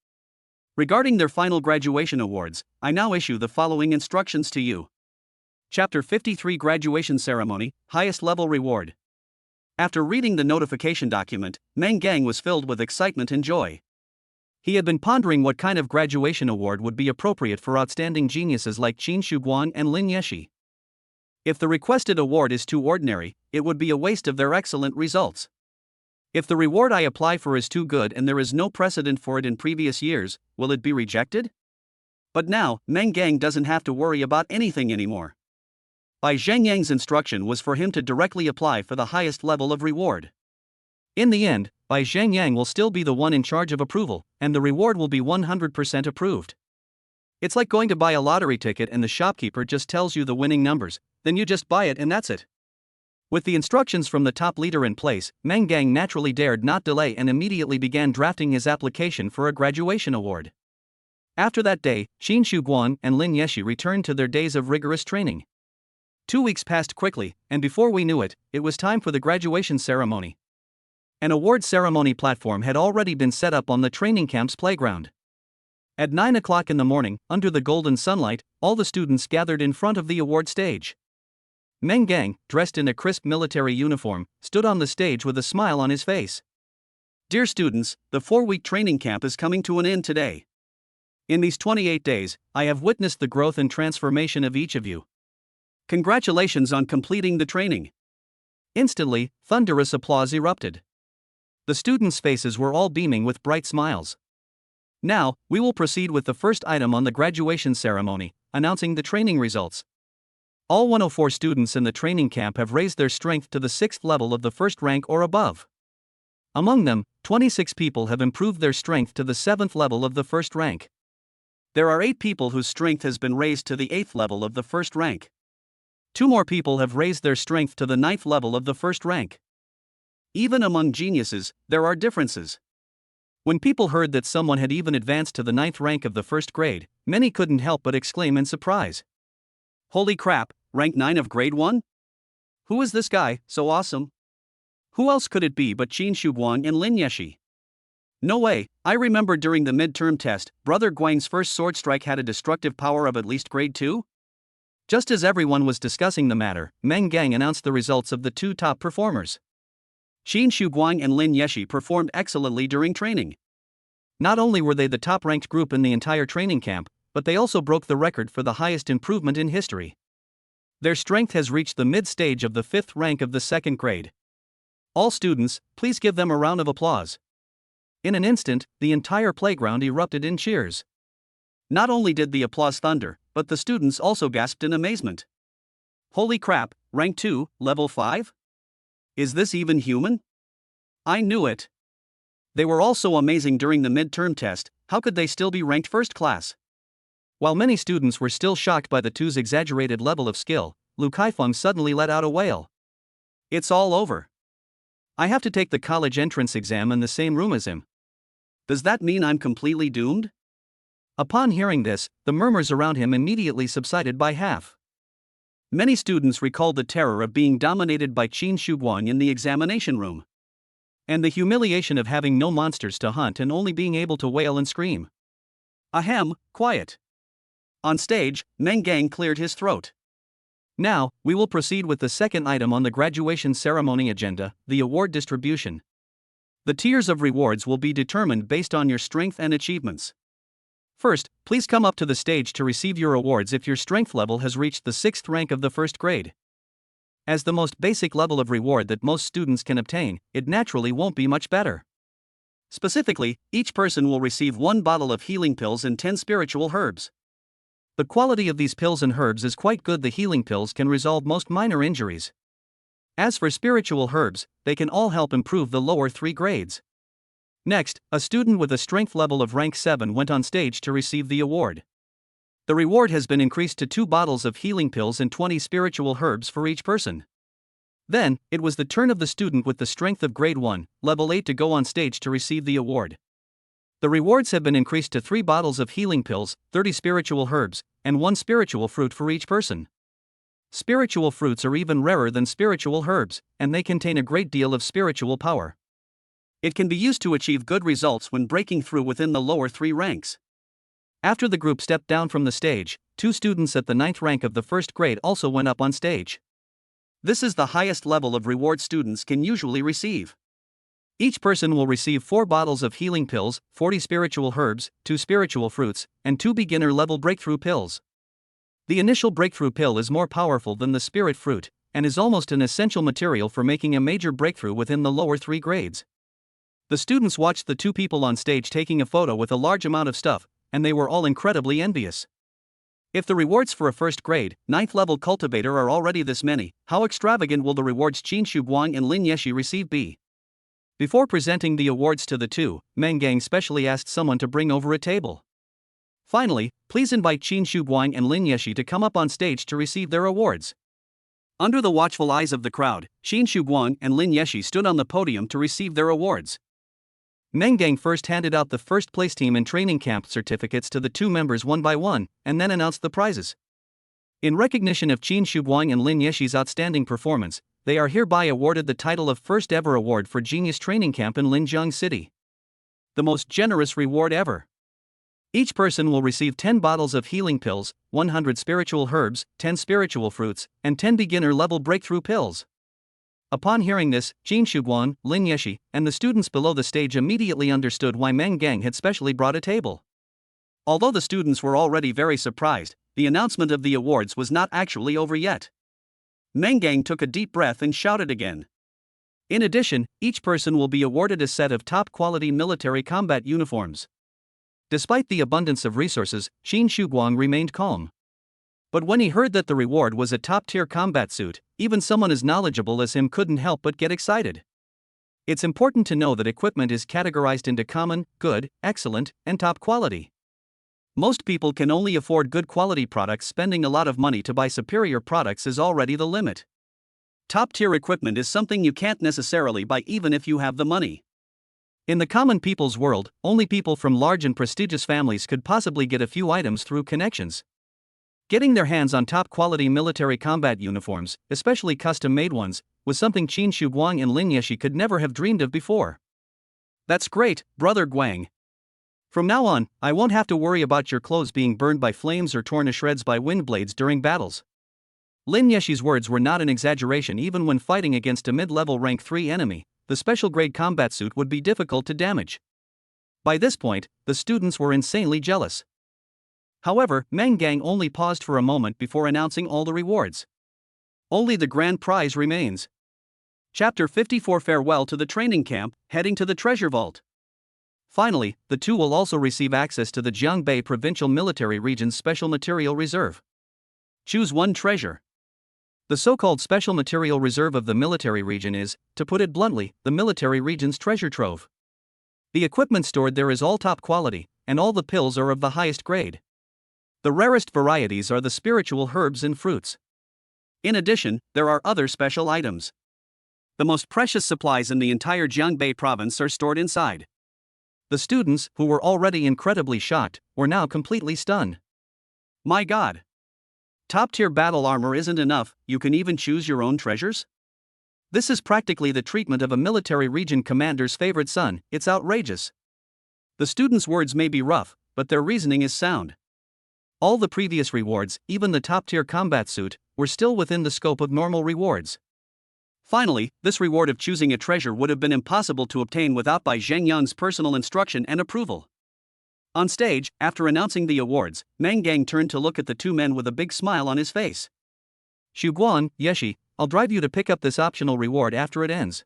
Regarding their final graduation awards, I now issue the following instructions to you. Chapter 53 Graduation Ceremony, Highest Level Reward. After reading the notification document, Meng Gang was filled with excitement and joy. He had been pondering what kind of graduation award would be appropriate for outstanding geniuses like Qin Shuguang and Lin Yeshi. If the requested award is too ordinary, it would be a waste of their excellent results. If the reward I apply for is too good and there is no precedent for it in previous years, will it be rejected? But now, Meng Gang doesn't have to worry about anything anymore. Bai Zhengyang's instruction was for him to directly apply for the highest level of reward. In the end, Bai Zhengyang will still be the one in charge of approval, and the reward will be 100% approved. It's like going to buy a lottery ticket and the shopkeeper just tells you the winning numbers, then you just buy it and that's it. With the instructions from the top leader in place, Meng Gang naturally dared not delay and immediately began drafting his application for a graduation award. After that day, Qin Shuguang and Lin Yeshi returned to their days of rigorous training. 2 weeks passed quickly, and before we knew it, it was time for the graduation ceremony. An award ceremony platform had already been set up on the training camp's playground. At 9 o'clock in the morning, under the golden sunlight, all the students gathered in front of the award stage. Meng Gang, dressed in a crisp military uniform, stood on the stage with a smile on his face. Dear students, the 4-week training camp is coming to an end today. In these 28 days, I have witnessed the growth and transformation of each of you. Congratulations on completing the training. Instantly, thunderous applause erupted. The students' faces were all beaming with bright smiles. Now, we will proceed with the first item on the graduation ceremony, announcing the training results. All 104 students in the training camp have raised their strength to the 6th level of the first rank or above. Among them, 26 people have improved their strength to the 7th level of the first rank. There are 8 people whose strength has been raised to the 8th level of the first rank. 2 more people have raised their strength to the 9th level of the first rank. Even among geniuses, there are differences. When people heard that someone had even advanced to the 9th rank of the first grade, many couldn't help but exclaim in surprise. Holy crap, rank 9 of grade 1? Who is this guy, so awesome? Who else could it be but Qin Shuguang and Lin Yeshi? No way, I remember during the midterm test, Brother Guang's first sword strike had a destructive power of at least grade 2? Just as everyone was discussing the matter, Meng Gang announced the results of the 2 top performers. Qin Shuguang and Lin Yeshi performed excellently during training. Not only were they the top-ranked group in the entire training camp, but they also broke the record for the highest improvement in history. Their strength has reached the mid-stage of the 5th rank of the 2nd grade. All students, please give them a round of applause. In an instant, the entire playground erupted in cheers. Not only did the applause thunder, but the students also gasped in amazement. Holy crap, rank 2, level 5? Is this even human? I knew it. They were all so amazing during the midterm test, how could they still be ranked first class? While many students were still shocked by the 2's exaggerated level of skill, Lu Kaifeng suddenly let out a wail. It's all over. I have to take the college entrance exam in the same room as him. Does that mean I'm completely doomed? Upon hearing this, the murmurs around him immediately subsided by half. Many students recalled the terror of being dominated by Qin Shuguang in the examination room. And the humiliation of having no monsters to hunt and only being able to wail and scream. Ahem, quiet. On stage, Meng Gang cleared his throat. Now, we will proceed with the second item on the graduation ceremony agenda, the award distribution. The tiers of rewards will be determined based on your strength and achievements. First, please come up to the stage to receive your awards if your strength level has reached the 6th rank of the first grade. As the most basic level of reward that most students can obtain, it naturally won't be much better. Specifically, each person will receive 1 bottle of healing pills and 10 spiritual herbs. The quality of these pills and herbs is quite good. The healing pills can resolve most minor injuries. As for spiritual herbs, they can all help improve the lower 3 grades. Next, a student with a strength level of rank 7 went on stage to receive the award. The reward has been increased to 2 bottles of healing pills and 20 spiritual herbs for each person. Then, it was the turn of the student with the strength of grade 1, level 8 to go on stage to receive the award. The rewards have been increased to 3 bottles of healing pills, 30 spiritual herbs, and 1 spiritual fruit for each person. Spiritual fruits are even rarer than spiritual herbs, and they contain a great deal of spiritual power. It can be used to achieve good results when breaking through within the lower 3 ranks. After the group stepped down from the stage, 2 students at the 9th rank of the first grade also went up on stage. This is the highest level of reward students can usually receive. Each person will receive 4 bottles of healing pills, 40 spiritual herbs, 2 spiritual fruits, and 2 beginner-level breakthrough pills. The initial breakthrough pill is more powerful than the spirit fruit, and is almost an essential material for making a major breakthrough within the lower 3 grades. The students watched the two people on stage taking a photo with a large amount of stuff, and they were all incredibly envious. If the rewards for a first grade, 9th level cultivator are already this many, how extravagant will the rewards Qin Shuguang and Lin Yeshi receive be? Before presenting the awards to the two, Meng Gang specially asked someone to bring over a table. Finally, please invite Qin Shuguang and Lin Yeshi to come up on stage to receive their awards. Under the watchful eyes of the crowd, Qin Shuguang and Lin Yeshi stood on the podium to receive their awards. Meng Gang first handed out the first place team and training camp certificates to the two members one by one, and then announced the prizes. In recognition of Qin Shuguang and Lin Yeshi's outstanding performance, they are hereby awarded the title of First Ever Award for Genius Training Camp in Linjiang City. The most generous reward ever. Each person will receive 10 bottles of healing pills, 100 spiritual herbs, 10 spiritual fruits, and 10 beginner-level breakthrough pills. Upon hearing this, Qin Shuguang, Lin Yeshi, and the students below the stage immediately understood why Meng Gang had specially brought a table. Although the students were already very surprised, the announcement of the awards was not actually over yet. Meng Gang took a deep breath and shouted again. In addition, each person will be awarded a set of top-quality military combat uniforms. Despite the abundance of resources, Qin Shuguang remained calm. But when he heard that the reward was a top-tier combat suit, even someone as knowledgeable as him couldn't help but get excited. It's important to know that equipment is categorized into common, good, excellent, and top quality. Most people can only afford good quality products. Spending a lot of money to buy superior products is already the limit. Top-tier equipment is something you can't necessarily buy even if you have the money. In the common people's world, only people from large and prestigious families could possibly get a few items through connections. Getting their hands on top-quality military combat uniforms, especially custom-made ones, was something Qin Shuguang and Lin Yeshi could never have dreamed of before. That's great, Brother Guang. From now on, I won't have to worry about your clothes being burned by flames or torn to shreds by wind blades during battles. Lin Yeshi's words were not an exaggeration. Even when fighting against a mid-level rank 3 enemy, the special-grade combat suit would be difficult to damage. By this point, the students were insanely jealous. However, Meng Gang only paused for a moment before announcing all the rewards. Only the grand prize remains. Chapter 54. Farewell to the training camp, heading to the treasure vault. Finally, the two will also receive access to the Jiangbei Provincial Military Region's Special Material Reserve. Choose one treasure. The so-called Special Material Reserve of the military region is, to put it bluntly, the military region's treasure trove. The equipment stored there is all top quality, and all the pills are of the highest grade. The rarest varieties are the spiritual herbs and fruits. In addition, there are other special items. The most precious supplies in the entire Jiangbei province are stored inside. The students, who were already incredibly shocked, were now completely stunned. My God! Top-tier battle armor isn't enough, you can even choose your own treasures? This is practically the treatment of a military region commander's favorite son. It's outrageous. The students' words may be rough, but their reasoning is sound. All the previous rewards, even the top-tier combat suit, were still within the scope of normal rewards. Finally, this reward of choosing a treasure would have been impossible to obtain without Bai Zhengyang's personal instruction and approval. On stage, after announcing the awards, Meng Gang turned to look at the two men with a big smile on his face. Shuguang, Yeshi, I'll drive you to pick up this optional reward after it ends.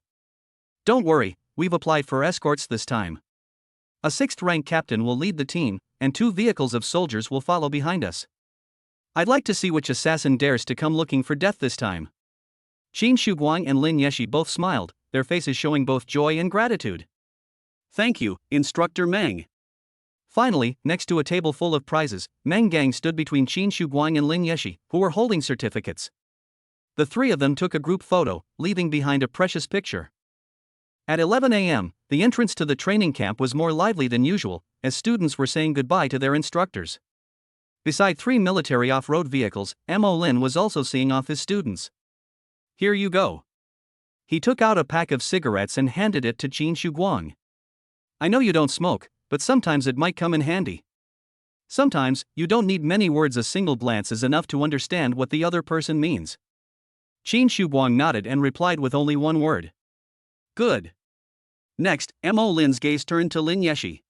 Don't worry, we've applied for escorts this time. A 6th-rank captain will lead the team, and 2 vehicles of soldiers will follow behind us. I'd like to see which assassin dares to come looking for death this time. Qin Shuguang and Lin Yeshi both smiled, their faces showing both joy and gratitude. Thank you, Instructor Meng. Finally, next to a table full of prizes, Meng Gang stood between Qin Shuguang and Lin Yeshi, who were holding certificates. The three of them took a group photo, leaving behind a precious picture. At 11 a.m., the entrance to the training camp was more lively than usual, as students were saying goodbye to their instructors. Beside 3 military off-road vehicles, Mo Lin was also seeing off his students. Here you go. He took out a pack of cigarettes and handed it to Qin Shuguang. I know you don't smoke, but sometimes it might come in handy. Sometimes, you don't need many words, a single glance is enough to understand what the other person means. Qin Shuguang nodded and replied with only one word. Good. Next, Mo Lin's gaze turned to Lin Yeshi.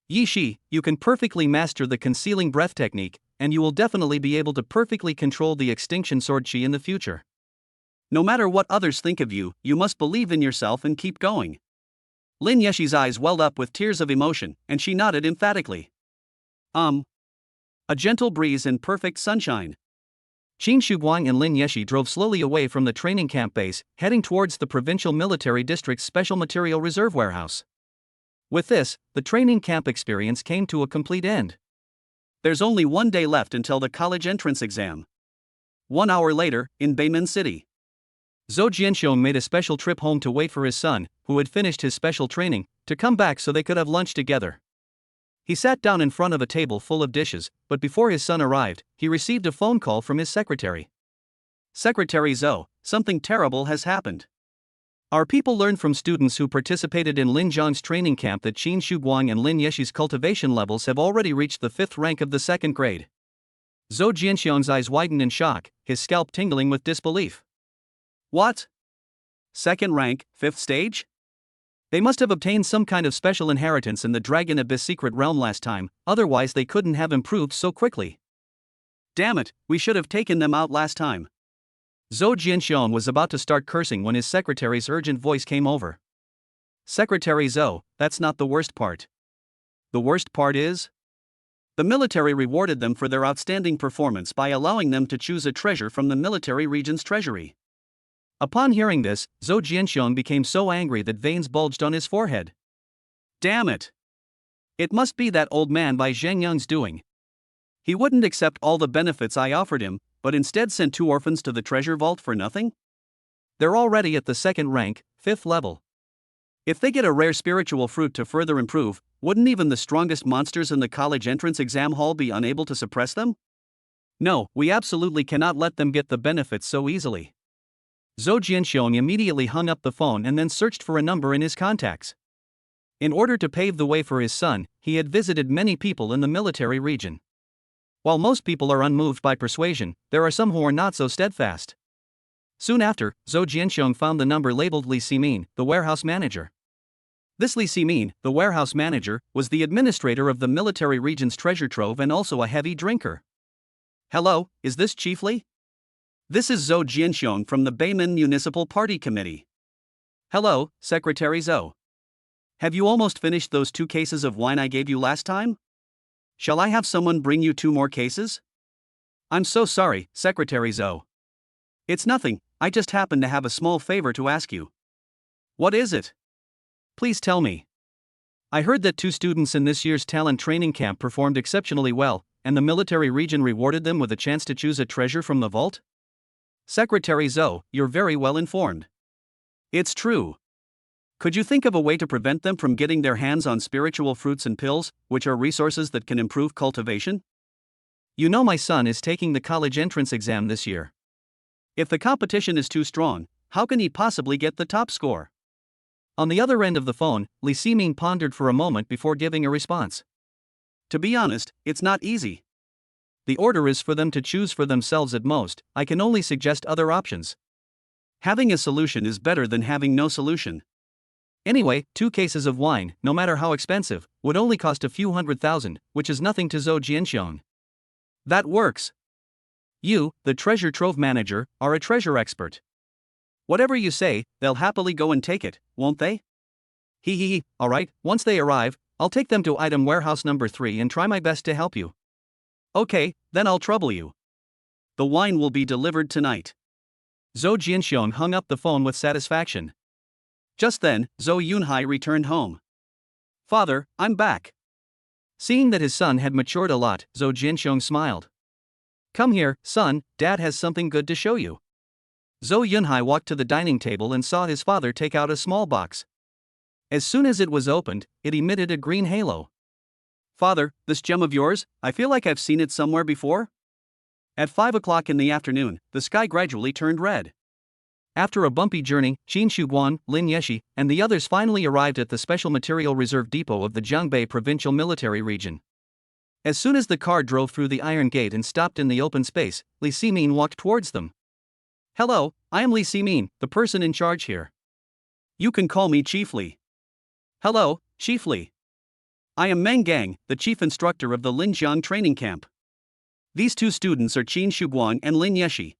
Yi, you can perfectly master the concealing breath technique, and you will definitely be able to perfectly control the extinction sword chi in the future. No matter what others think of you, you must believe in yourself and keep going. Lin Yeshi's eyes welled up with tears of emotion, and she nodded emphatically. A gentle breeze and perfect sunshine. Qin Shuguang and Lin Yeshi drove slowly away from the training camp base, heading towards the Provincial Military District's Special Material Reserve Warehouse. With this, the training camp experience came to a complete end. There's only one day left until the college entrance exam. 1 hour later, in Beimin City. Zhou Jianxiong made a special trip home to wait for his son, who had finished his special training, to come back so they could have lunch together. He sat down in front of a table full of dishes, but before his son arrived, he received a phone call from his secretary. Secretary Zhou, something terrible has happened. Our people learned from students who participated in Lin Zhang's training camp that Qin Shuguang and Lin Yeshi's cultivation levels have already reached the 5th rank of the 2nd grade. Zhou Jianxiong's eyes widened in shock, his scalp tingling with disbelief. What? 2nd rank, 5th stage? They must have obtained some kind of special inheritance in the Dragon Abyss secret realm last time, otherwise they couldn't have improved so quickly. Damn it, we should have taken them out last time. Zhou Jianxiong was about to start cursing when his secretary's urgent voice came over. Secretary Zhou, that's not the worst part. The worst part is? The military rewarded them for their outstanding performance by allowing them to choose a treasure from the military region's treasury. Upon hearing this, Zhou Jianxiong became so angry that veins bulged on his forehead. Damn it! It must be that old man by Zheng Yang's doing. He wouldn't accept all the benefits I offered him, but instead sent 2 orphans to the treasure vault for nothing? They're already at the 2nd rank, 5th level. If they get a rare spiritual fruit to further improve, wouldn't even the strongest monsters in the college entrance exam hall be unable to suppress them? No, we absolutely cannot let them get the benefits so easily. Zhou Jianxiong immediately hung up the phone and then searched for a number in his contacts. In order to pave the way for his son, he had visited many people in the military region. While most people are unmoved by persuasion, there are some who are not so steadfast. Soon after, Zhou Jianxiong found the number labeled Li Ximin, the warehouse manager. This Li Ximin, the warehouse manager, was the administrator of the military region's treasure trove and also a heavy drinker. Hello, is this Chief Li? This is Zhou Jianxiong from the Beimin Municipal Party Committee. Hello, Secretary Zhou. Have you almost finished those 2 cases of wine I gave you last time? Shall I have someone bring you 2 more cases? I'm so sorry, Secretary Zhou. It's nothing, I just happen to have a small favor to ask you. What is it? Please tell me. I heard that 2 students in this year's talent training camp performed exceptionally well, and the military region rewarded them with a chance to choose a treasure from the vault? Secretary Zhou, you're very well informed. It's true. Could you think of a way to prevent them from getting their hands on spiritual fruits and pills, which are resources that can improve cultivation? You know my son is taking the college entrance exam this year. If the competition is too strong, how can he possibly get the top score? On the other end of the phone, Li Ximin pondered for a moment before giving a response. To be honest, it's not easy. The order is for them to choose for themselves at most, I can only suggest other options. Having a solution is better than having no solution. Anyway, 2 cases of wine, no matter how expensive, would only cost a few 100,000, which is nothing to Zhou Jianxiong. That works. You, the treasure trove manager, are a treasure expert. Whatever you say, they'll happily go and take it, won't they? Hee, alright, once they arrive, I'll take them to item warehouse number 3 and try my best to help you. Okay, then I'll trouble you. The wine will be delivered tonight. Zhou Jianxiong hung up the phone with satisfaction. Just then, Zhou Yunhai returned home. Father, I'm back. Seeing that his son had matured a lot, Zhou Jianxiong smiled. Come here, son, Dad has something good to show you. Zhou Yunhai walked to the dining table and saw his father take out a small box. As soon as it was opened, it emitted a green halo. Father, this gem of yours, I feel like I've seen it somewhere before? At 5 o'clock in the afternoon, the sky gradually turned red. After a bumpy journey, Qin Shuguang, Lin Yeshi, and the others finally arrived at the Special Material Reserve Depot of the Jiangbei Provincial Military Region. As soon as the car drove through the iron gate and stopped in the open space, Li Ximin walked towards them. Hello, I am Li Ximin, the person in charge here. You can call me Chief Li. Hello, Chief Li. I am Meng Gang, the chief instructor of the Linjiang training camp. These 2 students are Qin Shuguang and Lin Yeshi.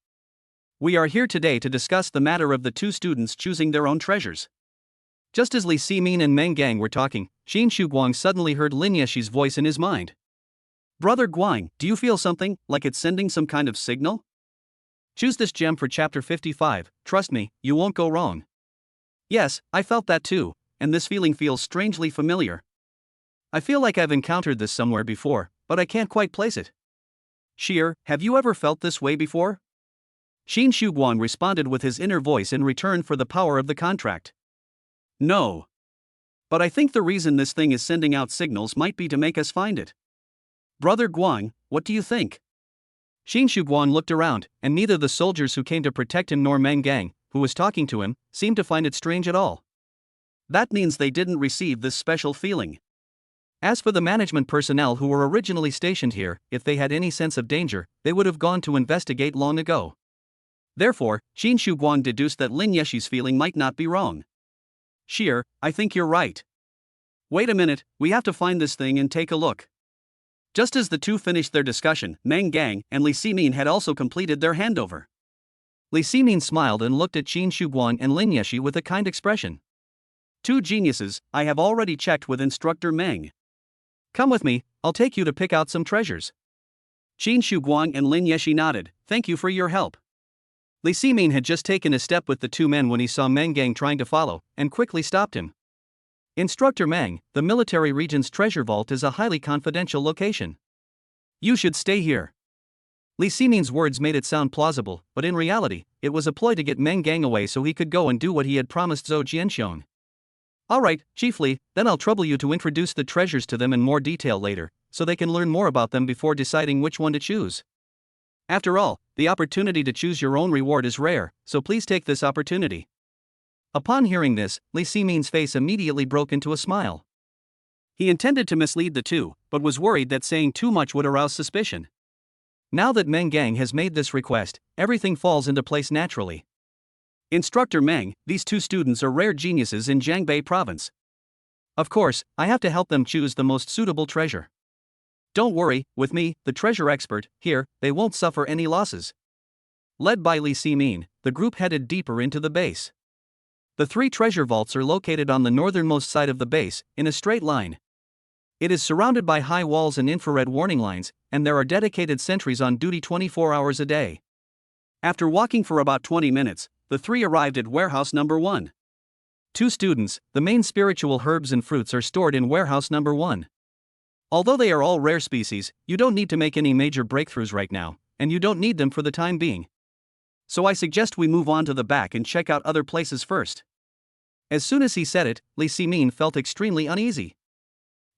We are here today to discuss the matter of the 2 students choosing their own treasures. Just as Li Simin and Meng Gang were talking, Xin Shuguang suddenly heard Lin Yeshi's voice in his mind. Brother Guang, do you feel something, like it's sending some kind of signal? Choose this gem for chapter 55, trust me, you won't go wrong. Yes, I felt that too, and this feeling feels strangely familiar. I feel like I've encountered this somewhere before, but I can't quite place it. Sheer, have you ever felt this way before? Xin Shuguang responded with his inner voice in return for the power of the contract. No. But I think the reason this thing is sending out signals might be to make us find it. Brother Guang, what do you think? Xin Shuguang looked around, and neither the soldiers who came to protect him nor Meng Gang, who was talking to him, seemed to find it strange at all. That means they didn't receive this special feeling. As for the management personnel who were originally stationed here, if they had any sense of danger, they would have gone to investigate long ago. Therefore, Xin Shuguang deduced that Lin Yeshi's feeling might not be wrong. Sheer, I think you're right. Wait a minute, we have to find this thing and take a look. Just as the two finished their discussion, Meng Gang and Li Simin had also completed their handover. Li Simin smiled and looked at Xin Shuguang and Lin Yeshi with a kind expression. Two geniuses, I have already checked with Instructor Meng. Come with me, I'll take you to pick out some treasures. Xin Shuguang and Lin Yeshi nodded, thank you for your help. Li Simin had just taken a step with the two men when he saw Meng Gang trying to follow, and quickly stopped him. Instructor Meng, the military region's treasure vault is a highly confidential location. You should stay here. Li Simin's words made it sound plausible, but in reality, it was a ploy to get Meng Gang away so he could go and do what he had promised Zhou Jianxiong. Alright, Chief Li, then I'll trouble you to introduce the treasures to them in more detail later, so they can learn more about them before deciding which one to choose. After all, the opportunity to choose your own reward is rare, so please take this opportunity. Upon hearing this, Li Simin's face immediately broke into a smile. He intended to mislead the two, but was worried that saying too much would arouse suspicion. Now that Meng Gang has made this request, everything falls into place naturally. Instructor Meng, these two students are rare geniuses in Jiangbei province. Of course, I have to help them choose the most suitable treasure. Don't worry, with me, the treasure expert, here, they won't suffer any losses. Led by Li Simin, the group headed deeper into the base. The three treasure vaults are located on the northernmost side of the base, in a straight line. It is surrounded by high walls and infrared warning lines, and there are dedicated sentries on duty 24 hours a day. After walking for about 20 minutes, the three arrived at warehouse number 1. Two students, the main spiritual herbs and fruits are stored in warehouse number 1. Although they are all rare species, you don't need to make any major breakthroughs right now, and you don't need them for the time being. So I suggest we move on to the back and check out other places first. As soon as he said it, Li Simin felt extremely uneasy.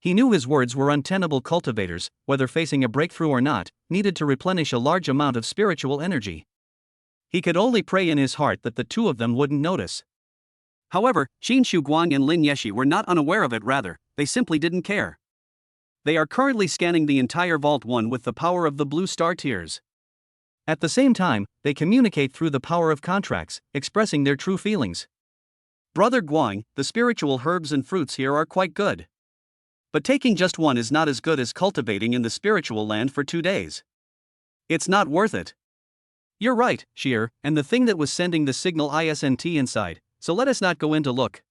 He knew his words were untenable. Cultivators, whether facing a breakthrough or not, needed to replenish a large amount of spiritual energy. He could only pray in his heart that the two of them wouldn't notice. However, Xin Shuguang and Lin Yeshi were not unaware of it, rather, they simply didn't care. They are currently scanning the entire Vault 1 with the power of the blue star tiers. At the same time, they communicate through the power of contracts, expressing their true feelings. Brother Guang, the spiritual herbs and fruits here are quite good. But taking just one is not as good as cultivating in the spiritual land for 2 days. It's not worth it. You're right, Sheer, and the thing that was sending the signal isn't inside, so let us not go in to look.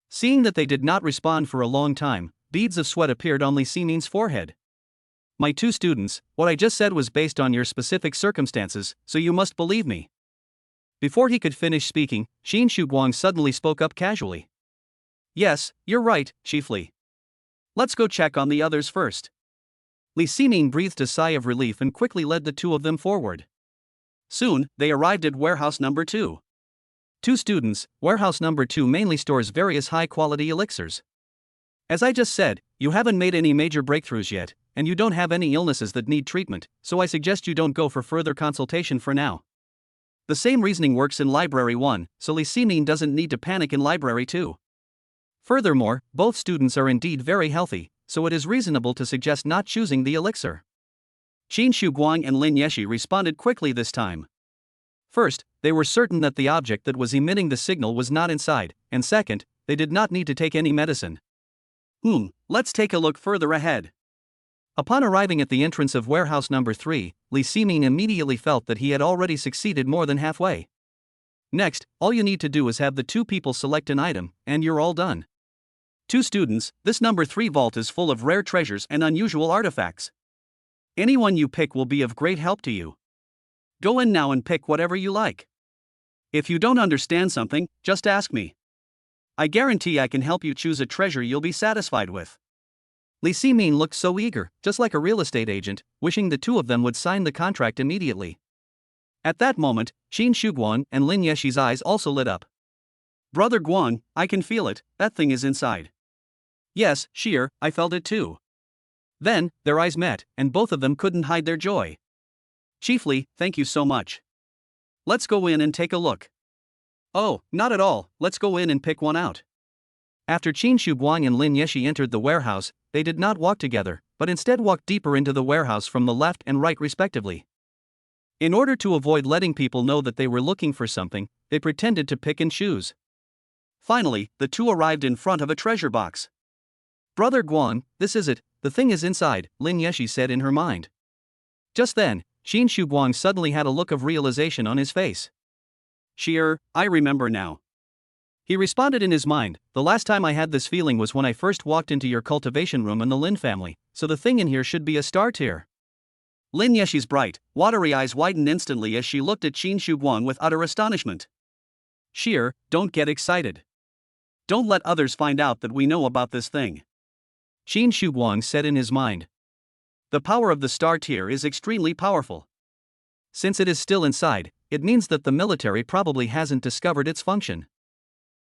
Seeing that they did not respond for a long time, beads of sweat appeared on Li Simin's forehead. My two students, what I just said was based on your specific circumstances, so you must believe me. Before he could finish speaking, Xin Shuguang suddenly spoke up casually. Yes, you're right, Chief Li. Let's go check on the others first. Li Simin breathed a sigh of relief and quickly led the two of them forward. Soon, they arrived at warehouse number 2. Two students, warehouse number 2 mainly stores various high-quality elixirs. As I just said, you haven't made any major breakthroughs yet, and you don't have any illnesses that need treatment, so I suggest you don't go for further consultation for now. The same reasoning works in Library 1, so Li Simin doesn't need to panic in Library 2. Furthermore, both students are indeed very healthy, so it is reasonable to suggest not choosing the elixir. Xin Shuguang and Lin Yeshi responded quickly this time. First, they were certain that the object that was emitting the signal was not inside, and second, they did not need to take any medicine. Let's take a look further ahead. Upon arriving at the entrance of warehouse number 3, Li Simin immediately felt that he had already succeeded more than halfway. Next, all you need to do is have the two people select an item, and you're all done. Two students, this number 3 vault is full of rare treasures and unusual artifacts. Anyone you pick will be of great help to you. Go in now and pick whatever you like. If you don't understand something, just ask me. I guarantee I can help you choose a treasure you'll be satisfied with. Li Simin looked so eager, just like a real estate agent, wishing the two of them would sign the contract immediately. At that moment, Qin Shuguang and Lin Yeshi's eyes also lit up. Brother Guang, I can feel it, that thing is inside. Yes, Sheer, I felt it too. Then, their eyes met, and both of them couldn't hide their joy. Chiefly, thank you so much. Let's go in and take a look. Oh, not at all, let's go in and pick one out. After Qin Shuguang and Lin Yeshi entered the warehouse, they did not walk together, but instead walked deeper into the warehouse from the left and right respectively. In order to avoid letting people know that they were looking for something, they pretended to pick and choose. Finally, the two arrived in front of a treasure box. Brother Guan, this is it, the thing is inside, Lin Yeshi said in her mind. Just then, Qin Shuguang suddenly had a look of realization on his face. Sheer, I remember now. He responded in his mind, the last time I had this feeling was when I first walked into your cultivation room in the Lin family, so the thing in here should be a star tier. Lin Yeshi's bright, watery eyes widened instantly as she looked at Qin Shuguang with utter astonishment. Sheer, don't get excited. Don't let others find out that we know about this thing. Qin Shuguang said in his mind. The power of the star tier is extremely powerful. Since it is still inside, it means that the military probably hasn't discovered its function.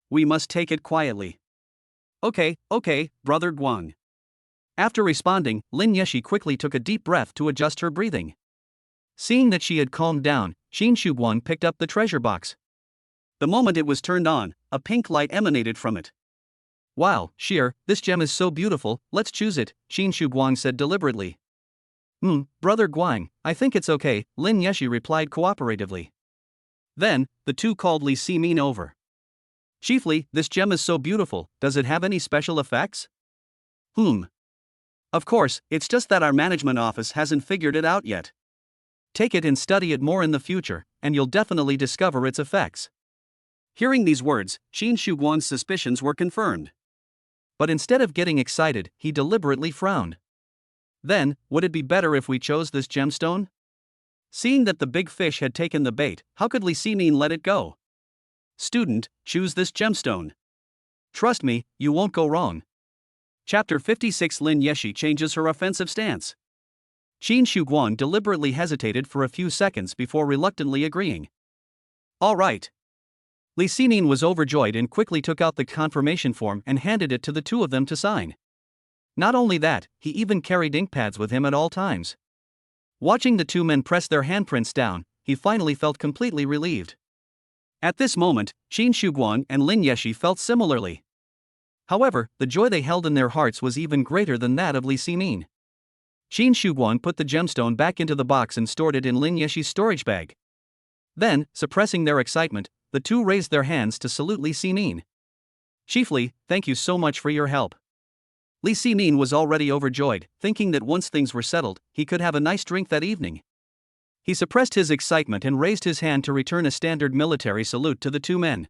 We must take it quietly. Okay, Brother Guang. After responding, Lin Yeshi quickly took a deep breath to adjust her breathing. Seeing that she had calmed down, Qin Shuguang picked up the treasure box. The moment it was turned on, a pink light emanated from it. Wow, Sheer, this gem is so beautiful, let's choose it, Qin Shuguang said deliberately. Brother Guang, I think it's okay, Lin Yeshi replied cooperatively. Then, the two called Li Simin over. Chiefly, this gem is so beautiful, does it have any special effects? Of course, it's just that our management office hasn't figured it out yet. Take it and study it more in the future, and you'll definitely discover its effects. Hearing these words, Qin Shuguang's suspicions were confirmed. But instead of getting excited, he deliberately frowned. Then, would it be better if we chose this gemstone? Seeing that the big fish had taken the bait, how could Li Simin let it go? Student, choose this gemstone. Trust me, you won't go wrong. Chapter 56 Lin Yeshi changes her offensive stance. Qin Shuguang deliberately hesitated for a few seconds before reluctantly agreeing. All right. Li Simin was overjoyed and quickly took out the confirmation form and handed it to the two of them to sign. Not only that, he even carried ink pads with him at all times. Watching the two men press their handprints down, he finally felt completely relieved. At this moment, Qin Shuguang and Lin Yeshi felt similarly. However, the joy they held in their hearts was even greater than that of Li Simin. Qin Shuguang put the gemstone back into the box and stored it in Lin Yeshi's storage bag. Then, suppressing their excitement, the two raised their hands to salute Li Simin. Chiefly, thank you so much for your help. Li Simin was already overjoyed, thinking that once things were settled, he could have a nice drink that evening. He suppressed his excitement and raised his hand to return a standard military salute to the two men.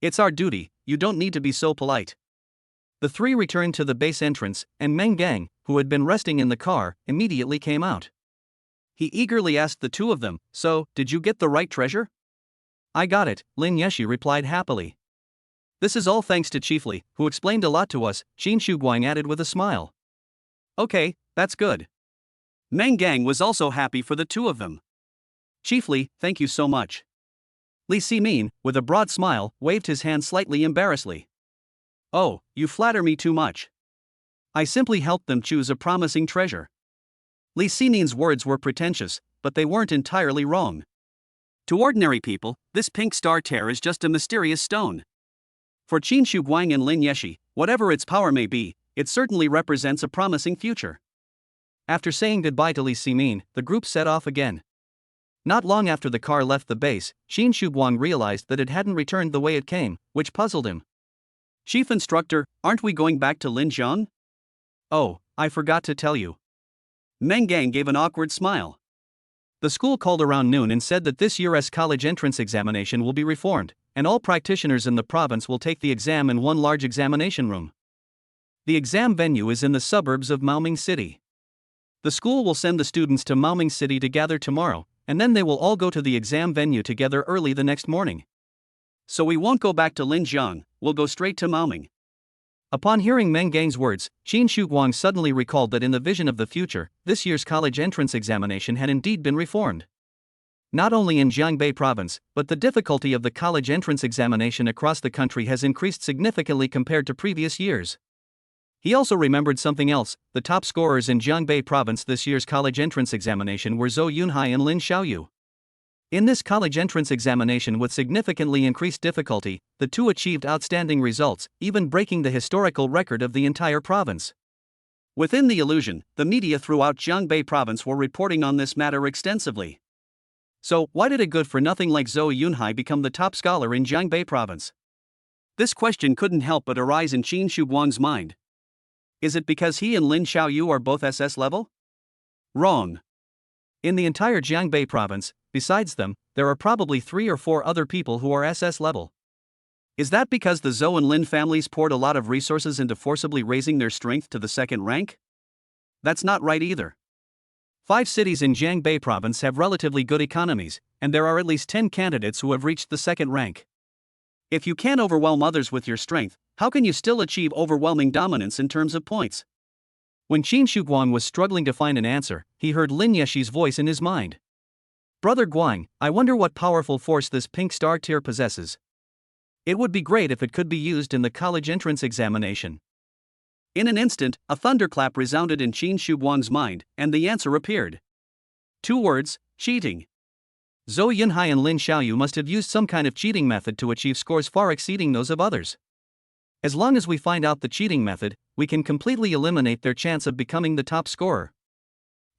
It's our duty, you don't need to be so polite. The three returned to the base entrance, and Meng Gang, who had been resting in the car, immediately came out. He eagerly asked the two of them, so, did you get the right treasure? I got it, Lin Yeshi replied happily. This is all thanks to Chiefly, who explained a lot to us, Qin Shuguang added with a smile. Okay, that's good. Meng Gang was also happy for the two of them. Chiefly, thank you so much. Li Simin, with a broad smile, waved his hand slightly embarrassedly. Oh, you flatter me too much. I simply helped them choose a promising treasure. Li Simin's words were pretentious, but they weren't entirely wrong. To ordinary people, this pink star tear is just a mysterious stone. For Qin Shuguang and Lin Yeshi, whatever its power may be, it certainly represents a promising future. After saying goodbye to Li Simin, the group set off again. Not long after the car left the base, Qin Shuguang realized that it hadn't returned the way it came, which puzzled him. Chief Instructor, aren't we going back to Linjiang? Oh, I forgot to tell you. Meng Gang gave an awkward smile. The The school called around noon and said that this year's college entrance examination will be reformed, and all practitioners in the province will take the exam in one large examination room. The exam venue is in the suburbs of Maoming City. The school will send the students to Maoming City to gather tomorrow, and then they will all go to the exam venue together early the next morning. So we won't go back to Linjiang, we'll go straight to Maoming. Upon hearing Meng Gang's words, Qin Shuguang suddenly recalled that in the vision of the future, this year's college entrance examination had indeed been reformed. Not only in Jiangbei province, but the difficulty of the college entrance examination across the country has increased significantly compared to previous years. He also remembered something else. The top scorers in Jiangbei province this year's college entrance examination were Zhou Yunhai and Lin Xiaoyu. In this college entrance examination with significantly increased difficulty, the two achieved outstanding results, even breaking the historical record of the entire province. Within the illusion, the media throughout Jiangbei province were reporting on this matter extensively. So, why did a good-for-nothing like Zhou Yunhai become the top scholar in Jiangbei province? This question couldn't help but arise in Qin Shuguang's mind. Is it because he and Lin Xiaoyu are both SS level? Wrong. In the entire Jiangbei province, besides them, there are probably 3 or 4 other people who are SS level. Is that because the Zhou and Lin families poured a lot of resources into forcibly raising their strength to the second rank? That's not right either. 5 cities in Jiangbei province have relatively good economies, and there are at least 10 candidates who have reached the second rank. If you can't overwhelm others with your strength, how can you still achieve overwhelming dominance in terms of points? When Qin Shuguang was struggling to find an answer, he heard Lin Yeshi's voice in his mind. Brother Guang, I wonder what powerful force this pink star tier possesses. It would be great if it could be used in the college entrance examination. In an instant, a thunderclap resounded in Qin Shuguang's mind, and the answer appeared. 2 words, cheating. Zhou Yunhai and Lin Xiaoyu must have used some kind of cheating method to achieve scores far exceeding those of others. As long as we find out the cheating method, we can completely eliminate their chance of becoming the top scorer.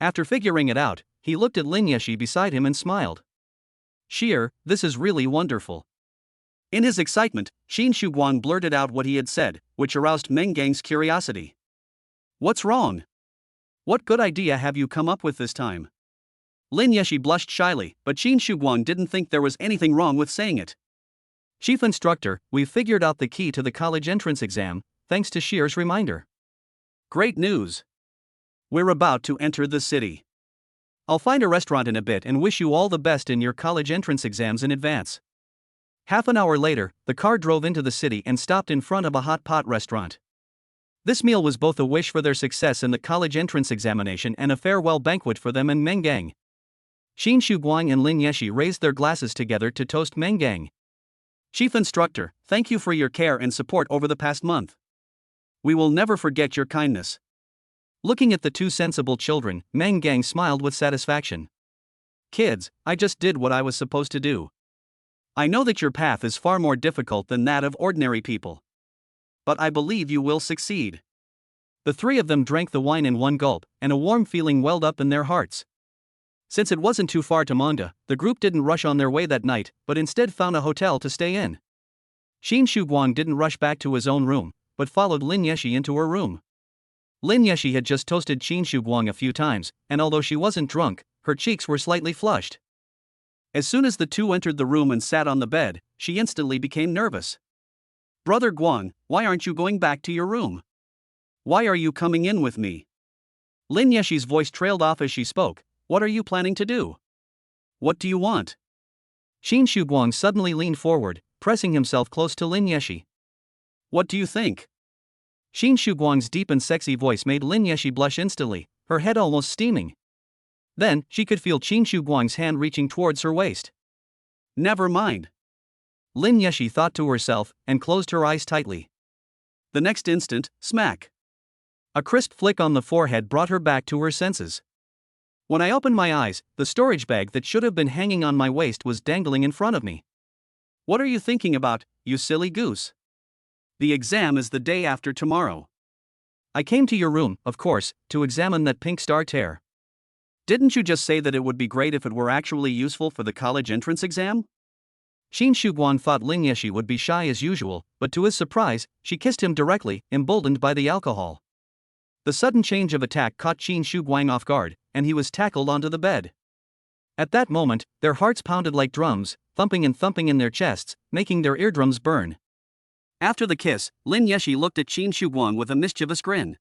After figuring it out, he looked at Lin Yeshi beside him and smiled. Sheer, this is really wonderful. In his excitement, Qin Shuguang blurted out what he had said, which aroused Meng Gang's curiosity. What's wrong? What good idea have you come up with this time? Lin Yeshi blushed shyly, but Qin Shuguang didn't think there was anything wrong with saying it. Chief Instructor, we've figured out the key to the college entrance exam, thanks to Sheer's reminder. Great news. We're about to enter the city. I'll find a restaurant in a bit and wish you all the best in your college entrance exams in advance. Half an hour later, the car drove into the city and stopped in front of a hot pot restaurant. This meal was both a wish for their success in the college entrance examination and a farewell banquet for them and Meng Gang. Qin Shuguang and Lin Yeshi raised their glasses together to toast Meng Gang. Chief Instructor, thank you for your care and support over the past month. We will never forget your kindness. Looking at the 2 sensible children, Meng Gang smiled with satisfaction. Kids, I just did what I was supposed to do. I know that your path is far more difficult than that of ordinary people. But I believe you will succeed. The 3 of them drank the wine in one gulp, and a warm feeling welled up in their hearts. Since it wasn't too far to Manda, the group didn't rush on their way that night, but instead found a hotel to stay in. Qin Shuguang didn't rush back to his own room, but followed Lin Yeshi into her room. Lin Yeshi had just toasted Qin Shuguang a few times, and although she wasn't drunk, her cheeks were slightly flushed. As soon as the 2 entered the room and sat on the bed, she instantly became nervous. Brother Guang, why aren't you going back to your room? Why are you coming in with me? Lin Yeshi's voice trailed off as she spoke. What are you planning to do? What do you want? Qin Shuguang suddenly leaned forward, pressing himself close to Lin Yeshi. What do you think? Qin Shuguang's deep and sexy voice made Lin Yeshi blush instantly, her head almost steaming. Then, she could feel Qin Shuguang's hand reaching towards her waist. Never mind. Lin Yeshi thought to herself, and closed her eyes tightly. The next instant, smack. A crisp flick on the forehead brought her back to her senses. When I opened my eyes, the storage bag that should have been hanging on my waist was dangling in front of me. What are you thinking about, you silly goose? The exam is the day after tomorrow. I came to your room, of course, to examine that pink star tear. Didn't you just say that it would be great if it were actually useful for the college entrance exam? Qin Shuguang thought Lin Yeshi would be shy as usual, but to his surprise, she kissed him directly, emboldened by the alcohol. The sudden change of attack caught Qin Shuguang off guard, and he was tackled onto the bed. At that moment, their hearts pounded like drums, thumping and thumping in their chests, making their eardrums burn. After the kiss, Lin Yeshi looked at Qin Shuguang with a mischievous grin.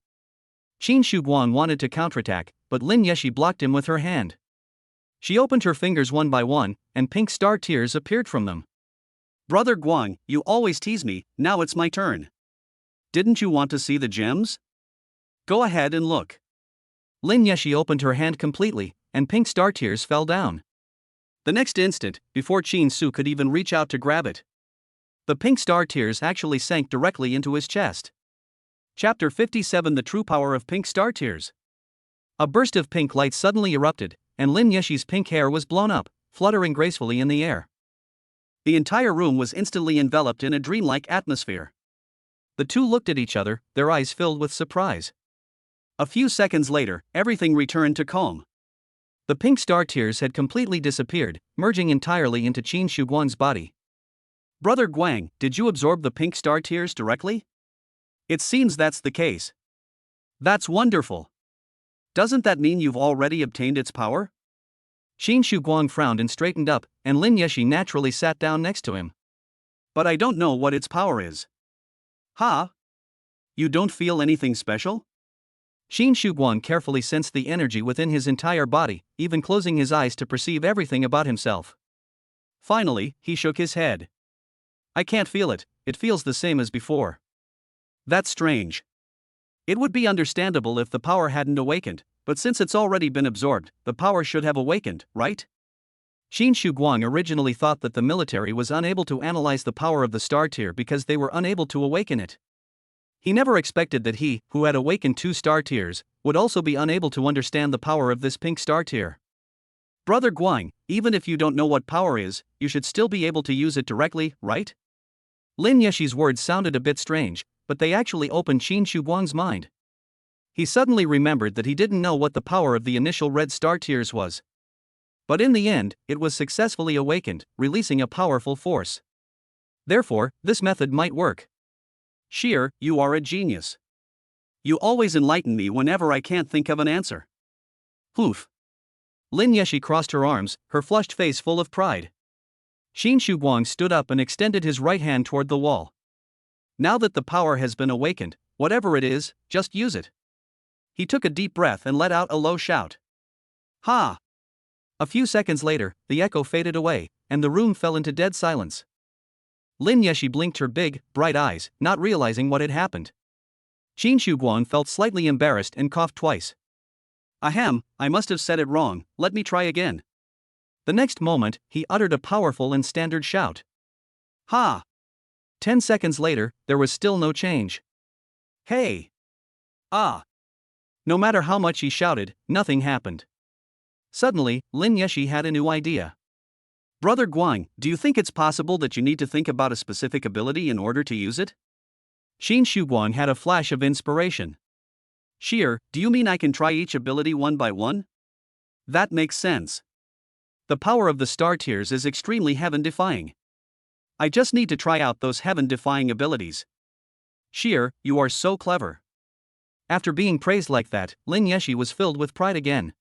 Qin Shuguang wanted to counterattack, but Lin Yeshi blocked him with her hand. She opened her fingers one by one, and pink star tears appeared from them. Brother Guang, you always tease me, now it's my turn. Didn't you want to see the gems? Go ahead and look. Lin Yeshi opened her hand completely, and pink star tears fell down. The next instant, before Qin Su could even reach out to grab it, the pink star tears actually sank directly into his chest. Chapter 57: The True Power of Pink Star Tears. A burst of pink light suddenly erupted, and Lin Yeshi's pink hair was blown up, fluttering gracefully in the air. The entire room was instantly enveloped in a dreamlike atmosphere. The two looked at each other, their eyes filled with surprise. A few seconds later, everything returned to calm. The pink star tears had completely disappeared, merging entirely into Qin Shuguang's body. Brother Guang, did you absorb the pink star tears directly? It seems that's the case. That's wonderful. Doesn't that mean you've already obtained its power? Qin Shuguang frowned and straightened up, and Lin Yeshi naturally sat down next to him. But I don't know what its power is. Ha? You don't feel anything special? Qin Shuguang carefully sensed the energy within his entire body, even closing his eyes to perceive everything about himself. Finally, he shook his head. I can't feel it, it feels the same as before. That's strange. It would be understandable if the power hadn't awakened, but since it's already been absorbed, the power should have awakened, right? Qin Shuguang originally thought that the military was unable to analyze the power of the star tier because they were unable to awaken it. He never expected that he, who had awakened 2 star tiers, would also be unable to understand the power of this pink star tier. Brother Guang, even if you don't know what power is, you should still be able to use it directly, right? Lin Yeshi's words sounded a bit strange, but they actually opened Qin Shuguang's mind. He suddenly remembered that he didn't know what the power of the initial red star tears was. But in the end, it was successfully awakened, releasing a powerful force. Therefore, this method might work. Sheer, you are a genius. You always enlighten me whenever I can't think of an answer. Poof. Lin Yeshi crossed her arms, her flushed face full of pride. Qin Shuguang stood up and extended his right hand toward the wall. Now that the power has been awakened, whatever it is, just use it. He took a deep breath and let out a low shout. Ha! A few seconds later, the echo faded away, and the room fell into dead silence. Lin Yeshi blinked her big, bright eyes, not realizing what had happened. Qin Shuguang felt slightly embarrassed and coughed twice. Ahem, I must have said it wrong, let me try again. The next moment, he uttered a powerful and standard shout. Ha! 10 seconds later, there was still no change. Hey! Ah! No matter how much he shouted, nothing happened. Suddenly, Lin Yeshi had a new idea. Brother Guang, do you think it's possible that you need to think about a specific ability in order to use it? Qin Shuguang had a flash of inspiration. Sheer, do you mean I can try each ability one by one? That makes sense. The power of the star tiers is extremely heaven-defying. I just need to try out those heaven-defying abilities. Sheer, you are so clever. After being praised like that, Lin Yeshi was filled with pride again.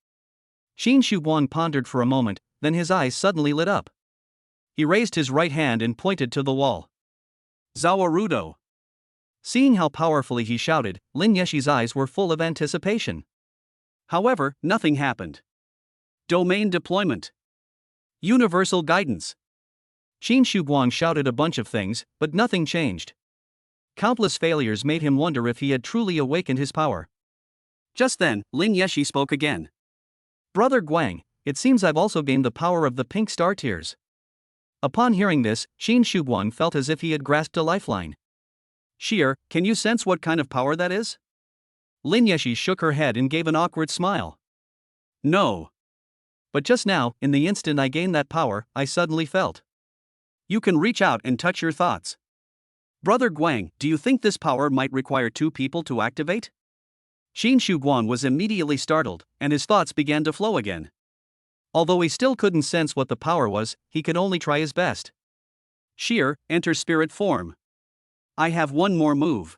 Qin Shuguang pondered for a moment, then his eyes suddenly lit up. He raised his right hand and pointed to the wall. Zawarudo. Seeing how powerfully he shouted, Lin Yeshi's eyes were full of anticipation. However, nothing happened. Domain deployment. Universal guidance. Qin Shuguang shouted a bunch of things, but nothing changed. Countless failures made him wonder if he had truly awakened his power. Just then, Lin Yeshi spoke again. Brother Guang, it seems I've also gained the power of the pink star tiers. Upon hearing this, Qin Shuguang felt as if he had grasped a lifeline. Sheer, can you sense what kind of power that is? Lin Yeshi shook her head and gave an awkward smile. No. But just now, in the instant I gained that power, I suddenly felt. You can reach out and touch your thoughts. Brother Guang, do you think this power might require 2 people to activate? Qin Shuguang was immediately startled, and his thoughts began to flow again. Although he still couldn't sense what the power was, he could only try his best. Sheer, enter spirit form. I have one more move.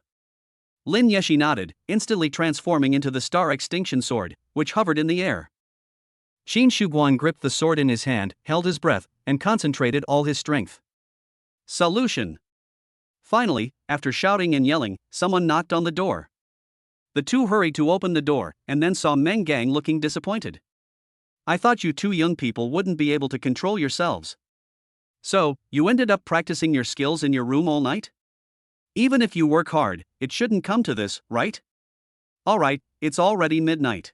Lin Yeshi nodded, instantly transforming into the star extinction sword, which hovered in the air. Qin Shuguang gripped the sword in his hand, held his breath, and concentrated all his strength. Solution! Finally, after shouting and yelling, someone knocked on the door. The two hurried to open the door, and then saw Meng Gang looking disappointed. I thought you two young people wouldn't be able to control yourselves. So, you ended up practicing your skills in your room all night? Even if you work hard, it shouldn't come to this, right? Alright, it's already midnight.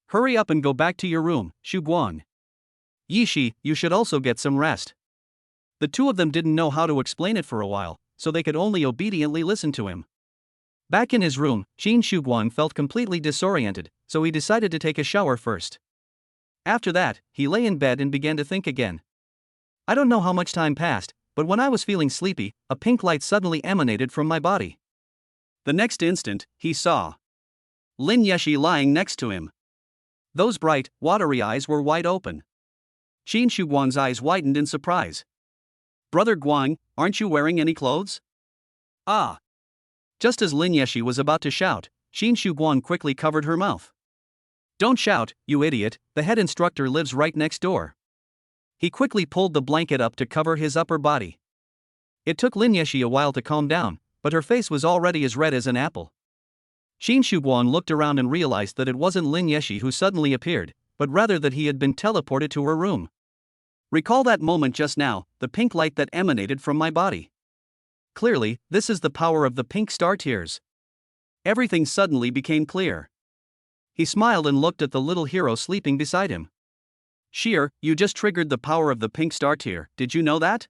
Hurry up and go back to your room, Shuguang. Yishi, you should also get some rest. The two of them didn't know how to explain it for a while, so they could only obediently listen to him. Back in his room, Qin Shuguang felt completely disoriented, so he decided to take a shower first. After that, he lay in bed and began to think again. I don't know how much time passed, but when I was feeling sleepy, a pink light suddenly emanated from my body. The next instant, he saw Lin Yeshi lying next to him. Those bright, watery eyes were wide open. Qin Shuguang's eyes widened in surprise. Brother Guang, aren't you wearing any clothes? Ah! Just as Lin Yeshi was about to shout, Qin Shuguang quickly covered her mouth. Don't shout, you idiot, the head instructor lives right next door. He quickly pulled the blanket up to cover his upper body. It took Lin Yeshi a while to calm down, but her face was already as red as an apple. Qin Shuguang looked around and realized that it wasn't Lin Yeshi who suddenly appeared, but rather that he had been teleported to her room. Recall that moment just now, the pink light that emanated from my body. Clearly, this is the power of the pink star tiers. Everything suddenly became clear. He smiled and looked at the little hero sleeping beside him. Sheer, you just triggered the power of the pink star tier, did you know that?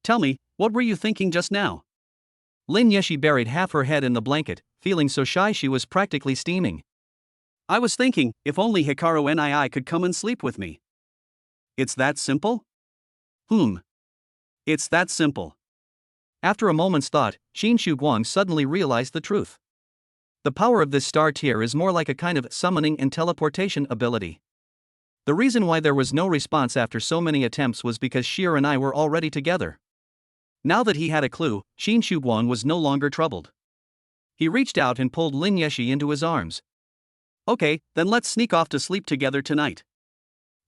Tell me, what were you thinking just now? Lin Yeshi buried half her head in the blanket, feeling so shy she was practically steaming. I was thinking, if only Hikaru Nii could come and sleep with me. It's that simple? It's that simple. After a moment's thought, Qin Shuguang suddenly realized the truth. The power of this star tier is more like a kind of summoning and teleportation ability. The reason why there was no response after so many attempts was because Sheer and I were already together. Now that he had a clue, Qin Shuguang was no longer troubled. He reached out and pulled Lin Yeshi into his arms. Okay, then let's sneak off to sleep together tonight.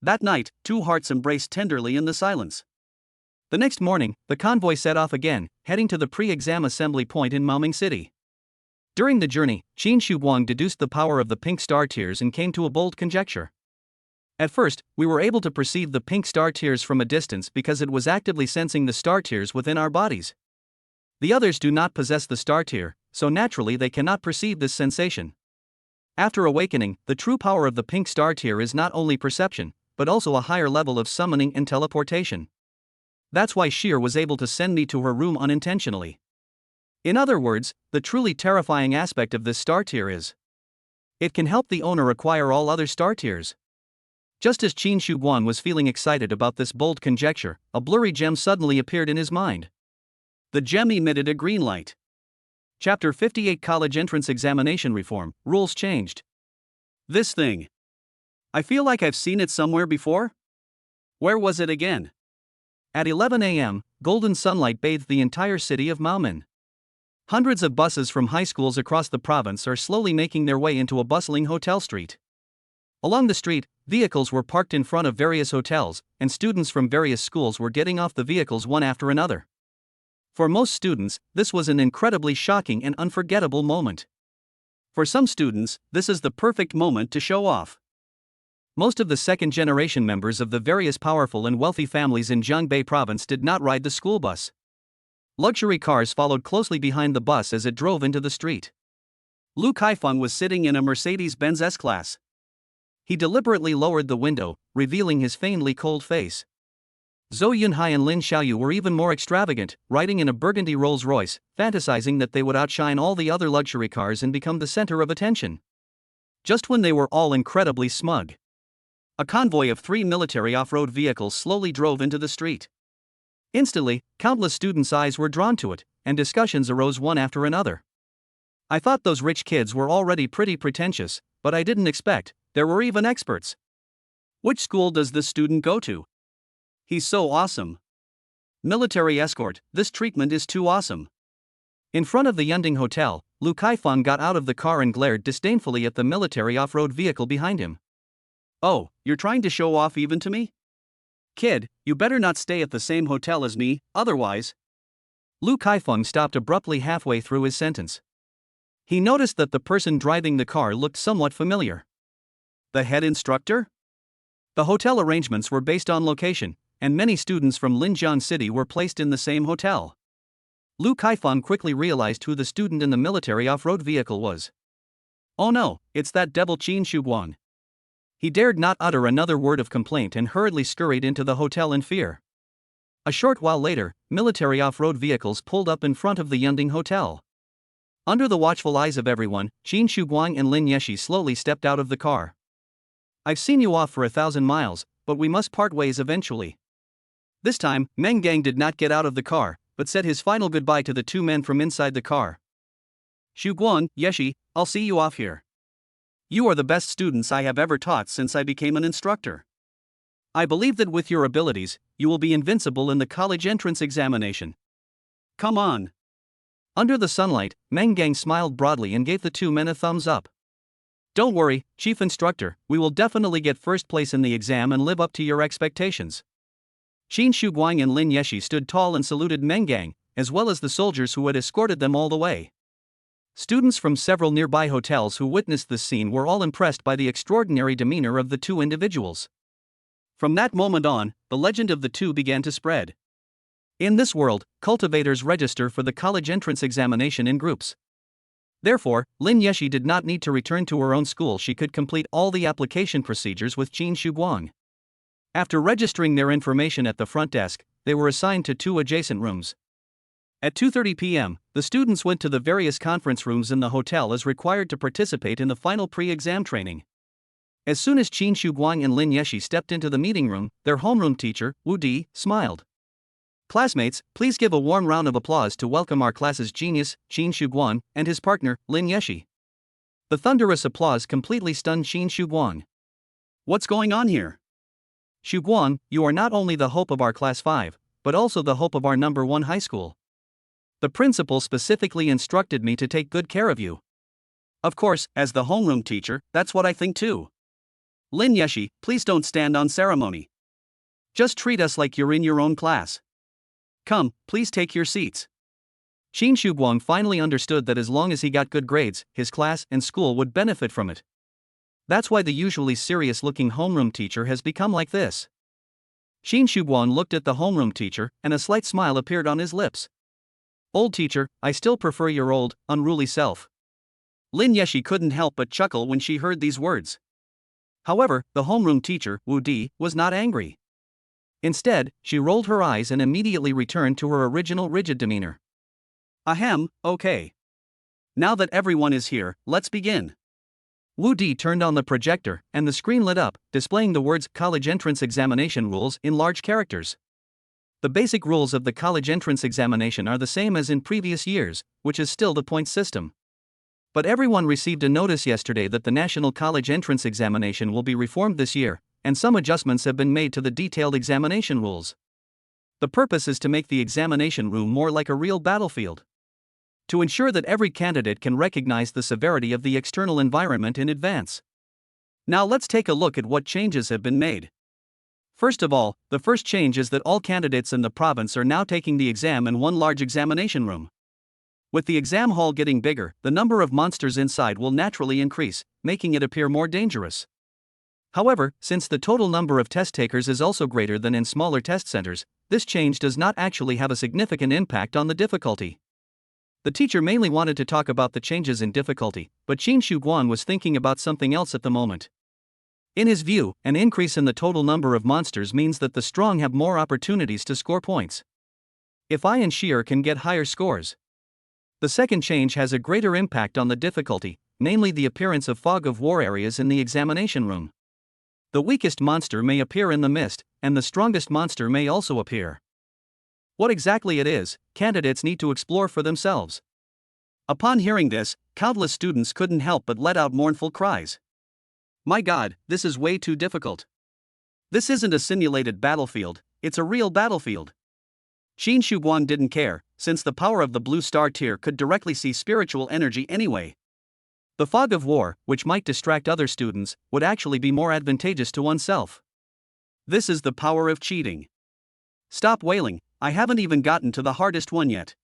That night, two hearts embraced tenderly in the silence. The next morning, the convoy set off again, heading to the pre-exam assembly point in Maoming City. During the journey, Qin Shuguang deduced the power of the pink star tiers and came to a bold conjecture. At first, we were able to perceive the pink star tiers from a distance because it was actively sensing the star tiers within our bodies. The others do not possess the star tier, so naturally they cannot perceive this sensation. After awakening, the true power of the pink star tier is not only perception, but also a higher level of summoning and teleportation. That's why Sheer was able to send me to her room unintentionally. In other words, the truly terrifying aspect of this star tier is it can help the owner acquire all other star tiers. Just as Qin Shuguang was feeling excited about this bold conjecture, a blurry gem suddenly appeared in his mind. The gem emitted a green light. Chapter 58 College Entrance Examination Reform, Rules Changed. This thing. I feel like I've seen it somewhere before? Where was it again? At 11 a.m., golden sunlight bathed the entire city of Maoming. Hundreds of buses from high schools across the province are slowly making their way into a bustling hotel street. Along the street, vehicles were parked in front of various hotels, and students from various schools were getting off the vehicles one after another. For most students, this was an incredibly shocking and unforgettable moment. For some students, this is the perfect moment to show off. Most of the second-generation members of the various powerful and wealthy families in Jiangbei province did not ride the school bus. Luxury cars followed closely behind the bus as it drove into the street. Lu Kaifeng was sitting in a Mercedes-Benz S-Class. He deliberately lowered the window, revealing his feignedly cold face. Zhou Yunhai and Lin Xiaoyu were even more extravagant, riding in a burgundy Rolls-Royce, fantasizing that they would outshine all the other luxury cars and become the center of attention. Just when they were all incredibly smug, a convoy of 3 military off-road vehicles slowly drove into the street. Instantly, countless students' eyes were drawn to it, and discussions arose one after another. I thought those rich kids were already pretty pretentious, but I didn't expect there were even experts. Which school does this student go to? He's so awesome. Military escort, this treatment is too awesome. In front of the Yunding Hotel, Lu Kaifeng got out of the car and glared disdainfully at the military off-road vehicle behind him. Oh, you're trying to show off even to me? Kid, you better not stay at the same hotel as me, otherwise. Lu Kaifeng stopped abruptly halfway through his sentence. He noticed that the person driving the car looked somewhat familiar. The head instructor? The hotel arrangements were based on location, and many students from Linjiang City were placed in the same hotel. Lu Kaifeng quickly realized who the student in the military off-road vehicle was. Oh no, it's that devil Qin Shuguang. He dared not utter another word of complaint and hurriedly scurried into the hotel in fear. A short while later, military off-road vehicles pulled up in front of the Yunding Hotel. Under the watchful eyes of everyone, Qin Shuguang and Lin Yeshi slowly stepped out of the car. I've seen you off for 1,000 miles, but we must part ways eventually. This time, Meng Gang did not get out of the car, but said his final goodbye to the two men from inside the car. Shuguang, Yeshi, I'll see you off here. You are the best students I have ever taught since I became an instructor. I believe that with your abilities, you will be invincible in the college entrance examination. Come on. Under the sunlight, Meng Gang smiled broadly and gave the two men a thumbs up. Don't worry, Chief Instructor, we will definitely get first place in the exam and live up to your expectations. Qin Shuguang and Lin Yeshi stood tall and saluted Meng Gang, as well as the soldiers who had escorted them all the way. Students from several nearby hotels who witnessed this scene were all impressed by the extraordinary demeanor of the two individuals. From that moment on, the legend of the two began to spread. In this world, cultivators register for the college entrance examination in groups. Therefore, Lin Yeshi did not need to return to her own school. She could complete all the application procedures with Qin Shuguang. After registering their information at the front desk, they were assigned to two adjacent rooms. At 2:30 p.m., the students went to the various conference rooms in the hotel as required to participate in the final pre-exam training. As soon as Qin Shuguang and Lin Yeshi stepped into the meeting room, their homeroom teacher, Wu Di, smiled. Classmates, please give a warm round of applause to welcome our class's genius, Qin Shuguang, and his partner, Lin Yeshi. The thunderous applause completely stunned Qin Shuguang. What's going on here? Shuguang, you are not only the hope of our class 5, but also the hope of our number 1 high school. The principal specifically instructed me to take good care of you. Of course, as the homeroom teacher, that's what I think too. Lin Yeshi, please don't stand on ceremony. Just treat us like you're in your own class. Come, please take your seats. Qin Shuguang finally understood that as long as he got good grades, his class and school would benefit from it. That's why the usually serious-looking homeroom teacher has become like this. Qin Shuguang looked at the homeroom teacher, and a slight smile appeared on his lips. Old teacher, I still prefer your old, unruly self. Lin Yeshi couldn't help but chuckle when she heard these words. However, the homeroom teacher, Wu Di, was not angry. Instead, she rolled her eyes and immediately returned to her original rigid demeanor. Ahem, okay. Now that everyone is here, let's begin. Wu Di turned on the projector, and the screen lit up, displaying the words College Entrance Examination Rules in large characters. The basic rules of the college entrance examination are the same as in previous years, which is still the point system. But everyone received a notice yesterday that the National College Entrance Examination will be reformed this year, and some adjustments have been made to the detailed examination rules. The purpose is to make the examination room more like a real battlefield. To ensure that every candidate can recognize the severity of the external environment in advance. Now let's take a look at what changes have been made. First of all, the first change is that all candidates in the province are now taking the exam in one large examination room. With the exam hall getting bigger, the number of monsters inside will naturally increase, making it appear more dangerous. However, since the total number of test takers is also greater than in smaller test centers, this change does not actually have a significant impact on the difficulty. The teacher mainly wanted to talk about the changes in difficulty, but Qin Shuguang was thinking about something else at the moment. In his view, an increase in the total number of monsters means that the strong have more opportunities to score points. If I and Sheer can get higher scores. The second change has a greater impact on the difficulty, namely the appearance of fog of war areas in the examination room. The weakest monster may appear in the mist, and the strongest monster may also appear. What exactly it is, candidates need to explore for themselves. Upon hearing this, countless students couldn't help but let out mournful cries. My God, this is way too difficult. This isn't a simulated battlefield, it's a real battlefield. Qin Shuguang didn't care, since the power of the blue star tier could directly see spiritual energy anyway. The fog of war, which might distract other students, would actually be more advantageous to oneself. This is the power of cheating. Stop wailing, I haven't even gotten to the hardest one yet.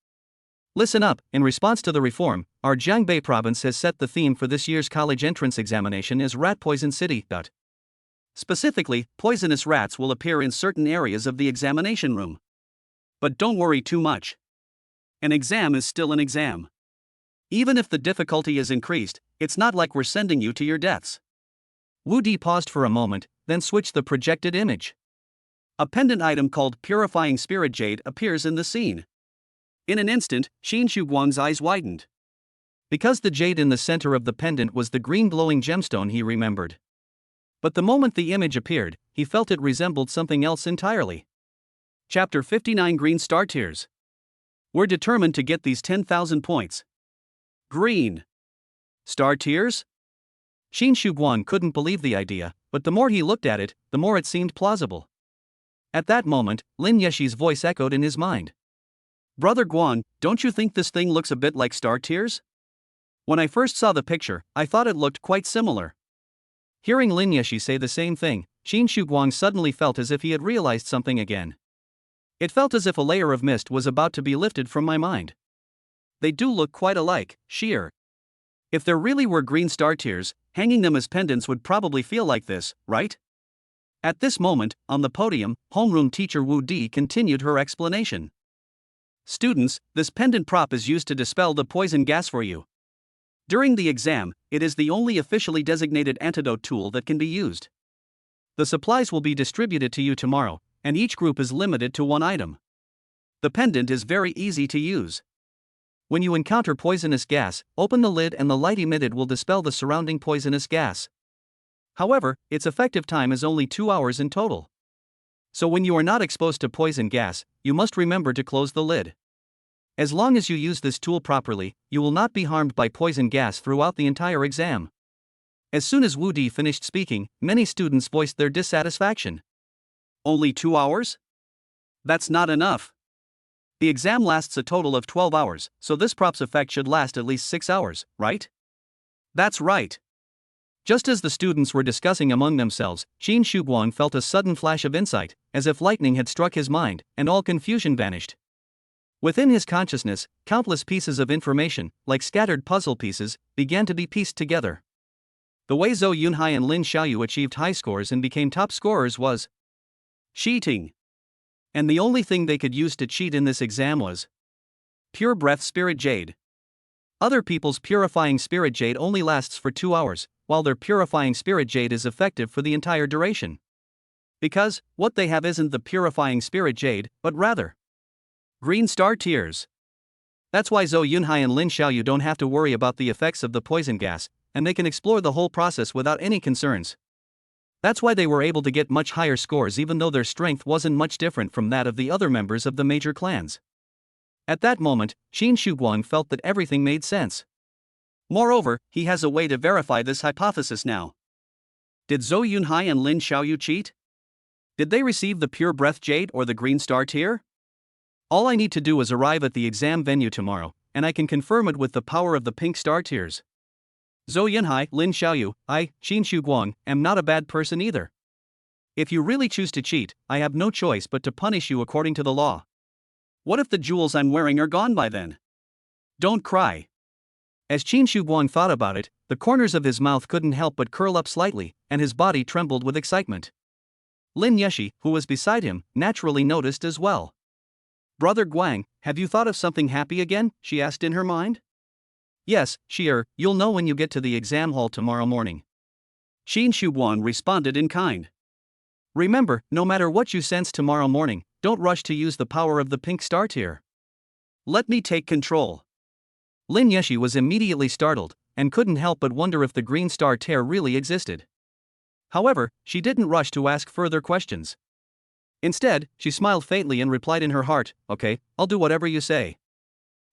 Listen up, in response to the reform, our Jiangbei province has set the theme for this year's college entrance examination as Rat Poison City. Specifically, poisonous rats will appear in certain areas of the examination room. But don't worry too much. An exam is still an exam. Even if the difficulty is increased, it's not like we're sending you to your deaths. Wu Di paused for a moment, then switched the projected image. A pendant item called Purifying Spirit Jade appears in the scene. In an instant, Qin Shuguang's eyes widened. Because the jade in the center of the pendant was the green glowing gemstone he remembered. But the moment the image appeared, he felt it resembled something else entirely. Chapter 59 Green Star Tiers. We're determined to get these 10,000 points. Green Star Tiers? Qin Shuguang couldn't believe the idea, but the more he looked at it, the more it seemed plausible. At that moment, Lin Yeshi's voice echoed in his mind. Brother Guan, don't you think this thing looks a bit like Star Tiers? When I first saw the picture, I thought it looked quite similar. Hearing Lin Yeshi say the same thing, Qin Shuguang suddenly felt as if he had realized something again. It felt as if a layer of mist was about to be lifted from my mind. They do look quite alike, sheer. If there really were green star tiers, hanging them as pendants would probably feel like this, right? At this moment, on the podium, homeroom teacher Wu Di continued her explanation. Students, this pendant prop is used to dispel the poison gas for you. During the exam, it is the only officially designated antidote tool that can be used. The supplies will be distributed to you tomorrow, and each group is limited to one item. The pendant is very easy to use. When you encounter poisonous gas, open the lid and the light emitted will dispel the surrounding poisonous gas. However, its effective time is only 2 hours in total. So when you are not exposed to poison gas, you must remember to close the lid. As long as you use this tool properly, you will not be harmed by poison gas throughout the entire exam. As soon as Wu Di finished speaking, many students voiced their dissatisfaction. Only 2 hours? That's not enough. The exam lasts a total of 12 hours, so this prop's effect should last at least 6 hours, right? That's right. Just as the students were discussing among themselves, Qin Shuguang felt a sudden flash of insight, as if lightning had struck his mind, and all confusion vanished. Within his consciousness, countless pieces of information, like scattered puzzle pieces, began to be pieced together. The way Zhou Yunhai and Lin Xiaoyu achieved high scores and became top scorers was cheating. And the only thing they could use to cheat in this exam was Pure Breath Spirit Jade. Other people's Purifying Spirit Jade only lasts for 2 hours, while their Purifying Spirit Jade is effective for the entire duration. Because, what they have isn't the Purifying Spirit Jade, but rather Green Star Tiers. That's why Zhou Yunhai and Lin Xiaoyu don't have to worry about the effects of the poison gas, and they can explore the whole process without any concerns. That's why they were able to get much higher scores even though their strength wasn't much different from that of the other members of the major clans. At that moment, Qin Shuguang felt that everything made sense. Moreover, he has a way to verify this hypothesis now. Did Zhou Yunhai and Lin Xiaoyu cheat? Did they receive the Pure Breath Jade or the Green Star Tier? All I need to do is arrive at the exam venue tomorrow, and I can confirm it with the power of the Pink Star Tiers. Zhou Yunhai, Lin Xiaoyu, I, Qin Shuguang, am not a bad person either. If you really choose to cheat, I have no choice but to punish you according to the law. What if the jewels I'm wearing are gone by then? Don't cry. As Qin Shuguang thought about it, the corners of his mouth couldn't help but curl up slightly, and his body trembled with excitement. Lin Yeshi, who was beside him, naturally noticed as well. Brother Guang, have you thought of something happy again? She asked in her mind. Yes, you'll know when you get to the exam hall tomorrow morning. Qin Shuguang responded in kind. Remember, no matter what you sense tomorrow morning, don't rush to use the power of the Pink Star Tier. Let me take control. Lin Yeshi was immediately startled, and couldn't help but wonder if the Green Star Tier really existed. However, she didn't rush to ask further questions. Instead, she smiled faintly and replied in her heart, "Okay, I'll do whatever you say."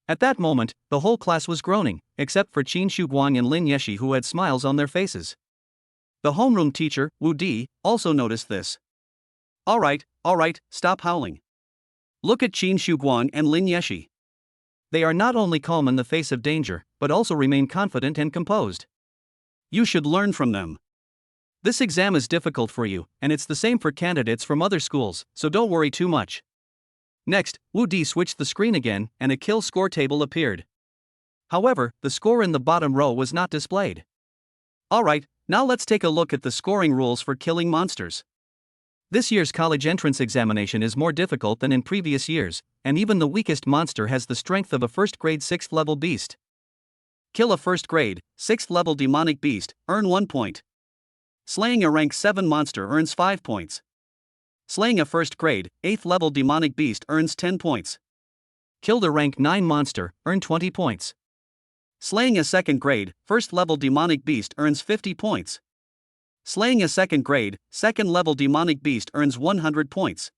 At that moment, the whole class was groaning, except for Qin Shuguang and Lin Yeshi, who had smiles on their faces. The homeroom teacher, Wu Di, also noticed this. All right, stop howling. Look at Qin Shuguang and Lin Yeshi. They are not only calm in the face of danger, but also remain confident and composed. You should learn from them. This exam is difficult for you, and it's the same for candidates from other schools, so don't worry too much. Next, Wu Di switched the screen again, and a kill score table appeared. However, the score in the bottom row was not displayed. Alright, now let's take a look at the scoring rules for killing monsters. This year's college entrance examination is more difficult than in previous years, and even the weakest monster has the strength of a first grade 6th level beast. Kill a first grade, 6th level demonic beast, earn 1 point. Slaying a rank 7 monster earns 5 points. Slaying a first grade, 8th level demonic beast earns 10 points. Killed a rank 9 monster, earn 20 points. Slaying a second grade, 1st level demonic beast earns 50 points. Slaying a second grade, 2nd level demonic beast earns 100 points.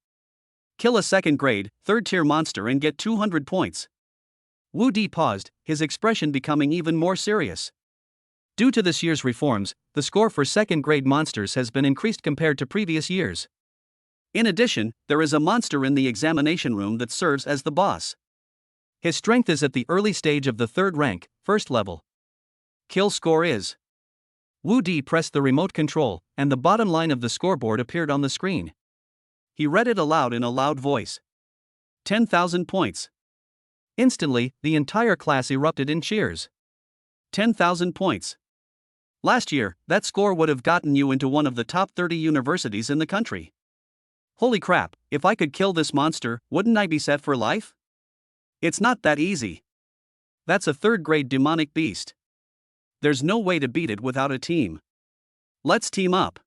Kill a second grade, 3rd tier monster and get 200 points. Wu Di paused, his expression becoming even more serious. Due to this year's reforms, the score for second grade monsters has been increased compared to previous years. In addition, there is a monster in the examination room that serves as the boss. His strength is at the early stage of the 3rd rank, 1st level. Kill score is. Wu Di pressed the remote control, and the bottom line of the scoreboard appeared on the screen. He read it aloud in a loud voice. 10,000 points. Instantly, the entire class erupted in cheers. 10,000 points. Last year, that score would have gotten you into one of the top 30 universities in the country. Holy crap, if I could kill this monster, wouldn't I be set for life? It's not that easy. That's a 3rd grade demonic beast. There's no way to beat it without a team. Let's team up.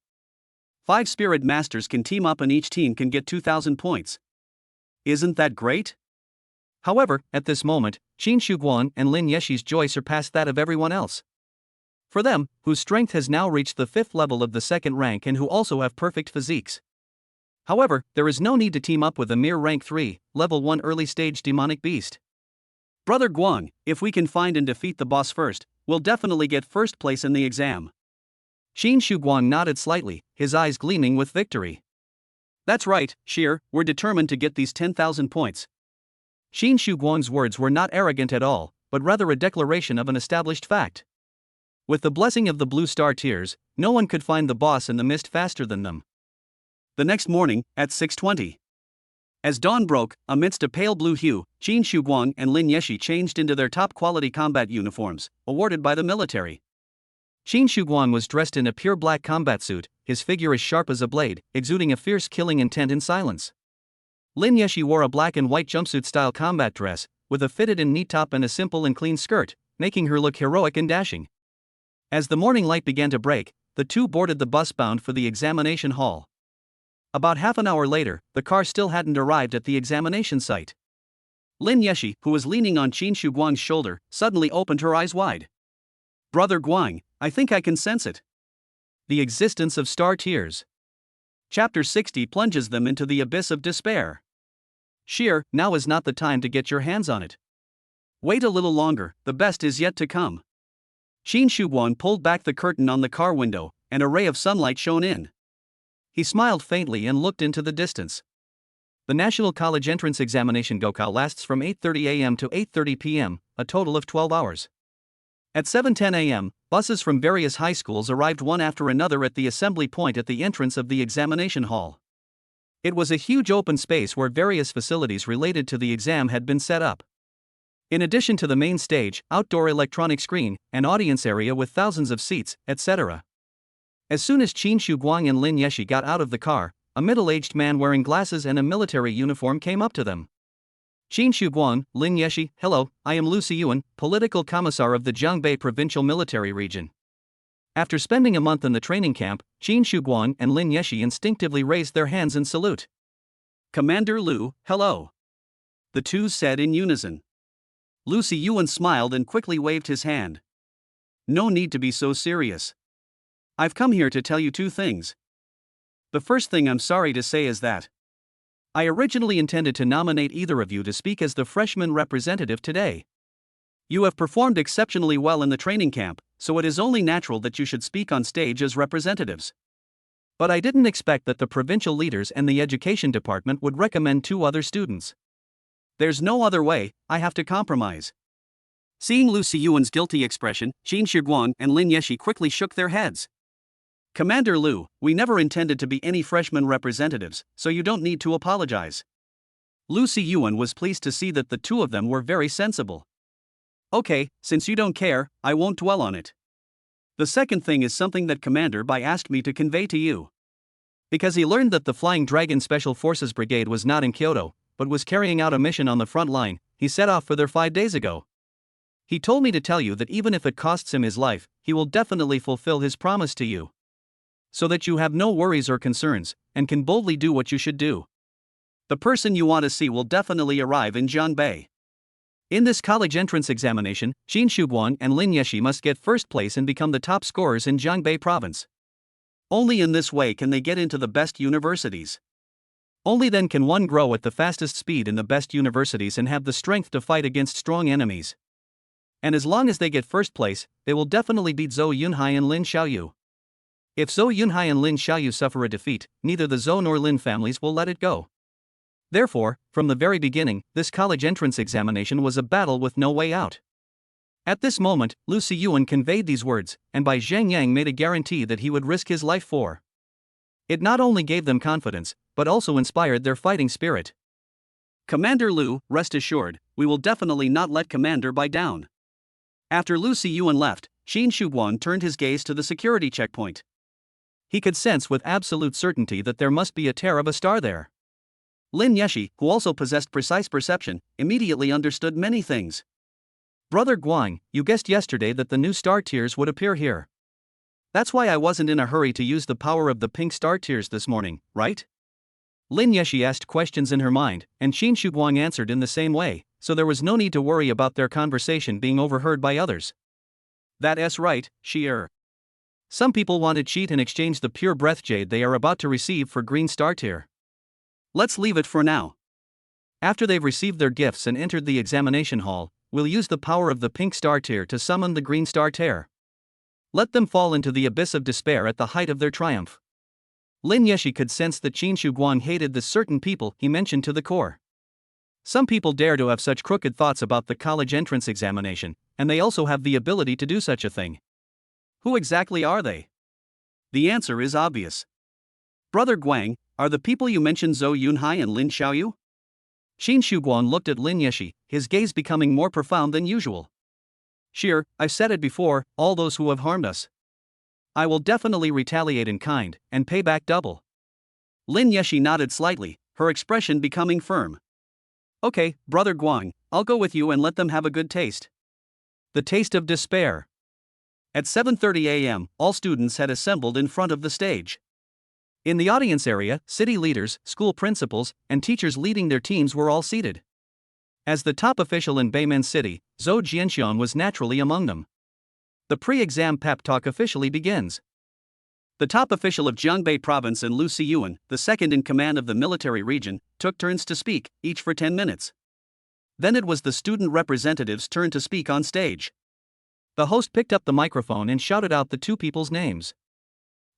5 spirit masters can team up and each team can get 2,000 points. Isn't that great? However, at this moment, Qin Shuguan and Lin Yeshi's joy surpassed that of everyone else. For them, whose strength has now reached the 5th level of the 2nd rank and who also have perfect physiques. However, there is no need to team up with a mere rank 3, level 1 early stage demonic beast. Brother Guang, if we can find and defeat the boss first, we'll definitely get first place in the exam. Qin Shuguan nodded slightly, his eyes gleaming with victory. That's right, Sheer, we're determined to get these 10,000 points. Qin Shuguan's words were not arrogant at all, but rather a declaration of an established fact. With the blessing of the blue star tiers, no one could find the boss in the mist faster than them. The next morning, at 6:20. As dawn broke, amidst a pale blue hue, Qin Shuguang and Lin Yeshi changed into their top-quality combat uniforms, awarded by the military. Qin Shuguang was dressed in a pure black combat suit, his figure as sharp as a blade, exuding a fierce killing intent in silence. Lin Yeshi wore a black and white jumpsuit-style combat dress, with a fitted-in knee top and a simple and clean skirt, making her look heroic and dashing. As the morning light began to break, the two boarded the bus bound for the examination hall. About half an hour later, the car still hadn't arrived at the examination site. Lin Yeshi, who was leaning on Qin Shuguang's shoulder, suddenly opened her eyes wide. Brother Guang, I think I can sense it. The existence of star tiers. Chapter 60 plunges them into the abyss of despair. Sheer, now is not the time to get your hands on it. Wait a little longer, the best is yet to come. Qin Shuguang pulled back the curtain on the car window, and a ray of sunlight shone in. He smiled faintly and looked into the distance. The National College Entrance Examination Gokao lasts from 8:30 a.m. to 8:30 p.m., a total of 12 hours. At 7:10 a.m., buses from various high schools arrived one after another at the assembly point at the entrance of the examination hall. It was a huge open space where various facilities related to the exam had been set up. In addition to the main stage, outdoor electronic screen, an audience area with thousands of seats, etc. As soon as Qin Shuguang and Lin Yeshi got out of the car, a middle-aged man wearing glasses and a military uniform came up to them. Qin Shuguang, Lin Yeshi, hello, I am Lu Siyuan, political commissar of the Jiangbei Provincial Military Region. After spending a month in the training camp, Qin Shuguang and Lin Yeshi instinctively raised their hands in salute. Commander Lu, hello. The two said in unison. Lu Siyuan smiled and quickly waved his hand. No need to be so serious. I've come here to tell you two things. The first thing I'm sorry to say is that I originally intended to nominate either of you to speak as the freshman representative today. You have performed exceptionally well in the training camp, so it is only natural that you should speak on stage as representatives. But I didn't expect that the provincial leaders and the education department would recommend two other students. There's no other way, I have to compromise. Seeing Lu Siyuan's guilty expression, Jin Shiguang and Lin Yeshi quickly shook their heads. Commander Lu, we never intended to be any freshman representatives, so you don't need to apologize. Lu Siyuan was pleased to see that the two of them were very sensible. Okay, since you don't care, I won't dwell on it. The second thing is something that Commander Bai asked me to convey to you. Because he learned that the Flying Dragon Special Forces Brigade was not in Kyoto, but was carrying out a mission on the front line, he set off for there 5 days ago. He told me to tell you that even if it costs him his life, he will definitely fulfill his promise to you. So that you have no worries or concerns, and can boldly do what you should do. The person you want to see will definitely arrive in Jiangbei. In this college entrance examination, Jin Shiguang and Lin Yeshi must get first place and become the top scorers in Jiangbei province. Only in this way can they get into the best universities. Only then can one grow at the fastest speed in the best universities and have the strength to fight against strong enemies. And as long as they get first place, they will definitely beat Zhou Yunhai and Lin Xiaoyu. If Zhou Yunhai and Lin Xiaoyu suffer a defeat, neither the Zhou nor Lin families will let it go. Therefore, from the very beginning, this college entrance examination was a battle with no way out. At this moment, Lu Siyuan conveyed these words, and Bai Zhengyang made a guarantee that he would risk his life for. It not only gave them confidence, but also inspired their fighting spirit. Commander Lu, rest assured, we will definitely not let Commander Bai down. After Lu Siyuan left, Jin Shiguang turned his gaze to the security checkpoint. He could sense with absolute certainty that there must be a tear of a star there. Lin Yeshi, who also possessed precise perception, immediately understood many things. Brother Guang, you guessed yesterday that the new star tiers would appear here. That's why I wasn't in a hurry to use the power of the pink star tiers this morning, right? Lin Yeshi asked questions in her mind, and Jin Shiguang answered in the same way, so there was no need to worry about their conversation being overheard by others. That's right, Shi'er. Some people want to cheat and exchange the pure breath jade they are about to receive for green star tier. Let's leave it for now. After they've received their gifts and entered the examination hall, we'll use the power of the pink star tier to summon the green star tier. Let them fall into the abyss of despair at the height of their triumph. Lin Yeshi could sense that Jin Shiguang hated the certain people he mentioned to the core. Some people dare to have such crooked thoughts about the college entrance examination, and they also have the ability to do such a thing. Who exactly are they? The answer is obvious. Brother Guang, are the people you mentioned Zhou Yunhai and Lin Xiaoyu? Jin Shiguang looked at Lin Yeshi, his gaze becoming more profound than usual. Sure, I've said it before, all those who have harmed us. I will definitely retaliate in kind, and pay back double. Lin Yeshi nodded slightly, her expression becoming firm. Okay, Brother Guang, I'll go with you and let them have a good taste. The taste of despair. At 7:30 a.m., all students had assembled in front of the stage. In the audience area, city leaders, school principals, and teachers leading their teams were all seated. As the top official in Beimen City, Zhou Jianxian was naturally among them. The pre-exam pep talk officially begins. The top official of Jiangbei province and Lu Siyuan, the second in command of the military region, took turns to speak, each for 10 minutes. Then it was the student representatives' turn to speak on stage. The host picked up the microphone and shouted out the two people's names.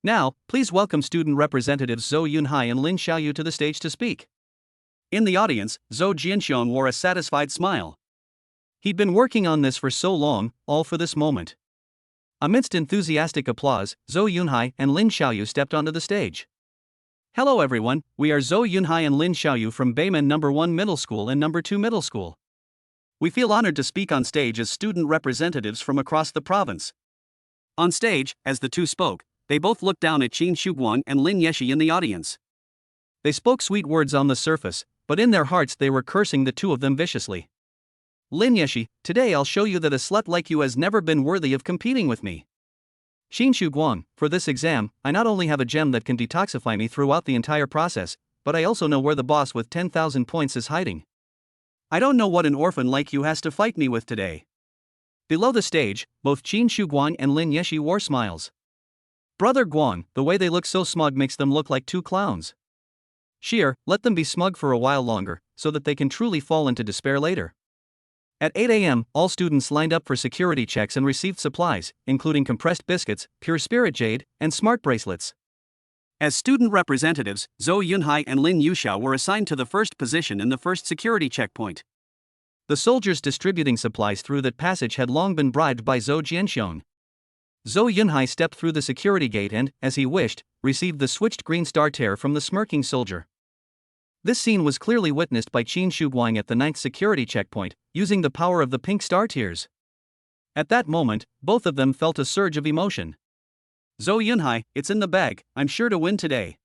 Now, please welcome student representatives Zhou Yunhai and Lin Xiaoyu to the stage to speak. In the audience, Zhou Jianxian wore a satisfied smile. He'd been working on this for so long, all for this moment. Amidst enthusiastic applause, Zhou Yunhai and Lin Xiaoyu stepped onto the stage. Hello everyone, we are Zhou Yunhai and Lin Xiaoyu from Beimen No. 1 Middle School and No. 2 Middle School. We feel honored to speak on stage as student representatives from across the province. On stage, as the two spoke, they both looked down at Jin Shiguang and Lin Yeshi in the audience. They spoke sweet words on the surface, but in their hearts they were cursing the two of them viciously. Lin Yeshi, today I'll show you that a slut like you has never been worthy of competing with me. Jin Shiguang, for this exam, I not only have a gem that can detoxify me throughout the entire process, but I also know where the boss with 10,000 points is hiding. I don't know what an orphan like you has to fight me with today. Below the stage, both Jin Shiguang and Lin Yeshi wore smiles. Brother Guang, the way they look so smug makes them look like two clowns. Sheer, let them be smug for a while longer, so that they can truly fall into despair later. At 8 a.m., all students lined up for security checks and received supplies, including compressed biscuits, pure spirit jade, and smart bracelets. As student representatives, Zhou Yunhai and Lin Yuxiao were assigned to the first position in the first security checkpoint. The soldiers distributing supplies through that passage had long been bribed by Zhou Jianxiong. Zhou Yunhai stepped through the security gate and, as he wished, received the switched green star tear from the smirking soldier. This scene was clearly witnessed by Qin Shuguang at the 9th security checkpoint, using the power of the pink star tears. At that moment, both of them felt a surge of emotion. Zhou Yunhai, it's in the bag, I'm sure to win today.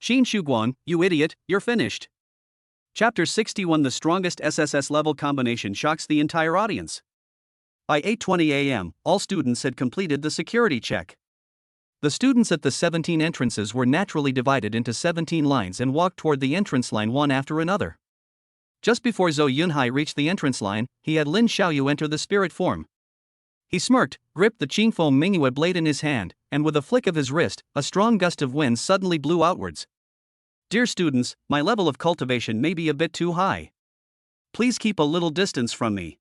Qin Shuguang, you idiot, you're finished. Chapter 61. The strongest SSS level combination shocks the entire audience. By 8:20 a.m., all students had completed the security check. The students at the 17 entrances were naturally divided into 17 lines and walked toward the entrance line one after another. Just before Zhou Yunhai reached the entrance line, he had Lin Xiaoyu enter the spirit form. He smirked, gripped the Qingfeng Mingyue blade in his hand, and with a flick of his wrist, a strong gust of wind suddenly blew outwards. Dear students, my level of cultivation may be a bit too high. Please keep a little distance from me.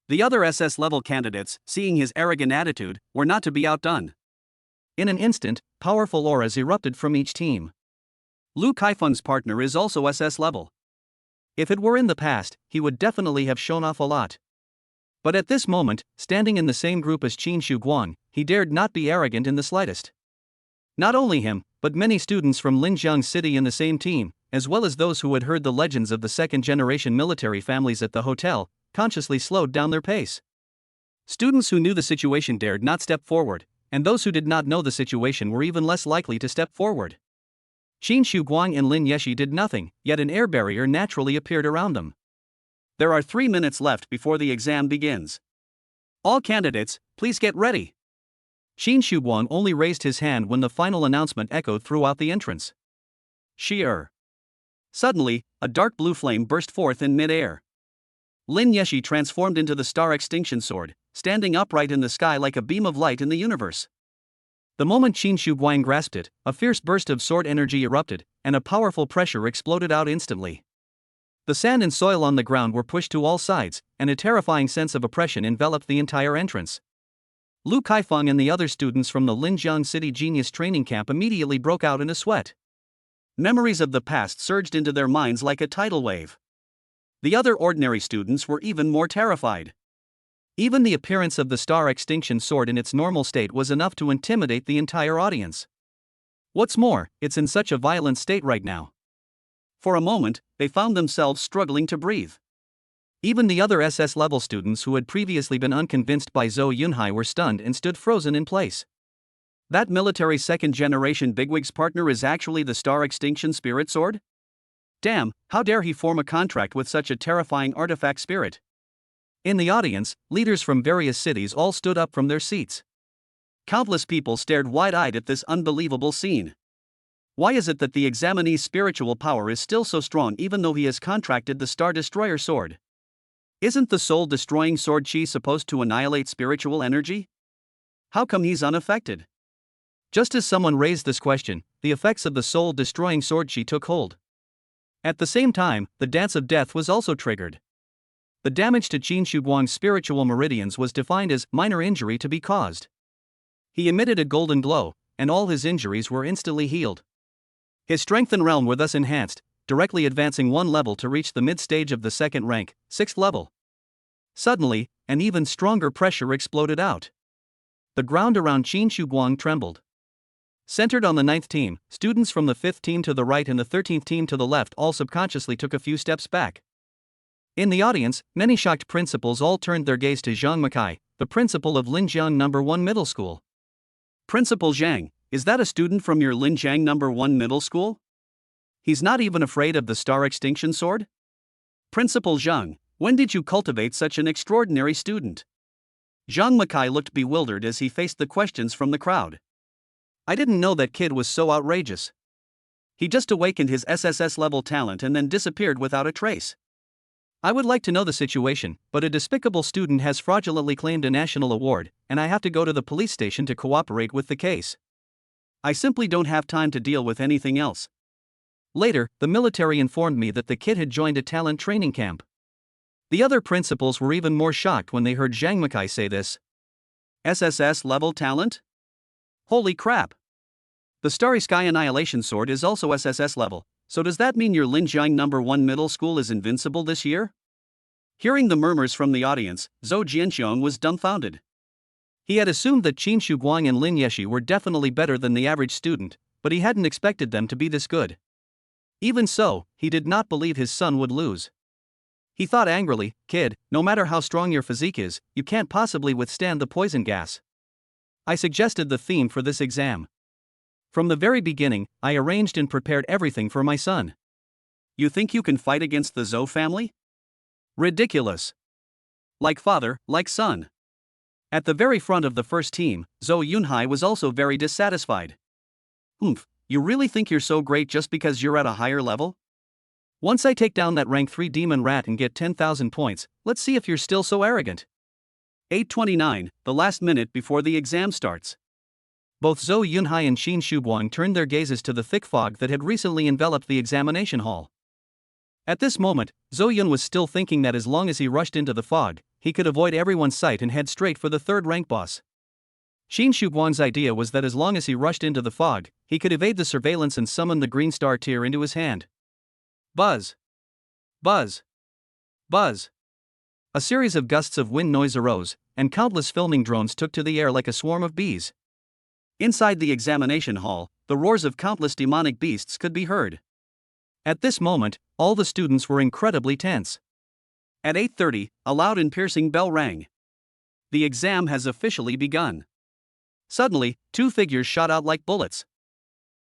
The other SS level candidates, seeing his arrogant attitude, were not to be outdone. In an instant, powerful auras erupted from each team. Lu Kaifeng's partner is also SS level. If it were in the past, he would definitely have shown off a lot. But at this moment, standing in the same group as Qin Shuguang, he dared not be arrogant in the slightest. Not only him, but many students from Linjiang City in the same team, as well as those who had heard the legends of the second-generation military families at the hotel, consciously slowed down their pace. Students who knew the situation dared not step forward, and those who did not know the situation were even less likely to step forward. Qin Shuguang and Lin Yeshi did nothing, yet an air barrier naturally appeared around them. There are 3 minutes left before the exam begins. All candidates, please get ready. Qin Shuguang only raised his hand when the final announcement echoed throughout the entrance. Sheer. Suddenly, a dark blue flame burst forth in mid-air. Lin Yeshi transformed into the star extinction sword, standing upright in the sky like a beam of light in the universe. The moment Qin Shuguang grasped it, a fierce burst of sword energy erupted, and a powerful pressure exploded out instantly. The sand and soil on the ground were pushed to all sides, and a terrifying sense of oppression enveloped the entire entrance. Lu Kaifeng and the other students from the Linjiang City Genius Training Camp immediately broke out in a sweat. Memories of the past surged into their minds like a tidal wave. The other ordinary students were even more terrified. Even the appearance of the star extinction sword in its normal state was enough to intimidate the entire audience. What's more, it's in such a violent state right now. For a moment, they found themselves struggling to breathe. Even the other SS level students who had previously been unconvinced by Zhou Yunhai were stunned and stood frozen in place. That military second-generation bigwig's partner is actually the star extinction spirit sword? Damn, how dare he form a contract with such a terrifying artifact spirit? In the audience, leaders from various cities all stood up from their seats. Countless people stared wide-eyed at this unbelievable scene. Why is it that the examinee's spiritual power is still so strong even though he has contracted the Star Destroyer sword? Isn't the soul-destroying sword chi supposed to annihilate spiritual energy? How come he's unaffected? Just as someone raised this question, the effects of the soul-destroying sword chi took hold. At the same time, the Dance of Death was also triggered. The damage to Qin Shuguang's spiritual meridians was defined as minor injury to be caused. He emitted a golden glow, and all his injuries were instantly healed. His strength and realm were thus enhanced, directly advancing one level to reach the mid-stage of the second rank, 6th level. Suddenly, an even stronger pressure exploded out. The ground around Qin Shuguang trembled. Centered on the 9th team, students from the 5th team to the right and the 13th team to the left all subconsciously took a few steps back. In the audience, many shocked principals all turned their gaze to Zhang Makai, the principal of Linjiang No. 1 Middle School. Principal Zhang, is that a student from your Linjiang No. 1 Middle School? He's not even afraid of the star extinction sword? Principal Zhang, when did you cultivate such an extraordinary student? Zhang Makai looked bewildered as he faced the questions from the crowd. I didn't know that kid was so outrageous. He just awakened his SSS level talent and then disappeared without a trace. I would like to know the situation, but a despicable student has fraudulently claimed a national award, and I have to go to the police station to cooperate with the case. I simply don't have time to deal with anything else. Later, the military informed me that the kid had joined a talent training camp. The other principals were even more shocked when they heard Zhang Makai say this. SSS level talent? Holy crap! The Starry Sky Annihilation Sword is also SSS level, so does that mean your Linjiang No. 1 Middle School is invincible this year? Hearing the murmurs from the audience, Zhou Jianxiong was dumbfounded. He had assumed that Qin Shuguang and Lin Yeshi were definitely better than the average student, but he hadn't expected them to be this good. Even so, he did not believe his son would lose. He thought angrily, "Kid, no matter how strong your physique is, you can't possibly withstand the poison gas." I suggested the theme for this exam. From the very beginning, I arranged and prepared everything for my son. You think you can fight against the Zhou family? Ridiculous. Like father, like son. At the very front of the first team, Zhou Yunhai was also very dissatisfied. You really think you're so great just because you're at a higher level? Once I take down that rank 3 demon rat and get 10,000 points, let's see if you're still so arrogant. 8:29, the last minute before the exam starts. Both Zhou Yunhai and Qin Shuguang turned their gazes to the thick fog that had recently enveloped the examination hall. At this moment, Zhou Yun was still thinking that as long as he rushed into the fog, he could avoid everyone's sight and head straight for the third rank boss. Qin Shuguang's idea was that as long as he rushed into the fog, he could evade the surveillance and summon the green star tier into his hand. Buzz! Buzz! Buzz! A series of gusts of wind noise arose, and countless filming drones took to the air like a swarm of bees. Inside the examination hall, the roars of countless demonic beasts could be heard. At this moment, all the students were incredibly tense. At 8:30, a loud and piercing bell rang. The exam has officially begun. Suddenly, two figures shot out like bullets.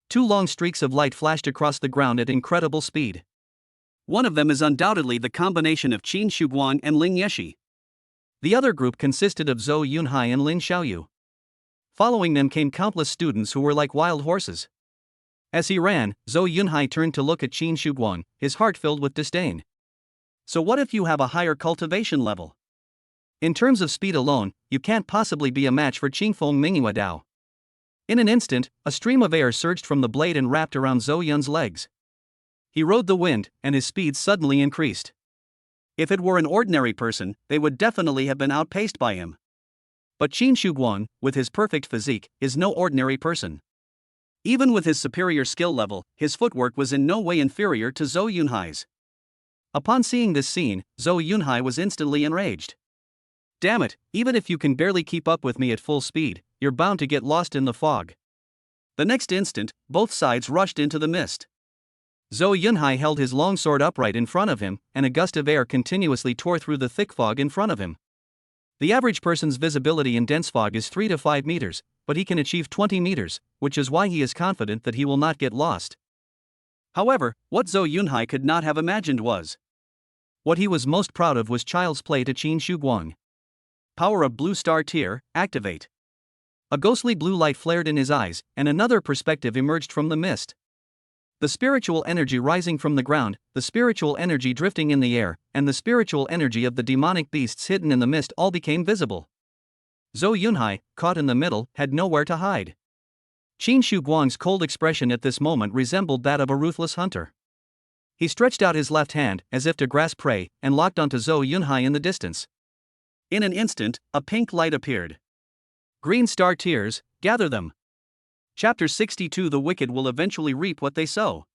Two long streaks of light flashed across the ground at incredible speed. One of them is undoubtedly the combination of Qin Shuguang and Lin Yeshi. The other group consisted of Zhou Yunhai and Lin Xiaoyu. Following them came countless students who were like wild horses. As he ran, Zhou Yunhai turned to look at Qin Shuguang, his heart filled with disdain. So what if you have a higher cultivation level? In terms of speed alone, you can't possibly be a match for Qingfeng Mingyue Dao. In an instant, a stream of air surged from the blade and wrapped around Zhou Yun's legs. He rode the wind, and his speed suddenly increased. If it were an ordinary person, they would definitely have been outpaced by him. But Qin Shuguang, with his perfect physique, is no ordinary person. Even with his superior skill level, his footwork was in no way inferior to Zhou Yunhai's. Upon seeing this scene, Zhou Yunhai was instantly enraged. Damn it, even if you can barely keep up with me at full speed, you're bound to get lost in the fog. The next instant, both sides rushed into the mist. Zhou Yunhai held his long sword upright in front of him, and a gust of air continuously tore through the thick fog in front of him. The average person's visibility in dense fog is 3 to 5 meters, but he can achieve 20 meters, which is why he is confident that he will not get lost. However, what Zhou Yunhai could not have imagined was what he was most proud of was child's play to Qin Shuguang. Power of blue star tier, activate. A ghostly blue light flared in his eyes, and another perspective emerged from the mist. The spiritual energy rising from the ground, the spiritual energy drifting in the air, and the spiritual energy of the demonic beasts hidden in the mist all became visible. Zhou Yunhai, caught in the middle, had nowhere to hide. Qin Shuguang's cold expression at this moment resembled that of a ruthless hunter. He stretched out his left hand, as if to grasp prey, and locked onto Zhou Yunhai in the distance. In an instant, a pink light appeared. Green star tears, gather them. Chapter 62. The wicked will eventually reap what they sow.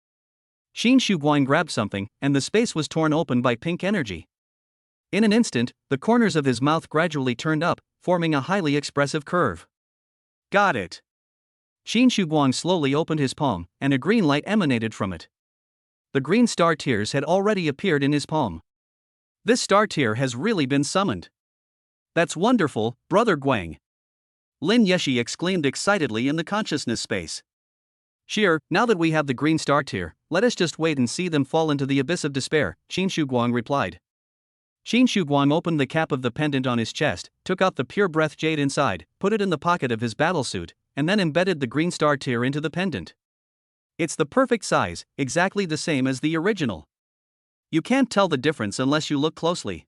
Qin Shuguang grabbed something, and the space was torn open by pink energy. In an instant, the corners of his mouth gradually turned up, forming a highly expressive curve. Got it. Qin Shuguang slowly opened his palm, and a green light emanated from it. The green star tears had already appeared in his palm. This star tier has really been summoned. That's wonderful, Brother Guang. Lin Yeshi exclaimed excitedly in the consciousness space. Sure, now that we have the green star tier, let us just wait and see them fall into the abyss of despair, Qin Shuguang replied. Qin Shuguang opened the cap of the pendant on his chest, took out the pure breath jade inside, put it in the pocket of his battlesuit, and then embedded the green star tier into the pendant. It's the perfect size, exactly the same as the original. You can't tell the difference unless you look closely.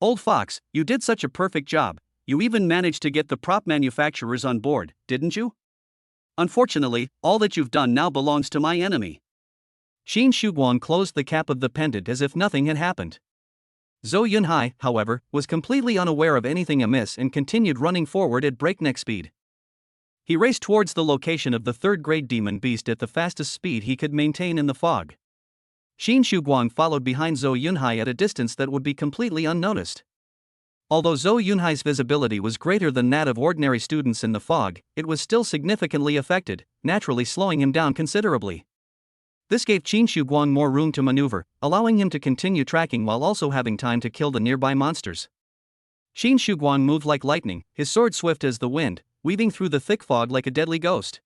Old Fox, you did such a perfect job, you even managed to get the prop manufacturers on board, didn't you? Unfortunately, all that you've done now belongs to my enemy. Qin Shuguang closed the cap of the pendant as if nothing had happened. Zhou Yunhai, however, was completely unaware of anything amiss and continued running forward at breakneck speed. He raced towards the location of the third-grade demon beast at the fastest speed he could maintain in the fog. Xin Shuguang followed behind Zhou Yunhai at a distance that would be completely unnoticed. Although Zhou Yunhai's visibility was greater than that of ordinary students in the fog, it was still significantly affected, naturally slowing him down considerably. This gave Qin Shuguang more room to maneuver, allowing him to continue tracking while also having time to kill the nearby monsters. Qin Shuguang moved like lightning, his sword swift as the wind, weaving through the thick fog like a deadly ghost.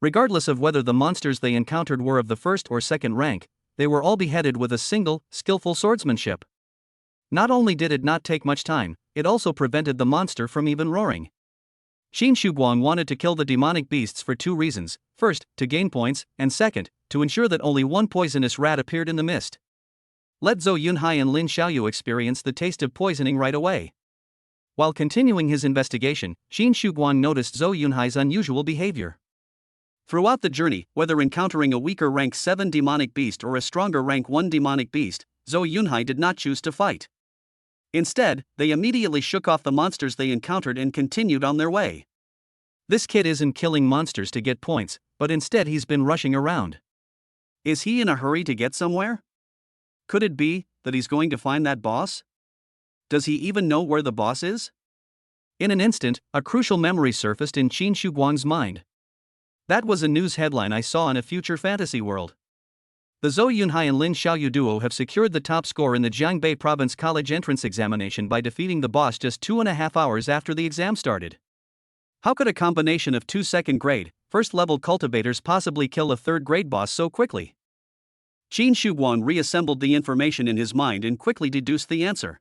Regardless of whether the monsters they encountered were of the first or second rank, they were all beheaded with a single, skillful swordsmanship. Not only did it not take much time, it also prevented the monster from even roaring. Qin Shuguang wanted to kill the demonic beasts for two reasons: first, to gain points, and second, to ensure that only one poisonous rat appeared in the mist. Let Zhou Yunhai and Lin Xiaoyu experience the taste of poisoning right away. While continuing his investigation, Qin Shuguang noticed Zhou Yunhai's unusual behavior. Throughout the journey, whether encountering a weaker rank 7 demonic beast or a stronger rank 1 demonic beast, Zhou Yunhai did not choose to fight. Instead, they immediately shook off the monsters they encountered and continued on their way. This kid isn't killing monsters to get points, but instead he's been rushing around. Is he in a hurry to get somewhere? Could it be that he's going to find that boss? Does he even know where the boss is? In an instant, a crucial memory surfaced in Qin Shuguang's mind. That was a news headline I saw in a future fantasy world. The Zhou Yunhai and Lin Xiaoyu duo have secured the top score in the Jiangbei Province College entrance examination by defeating the boss just 2.5 hours after the exam started. How could a combination of two second-grade, first-level cultivators possibly kill a third-grade boss so quickly? Qin Shuguang reassembled the information in his mind and quickly deduced the answer.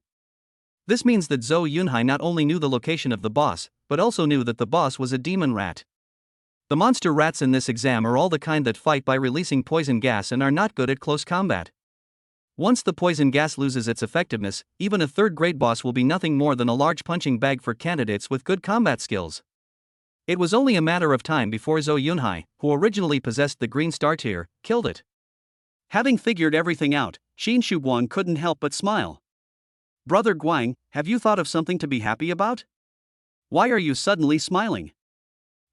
This means that Zhou Yunhai not only knew the location of the boss, but also knew that the boss was a demon rat. The monster rats in this exam are all the kind that fight by releasing poison gas and are not good at close combat. Once the poison gas loses its effectiveness, even a third-grade boss will be nothing more than a large punching bag for candidates with good combat skills. It was only a matter of time before Zhou Yunhai, who originally possessed the green star tier, killed it. Having figured everything out, Qin Shuguang couldn't help but smile. Brother Guang, have you thought of something to be happy about? Why are you suddenly smiling?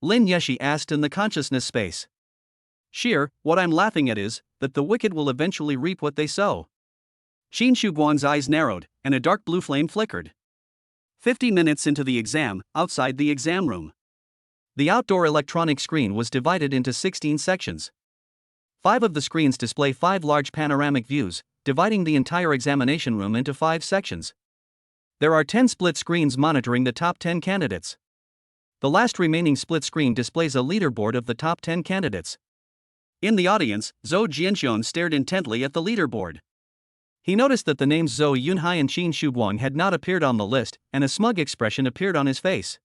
Lin Yeshi asked in the consciousness space. Sheer, what I'm laughing at is that the wicked will eventually reap what they sow. Qin Shuguang's eyes narrowed, and a dark blue flame flickered. 50 minutes into the exam, outside the exam room. The outdoor electronic screen was divided into 16 sections. 5 of the screens display 5 large panoramic views, dividing the entire examination room into 5 sections. There are 10 split screens monitoring the top 10 candidates. The last remaining split screen displays a leaderboard of the top 10 candidates. In the audience, Zhou Jianxiong stared intently at the leaderboard. He noticed that the names Zhou Yunhai and Qin Shuguang had not appeared on the list, and a smug expression appeared on his face.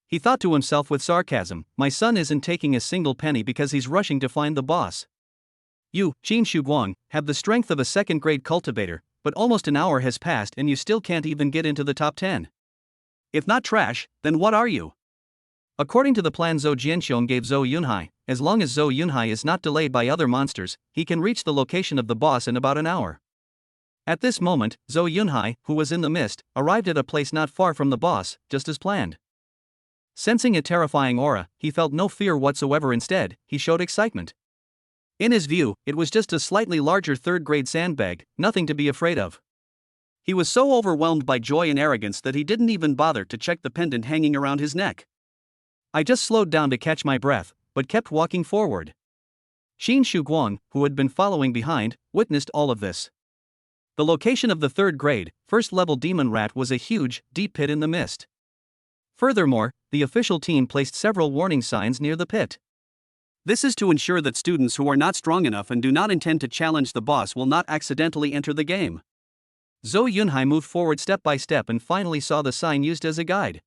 He thought to himself with sarcasm, my son isn't taking a single penny because he's rushing to find the boss. You, Qin Shuguang, have the strength of a second-grade cultivator, but almost an hour has passed and you still can't even get into the top 10. If not trash, then what are you? According to the plan Zhou Jianxiong gave Zhou Yunhai, as long as Zhou Yunhai is not delayed by other monsters, he can reach the location of the boss in about an hour. At this moment, Zhou Yunhai, who was in the mist, arrived at a place not far from the boss, just as planned. Sensing a terrifying aura, he felt no fear whatsoever. Instead, he showed excitement. In his view, it was just a slightly larger third-grade sandbag, nothing to be afraid of. He was so overwhelmed by joy and arrogance that he didn't even bother to check the pendant hanging around his neck. I just slowed down to catch my breath, but kept walking forward. Qin Shuguang, who had been following behind, witnessed all of this. The location of the third-grade, first-level demon rat was a huge, deep pit in the mist. Furthermore, the official team placed several warning signs near the pit. This is to ensure that students who are not strong enough and do not intend to challenge the boss will not accidentally enter the game. Zhou Yunhai moved forward step by step and finally saw the sign used as a guide.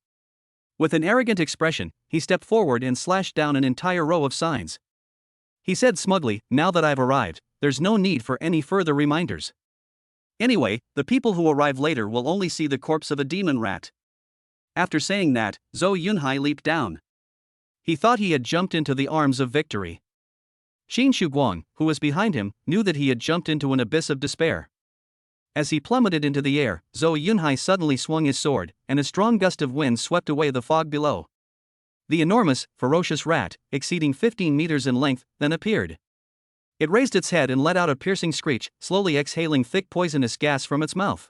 With an arrogant expression, he stepped forward and slashed down an entire row of signs. He said smugly, now that I've arrived, there's no need for any further reminders. Anyway, the people who arrive later will only see the corpse of a demon rat. After saying that, Zhou Yunhai leaped down. He thought he had jumped into the arms of victory. Qin Shuguang, who was behind him, knew that he had jumped into an abyss of despair. As he plummeted into the air, Zhou Yunhai suddenly swung his sword, and a strong gust of wind swept away the fog below. The enormous, ferocious rat, exceeding 15 meters in length, then appeared. It raised its head and let out a piercing screech, slowly exhaling thick poisonous gas from its mouth.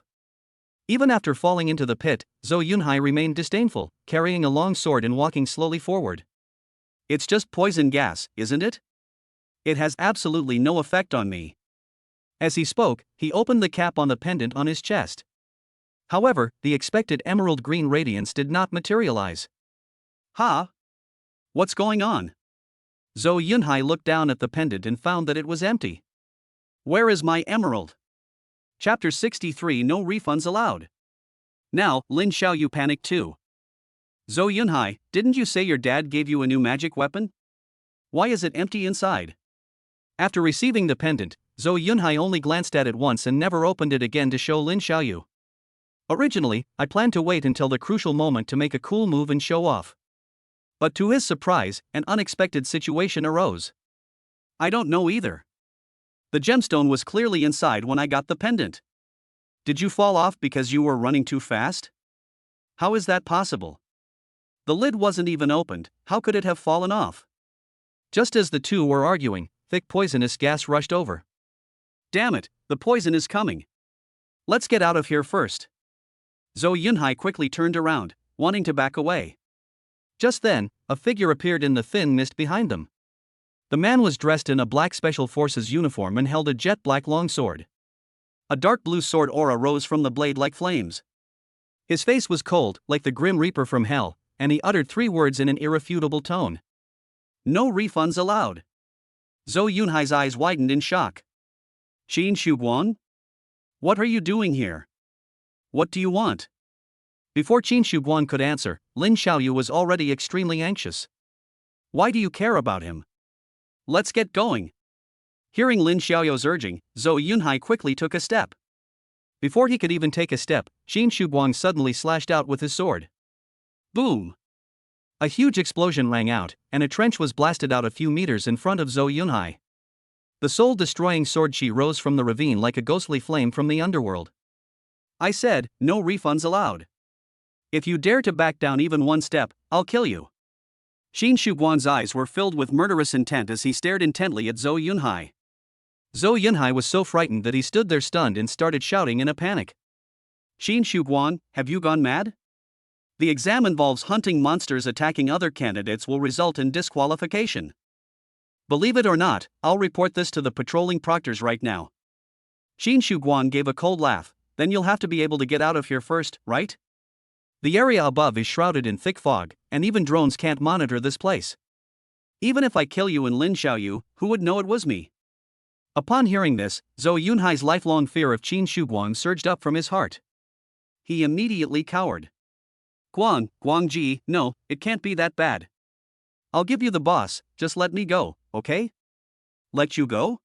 Even after falling into the pit, Zhou Yunhai remained disdainful, carrying a long sword and walking slowly forward. It's just poison gas, isn't it? It has absolutely no effect on me. As he spoke, he opened the cap on the pendant on his chest. However, the expected emerald green radiance did not materialize. Huh? What's going on? Zhou Yunhai looked down at the pendant and found that it was empty. Where is my emerald? Chapter 63 No refunds allowed. Now, Lin Xiaoyu panicked too. Zhou Yunhai, didn't you say your dad gave you a new magic weapon? Why is it empty inside? After receiving the pendant, Zhou Yunhai only glanced at it once and never opened it again to show Lin Xiaoyu. Originally, I planned to wait until the crucial moment to make a cool move and show off. But to his surprise, an unexpected situation arose. I don't know either. The gemstone was clearly inside when I got the pendant. Did you fall off because you were running too fast? How is that possible? The lid wasn't even opened, how could it have fallen off? Just as the two were arguing, thick poisonous gas rushed over. Damn it, the poison is coming. Let's get out of here first. Zhou Yunhai quickly turned around, wanting to back away. Just then, a figure appeared in the thin mist behind them. The man was dressed in a black Special Forces uniform and held a jet black longsword. A dark blue sword aura rose from the blade like flames. His face was cold, like the Grim Reaper from hell, and he uttered 3 words in an irrefutable tone. No refunds allowed. Zhou Yunhai's eyes widened in shock. Qin Shuguang? What are you doing here? What do you want? Before Qin Shuguang could answer, Lin Xiaoyu was already extremely anxious. Why do you care about him? Let's get going. Hearing Lin Xiaoyu's urging, Zhou Yunhai quickly took a step. Before he could even take a step, Qin Shuguang suddenly slashed out with his sword. Boom! A huge explosion rang out, and a trench was blasted out a few meters in front of Zhou Yunhai. The soul-destroying sword chi rose from the ravine like a ghostly flame from the underworld. I said, no refunds allowed. If you dare to back down even one step, I'll kill you. Qin Shuguang's eyes were filled with murderous intent as he stared intently at Zhou Yunhai. Zhou Yunhai was so frightened that he stood there stunned and started shouting in a panic. Qin Shuguang, have you gone mad? The exam involves hunting monsters. Attacking other candidates will result in disqualification. Believe it or not, I'll report this to the patrolling proctors right now. Qin Shuguang gave a cold laugh. Then you'll have to be able to get out of here first, right? The area above is shrouded in thick fog, and even drones can't monitor this place. Even if I kill you and Lin Xiaoyu, who would know it was me? Upon hearing this, Zhou Yunhai's lifelong fear of Qin Shuguang surged up from his heart. He immediately cowered. Guangji, no, it can't be that bad. I'll give you the boss, just let me go, okay? Let you go?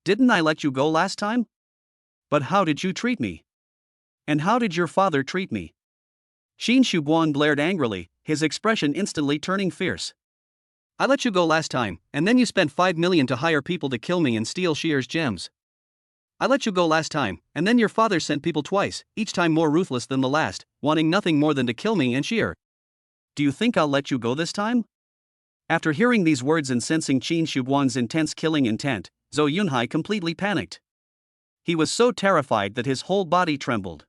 Didn't I let you go last time? But how did you treat me? And how did your father treat me? Qin Shuguang glared angrily, his expression instantly turning fierce. I let you go last time, and then you spent 5 million to hire people to kill me and steal Shear's gems. I let you go last time, and then your father sent people twice, each time more ruthless than the last, wanting nothing more than to kill me and Shear. Do you think I'll let you go this time? After hearing these words and sensing Qin Shuguang's intense killing intent, Zhou Yunhai completely panicked. He was so terrified that his whole body trembled.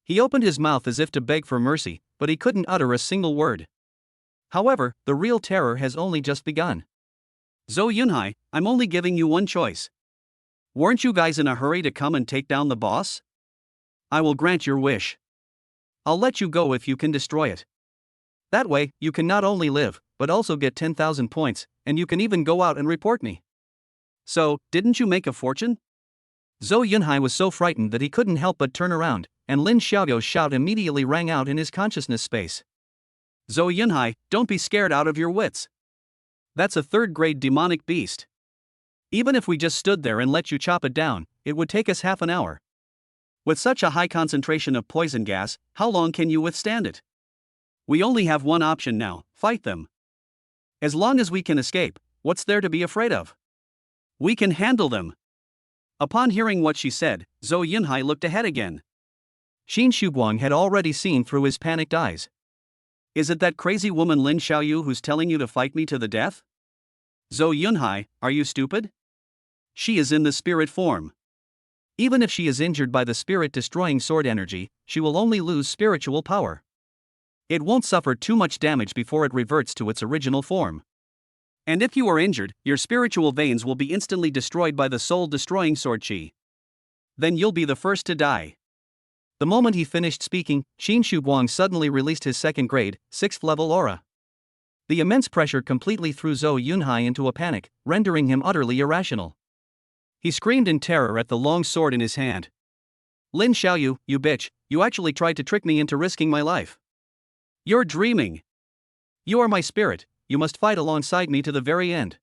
He opened his mouth as if to beg for mercy, but he couldn't utter a single word. However, the real terror has only just begun. Zhou Yunhai, I'm only giving you one choice. Weren't you guys in a hurry to come and take down the boss? I will grant your wish. I'll let you go if you can destroy it. That way, you can not only live, but also get 10,000 points, and you can even go out and report me. So, didn't you make a fortune? Zhou Yunhai was so frightened that he couldn't help but turn around, and Lin Xiaoyu's shout immediately rang out in his consciousness space. Zhou Yunhai, don't be scared out of your wits. That's a 3rd-grade demonic beast. Even if we just stood there and let you chop it down, it would take us half an hour. With such a high concentration of poison gas, how long can you withstand it? We only have one option now, fight them. As long as we can escape, what's there to be afraid of? We can handle them. Upon hearing what she said, Zhou Yunhai looked ahead again. Qin Shuguang had already seen through his panicked eyes. Is it that crazy woman Lin Xiaoyu who's telling you to fight me to the death? Zhou Yunhai, are you stupid? She is in the spirit form. Even if she is injured by the spirit-destroying sword energy, she will only lose spiritual power. It won't suffer too much damage before it reverts to its original form. And if you are injured, your spiritual veins will be instantly destroyed by the soul-destroying sword chi. Then you'll be the first to die. The moment he finished speaking, Qin Guang suddenly released his second grade, 6th level aura. The immense pressure completely threw Zhou Yunhai into a panic, rendering him utterly irrational. He screamed in terror at the long sword in his hand. Lin Xiaoyu, you bitch, you actually tried to trick me into risking my life. You're dreaming. You are my spirit, you must fight alongside me to the very end.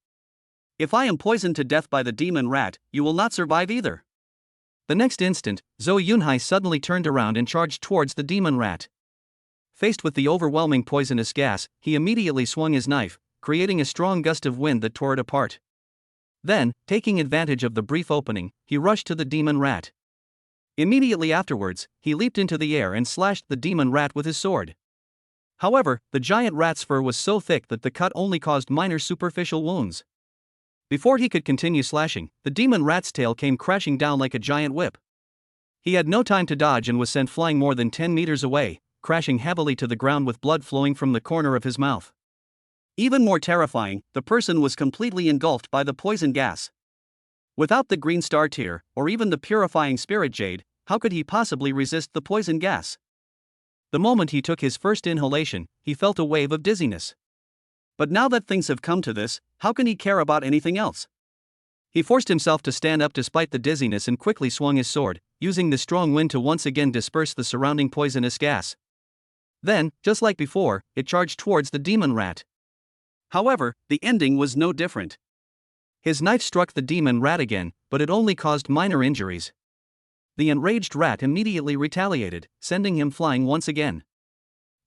If I am poisoned to death by the demon rat, you will not survive either. The next instant, Zhou Yunhai suddenly turned around and charged towards the demon rat. Faced with the overwhelming poisonous gas, he immediately swung his knife, creating a strong gust of wind that tore it apart. Then, taking advantage of the brief opening, he rushed to the demon rat. Immediately afterwards, he leaped into the air and slashed the demon rat with his sword. However, the giant rat's fur was so thick that the cut only caused minor superficial wounds. Before he could continue slashing, the demon rat's tail came crashing down like a giant whip. He had no time to dodge and was sent flying more than 10 meters away, crashing heavily to the ground with blood flowing from the corner of his mouth. Even more terrifying, the person was completely engulfed by the poison gas. Without the green star tier, or even the purifying spirit jade, how could he possibly resist the poison gas? The moment he took his first inhalation, he felt a wave of dizziness. But now that things have come to this, how can he care about anything else? He forced himself to stand up despite the dizziness and quickly swung his sword, using the strong wind to once again disperse the surrounding poisonous gas. Then, just like before, it charged towards the demon rat. However, the ending was no different. His knife struck the demon rat again, but it only caused minor injuries. The enraged rat immediately retaliated, sending him flying once again.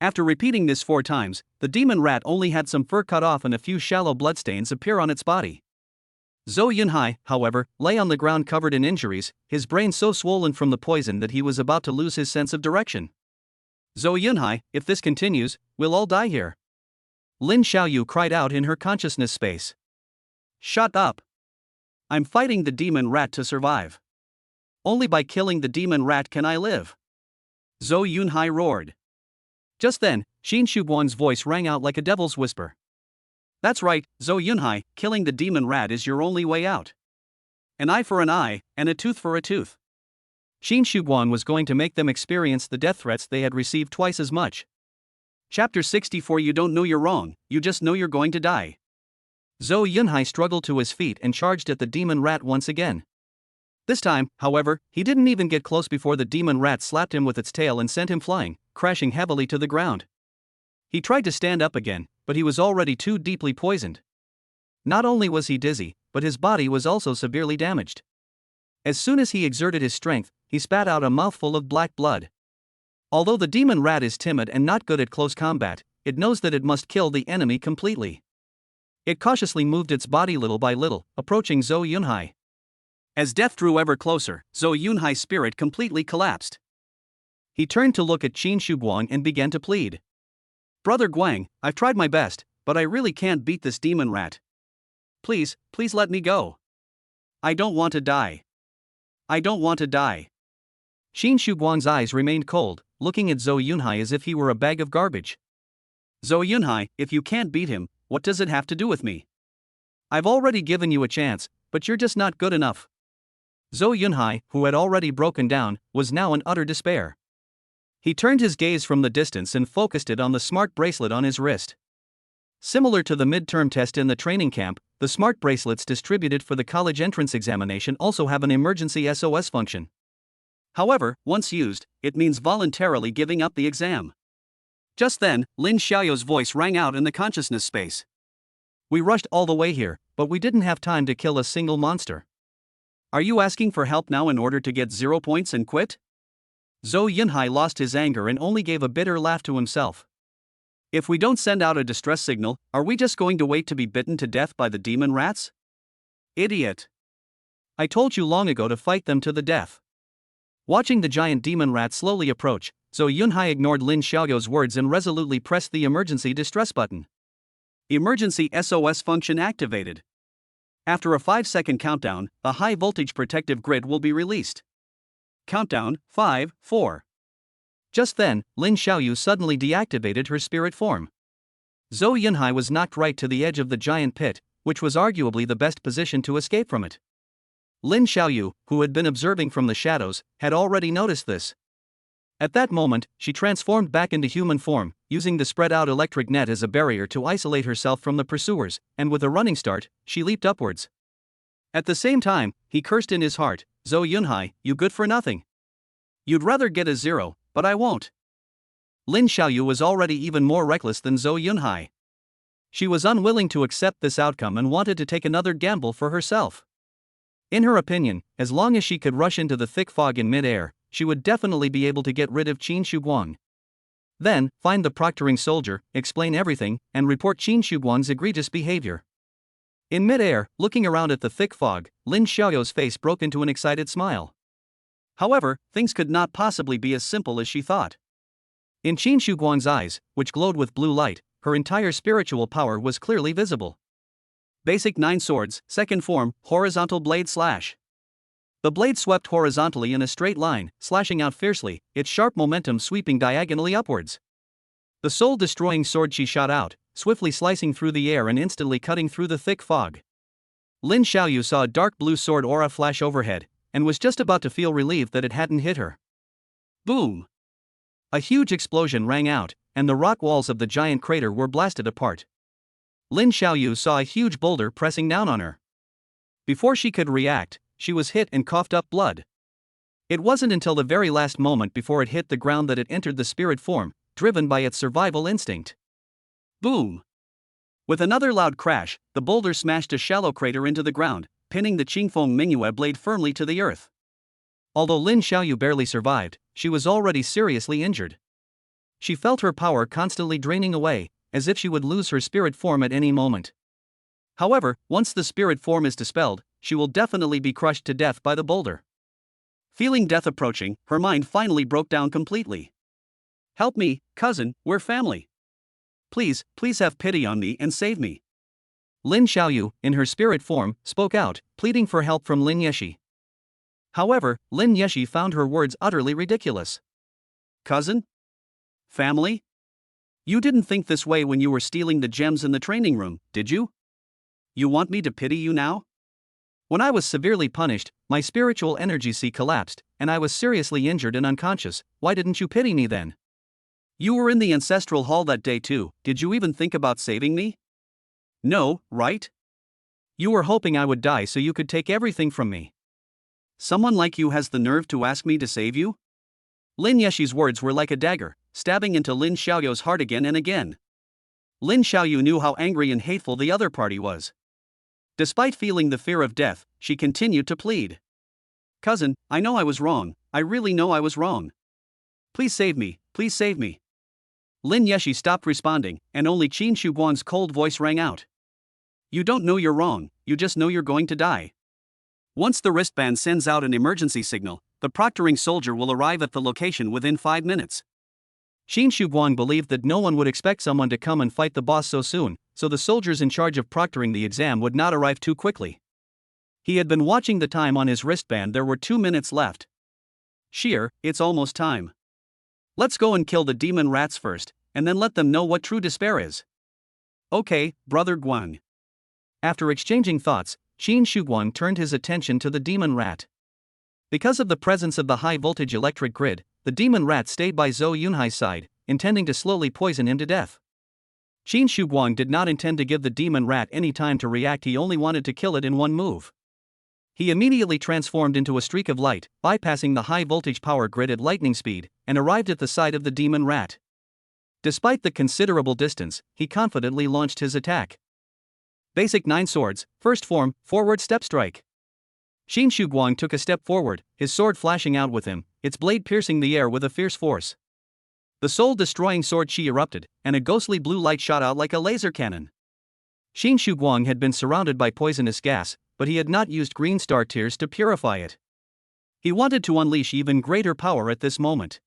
After repeating this 4 times, the demon rat only had some fur cut off and a few shallow bloodstains appear on its body. Zhou Yunhai, however, lay on the ground covered in injuries, his brain so swollen from the poison that he was about to lose his sense of direction. Zhou Yunhai, if this continues, we'll all die here. Lin Xiaoyu cried out in her consciousness space. Shut up. I'm fighting the demon rat to survive. Only by killing the demon rat can I live. Zhou Yunhai roared. Just then, Qin Guang's voice rang out like a devil's whisper. That's right, Zhou Yunhai, killing the demon rat is your only way out. An eye for an eye, and a tooth for a tooth. Qin Guang was going to make them experience the death threats they had received twice as much. Chapter 64. You don't know you're wrong, you just know you're going to die. Zhou Yunhai struggled to his feet and charged at the demon rat once again. This time, however, he didn't even get close before the demon rat slapped him with its tail and sent him flying, crashing heavily to the ground. He tried to stand up again, but he was already too deeply poisoned. Not only was he dizzy, but his body was also severely damaged. As soon as he exerted his strength, he spat out a mouthful of black blood. Although the demon rat is timid and not good at close combat, it knows that it must kill the enemy completely. It cautiously moved its body little by little, approaching Zhou Yunhai. As death drew ever closer, Zhou Yunhai's spirit completely collapsed. He turned to look at Qin Guang and began to plead. Brother Guang, I've tried my best, but I really can't beat this demon rat. Please, please let me go. I don't want to die. I don't want to die. Qin Guang's eyes remained cold, looking at Zhou Yunhai as if he were a bag of garbage. Zhou Yunhai, if you can't beat him, what does it have to do with me? I've already given you a chance, but you're just not good enough. Zhou Yunhai, who had already broken down, was now in utter despair. He turned his gaze from the distance and focused it on the smart bracelet on his wrist. Similar to the midterm test in the training camp, the smart bracelets distributed for the college entrance examination also have an emergency SOS function. However, once used, it means voluntarily giving up the exam. Just then, Lin Xiaoyu's voice rang out in the consciousness space. We rushed all the way here, but we didn't have time to kill a single monster. Are you asking for help now in order to get 0 points and quit? Zhou Yunhai lost his anger and only gave a bitter laugh to himself. If we don't send out a distress signal, are we just going to wait to be bitten to death by the demon rats? Idiot. I told you long ago to fight them to the death. Watching the giant demon rat slowly approach, Zhou Yunhai ignored Lin Xiaoyu's words and resolutely pressed the emergency distress button. Emergency SOS function activated. After a 5-second countdown, the high-voltage protective grid will be released. Countdown, 5, 4. Just then, Lin Xiaoyu suddenly deactivated her spirit form. Zhou Yunhai was knocked right to the edge of the giant pit, which was arguably the best position to escape from it. Lin Xiaoyu, who had been observing from the shadows, had already noticed this. At that moment, she transformed back into human form, using the spread-out electric net as a barrier to isolate herself from the pursuers, and with a running start, she leaped upwards. At the same time, he cursed in his heart, "Zhou Yunhai, you good for nothing. You'd rather get a 0, but I won't." Lin Xiaoyu was already even more reckless than Zhou Yunhai. She was unwilling to accept this outcome and wanted to take another gamble for herself. In her opinion, as long as she could rush into the thick fog in mid-air, she would definitely be able to get rid of Qin Shuguang. Then, find the proctoring soldier, explain everything, and report Qin Shuguang's egregious behavior. In mid-air, looking around at the thick fog, Lin Xiaoyu's face broke into an excited smile. However, things could not possibly be as simple as she thought. In Qin Shuguang's eyes, which glowed with blue light, her entire spiritual power was clearly visible. Basic 9 swords, second form, horizontal blade slash. The blade swept horizontally in a straight line, slashing out fiercely, its sharp momentum sweeping diagonally upwards. The soul-destroying sword she shot out, swiftly slicing through the air and instantly cutting through the thick fog. Lin Xiaoyu saw a dark blue sword aura flash overhead, and was just about to feel relieved that it hadn't hit her. Boom! A huge explosion rang out, and the rock walls of the giant crater were blasted apart. Lin Xiaoyu saw a huge boulder pressing down on her. Before she could react, she was hit and coughed up blood. It wasn't until the very last moment before it hit the ground that it entered the spirit form, driven by its survival instinct. Boom! With another loud crash, the boulder smashed a shallow crater into the ground, pinning the Qingfeng Mingyue blade firmly to the earth. Although Lin Xiaoyu barely survived, she was already seriously injured. She felt her power constantly draining away, as if she would lose her spirit form at any moment. However, once the spirit form is dispelled, she will definitely be crushed to death by the boulder. Feeling death approaching, her mind finally broke down completely. "Help me, cousin, we're family. Please have pity on me and save me." Lin Xiaoyu, in her spirit form, spoke out, pleading for help from Lin Yeshi. However, Lin Yeshi found her words utterly ridiculous. "Cousin? Family? You didn't think this way when you were stealing the gems in the training room, did you? You want me to pity you now? When I was severely punished, my spiritual energy sea collapsed, and I was seriously injured and unconscious. Why didn't you pity me then? You were in the ancestral hall that day too. Did you even think about saving me? No, right? You were hoping I would die so you could take everything from me. Someone like you has the nerve to ask me to save you?" Lin Yeshi's words were like a dagger, stabbing into Lin Xiaoyu's heart again and again. Lin Xiaoyu knew how angry and hateful the other party was. Despite feeling the fear of death, she continued to plead. "Cousin, I know I was wrong, I really know I was wrong. Please save me, please save me." Lin Yeshi stopped responding, and only Qin Shuguang's cold voice rang out. "You don't know you're wrong, you just know you're going to die. Once the wristband sends out an emergency signal, the proctoring soldier will arrive at the location within 5 minutes." Qin Shuguang believed that no one would expect someone to come and fight the boss so soon, so the soldiers in charge of proctoring the exam would not arrive too quickly. He had been watching the time on his wristband. There were 2 minutes left. "Sheer, it's almost time. Let's go and kill the demon rats first, and then let them know what true despair is." "Okay, brother Guang." After exchanging thoughts, Qin Shuguang turned his attention to the demon rat. Because of the presence of the high-voltage electric grid, the demon rat stayed by Zhou Yunhai's side, intending to slowly poison him to death. Qin Shuguang did not intend to give the demon rat any time to react. He only wanted to kill it in one move. He immediately transformed into a streak of light, bypassing the high-voltage power grid at lightning speed, and arrived at the side of the demon rat. Despite the considerable distance, he confidently launched his attack. Basic 9 swords, first form, forward step strike. Qin Shuguang took a step forward, his sword flashing out with him, its blade piercing the air with a fierce force. The soul-destroying sword chi erupted, and a ghostly blue light shot out like a laser cannon. Qin Shuguang had been surrounded by poisonous gas, but he had not used green star tears to purify it. He wanted to unleash even greater power at this moment.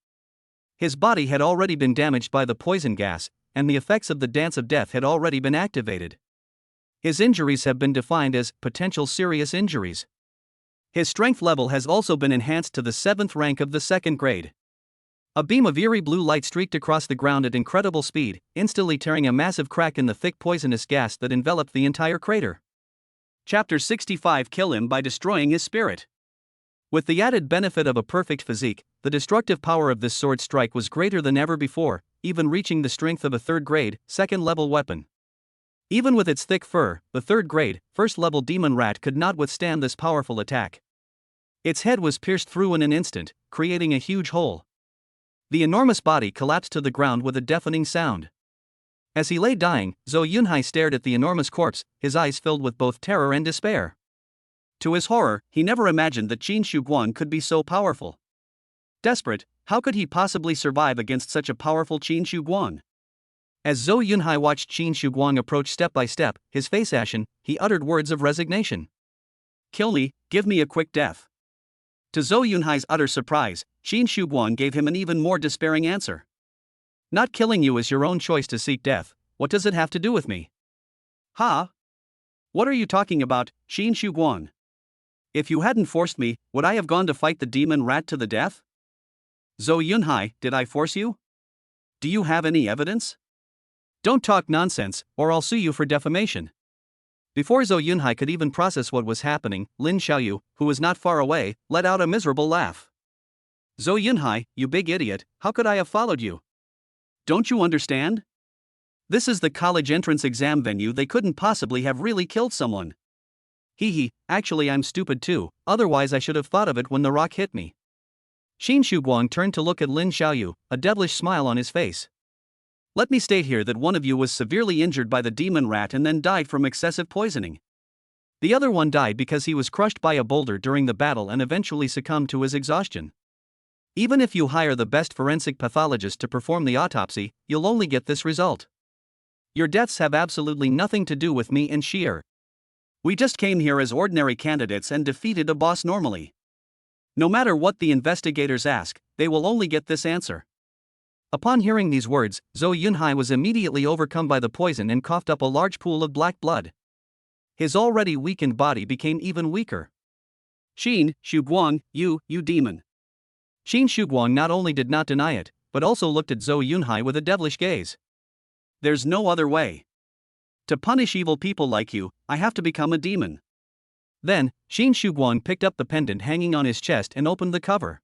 His body had already been damaged by the poison gas, and the effects of the dance of death had already been activated. His injuries have been defined as potential serious injuries. His strength level has also been enhanced to the 7th rank of the 2nd grade. A beam of eerie blue light streaked across the ground at incredible speed, instantly tearing a massive crack in the thick poisonous gas that enveloped the entire crater. Chapter 65: Kill him by destroying his spirit. With the added benefit of a perfect physique, the destructive power of this sword strike was greater than ever before, even reaching the strength of a 3rd grade, 2nd level weapon. Even with its thick fur, the 3rd grade, 1st level demon rat could not withstand this powerful attack. Its head was pierced through in an instant, creating a huge hole. The enormous body collapsed to the ground with a deafening sound. As he lay dying, Zhou Yunhai stared at the enormous corpse, his eyes filled with both terror and despair. To his horror, he never imagined that Qin Shuguang could be so powerful. Desperate, how could he possibly survive against such a powerful Qin Shuguang? As Zhou Yunhai watched Qin Shuguang approach step by step, his face ashen, he uttered words of resignation. "Kill me, give me a quick death." To Zhou Yunhai's utter surprise, Qin Shuguang gave him an even more despairing answer. "Not killing you is your own choice to seek death. What does it have to do with me?" "Ha? What are you talking about, Qin Shuguang? If you hadn't forced me, would I have gone to fight the demon rat to the death?" "Zhou Yunhai, did I force you? Do you have any evidence? Don't talk nonsense, or I'll sue you for defamation." Before Zhou Yunhai could even process what was happening, Lin Xiaoyu, who was not far away, let out a miserable laugh. "Zhou Yunhai, you big idiot, how could I have followed you? Don't you understand? This is the college entrance exam venue, they couldn't possibly have really killed someone." "Hee, actually I'm stupid too, otherwise I should have thought of it when the rock hit me." Qin Shuguang turned to look at Lin Xiaoyu, a devilish smile on his face. "Let me state here that one of you was severely injured by the demon rat and then died from excessive poisoning. The other one died because he was crushed by a boulder during the battle and eventually succumbed to his exhaustion. Even if you hire the best forensic pathologist to perform the autopsy, you'll only get this result. Your deaths have absolutely nothing to do with me and Sheer. We just came here as ordinary candidates and defeated a boss normally. No matter what the investigators ask, they will only get this answer." Upon hearing these words, Zhou Yunhai was immediately overcome by the poison and coughed up a large pool of black blood. His already weakened body became even weaker. "Qin Shuguang, you demon." Qin Shuguang not only did not deny it, but also looked at Zhou Yunhai with a devilish gaze. "There's no other way. To punish evil people like you, I have to become a demon." Then, Qin Shuguang picked up the pendant hanging on his chest and opened the cover.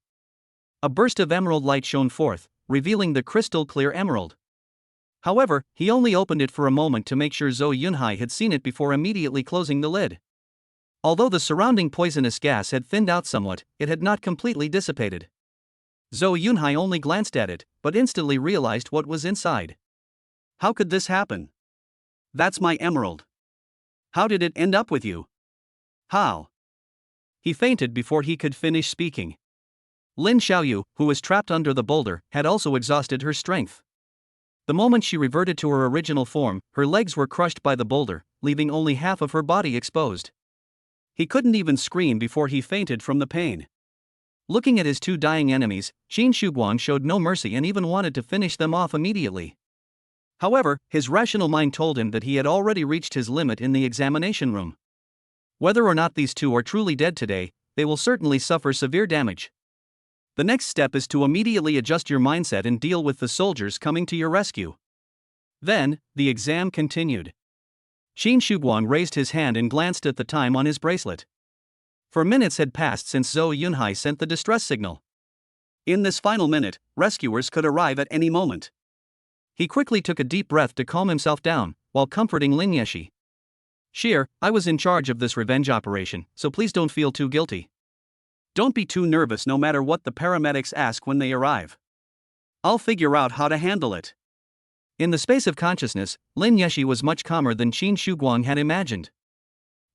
A burst of emerald light shone forth, revealing the crystal-clear emerald. However, he only opened it for a moment to make sure Zhou Yunhai had seen it before immediately closing the lid. Although the surrounding poisonous gas had thinned out somewhat, it had not completely dissipated. Zhou Yunhai only glanced at it, but instantly realized what was inside. "How could this happen? That's my emerald. How did it end up with you? How?" He fainted before he could finish speaking. Lin Xiaoyu, who was trapped under the boulder, had also exhausted her strength. The moment she reverted to her original form, her legs were crushed by the boulder, leaving only half of her body exposed. He couldn't even scream before he fainted from the pain. Looking at his two dying enemies, Qin Shuguang showed no mercy and even wanted to finish them off immediately. However, his rational mind told him that he had already reached his limit in the examination room. Whether or not these two are truly dead today, they will certainly suffer severe damage. The next step is to immediately adjust your mindset and deal with the soldiers coming to your rescue. Then, the exam continued. Qin Shuguang raised his hand and glanced at the time on his bracelet. For minutes had passed since Zhou Yunhai sent the distress signal. In this final minute, rescuers could arrive at any moment. He quickly took a deep breath to calm himself down, while comforting Lin Yeshi. "Sheer, I was in charge of this revenge operation, so please don't feel too guilty. Don't be too nervous no matter what the paramedics ask when they arrive. I'll figure out how to handle it." In the space of consciousness, Lin Yeshi was much calmer than Qin Shuguang had imagined.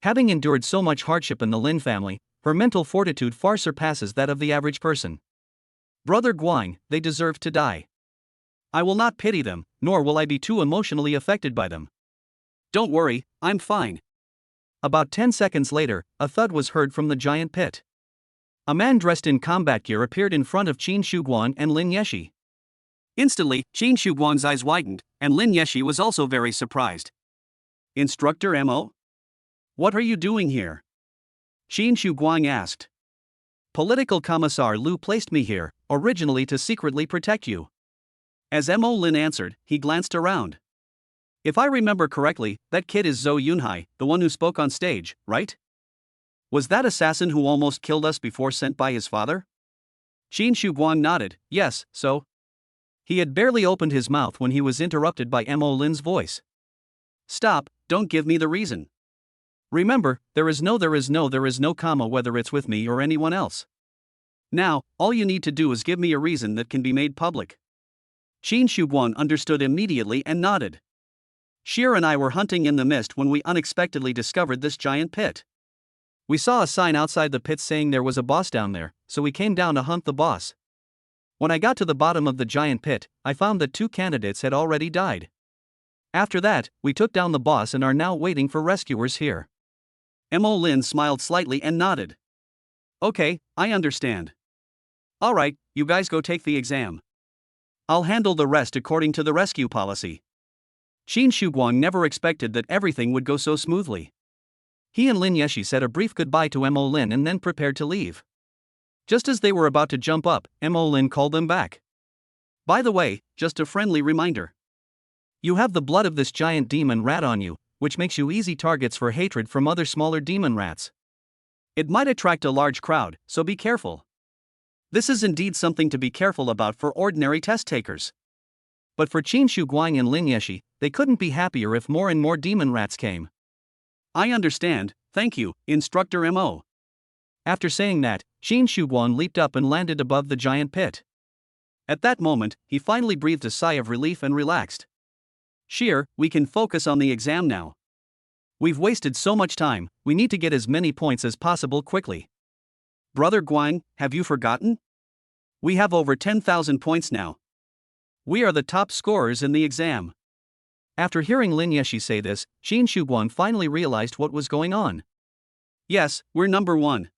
Having endured so much hardship in the Lin family, her mental fortitude far surpasses that of the average person. "Brother Guang, they deserve to die. I will not pity them, nor will I be too emotionally affected by them. Don't worry, I'm fine." About 10 seconds later, a thud was heard from the giant pit. A man dressed in combat gear appeared in front of Qin Shuguang and Lin Yeshi. Instantly, Qin Shuguang's eyes widened, and Lin Yeshi was also very surprised. Instructor Mo? What are you doing here? Qin Guang asked. Political Commissar Lu placed me here, originally to secretly protect you. As Mo Lin answered, he glanced around. If I remember correctly, that kid is Zhou Yunhai, the one who spoke on stage, right? Was that assassin who almost killed us before sent by his father? Qin Guang nodded, yes, so. He had barely opened his mouth when he was interrupted by Mo Lin's voice. Stop, don't give me the reason. Remember, there is no comma whether it's with me or anyone else. Now, all you need to do is give me a reason that can be made public. Qin Guang understood immediately and nodded. Sheer and I were hunting in the mist when we unexpectedly discovered this giant pit. We saw a sign outside the pit saying there was a boss down there, so we came down to hunt the boss. When I got to the bottom of the giant pit, I found that 2 candidates had already died. After that, we took down the boss and are now waiting for rescuers here. Mo Lin smiled slightly and nodded. Okay, I understand. Alright, you guys go take the exam. I'll handle the rest according to the rescue policy. Qin Guang never expected that everything would go so smoothly. He and Lin Yeshi said a brief goodbye to Mo Lin and then prepared to leave. Just as they were about to jump up, Mo Lin called them back. By the way, just a friendly reminder. You have the blood of this giant demon rat on you, which makes you easy targets for hatred from other smaller demon rats. It might attract a large crowd, so be careful. This is indeed something to be careful about for ordinary test takers. But for Qin Guang and Lin Yeshi, they couldn't be happier if more and more demon rats came. I understand, thank you, Instructor Mo. After saying that, Qin Guang leaped up and landed above the giant pit. At that moment, he finally breathed a sigh of relief and relaxed. Sheer, we can focus on the exam now. We've wasted so much time, we need to get as many points as possible quickly. Brother Guang, have you forgotten? We have over 10,000 points now. We are the top scorers in the exam. After hearing Lin Yeshi say this, Qin Guang finally realized what was going on. Yes, we're number 1.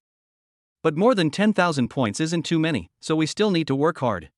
But more than 10,000 points isn't too many, so we still need to work hard.